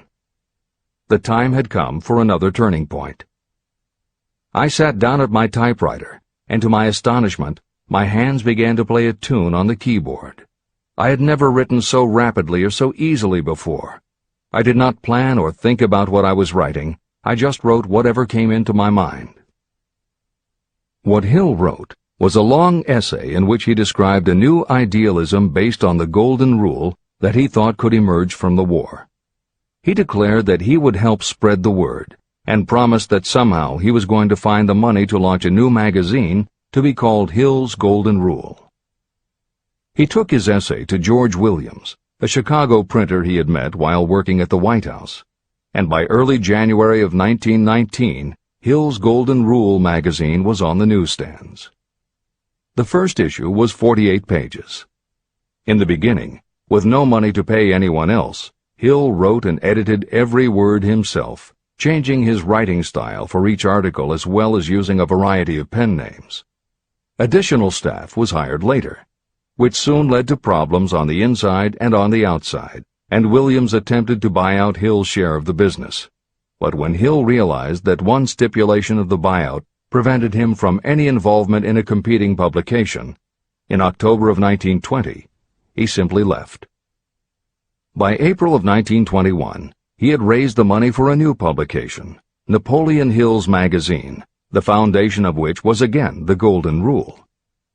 The time had come for another turning point. I sat down at my typewriter, and to my astonishment, my hands began to play a tune on the keyboard. I had never written so rapidly or so easily before. I did not plan or think about what I was writing. I just wrote whatever came into my mind. What Hill wrote was a long essay in which he described a new idealism based on the Golden Rule that he thought could emerge from the war. He declared that he would help spread the word, and promised that somehow he was going to find the money to launch a new magazine to be called Hill's Golden Rule. He took his essay to George Williams, a Chicago printer he had met while working at the White House, and by early January of 1919, Hill's Golden Rule magazine was on the newsstands. The first issue was 48 pages. In the beginning, with no money to pay anyone else, Hill wrote and edited every word himself, changing his writing style for each article as well as using a variety of pen names. Additional staff was hired later, which soon led to problems on the inside and on the outside, and Williams attempted to buy out Hill's share of the business. But when Hill realized that one stipulation of the buyout prevented him from any involvement in a competing publication, in October of 1920, he simply left. By April of 1921, he had raised the money for a new publication, Napoleon Hill's magazine, the foundation of which was again the Golden Rule.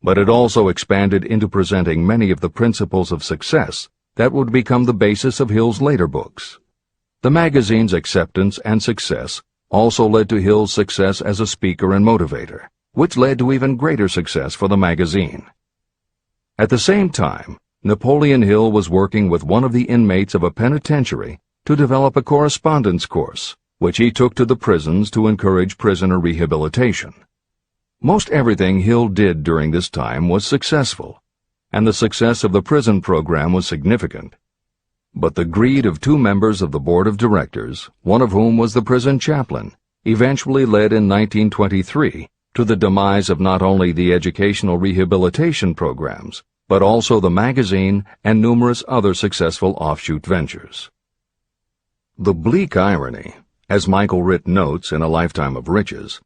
But it also expanded into presenting many of the principles of success that would become the basis of Hill's later books. The magazine's acceptance and success also led to Hill's success as a speaker and motivator, which led to even greater success for the magazine. At the same time, Napoleon Hill was working with one of the inmates of a penitentiary to develop a correspondence course, which he took to the prisons to encourage prisoner rehabilitation. Most everything Hill did during this time was successful, and the success of the prison program was significant. But the greed of two members of the board of directors, one of whom was the prison chaplain, eventually led in 1923 to the demise of not only the educational rehabilitation programs, but also the magazine and numerous other successful offshoot ventures. The bleak irony, as Michael Ritt notes in A Lifetime of Riches,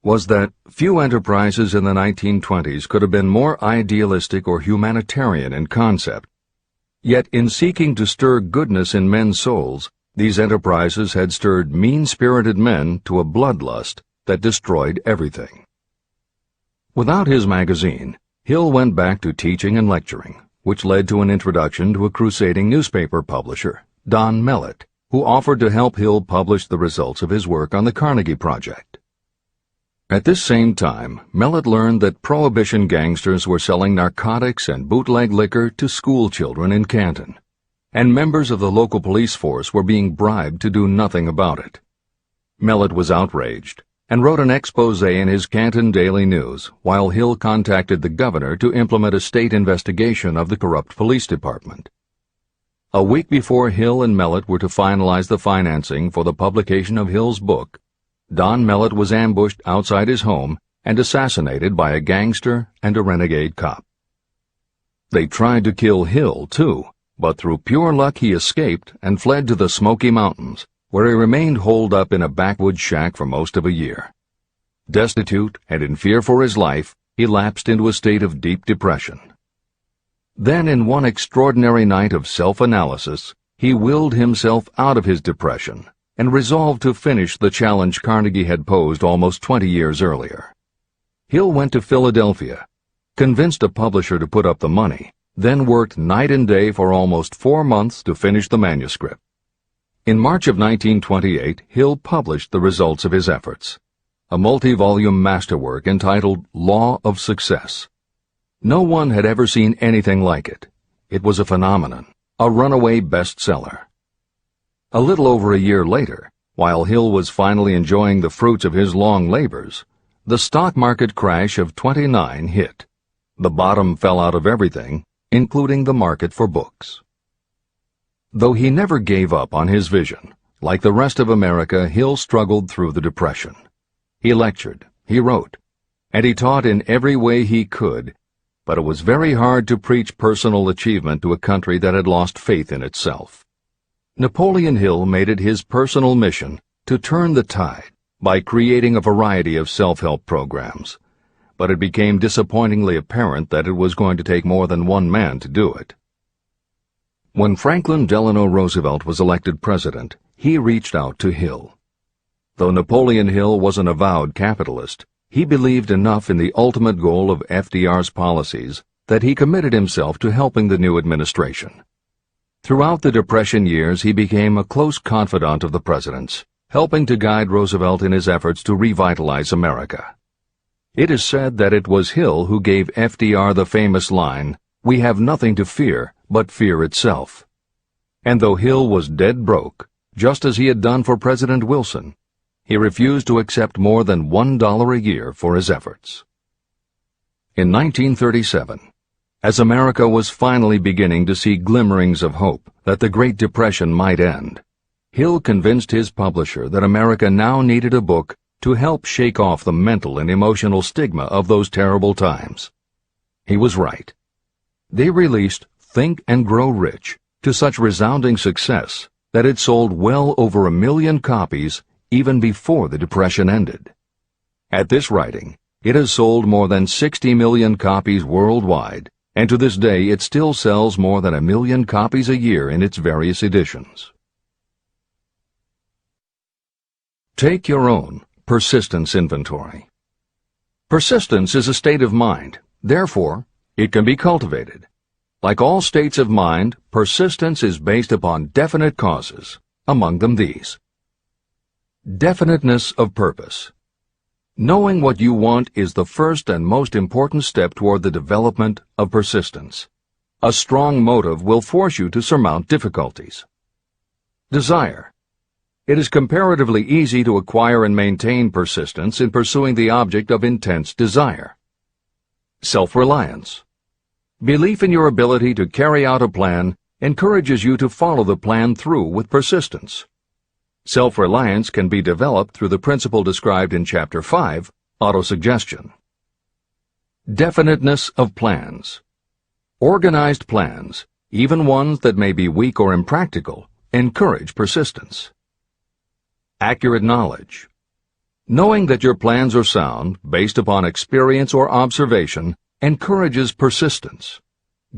was that few enterprises in the 1920s could have been more idealistic or humanitarian in concept. Yet in seeking to stir goodness in men's souls, these enterprises had stirred mean-spirited men to a bloodlust that destroyed everything. Without his magazine, Hill went back to teaching and lecturing, which led to an introduction to a crusading newspaper publisher, Don Mellett, who offered to help Hill publish the results of his work on the Carnegie Project. At this same time, Mellett learned that Prohibition gangsters were selling narcotics and bootleg liquor to school children in Canton, and members of the local police force were being bribed to do nothing about it. Mellett was outraged and wrote an expose in his Canton Daily News while Hill contacted the governor to implement a state investigation of the corrupt police department. A week before Hill and Mellett were to finalize the financing for the publication of Hill's book, Don Mellett was ambushed outside his home and assassinated by a gangster and a renegade cop. They tried to kill Hill, too, but through pure luck he escaped and fled to the Smoky Mountains, where he remained holed up in a backwoods shack for most of a year. Destitute and in fear for his life, he lapsed into a state of deep depression. Then, in one extraordinary night of self-analysis, he willed himself out of his depression and resolved to finish the challenge Carnegie had posed almost 20 years earlier. Hill went to Philadelphia, convinced a publisher to put up the money, then worked night and day for almost 4 months to finish the manuscript. In March of 1928, Hill published the results of his efforts, a multi-volume masterwork entitled Law of Success. No one had ever seen anything like it. It was a phenomenon, a runaway bestseller. A little over a year later, while Hill was finally enjoying the fruits of his long labors, the stock market crash of '29 hit. The bottom fell out of everything, including the market for books. Though he never gave up on his vision, like the rest of America, Hill struggled through the Depression. He lectured, he wrote, and he taught in every way he could, but it was very hard to preach personal achievement to a country that had lost faith in itself. Napoleon Hill made it his personal mission to turn the tide by creating a variety of self-help programs, but it became disappointingly apparent that it was going to take more than one man to do it. When Franklin Delano Roosevelt was elected president, he reached out to Hill. Though Napoleon Hill was an avowed capitalist, he believed enough in the ultimate goal of FDR's policies that he committed himself to helping the new administration. Throughout the Depression years, he became a close confidant of the president's, helping to guide Roosevelt in his efforts to revitalize America. It is said that it was Hill who gave FDR the famous line, "We have nothing to fear but fear itself." And though Hill was dead broke, just as he had done for President Wilson, he refused to accept more than $1 a year for his efforts. In 1937, as America was finally beginning to see glimmerings of hope that the Great Depression might end, Hill convinced his publisher that America now needed a book to help shake off the mental and emotional stigma of those terrible times. He was right. They released Think and Grow Rich to such resounding success that it sold well over 1 million copies even before the Depression ended. At this writing, it has sold more than 60 million copies worldwide, and to this day it still sells more than 1 million copies a year in its various editions. Take your own persistence inventory. Persistence is a state of mind. Therefore, it can be cultivated. Like all states of mind, persistence is based upon definite causes, among them these. Definiteness of purpose. Knowing what you want is the first and most important step toward the development of persistence. A strong motive will force you to surmount difficulties. Desire. It is comparatively easy to acquire and maintain persistence in pursuing the object of intense desire. Self-reliance. Belief in your ability to carry out a plan encourages you to follow the plan through with persistence. Self-reliance can be developed through the principle described in Chapter 5, Autosuggestion. Definiteness of plans. Organized plans, even ones that may be weak or impractical, encourage persistence. Accurate knowledge. Knowing that your plans are sound, based upon experience or observation, encourages persistence.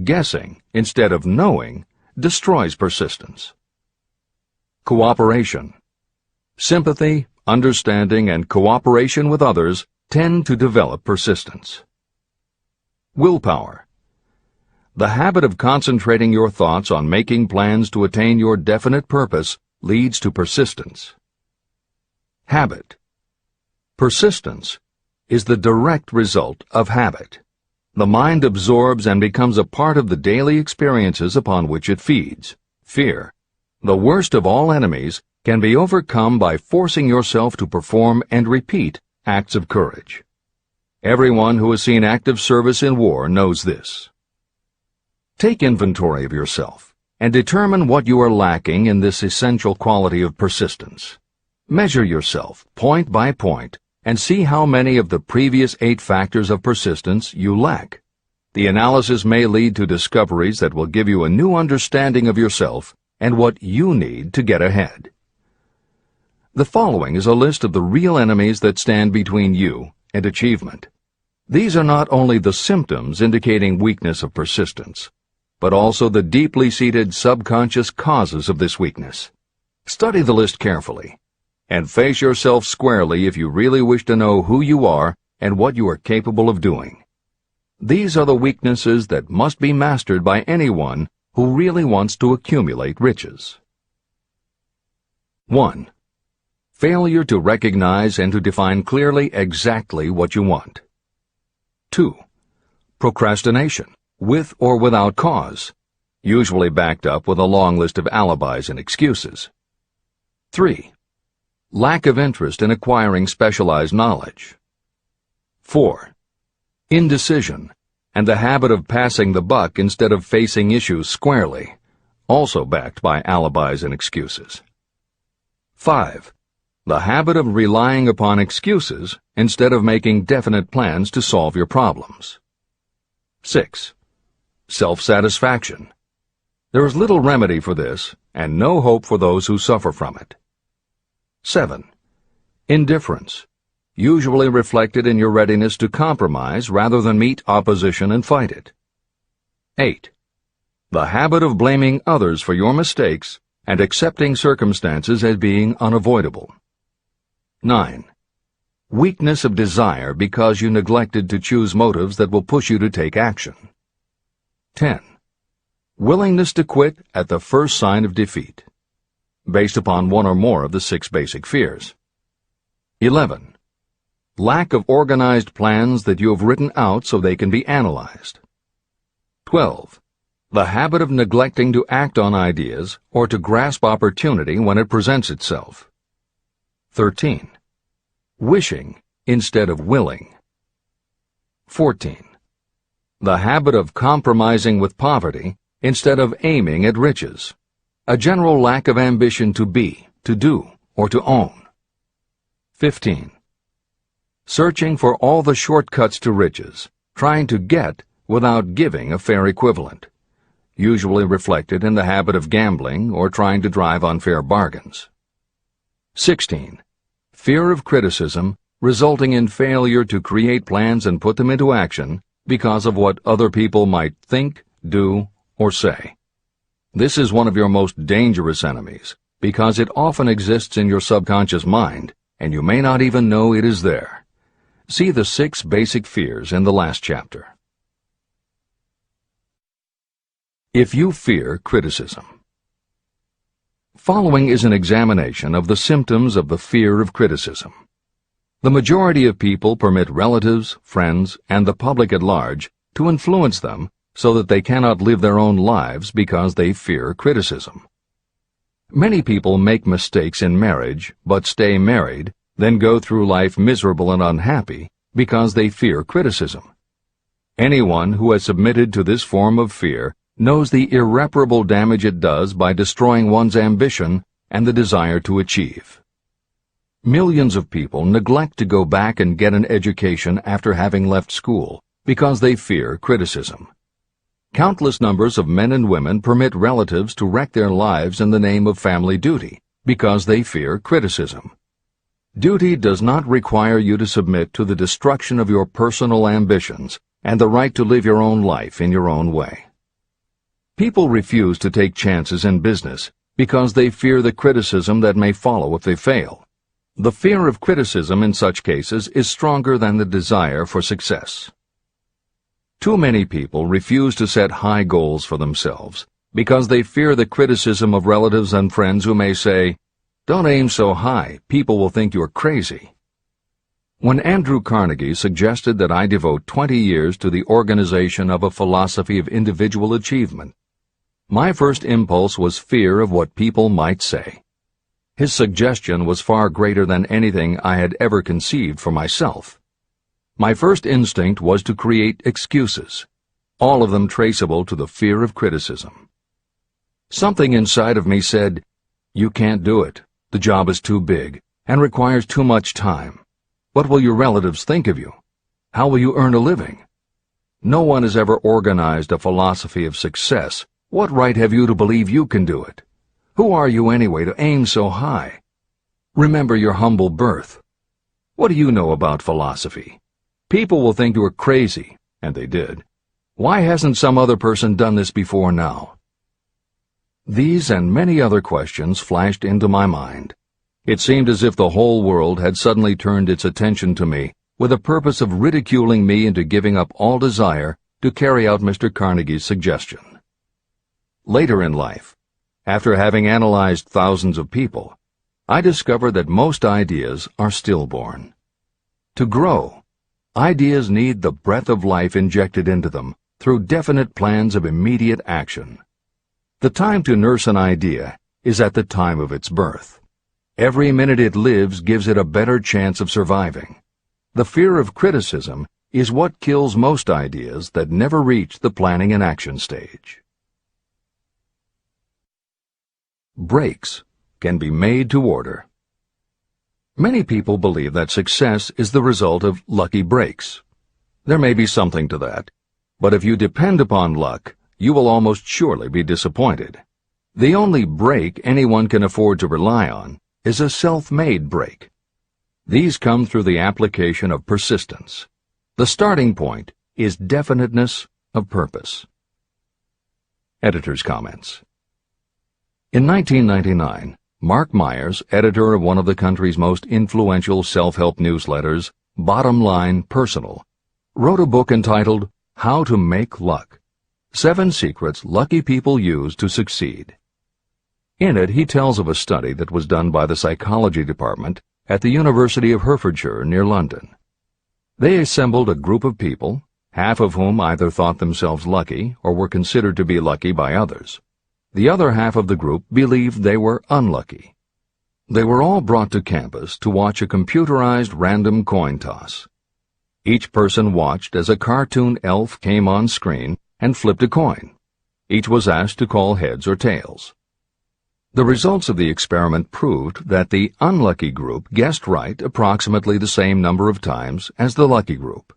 Guessing, instead of knowing, destroys persistence. Cooperation. Sympathy, understanding, and cooperation with others tend to develop persistence. Willpower. The habit of concentrating your thoughts on making plans to attain your definite purpose leads to persistence. Habit. Persistence is the direct result of habit. The mind absorbs and becomes a part of the daily experiences upon which it feeds. Fear, the worst of all enemies, can be overcome by forcing yourself to perform and repeat acts of courage. Everyone who has seen active service in war knows this. Take inventory of yourself and determine what you are lacking in this essential quality of persistence. Measure yourself point by point and see how many of the previous 8 factors of persistence you lack. The analysis may lead to discoveries that will give you a new understanding of yourself and what you need to get ahead. The following is a list of the real enemies that stand between you and achievement. These are not only the symptoms indicating weakness of persistence, but also the deeply seated subconscious causes of this weakness. Study the list carefully, and face yourself squarely if you really wish to know who you are and what you are capable of doing. These are the weaknesses that must be mastered by anyone who really wants to accumulate riches. 1. Failure to recognize and to define clearly exactly what you want. 2. Procrastination, with or without cause, usually backed up with a long list of alibis and excuses. 3. Lack of interest in acquiring specialized knowledge. 4. Indecision, and the habit of passing the buck instead of facing issues squarely, also backed by alibis and excuses. 5. The habit of relying upon excuses instead of making definite plans to solve your problems. 6. Self-satisfaction. There is little remedy for this, and no hope for those who suffer from it. 7. Indifference, usually reflected in your readiness to compromise rather than meet opposition and fight it. 8. The habit of blaming others for your mistakes and accepting circumstances as being unavoidable. 9. Weakness of desire because you neglected to choose motives that will push you to take action. 10. Willingness to quit at the first sign of defeat, based upon one or more of the 6 basic fears. 11. Lack of organized plans that you have written out so they can be analyzed. 12. The habit of neglecting to act on ideas or to grasp opportunity when it presents itself. 13. Wishing instead of willing. 14. The habit of compromising with poverty instead of aiming at riches. A general lack of ambition to be, to do, or to own. 15. Searching for all the shortcuts to riches, trying to get without giving a fair equivalent, usually reflected in the habit of gambling or trying to drive unfair bargains. 16. Fear of criticism, resulting in failure to create plans and put them into action because of what other people might think, do, or say. This is one of your most dangerous enemies because it often exists in your subconscious mind, and you may not even know it is there. See the 6 basic fears in the last chapter. If you fear criticism. Following is an examination of the symptoms of the fear of criticism. The majority of people permit relatives, friends, and the public at large to influence them so that they cannot live their own lives because they fear criticism. Many people make mistakes in marriage but stay married, then go through life miserable and unhappy because they fear criticism. Anyone who has submitted to this form of fear knows the irreparable damage it does by destroying one's ambition and the desire to achieve. Millions of people neglect to go back and get an education after having left school because they fear criticism. Countless numbers of men and women permit relatives to wreck their lives in the name of family duty because they fear criticism. Duty does not require you to submit to the destruction of your personal ambitions and the right to live your own life in your own way. People refuse to take chances in business because they fear the criticism that may follow if they fail. The fear of criticism in such cases is stronger than the desire for success. Too many people refuse to set high goals for themselves because they fear the criticism of relatives and friends who may say, "Don't aim so high, people will think you're crazy." When Andrew Carnegie suggested that I devote 20 years to the organization of a philosophy of individual achievement, my first impulse was fear of what people might say. His suggestion was far greater than anything I had ever conceived for myself. My first instinct was to create excuses, all of them traceable to the fear of criticism. Something inside of me said, "You can't do it. The job is too big and requires too much time. What will your relatives think of you? How will you earn a living?" No one has ever organized a philosophy of success. What right have you to believe you can do it? Who are you anyway to aim so high? Remember your humble birth. What do you know about philosophy? People will think you are crazy, and they did. Why hasn't some other person done this before now? These and many other questions flashed into my mind. It seemed as if the whole world had suddenly turned its attention to me with the purpose of ridiculing me into giving up all desire to carry out Mr. Carnegie's suggestion. Later in life, after having analyzed thousands of people, I discovered that most ideas are stillborn. To grow, ideas need the breath of life injected into them through definite plans of immediate action. The time to nurse an idea is at the time of its birth. Every minute it lives gives it a better chance of surviving. The fear of criticism is what kills most ideas that never reach the planning and action stage. Breaks can be made to order. Many people believe that success is the result of lucky breaks. There may be something to that, but if you depend upon luck, you will almost surely be disappointed. The only break anyone can afford to rely on is a self-made break. These come through the application of persistence. The starting point is definiteness of purpose. Editor's comments. In 1999, Mark Myers, editor of one of the country's most influential self-help newsletters, Bottom Line Personal, wrote a book entitled How to Make Luck: 7 Secrets Lucky People Use to Succeed. In it, he tells of a study that was done by the psychology department at the University of Hertfordshire near London. They assembled a group of people, half of whom either thought themselves lucky or were considered to be lucky by others. The other half of the group believed they were unlucky. They were all brought to campus to watch a computerized random coin toss. Each person watched as a cartoon elf came on screen and flipped a coin. Each was asked to call heads or tails. The results of the experiment proved that the unlucky group guessed right approximately the same number of times as the lucky group.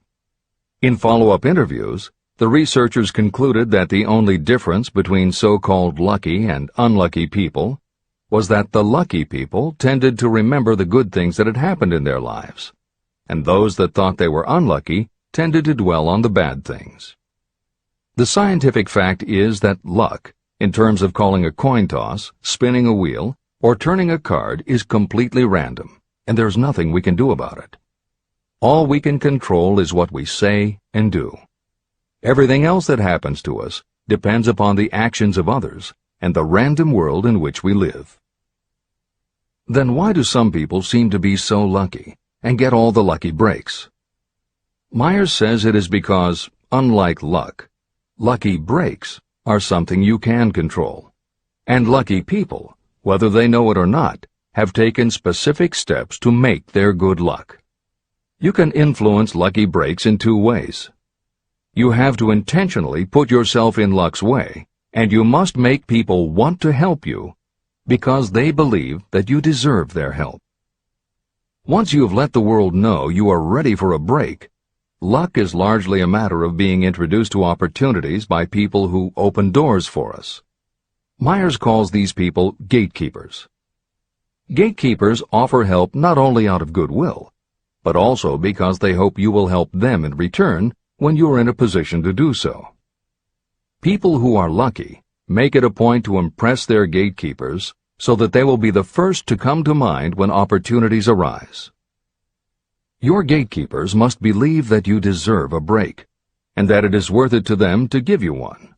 In follow-up interviews, the researchers concluded that the only difference between so-called lucky and unlucky people was that the lucky people tended to remember the good things that had happened in their lives, and those that thought they were unlucky tended to dwell on the bad things. The scientific fact is that luck, in terms of calling a coin toss, spinning a wheel, or turning a card, is completely random, and there's nothing we can do about it. All we can control is what we say and do. Everything else that happens to us depends upon the actions of others and the random world in which we live. Then why do some people seem to be so lucky and get all the lucky breaks? Myers says it is because, unlike luck, lucky breaks are something you can control. And lucky people, whether they know it or not, have taken specific steps to make their good luck. You can influence lucky breaks in 2 ways. You have to intentionally put yourself in luck's way, and you must make people want to help you because they believe that you deserve their help. Once you have let the world know you are ready for a break, luck is largely a matter of being introduced to opportunities by people who open doors for us. Myers calls these people gatekeepers. Gatekeepers offer help not only out of goodwill, but also because they hope you will help them in return when you are in a position to do so. People who are lucky make it a point to impress their gatekeepers so that they will be the first to come to mind when opportunities arise. Your gatekeepers must believe that you deserve a break, and that it is worth it to them to give you one.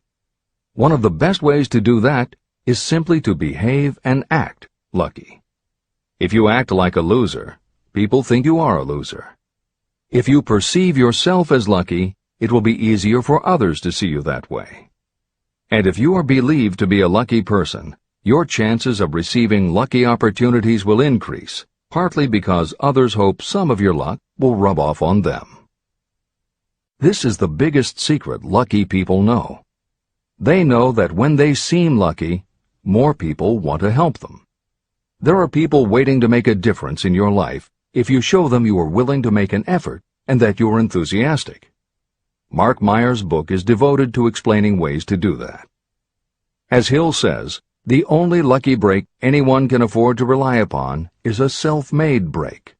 One of the best ways to do that is simply to behave and act lucky. If you act like a loser, people think you are a loser. If you perceive yourself as lucky, it will be easier for others to see you that way. And if you are believed to be a lucky person, your chances of receiving lucky opportunities will increase, partly because others hope some of your luck will rub off on them. This is the biggest secret lucky people know. They know that when they seem lucky, more people want to help them. There are people waiting to make a difference in your life if you show them you are willing to make an effort and that you are enthusiastic. Mark Meyer's book is devoted to explaining ways to do that. As Hill says, the only lucky break anyone can afford to rely upon is a self-made break.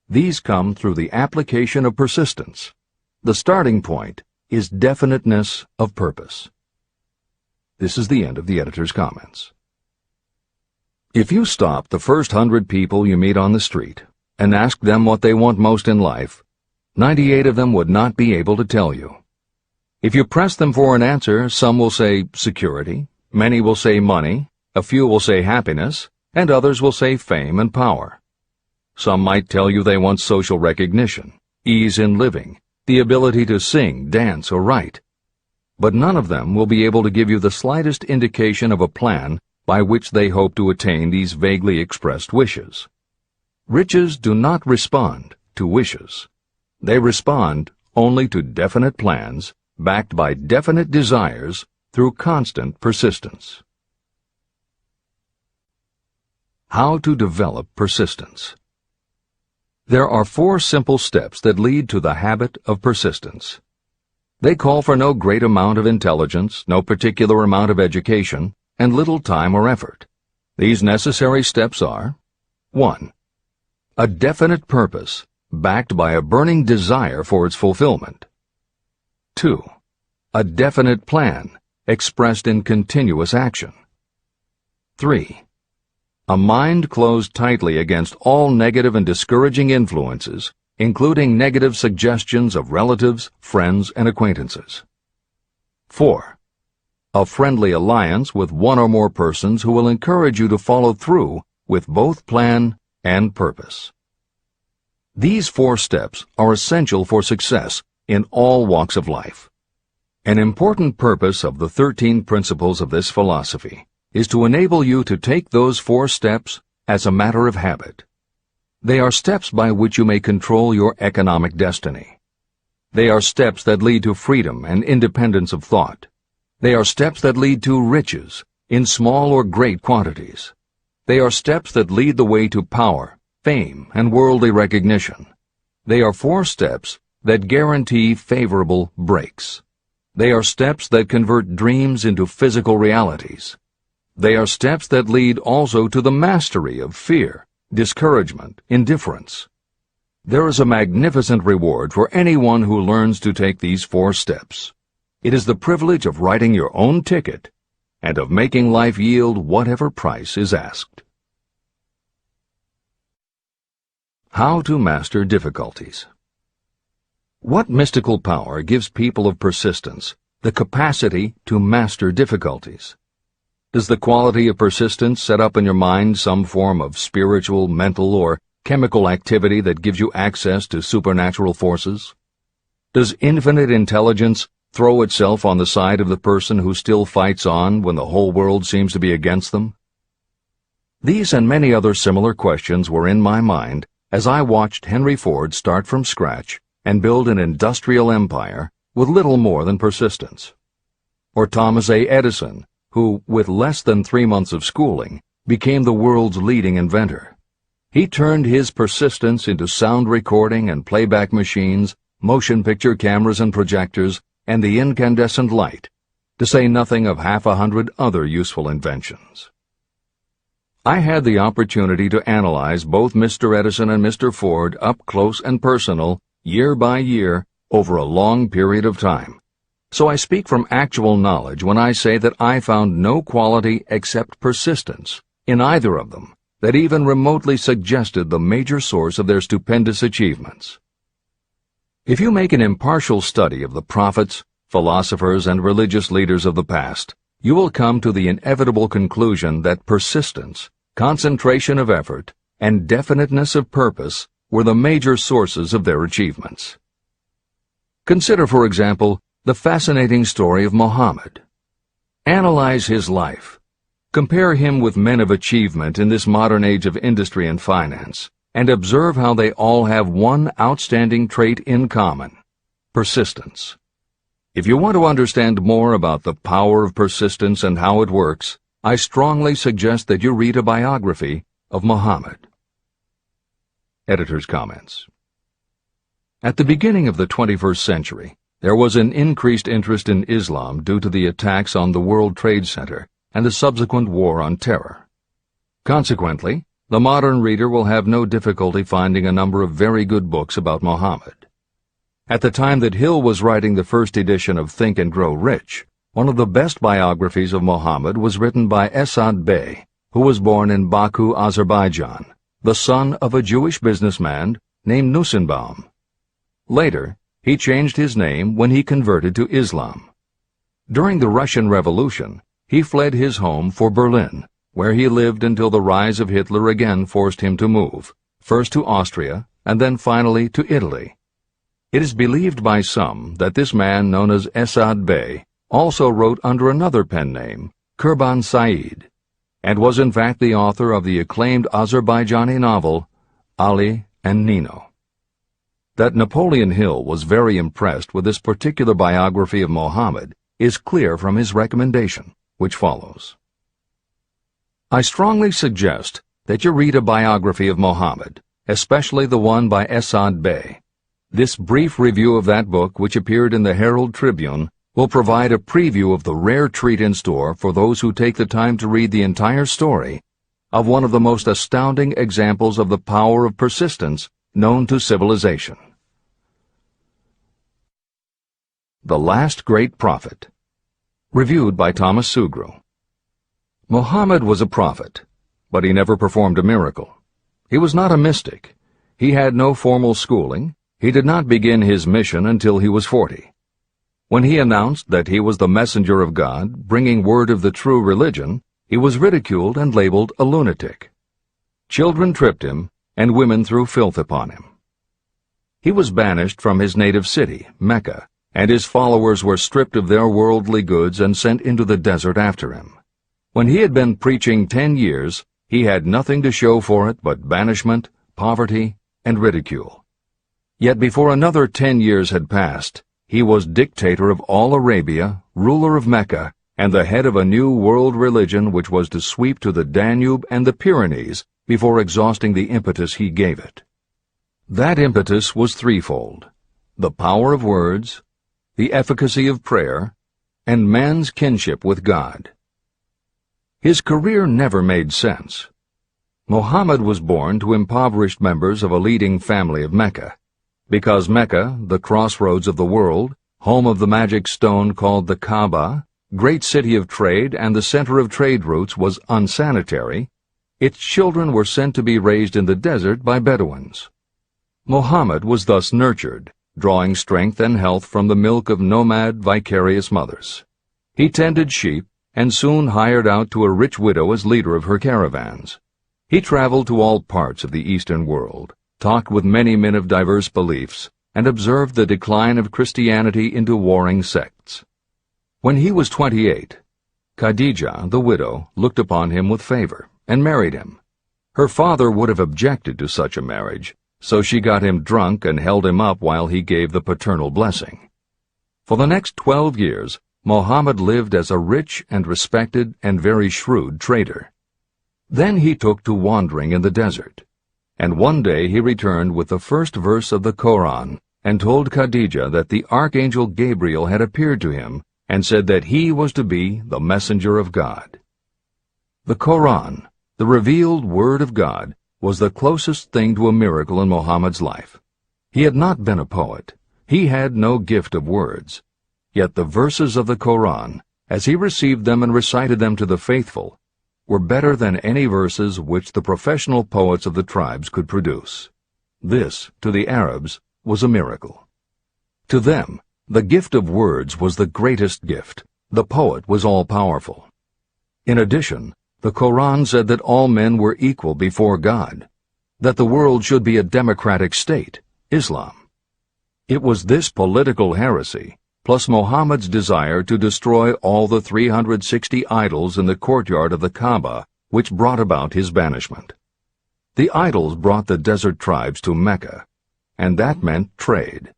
These come through the application of persistence. The starting point is definiteness of purpose. This is the end of the editor's comments. If you stop the first 100 people you meet on the street and ask them what they want most in life, 98 of them would not be able to tell you. If you press them for an answer, some will say security, many will say money, a few will say happiness, and others will say fame and power. Some might tell you they want social recognition, ease in living, the ability to sing, dance, or write. But none of them will be able to give you the slightest indication of a plan by which they hope to attain these vaguely expressed wishes. Riches do not respond to wishes. They respond only to definite plans backed by definite desires through constant persistence. How to develop persistence. There are 4 simple steps that lead to the habit of persistence. They call for no great amount of intelligence, no particular amount of education, and little time or effort. These necessary steps are: 1. A definite purpose, backed by a burning desire for its fulfillment. 2. A definite plan, expressed in continuous action. 3. A mind closed tightly against all negative and discouraging influences, including negative suggestions of relatives, friends, and acquaintances. 4. A friendly alliance with one or more persons who will encourage you to follow through with both plan and purpose. These 4 steps are essential for success in all walks of life. An important purpose of the 13 principles of this philosophy is to enable you to take those 4 steps as a matter of habit. They are steps by which you may control your economic destiny. They are steps that lead to freedom and independence of thought. They are steps that lead to riches, in small or great quantities. They are steps that lead the way to power, fame, and worldly recognition. They are 4 steps that guarantee favorable breaks. They are steps that convert dreams into physical realities. They are steps that lead also to the mastery of fear, discouragement, indifference. There is a magnificent reward for anyone who learns to take these 4 steps. It is the privilege of writing your own ticket and of making life yield whatever price is asked. How to master difficulties. What mystical power gives people of persistence the capacity to master difficulties? Does the quality of persistence set up in your mind some form of spiritual, mental, or chemical activity that gives you access to supernatural forces? Does infinite intelligence throw itself on the side of the person who still fights on when the whole world seems to be against them? These and many other similar questions were in my mind as I watched Henry Ford start from scratch and build an industrial empire with little more than persistence. Or Thomas A. Edison, who, with less than 3 months of schooling, became the world's leading inventor. He turned his persistence into sound recording and playback machines, motion picture cameras and projectors, and the incandescent light, to say nothing of 100 other useful inventions. I had the opportunity to analyze both Mr. Edison and Mr. Ford up close and personal, year by year, over a long period of time. So I speak from actual knowledge when I say that I found no quality except persistence in either of them that even remotely suggested the major source of their stupendous achievements. If you make an impartial study of the prophets, philosophers, and religious leaders of the past, you will come to the inevitable conclusion that persistence, concentration of effort, and definiteness of purpose were the major sources of their achievements. Consider, for example, the fascinating story of Muhammad. Analyze his life. Compare him with men of achievement in this modern age of industry and finance, and observe how they all have one outstanding trait in common: persistence. If you want to understand more about the power of persistence and how it works, I strongly suggest that you read a biography of Muhammad. Editor's comments. At the beginning of the 21st century, There was an increased interest in Islam due to the attacks on the World Trade Center and the subsequent War on Terror. Consequently, the modern reader will have no difficulty finding a number of very good books about Muhammad. At the time that Hill was writing the first edition of Think and Grow Rich, one of the best biographies of Muhammad was written by Esad Bey, who was born in Baku, Azerbaijan, the son of a Jewish businessman named Nusenbaum. Later, he changed his name when he converted to Islam. During the Russian Revolution, he fled his home for Berlin, where he lived until the rise of Hitler again forced him to move, first to Austria and then finally to Italy. It is believed by some that this man, known as Esad Bey, also wrote under another pen name, Kurban Said, and was in fact the author of the acclaimed Azerbaijani novel, Ali and Nino. That Napoleon Hill was very impressed with this particular biography of Muhammad is clear from his recommendation, which follows. I strongly suggest that you read a biography of Muhammad, especially the one by Esad Bey. This brief review of that book, which appeared in the Herald Tribune, will provide a preview of the rare treat in store for those who take the time to read the entire story of one of the most astounding examples of the power of persistence known to civilization. The Last Great Prophet. Reviewed by Thomas Sugru. Muhammad was a prophet, but he never performed a miracle. He was not a mystic. He had no formal schooling. He did not begin his mission until he was 40. When he announced that he was the messenger of God, bringing word of the true religion, he was ridiculed and labeled a lunatic. Children tripped him, and women threw filth upon him. He was banished from his native city, Mecca, and his followers were stripped of their worldly goods and sent into the desert after him. When he had been preaching 10 years, he had nothing to show for it but banishment, poverty, and ridicule. Yet before another 10 years had passed, he was dictator of all Arabia, ruler of Mecca, and the head of a new world religion which was to sweep to the Danube and the Pyrenees before exhausting the impetus he gave it. That impetus was threefold: the power of words, the efficacy of prayer, and man's kinship with God. His career never made sense. Muhammad was born to impoverished members of a leading family of Mecca. Because Mecca, the crossroads of the world, home of the magic stone called the Kaaba, great city of trade and the center of trade routes, was unsanitary, its children were sent to be raised in the desert by Bedouins. Muhammad was thus nurtured, drawing strength and health from the milk of nomad, vicarious mothers. He tended sheep and soon hired out to a rich widow as leader of her caravans. He traveled to all parts of the Eastern world, talked with many men of diverse beliefs, and observed the decline of Christianity into warring sects. When he was 28, Khadijah, the widow, looked upon him with favor and married him. Her father would have objected to such a marriage, so she got him drunk and held him up while he gave the paternal blessing. For the next 12 years, Muhammad lived as a rich and respected and very shrewd trader. Then he took to wandering in the desert, and one day he returned with the first verse of the Koran and told Khadijah that the archangel Gabriel had appeared to him and said that he was to be the messenger of God. The Koran, the revealed word of God, was the closest thing to a miracle in Muhammad's life. He had not been a poet. He had no gift of words. Yet the verses of the Koran, as he received them and recited them to the faithful, were better than any verses which the professional poets of the tribes could produce. This, to the Arabs, was a miracle. To them, the gift of words was the greatest gift. The poet was all-powerful. In addition, the Koran said that all men were equal before God, that the world should be a democratic state, Islam. It was this political heresy, plus Muhammad's desire to destroy all the 360 idols in the courtyard of the Kaaba, which brought about his banishment. The idols brought the desert tribes to Mecca, and that meant trade.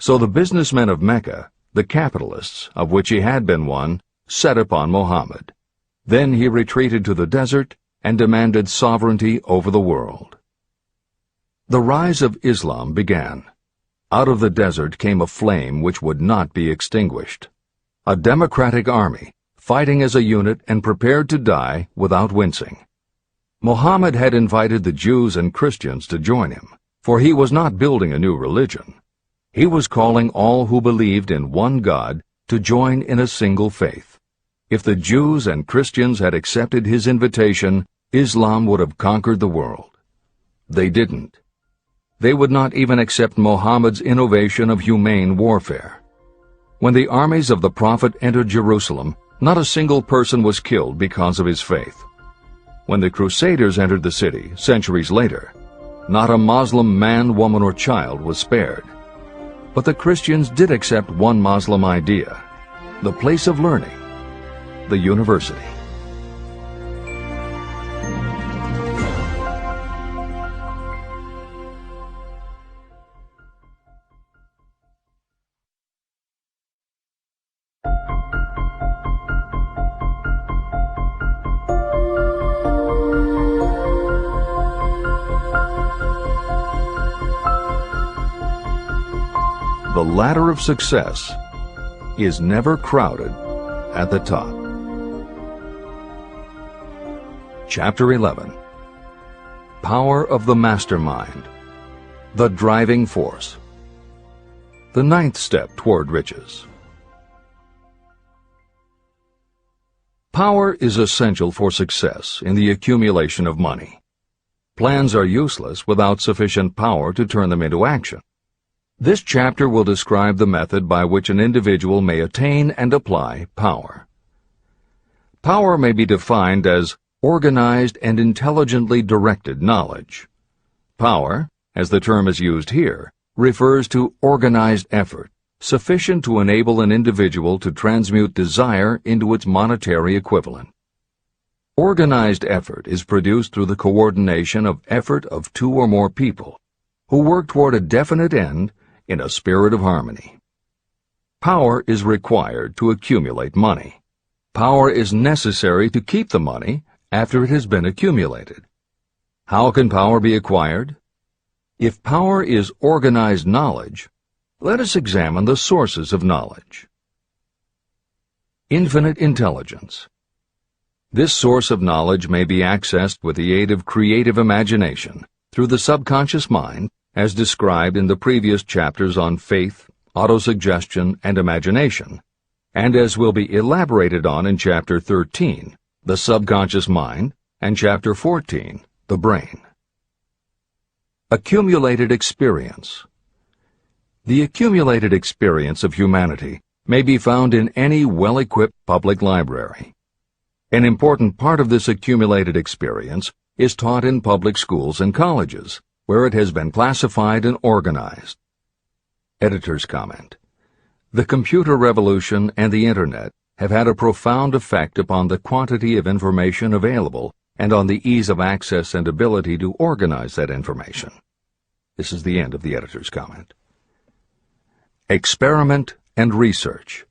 So the businessmen of Mecca, the capitalists, of which he had been one, set upon Muhammad. Then he retreated to the desert and demanded sovereignty over the world. The rise of Islam began. Out of the desert came a flame which would not be extinguished. A democratic army, fighting as a unit and prepared to die without wincing. Muhammad had invited the Jews and Christians to join him, for he was not building a new religion. He was calling all who believed in one God to join in a single faith. If the Jews and Christians had accepted his invitation, Islam would have conquered the world. They didn't. They would not even accept Muhammad's innovation of humane warfare. When the armies of the Prophet entered Jerusalem, not a single person was killed because of his faith. When the Crusaders entered the city, centuries later, not a Muslim man, woman, or child was spared. But the Christians did accept one Muslim idea, the place of learning, the university. The ladder of success is never crowded at the top. Chapter 11. Power of the Mastermind, the Driving Force. The ninth step toward riches. Power is essential for success in the accumulation of money. Plans are useless without sufficient power to turn them into action. This chapter will describe the method by which an individual may attain and apply power. Power may be defined as organized and intelligently directed knowledge. Power, as the term is used here, refers to organized effort, sufficient to enable an individual to transmute desire into its monetary equivalent. Organized effort is produced through the coordination of effort of two or more people, who work toward a definite end in a spirit of harmony. Power is required to accumulate money. Power is necessary to keep the money after it has been accumulated. How can power be acquired? If power is organized knowledge, let us examine the sources of knowledge. Infinite intelligence. This source of knowledge may be accessed with the aid of creative imagination through the subconscious mind, as described in the previous chapters on faith, autosuggestion, and imagination, and as will be elaborated on in Chapter 13, the subconscious mind, and Chapter 14, the brain. Accumulated experience. The accumulated experience of humanity may be found in any well-equipped public library. An important part of this accumulated experience is taught in public schools and colleges, where it has been classified and organized. Editor's comment. The computer revolution and the Internet have had a profound effect upon the quantity of information available and on the ease of access and ability to organize that information. This is the end of the editor's comment. Experiment and research.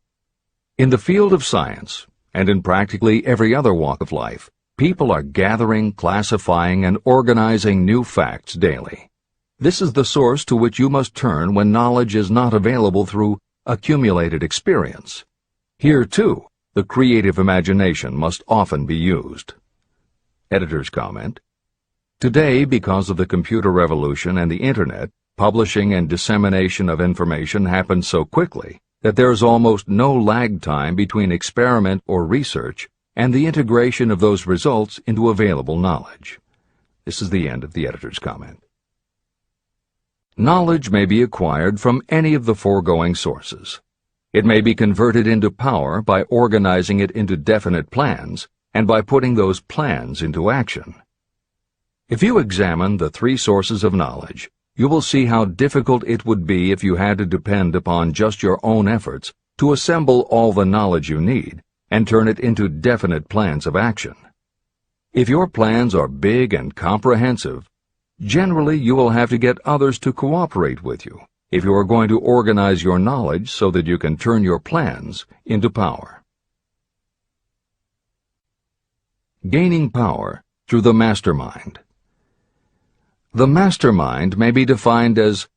In the field of science, and in practically every other walk of life, people are gathering, classifying, and organizing new facts daily. This is the source to which you must turn when knowledge is not available through accumulated experience. Here, too, the creative imagination must often be used. Editor's comment. Today, because of the computer revolution and the Internet, publishing and dissemination of information happens so quickly that there is almost no lag time between experiment or research and the integration of those results into available knowledge. This is the end of the editor's comment. Knowledge may be acquired from any of the foregoing sources. It may be converted into power by organizing it into definite plans and by putting those plans into action. If you examine the three sources of knowledge, you will see how difficult it would be if you had to depend upon just your own efforts to assemble all the knowledge you need and turn it into definite plans of action. If your plans are big and comprehensive, generally you will have to get others to cooperate with you if you are going to organize your knowledge so that you can turn your plans into power. Gaining power through the mastermind. The mastermind may be defined as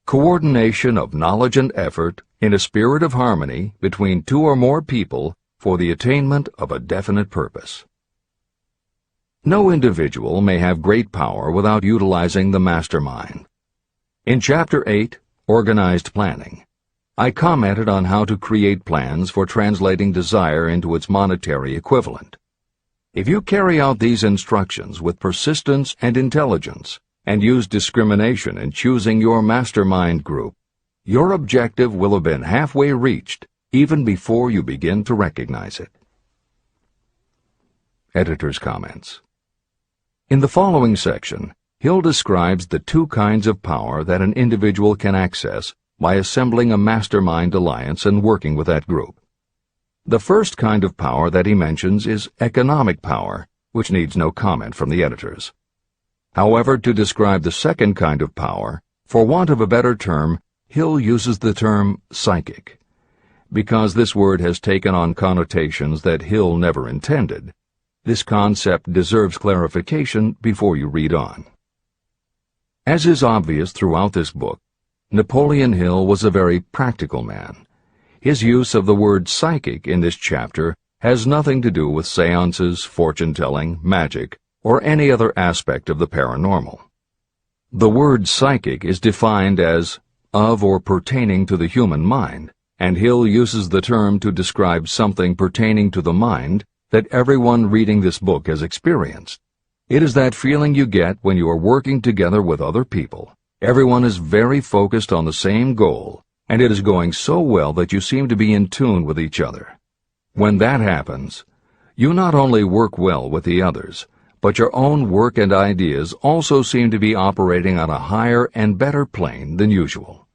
Coordination of knowledge and effort in a spirit of harmony between two or more people for the attainment of a definite purpose. No individual may have great power without utilizing the mastermind. In Chapter 8, Organized Planning, I commented on how to create plans for translating desire into its monetary equivalent. If you carry out these instructions with persistence and intelligence, and use discrimination in choosing your mastermind group, your objective will have been halfway reached even before you begin to recognize it. Editor's comments. In the following section, Hill describes the two kinds of power that an individual can access by assembling a mastermind alliance and working with that group. The first kind of power that he mentions is economic power, which needs no comment from the editors. However, to describe the second kind of power, for want of a better term, Hill uses the term psychic. Because this word has taken on connotations that Hill never intended, this concept deserves clarification before you read on. As is obvious throughout this book, Napoleon Hill was a very practical man. His use of the word psychic in this chapter has nothing to do with seances, fortune-telling, magic, or any other aspect of the paranormal. The word psychic is defined as of or pertaining to the human mind, and Hill uses the term to describe something pertaining to the mind that everyone reading this book has experienced. It is that feeling you get when you are working together with other people. Everyone is very focused on the same goal, and it is going so well that you seem to be in tune with each other. When that happens, you not only work well with the others, but your own work and ideas also seem to be operating on a higher and better plane than usual.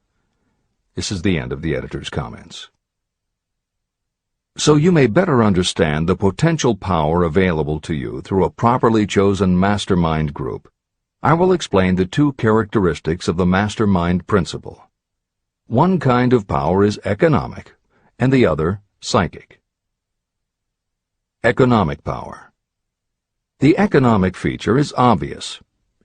This is the end of the editor's comments. So you may better understand the potential power available to you through a properly chosen mastermind group, I will explain the two characteristics of the mastermind principle. One kind of power is economic, and the other psychic. Economic power. The economic feature is obvious.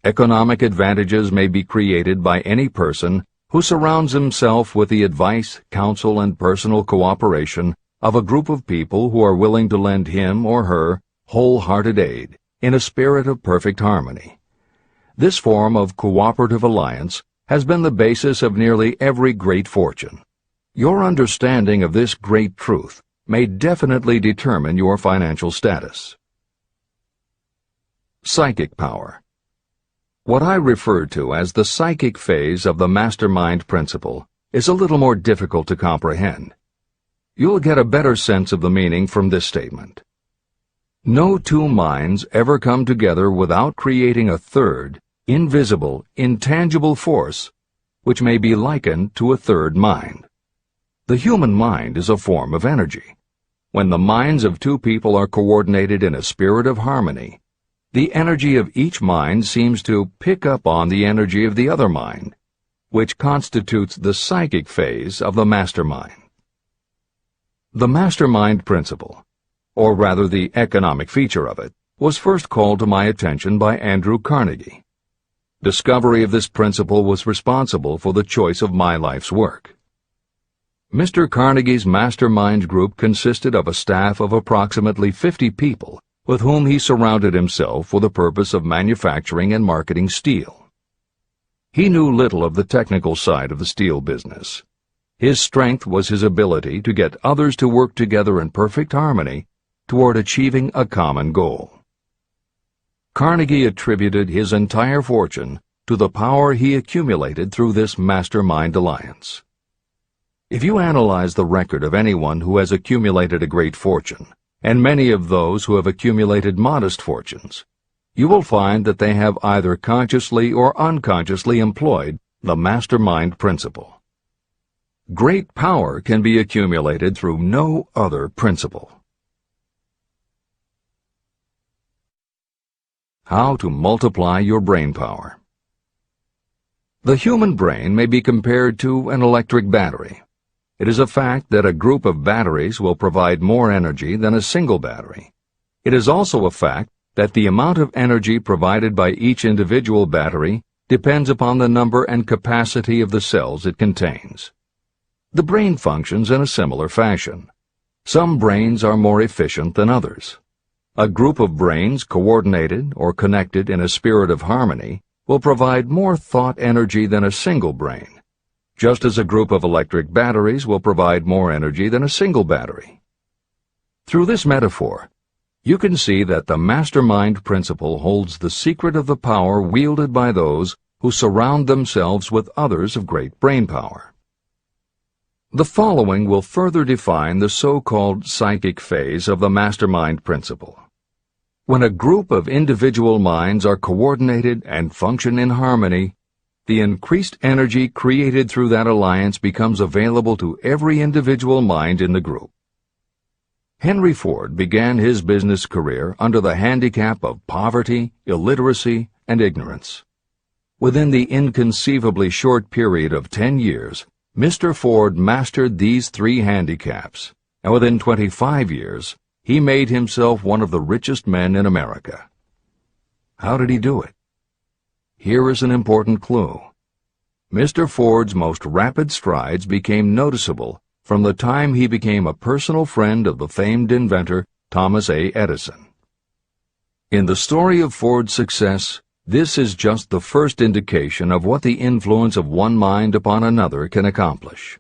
Economic advantages may be created by any person who surrounds himself with the advice, counsel, and personal cooperation of a group of people who are willing to lend him or her wholehearted aid in a spirit of perfect harmony. This form of cooperative alliance has been the basis of nearly every great fortune. Your understanding of this great truth may definitely determine your financial status. Psychic power. What I refer to as the psychic phase of the mastermind principle is a little more difficult to comprehend. You'll get a better sense of the meaning from this statement. No two minds ever come together without creating a third, invisible, intangible force, which may be likened to a third mind. The human mind is a form of energy. When the minds of two people are coordinated in a spirit of harmony, the energy of each mind seems to pick up on the energy of the other mind, which constitutes the psychic phase of the mastermind. The mastermind principle, or rather the economic feature of it, was first called to my attention by Andrew Carnegie. Discovery of this principle was responsible for the choice of my life's work. Mr. Carnegie's mastermind group consisted of a staff of approximately 50 people with whom he surrounded himself for the purpose of manufacturing and marketing steel. He knew little of the technical side of the steel business. His strength was his ability to get others to work together in perfect harmony toward achieving a common goal. Carnegie attributed his entire fortune to the power he accumulated through this mastermind alliance. If you analyze the record of anyone who has accumulated a great fortune, and many of those who have accumulated modest fortunes, you will find that they have either consciously or unconsciously employed the mastermind principle. Great power can be accumulated through no other principle. How to multiply your brain power. The human brain may be compared to an electric battery. It is a fact that a group of batteries will provide more energy than a single battery. It is also a fact that the amount of energy provided by each individual battery depends upon the number and capacity of the cells it contains. The brain functions in a similar fashion. Some brains are more efficient than others. A group of brains coordinated or connected in a spirit of harmony will provide more thought energy than a single brain, just as a group of electric batteries will provide more energy than a single battery. Through this metaphor, you can see that the mastermind principle holds the secret of the power wielded by those who surround themselves with others of great brain power. The following will further define the so-called psychic phase of the mastermind principle. When a group of individual minds are coordinated and function in harmony, the increased energy created through that alliance becomes available to every individual mind in the group. Henry Ford began his business career under the handicap of poverty, illiteracy, and ignorance. Within the inconceivably short period of 10 years, Mr. Ford mastered these 3 handicaps, and within 25 years, he made himself one of the richest men in America. How did he do it? Here is an important clue. Mr. Ford's most rapid strides became noticeable from the time he became a personal friend of the famed inventor Thomas A. Edison. In the story of Ford's success, this is just the first indication of what the influence of one mind upon another can accomplish.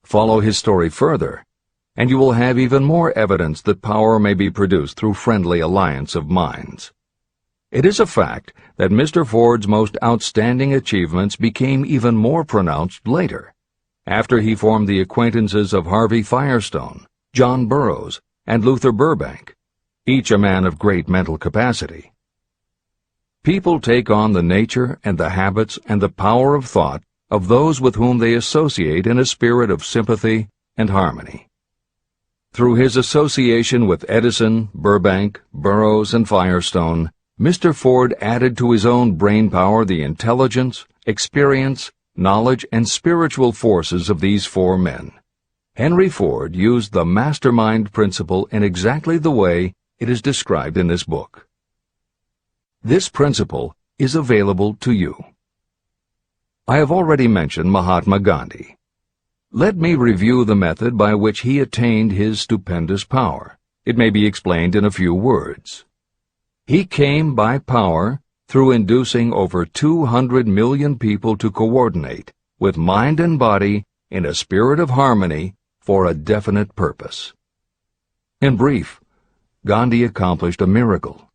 Follow his story further, and you will have even more evidence that power may be produced through friendly alliance of minds. It is a fact that Mr. Ford's most outstanding achievements became even more pronounced later, after he formed the acquaintances of Harvey Firestone, John Burroughs, and Luther Burbank, each a man of great mental capacity. People take on the nature and the habits and the power of thought of those with whom they associate in a spirit of sympathy and harmony. Through his association with Edison, Burbank, Burroughs, and Firestone, Mr. Ford added to his own brain power the intelligence, experience, knowledge, and spiritual forces of these 4 men. Henry Ford used the mastermind principle in exactly the way it is described in this book. This principle is available to you. I have already mentioned Mahatma Gandhi. Let me review the method by which he attained his stupendous power. It may be explained in a few words. He came by power through inducing over 200 million people to coordinate with mind and body in a spirit of harmony for a definite purpose. In brief, Gandhi accomplished a miracle,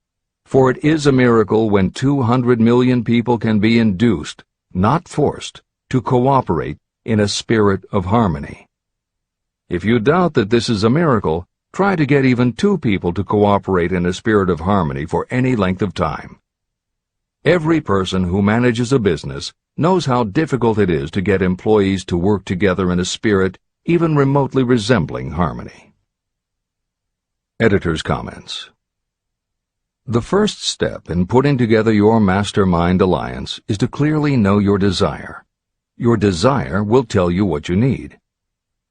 for it is a miracle when 200 million people can be induced, not forced, to cooperate in a spirit of harmony. If you doubt that this is a miracle, try to get even 2 people to cooperate in a spirit of harmony for any length of time. Every person who manages a business knows how difficult it is to get employees to work together in a spirit even remotely resembling harmony. Editor's comments. The first step in putting together your mastermind alliance is to clearly know your desire. Your desire will tell you what you need.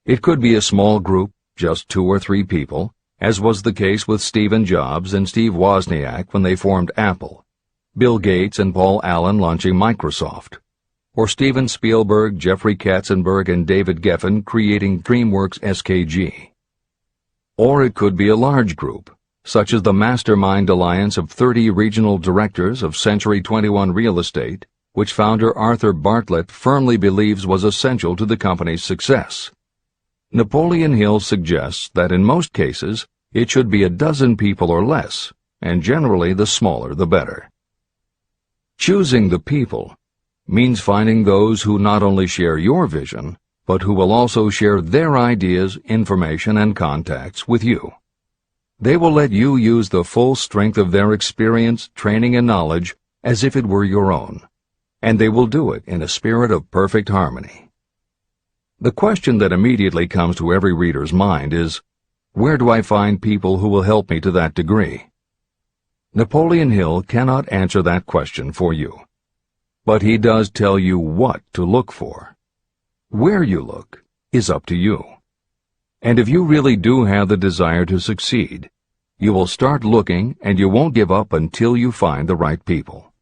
It could be a small group, just 2 or 3 people, as was the case with Stephen Jobs and Steve Wozniak when they formed Apple, Bill Gates and Paul Allen launching Microsoft, or Steven Spielberg, Jeffrey Katzenberg, and David Geffen creating DreamWorks SKG. Or it could be a large group, such as the Mastermind Alliance of 30 regional directors of Century 21 Real Estate, which founder Arthur Bartlett firmly believes was essential to the company's success. Napoleon Hill suggests that in most cases it should be a dozen people or less, and generally the smaller the better. Choosing the people means finding those who not only share your vision, but who will also share their ideas, information, and contacts with you. They will let you use the full strength of their experience, training, and knowledge as if it were your own, and they will do it in a spirit of perfect harmony. The question that immediately comes to every reader's mind is, where do I find people who will help me to that degree? Napoleon Hill cannot answer that question for you, but he does tell you what to look for. Where you look is up to you. And if you really do have the desire to succeed, you will start looking and you won't give up until you find the right people.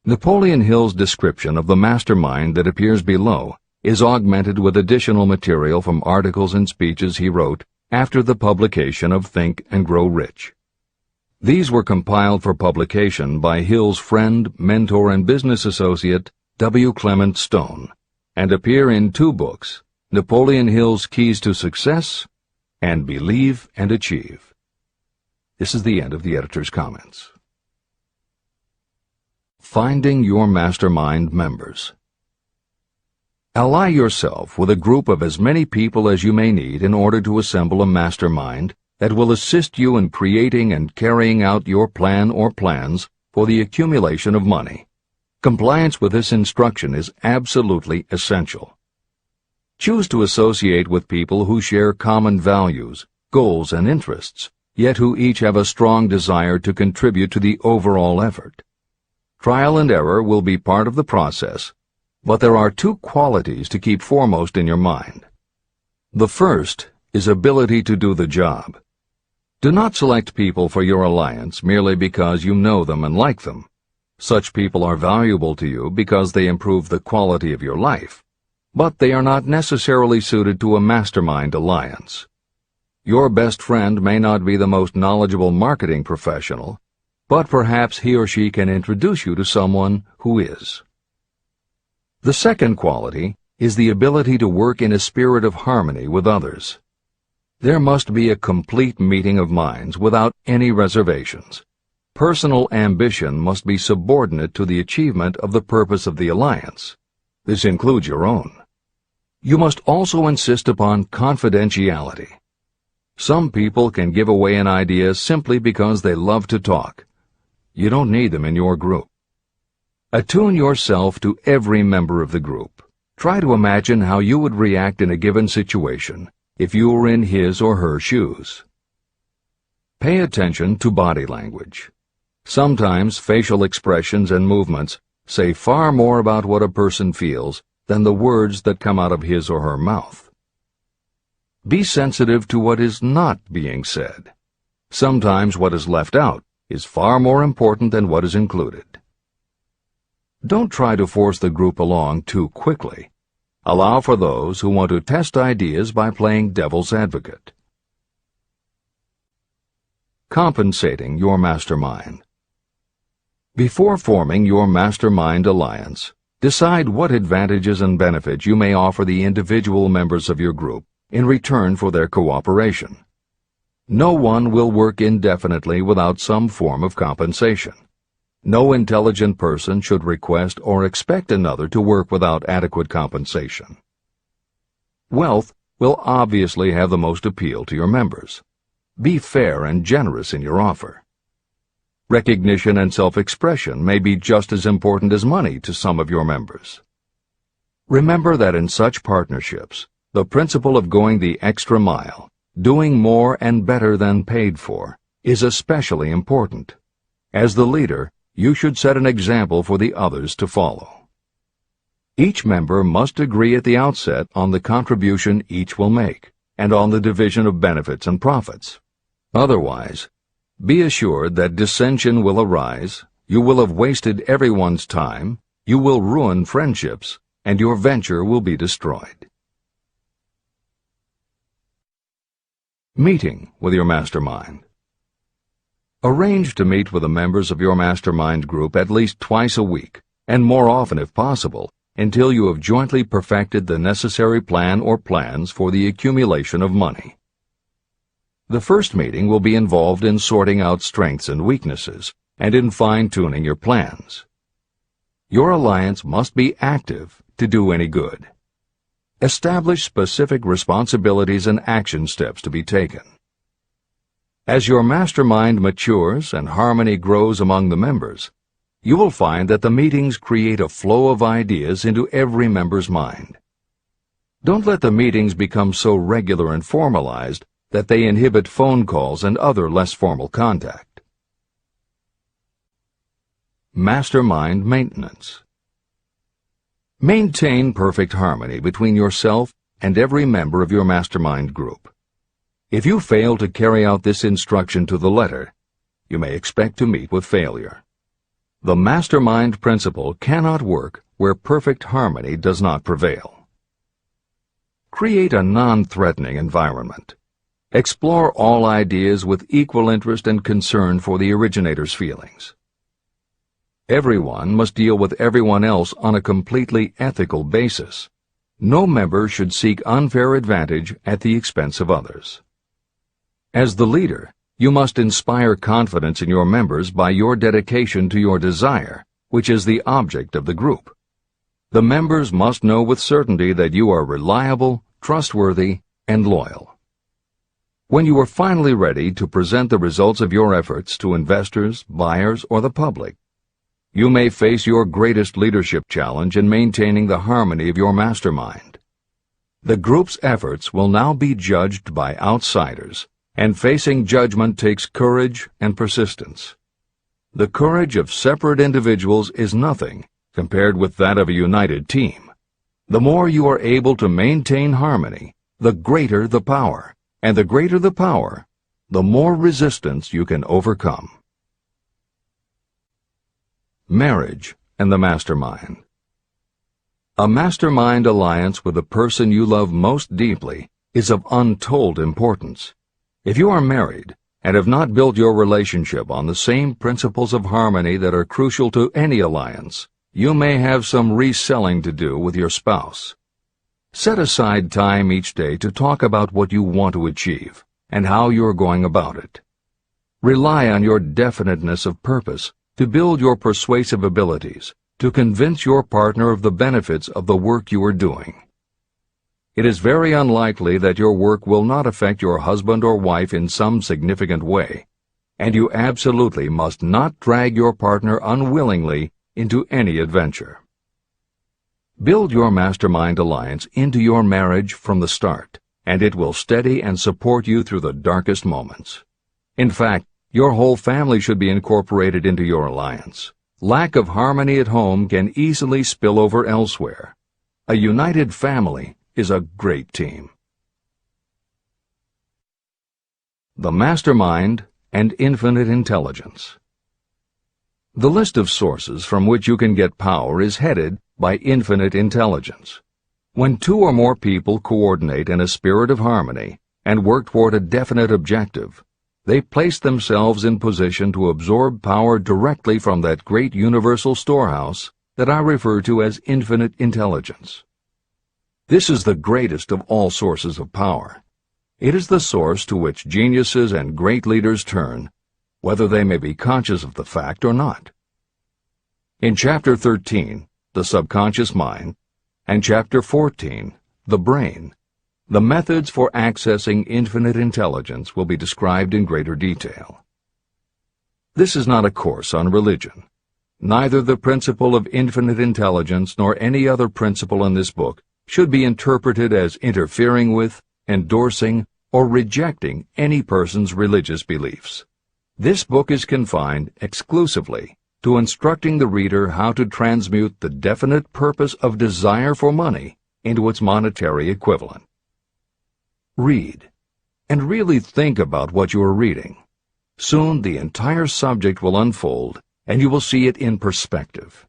Napoleon Hill's description of the mastermind that appears below is augmented with additional material from articles and speeches he wrote after the publication of Think and Grow Rich. These were compiled for publication by Hill's friend, mentor, and business associate, W. Clement Stone, and appear in two books, Napoleon Hill's Keys to Success and Believe and Achieve. This is the end of the editor's comments. Finding your mastermind members. Ally yourself with a group of as many people as you may need in order to assemble a mastermind that will assist you in creating and carrying out your plan or plans for the accumulation of money. Compliance with this instruction is absolutely essential. Choose to associate with people who share common values, goals, and interests, yet who each have a strong desire to contribute to the overall effort. Trial and error will be part of the process, but there are two qualities to keep foremost in your mind. The first is ability to do the job. Do not select people for your alliance merely because you know them and like them. Such people are valuable to you because they improve the quality of your life, but they are not necessarily suited to a mastermind alliance. Your best friend may not be the most knowledgeable marketing professional, but perhaps he or she can introduce you to someone who is. The second quality is the ability to work in a spirit of harmony with others. There must be a complete meeting of minds without any reservations. Personal ambition must be subordinate to the achievement of the purpose of the alliance. This includes your own. You must also insist upon confidentiality. Some people can give away an idea simply because they love to talk. You don't need them in your group. Attune yourself to every member of the group. Try to imagine how you would react in a given situation if you were in his or her shoes. Pay attention to body language. Sometimes facial expressions and movements say far more about what a person feels than the words that come out of his or her mouth. Be sensitive to what is not being said. Sometimes what is left out is far more important than what is included. Don't try to force the group along too quickly. Allow for those who want to test ideas by playing devil's advocate. Compensating your mastermind. Before forming your mastermind alliance, decide what advantages and benefits you may offer the individual members of your group in return for their cooperation. No one will work indefinitely without some form of compensation. No intelligent person should request or expect another to work without adequate compensation. Wealth will obviously have the most appeal to your members. Be fair and generous in your offer. Recognition and self-expression may be just as important as money to some of your members. Remember that in such partnerships, the principle of going the extra mile, doing more and better than paid for, is especially important. As the leader, you should set an example for the others to follow. Each member must agree at the outset on the contribution each will make, and on the division of benefits and profits. Otherwise, be assured that dissension will arise, you will have wasted everyone's time, you will ruin friendships, and your venture will be destroyed. Meeting with your mastermind. Arrange to meet with the members of your mastermind group at least twice a week, and more often if possible, until you have jointly perfected the necessary plan or plans for the accumulation of money. The first meeting will be involved in sorting out strengths and weaknesses, and in fine-tuning your plans. Your alliance must be active to do any good. Establish specific responsibilities and action steps to be taken. As your mastermind matures and harmony grows among the members, you will find that the meetings create a flow of ideas into every member's mind. Don't let the meetings become so regular and formalized that they inhibit phone calls and other less formal contact. Mastermind maintenance. Maintain perfect harmony between yourself and every member of your mastermind group. If you fail to carry out this instruction to the letter, you may expect to meet with failure. The mastermind principle cannot work where perfect harmony does not prevail. Create a non-threatening environment. Explore all ideas with equal interest and concern for the originator's feelings. Everyone must deal with everyone else on a completely ethical basis. No member should seek unfair advantage at the expense of others. As the leader, you must inspire confidence in your members by your dedication to your desire, which is the object of the group. The members must know with certainty that you are reliable, trustworthy, and loyal. When you are finally ready to present the results of your efforts to investors, buyers, or the public, you may face your greatest leadership challenge in maintaining the harmony of your mastermind. The group's efforts will now be judged by outsiders, and facing judgment takes courage and persistence. The courage of separate individuals is nothing compared with that of a united team. The more you are able to maintain harmony, the greater the power, and the greater the power, the more resistance you can overcome. Marriage and the mastermind. A mastermind alliance with the person you love most deeply is of untold importance. If you are married and have not built your relationship on the same principles of harmony that are crucial to any alliance, you may have some reselling to do with your spouse. Set aside time each day to talk about what you want to achieve and how you are going about it. Rely on your definiteness of purpose to build your persuasive abilities, to convince your partner of the benefits of the work you are doing. It is very unlikely that your work will not affect your husband or wife in some significant way, and you absolutely must not drag your partner unwillingly into any adventure. Build your mastermind alliance into your marriage from the start, and it will steady and support you through the darkest moments. In fact, your whole family should be incorporated into your alliance. Lack of harmony at home can easily spill over elsewhere. A united family is a great team. The mastermind and infinite intelligence. The list of sources from which you can get power is headed by infinite intelligence. When two or more people coordinate in a spirit of harmony and work toward a definite objective, they place themselves in position to absorb power directly from that great universal storehouse that I refer to as infinite intelligence. This is the greatest of all sources of power. It is the source to which geniuses and great leaders turn, whether they may be conscious of the fact or not. In Chapter 13, The Subconscious Mind, and Chapter 14, The Brain, the methods for accessing infinite intelligence will be described in greater detail. This is not a course on religion. Neither the principle of infinite intelligence nor any other principle in this book should be interpreted as interfering with, endorsing, or rejecting any person's religious beliefs. This book is confined exclusively to instructing the reader how to transmute the definite purpose of desire for money into its monetary equivalent. Read, and really think about what you are reading. Soon the entire subject will unfold, and you will see it in perspective.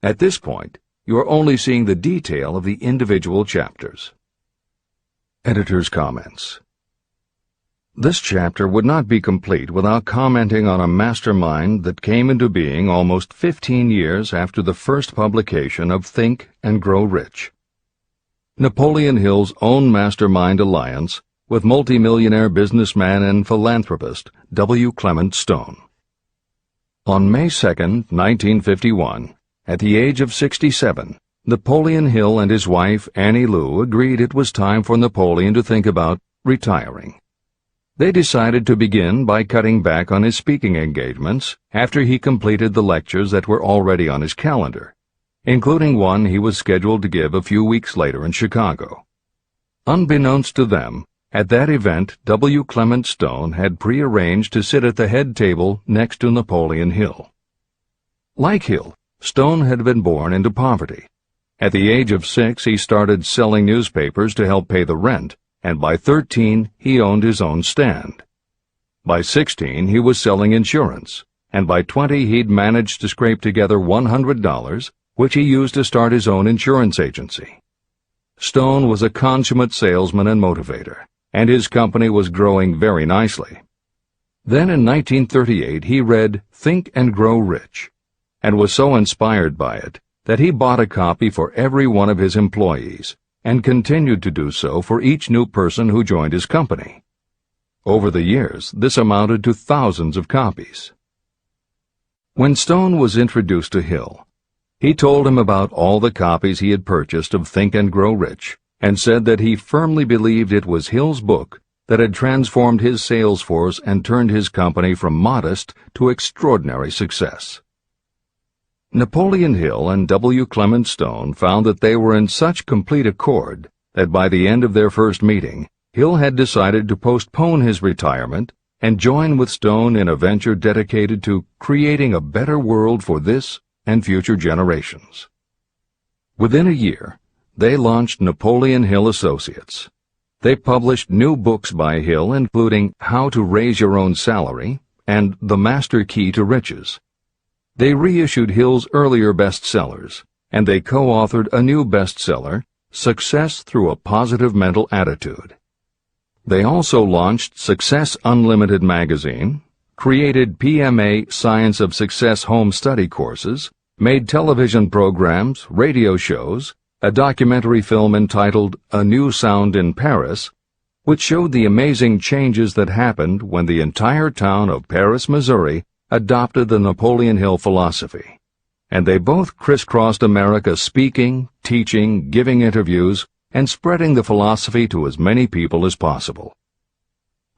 At this point, you are only seeing the detail of the individual chapters. Editor's comments. This chapter would not be complete without commenting on a mastermind that came into being almost 15 years after the first publication of Think and Grow Rich. Napoleon Hill's own mastermind alliance with multimillionaire businessman and philanthropist W. Clement Stone. On May 2, 1951, at the age of 67, Napoleon Hill and his wife Annie Lou agreed it was time for Napoleon to think about retiring. They decided to begin by cutting back on his speaking engagements after he completed the lectures that were already on his calendar, including one he was scheduled to give a few weeks later in Chicago. Unbeknownst to them, at that event W. Clement Stone had prearranged to sit at the head table next to Napoleon Hill. Like Hill, Stone had been born into poverty. At the age of 6, he started selling newspapers to help pay the rent, and by 13, he owned his own stand. By 16, he was selling insurance, and by 20 he'd managed to scrape together $100, which he used to start his own insurance agency. Stone was a consummate salesman and motivator, and his company was growing very nicely. Then in 1938 he read Think and Grow Rich, and was so inspired by it that he bought a copy for every one of his employees, and continued to do so for each new person who joined his company. Over the years, this amounted to thousands of copies. When Stone was introduced to Hill, he told him about all the copies he had purchased of Think and Grow Rich, and said that he firmly believed it was Hill's book that had transformed his sales force and turned his company from modest to extraordinary success. Napoleon Hill and W. Clement Stone found that they were in such complete accord that by the end of their first meeting, Hill had decided to postpone his retirement and join with Stone in a venture dedicated to creating a better world for this and future generations. Within a year, they launched Napoleon Hill Associates. They published new books by Hill, including How to Raise Your Own Salary and The Master Key to Riches. They reissued Hill's earlier bestsellers, and they co-authored a new bestseller, Success Through a Positive Mental Attitude. They also launched Success Unlimited magazine, created PMA Science of Success home study courses, made television programs, radio shows, a documentary film entitled A New Sound in Paris, which showed the amazing changes that happened when the entire town of Paris, Missouri, adopted the Napoleon Hill philosophy. And they both crisscrossed America speaking, teaching, giving interviews, and spreading the philosophy to as many people as possible.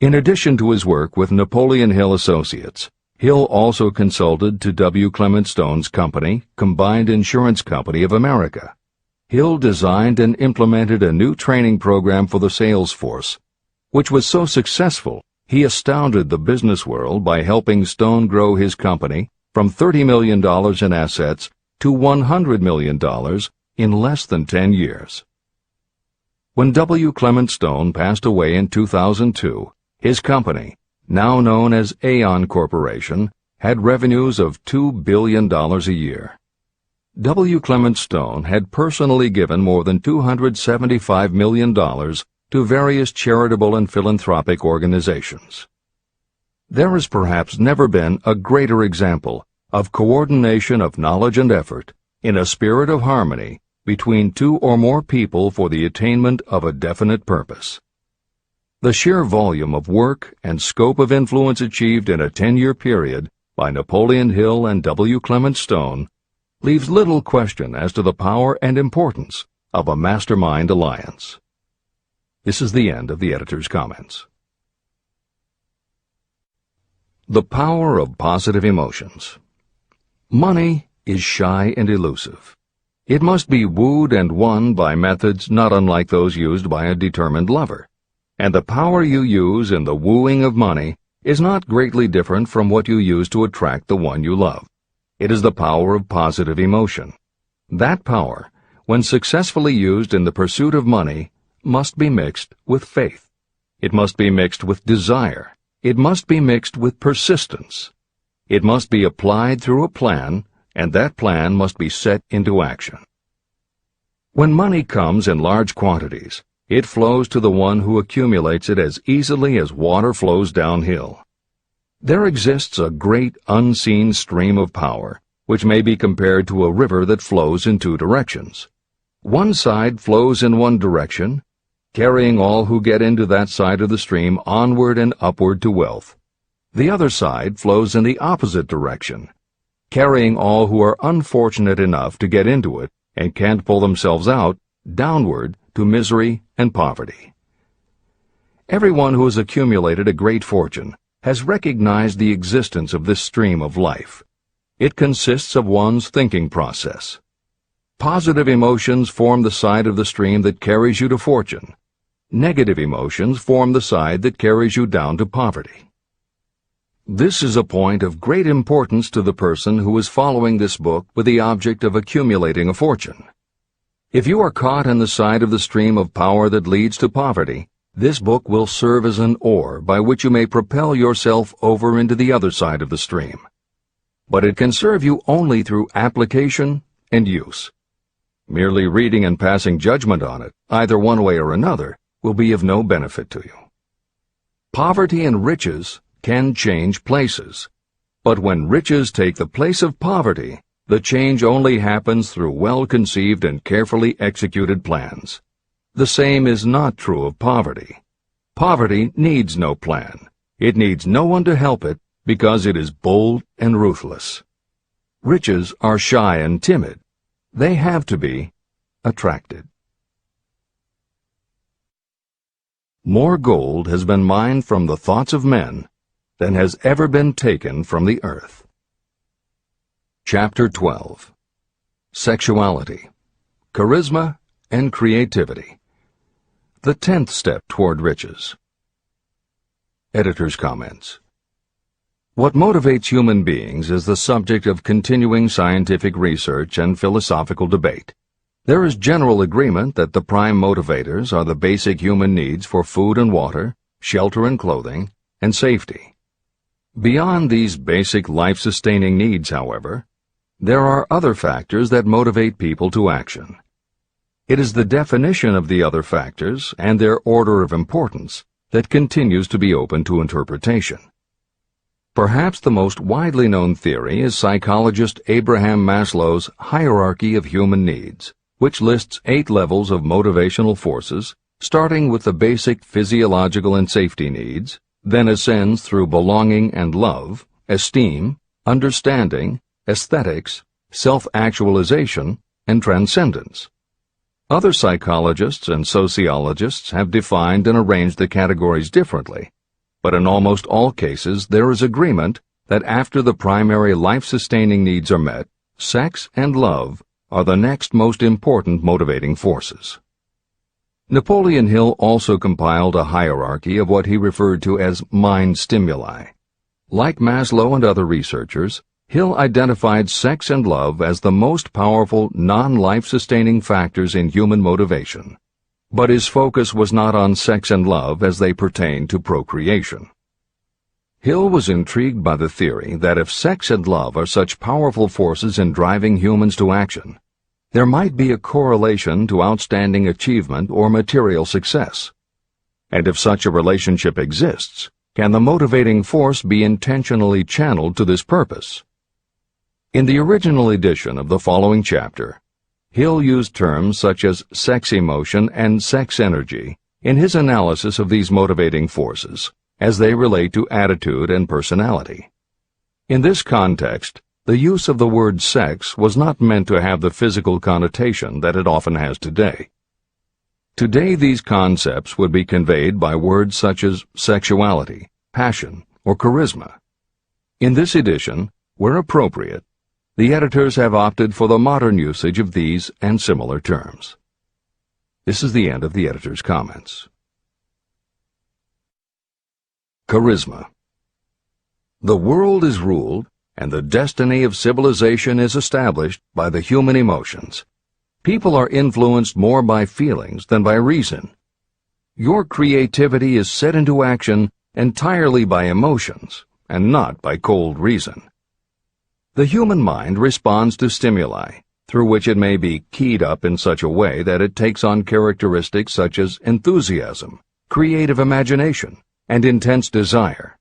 In addition to his work with Napoleon Hill Associates, Hill also consulted to W. Clement Stone's company, Combined Insurance Company of America. Hill designed and implemented a new training program for the sales force, which was so successful he astounded the business world by helping Stone grow his company from $30 million in assets to $100 million in less than 10 years. When W. Clement Stone passed away in 2002, his company, now known as Aon Corporation, had revenues of $2 billion a year. W. Clement Stone had personally given more than $275 million to various charitable and philanthropic organizations. There has perhaps never been a greater example of coordination of knowledge and effort in a spirit of harmony between two or more people for the attainment of a definite purpose. The sheer volume of work and scope of influence achieved in a 10-year period by Napoleon Hill and W. Clement Stone leaves little question as to the power and importance of a mastermind alliance. This is the end of the editor's comments. The power of positive emotions. Money is shy and elusive. It must be wooed and won by methods not unlike those used by a determined lover. And the power you use in the wooing of money is not greatly different from what you use to attract the one you love. It is the power of positive emotion. That power, when successfully used in the pursuit of money, must be mixed with faith. It must be mixed with desire. It must be mixed with persistence. It must be applied through a plan, and that plan must be set into action. When money comes in large quantities, it flows to the one who accumulates it as easily as water flows downhill. There exists a great unseen stream of power, which may be compared to a river that flows in two directions. One side flows in one direction, carrying all who get into that side of the stream onward and upward to wealth. The other side flows in the opposite direction, carrying all who are unfortunate enough to get into it and can't pull themselves out, downward to misery and poverty. Everyone who has accumulated a great fortune has recognized the existence of this stream of life. It consists of one's thinking process. Positive emotions form the side of the stream that carries you to fortune. Negative emotions form the side that carries you down to poverty. This is a point of great importance to the person who is following this book with the object of accumulating a fortune. If you are caught in the side of the stream of power that leads to poverty, this book will serve as an oar by which you may propel yourself over into the other side of the stream. but it can serve you only through application and use. Merely reading and passing judgment on it, either one way or another, will be of no benefit to you. Poverty and riches can change places, but when riches take the place of poverty, the change only happens through well-conceived and carefully executed plans. The same is not true of poverty. Poverty needs no plan. It needs no one to help it because it is bold and ruthless. Riches are shy and timid. They have to be attracted. More gold has been mined from the thoughts of men than has ever been taken from the earth. Chapter 12. Sexuality, Charisma, and Creativity. The 10th step toward riches. Editor's comments. What motivates human beings is the subject of continuing scientific research and philosophical debate. There is general agreement that the prime motivators are the basic human needs for food and water, shelter and clothing, and safety. Beyond these basic life-sustaining needs, however, there are other factors that motivate people to action. It is the definition of the other factors and their order of importance that continues to be open to interpretation. Perhaps the most widely known theory is psychologist Abraham Maslow's hierarchy of human needs, which lists 8 levels of motivational forces, starting with the basic physiological and safety needs, then ascends through belonging and love, esteem, understanding, aesthetics, self-actualization, and transcendence. Other psychologists and sociologists have defined and arranged the categories differently, but in almost all cases there is agreement that after the primary life-sustaining needs are met, sex and love are the next most important motivating forces. Napoleon Hill also compiled a hierarchy of what he referred to as mind stimuli. Like Maslow and other researchers, Hill identified sex and love as the most powerful non-life-sustaining factors in human motivation, but his focus was not on sex and love as they pertain to procreation. Hill was intrigued by the theory that if sex and love are such powerful forces in driving humans to action, there might be a correlation to outstanding achievement or material success. And if such a relationship exists, can the motivating force be intentionally channeled to this purpose? In the original edition of the following chapter, Hill used terms such as sex emotion and sex energy in his analysis of these motivating forces as they relate to attitude and personality. In this context, the use of the word sex was not meant to have the physical connotation that it often has today. Today, these concepts would be conveyed by words such as sexuality, passion, or charisma. In this edition, where appropriate, the editors have opted for the modern usage of these and similar terms. This is the end of the editor's comments. Charisma. The world is ruled, and the destiny of civilization is established by the human emotions. People are influenced more by feelings than by reason. Your creativity is set into action entirely by emotions, and not by cold reason. The human mind responds to stimuli, through which it may be keyed up in such a way that it takes on characteristics such as enthusiasm, creative imagination, and intense desire.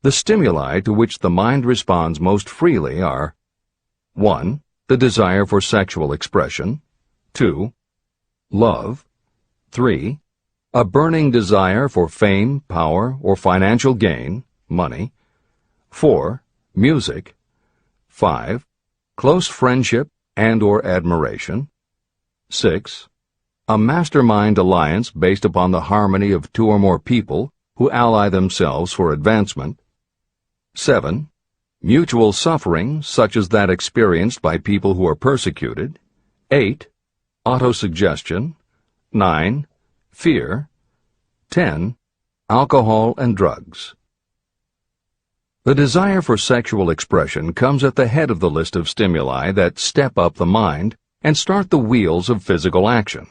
The stimuli to which the mind responds most freely are 1. The desire for sexual expression, 2. Love, 3. A burning desire for fame, power, or financial gain, money, 4. Music, 5. Close friendship and or admiration, 6. A mastermind alliance based upon the harmony of 2 or more people who ally themselves for advancement, 7. Mutual suffering, such as that experienced by people who are persecuted, 8. Autosuggestion, 9. Fear, 10. Alcohol and drugs. The desire for sexual expression comes at the head of the list of stimuli that step up the mind and start the wheels of physical action.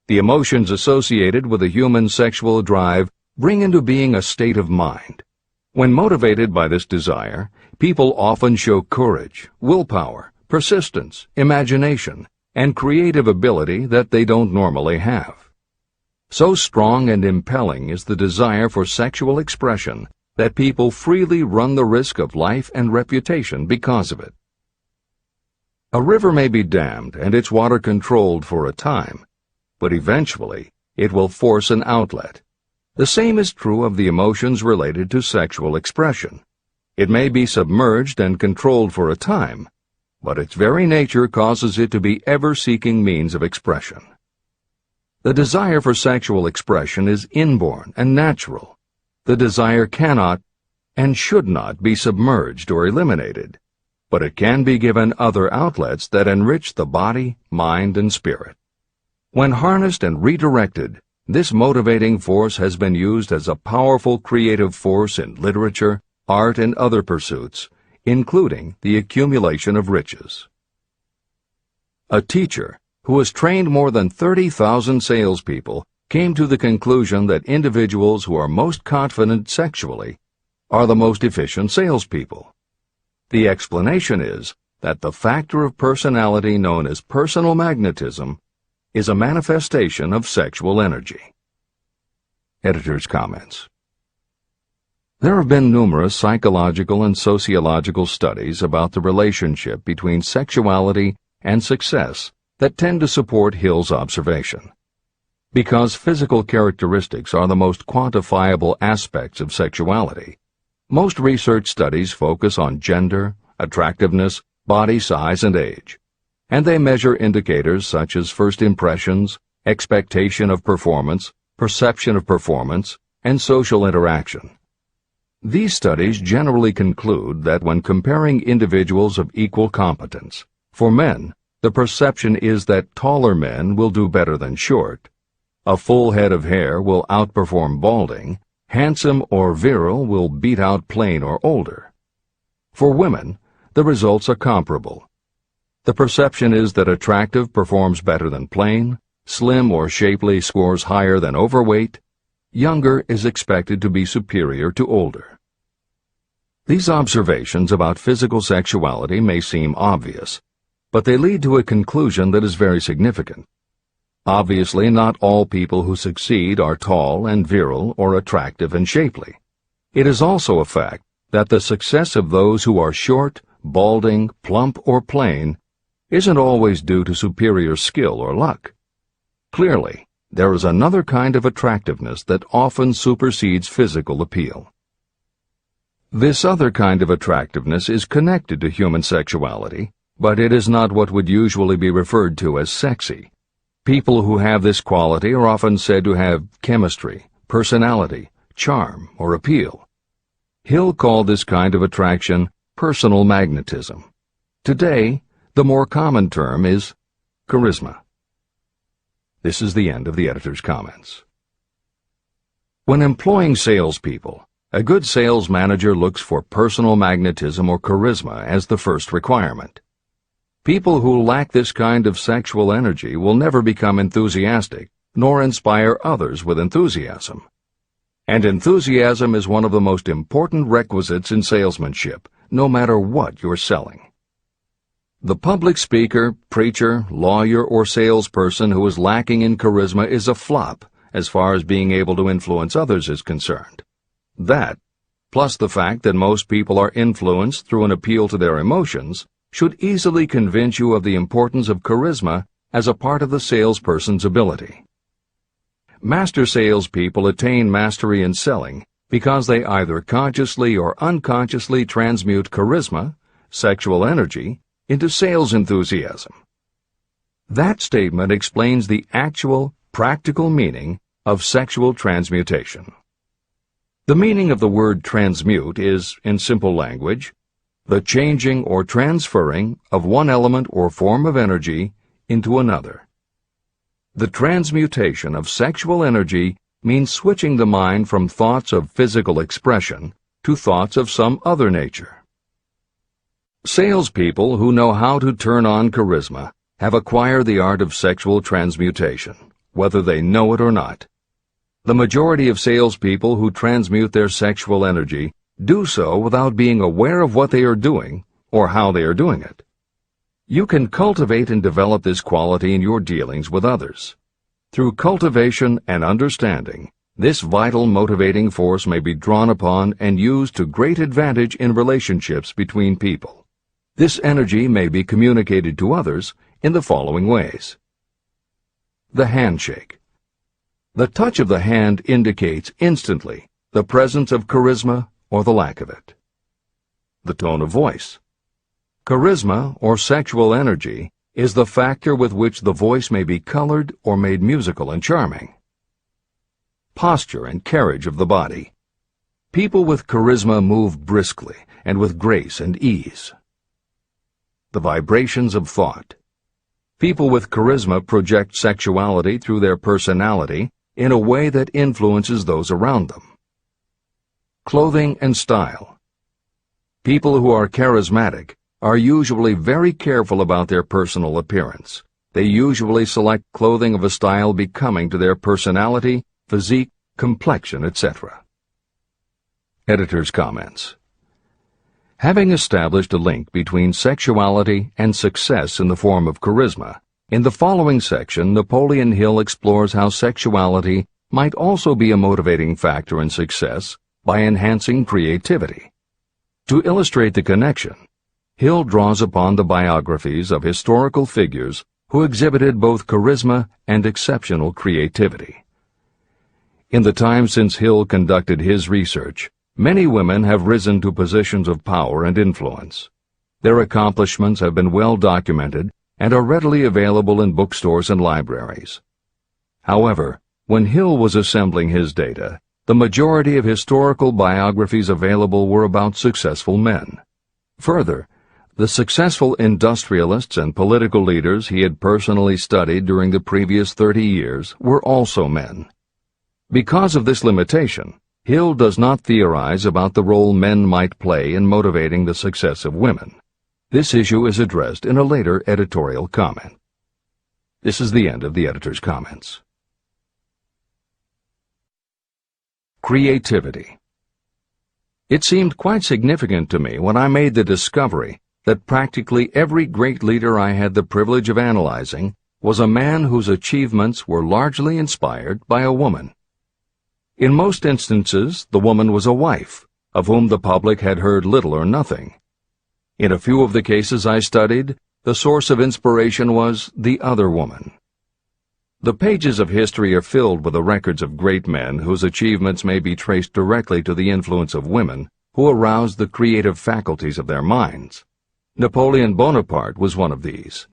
The emotions associated with a human sexual drive bring into being a state of mind. When motivated by this desire, people often show courage, willpower, persistence, imagination, and creative ability that they don't normally have. So strong and impelling is the desire for sexual expression that people freely run the risk of life and reputation because of it. A river may be dammed and its water controlled for a time, but eventually it will force an outlet. The same is true of the emotions related to sexual expression. It may be submerged and controlled for a time, but its very nature causes it to be ever-seeking means of expression. The desire for sexual expression is inborn and natural. The desire cannot and should not be submerged or eliminated, but it can be given other outlets that enrich the body, mind, and spirit. When harnessed and redirected, this motivating force has been used as a powerful creative force in literature, art, and other pursuits, including the accumulation of riches. A teacher who has trained more than 30,000 salespeople came to the conclusion that individuals who are most confident sexually are the most efficient salespeople. The explanation is that the factor of personality known as personal magnetism is a manifestation of sexual energy. Editor's comments. There have been numerous psychological and sociological studies about the relationship between sexuality and success that tend to support Hill's observation. Because physical characteristics are the most quantifiable aspects of sexuality, most research studies focus on gender, attractiveness, body size, and age, and they measure indicators such as first impressions, expectation of performance, perception of performance, and social interaction. These studies generally conclude that when comparing individuals of equal competence, for men, the perception is that taller men will do better than short, a full head of hair will outperform balding, handsome or virile will beat out plain or older. For women, the results are comparable. The perception is that attractive performs better than plain, slim or shapely scores higher than overweight, younger is expected to be superior to older. These observations about physical sexuality may seem obvious, but they lead to a conclusion that is very significant. Obviously, not all people who succeed are tall and virile or attractive and shapely. It is also a fact that the success of those who are short, balding, plump, or plain isn't always due to superior skill or luck. Clearly, there is another kind of attractiveness that often supersedes physical appeal. This other kind of attractiveness is connected to human sexuality, but it is not what would usually be referred to as sexy. People who have this quality are often said to have chemistry, personality, charm, or appeal. Hill called this kind of attraction personal magnetism. Today, the more common term is charisma. This is the end of the editor's comments. When employing salespeople, a good sales manager looks for personal magnetism or charisma as the first requirement. People who lack this kind of sexual energy will never become enthusiastic, nor inspire others with enthusiasm. And enthusiasm is one of the most important requisites in salesmanship, no matter what you're selling. The public speaker, preacher, lawyer, or salesperson who is lacking in charisma is a flop as far as being able to influence others is concerned. That, plus the fact that most people are influenced through an appeal to their emotions, should easily convince you of the importance of charisma as a part of the salesperson's ability. Master salespeople attain mastery in selling because they either consciously or unconsciously transmute charisma, sexual energy, into sales enthusiasm. That statement explains the actual, practical meaning of sexual transmutation. The meaning of the word transmute is, in simple language, the changing or transferring of one element or form of energy into another. The transmutation of sexual energy means switching the mind from thoughts of physical expression to thoughts of some other nature. Salespeople who know how to turn on charisma have acquired the art of sexual transmutation, whether they know it or not. The majority of salespeople who transmute their sexual energy do so without being aware of what they are doing or how they are doing it. You can cultivate and develop this quality in your dealings with others. Through cultivation and understanding, this vital motivating force may be drawn upon and used to great advantage in relationships between people. This energy may be communicated to others in the following ways. The handshake. The touch of the hand indicates instantly the presence of charisma or the lack of it. The tone of voice. Charisma, or sexual energy, is the factor with which the voice may be colored or made musical and charming. Posture and carriage of the body. People with charisma move briskly and with grace and ease. The vibrations of thought. People with charisma project sexuality through their personality in a way that influences those around them. Clothing and style. People who are charismatic are usually very careful about their personal appearance. They usually select clothing of a style becoming to their personality, physique, complexion, etc. Editor's comments. Having established a link between sexuality and success in the form of charisma, in the following section Napoleon Hill explores how sexuality might also be a motivating factor in success by enhancing creativity. To illustrate the connection, Hill draws upon the biographies of historical figures who exhibited both charisma and exceptional creativity. In the time since Hill conducted his research, many women have risen to positions of power and influence. Their accomplishments have been well documented and are readily available in bookstores and libraries. However, when Hill was assembling his data, the majority of historical biographies available were about successful men. Further, the successful industrialists and political leaders he had personally studied during the previous 30 years were also men. Because of this limitation, Hill does not theorize about the role men might play in motivating the success of women. This issue is addressed in a later editorial comment. This is the end of the editor's comments. Creativity. It seemed quite significant to me when I made the discovery that practically every great leader I had the privilege of analyzing was a man whose achievements were largely inspired by a woman. In most instances, the woman was a wife, of whom the public had heard little or nothing. In a few of the cases I studied, the source of inspiration was the other woman. The pages of history are filled with the records of great men whose achievements may be traced directly to the influence of women who aroused the creative faculties of their minds. Napoleon Bonaparte was one of these.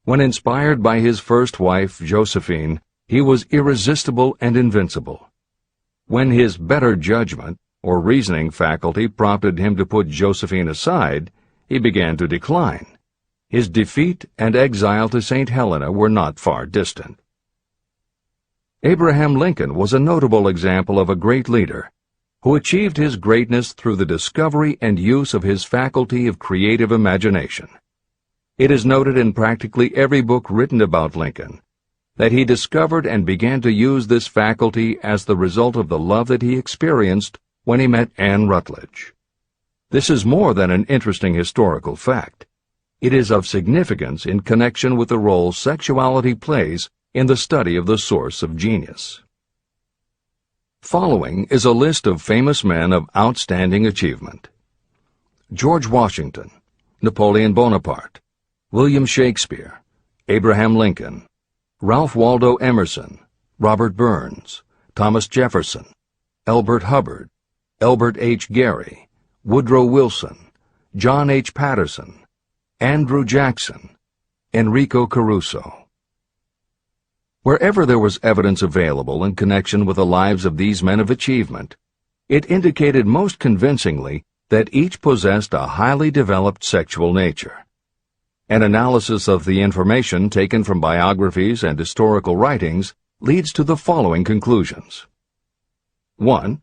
When inspired by his first wife, Josephine, he was irresistible and invincible. When his better judgment or reasoning faculty prompted him to put Josephine aside, he began to decline. His defeat and exile to St. Helena were not far distant. Abraham Lincoln was a notable example of a great leader who achieved his greatness through the discovery and use of his faculty of creative imagination. It is noted in practically every book written about Lincoln that he discovered and began to use this faculty as the result of the love that he experienced when he met Anne Rutledge. This is more than an interesting historical fact. It is of significance in connection with the role sexuality plays in the study of the source of genius. Following is a list of famous men of outstanding achievement: George Washington, Napoleon Bonaparte, William Shakespeare, Abraham Lincoln, Ralph Waldo Emerson, Robert Burns, Thomas Jefferson, Elbert Hubbard, Elbert H. Gary, Woodrow Wilson, John H. Patterson, Andrew Jackson, Enrico Caruso. Wherever there was evidence available in connection with the lives of these men of achievement, it indicated most convincingly that each possessed a highly developed sexual nature. An analysis of the information taken from biographies and historical writings leads to the following conclusions. 1.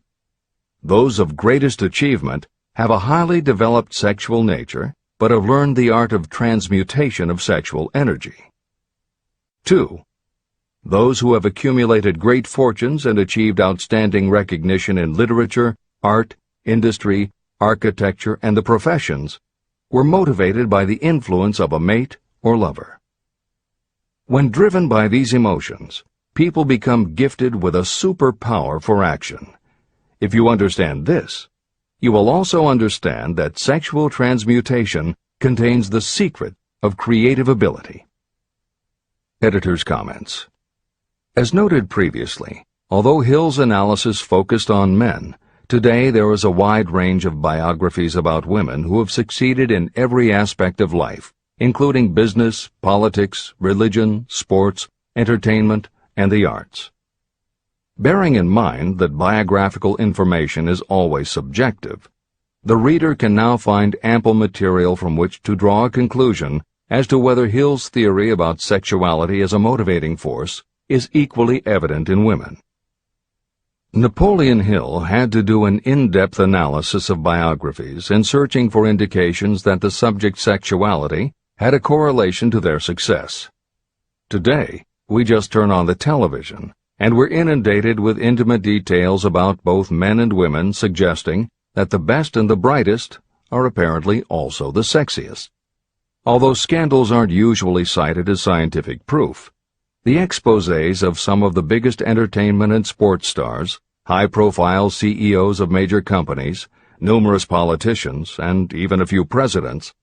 Those of greatest achievement have a highly developed sexual nature, but have learned the art of transmutation of sexual energy. 2. Those who have accumulated great fortunes and achieved outstanding recognition in literature, art, industry, architecture, and the professions were motivated by the influence of a mate or lover. When driven by these emotions, people become gifted with a superpower for action. If you understand this, you will also understand that sexual transmutation contains the secret of creative ability. Editor's comments. As noted previously, although Hill's analysis focused on men, today there is a wide range of biographies about women who have succeeded in every aspect of life, including business, politics, religion, sports, entertainment, and the arts. Bearing in mind that biographical information is always subjective, the reader can now find ample material from which to draw a conclusion as to whether Hill's theory about sexuality as a motivating force is equally evident in women. Napoleon Hill had to do an in-depth analysis of biographies in searching for indications that the subject sexuality had a correlation to their success. Today, we just turn on the television, and we're inundated with intimate details about both men and women suggesting that the best and the brightest are apparently also the sexiest. Although scandals aren't usually cited as scientific proof, the exposés of some of the biggest entertainment and sports stars, high-profile CEOs of major companies, numerous politicians, and even a few presidents,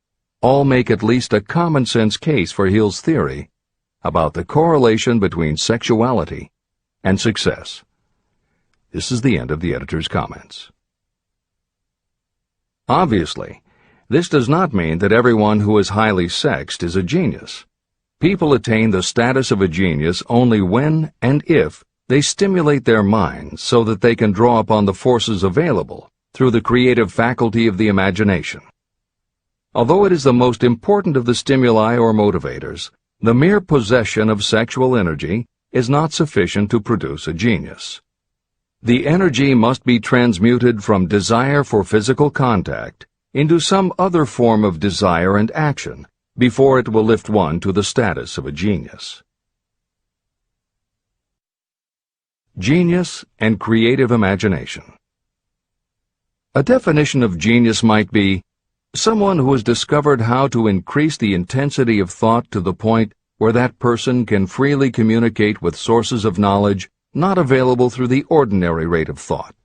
all make at least a common-sense case for Hill's theory about the correlation between sexuality and success. This is the end of the editor's comments. Obviously, this does not mean that everyone who is highly sexed is a genius. People attain the status of a genius only when and if they stimulate their minds so that they can draw upon the forces available through the creative faculty of the imagination. Although it is the most important of the stimuli or motivators, the mere possession of sexual energy is not sufficient to produce a genius. The energy must be transmuted from desire for physical contact into some other form of desire and action before it will lift one to the status of a genius. Genius and creative imagination. A definition of genius might be someone who has discovered how to increase the intensity of thought to the point where that person can freely communicate with sources of knowledge not available through the ordinary rate of thought.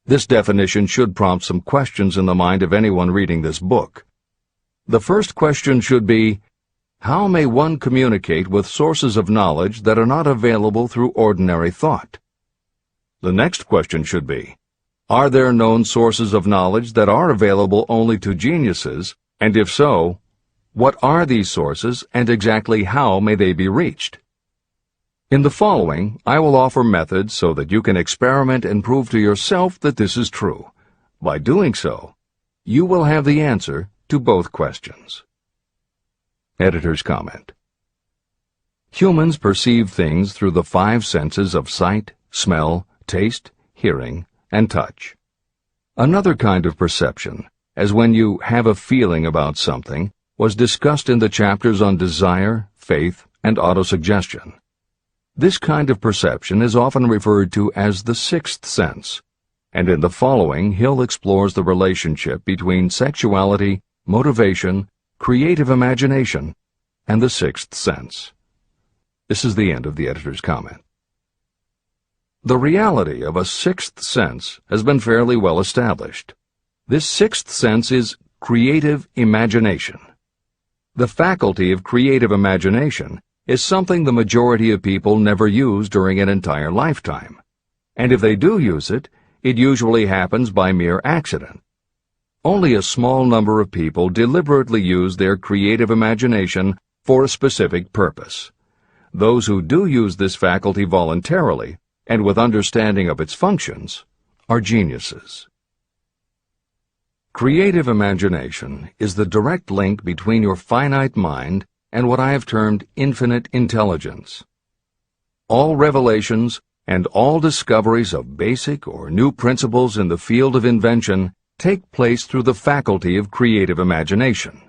This definition should prompt some questions in the mind of anyone reading this book. The first question should be, how may one communicate with sources of knowledge that are not available through ordinary thought? The next question should be, are there known sources of knowledge that are available only to geniuses, and if so, what are these sources and exactly how may they be reached? In the following, I will offer methods so that you can experiment and prove to yourself that this is true. By doing so, you will have the answer to both questions. Editor's comment. Humans perceive things through the 5 senses of sight, smell, taste, hearing, and touch. Another kind of perception, as when you have a feeling about something, was discussed in the chapters on desire, faith, and autosuggestion. This kind of perception is often referred to as the 6th sense, and in the following Hill explores the relationship between sexuality, motivation, creative imagination, and the 6th sense. This is the end of the editor's comment. The reality of a 6th sense has been fairly well established. This 6th sense is creative imagination. The faculty of creative imagination is something the majority of people never use during an entire lifetime, and if they do use it, it usually happens by mere accident. Only a small number of people deliberately use their creative imagination for a specific purpose. Those who do use this faculty voluntarily and with understanding of its functions are geniuses. Creative imagination is the direct link between your finite mind and what I have termed infinite intelligence. All revelations and all discoveries of basic or new principles in the field of invention take place through the faculty of creative imagination.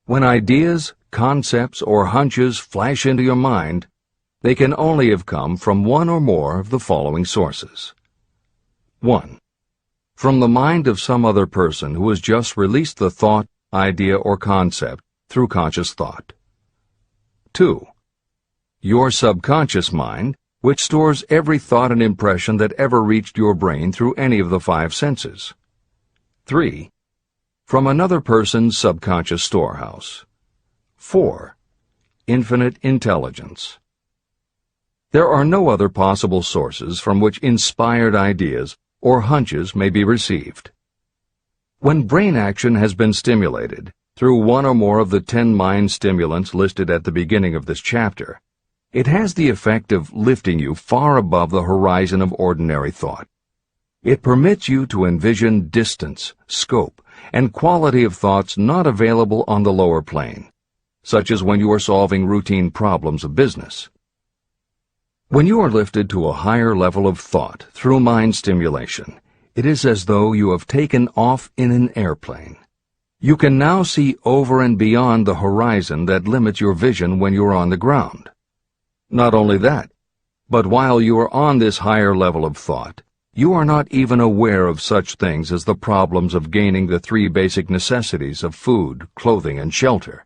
When ideas, concepts, or hunches flash into your mind, they can only have come from one or more of the following sources. 1. from the mind of some other person who has just released the thought, idea, or concept through conscious thought. 2. Your subconscious mind, which stores every thought and impression that ever reached your brain through any of the 5 senses. 3. From another person's subconscious storehouse. 4. Infinite intelligence. There are no other possible sources from which inspired ideas or hunches may be received. When brain action has been stimulated through one or more of the 10 mind stimulants listed at the beginning of this chapter, it has the effect of lifting you far above the horizon of ordinary thought. It permits you to envision distance, scope, and quality of thoughts not available on the lower plane, such as when you are solving routine problems of business. When you are lifted to a higher level of thought through mind stimulation, it is as though you have taken off in an airplane. You can now see over and beyond the horizon that limits your vision when you are on the ground. Not only that, but while you are on this higher level of thought, you are not even aware of such things as the problems of gaining the 3 basic necessities of food, clothing, and shelter.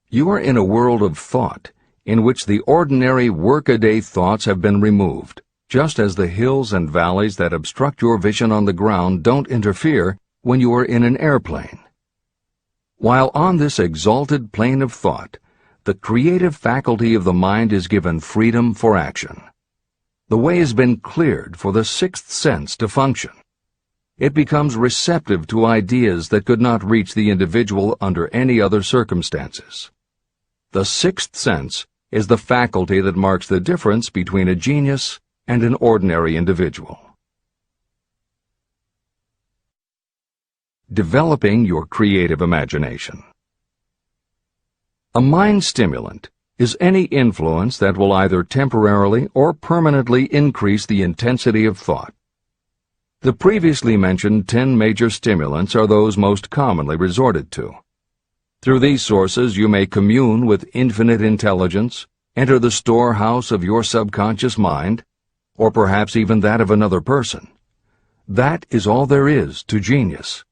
You are in a world of thought in which the ordinary workaday thoughts have been removed, just as the hills and valleys that obstruct your vision on the ground don't interfere when you are in an airplane. While on this exalted plane of thought, the creative faculty of the mind is given freedom for action. The way has been cleared for the 6th sense to function. It becomes receptive to ideas that could not reach the individual under any other circumstances. The 6th sense is the faculty that marks the difference between a genius and an ordinary individual. Developing your creative imagination. A mind stimulant is any influence that will either temporarily or permanently increase the intensity of thought. The previously mentioned 10 major stimulants are those most commonly resorted to. Through these sources you may commune with infinite intelligence, enter the storehouse of your subconscious mind, or perhaps even that of another person. That is all there is to genius.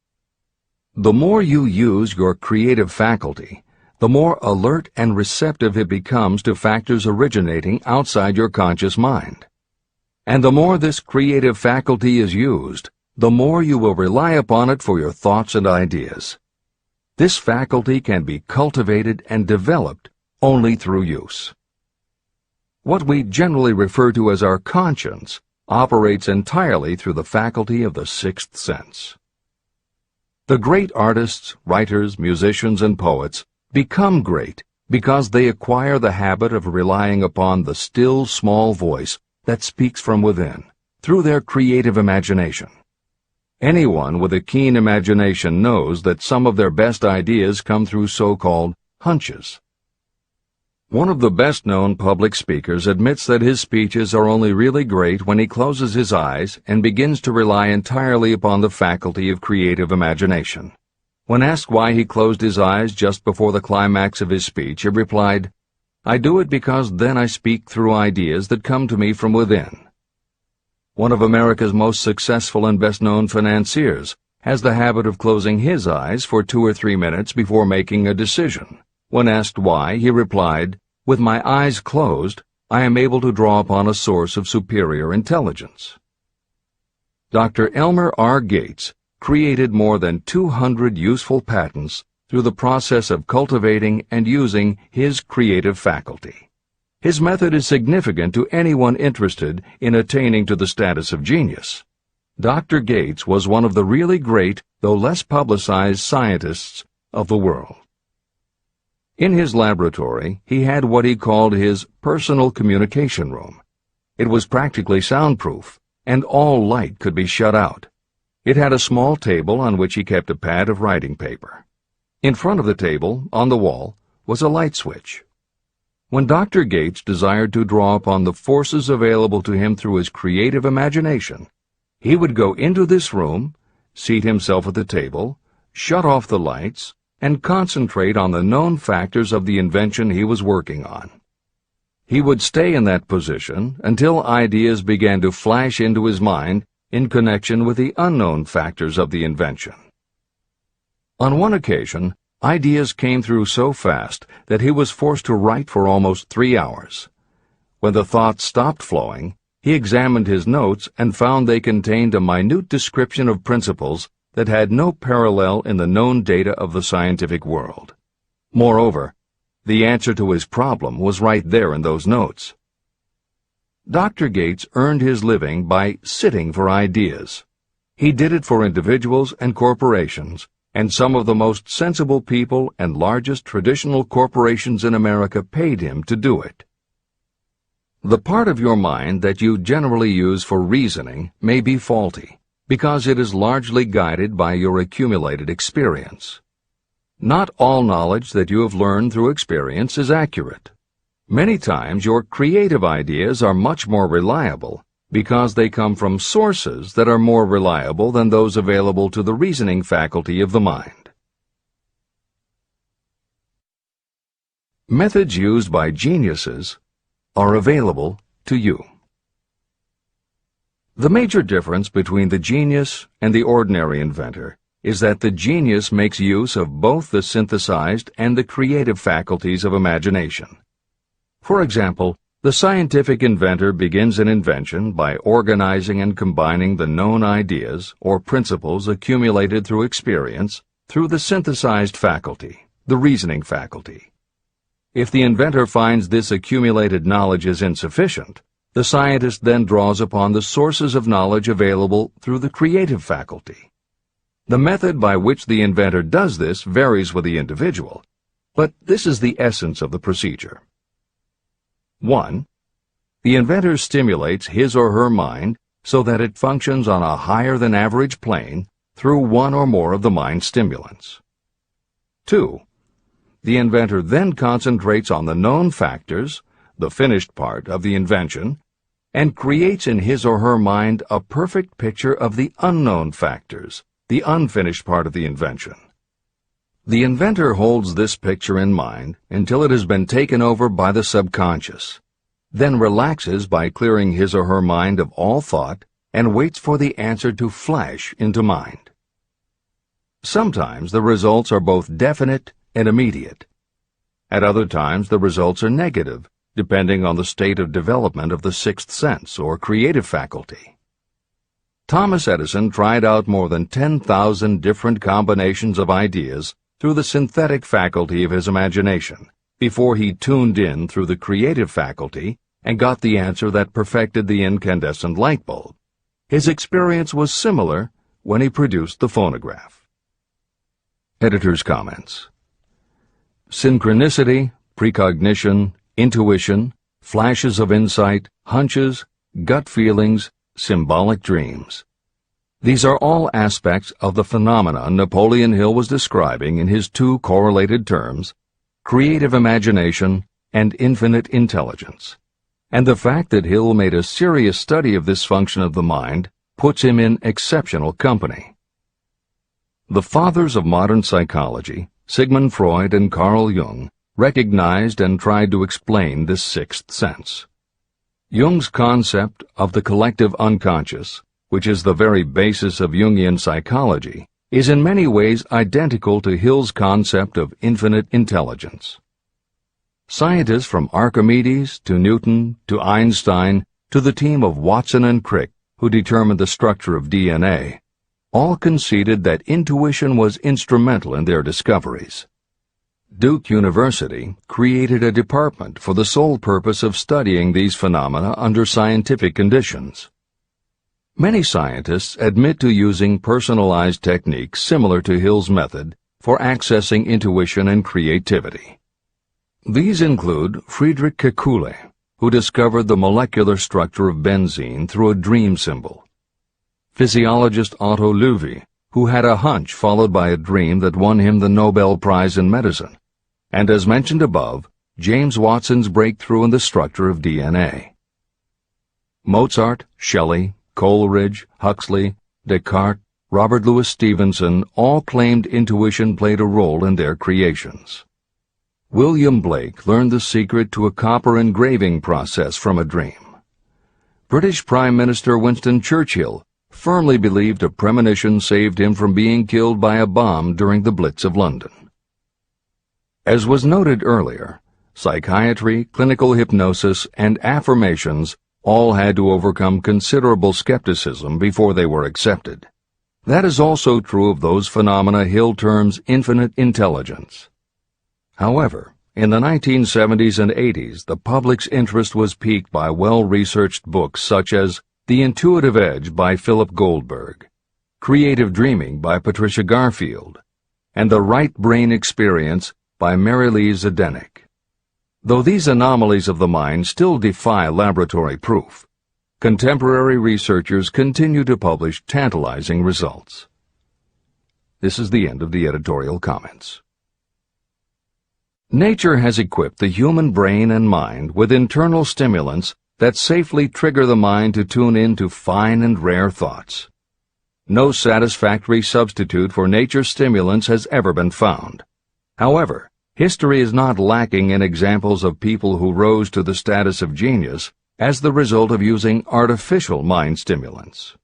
The more you use your creative faculty, the more alert and receptive it becomes to factors originating outside your conscious mind. And the more this creative faculty is used, the more you will rely upon it for your thoughts and ideas. This faculty can be cultivated and developed only through use. What we generally refer to as our conscience operates entirely through the faculty of the 6th sense. The great artists, writers, musicians, and poets become great because they acquire the habit of relying upon the still small voice that speaks from within through their creative imagination. Anyone with a keen imagination knows that some of their best ideas come through so-called hunches. One of the best-known public speakers admits that his speeches are only really great when he closes his eyes and begins to rely entirely upon the faculty of creative imagination. When asked why he closed his eyes just before the climax of his speech, he replied, "I do it because then I speak through ideas that come to me from within." One of America's most successful and best-known financiers has the habit of closing his eyes for 2 or 3 minutes before making a decision. When asked why, he replied, "With my eyes closed, I am able to draw upon a source of superior intelligence." Dr. Elmer R. Gates created more than 200 useful patents through the process of cultivating and using his creative faculty. His method is significant to anyone interested in attaining to the status of genius. Dr. Gates was one of the really great, though less publicized, scientists of the world. In his laboratory, he had what he called his personal communication room. It was practically soundproof, and all light could be shut out. It had a small table on which he kept a pad of writing paper. In front of the table, on the wall, was a light switch. When Dr. Gates desired to draw upon the forces available to him through his creative imagination, he would go into this room, seat himself at the table, shut off the lights, and concentrate on the known factors of the invention he was working on. He would stay in that position until ideas began to flash into his mind in connection with the unknown factors of the invention. On one occasion, ideas came through so fast that he was forced to write for almost 3 hours. When the thoughts stopped flowing, he examined his notes and found they contained a minute description of principles that had no parallel in the known data of the scientific world. Moreover, the answer to his problem was right there in those notes. Dr. Gates earned his living by sitting for ideas. He did it for individuals and corporations, and some of the most sensible people and largest traditional corporations in America paid him to do it. The part of your mind that you generally use for reasoning may be faulty, because it is largely guided by your accumulated experience. Not all knowledge that you have learned through experience is accurate. Many times your creative ideas are much more reliable because they come from sources that are more reliable than those available to the reasoning faculty of the mind. Methods used by geniuses are available to you. The major difference between the genius and the ordinary inventor is that the genius makes use of both the synthesized and the creative faculties of imagination. For example, the scientific inventor begins an invention by organizing and combining the known ideas or principles accumulated through experience through the synthesized faculty, the reasoning faculty. If the inventor finds this accumulated knowledge is insufficient, the scientist then draws upon the sources of knowledge available through the creative faculty. The method by which the inventor does this varies with the individual, but this is the essence of the procedure. 1. The inventor stimulates his or her mind so that it functions on a higher-than-average plane through one or more of the mind stimulants. 2. The inventor then concentrates on the known factors, the finished part of the invention, and creates in his or her mind a perfect picture of the unknown factors, the unfinished part of the invention. The inventor holds this picture in mind until it has been taken over by the subconscious, then relaxes by clearing his or her mind of all thought and waits for the answer to flash into mind. Sometimes the results are both definite and immediate. At other times the results are negative, depending on the state of development of the sixth sense or creative faculty. Thomas Edison tried out more than 10,000 different combinations of ideas through the synthetic faculty of his imagination before he tuned in through the creative faculty and got the answer that perfected the incandescent light bulb. His experience was similar when he produced the phonograph. Editor's comments. Synchronicity, precognition, intuition, flashes of insight, hunches, gut feelings, symbolic dreams. These are all aspects of the phenomena Napoleon Hill was describing in his two correlated terms, creative imagination and infinite intelligence. And the fact that Hill made a serious study of this function of the mind puts him in exceptional company. The fathers of modern psychology, Sigmund Freud and Carl Jung, recognized and tried to explain this sixth sense. Jung's concept of the collective unconscious, which is the very basis of Jungian psychology, is in many ways identical to Hill's concept of infinite intelligence. Scientists from Archimedes to Newton to Einstein to the team of Watson and Crick, who determined the structure of DNA, all conceded that intuition was instrumental in their discoveries. Duke University created a department for the sole purpose of studying these phenomena under scientific conditions. Many scientists admit to using personalized techniques similar to Hill's method for accessing intuition and creativity. These include Friedrich Kekule, who discovered the molecular structure of benzene through a dream symbol; physiologist Otto Loewi, who had a hunch followed by a dream that won him the Nobel Prize in Medicine; and as mentioned above, James Watson's breakthrough in the structure of DNA. Mozart, Shelley, Coleridge, Huxley, Descartes, Robert Louis Stevenson all claimed intuition played a role in their creations. William Blake learned the secret to a copper engraving process from a dream. British Prime Minister Winston Churchill firmly believed a premonition saved him from being killed by a bomb during the Blitz of London. As was noted earlier, psychiatry, clinical hypnosis, and affirmations all had to overcome considerable skepticism before they were accepted. That is also true of those phenomena Hill terms infinite intelligence. However, in the 1970s and 80s, the public's interest was piqued by well-researched books such as The Intuitive Edge by Philip Goldberg, Creative Dreaming by Patricia Garfield, and The Right Brain Experience by Mary Lee Zdenek. Though these anomalies of the mind still defy laboratory proof, contemporary researchers continue to publish tantalizing results. This is the end of the editorial comments. Nature has equipped the human brain and mind with internal stimulants that safely trigger the mind to tune in to fine and rare thoughts. No satisfactory substitute for nature's stimulants has ever been found. However, history is not lacking in examples of people who rose to the status of genius as the result of using artificial mind stimulants.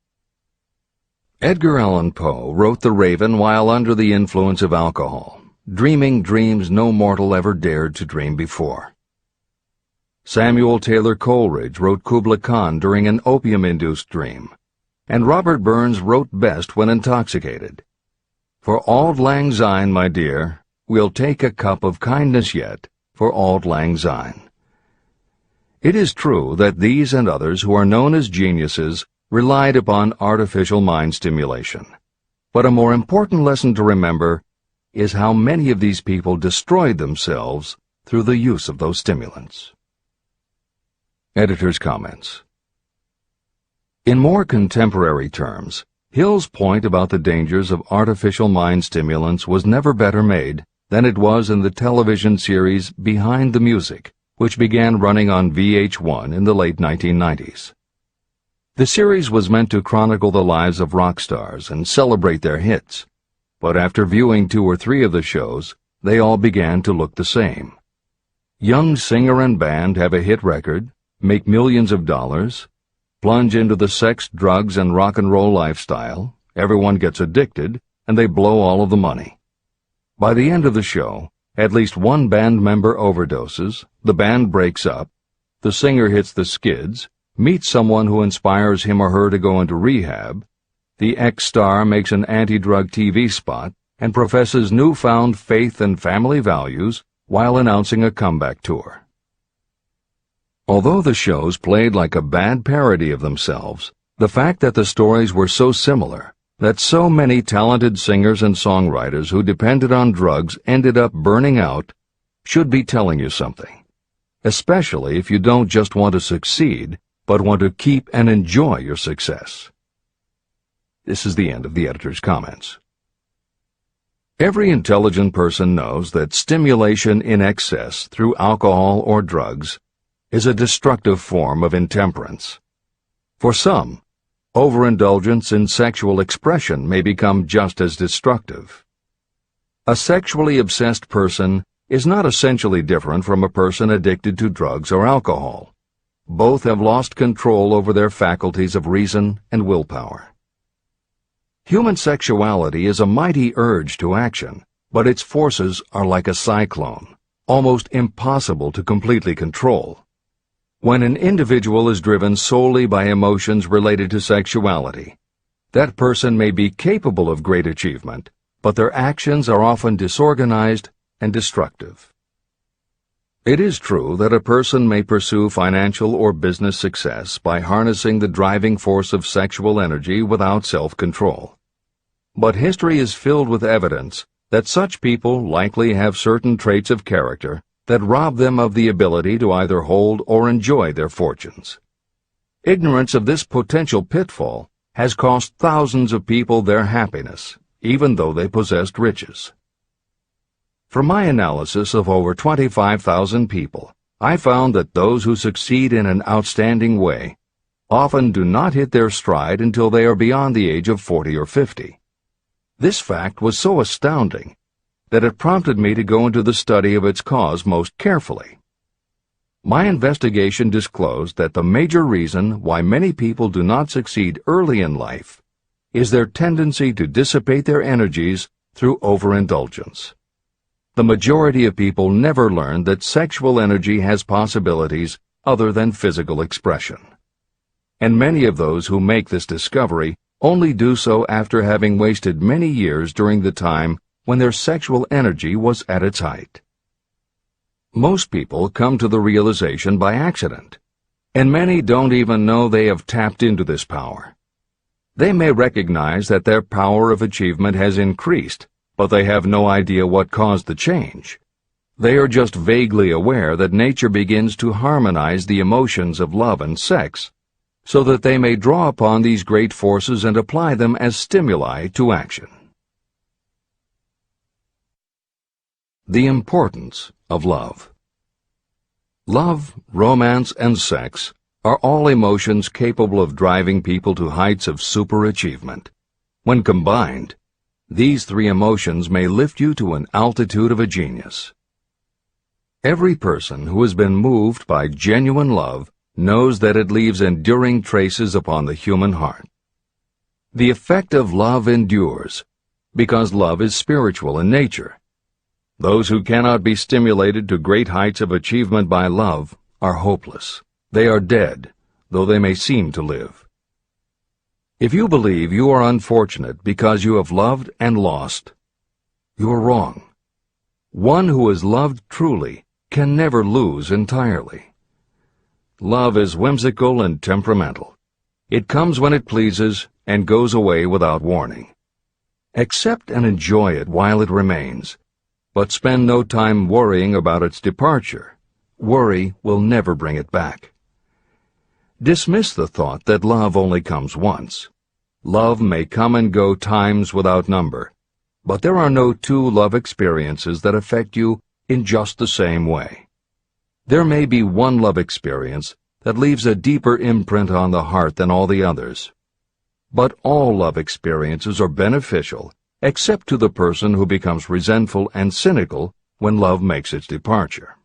Edgar Allan Poe wrote The Raven while under the influence of alcohol, dreaming dreams no mortal ever dared to dream before. Samuel Taylor Coleridge wrote Kubla Khan during an opium-induced dream, and Robert Burns wrote best when intoxicated. For auld lang syne, my dear, we'll take a cup of kindness yet for auld lang syne. It is true that these and others who are known as geniuses relied upon artificial mind stimulation. But a more important lesson to remember is how many of these people destroyed themselves through the use of those stimulants. Editor's comments. In more contemporary terms, Hill's point about the dangers of artificial mind stimulants was never better made than it was in the television series Behind the Music, which began running on VH1 in the late 1990s. The series was meant to chronicle the lives of rock stars and celebrate their hits, but after viewing 2 or 3 of the shows, they all began to look the same. Young singer and band have a hit record, make millions of dollars, plunge into the sex, drugs, and rock and roll lifestyle, everyone gets addicted, and they blow all of the money. By the end of the show, at least one band member overdoses, the band breaks up, the singer hits the skids, meets someone who inspires him or her to go into rehab, the ex-star makes an anti-drug TV spot and professes newfound faith and family values while announcing a comeback tour. Although the shows played like a bad parody of themselves, the fact that the stories were so similar, that so many talented singers and songwriters who depended on drugs ended up burning out, should be telling you something, especially if you don't just want to succeed, but want to keep and enjoy your success. This is the end of the editor's comments. Every intelligent person knows that stimulation in excess through alcohol or drugs is a destructive form of intemperance. For some, overindulgence in sexual expression may become just as destructive. A sexually obsessed person is not essentially different from a person addicted to drugs or alcohol. Both have lost control over their faculties of reason and willpower. Human sexuality is a mighty urge to action, but its forces are like a cyclone, almost impossible to completely control. When an individual is driven solely by emotions related to sexuality, that person may be capable of great achievement, but their actions are often disorganized and destructive. It is true that a person may pursue financial or business success by harnessing the driving force of sexual energy without self-control. But history is filled with evidence that such people likely have certain traits of character that rob them of the ability to either hold or enjoy their fortunes. Ignorance of this potential pitfall has cost thousands of people their happiness, even though they possessed riches. From my analysis of over 25,000 people, I found that those who succeed in an outstanding way often do not hit their stride until they are beyond the age of 40 or 50. This fact was so astounding that it prompted me to go into the study of its cause most carefully. My investigation disclosed that the major reason why many people do not succeed early in life is their tendency to dissipate their energies through overindulgence. The majority of people never learn that sexual energy has possibilities other than physical expression. And many of those who make this discovery only do so after having wasted many years during the time when their sexual energy was at its height. Most people come to the realization by accident, and many don't even know they have tapped into this power. They may recognize that their power of achievement has increased, but they have no idea what caused the change. They are just vaguely aware that nature begins to harmonize the emotions of love and sex, so that they may draw upon these great forces and apply them as stimuli to action. The importance of love. Love, romance, and sex are all emotions capable of driving people to heights of superachievement. When combined, these three emotions may lift you to an altitude of a genius. Every person who has been moved by genuine love knows that it leaves enduring traces upon the human heart. The effect of love endures, because love is spiritual in nature. Those who cannot be stimulated to great heights of achievement by love are hopeless. They are dead, though they may seem to live. If you believe you are unfortunate because you have loved and lost, you are wrong. One who has loved truly can never lose entirely. Love is whimsical and temperamental. It comes when it pleases and goes away without warning. Accept and enjoy it while it remains, but spend no time worrying about its departure. Worry will never bring it back. Dismiss the thought that love only comes once. Love may come and go times without number, but there are no two love experiences that affect you in just the same way. There may be one love experience that leaves a deeper imprint on the heart than all the others. But all love experiences are beneficial, except to the person who becomes resentful and cynical when love makes its departure.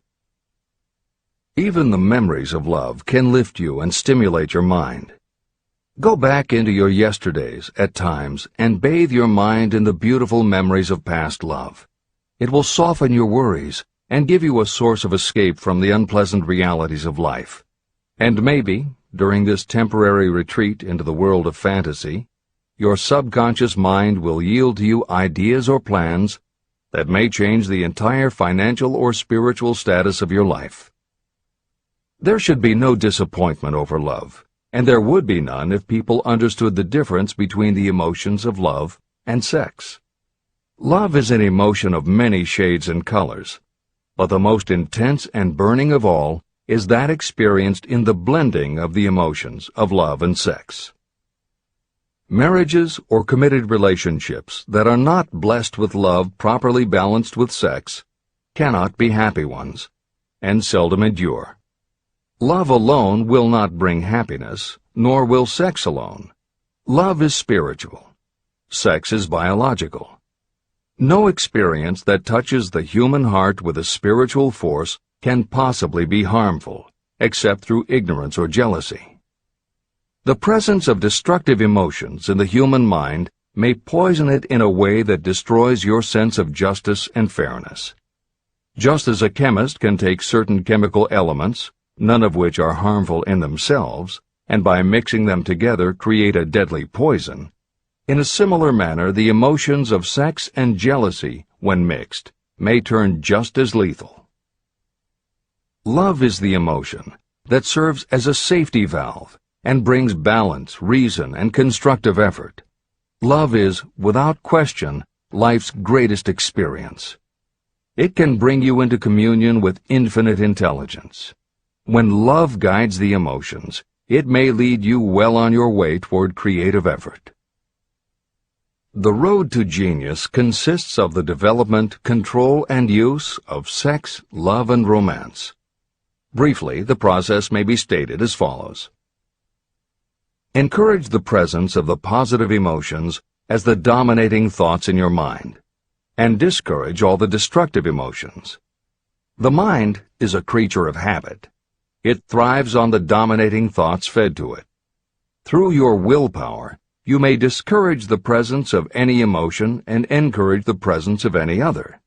Even the memories of love can lift you and stimulate your mind. Go back into your yesterdays at times and bathe your mind in the beautiful memories of past love. It will soften your worries and give you a source of escape from the unpleasant realities of life. And maybe, during this temporary retreat into the world of fantasy, your subconscious mind will yield to you ideas or plans that may change the entire financial or spiritual status of your life. There should be no disappointment over love, and there would be none if people understood the difference between the emotions of love and sex. Love is an emotion of many shades and colors, but the most intense and burning of all is that experienced in the blending of the emotions of love and sex. Marriages or committed relationships that are not blessed with love properly balanced with sex cannot be happy ones, and seldom endure. Love alone will not bring happiness, nor will sex alone. Love is spiritual. Sex is biological. No experience that touches the human heart with a spiritual force can possibly be harmful, except through ignorance or jealousy. The presence of destructive emotions in the human mind may poison it in a way that destroys your sense of justice and fairness. Just as a chemist can take certain chemical elements, none of which are harmful in themselves, and by mixing them together create a deadly poison, in a similar manner the emotions of sex and jealousy, when mixed, may turn just as lethal. Love is the emotion that serves as a safety valve and brings balance, reason, and constructive effort. Love is, without question, life's greatest experience. It can bring you into communion with infinite intelligence. When love guides the emotions, it may lead you well on your way toward creative effort. The road to genius consists of the development, control, and use of sex, love, and romance. Briefly, the process may be stated as follows. Encourage the presence of the positive emotions as the dominating thoughts in your mind, and discourage all the destructive emotions. The mind is a creature of habit. It thrives on the dominating thoughts fed to it. Through your willpower, you may discourage the presence of any emotion and encourage the presence of any other.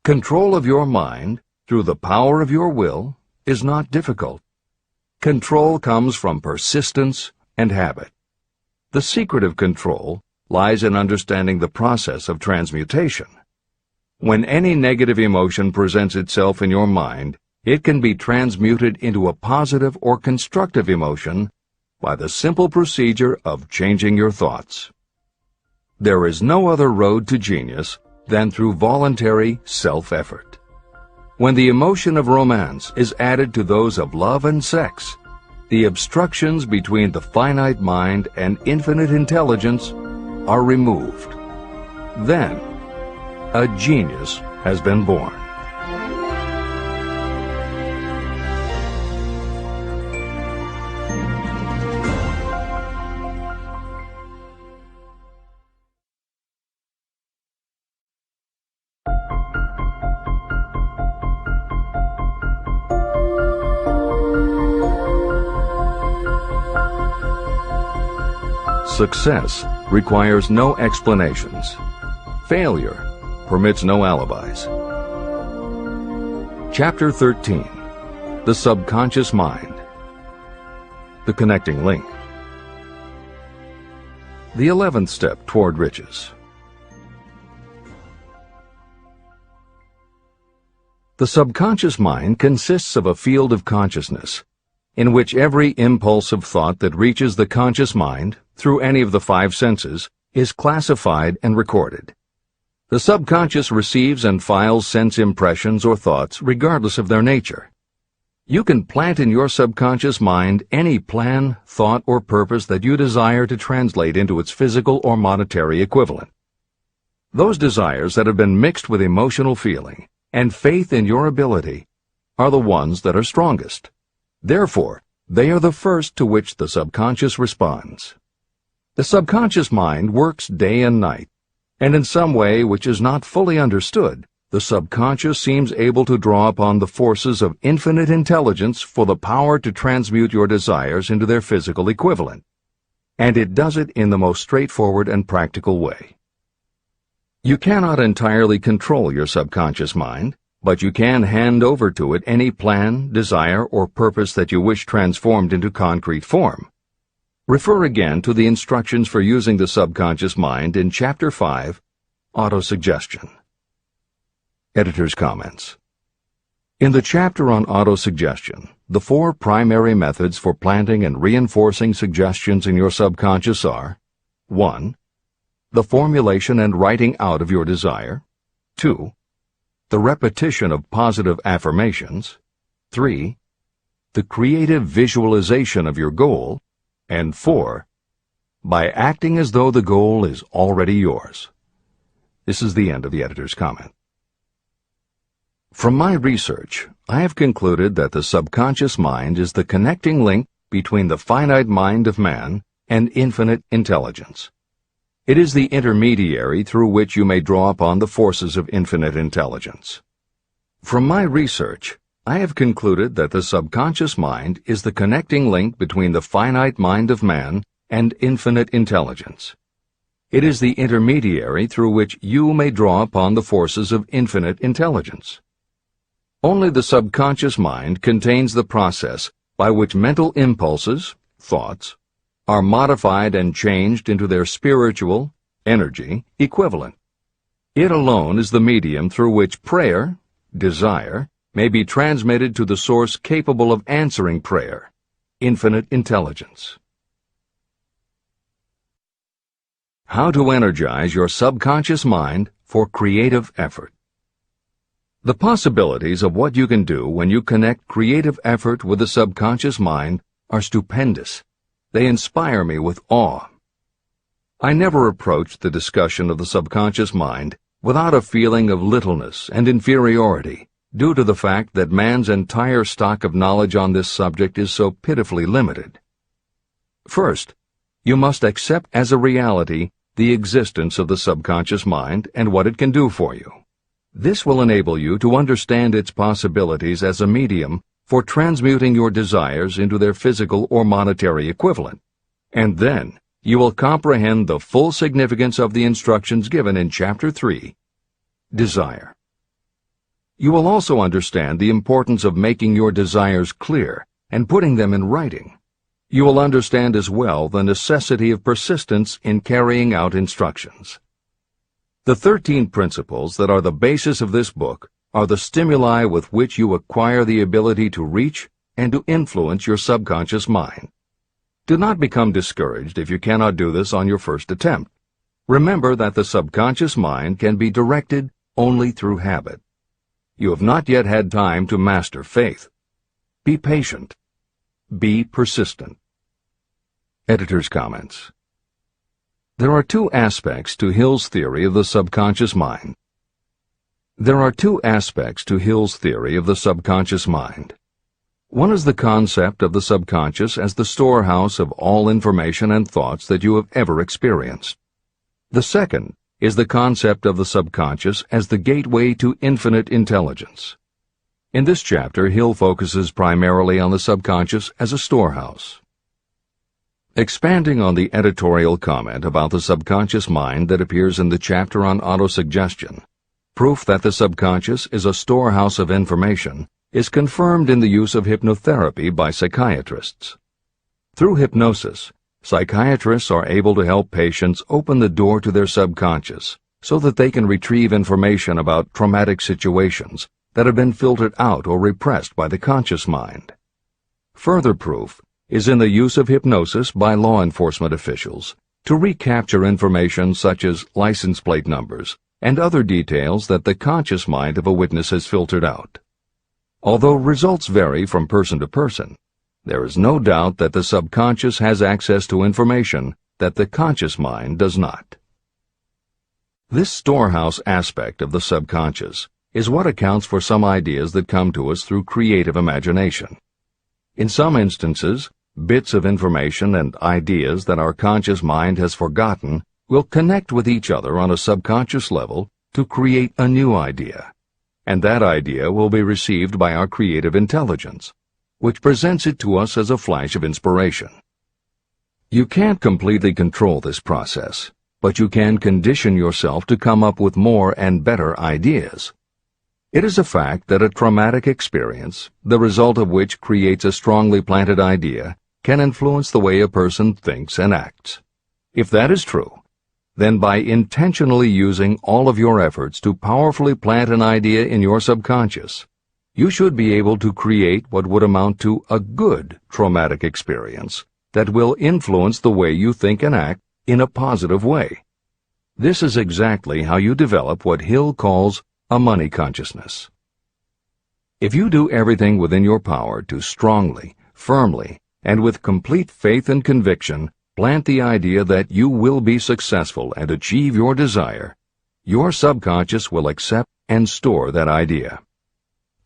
Control of your mind, through the power of your will, is not difficult. Control comes from persistence and habit. The secret of control lies in understanding the process of transmutation. When any negative emotion presents itself in your mind, it can be transmuted into a positive or constructive emotion by the simple procedure of changing your thoughts. There is no other road to genius than through voluntary self-effort. When the emotion of romance is added to those of love and sex, the obstructions between the finite mind and infinite intelligence are removed. Then, a genius has been born. Success requires no explanations. Failure permits no alibis. Chapter 13. The Subconscious Mind. The Connecting Link. The 11th Step Toward Riches. The subconscious mind consists of a field of consciousness, in which every impulse of thought that reaches the conscious mind, through any of the five senses, is classified and recorded. The subconscious receives and files sense impressions or thoughts regardless of their nature. You can plant in your subconscious mind any plan, thought, or purpose that you desire to translate into its physical or monetary equivalent. Those desires that have been mixed with emotional feeling and faith in your ability are the ones that are strongest. Therefore, they are the first to which the subconscious responds. The subconscious mind works day and night, and in some way which is not fully understood, the subconscious seems able to draw upon the forces of infinite intelligence for the power to transmute your desires into their physical equivalent. And it does it in the most straightforward and practical way. You cannot entirely control your subconscious mind, but you can hand over to it any plan, desire, or purpose that you wish transformed into concrete form. Refer again to the instructions for using the subconscious mind in Chapter 5, Autosuggestion. Editor's comments. In the chapter on autosuggestion, the four primary methods for planting and reinforcing suggestions in your subconscious are: 1. The formulation and writing out of your desire. 2. The repetition of positive affirmations. 3. The creative visualization of your goal. And 4. By acting as though the goal is already yours. This is the end of the editor's comment. From my research, I have concluded that the subconscious mind is the connecting link between the finite mind of man and infinite intelligence. It is the intermediary through which you may draw upon the forces of infinite intelligence. From my research, I have concluded that the subconscious mind is the connecting link between the finite mind of man and infinite intelligence. It is the intermediary through which you may draw upon the forces of infinite intelligence. Only the subconscious mind contains the process by which mental impulses, thoughts, are modified and changed into their spiritual, energy, equivalent. It alone is the medium through which prayer, desire, may be transmitted to the source capable of answering prayer, infinite intelligence. How to energize your subconscious mind for creative effort. The possibilities of what you can do when you connect creative effort with the subconscious mind are stupendous. They inspire me with awe. I never approached the discussion of the subconscious mind without a feeling of littleness and inferiority, due to the fact that man's entire stock of knowledge on this subject is so pitifully limited. First, you must accept as a reality the existence of the subconscious mind and what it can do for you. This will enable you to understand its possibilities as a medium for transmuting your desires into their physical or monetary equivalent, and then you will comprehend the full significance of the instructions given in Chapter 3, Desire. You will also understand the importance of making your desires clear and putting them in writing. You will understand as well the necessity of persistence in carrying out instructions. The 13 principles that are the basis of this book are the stimuli with which you acquire the ability to reach and to influence your subconscious mind. Do not become discouraged if you cannot do this on your first attempt. Remember that the subconscious mind can be directed only through habit. You have not yet had time to master faith. Be patient. Be persistent. Editor's comments. There are two aspects to Hill's theory of the subconscious mind. There are two aspects to Hill's theory of the subconscious mind. One is the concept of the subconscious as the storehouse of all information and thoughts that you have ever experienced. The second is the concept of the subconscious as the gateway to infinite intelligence. In this chapter, Hill focuses primarily on the subconscious as a storehouse. Expanding on the editorial comment about the subconscious mind that appears in the chapter on autosuggestion, proof that the subconscious is a storehouse of information is confirmed in the use of hypnotherapy by psychiatrists. Through hypnosis, psychiatrists are able to help patients open the door to their subconscious so that they can retrieve information about traumatic situations that have been filtered out or repressed by the conscious mind. Further proof is in the use of hypnosis by law enforcement officials to recapture information such as license plate numbers and other details that the conscious mind of a witness has filtered out. Although results vary from person to person, there is no doubt that the subconscious has access to information that the conscious mind does not. This storehouse aspect of the subconscious is what accounts for some ideas that come to us through creative imagination. In some instances, bits of information and ideas that our conscious mind has forgotten will connect with each other on a subconscious level to create a new idea. And that idea will be received by our creative intelligence, which presents it to us as a flash of inspiration. You can't completely control this process, but you can condition yourself to come up with more and better ideas. It is a fact that a traumatic experience, the result of which creates a strongly planted idea, can influence the way a person thinks and acts. If that is true, then by intentionally using all of your efforts to powerfully plant an idea in your subconscious, you should be able to create what would amount to a good traumatic experience that will influence the way you think and act in a positive way. This is exactly how you develop what Hill calls a money consciousness. If you do everything within your power to strongly, firmly, and with complete faith and conviction plant the idea that you will be successful and achieve your desire, your subconscious will accept and store that idea.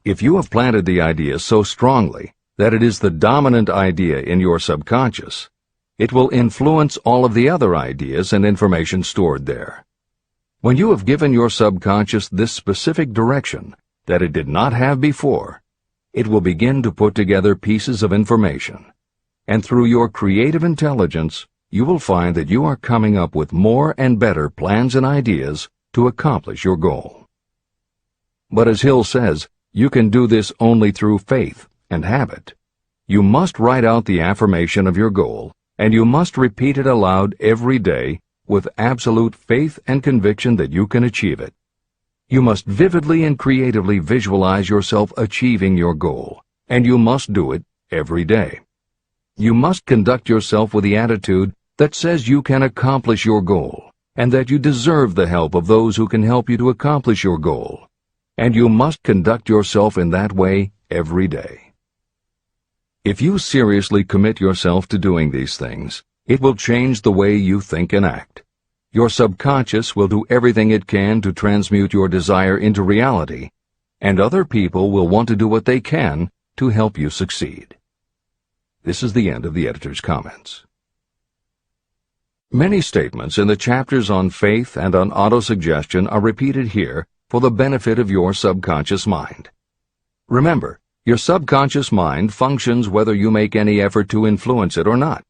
If you have planted the idea so strongly that it is the dominant idea in your subconscious, it will influence all of the other ideas and information stored there. When you have given your subconscious this specific direction that it did not have before, it will begin to put together pieces of information. And through your creative intelligence, you will find that you are coming up with more and better plans and ideas to accomplish your goal. But as Hill says, you can do this only through faith and habit. You must write out the affirmation of your goal, and you must repeat it aloud every day with absolute faith and conviction that you can achieve it. You must vividly and creatively visualize yourself achieving your goal, and you must do it every day. You must conduct yourself with the attitude that says you can accomplish your goal, and that you deserve the help of those who can help you to accomplish your goal. And you must conduct yourself in that way every day. If you seriously commit yourself to doing these things, it will change the way you think and act. Your subconscious will do everything it can to transmute your desire into reality, and other people will want to do what they can to help you succeed. This is the end of the editor's comments. Many statements in the chapters on faith and on autosuggestion are repeated here for the benefit of your subconscious mind. Remember, your subconscious mind functions whether you make any effort to influence it or not.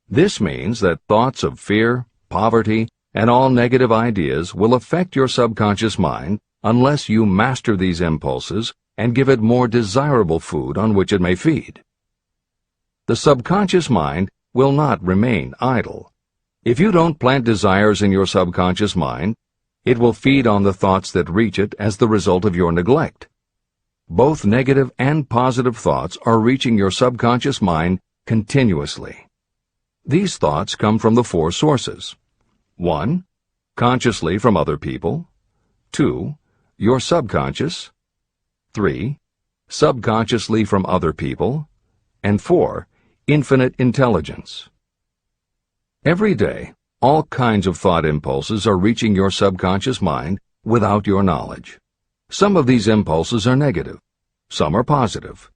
This means that thoughts of fear, poverty, and all negative ideas will affect your subconscious mind unless you master these impulses and give it more desirable food on which it may feed. The subconscious mind will not remain idle. If you don't plant desires in your subconscious mind, it will feed on the thoughts that reach it as the result of your neglect. Both negative and positive thoughts are reaching your subconscious mind continuously. These thoughts come from the four sources. 1. Consciously from other people. 2. Your subconscious. 3. Subconsciously from other people. And 4. Infinite intelligence. Every day, all kinds of thought impulses are reaching your subconscious mind without your knowledge. Some of these impulses are negative. Some are positive.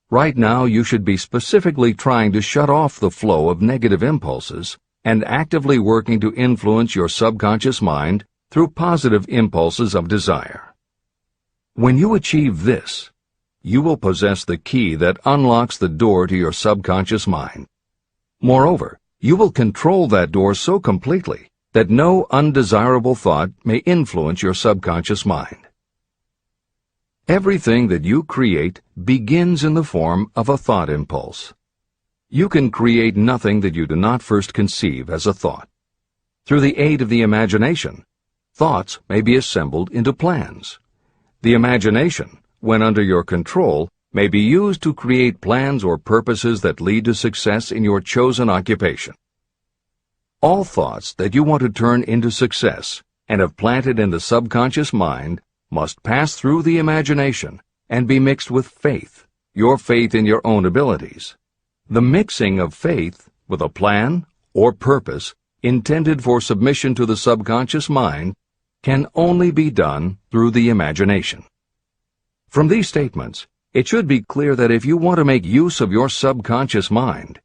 Right now, you should be specifically trying to shut off the flow of negative impulses and actively working to influence your subconscious mind through positive impulses of desire. When you achieve this, you will possess the key that unlocks the door to your subconscious mind. Moreover, you will control that door so completely that no undesirable thought may influence your subconscious mind. Everything that you create begins in the form of a thought impulse. You can create nothing that you do not first conceive as a thought. Through the aid of the imagination, thoughts may be assembled into plans. The imagination, when under your control, may be used to create plans or purposes that lead to success in your chosen occupation. All thoughts that you want to turn into success and have planted in the subconscious mind must pass through the imagination and be mixed with faith, your faith in your own abilities. The mixing of faith with a plan or purpose intended for submission to the subconscious mind can only be done through the imagination. From these statements, it should be clear that if you want to make use of your subconscious mind,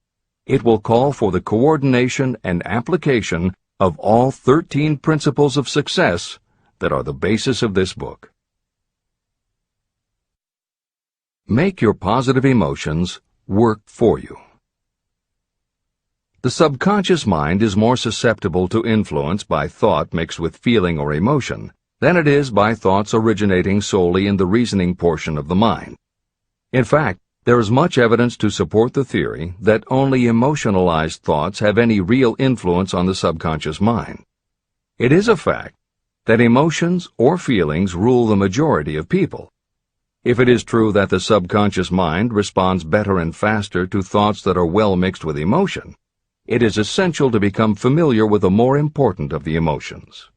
it will call for the coordination and application of all 13 principles of success that are the basis of this book. Make your positive emotions work for you. The subconscious mind is more susceptible to influence by thought mixed with feeling or emotion than it is by thoughts originating solely in the reasoning portion of the mind. In fact, there is much evidence to support the theory that only emotionalized thoughts have any real influence on the subconscious mind. It is a fact that emotions or feelings rule the majority of people. If it is true that the subconscious mind responds better and faster to thoughts that are well mixed with emotion, it is essential to become familiar with the more important of the emotions.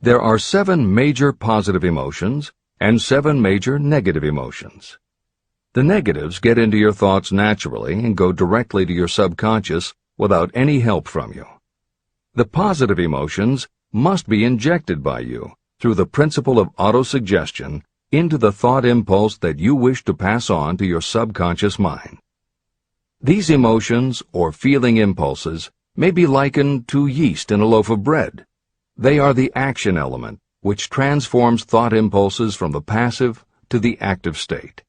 There are 7 major positive emotions and 7 major negative emotions. The negatives get into your thoughts naturally and go directly to your subconscious without any help from you. The positive emotions must be injected by you through the principle of autosuggestion into the thought impulse that you wish to pass on to your subconscious mind. These emotions or feeling impulses may be likened to yeast in a loaf of bread. They are the action element which transforms thought impulses from the passive to the active state.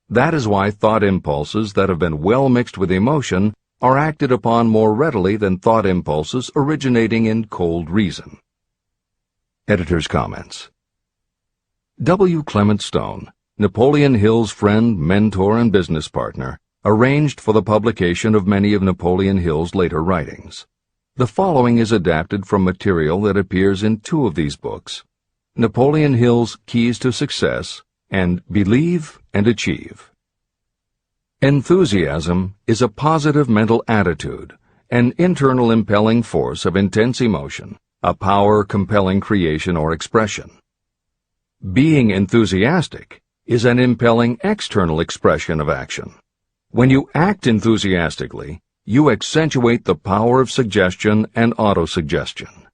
That is why thought impulses that have been well mixed with emotion are acted upon more readily than thought impulses originating in cold reason. Editor's comments. W. Clement Stone, Napoleon Hill's friend, mentor, and business partner, arranged for the publication of many of Napoleon Hill's later writings. The following is adapted from material that appears in 2 of these books, Napoleon Hill's Keys to Success and Believe and Achieve. Enthusiasm is a positive mental attitude, an internal impelling force of intense emotion, a power compelling creation or expression. Being enthusiastic is an impelling external expression of action. When you act enthusiastically, you accentuate the power of suggestion and autosuggestion.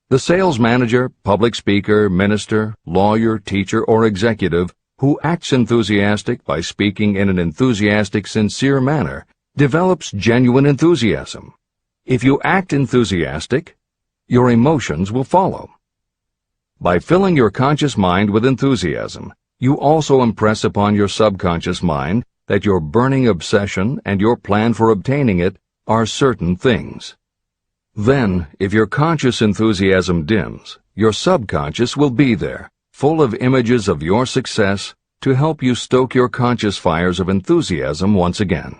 The sales manager, public speaker, minister, lawyer, teacher, or executive who acts enthusiastic by speaking in an enthusiastic, sincere manner develops genuine enthusiasm. If you act enthusiastic, your emotions will follow. By filling your conscious mind with enthusiasm, you also impress upon your subconscious mind that your burning obsession and your plan for obtaining it are certain things. Then, if your conscious enthusiasm dims, your subconscious will be there, full of images of your success to help you stoke your conscious fires of enthusiasm once again.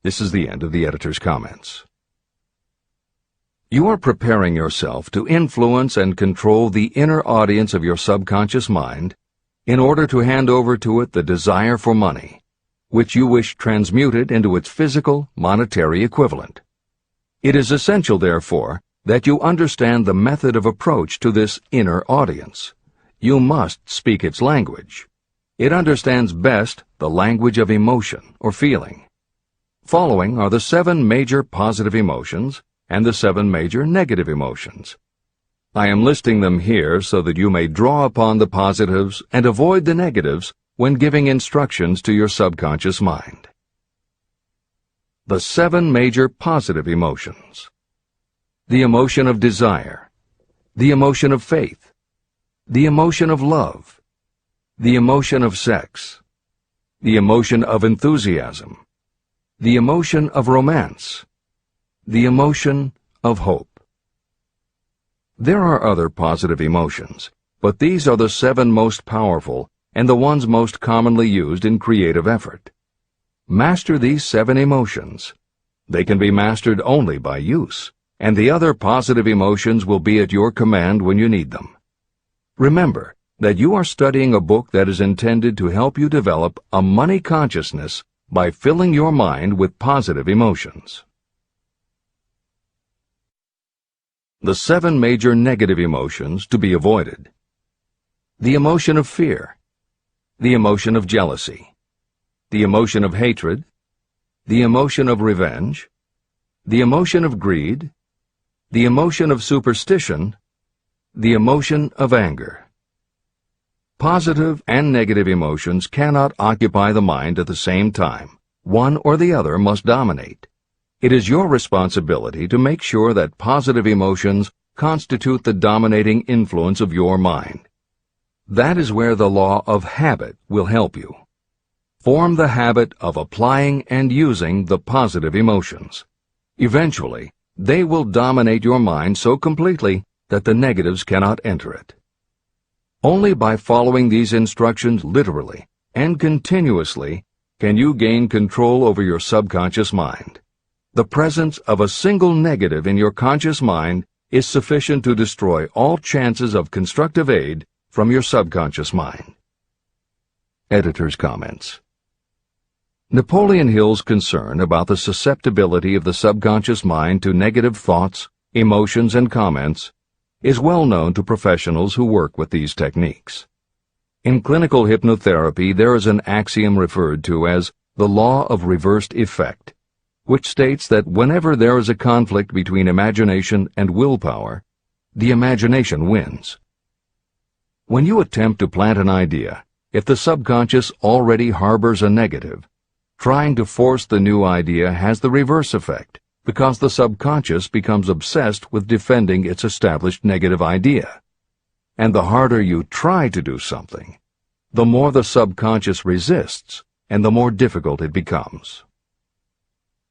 This is the end of the editor's comments. You are preparing yourself to influence and control the inner audience of your subconscious mind in order to hand over to it the desire for money, which you wish transmuted into its physical, monetary equivalent. It is essential, therefore, that you understand the method of approach to this inner audience. You must speak its language. It understands best the language of emotion or feeling. Following are the 7 major positive emotions and the 7 major negative emotions. I am listing them here so that you may draw upon the positives and avoid the negatives when giving instructions to your subconscious mind. The 7 major positive emotions. The emotion of desire, the emotion of faith, the emotion of love, the emotion of sex, the emotion of enthusiasm, the emotion of romance, the emotion of hope. There are other positive emotions, but these are the 7 most powerful and the ones most commonly used in creative effort. Master these 7 emotions. They can be mastered only by use, and the other positive emotions will be at your command when you need them. Remember that you are studying a book that is intended to help you develop a money consciousness by filling your mind with positive emotions. The 7 major negative emotions to be avoided. The emotion of fear, the emotion of jealousy, the emotion of hatred, the emotion of revenge, the emotion of greed, the emotion of superstition, the emotion of anger. Positive and negative emotions cannot occupy the mind at the same time. One or the other must dominate. It is your responsibility to make sure that positive emotions constitute the dominating influence of your mind. That is where the law of habit will help you. Form the habit of applying and using the positive emotions. Eventually, they will dominate your mind so completely that the negatives cannot enter it. Only by following these instructions literally and continuously can you gain control over your subconscious mind. The presence of a single negative in your conscious mind is sufficient to destroy all chances of constructive aid from your subconscious mind. Editor's comments. Napoleon Hill's concern about the susceptibility of the subconscious mind to negative thoughts, emotions, and comments is well known to professionals who work with these techniques. In clinical hypnotherapy, there is an axiom referred to as the law of reversed effect, which states that whenever there is a conflict between imagination and willpower, the imagination wins. When you attempt to plant an idea, if the subconscious already harbors a negative, trying to force the new idea has the reverse effect, because the subconscious becomes obsessed with defending its established negative idea. And the harder you try to do something, the more the subconscious resists, and the more difficult it becomes.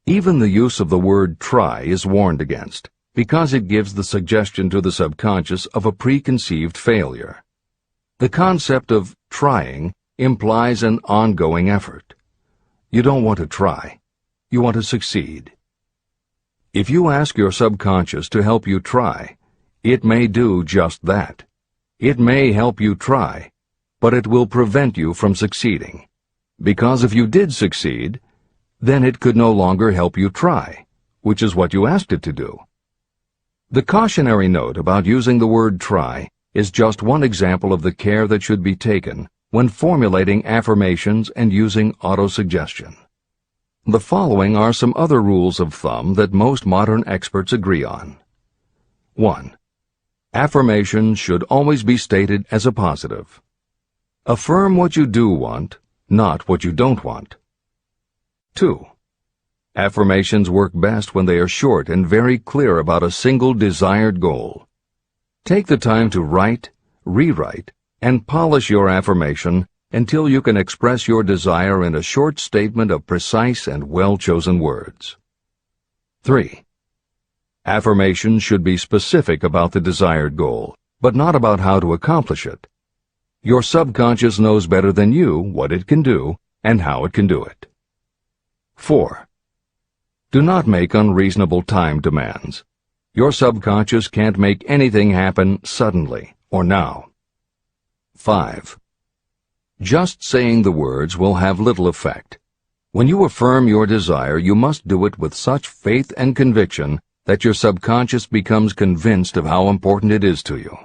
Even the use of the word try is warned against, because it gives the suggestion to the subconscious of a preconceived failure. The concept of trying implies an ongoing effort. You don't want to try. You want to succeed. If you ask your subconscious to help you try, it may do just that. It may help you try, but it will prevent you from succeeding. Because if you did succeed, then it could no longer help you try, which is what you asked it to do. The cautionary note about using the word try is just one example of the care that should be taken when formulating affirmations and using autosuggestion. The following are some other rules of thumb that most modern experts agree on. 1. Affirmations should always be stated as a positive. Affirm what you do want, not what you don't want. 2. Affirmations work best when they are short and very clear about a single desired goal. Take the time to write, rewrite, and polish your affirmation until you can express your desire in a short statement of precise and well-chosen words. 3. Affirmations should be specific about the desired goal, but not about how to accomplish it. Your subconscious knows better than you what it can do and how it can do it. 4. Do not make unreasonable time demands. Your subconscious can't make anything happen suddenly or now. 5. Just saying the words will have little effect. When you affirm your desire, you must do it with such faith and conviction that your subconscious becomes convinced of how important it is to you.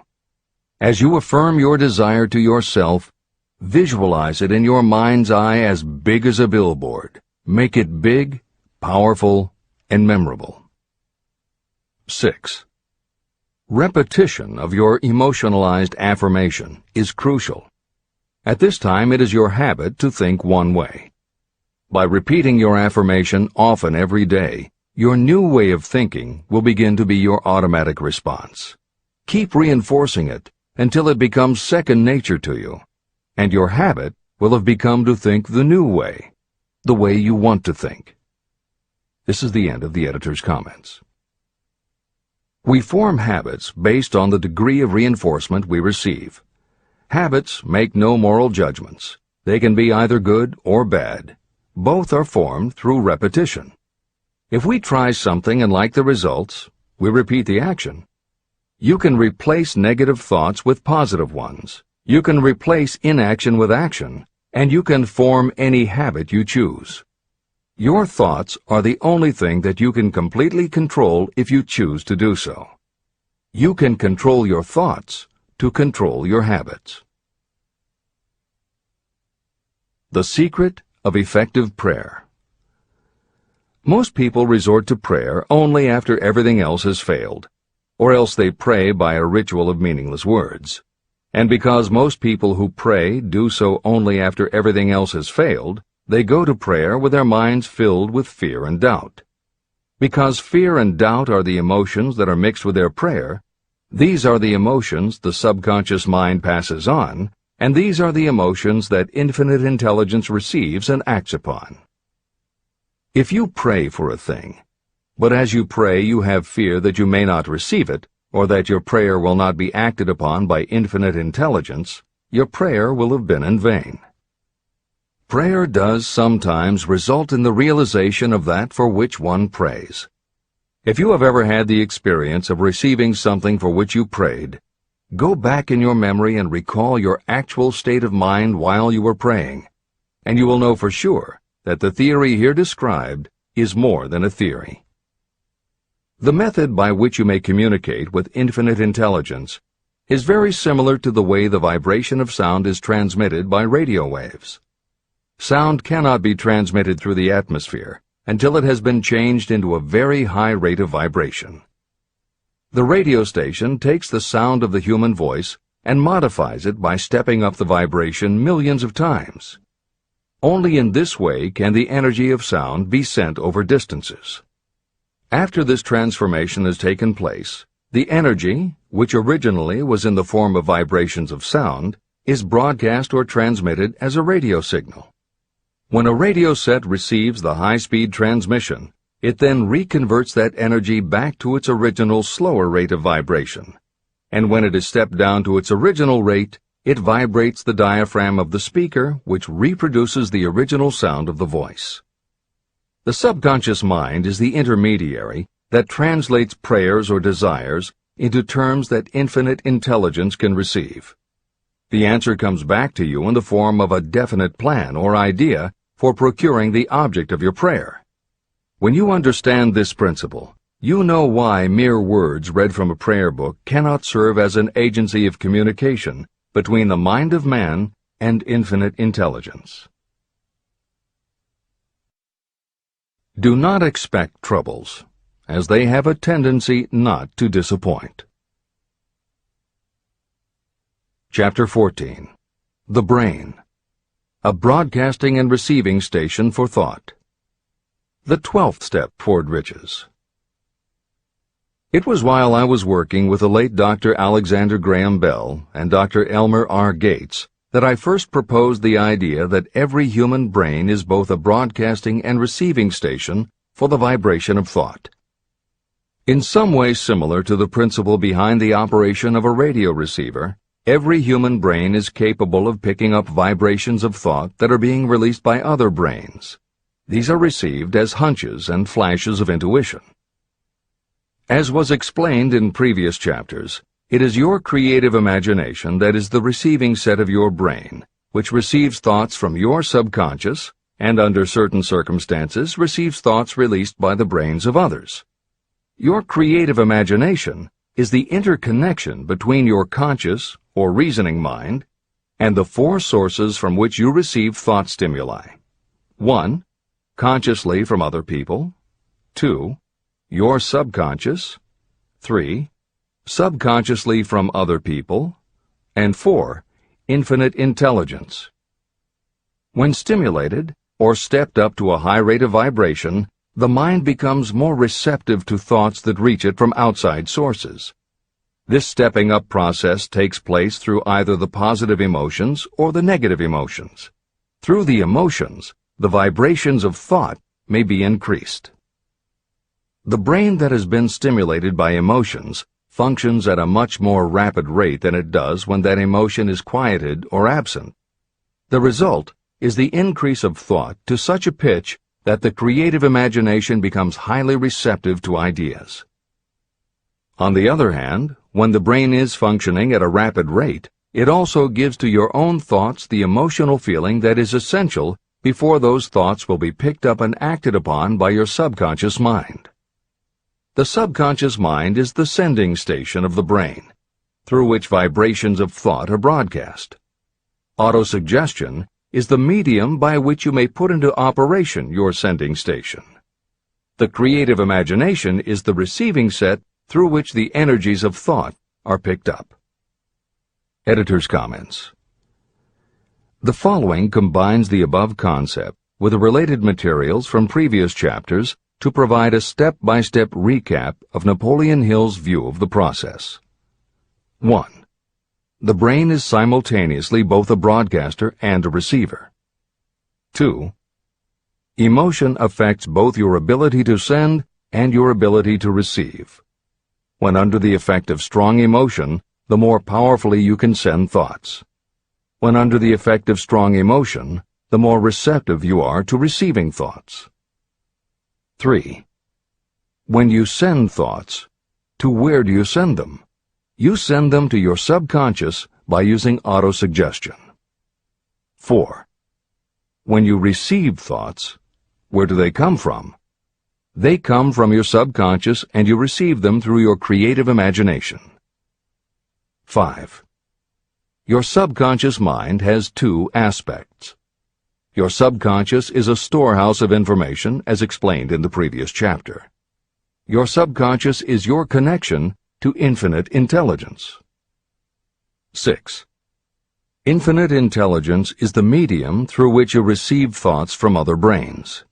As you affirm your desire to yourself, visualize it in your mind's eye as big as a billboard. Make it big, powerful, and memorable. 6. Repetition of your emotionalized affirmation is crucial. At this time, it is your habit to think one way. By repeating your affirmation often every day, your new way of thinking will begin to be your automatic response. Keep reinforcing it until it becomes second nature to you, and your habit will have become to think the new way, the way you want to think. This is the end of the editor's comments. We form habits based on the degree of reinforcement we receive. Habits make no moral judgments. They can be either good or bad. Both are formed through repetition. If we try something and like the results, we repeat the action. You can replace negative thoughts with positive ones. You can replace inaction with action, and you can form any habit you choose. Your thoughts are the only thing that you can completely control if you choose to do so. You can control your thoughts to control your habits. The secret of effective prayer. Most people resort to prayer only after everything else has failed, or else they pray by a ritual of meaningless words. And because most people who pray do so only after everything else has failed, they go to prayer with their minds filled with fear and doubt. Because fear and doubt are the emotions that are mixed with their prayer, these are the emotions the subconscious mind passes on, and these are the emotions that infinite intelligence receives and acts upon. If you pray for a thing, but as you pray you have fear that you may not receive it, or that your prayer will not be acted upon by infinite intelligence, your prayer will have been in vain. Prayer does sometimes result in the realization of that for which one prays. If you have ever had the experience of receiving something for which you prayed, go back in your memory and recall your actual state of mind while you were praying, and you will know for sure that the theory here described is more than a theory. The method by which you may communicate with infinite intelligence is very similar to the way the vibration of sound is transmitted by radio waves. Sound cannot be transmitted through the atmosphere until it has been changed into a very high rate of vibration. The radio station takes the sound of the human voice and modifies it by stepping up the vibration millions of times. Only in this way can the energy of sound be sent over distances. After this transformation has taken place, the energy, which originally was in the form of vibrations of sound, is broadcast or transmitted as a radio signal. When a radio set receives the high-speed transmission, it then reconverts that energy back to its original slower rate of vibration. And when it is stepped down to its original rate, it vibrates the diaphragm of the speaker, which reproduces the original sound of the voice. The subconscious mind is the intermediary that translates prayers or desires into terms that infinite intelligence can receive. The answer comes back to you in the form of a definite plan or idea for procuring the object of your prayer. When you understand this principle, you know why mere words read from a prayer book cannot serve as an agency of communication between the mind of man and infinite intelligence. Do not expect troubles, as they have a tendency not to disappoint. Chapter 14. The Brain. A broadcasting and receiving station for thought. The 12th step toward riches. It was while I was working with the late Dr. Alexander Graham Bell and Dr. Elmer R. Gates that I first proposed the idea that every human brain is both a broadcasting and receiving station for the vibration of thought. In some way similar to the principle behind the operation of a radio receiver, every human brain is capable of picking up vibrations of thought that are being released by other brains. These are received as hunches and flashes of intuition. As was explained in previous chapters, it is your creative imagination that is the receiving set of your brain, which receives thoughts from your subconscious and, under certain circumstances, receives thoughts released by the brains of others. Your creative imagination is the interconnection between your conscious or reasoning mind and the four sources from which you receive thought stimuli. 1. Consciously from other people. 2. Your subconscious. 3. Subconsciously from other people. And 4. Infinite intelligence. When stimulated or stepped up to a high rate of vibration, the mind becomes more receptive to thoughts that reach it from outside sources. This stepping up process takes place through either the positive emotions or the negative emotions. Through the emotions, the vibrations of thought may be increased. The brain that has been stimulated by emotions functions at a much more rapid rate than it does when that emotion is quieted or absent. The result is the increase of thought to such a pitch that the creative imagination becomes highly receptive to ideas. On the other hand, when the brain is functioning at a rapid rate, it also gives to your own thoughts the emotional feeling that is essential before those thoughts will be picked up and acted upon by your subconscious mind. The subconscious mind is the sending station of the brain, through which vibrations of thought are broadcast. Autosuggestion is the medium by which you may put into operation your sending station. The creative imagination is the receiving set through which the energies of thought are picked up. Editor's comments. The following combines the above concept with the related materials from previous chapters to provide a step-by-step recap of Napoleon Hill's view of the process. 1. The brain is simultaneously both a broadcaster and a receiver. 2. Emotion affects both your ability to send and your ability to receive. When under the effect of strong emotion, the more powerfully you can send thoughts. When under the effect of strong emotion, the more receptive you are to receiving thoughts. 3. When you send thoughts, to where do you send them? You send them to your subconscious by using autosuggestion. 4. When you receive thoughts, where do they come from? They come from your subconscious and you receive them through your creative imagination. 5. Your subconscious mind has two aspects. Your subconscious is a storehouse of information, as explained in the previous chapter. Your subconscious is your connection to infinite intelligence. 6. Infinite intelligence is the medium through which you receive thoughts from other brains.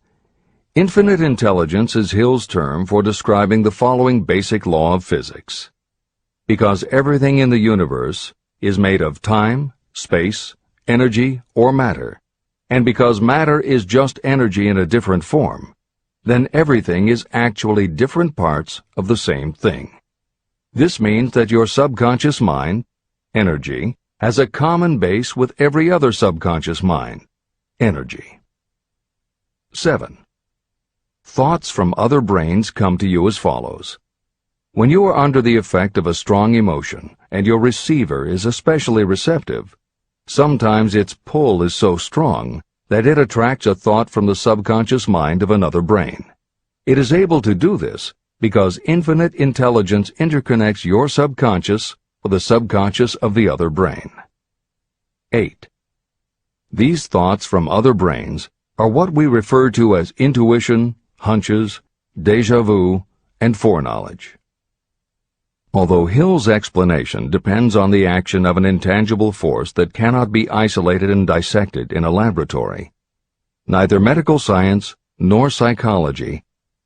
Infinite intelligence is Hill's term for describing the following basic law of physics. Because everything in the universe is made of time, space, energy, or matter, and because matter is just energy in a different form, then everything is actually different parts of the same thing. This means that your subconscious mind, energy, has a common base with every other subconscious mind, energy. 7. Thoughts from other brains come to you as follows. When you are under the effect of a strong emotion and your receiver is especially receptive, sometimes its pull is so strong that it attracts a thought from the subconscious mind of another brain. It is able to do this because infinite intelligence interconnects your subconscious with the subconscious of the other brain. 8. These thoughts from other brains are what we refer to as intuition, hunches, déjà vu, and foreknowledge. Although Hill's explanation depends on the action of an intangible force that cannot be isolated and dissected in a laboratory, neither medical science nor psychology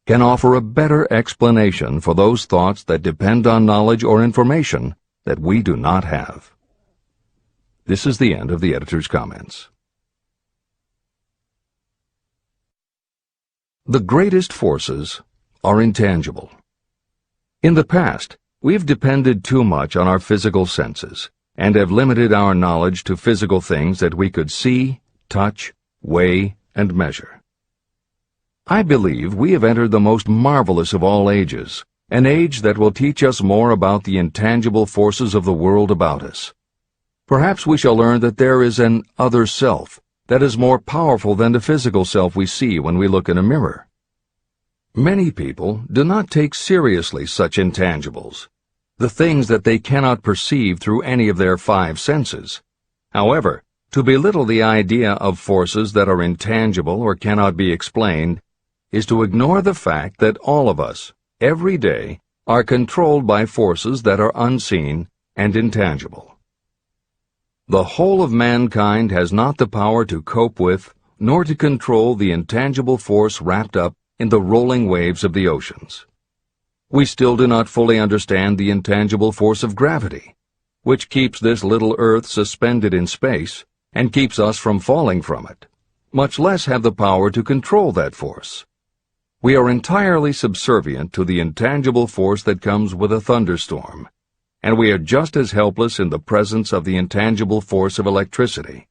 can offer a better explanation for those thoughts that depend on knowledge or information that we do not have. This is the end of the editor's comments. The greatest forces are intangible. In the past, we've depended too much on our physical senses and have limited our knowledge to physical things that we could see, touch, weigh, and measure. I believe we have entered the most marvelous of all ages, an age that will teach us more about the intangible forces of the world about us. Perhaps we shall learn that there is an other self that is more powerful than the physical self we see when we look in a mirror. Many people do not take seriously such intangibles, the things that they cannot perceive through any of their five senses. However, to belittle the idea of forces that are intangible or cannot be explained is to ignore the fact that all of us, every day, are controlled by forces that are unseen and intangible. The whole of mankind has not the power to cope with, nor to control the intangible force wrapped up in the rolling waves of the oceans. We still do not fully understand the intangible force of gravity, which keeps this little Earth suspended in space and keeps us from falling from it, much less have the power to control that force. We are entirely subservient to the intangible force that comes with a thunderstorm, and we are just as helpless in the presence of the intangible force of electricity.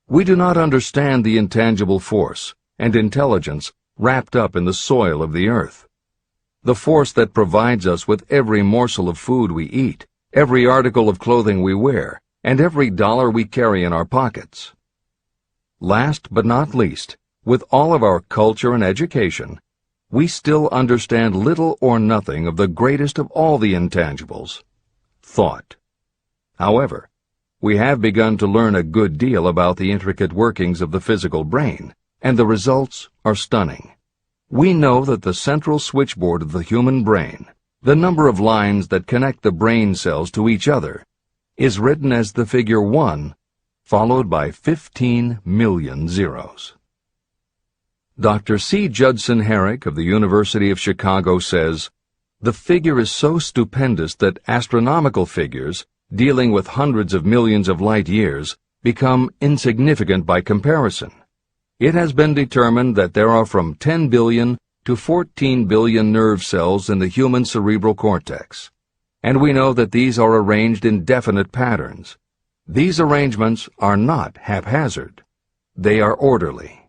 We do not understand the intangible force and intelligence wrapped up in the soil of the earth, the force that provides us with every morsel of food we eat, every article of clothing we wear, and every dollar we carry in our pockets. Last but not least, with all of our culture and education, we still understand little or nothing of the greatest of all the intangibles, thought. However, we have begun to learn a good deal about the intricate workings of the physical brain, and the results are stunning. We know that the central switchboard of the human brain, the number of lines that connect the brain cells to each other, is written as the figure 1, followed by 15 million zeros. Dr. C. Judson Herrick of the University of Chicago says, "The figure is so stupendous that astronomical figures, dealing with hundreds of millions of light years, become insignificant by comparison. It has been determined that there are from 10 billion to 14 billion nerve cells in the human cerebral cortex, and we know that these are arranged in definite patterns. These arrangements are not haphazard. They are orderly.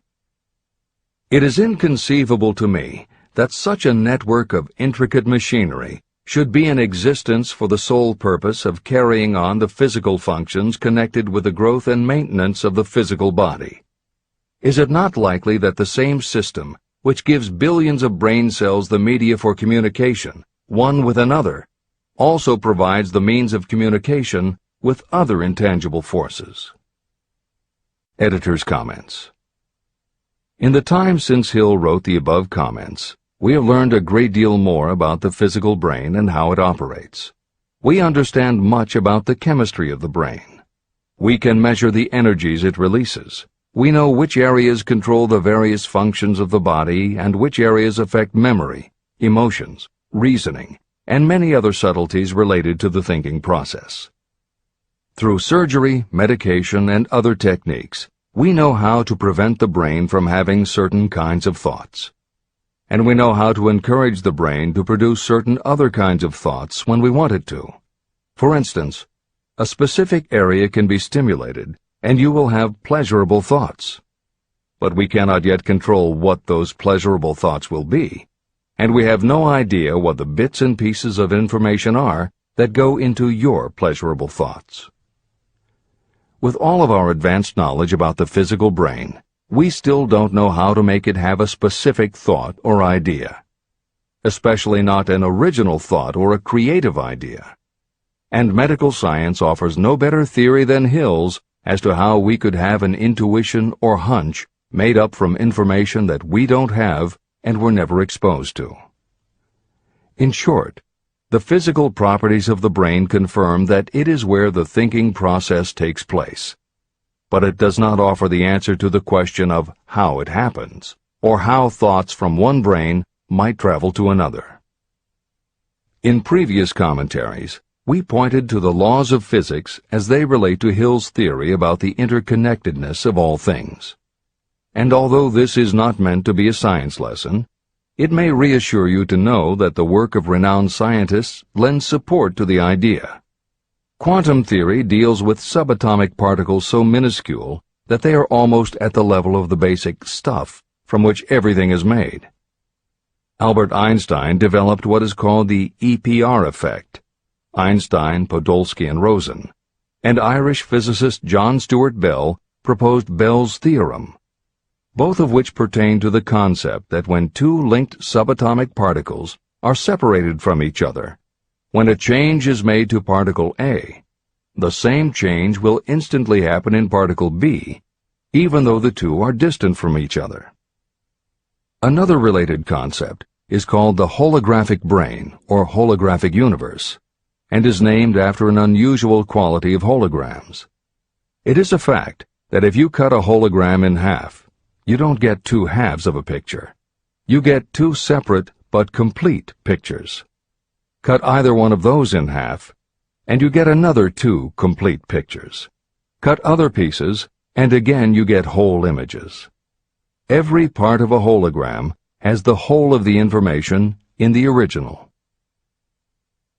It is inconceivable to me that such a network of intricate machinery should be in existence for the sole purpose of carrying on the physical functions connected with the growth and maintenance of the physical body. Is it not likely that the same system, which gives billions of brain cells the media for communication, one with another, also provides the means of communication with other intangible forces?" Editor's comments. In the time since Hill wrote the above comments, we have learned a great deal more about the physical brain and how it operates. We understand much about the chemistry of the brain. We can measure the energies it releases. We know which areas control the various functions of the body and which areas affect memory, emotions, reasoning, and many other subtleties related to the thinking process. Through surgery, medication, and other techniques, we know how to prevent the brain from having certain kinds of thoughts. And we know how to encourage the brain to produce certain other kinds of thoughts when we want it to. For instance, a specific area can be stimulated, and you will have pleasurable thoughts. But we cannot yet control what those pleasurable thoughts will be, and we have no idea what the bits and pieces of information are that go into your pleasurable thoughts. With all of our advanced knowledge about the physical brain, we still don't know how to make it have a specific thought or idea, especially not an original thought or a creative idea. And medical science offers no better theory than Hill's as to how we could have an intuition or hunch made up from information that we don't have and were never exposed to. In short, the physical properties of the brain confirm that it is where the thinking process takes place. But it does not offer the answer to the question of how it happens, or how thoughts from one brain might travel to another. In previous commentaries, we pointed to the laws of physics as they relate to Hill's theory about the interconnectedness of all things. And although this is not meant to be a science lesson, it may reassure you to know that the work of renowned scientists lends support to the idea. Quantum theory deals with subatomic particles so minuscule that they are almost at the level of the basic stuff from which everything is made. Albert Einstein developed what is called the EPR effect. Einstein, Podolsky, and Rosen, and Irish physicist John Stuart Bell proposed Bell's theorem, both of which pertain to the concept that when two linked subatomic particles are separated from each other, when a change is made to particle A, the same change will instantly happen in particle B, even though the two are distant from each other. Another related concept is called the holographic brain or holographic universe, and is named after an unusual quality of holograms. It is a fact that if you cut a hologram in half, you don't get two halves of a picture. You get two separate but complete pictures. Cut either one of those in half, and you get another two complete pictures. Cut other pieces, and again you get whole images. Every part of a hologram has the whole of the information in the original.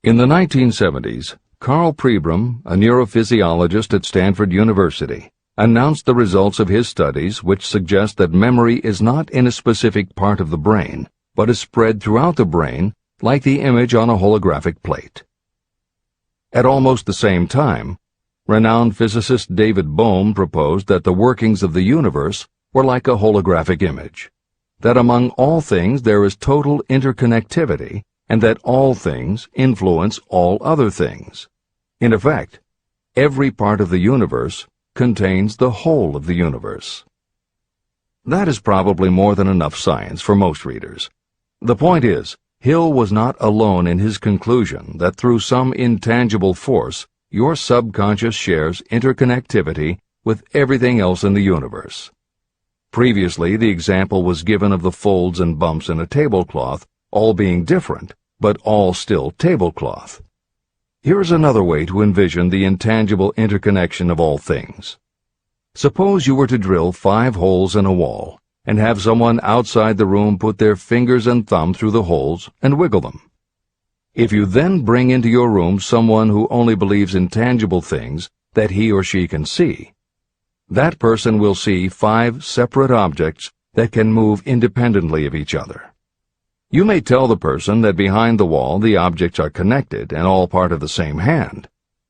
In the 1970s, Carl Pribram, a neurophysiologist at Stanford University, announced the results of his studies which suggest that memory is not in a specific part of the brain, but is spread throughout the brain like the image on a holographic plate. At almost the same time, renowned physicist David Bohm proposed that the workings of the universe were like a holographic image, that among all things there is total interconnectivity, and that all things influence all other things. In effect, every part of the universe contains the whole of the universe. That is probably more than enough science for most readers. The point is, Hill was not alone in his conclusion that through some intangible force, your subconscious shares interconnectivity with everything else in the universe. Previously, the example was given of the folds and bumps in a tablecloth, all being different, but all still tablecloth. Here is another way to envision the intangible interconnection of all things. Suppose you were to drill 5 holes in a wall, and have someone outside the room put their fingers and thumb through the holes and wiggle them. If you then bring into your room someone who only believes in tangible things that he or she can see, that person will see 5 separate objects that can move independently of each other. You may tell the person that behind the wall the objects are connected and all part of the same hand,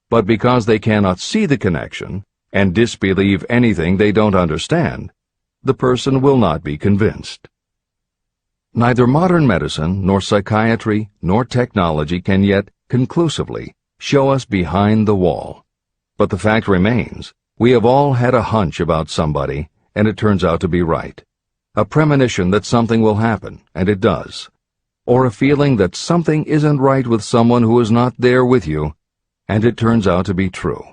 but because they cannot see the connection and disbelieve anything they don't understand, the person will not be convinced. Neither modern medicine, nor psychiatry, nor technology can yet conclusively show us behind the wall. But the fact remains, we have all had a hunch about somebody, and it turns out to be right. A premonition that something will happen, and it does. Or a feeling that something isn't right with someone who is not there with you, and it turns out to be true.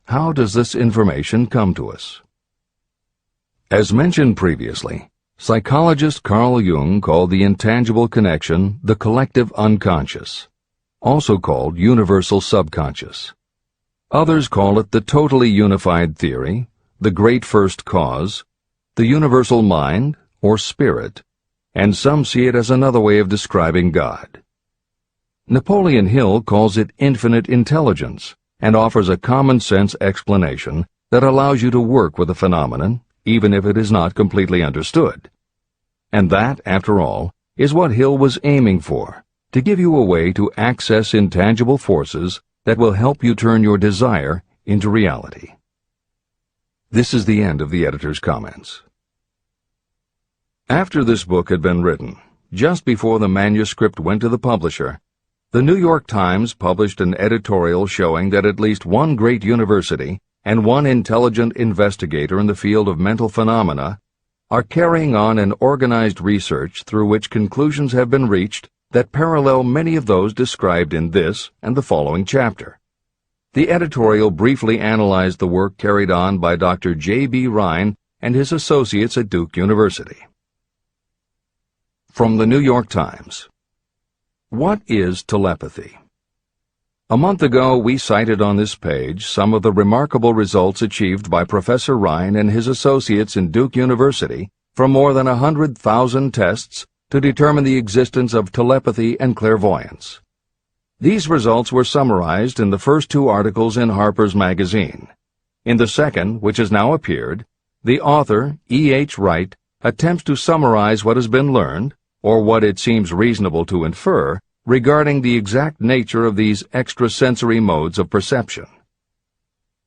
How does this information come to us? As mentioned previously, psychologist Carl Jung called the intangible connection the collective unconscious, also called universal subconscious. Others call it the totally unified theory, the great first cause, the universal mind, or spirit, and some see it as another way of describing God. Napoleon Hill calls it infinite intelligence and offers a common-sense explanation that allows you to work with a phenomenon, even if it is not completely understood. And that, after all, is what Hill was aiming for, to give you a way to access intangible forces that will help you turn your desire into reality. This is the end of the editor's comments. After this book had been written, just before the manuscript went to the publisher, the New York Times published an editorial showing that at least one great university and one intelligent investigator in the field of mental phenomena are carrying on an organized research through which conclusions have been reached that parallel many of those described in this and the following chapter. The editorial briefly analyzed the work carried on by Dr. J.B. Rhine and his associates at Duke University. From the New York Times. What is telepathy? A month ago, we cited on this page some of the remarkable results achieved by Professor Rhine and his associates in Duke University from more than 100,000 tests to determine the existence of telepathy and clairvoyance. These results were summarized in the first two articles in Harper's Magazine. In the second, which has now appeared, the author, E.H. Wright, attempts to summarize what has been learned, or what it seems reasonable to infer, regarding the exact nature of these extrasensory modes of perception.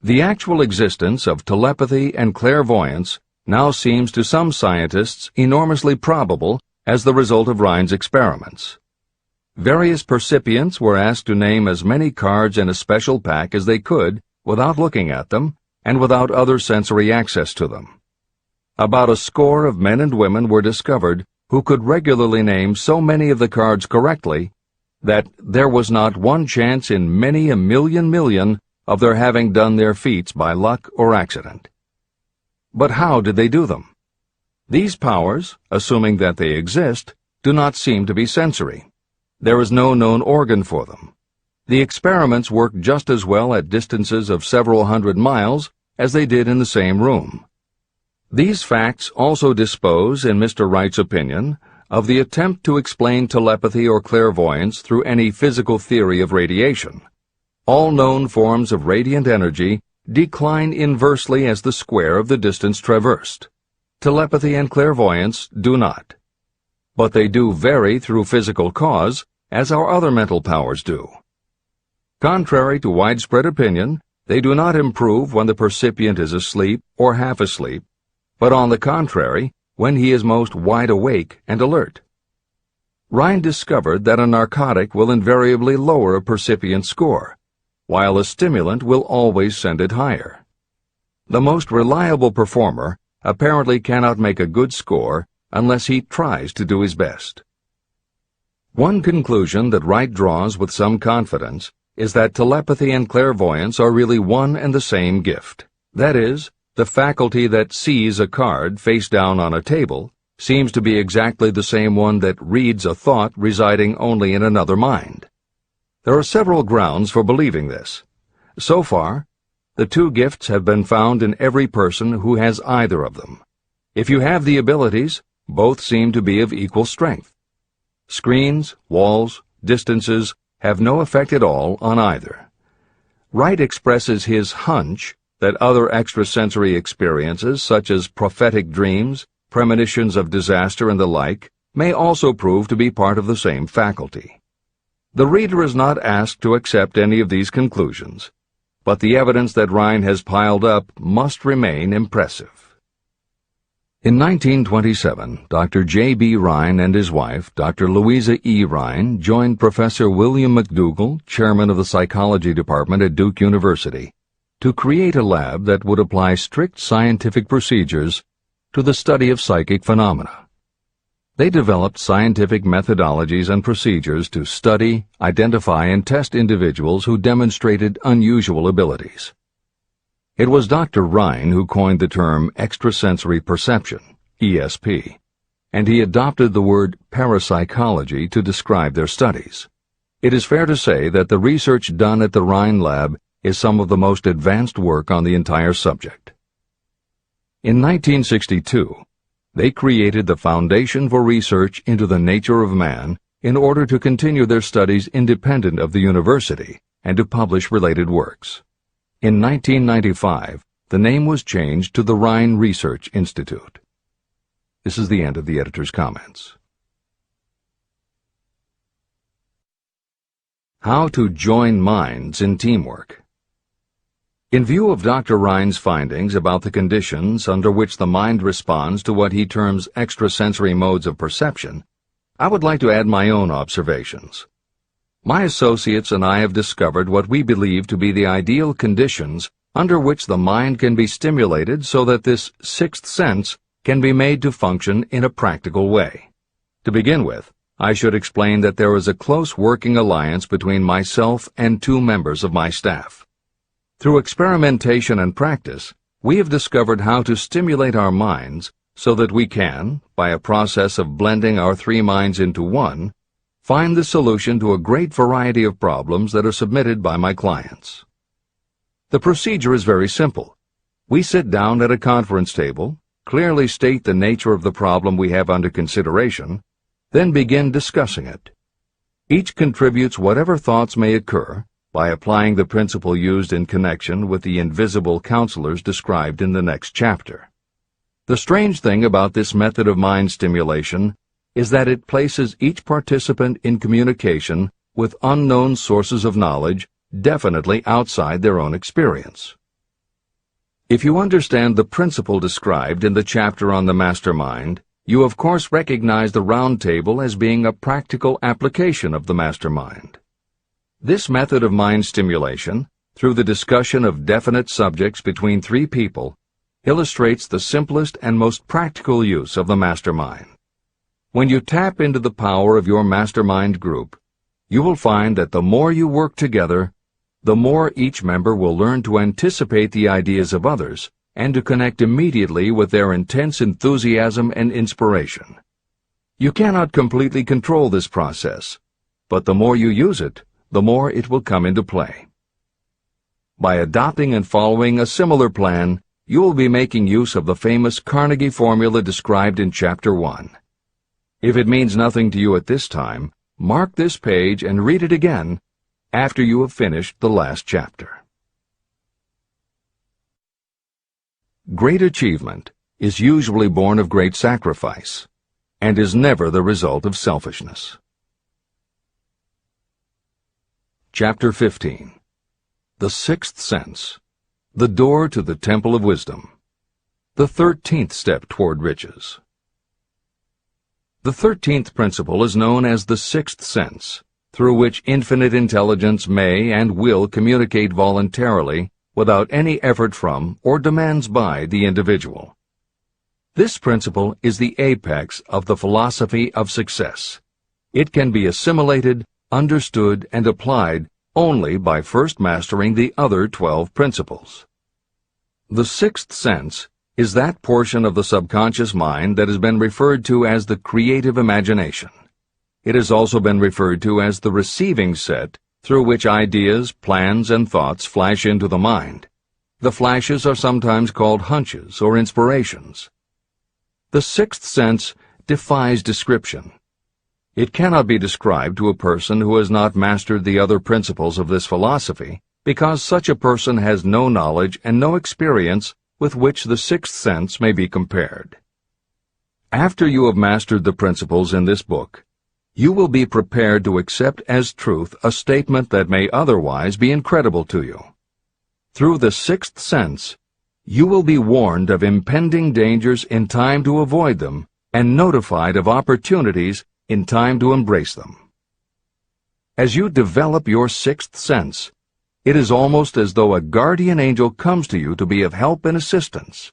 The actual existence of telepathy and clairvoyance now seems to some scientists enormously probable as the result of Rhine's experiments. Various percipients were asked to name as many cards in a special pack as they could without looking at them and without other sensory access to them. About a score of men and women were discovered who could regularly name so many of the cards correctly that there was not one chance in many a million of their having done their feats by luck or accident. But how did they do them? These powers, assuming that they exist, do not seem to be sensory. There is no known organ for them. The experiments work just as well at distances of several hundred miles as they did in the same room. These facts also dispose, in Mr. Wright's opinion, of the attempt to explain telepathy or clairvoyance through any physical theory of radiation. All known forms of radiant energy decline inversely as the square of the distance traversed. Telepathy and clairvoyance do not. But they do vary through physical cause, as our other mental powers do. Contrary to widespread opinion, they do not improve when the percipient is asleep or half asleep, but on the contrary, when he is most wide awake and alert. Rhine discovered that a narcotic will invariably lower a percipient's score, while a stimulant will always send it higher. The most reliable performer apparently cannot make a good score unless he tries to do his best. One conclusion that Wright draws with some confidence is that telepathy and clairvoyance are really one and the same gift. That is, the faculty that sees a card face down on a table seems to be exactly the same one that reads a thought residing only in another mind. There are several grounds for believing this. So far, the two gifts have been found in every person who has either of them. If you have the abilities, both seem to be of equal strength. Screens, walls, distances have no effect at all on either. Wright expresses his hunch that other extrasensory experiences, such as prophetic dreams, premonitions of disaster, and the like, may also prove to be part of the same faculty. The reader is not asked to accept any of these conclusions, but the evidence that Rhine has piled up must remain impressive. In 1927, Dr. J.B. Rhine and his wife, Dr. Louisa E. Rhine, joined Professor William McDougall, chairman of the psychology department at Duke University, to create a lab that would apply strict scientific procedures to the study of psychic phenomena. They developed scientific methodologies and procedures to study, identify, and test individuals who demonstrated unusual abilities. It was Dr. Rhine who coined the term extrasensory perception, ESP, and he adopted the word parapsychology to describe their studies. It is fair to say that the research done at the Rhine lab is some of the most advanced work on the entire subject. In 1962, they created the Foundation for Research into the Nature of Man in order to continue their studies independent of the university and to publish related works. In 1995, the name was changed to the Rhine Research Institute. This is the end of the editor's comments. How to join minds in teamwork. In view of Dr. Rhine's findings about the conditions under which the mind responds to what he terms extrasensory modes of perception, I would like to add my own observations. My associates and I have discovered what we believe to be the ideal conditions under which the mind can be stimulated so that this sixth sense can be made to function in a practical way. To begin with, I should explain that there is a close working alliance between myself and two members of my staff. Through experimentation and practice, we have discovered how to stimulate our minds so that we can, by a process of blending our three minds into one, find the solution to a great variety of problems that are submitted by my clients. The procedure is very simple. We sit down at a conference table, clearly state the nature of the problem we have under consideration, Then begin discussing it. Each contributes whatever thoughts may occur by applying the principle used in connection with the invisible counselors described in the next chapter. The strange thing about this method of mind stimulation is that it places each participant in communication with unknown sources of knowledge definitely outside their own experience. If you understand the principle described in the chapter on the mastermind, you of course recognize the round table as being a practical application of the mastermind. This method of mind stimulation, through the discussion of definite subjects between three people, illustrates the simplest and most practical use of the mastermind. When you tap into the power of your mastermind group, you will find that the more you work together, the more each member will learn to anticipate the ideas of others and to connect immediately with their intense enthusiasm and inspiration. You cannot completely control this process, but the more you use it, the more it will come into play. By adopting and following a similar plan, you will be making use of the famous Carnegie formula described in Chapter 1. If it means nothing to you at this time, mark this page and read it again after you have finished the last chapter. Great achievement is usually born of great sacrifice and is never the result of selfishness. Chapter 15. The Sixth Sense. The Door to the Temple of Wisdom. The 13th Step Toward Riches. The 13th principle is known as the Sixth Sense, through which infinite intelligence may and will communicate voluntarily without any effort from or demands by the individual. This principle is the apex of the philosophy of success. It can be assimilated, understood, and applied only by first mastering the other 12 principles. The sixth sense is that portion of the subconscious mind that has been referred to as the creative imagination. It has also been referred to as the receiving set through which ideas, plans, and thoughts flash into the mind. The flashes are sometimes called hunches or inspirations. The sixth sense defies description. It cannot be described to a person who has not mastered the other principles of this philosophy, because such a person has no knowledge and no experience with which the sixth sense may be compared. After you have mastered the principles in this book, you will be prepared to accept as truth a statement that may otherwise be incredible to you. Through the sixth sense, you will be warned of impending dangers in time to avoid them and notified of opportunities in time to embrace them. As you develop your sixth sense, it is almost as though a guardian angel comes to you to be of help and assistance,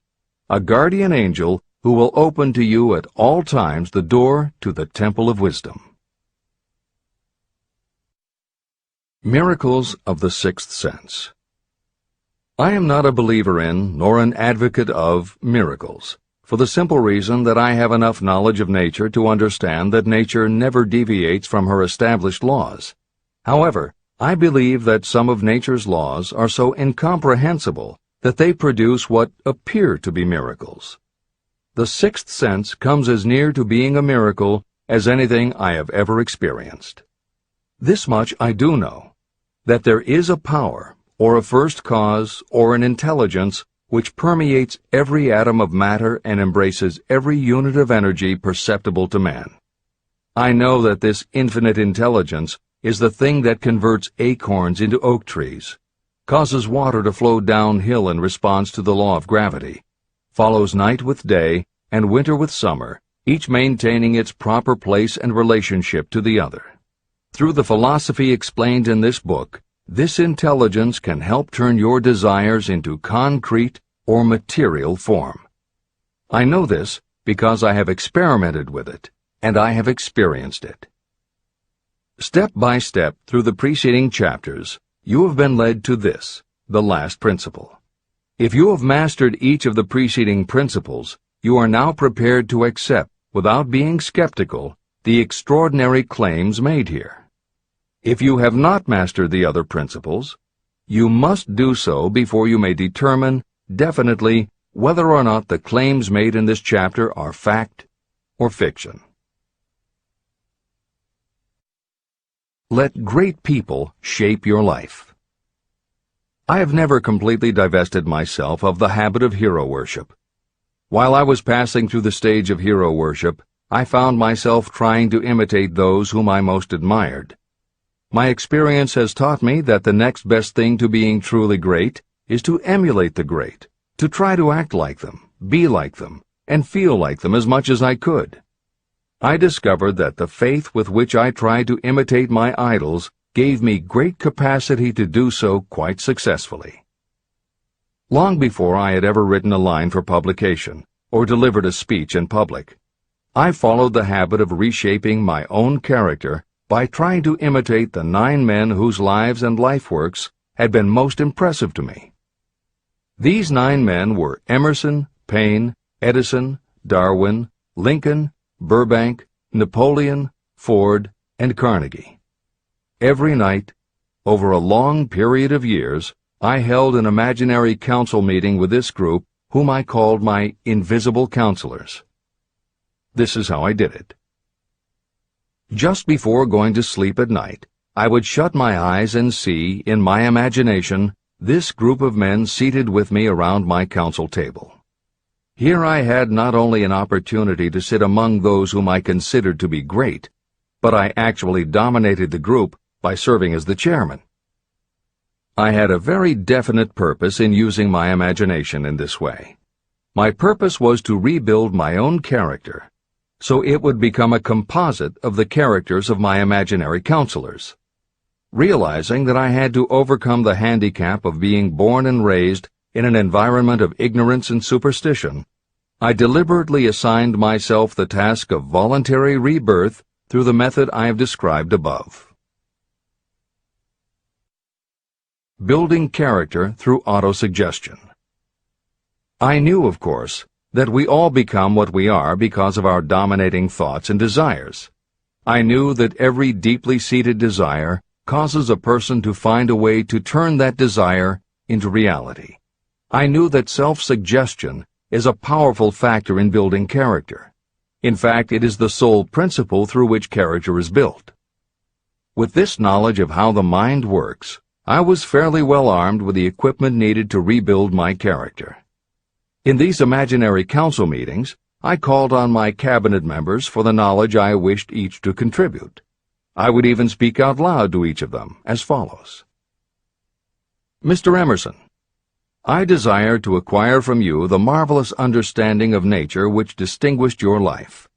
a guardian angel who will open to you at all times the door to the Temple of Wisdom. Miracles of the Sixth Sense. I am not a believer in, nor an advocate of, miracles, for the simple reason that I have enough knowledge of nature to understand that nature never deviates from her established laws. However, I believe that some of nature's laws are so incomprehensible that they produce what appear to be miracles. The sixth sense comes as near to being a miracle as anything I have ever experienced. This much I do know, that there is a power, or a first cause, or an intelligence which permeates every atom of matter and embraces every unit of energy perceptible to man. I know that this infinite intelligence is the thing that converts acorns into oak trees, causes water to flow downhill in response to the law of gravity, follows night with day and winter with summer, each maintaining its proper place and relationship to the other. Through the philosophy explained in this book, this intelligence can help turn your desires into concrete or material form. I know this because I have experimented with it, and I have experienced it. Step by step through the preceding chapters, you have been led to this, the last principle. If you have mastered each of the preceding principles, you are now prepared to accept, without being skeptical, the extraordinary claims made here. If you have not mastered the other principles, you must do so before you may determine definitely whether or not the claims made in this chapter are fact or fiction. Let great people shape your life. I have never completely divested myself of the habit of hero worship. While I was passing through the stage of hero worship, I found myself trying to imitate those whom I most admired. My experience has taught me that the next best thing to being truly great is to emulate the great, to try to act like them, be like them, and feel like them as much as I could. I discovered that the faith with which I tried to imitate my idols gave me great capacity to do so quite successfully. Long before I had ever written a line for publication or delivered a speech in public, I followed the habit of reshaping my own character by trying to imitate the 9 men whose lives and life works had been most impressive to me. These 9 men were Emerson, Paine, Edison, Darwin, Lincoln, Burbank, Napoleon, Ford, and Carnegie. Every night, over a long period of years, I held an imaginary council meeting with this group, whom I called my invisible counselors. This is how I did it. Just before going to sleep at night, I would shut my eyes and see, in my imagination, this group of men seated with me around my council table. Here I had not only an opportunity to sit among those whom I considered to be great, but I actually dominated the group by serving as the chairman. I had a very definite purpose in using my imagination in this way. My purpose was to rebuild my own character, so it would become a composite of the characters of my imaginary counselors. Realizing that I had to overcome the handicap of being born and raised in an environment of ignorance and superstition, I deliberately assigned myself the task of voluntary rebirth through the method I have described above. Building character through autosuggestion. I knew, of course, that we all become what we are because of our dominating thoughts and desires. I knew that every deeply seated desire causes a person to find a way to turn that desire into reality. I knew that self-suggestion is a powerful factor in building character. In fact, it is the sole principle through which character is built. With this knowledge of how the mind works, I was fairly well armed with the equipment needed to rebuild my character. In these imaginary council meetings, I called on my cabinet members for the knowledge I wished each to contribute. I would even speak out loud to each of them as follows. Mr. Emerson, I desire to acquire from you the marvelous understanding of nature which distinguished your life.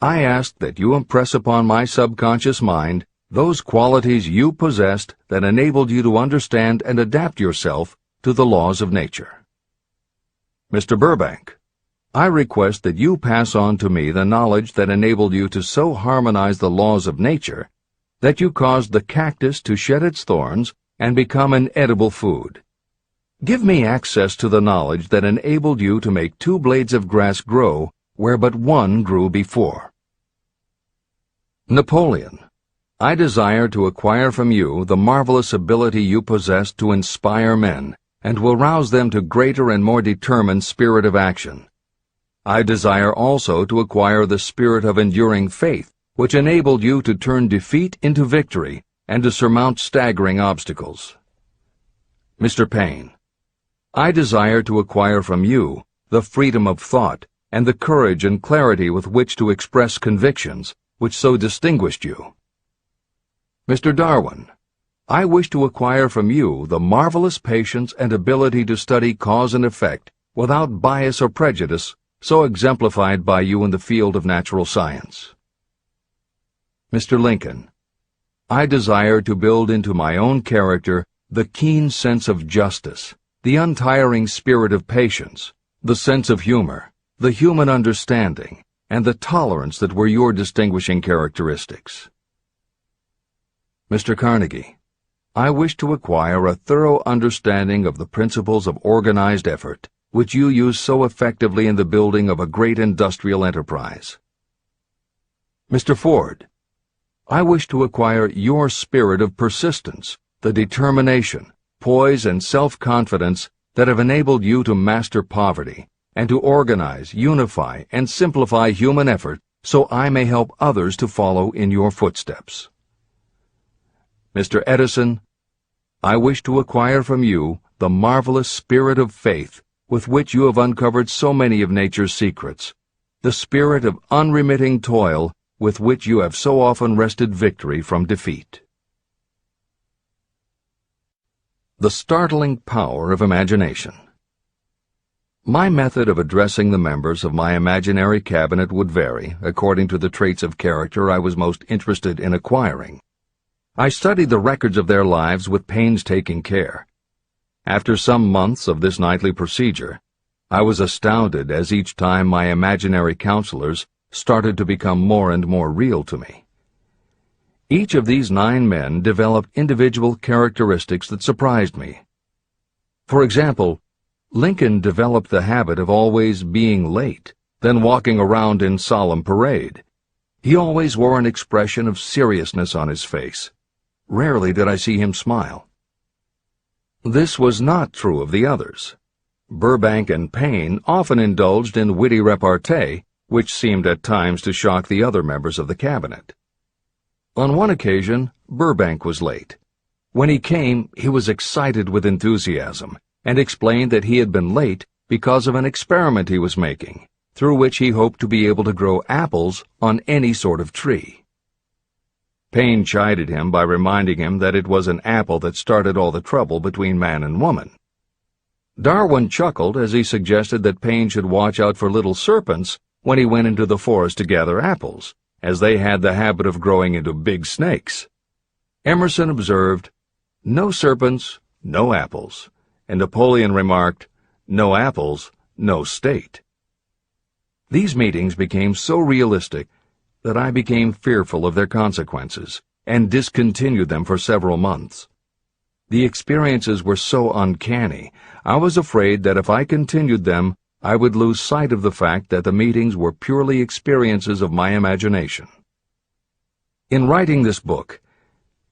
I ask that you impress upon my subconscious mind those qualities you possessed that enabled you to understand and adapt yourself to the laws of nature. Mr. Burbank, I request that you pass on to me the knowledge that enabled you to so harmonize the laws of nature that you caused the cactus to shed its thorns and become an edible food. Give me access to the knowledge that enabled you to make 2 blades of grass grow where but 1 grew before. Napoleon, I desire to acquire from you the marvelous ability you possess to inspire men and will rouse them to greater and more determined spirit of action. I desire also to acquire the spirit of enduring faith, which enabled you to turn defeat into victory and to surmount staggering obstacles. Mr. Paine, I desire to acquire from you the freedom of thought and the courage and clarity with which to express convictions which so distinguished you. Mr. Darwin, I wish to acquire from you the marvelous patience and ability to study cause and effect without bias or prejudice so exemplified by you in the field of natural science. Mr. Lincoln, I desire to build into my own character the keen sense of justice, the untiring spirit of patience, the sense of humor, the human understanding, and the tolerance that were your distinguishing characteristics. Mr. Carnegie, I wish to acquire a thorough understanding of the principles of organized effort, which you use so effectively in the building of a great industrial enterprise. Mr. Ford, I wish to acquire your spirit of persistence, the determination, poise, and self-confidence that have enabled you to master poverty and to organize, unify, and simplify human effort so I may help others to follow in your footsteps. Mr. Edison, I wish to acquire from you the marvelous spirit of faith with which you have uncovered so many of nature's secrets, the spirit of unremitting toil with which you have so often wrested victory from defeat. The startling power of imagination. My method of addressing the members of my imaginary cabinet would vary according to the traits of character I was most interested in acquiring. I studied the records of their lives with painstaking care. After some months of this nightly procedure, I was astounded as each time my imaginary counselors started to become more and more real to me. Each of these 9 men developed individual characteristics that surprised me. For example, Lincoln developed the habit of always being late, then walking around in solemn parade. He always wore an expression of seriousness on his face. Rarely did I see him smile. This was not true of the others. Burbank and Payne often indulged in witty repartee, which seemed at times to shock the other members of the cabinet. On one occasion, Burbank was late. When he came, he was excited with enthusiasm, and explained that he had been late because of an experiment he was making, through which he hoped to be able to grow apples on any sort of tree. Payne chided him by reminding him that it was an apple that started all the trouble between man and woman. Darwin chuckled as he suggested that Payne should watch out for little serpents when he went into the forest to gather apples, as they had the habit of growing into big snakes. Emerson observed, "No serpents, no apples," and Napoleon remarked, "No apples, no state." These meetings became so realistic that I became fearful of their consequences and discontinued them for several months. The experiences were so uncanny, I was afraid that if I continued them, I would lose sight of the fact that the meetings were purely experiences of my imagination. In writing this book,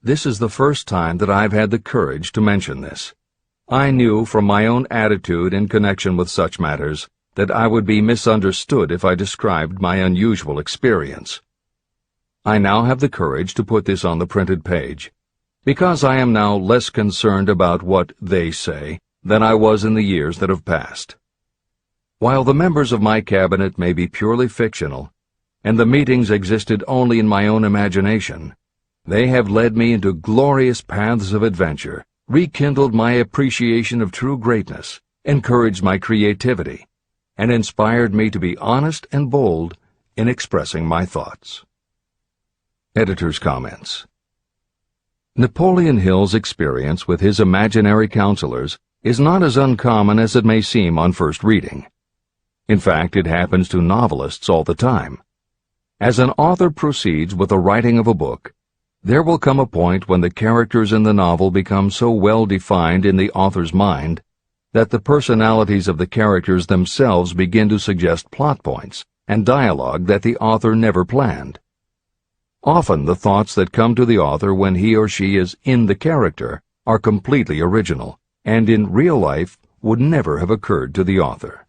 this is the first time that I've had the courage to mention this. I knew from my own attitude in connection with such matters that I would be misunderstood if I described my unusual experience. I now have the courage to put this on the printed page, because I am now less concerned about what they say than I was in the years that have passed. While the members of my cabinet may be purely fictional, and the meetings existed only in my own imagination, they have led me into glorious paths of adventure, rekindled my appreciation of true greatness, encouraged my creativity, and inspired me to be honest and bold in expressing my thoughts. Editor's comments. Napoleon Hill's experience with his imaginary counselors is not as uncommon as it may seem on first reading. In fact, it happens to novelists all the time. As an author proceeds with the writing of a book, there will come a point when the characters in the novel become so well defined in the author's mind that the personalities of the characters themselves begin to suggest plot points and dialogue that the author never planned. Often the thoughts that come to the author when he or she is in the character are completely original, and in real life would never have occurred to the author.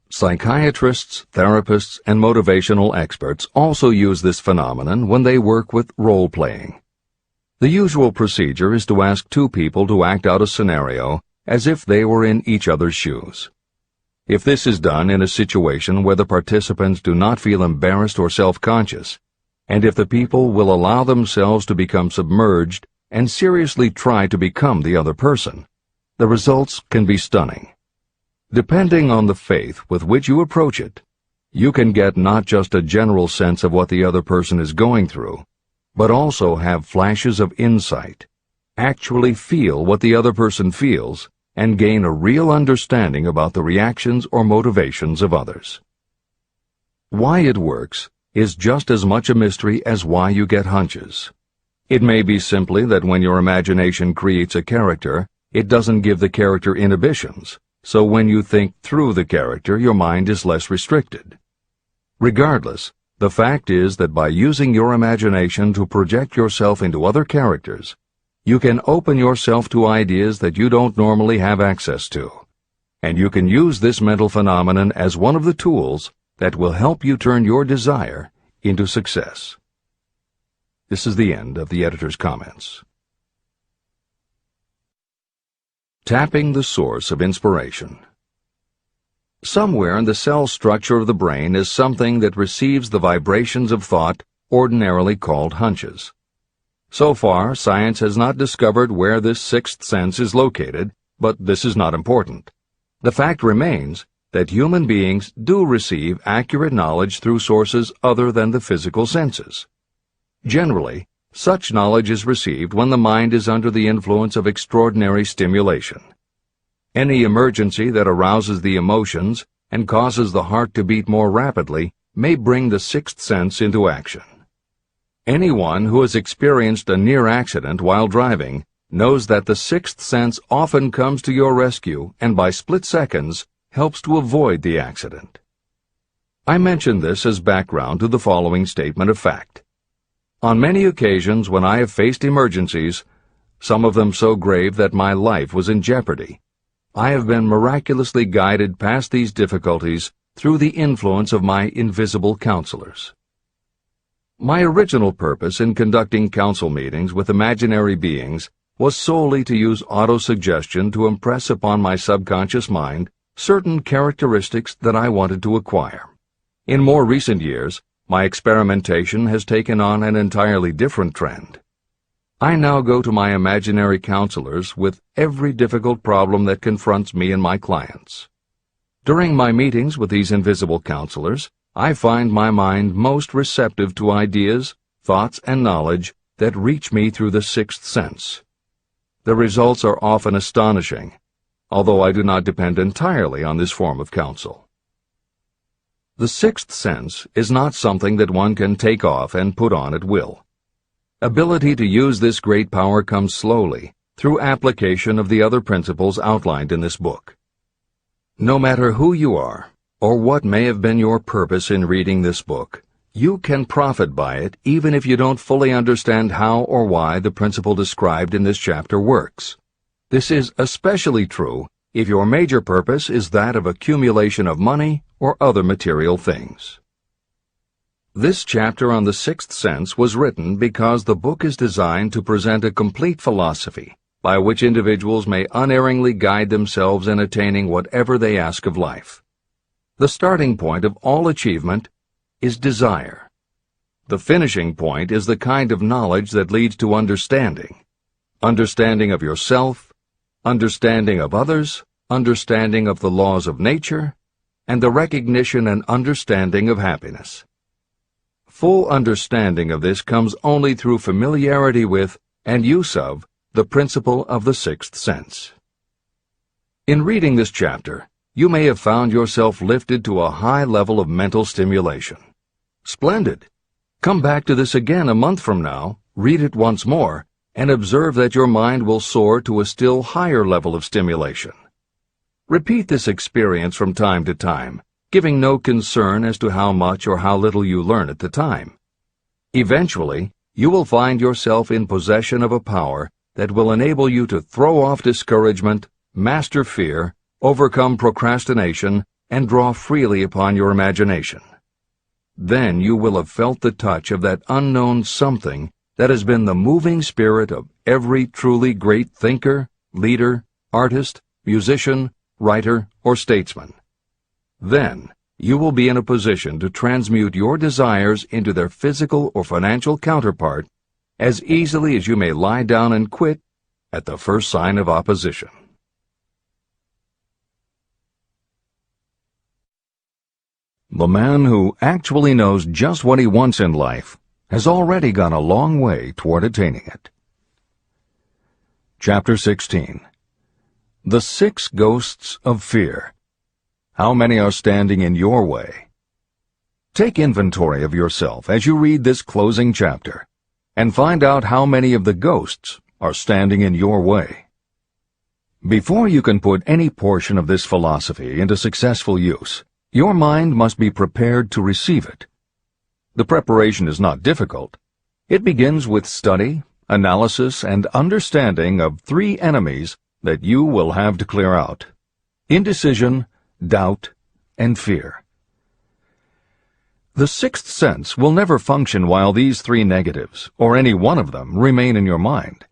Psychiatrists, therapists, and motivational experts also use this phenomenon when they work with role-playing. The usual procedure is to ask 2 people to act out a scenario as if they were in each other's shoes. If this is done in a situation where the participants do not feel embarrassed or self-conscious, and if the people will allow themselves to become submerged and seriously try to become the other person, the results can be stunning. Depending on the faith with which you approach it, you can get not just a general sense of what the other person is going through, but also have flashes of insight, actually feel what the other person feels, and gain a real understanding about the reactions or motivations of others. Why it works is just as much a mystery as why you get hunches. It may be simply that when your imagination creates a character, it doesn't give the character inhibitions, so when you think through the character, your mind is less restricted. Regardless, the fact is that by using your imagination to project yourself into other characters, you can open yourself to ideas that you don't normally have access to, and you can use this mental phenomenon as one of the tools that will help you turn your desire into success. This is the end of the editor's comments. Tapping the source of inspiration. Somewhere in the cell structure of the brain is something that receives the vibrations of thought ordinarily called hunches. So far, science has not discovered where this sixth sense is located, but this is not important. The fact remains that human beings do receive accurate knowledge through sources other than the physical senses. Generally, such knowledge is received when the mind is under the influence of extraordinary stimulation. Any emergency that arouses the emotions and causes the heart to beat more rapidly may bring the sixth sense into action. Anyone who has experienced a near accident while driving knows that the sixth sense often comes to your rescue and by split seconds helps to avoid the accident. I mention this as background to the following statement of fact. On many occasions when I have faced emergencies, some of them so grave that my life was in jeopardy, I have been miraculously guided past these difficulties through the influence of my invisible counselors. My original purpose in conducting council meetings with imaginary beings was solely to use autosuggestion to impress upon my subconscious mind certain characteristics that I wanted to acquire. In more recent years, my experimentation has taken on an entirely different trend. I now go to my imaginary counselors with every difficult problem that confronts me and my clients. During my meetings with these invisible counselors, I find my mind most receptive to ideas, thoughts, and knowledge that reach me through the sixth sense. The results are often astonishing, although I do not depend entirely on this form of counsel. The sixth sense is not something that one can take off and put on at will. Ability to use this great power comes slowly, through application of the other principles outlined in this book. No matter who you are, or what may have been your purpose in reading this book, you can profit by it even if you don't fully understand how or why the principle described in this chapter works. This is especially true if your major purpose is that of accumulation of money or other material things. This chapter on the sixth sense was written because the book is designed to present a complete philosophy by which individuals may unerringly guide themselves in attaining whatever they ask of life. The starting point of all achievement is desire. The finishing point is the kind of knowledge that leads to understanding. Understanding of yourself, understanding of others, understanding of the laws of nature, and the recognition and understanding of happiness. Full understanding of this comes only through familiarity with and use of the principle of the sixth sense. In reading this chapter, you may have found yourself lifted to a high level of mental stimulation. Splendid! Come back to this again a month from now, read it once more, and observe that your mind will soar to a still higher level of stimulation. Repeat this experience from time to time, giving no concern as to how much or how little you learn at the time. Eventually, you will find yourself in possession of a power that will enable you to throw off discouragement, master fear, overcome procrastination, and draw freely upon your imagination. Then you will have felt the touch of that unknown something that has been the moving spirit of every truly great thinker, leader, artist, musician, writer, or statesman. Then you will be in a position to transmute your desires into their physical or financial counterpart as easily as you may lie down and quit at the first sign of opposition. The man who actually knows just what he wants in life has already gone a long way toward attaining it. Chapter 16. The 6 Ghosts of Fear. How many are standing in your way? Take inventory of yourself as you read this closing chapter, and find out how many of the ghosts are standing in your way. Before you can put any portion of this philosophy into successful use, your mind must be prepared to receive it. The preparation is not difficult. It begins with study, analysis, and understanding of 3 enemies that you will have to clear out: indecision, doubt, and fear. The sixth sense will never function while these three negatives, or any one of them, remain in your mind.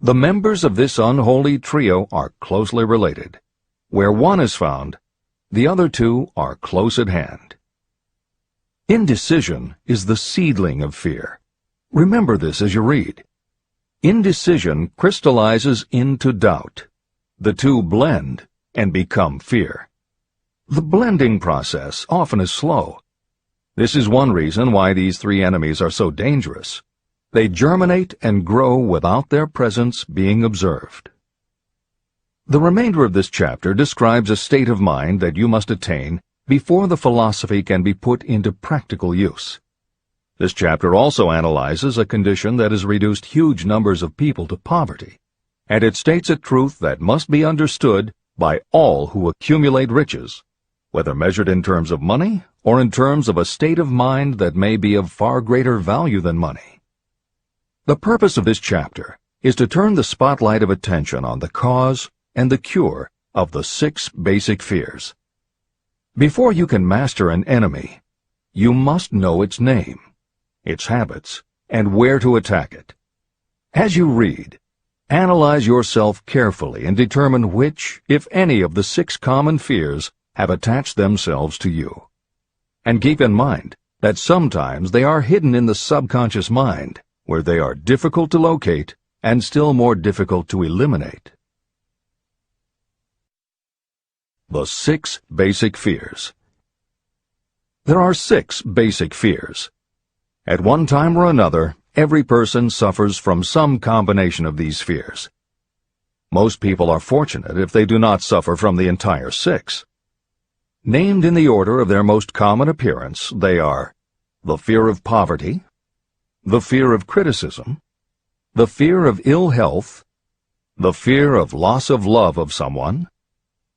The members of this unholy trio are closely related. Where one is found, the other two are close at hand. Indecision is the seedling of fear. Remember this as you read. Indecision crystallizes into doubt. The two blend and become fear. The blending process often is slow. This is one reason why these three enemies are so dangerous. They germinate and grow without their presence being observed. The remainder of this chapter describes a state of mind that you must attain before the philosophy can be put into practical use. This chapter also analyzes a condition that has reduced huge numbers of people to poverty, and it states a truth that must be understood by all who accumulate riches, whether measured in terms of money or in terms of a state of mind that may be of far greater value than money. The purpose of this chapter is to turn the spotlight of attention on the cause and the cure of the 6 basic fears. Before you can master an enemy, you must know its name, its habits, and where to attack it. As you read, analyze yourself carefully and determine which, if any, of the 6 common fears have attached themselves to you. And keep in mind that sometimes they are hidden in the subconscious mind, where they are difficult to locate and still more difficult to eliminate. The 6 basic fears. There are 6 basic fears. At one time or another, every person suffers from some combination of these fears. Most people are fortunate if they do not suffer from the entire 6. Named in the order of their most common appearance, they are the fear of poverty, the fear of criticism, the fear of ill health, the fear of loss of love of someone,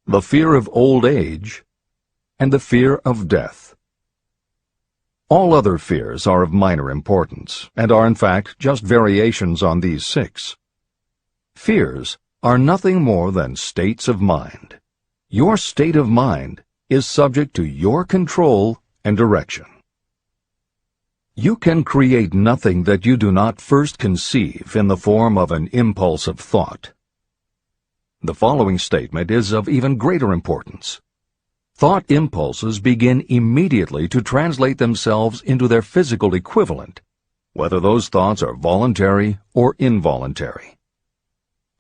the fear of old age, and the fear of death. All other fears are of minor importance, and are in fact just variations on these 6. Fears are nothing more than states of mind. Your state of mind is subject to your control and direction. You can create nothing that you do not first conceive in the form of an impulse of thought. The following statement is of even greater importance. Thought impulses begin immediately to translate themselves into their physical equivalent, whether those thoughts are voluntary or involuntary.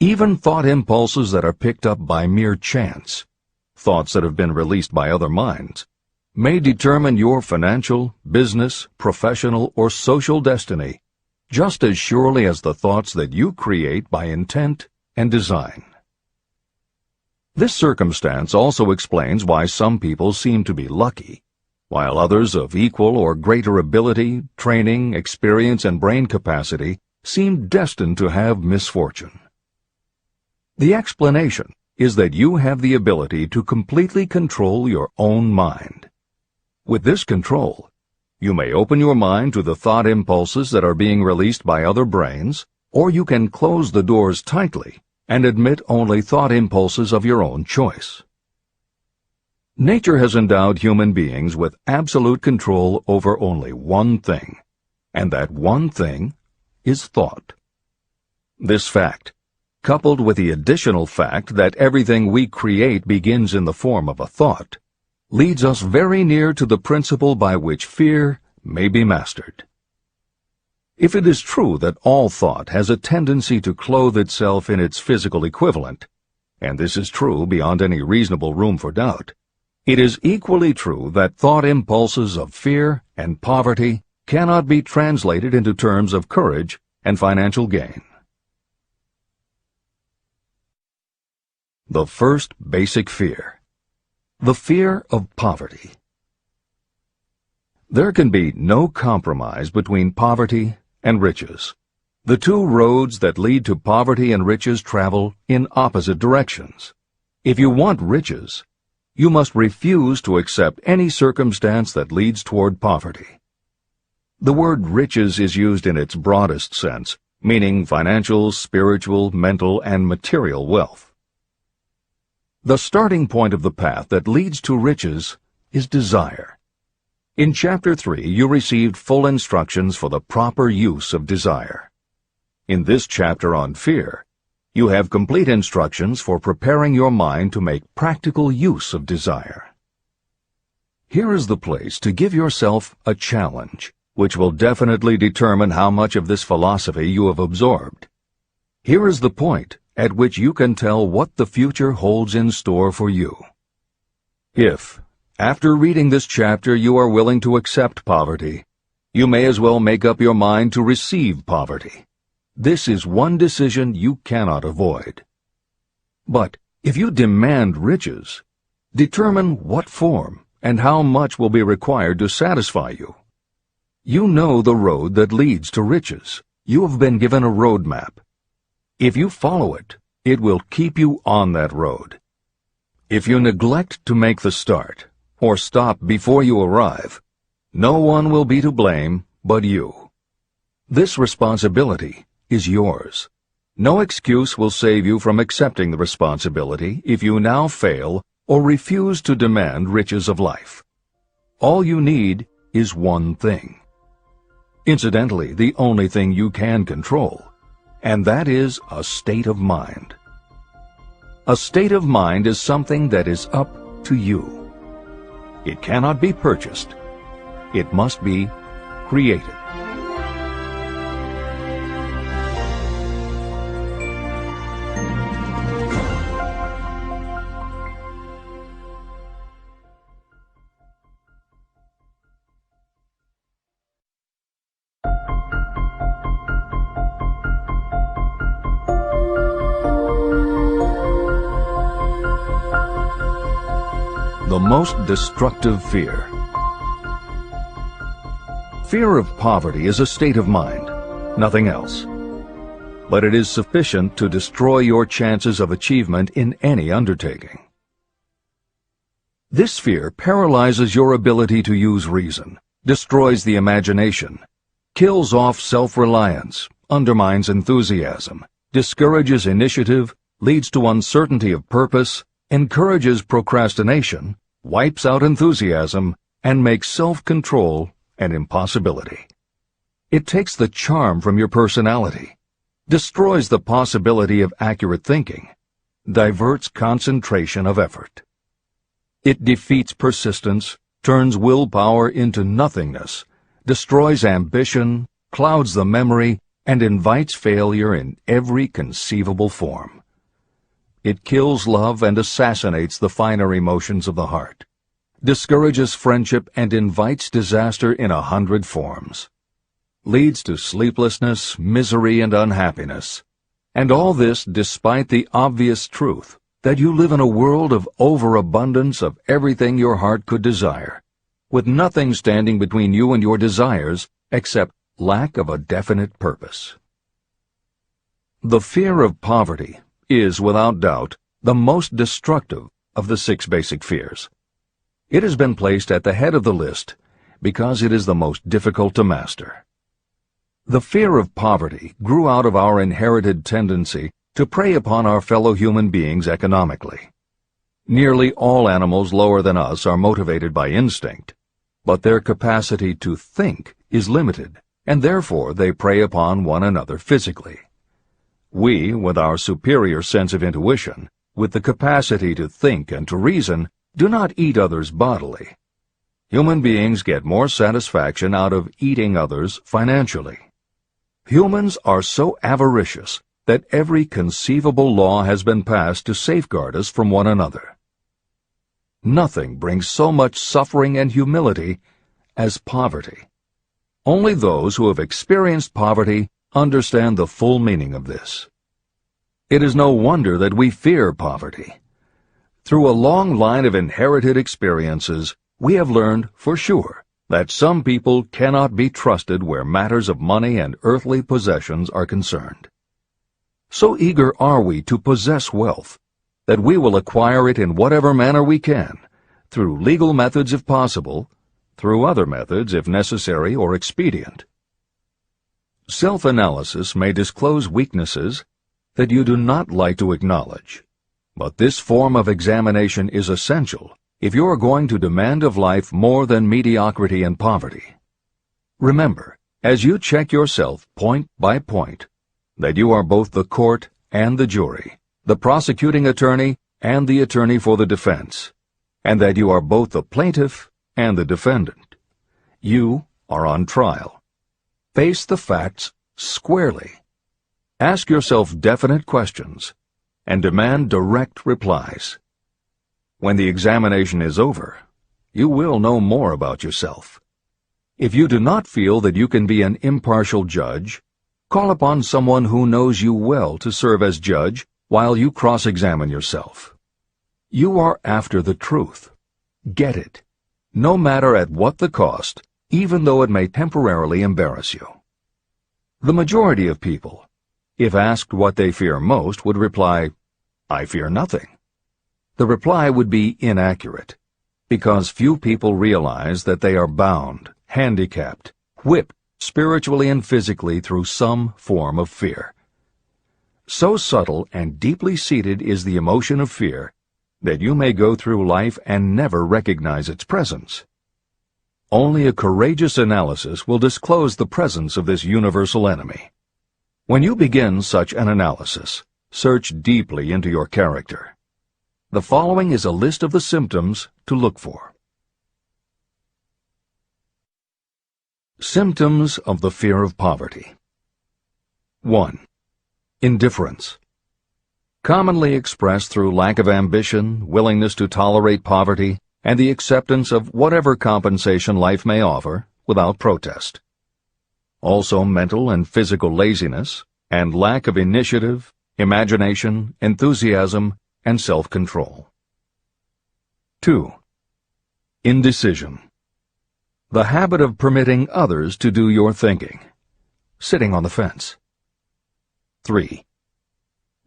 Even thought impulses that are picked up by mere chance, thoughts that have been released by other minds, may determine your financial, business, professional, or social destiny just as surely as the thoughts that you create by intent and design. This circumstance also explains why some people seem to be lucky, while others of equal or greater ability, training, experience, and brain capacity seem destined to have misfortune. The explanation is that you have the ability to completely control your own mind. With this control, you may open your mind to the thought impulses that are being released by other brains, or you can close the doors tightly and admit only thought impulses of your own choice. Nature has endowed human beings with absolute control over only one thing, and that one thing is thought. This fact, coupled with the additional fact that everything we create begins in the form of a thought, leads us very near to the principle by which fear may be mastered. If it is true that all thought has a tendency to clothe itself in its physical equivalent, and this is true beyond any reasonable room for doubt, it is equally true that thought impulses of fear and poverty cannot be translated into terms of courage and financial gain. The first basic fear. The fear of poverty. There can be no compromise between poverty and riches. The two roads that lead to poverty and riches travel in opposite directions. If you want riches, you must refuse to accept any circumstance that leads toward poverty. The word riches is used in its broadest sense, meaning financial, spiritual, mental, and material wealth. The starting point of the path that leads to riches is desire. In Chapter 3, you received full instructions for the proper use of desire. In this chapter on fear, you have complete instructions for preparing your mind to make practical use of desire. Here is the place to give yourself a challenge, which will definitely determine how much of this philosophy you have absorbed. Here is the point at which you can tell what the future holds in store for you. If, after reading this chapter, you are willing to accept poverty, you may as well make up your mind to receive poverty. This is one decision you cannot avoid. But if you demand riches, determine what form and how much will be required to satisfy you. You know the road that leads to riches. You have been given a road map. If you follow it, it will keep you on that road. If you neglect to make the start, or stop before you arrive, no one will be to blame but you. This responsibility is yours. No excuse will save you from accepting the responsibility if you now fail or refuse to demand riches of life. All you need is one thing. Incidentally, the only thing you can control, and that is a state of mind. A state of mind is something that is up to you. It cannot be purchased. It must be created. The most destructive fear. Fear of poverty is a state of mind, nothing else. But it is sufficient to destroy your chances of achievement in any undertaking. This fear paralyzes your ability to use reason, destroys the imagination, kills off self-reliance, undermines enthusiasm, discourages initiative, leads to uncertainty of purpose, encourages procrastination, wipes out enthusiasm, and makes self-control an impossibility. It takes the charm from your personality, destroys the possibility of accurate thinking, diverts concentration of effort. It defeats persistence, turns willpower into nothingness, destroys ambition, clouds the memory, and invites failure in every conceivable form. It kills love and assassinates the finer emotions of the heart, discourages friendship and invites disaster in 100 forms, leads to sleeplessness, misery, and unhappiness, and all this despite the obvious truth that you live in a world of overabundance of everything your heart could desire, with nothing standing between you and your desires except lack of a definite purpose. The fear of poverty is, without doubt, the most destructive of the 6 basic fears. It has been placed at the head of the list because it is the most difficult to master. The fear of poverty grew out of our inherited tendency to prey upon our fellow human beings economically. Nearly all animals lower than us are motivated by instinct, but their capacity to think is limited, and therefore they prey upon one another physically. We, with our superior sense of intuition, with the capacity to think and to reason, do not eat others bodily. Human beings get more satisfaction out of eating others financially. Humans are so avaricious that every conceivable law has been passed to safeguard us from one another. Nothing brings so much suffering and humility as poverty. Only those who have experienced poverty understand the full meaning of this. It is no wonder that we fear poverty. Through a long line of inherited experiences, we have learned for sure that some people cannot be trusted where matters of money and earthly possessions are concerned. So eager are we to possess wealth that we will acquire it in whatever manner we can, through legal methods if possible, through other methods if necessary or expedient. Self-analysis may disclose weaknesses that you do not like to acknowledge, but this form of examination is essential if you are going to demand of life more than mediocrity and poverty. Remember, as you check yourself point by point, that you are both the court and the jury, the prosecuting attorney and the attorney for the defense, and that you are both the plaintiff and the defendant. You are on trial. Face the facts squarely. Ask yourself definite questions and demand direct replies. When the examination is over, you will know more about yourself. If you do not feel that you can be an impartial judge, call upon someone who knows you well to serve as judge while you cross-examine yourself. You are after the truth. Get it, no matter at what the cost, even though it may temporarily embarrass you. The majority of people, if asked what they fear most, would reply, "I fear nothing." The reply would be inaccurate, because few people realize that they are bound, handicapped, whipped spiritually and physically through some form of fear. So subtle and deeply seated is the emotion of fear that you may go through life and never recognize its presence. Only a courageous analysis will disclose the presence of this universal enemy. When you begin such an analysis, search deeply into your character. The following is a list of the symptoms to look for. Symptoms of the fear of poverty. 1. Indifference. Commonly expressed through lack of ambition, willingness to tolerate poverty, and the acceptance of whatever compensation life may offer without protest. Also mental and physical laziness, and lack of initiative, imagination, enthusiasm, and self-control. 2. Indecision. The habit of permitting others to do your thinking, sitting on the fence. 3.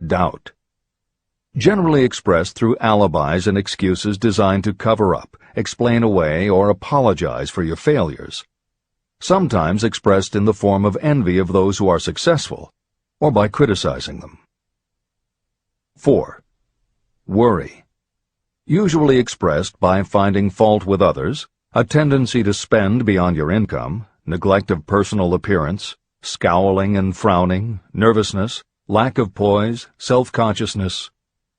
Doubt. Generally expressed through alibis and excuses designed to cover up, explain away, or apologize for your failures, sometimes expressed in the form of envy of those who are successful, or by criticizing them. 4. Worry. Usually expressed by finding fault with others, a tendency to spend beyond your income, neglect of personal appearance, scowling and frowning, nervousness, lack of poise, self-consciousness,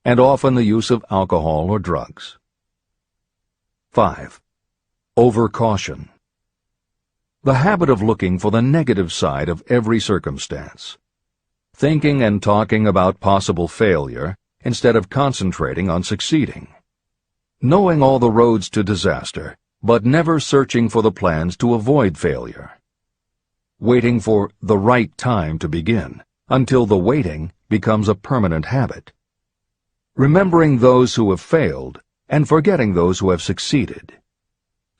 and often the use of alcohol or drugs. 5. Overcaution. The habit of looking for the negative side of every circumstance, thinking and talking about possible failure instead of concentrating on succeeding, knowing all the roads to disaster, but never searching for the plans to avoid failure, waiting for the right time to begin, until the waiting becomes a permanent habit, remembering those who have failed and forgetting those who have succeeded,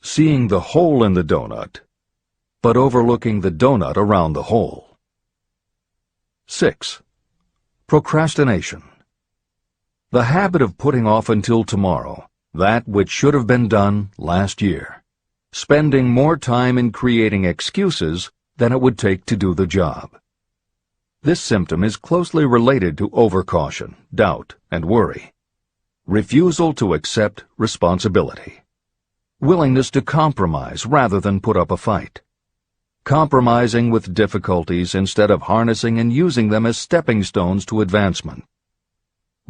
seeing the hole in the donut, but overlooking the donut around the hole. 6. Procrastination. The habit of putting off until tomorrow that which should have been done last year, spending more time in creating excuses than it would take to do the job. This symptom is closely related to overcaution, doubt, and worry. Refusal to accept responsibility. Willingness to compromise rather than put up a fight. Compromising with difficulties instead of harnessing and using them as stepping stones to advancement.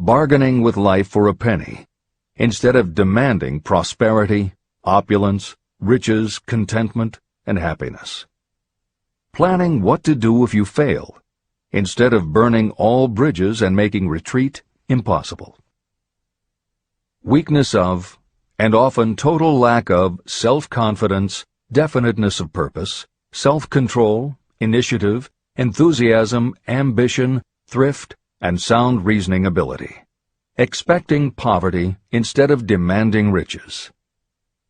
Bargaining with life for a penny instead of demanding prosperity, opulence, riches, contentment, and happiness. Planning what to do if you fail instead of burning all bridges and making retreat impossible. Weakness of, and often total lack of, self-confidence, definiteness of purpose, self-control, initiative, enthusiasm, ambition, thrift, and sound reasoning ability. Expecting poverty instead of demanding riches.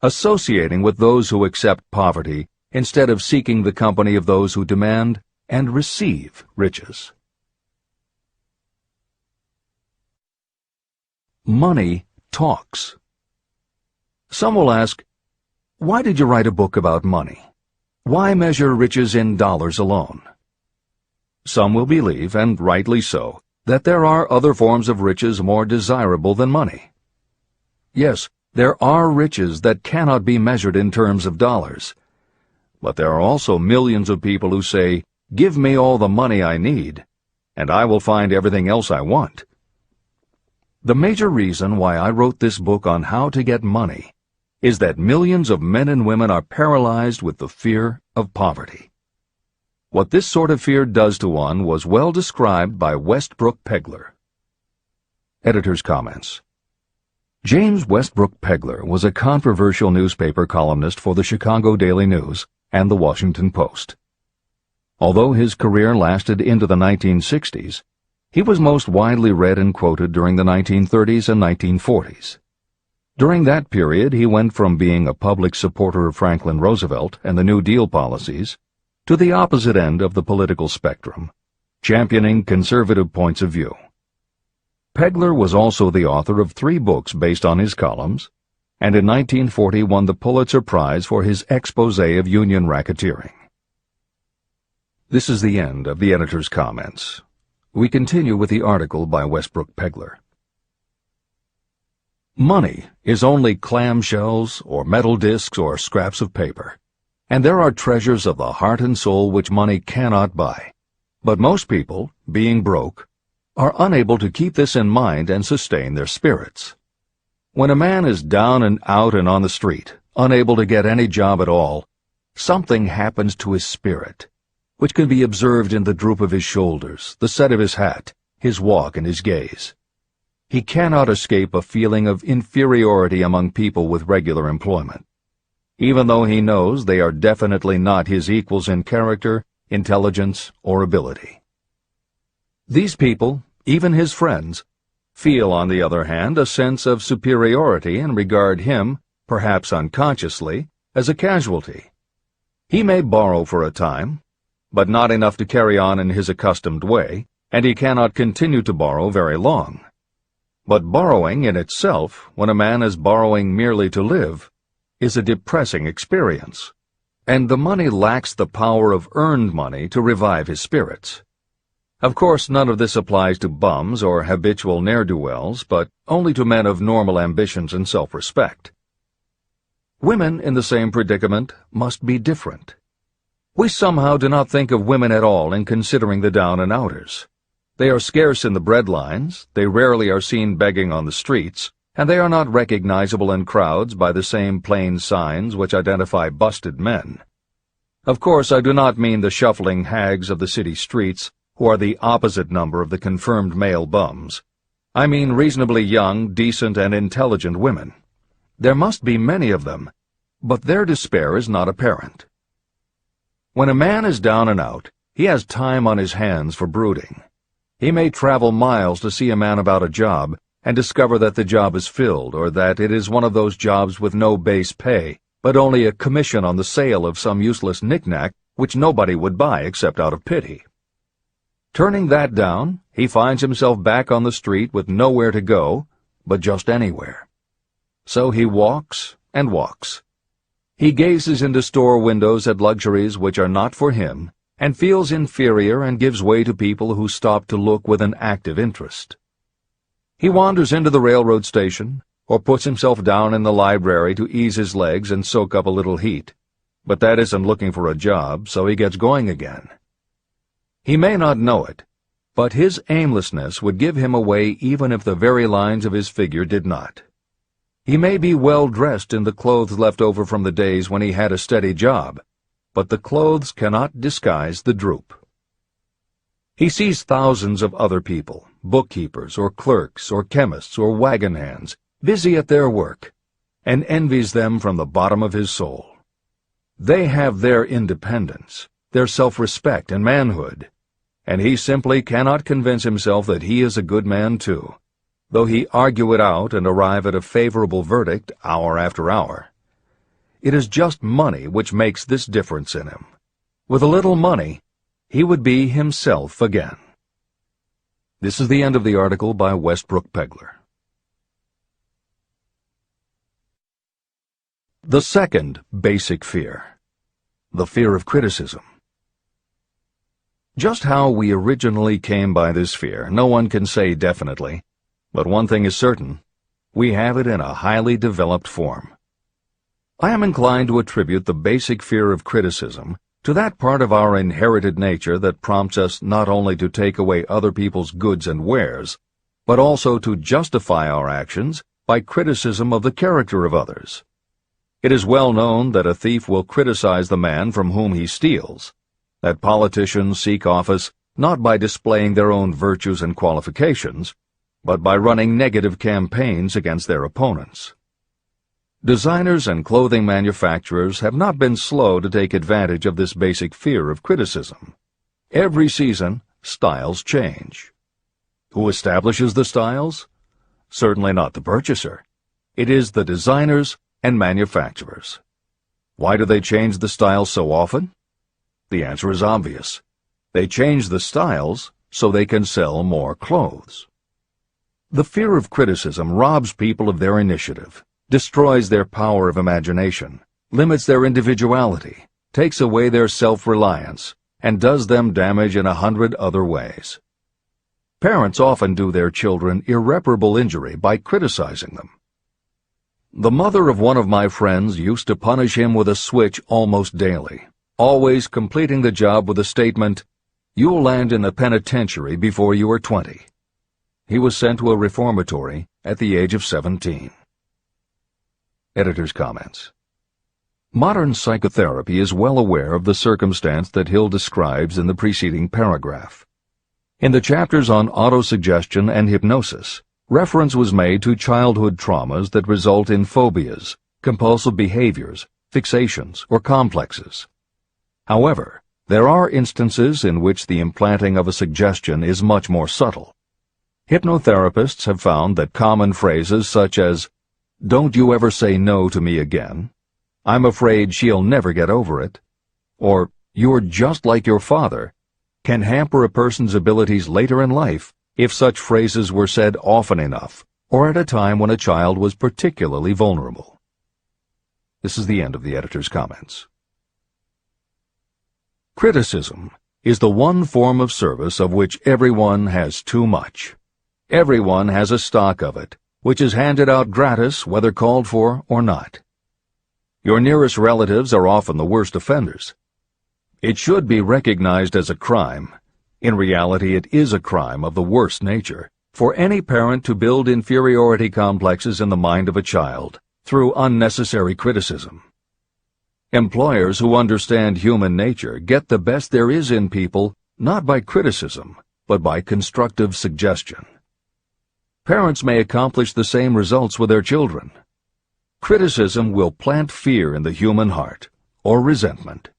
Associating with those who accept poverty instead of seeking the company of those who demand and receive riches. Money talks. Some will ask, why did you write a book about money? Why measure riches in dollars alone? Some will believe, and rightly so, that there are other forms of riches more desirable than money. Yes, There are riches that cannot be measured in terms of dollars. But there are also millions of people who say, "Give me all the money I need, and I will find everything else I want." The major reason why I wrote this book on how to get money is that millions of men and women are paralyzed with the fear of poverty. What this sort of fear does to one was well described by Westbrook Pegler. Editor's comments. James Westbrook Pegler was a controversial newspaper columnist for the Chicago Daily News and the Washington Post. Although his career lasted into the 1960s, he was most widely read and quoted during the 1930s and 1940s. During that period, he went from being a public supporter of Franklin Roosevelt and the New Deal policies to the opposite end of the political spectrum, championing conservative points of view. Pegler was also the author of 3 books based on his columns, and in 1940 won the Pulitzer Prize for his exposé of union racketeering. This is the end of the editor's comments. We continue with the article by Westbrook Pegler. Money is only clamshells or metal discs or scraps of paper, and there are treasures of the heart and soul which money cannot buy. But most people, being broke, are unable to keep this in mind and sustain their spirits. When a man is down and out and on the street, unable to get any job at all, something happens to his spirit, which can be observed in the droop of his shoulders, the set of his hat, his walk, and his gaze. He cannot escape a feeling of inferiority among people with regular employment, even though he knows they are definitely not his equals in character, intelligence, or ability. These people, even his friends, feel, on the other hand, a sense of superiority and regard him, perhaps unconsciously, as a casualty. He may borrow for a time, but not enough to carry on in his accustomed way, and he cannot continue to borrow very long. But borrowing in itself, when a man is borrowing merely to live, is a depressing experience, and the money lacks the power of earned money to revive his spirits. Of course, none of this applies to bums or habitual ne'er-do-wells, but only to men of normal ambitions and self-respect. Women in the same predicament must be different. We somehow do not think of women at all in considering the down-and-outers. They are scarce in the breadlines, they rarely are seen begging on the streets, and they are not recognizable in crowds by the same plain signs which identify busted men. Of course, I do not mean the shuffling hags of the city streets, who are the opposite number of the confirmed male bums. I mean reasonably young, decent, and intelligent women. There must be many of them, but their despair is not apparent. When a man is down and out, he has time on his hands for brooding. He may travel miles to see a man about a job and discover that the job is filled, or that it is one of those jobs with no base pay, but only a commission on the sale of some useless knick-knack which nobody would buy except out of pity. Turning that down, he finds himself back on the street with nowhere to go, but just anywhere. So he walks and walks. He gazes into store windows at luxuries which are not for him, and feels inferior and gives way to people who stop to look with an active interest. He wanders into the railroad station, or puts himself down in the library to ease his legs and soak up a little heat, but that isn't looking for a job, so he gets going again. He may not know it, but his aimlessness would give him away even if the very lines of his figure did not. He may be well dressed in the clothes left over from the days when he had a steady job, but the clothes cannot disguise the droop. He sees thousands of other people, bookkeepers or clerks or chemists or wagon hands, busy at their work, and envies them from the bottom of his soul. They have their independence, their self-respect and manhood, and he simply cannot convince himself that he is a good man too, though he argue it out and arrive at a favorable verdict hour after hour. It is just money which makes this difference in him. With a little money, he would be himself again. This is the end of the article by Westbrook Pegler. The second basic fear, the fear of criticism. Just how we originally came by this fear, no one can say definitely, but one thing is certain: we have it in a highly developed form. I am inclined to attribute the basic fear of criticism to that part of our inherited nature that prompts us not only to take away other people's goods and wares, but also to justify our actions by criticism of the character of others. It is well known that a thief will criticize the man from whom he steals, that politicians seek office not by displaying their own virtues and qualifications, but by running negative campaigns against their opponents. Designers and clothing manufacturers have not been slow to take advantage of this basic fear of criticism. Every season, styles change. Who establishes the styles? Certainly not the purchaser. It is the designers and manufacturers. Why do they change the styles so often? The answer is obvious. They change the styles so they can sell more clothes. The fear of criticism robs people of their initiative, destroys their power of imagination, limits their individuality, takes away their self-reliance, and does them damage in 100 other ways. Parents often do their children irreparable injury by criticizing them. The mother of one of my friends used to punish him with a switch almost daily, always completing the job with the statement, "You'll land in the penitentiary before you are 20. He was sent to a reformatory at the age of 17. Editor's comments. Modern psychotherapy is well aware of the circumstance that Hill describes in the preceding paragraph. In the chapters on autosuggestion and hypnosis, reference was made to childhood traumas that result in phobias, compulsive behaviors, fixations, or complexes. However, there are instances in which the implanting of a suggestion is much more subtle. Hypnotherapists have found that common phrases such as, "Don't you ever say no to me again," "I'm afraid she'll never get over it," or "You're just like your father," can hamper a person's abilities later in life if such phrases were said often enough, or at a time when a child was particularly vulnerable. This is the end of the editor's comments. Criticism is the one form of service of which everyone has too much. Everyone has a stock of it, which is handed out gratis whether called for or not. Your nearest relatives are often the worst offenders. It should be recognized as a crime. In reality, it is a crime of the worst nature for any parent to build inferiority complexes in the mind of a child through unnecessary criticism. Employers who understand human nature get the best there is in people not by criticism, but by constructive suggestion. Parents may accomplish the same results with their children. Criticism will plant fear in the human heart, or resentment,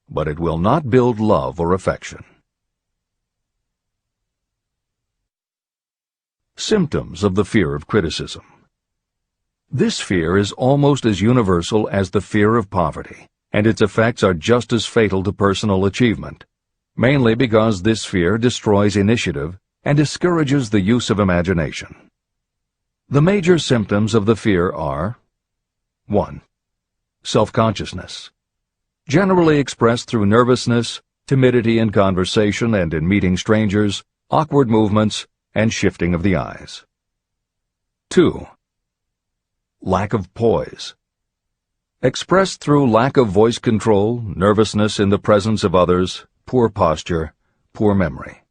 but it will not build love or affection. Symptoms of the fear of criticism. This fear is almost as universal as the fear of poverty, and its effects are just as fatal to personal achievement, mainly because this fear destroys initiative and discourages the use of imagination. The major symptoms of the fear are: 1. Self-consciousness, generally expressed through nervousness, timidity in conversation and in meeting strangers, awkward movements, and shifting of the eyes. 2. Lack of poise, expressed through lack of voice control, nervousness in the presence of others, poor posture, poor memory.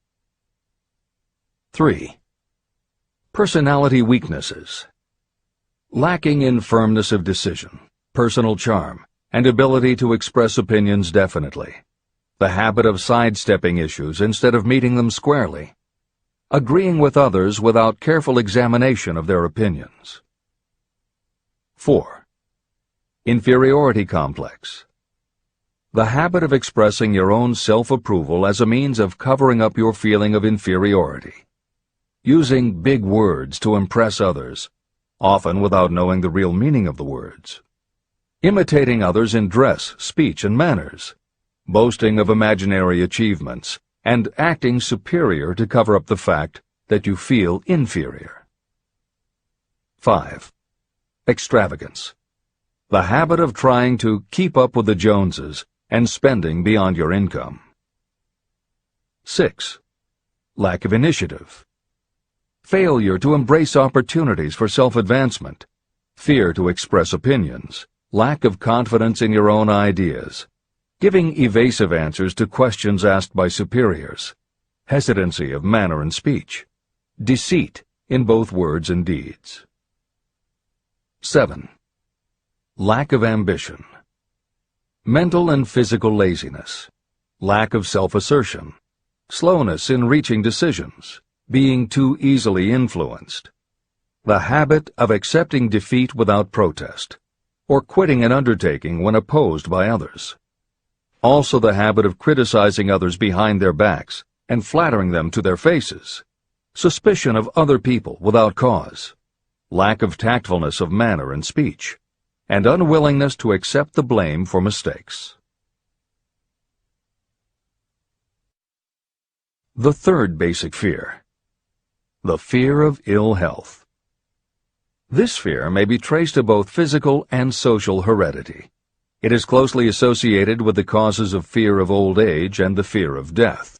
3. Personality weaknesses, lacking in firmness of decision, personal charm, and ability to express opinions definitely, the habit of sidestepping issues instead of meeting them squarely, agreeing with others without careful examination of their opinions. 4. Inferiority complex, the habit of expressing your own self-approval as a means of covering up your feeling of inferiority, using big words to impress others, often without knowing the real meaning of the words, imitating others in dress, speech, and manners, boasting of imaginary achievements, and acting superior to cover up the fact that you feel inferior. 5. Extravagance, the habit of trying to keep up with the Joneses and spending beyond your income. 6. Lack of initiative, failure to embrace opportunities for self-advancement, fear to express opinions, lack of confidence in your own ideas, giving evasive answers to questions asked by superiors, hesitancy of manner and speech, deceit in both words and deeds. 7. Lack of ambition. Mental and physical laziness, lack of self-assertion, slowness in reaching decisions, being too easily influenced, the habit of accepting defeat without protest, or quitting an undertaking when opposed by others. Also the habit of criticizing others behind their backs and flattering them to their faces, suspicion of other people without cause, lack of tactfulness of manner and speech, and unwillingness to accept the blame for mistakes. The third basic fear, the fear of ill health. This fear may be traced to both physical and social heredity. It is closely associated with the causes of fear of old age and the fear of death.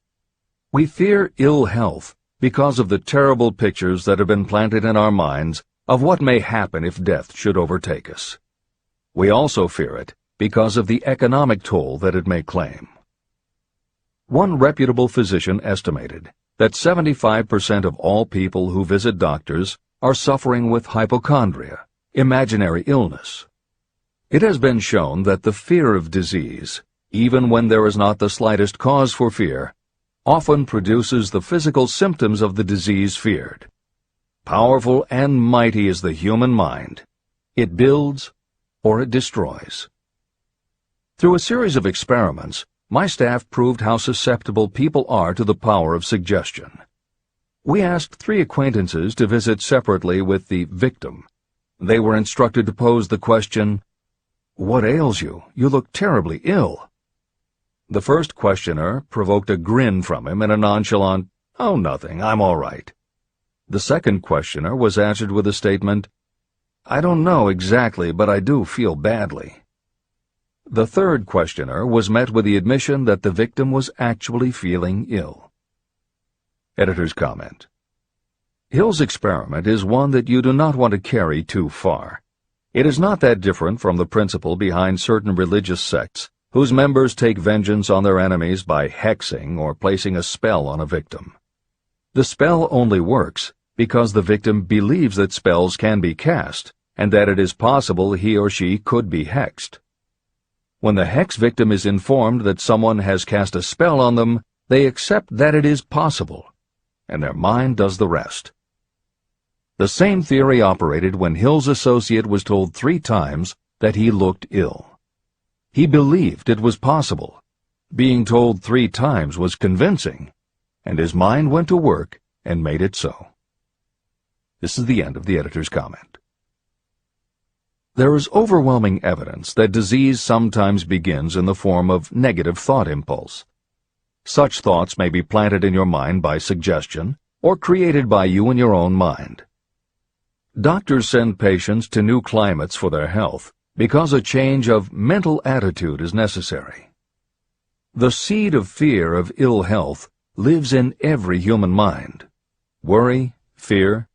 We fear ill health because of the terrible pictures that have been planted in our minds of what may happen if death should overtake us. We also fear it because of the economic toll that it may claim. One reputable physician estimated that 75% of all people who visit doctors are suffering with hypochondria, imaginary illness. It has been shown that the fear of disease, even when there is not the slightest cause for fear, often produces the physical symptoms of the disease feared. Powerful and mighty is the human mind. It builds or it destroys. Through a series of experiments, my staff proved how susceptible people are to the power of suggestion. We asked 3 acquaintances to visit separately with the victim. They were instructed to pose the question, "What ails you? You look terribly ill." The first questioner provoked a grin from him and a nonchalant, "Oh, nothing, I'm all right." The second questioner was answered with a statement, "I don't know exactly, but I do feel badly." The third questioner was met with the admission that the victim was actually feeling ill. Editor's comment. Hill's experiment is one that you do not want to carry too far. It is not that different from the principle behind certain religious sects whose members take vengeance on their enemies by hexing or placing a spell on a victim. The spell only works because the victim believes that spells can be cast and that it is possible he or she could be hexed. When the hex victim is informed that someone has cast a spell on them, they accept that it is possible, and their mind does the rest. The same theory operated when Hill's associate was told 3 times that he looked ill. He believed it was possible. Being told 3 times was convincing, and his mind went to work and made it so. This is the end of the editor's comment. There is overwhelming evidence that disease sometimes begins in the form of negative thought impulse. Such thoughts may be planted in your mind by suggestion or created by you in your own mind. Doctors send patients to new climates for their health because a change of mental attitude is necessary. The seed of fear of ill health lives in every human mind. Worry, fear,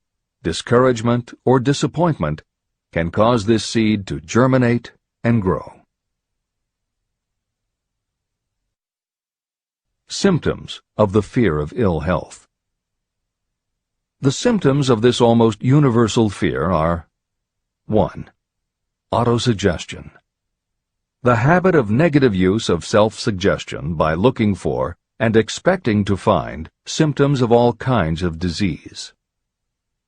discouragement, or disappointment can cause this seed to germinate and grow. Symptoms of the fear of ill health. The symptoms of this almost universal fear are 1. Autosuggestion. The habit of negative use of self-suggestion by looking for and expecting to find symptoms of all kinds of disease.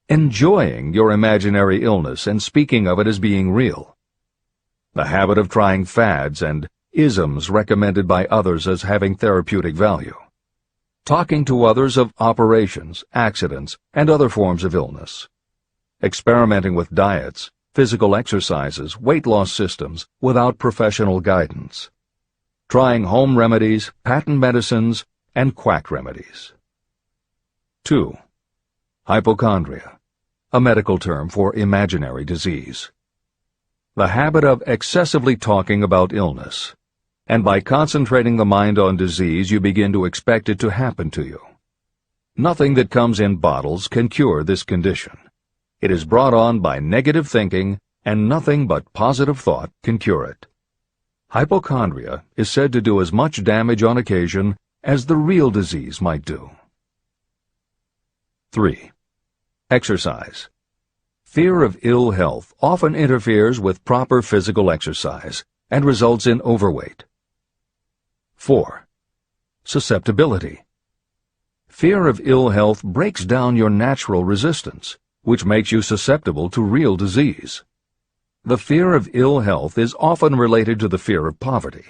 Enjoying your imaginary illness and speaking of it as being real. The habit of trying fads and isms recommended by others as having therapeutic value. Talking to others of operations, accidents, and other forms of illness. Experimenting with diets, physical exercises, weight loss systems without professional guidance. Trying home remedies, patent medicines, and quack remedies. 2. Hypochondria, a medical term for imaginary disease. The habit of excessively talking about illness, and by concentrating the mind on disease you begin to expect it to happen to you. Nothing that comes in bottles can cure this condition. It is brought on by negative thinking, and nothing but positive thought can cure it. Hypochondria is said to do as much damage on occasion as the real disease might do. 3. Exercise. Fear of ill health often interferes with proper physical exercise and results in overweight. 4. Susceptibility. Fear of ill health breaks down your natural resistance, which makes you susceptible to real disease. The fear of ill health is often related to the fear of poverty,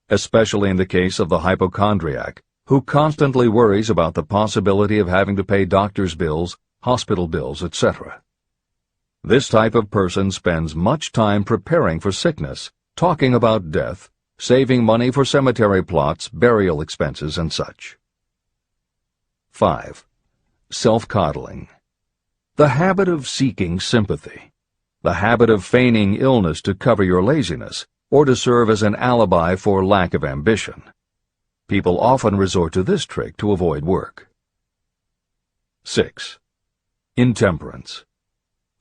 especially in the case of the hypochondriac, who constantly worries about the possibility of having to pay doctor's bills, hospital bills, etc. This type of person spends much time preparing for sickness, talking about death, saving money for cemetery plots, burial expenses, and such. 5. Self-coddling. The habit of seeking sympathy. The habit of feigning illness to cover your laziness, or to serve as an alibi for lack of ambition. People often resort to this trick to avoid work. 6. Intemperance.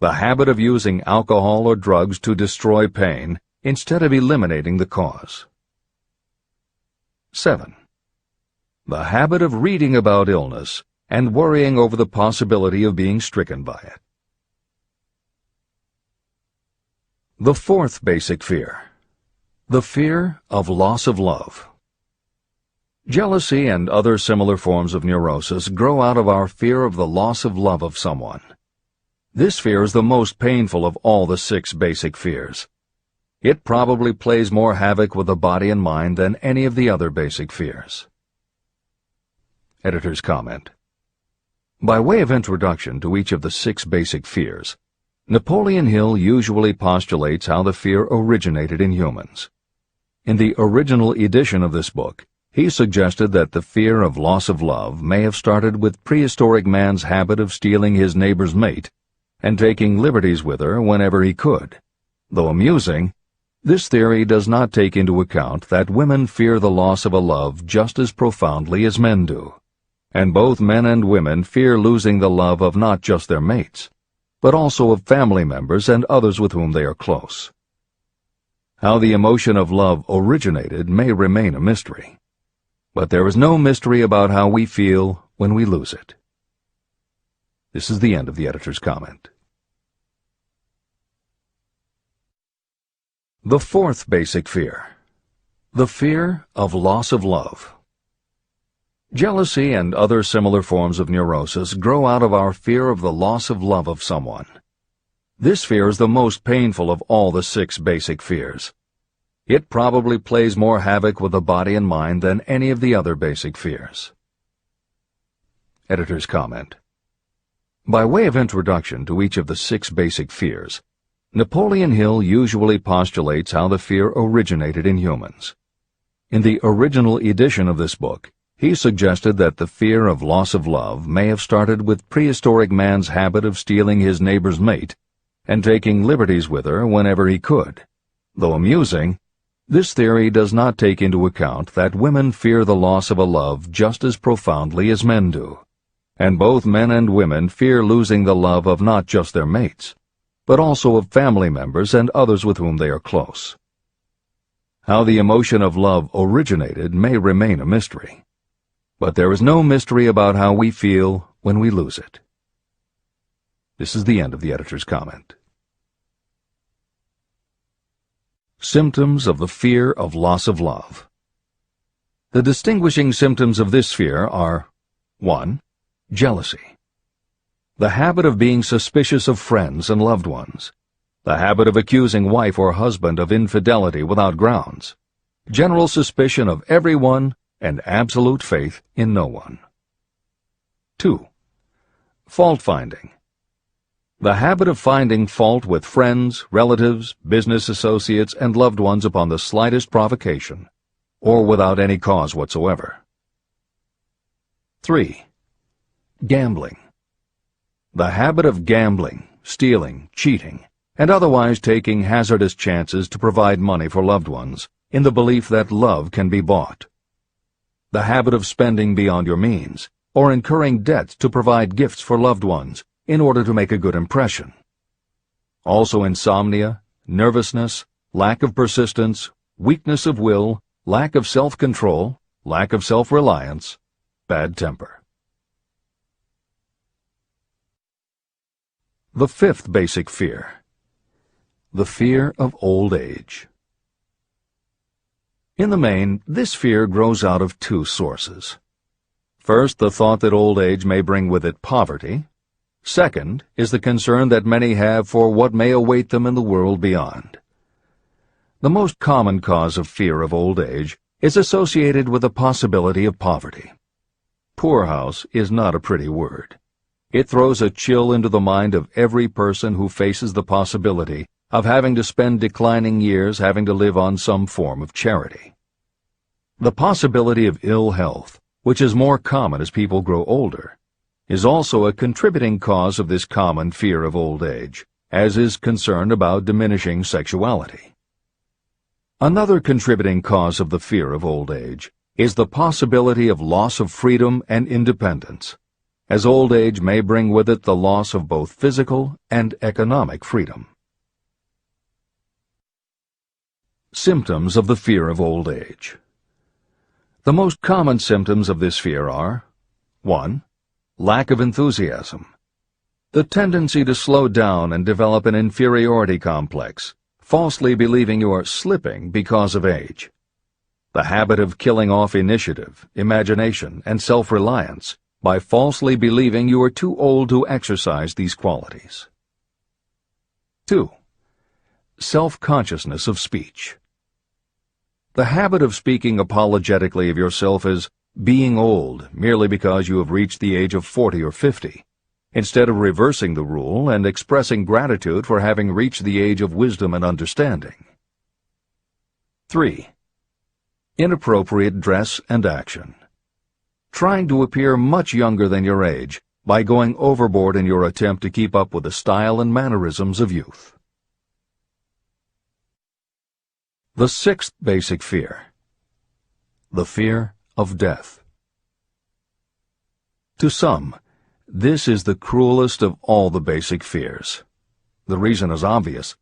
The habit of using alcohol or drugs to destroy pain instead of eliminating the cause. 7. The habit of reading about illness and worrying over the possibility of being stricken by it. The fourth basic fear. The fear of loss of love. Jealousy and other similar forms of neurosis grow out of our fear of the loss of love of someone. This fear is the most painful of all the 6 basic fears. It probably plays more havoc with the body and mind than any of the other basic fears. Editor's comment. By way of introduction to each of the 6 basic fears, Napoleon Hill usually postulates how the fear originated in humans. In the original edition of this book, he suggested that the fear of loss of love may have started with prehistoric man's habit of stealing his neighbor's mate and taking liberties with her whenever he could. Though amusing, this theory does not take into account that women fear the loss of a love just as profoundly as men do, and both men and women fear losing the love of not just their mates, but also of family members and others with whom they are close. How the emotion of love originated may remain a mystery, but there is no mystery about how we feel when we lose it. This is the end of the editor's comment. The fourth basic fear. The fear of loss of love. Jealousy and other similar forms of neurosis grow out of our fear of the loss of love of someone. This fear is the most painful of all the 6 basic fears. It probably plays more havoc with the body and mind than any of the other basic fears. Editor's comment. By way of introduction to each of the 6 basic fears, Napoleon Hill usually postulates how the fear originated in humans. In the original edition of this book, he suggested that the fear of loss of love may have started with prehistoric man's habit of stealing his neighbor's mate and taking liberties with her whenever he could. Though amusing, this theory does not take into account that women fear the loss of a love just as profoundly as men do, and both men and women fear losing the love of not just their mates, but also of family members and others with whom they are close. How the emotion of love originated may remain a mystery, but there is no mystery about how we feel when we lose it. This is the end of the editor's comment. Symptoms of the fear of loss of love. The distinguishing symptoms of this fear are 1. Jealousy. The habit of being suspicious of friends and loved ones. The habit of accusing wife or husband of infidelity without grounds. General suspicion of everyone and absolute faith in no one. 2. Fault-finding. The habit of finding fault with friends, relatives, business associates, and loved ones upon the slightest provocation, or without any cause whatsoever. 3. Gambling. The habit of gambling, stealing, cheating, and otherwise taking hazardous chances to provide money for loved ones, in the belief that love can be bought. The habit of spending beyond your means, or incurring debts to provide gifts for loved ones in order to make a good impression. Also insomnia, nervousness, lack of persistence, weakness of will, lack of self-control, lack of self-reliance, bad temper. The fifth basic fear. The fear of old age. In the main, this fear grows out of two sources. First, the thought that old age may bring with it poverty. Second is the concern that many have for what may await them in the world beyond. The most common cause of fear of old age is associated with the possibility of poverty. Poorhouse is not a pretty word. It throws a chill into the mind of every person who faces the possibility of having to spend declining years having to live on some form of charity. The possibility of ill health, which is more common as people grow older, is also a contributing cause of this common fear of old age, as is concern about diminishing sexuality. Another contributing cause of the fear of old age is the possibility of loss of freedom and independence, as old age may bring with it the loss of both physical and economic freedom. Symptoms of the fear of old age. The most common symptoms of this fear are 1. Lack of enthusiasm. The tendency to slow down and develop an inferiority complex, falsely believing you are slipping because of age. The habit of killing off initiative, imagination, and self-reliance by falsely believing you are too old to exercise these qualities. 2. Self-consciousness of speech. The habit of speaking apologetically of yourself as being old merely because you have reached the age of 40 or 50, instead of reversing the rule and expressing gratitude for having reached the age of wisdom and understanding. 3. Inappropriate dress and action. Trying to appear much younger than your age by going overboard in your attempt to keep up with the style and mannerisms of youth. The sixth basic fear. The fear of death. To some, this is the cruelest of all the basic fears. The reason is obvious.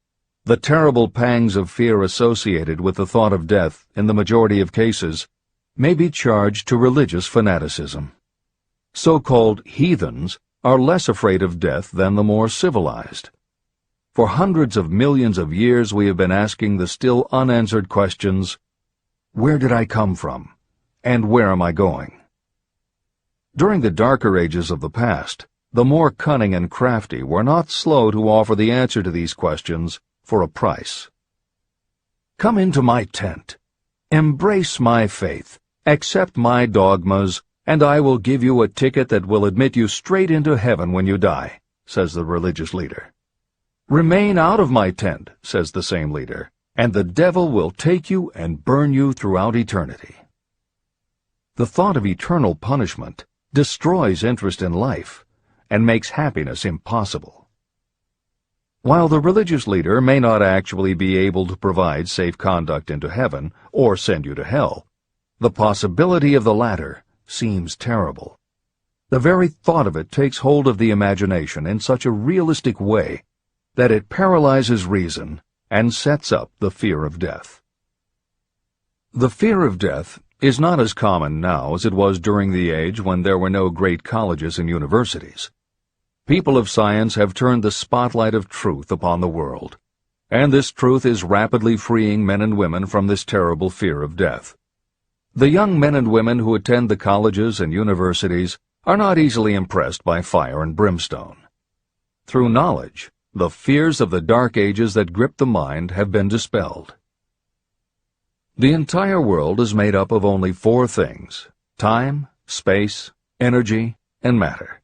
The terrible pangs of fear associated with the thought of death, in the majority of cases, may be charged to religious fanaticism. So-called heathens are less afraid of death than the more civilized. For hundreds of millions of years we have been asking the still unanswered questions, where did I come from, and where am I going? During the darker ages of the past, the more cunning and crafty were not slow to offer the answer to these questions for a price. Come into my tent, embrace my faith, accept my dogmas, and I will give you a ticket that will admit you straight into heaven when you die, says the religious leader. Remain out of my tent, says the same leader, and the devil will take you and burn you throughout eternity. The thought of eternal punishment destroys interest in life and makes happiness impossible. While the religious leader may not actually be able to provide safe conduct into heaven or send you to hell, the possibility of the latter seems terrible. The very thought of it takes hold of the imagination in such a realistic way that it paralyzes reason and sets up the fear of death. The fear of death is not as common now as it was during the age when there were no great colleges and universities. People of science have turned the spotlight of truth upon the world, and this truth is rapidly freeing men and women from this terrible fear of death. The young men and women who attend the colleges and universities are not easily impressed by fire and brimstone. Through knowledge, the fears of the dark ages that grip the mind have been dispelled. The entire world is made up of only four things: time, space, energy, and matter.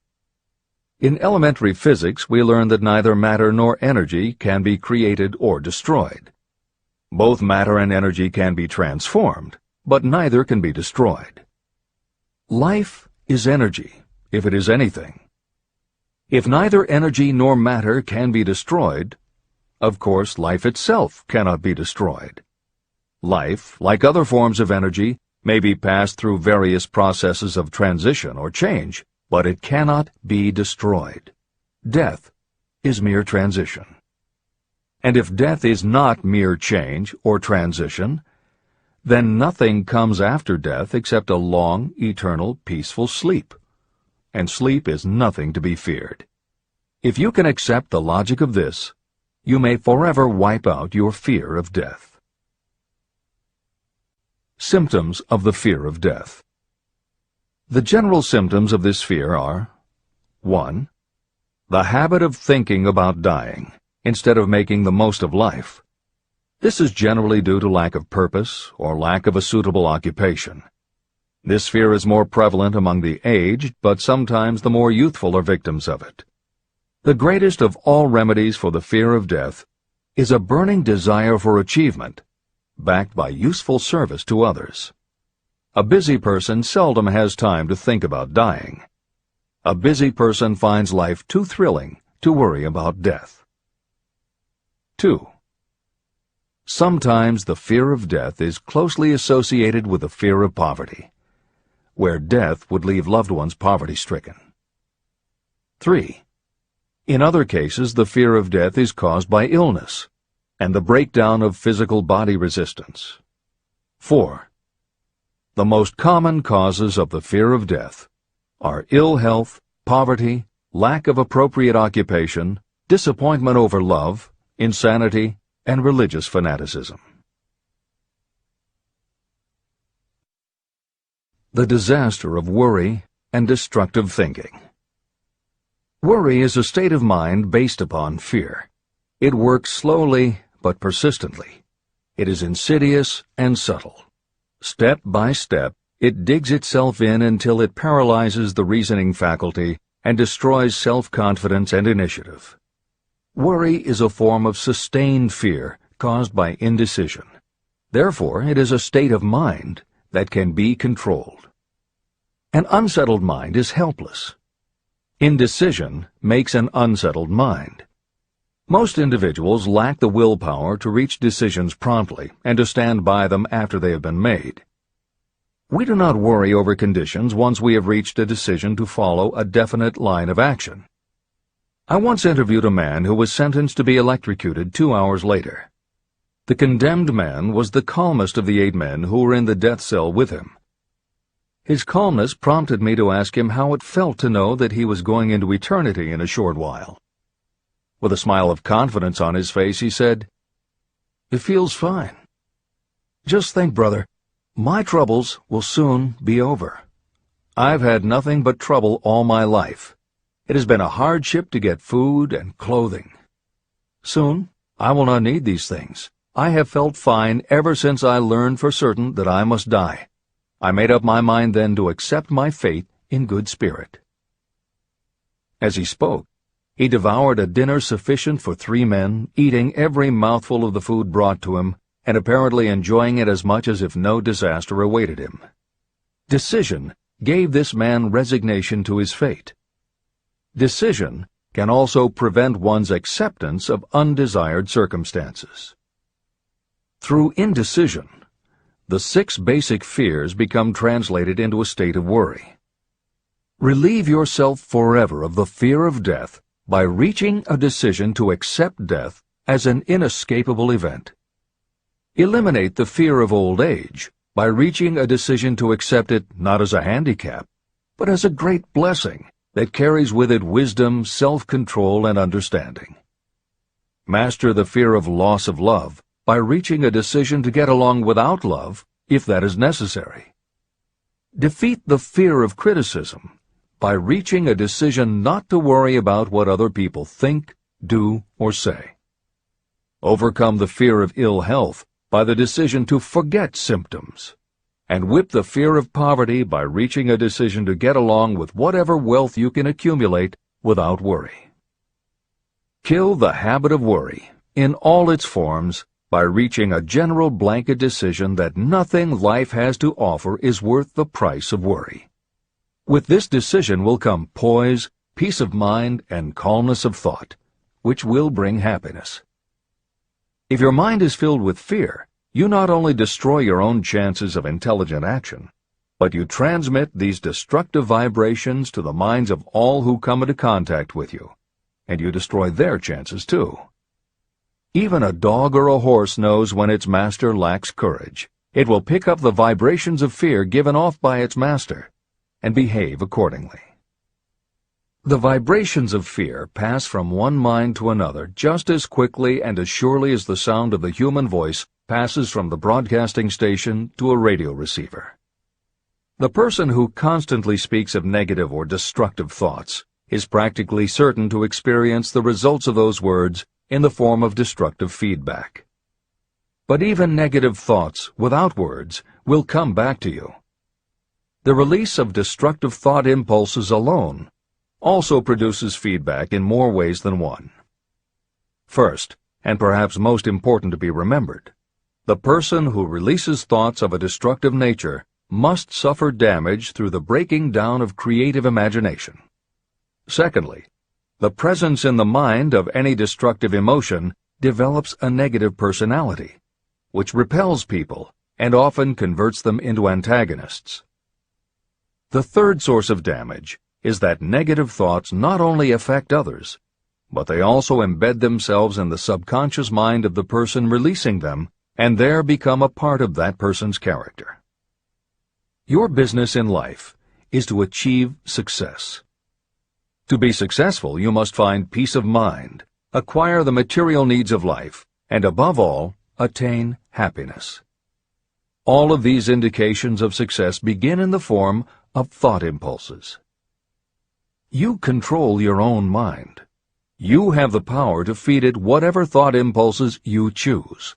In elementary physics, we learn that neither matter nor energy can be created or destroyed. Both matter and energy can be transformed, but neither can be destroyed. Life is energy, if it is anything. If neither energy nor matter can be destroyed, of course life itself cannot be destroyed. Life, like other forms of energy, may be passed through various processes of transition or change, but it cannot be destroyed. Death is mere transition. And if death is not mere change or transition, then nothing comes after death except a long, eternal, peaceful sleep. And sleep is nothing to be feared. If you can accept the logic of this, you may forever wipe out your fear of death. Symptoms of the fear of death. The general symptoms of this fear are: 1. The habit of thinking about dying, instead of making the most of life. This is generally due to lack of purpose or lack of a suitable occupation. This fear is more prevalent among the aged, but sometimes the more youthful are victims of it. The greatest of all remedies for the fear of death is a burning desire for achievement, backed by useful service to others. A busy person seldom has time to think about dying. A busy person finds life too thrilling to worry about death. 2. Sometimes the fear of death is closely associated with the fear of poverty, where death would leave loved ones poverty-stricken. 3. In other cases, the fear of death is caused by illness and the breakdown of physical body resistance. 4. The most common causes of the fear of death are ill health, poverty, lack of appropriate occupation, disappointment over love, insanity, and religious fanaticism. The disaster of worry and destructive thinking. Worry is a state of mind based upon fear. It works slowly but persistently. It is insidious and subtle. Step by step, it digs itself in until it paralyzes the reasoning faculty and destroys self-confidence and initiative. Worry is a form of sustained fear caused by indecision. Therefore, it is a state of mind that can be controlled. An unsettled mind is helpless. Indecision makes an unsettled mind. Most individuals lack the willpower to reach decisions promptly and to stand by them after they have been made. We do not worry over conditions once we have reached a decision to follow a definite line of action. I once interviewed a man who was sentenced to be electrocuted 2 hours later. The condemned man was the calmest of the 8 men who were in the death cell with him. His calmness prompted me to ask him how it felt to know that he was going into eternity in a short while. With a smile of confidence on his face, he said, "It feels fine. Just think, brother, my troubles will soon be over. I've had nothing but trouble all my life. It has been a hardship to get food and clothing. Soon, I will not need these things. I have felt fine ever since I learned for certain that I must die. I made up my mind then to accept my fate in good spirit." As he spoke, he devoured a dinner sufficient for 3 men, eating every mouthful of the food brought to him, and apparently enjoying it as much as if no disaster awaited him. Decision gave this man resignation to his fate. Decision can also prevent one's acceptance of undesired circumstances. Through indecision, the 6 basic fears become translated into a state of worry. Relieve yourself forever of the fear of death by reaching a decision to accept death as an inescapable event. Eliminate the fear of old age by reaching a decision to accept it not as a handicap, but as a great blessing that carries with it wisdom, self-control, and understanding. Master the fear of loss of love by reaching a decision to get along without love, if that is necessary. Defeat the fear of criticism by reaching a decision not to worry about what other people think, do, or say. Overcome the fear of ill health by the decision to forget symptoms, and whip the fear of poverty by reaching a decision to get along with whatever wealth you can accumulate without worry. Kill the habit of worry in all its forms by reaching a general blanket decision that nothing life has to offer is worth the price of worry. With this decision will come poise, peace of mind, and calmness of thought, which will bring happiness. If your mind is filled with fear, you not only destroy your own chances of intelligent action, but you transmit these destructive vibrations to the minds of all who come into contact with you, and you destroy their chances too. Even a dog or a horse knows when its master lacks courage. It will pick up the vibrations of fear given off by its master and behave accordingly. The vibrations of fear pass from one mind to another just as quickly and as surely as the sound of the human voice passes from the broadcasting station to a radio receiver. The person who constantly speaks of negative or destructive thoughts is practically certain to experience the results of those words in the form of destructive feedback. But even negative thoughts without words will come back to you. The release of destructive thought impulses alone also produces feedback in more ways than one. First, and perhaps most important to be remembered, the person who releases thoughts of a destructive nature must suffer damage through the breaking down of creative imagination. Secondly, the presence in the mind of any destructive emotion develops a negative personality, which repels people and often converts them into antagonists. The third source of damage is that negative thoughts not only affect others, but they also embed themselves in the subconscious mind of the person releasing them and there become a part of that person's character. Your business in life is to achieve success. To be successful, you must find peace of mind, acquire the material needs of life, and above all, attain happiness. All of these indications of success begin in the form of thought impulses. You control your own mind. You have the power to feed it whatever thought impulses you choose.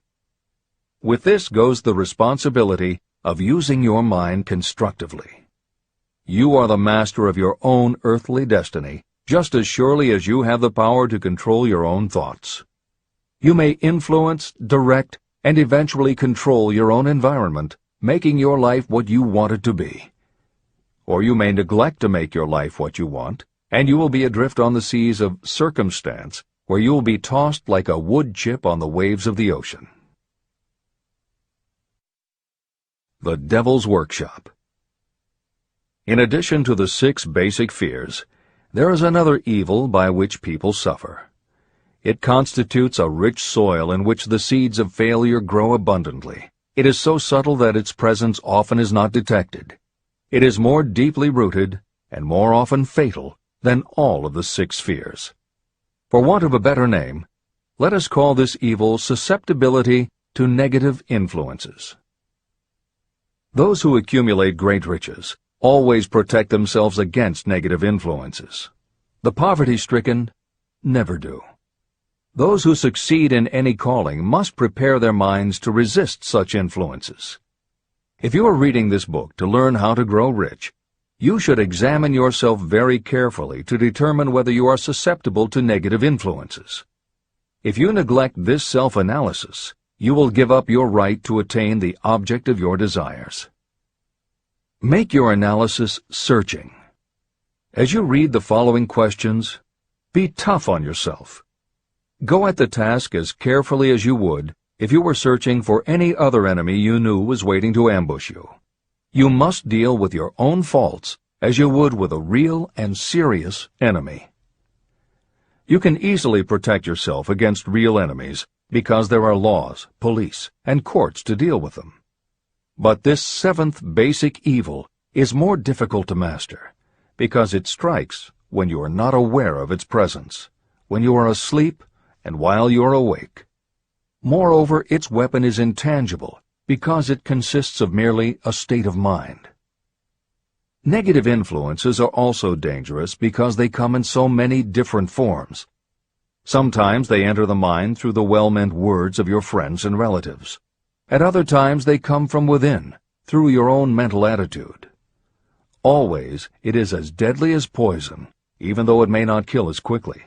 With this goes the responsibility of using your mind constructively. You are the master of your own earthly destiny, just as surely as you have the power to control your own thoughts. You may influence, direct, and eventually control your own environment, making your life what you want it to be. Or you may neglect to make your life what you want, and you will be adrift on the seas of circumstance, where you will be tossed like a wood chip on the waves of the ocean. The Devil's Workshop. In addition to the 6 basic fears, there is another evil by which people suffer. It constitutes a rich soil in which the seeds of failure grow abundantly. It is so subtle that its presence often is not detected. It is more deeply rooted and more often fatal than all of the 6 fears. For want of a better name, let us call this evil susceptibility to negative influences. Those who accumulate great riches always protect themselves against negative influences. The poverty-stricken never do. Those who succeed in any calling must prepare their minds to resist such influences. If you are reading this book to learn how to grow rich, you should examine yourself very carefully to determine whether you are susceptible to negative influences. If you neglect this self-analysis, you will give up your right to attain the object of your desires. Make your analysis searching. As you read the following questions, be tough on yourself. Go at the task as carefully as you would if you were searching for any other enemy you knew was waiting to ambush you. You must deal with your own faults as you would with a real and serious enemy. You can easily protect yourself against real enemies because there are laws, police, and courts to deal with them. But this 7th basic evil is more difficult to master because it strikes when you are not aware of its presence, when you are asleep and while you are awake. Moreover, its weapon is intangible because it consists of merely a state of mind. Negative influences are also dangerous because they come in so many different forms. Sometimes they enter the mind through the well-meant words of your friends and relatives. At other times they come from within, through your own mental attitude. Always it is as deadly as poison, even though it may not kill as quickly.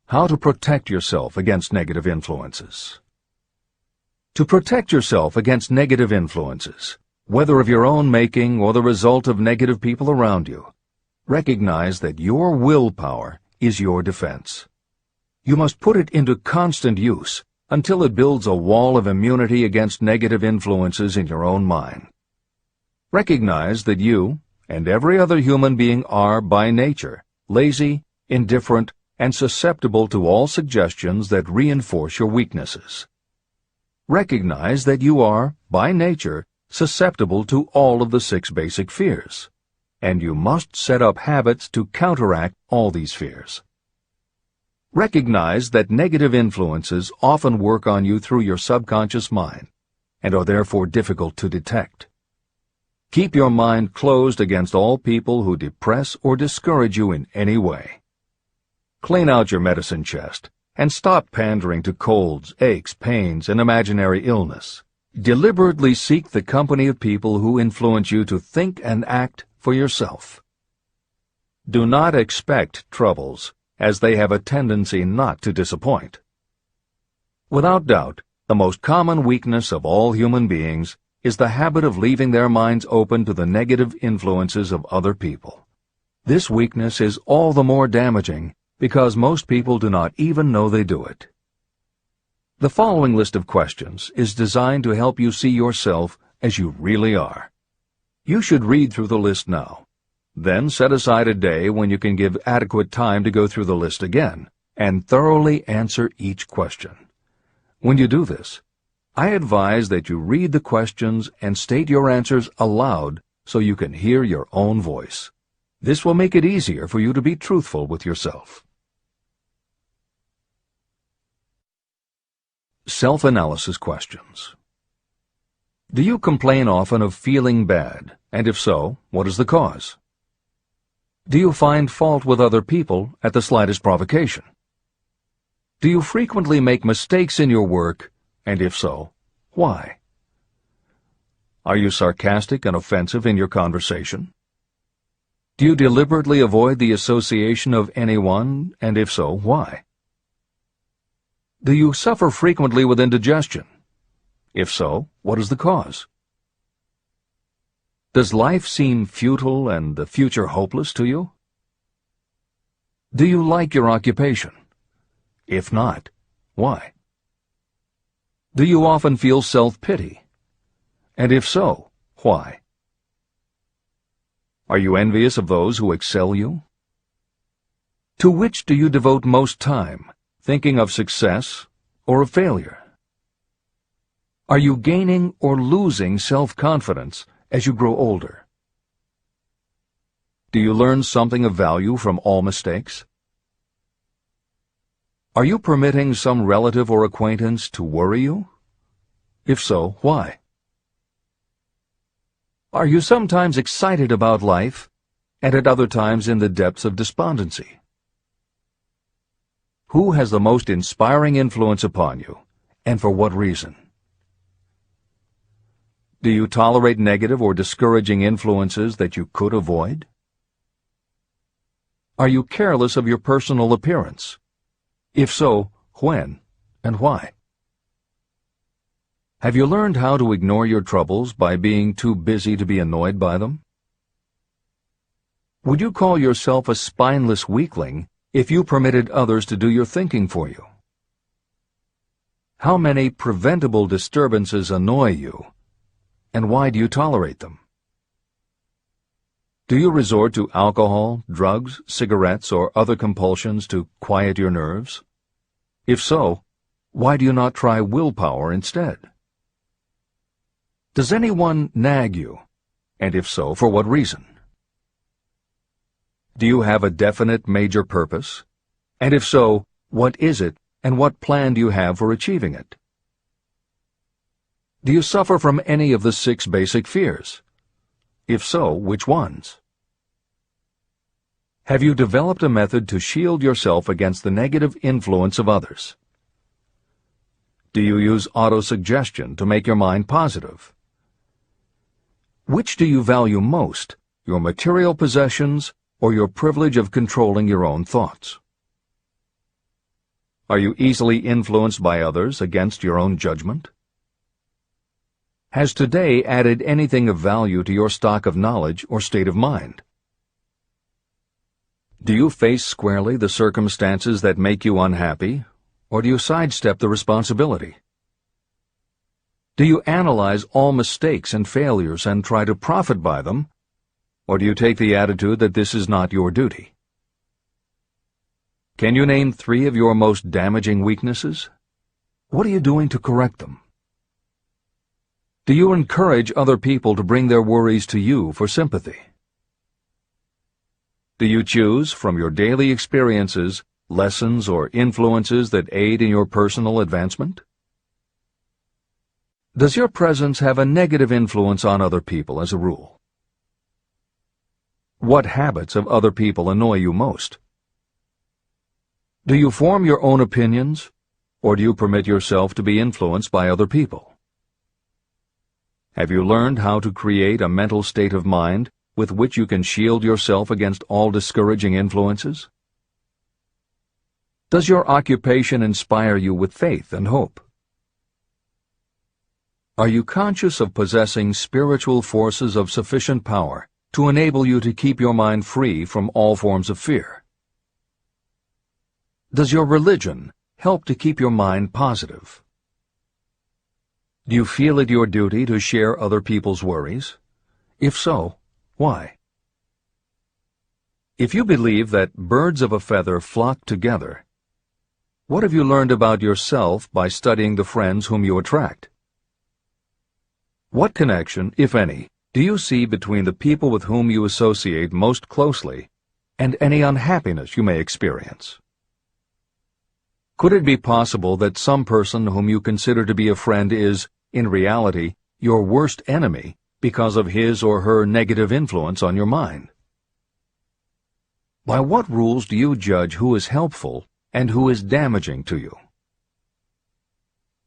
How to protect yourself against negative influences. To protect yourself against negative influences, whether of your own making or the result of negative people around you, recognize that your willpower is your defense. You must put it into constant use until it builds a wall of immunity against negative influences in your own mind. Recognize that you and every other human being are, by nature, lazy, indifferent, and susceptible to all suggestions that reinforce your weaknesses. Recognize that you are, by nature, susceptible to all of the 6 basic fears, and you must set up habits to counteract all these fears. Recognize that negative influences often work on you through your subconscious mind and are therefore difficult to detect. Keep your mind closed against all people who depress or discourage you in any way. Clean out your medicine chest and stop pandering to colds, aches, pains, and imaginary illness. Deliberately seek the company of people who influence you to think and act for yourself. Do not expect troubles, as they have a tendency not to disappoint. Without doubt, the most common weakness of all human beings is the habit of leaving their minds open to the negative influences of other people. This weakness is all the more damaging because most people do not even know they do it. The following list of questions is designed to help you see yourself as you really are. You should read through the list now. Then set aside a day when you can give adequate time to go through the list again and thoroughly answer each question. When you do this, I advise that you read the questions and state your answers aloud so you can hear your own voice. This will make it easier for you to be truthful with yourself. Self-analysis questions. Do you complain often of feeling bad, and if so, what is the cause? Do you find fault with other people at the slightest provocation? Do you frequently make mistakes in your work, and if so, why? Are you sarcastic and offensive in your conversation? Do you deliberately avoid the association of anyone, and if so, why? Do you suffer frequently with indigestion? If so, what is the cause? Does life seem futile and the future hopeless to you? Do you like your occupation? If not, why? Do you often feel self-pity? And if so, why? Are you envious of those who excel you? To which do you devote most time, thinking of success or of failure? Are you gaining or losing self-confidence as you grow older? Do you learn something of value from all mistakes? Are you permitting some relative or acquaintance to worry you? If so, why? Are you sometimes excited about life, and at other times in the depths of despondency? Who has the most inspiring influence upon you, and for what reason? Do you tolerate negative or discouraging influences that you could avoid? Are you careless of your personal appearance? If so, when and why? Have you learned how to ignore your troubles by being too busy to be annoyed by them? Would you call yourself a spineless weakling if you permitted others to do your thinking for you? How many preventable disturbances annoy you, and why do you tolerate them? Do you resort to alcohol, drugs, cigarettes, or other compulsions to quiet your nerves? If so, why do you not try willpower instead? Does anyone nag you, and if so, for what reason? Do you have a definite major purpose? And if so, what is it, and what plan do you have for achieving it? Do you suffer from any of the 6 basic fears? If so, which ones? Have you developed a method to shield yourself against the negative influence of others? Do you use autosuggestion to make your mind positive? Which do you value most, your material possessions or your privilege of controlling your own thoughts? Are you easily influenced by others against your own judgment? Has today added anything of value to your stock of knowledge or state of mind? Do you face squarely the circumstances that make you unhappy, or do you sidestep the responsibility? Do you analyze all mistakes and failures and try to profit by them, or do you take the attitude that this is not your duty? Can you name 3 of your most damaging weaknesses? What are you doing to correct them? Do you encourage other people to bring their worries to you for sympathy? Do you choose from your daily experiences lessons or influences that aid in your personal advancement? Does your presence have a negative influence on other people as a rule? What habits of other people annoy you most? Do you form your own opinions, or do you permit yourself to be influenced by other people? Have you learned how to create a mental state of mind with which you can shield yourself against all discouraging influences? Does your occupation inspire you with faith and hope? Are you conscious of possessing spiritual forces of sufficient power to enable you to keep your mind free from all forms of fear? Does your religion help to keep your mind positive? Do you feel it your duty to share other people's worries? If so, why? If you believe that birds of a feather flock together, what have you learned about yourself by studying the friends whom you attract? What connection, if any, do you see between the people with whom you associate most closely and any unhappiness you may experience? Could it be possible that some person whom you consider to be a friend is, in reality, your worst enemy because of his or her negative influence on your mind? By what rules do you judge who is helpful and who is damaging to you?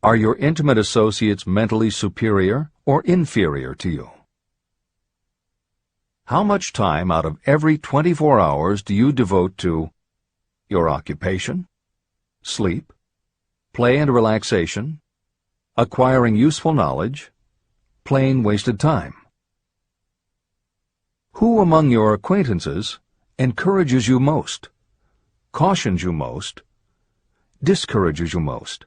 Are your intimate associates mentally superior or inferior to you? How much time out of every 24 hours do you devote to your occupation, sleep, play and relaxation, acquiring useful knowledge, plain wasted time? Who among your acquaintances encourages you most, cautions you most, discourages you most?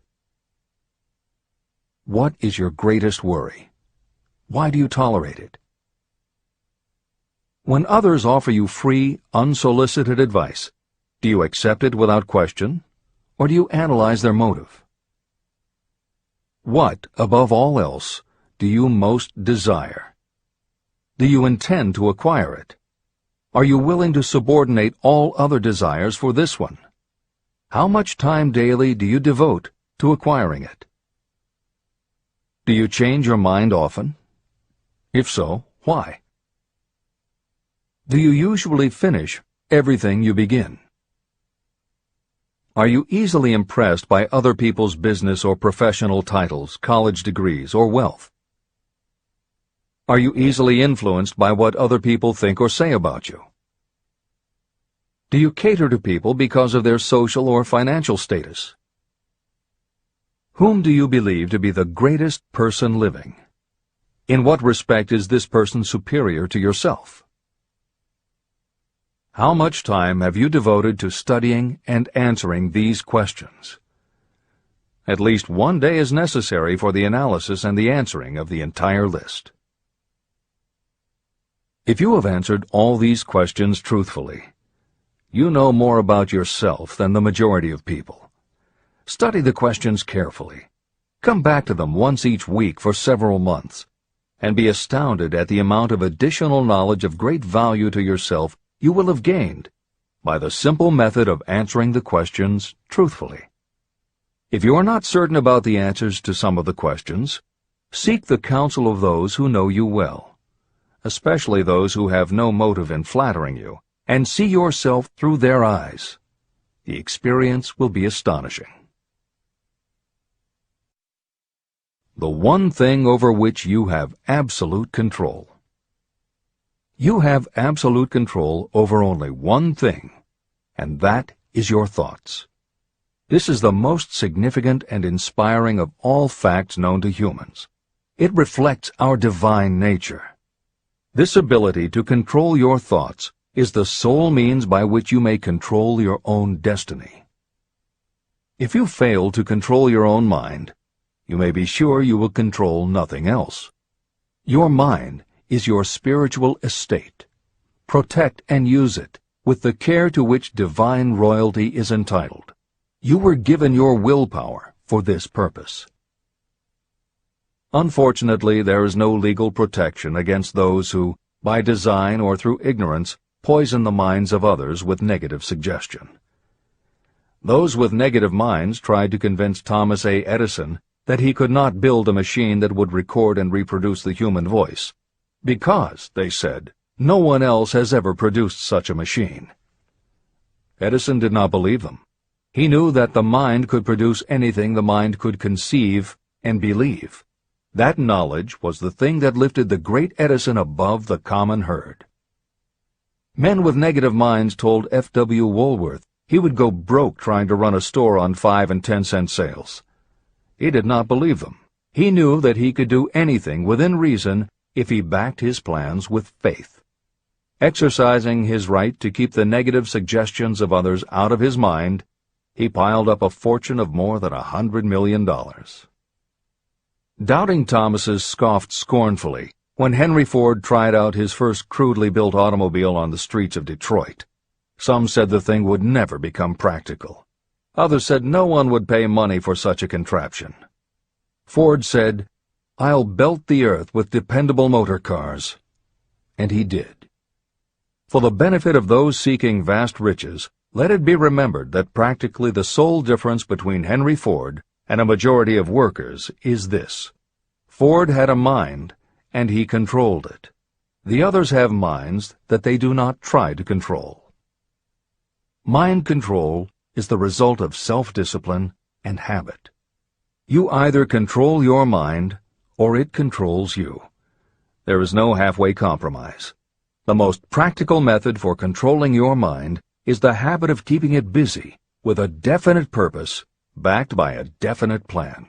What is your greatest worry? Why do you tolerate it? When others offer you free, unsolicited advice, do you accept it without question, or do you analyze their motive? What, above all else, do you most desire? Do you intend to acquire it? Are you willing to subordinate all other desires for this one? How much time daily do you devote to acquiring it? Do you change your mind often? If so, why? Do you usually finish everything you begin? Are you easily impressed by other people's business or professional titles, college degrees, or wealth? Are you easily influenced by what other people think or say about you? Do you cater to people because of their social or financial status? Whom do you believe to be the greatest person living? In what respect is this person superior to yourself? How much time have you devoted to studying and answering these questions? At least one day is necessary for the analysis and the answering of the entire list. If you have answered all these questions truthfully, you know more about yourself than the majority of people. Study the questions carefully. Come back to them once each week for several months, and be astounded at the amount of additional knowledge of great value to yourself you will have gained by the simple method of answering the questions truthfully. If you are not certain about the answers to some of the questions, seek the counsel of those who know you well, especially those who have no motive in flattering you, and see yourself through their eyes. The experience will be astonishing. The one thing over which you have absolute control. You have absolute control over only one thing, and that is your thoughts. This is the most significant and inspiring of all facts known to humans. It reflects our divine nature. This ability to control your thoughts is the sole means by which you may control your own destiny. If you fail to control your own mind, you may be sure you will control nothing else. Your mind is your spiritual estate. Protect and use it with the care to which divine royalty is entitled. You were given your willpower for this purpose. Unfortunately, there is no legal protection against those who, by design or through ignorance, poison the minds of others with negative suggestion. Those with negative minds tried to convince Thomas A. Edison that he could not build a machine that would record and reproduce the human voice, because, they said, no one else has ever produced such a machine. Edison did not believe them. He knew that the mind could produce anything the mind could conceive and believe. That knowledge was the thing that lifted the great Edison above the common herd. Men with negative minds told F.W. Woolworth he would go broke trying to run a store on 5 and 10-cent sales. He did not believe them. He knew that he could do anything within reason if he backed his plans with faith. Exercising his right to keep the negative suggestions of others out of his mind, he piled up a fortune of more than $100 million. Doubting Thomases scoffed scornfully when Henry Ford tried out his first crudely built automobile on the streets of Detroit. Some said the thing would never become practical. Others said no one would pay money for such a contraption. Ford said, "I'll belt the earth with dependable motor cars." And he did. For the benefit of those seeking vast riches, let it be remembered that practically the sole difference between Henry Ford and a majority of workers is this: Ford had a mind, and he controlled it. The others have minds that they do not try to control. Mind control is the result of self-discipline and habit. You either control your mind, or it controls you. There is no halfway compromise. The most practical method for controlling your mind is the habit of keeping it busy with a definite purpose, backed by a definite plan.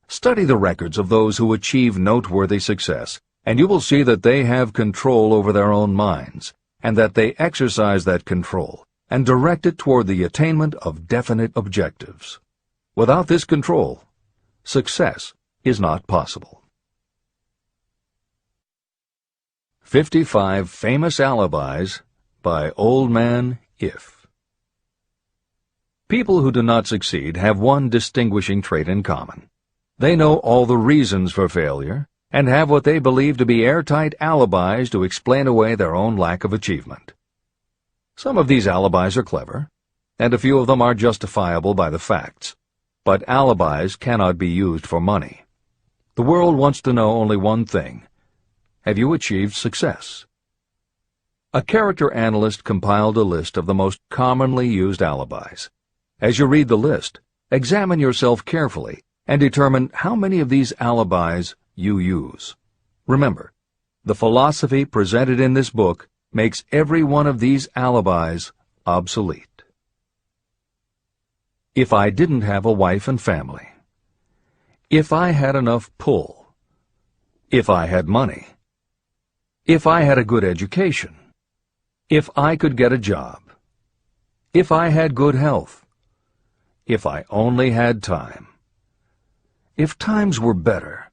Study the records of those who achieve noteworthy success, and you will see that they have control over their own minds, and that they exercise that control and direct it toward the attainment of definite objectives. Without this control, success is not possible. 55 Famous Alibis by Old Man If. People who do not succeed have one distinguishing trait in common. They know all the reasons for failure and have what they believe to be airtight alibis to explain away their own lack of achievement. Some of these alibis are clever, and a few of them are justifiable by the facts, but alibis cannot be used for money. The world wants to know only one thing: have you achieved success? A character analyst compiled a list of the most commonly used alibis. As you read the list, examine yourself carefully and determine how many of these alibis you use. Remember, the philosophy presented in this book makes every one of these alibis obsolete. If I didn't have a wife and family. If I had enough pull. If I had money. If I had a good education. If I could get a job. If I had good health. If I only had time. If times were better.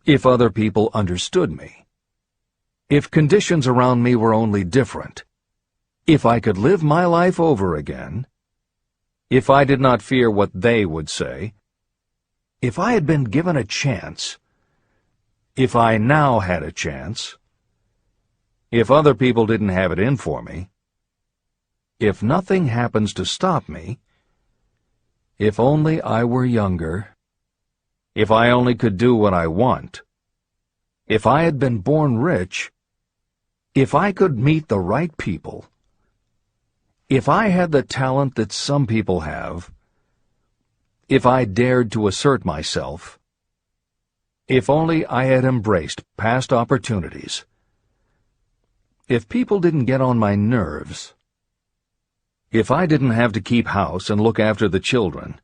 If other people understood me. If conditions around me were only different. If I could live my life over again. If I did not fear what they would say. If I had been given a chance. If I now had a chance. If other people didn't have it in for me. If nothing happens to stop me. If only I were younger. If I only could do what I want. If I had been born rich. If I could meet the right people. If I had the talent that some people have. If I dared to assert myself. If only I had embraced past opportunities. If people didn't get on my nerves. If I didn't have to keep house and look after the children.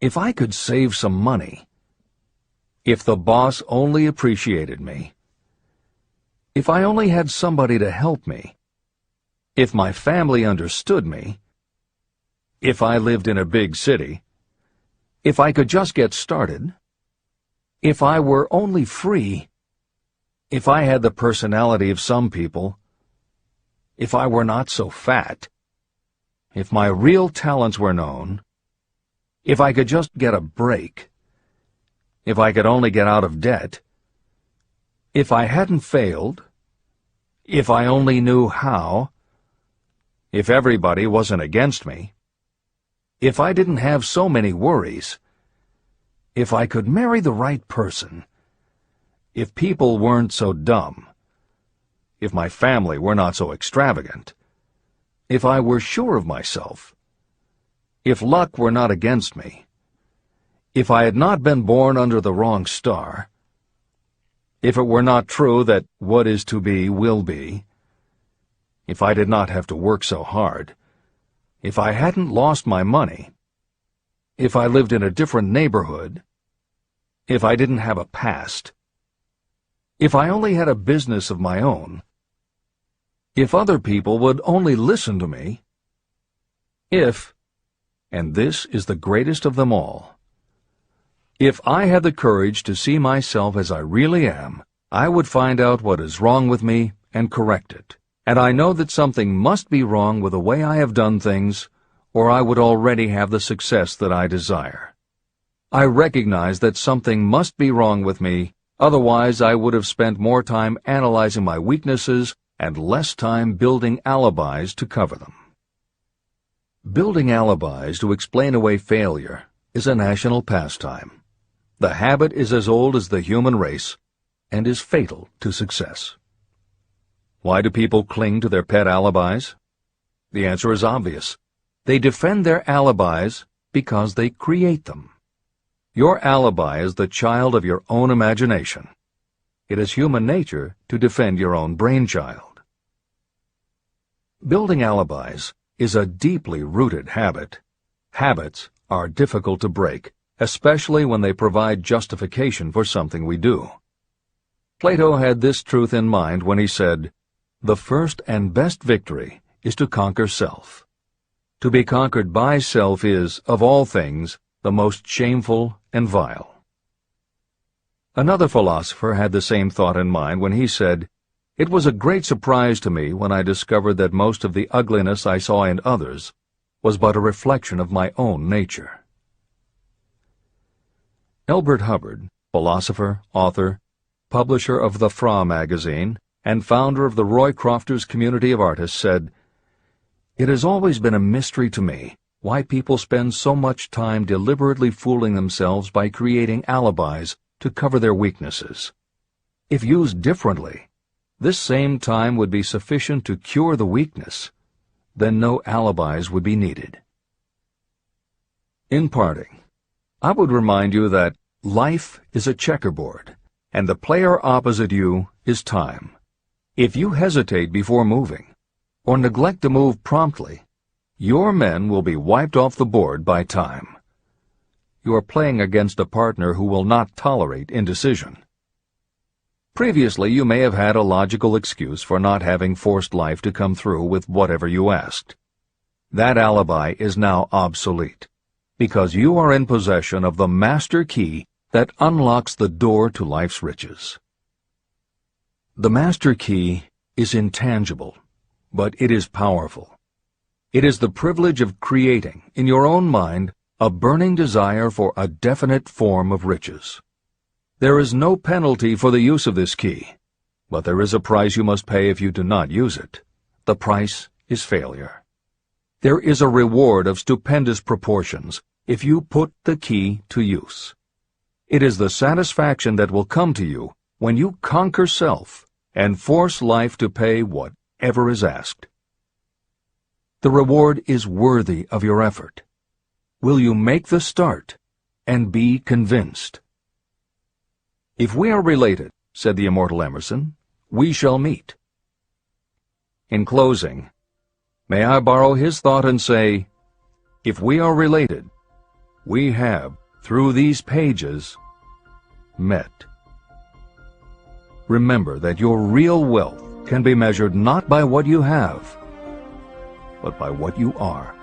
If I could save some money. If the boss only appreciated me. If I only had somebody to help me. If my family understood me. if I lived in a big city, if I could just get started, if I were only free, if I had the personality of some people, if I were not so fat, if my real talents were known, if I could just get a break, if I could only get out of debt, if I hadn't failed, if I only knew how, if everybody wasn't against me, if I didn't have so many worries, if I could marry the right person, if people weren't so dumb, if my family were not so extravagant, if I were sure of myself, if luck were not against me, if I had not been born under the wrong star, if it were not true that what is to be will be, if I did not have to work so hard, if I hadn't lost my money, if I lived in a different neighborhood, if I didn't have a past, if I only had a business of my own, if other people would only listen to me, if, and this is the greatest of them all, if I had the courage to see myself as I really am, I would find out what is wrong with me and correct it. And I know that something must be wrong with the way I have done things, or I would already have the success that I desire. I recognize that something must be wrong with me, otherwise I would have spent more time analyzing my weaknesses and less time building alibis to cover them. Building alibis to explain away failure is a national pastime. The habit is as old as the human race and is fatal to success. Why do people cling to their pet alibis? The answer is obvious. They defend their alibis because they create them. Your alibi is the child of your own imagination. It is human nature to defend your own brainchild. Building alibis is a deeply rooted habit. Habits are difficult to break, especially when they provide justification for something we do. Plato had this truth in mind when he said, "The first and best victory is to conquer self. To be conquered by self is, of all things, the most shameful and vile." Another philosopher had the same thought in mind when he said, "It was a great surprise to me when I discovered that most of the ugliness I saw in others was but a reflection of my own nature." Elbert Hubbard, philosopher, author, publisher of the Fra magazine, and founder of the Roycrofters Community of Artists, said, "It has always been a mystery to me why people spend so much time deliberately fooling themselves by creating alibis to cover their weaknesses. If used differently, this same time would be sufficient to cure the weakness. Then no alibis would be needed." In parting, I would remind you that life is a checkerboard, and the player opposite you is time. If you hesitate before moving, or neglect to move promptly, your men will be wiped off the board by time. You are playing against a partner who will not tolerate indecision. Previously, you may have had a logical excuse for not having forced life to come through with whatever you asked. That alibi is now obsolete, because you are in possession of the master key that unlocks the door to life's riches. The master key is intangible, but it is powerful. It is the privilege of creating, in your own mind, a burning desire for a definite form of riches. There is no penalty for the use of this key, but there is a price you must pay if you do not use it. The price is failure. There is a reward of stupendous proportions if you put the key to use. It is the satisfaction that will come to you when you conquer self and force life to pay whatever is asked. The reward is worthy of your effort. Will you make the start and be convinced? "If we are related," said the immortal Emerson, "we shall meet." In closing, may I borrow his thought and say, if we are related, we have, through these pages, met. Remember that your real wealth can be measured not by what you have, but by what you are.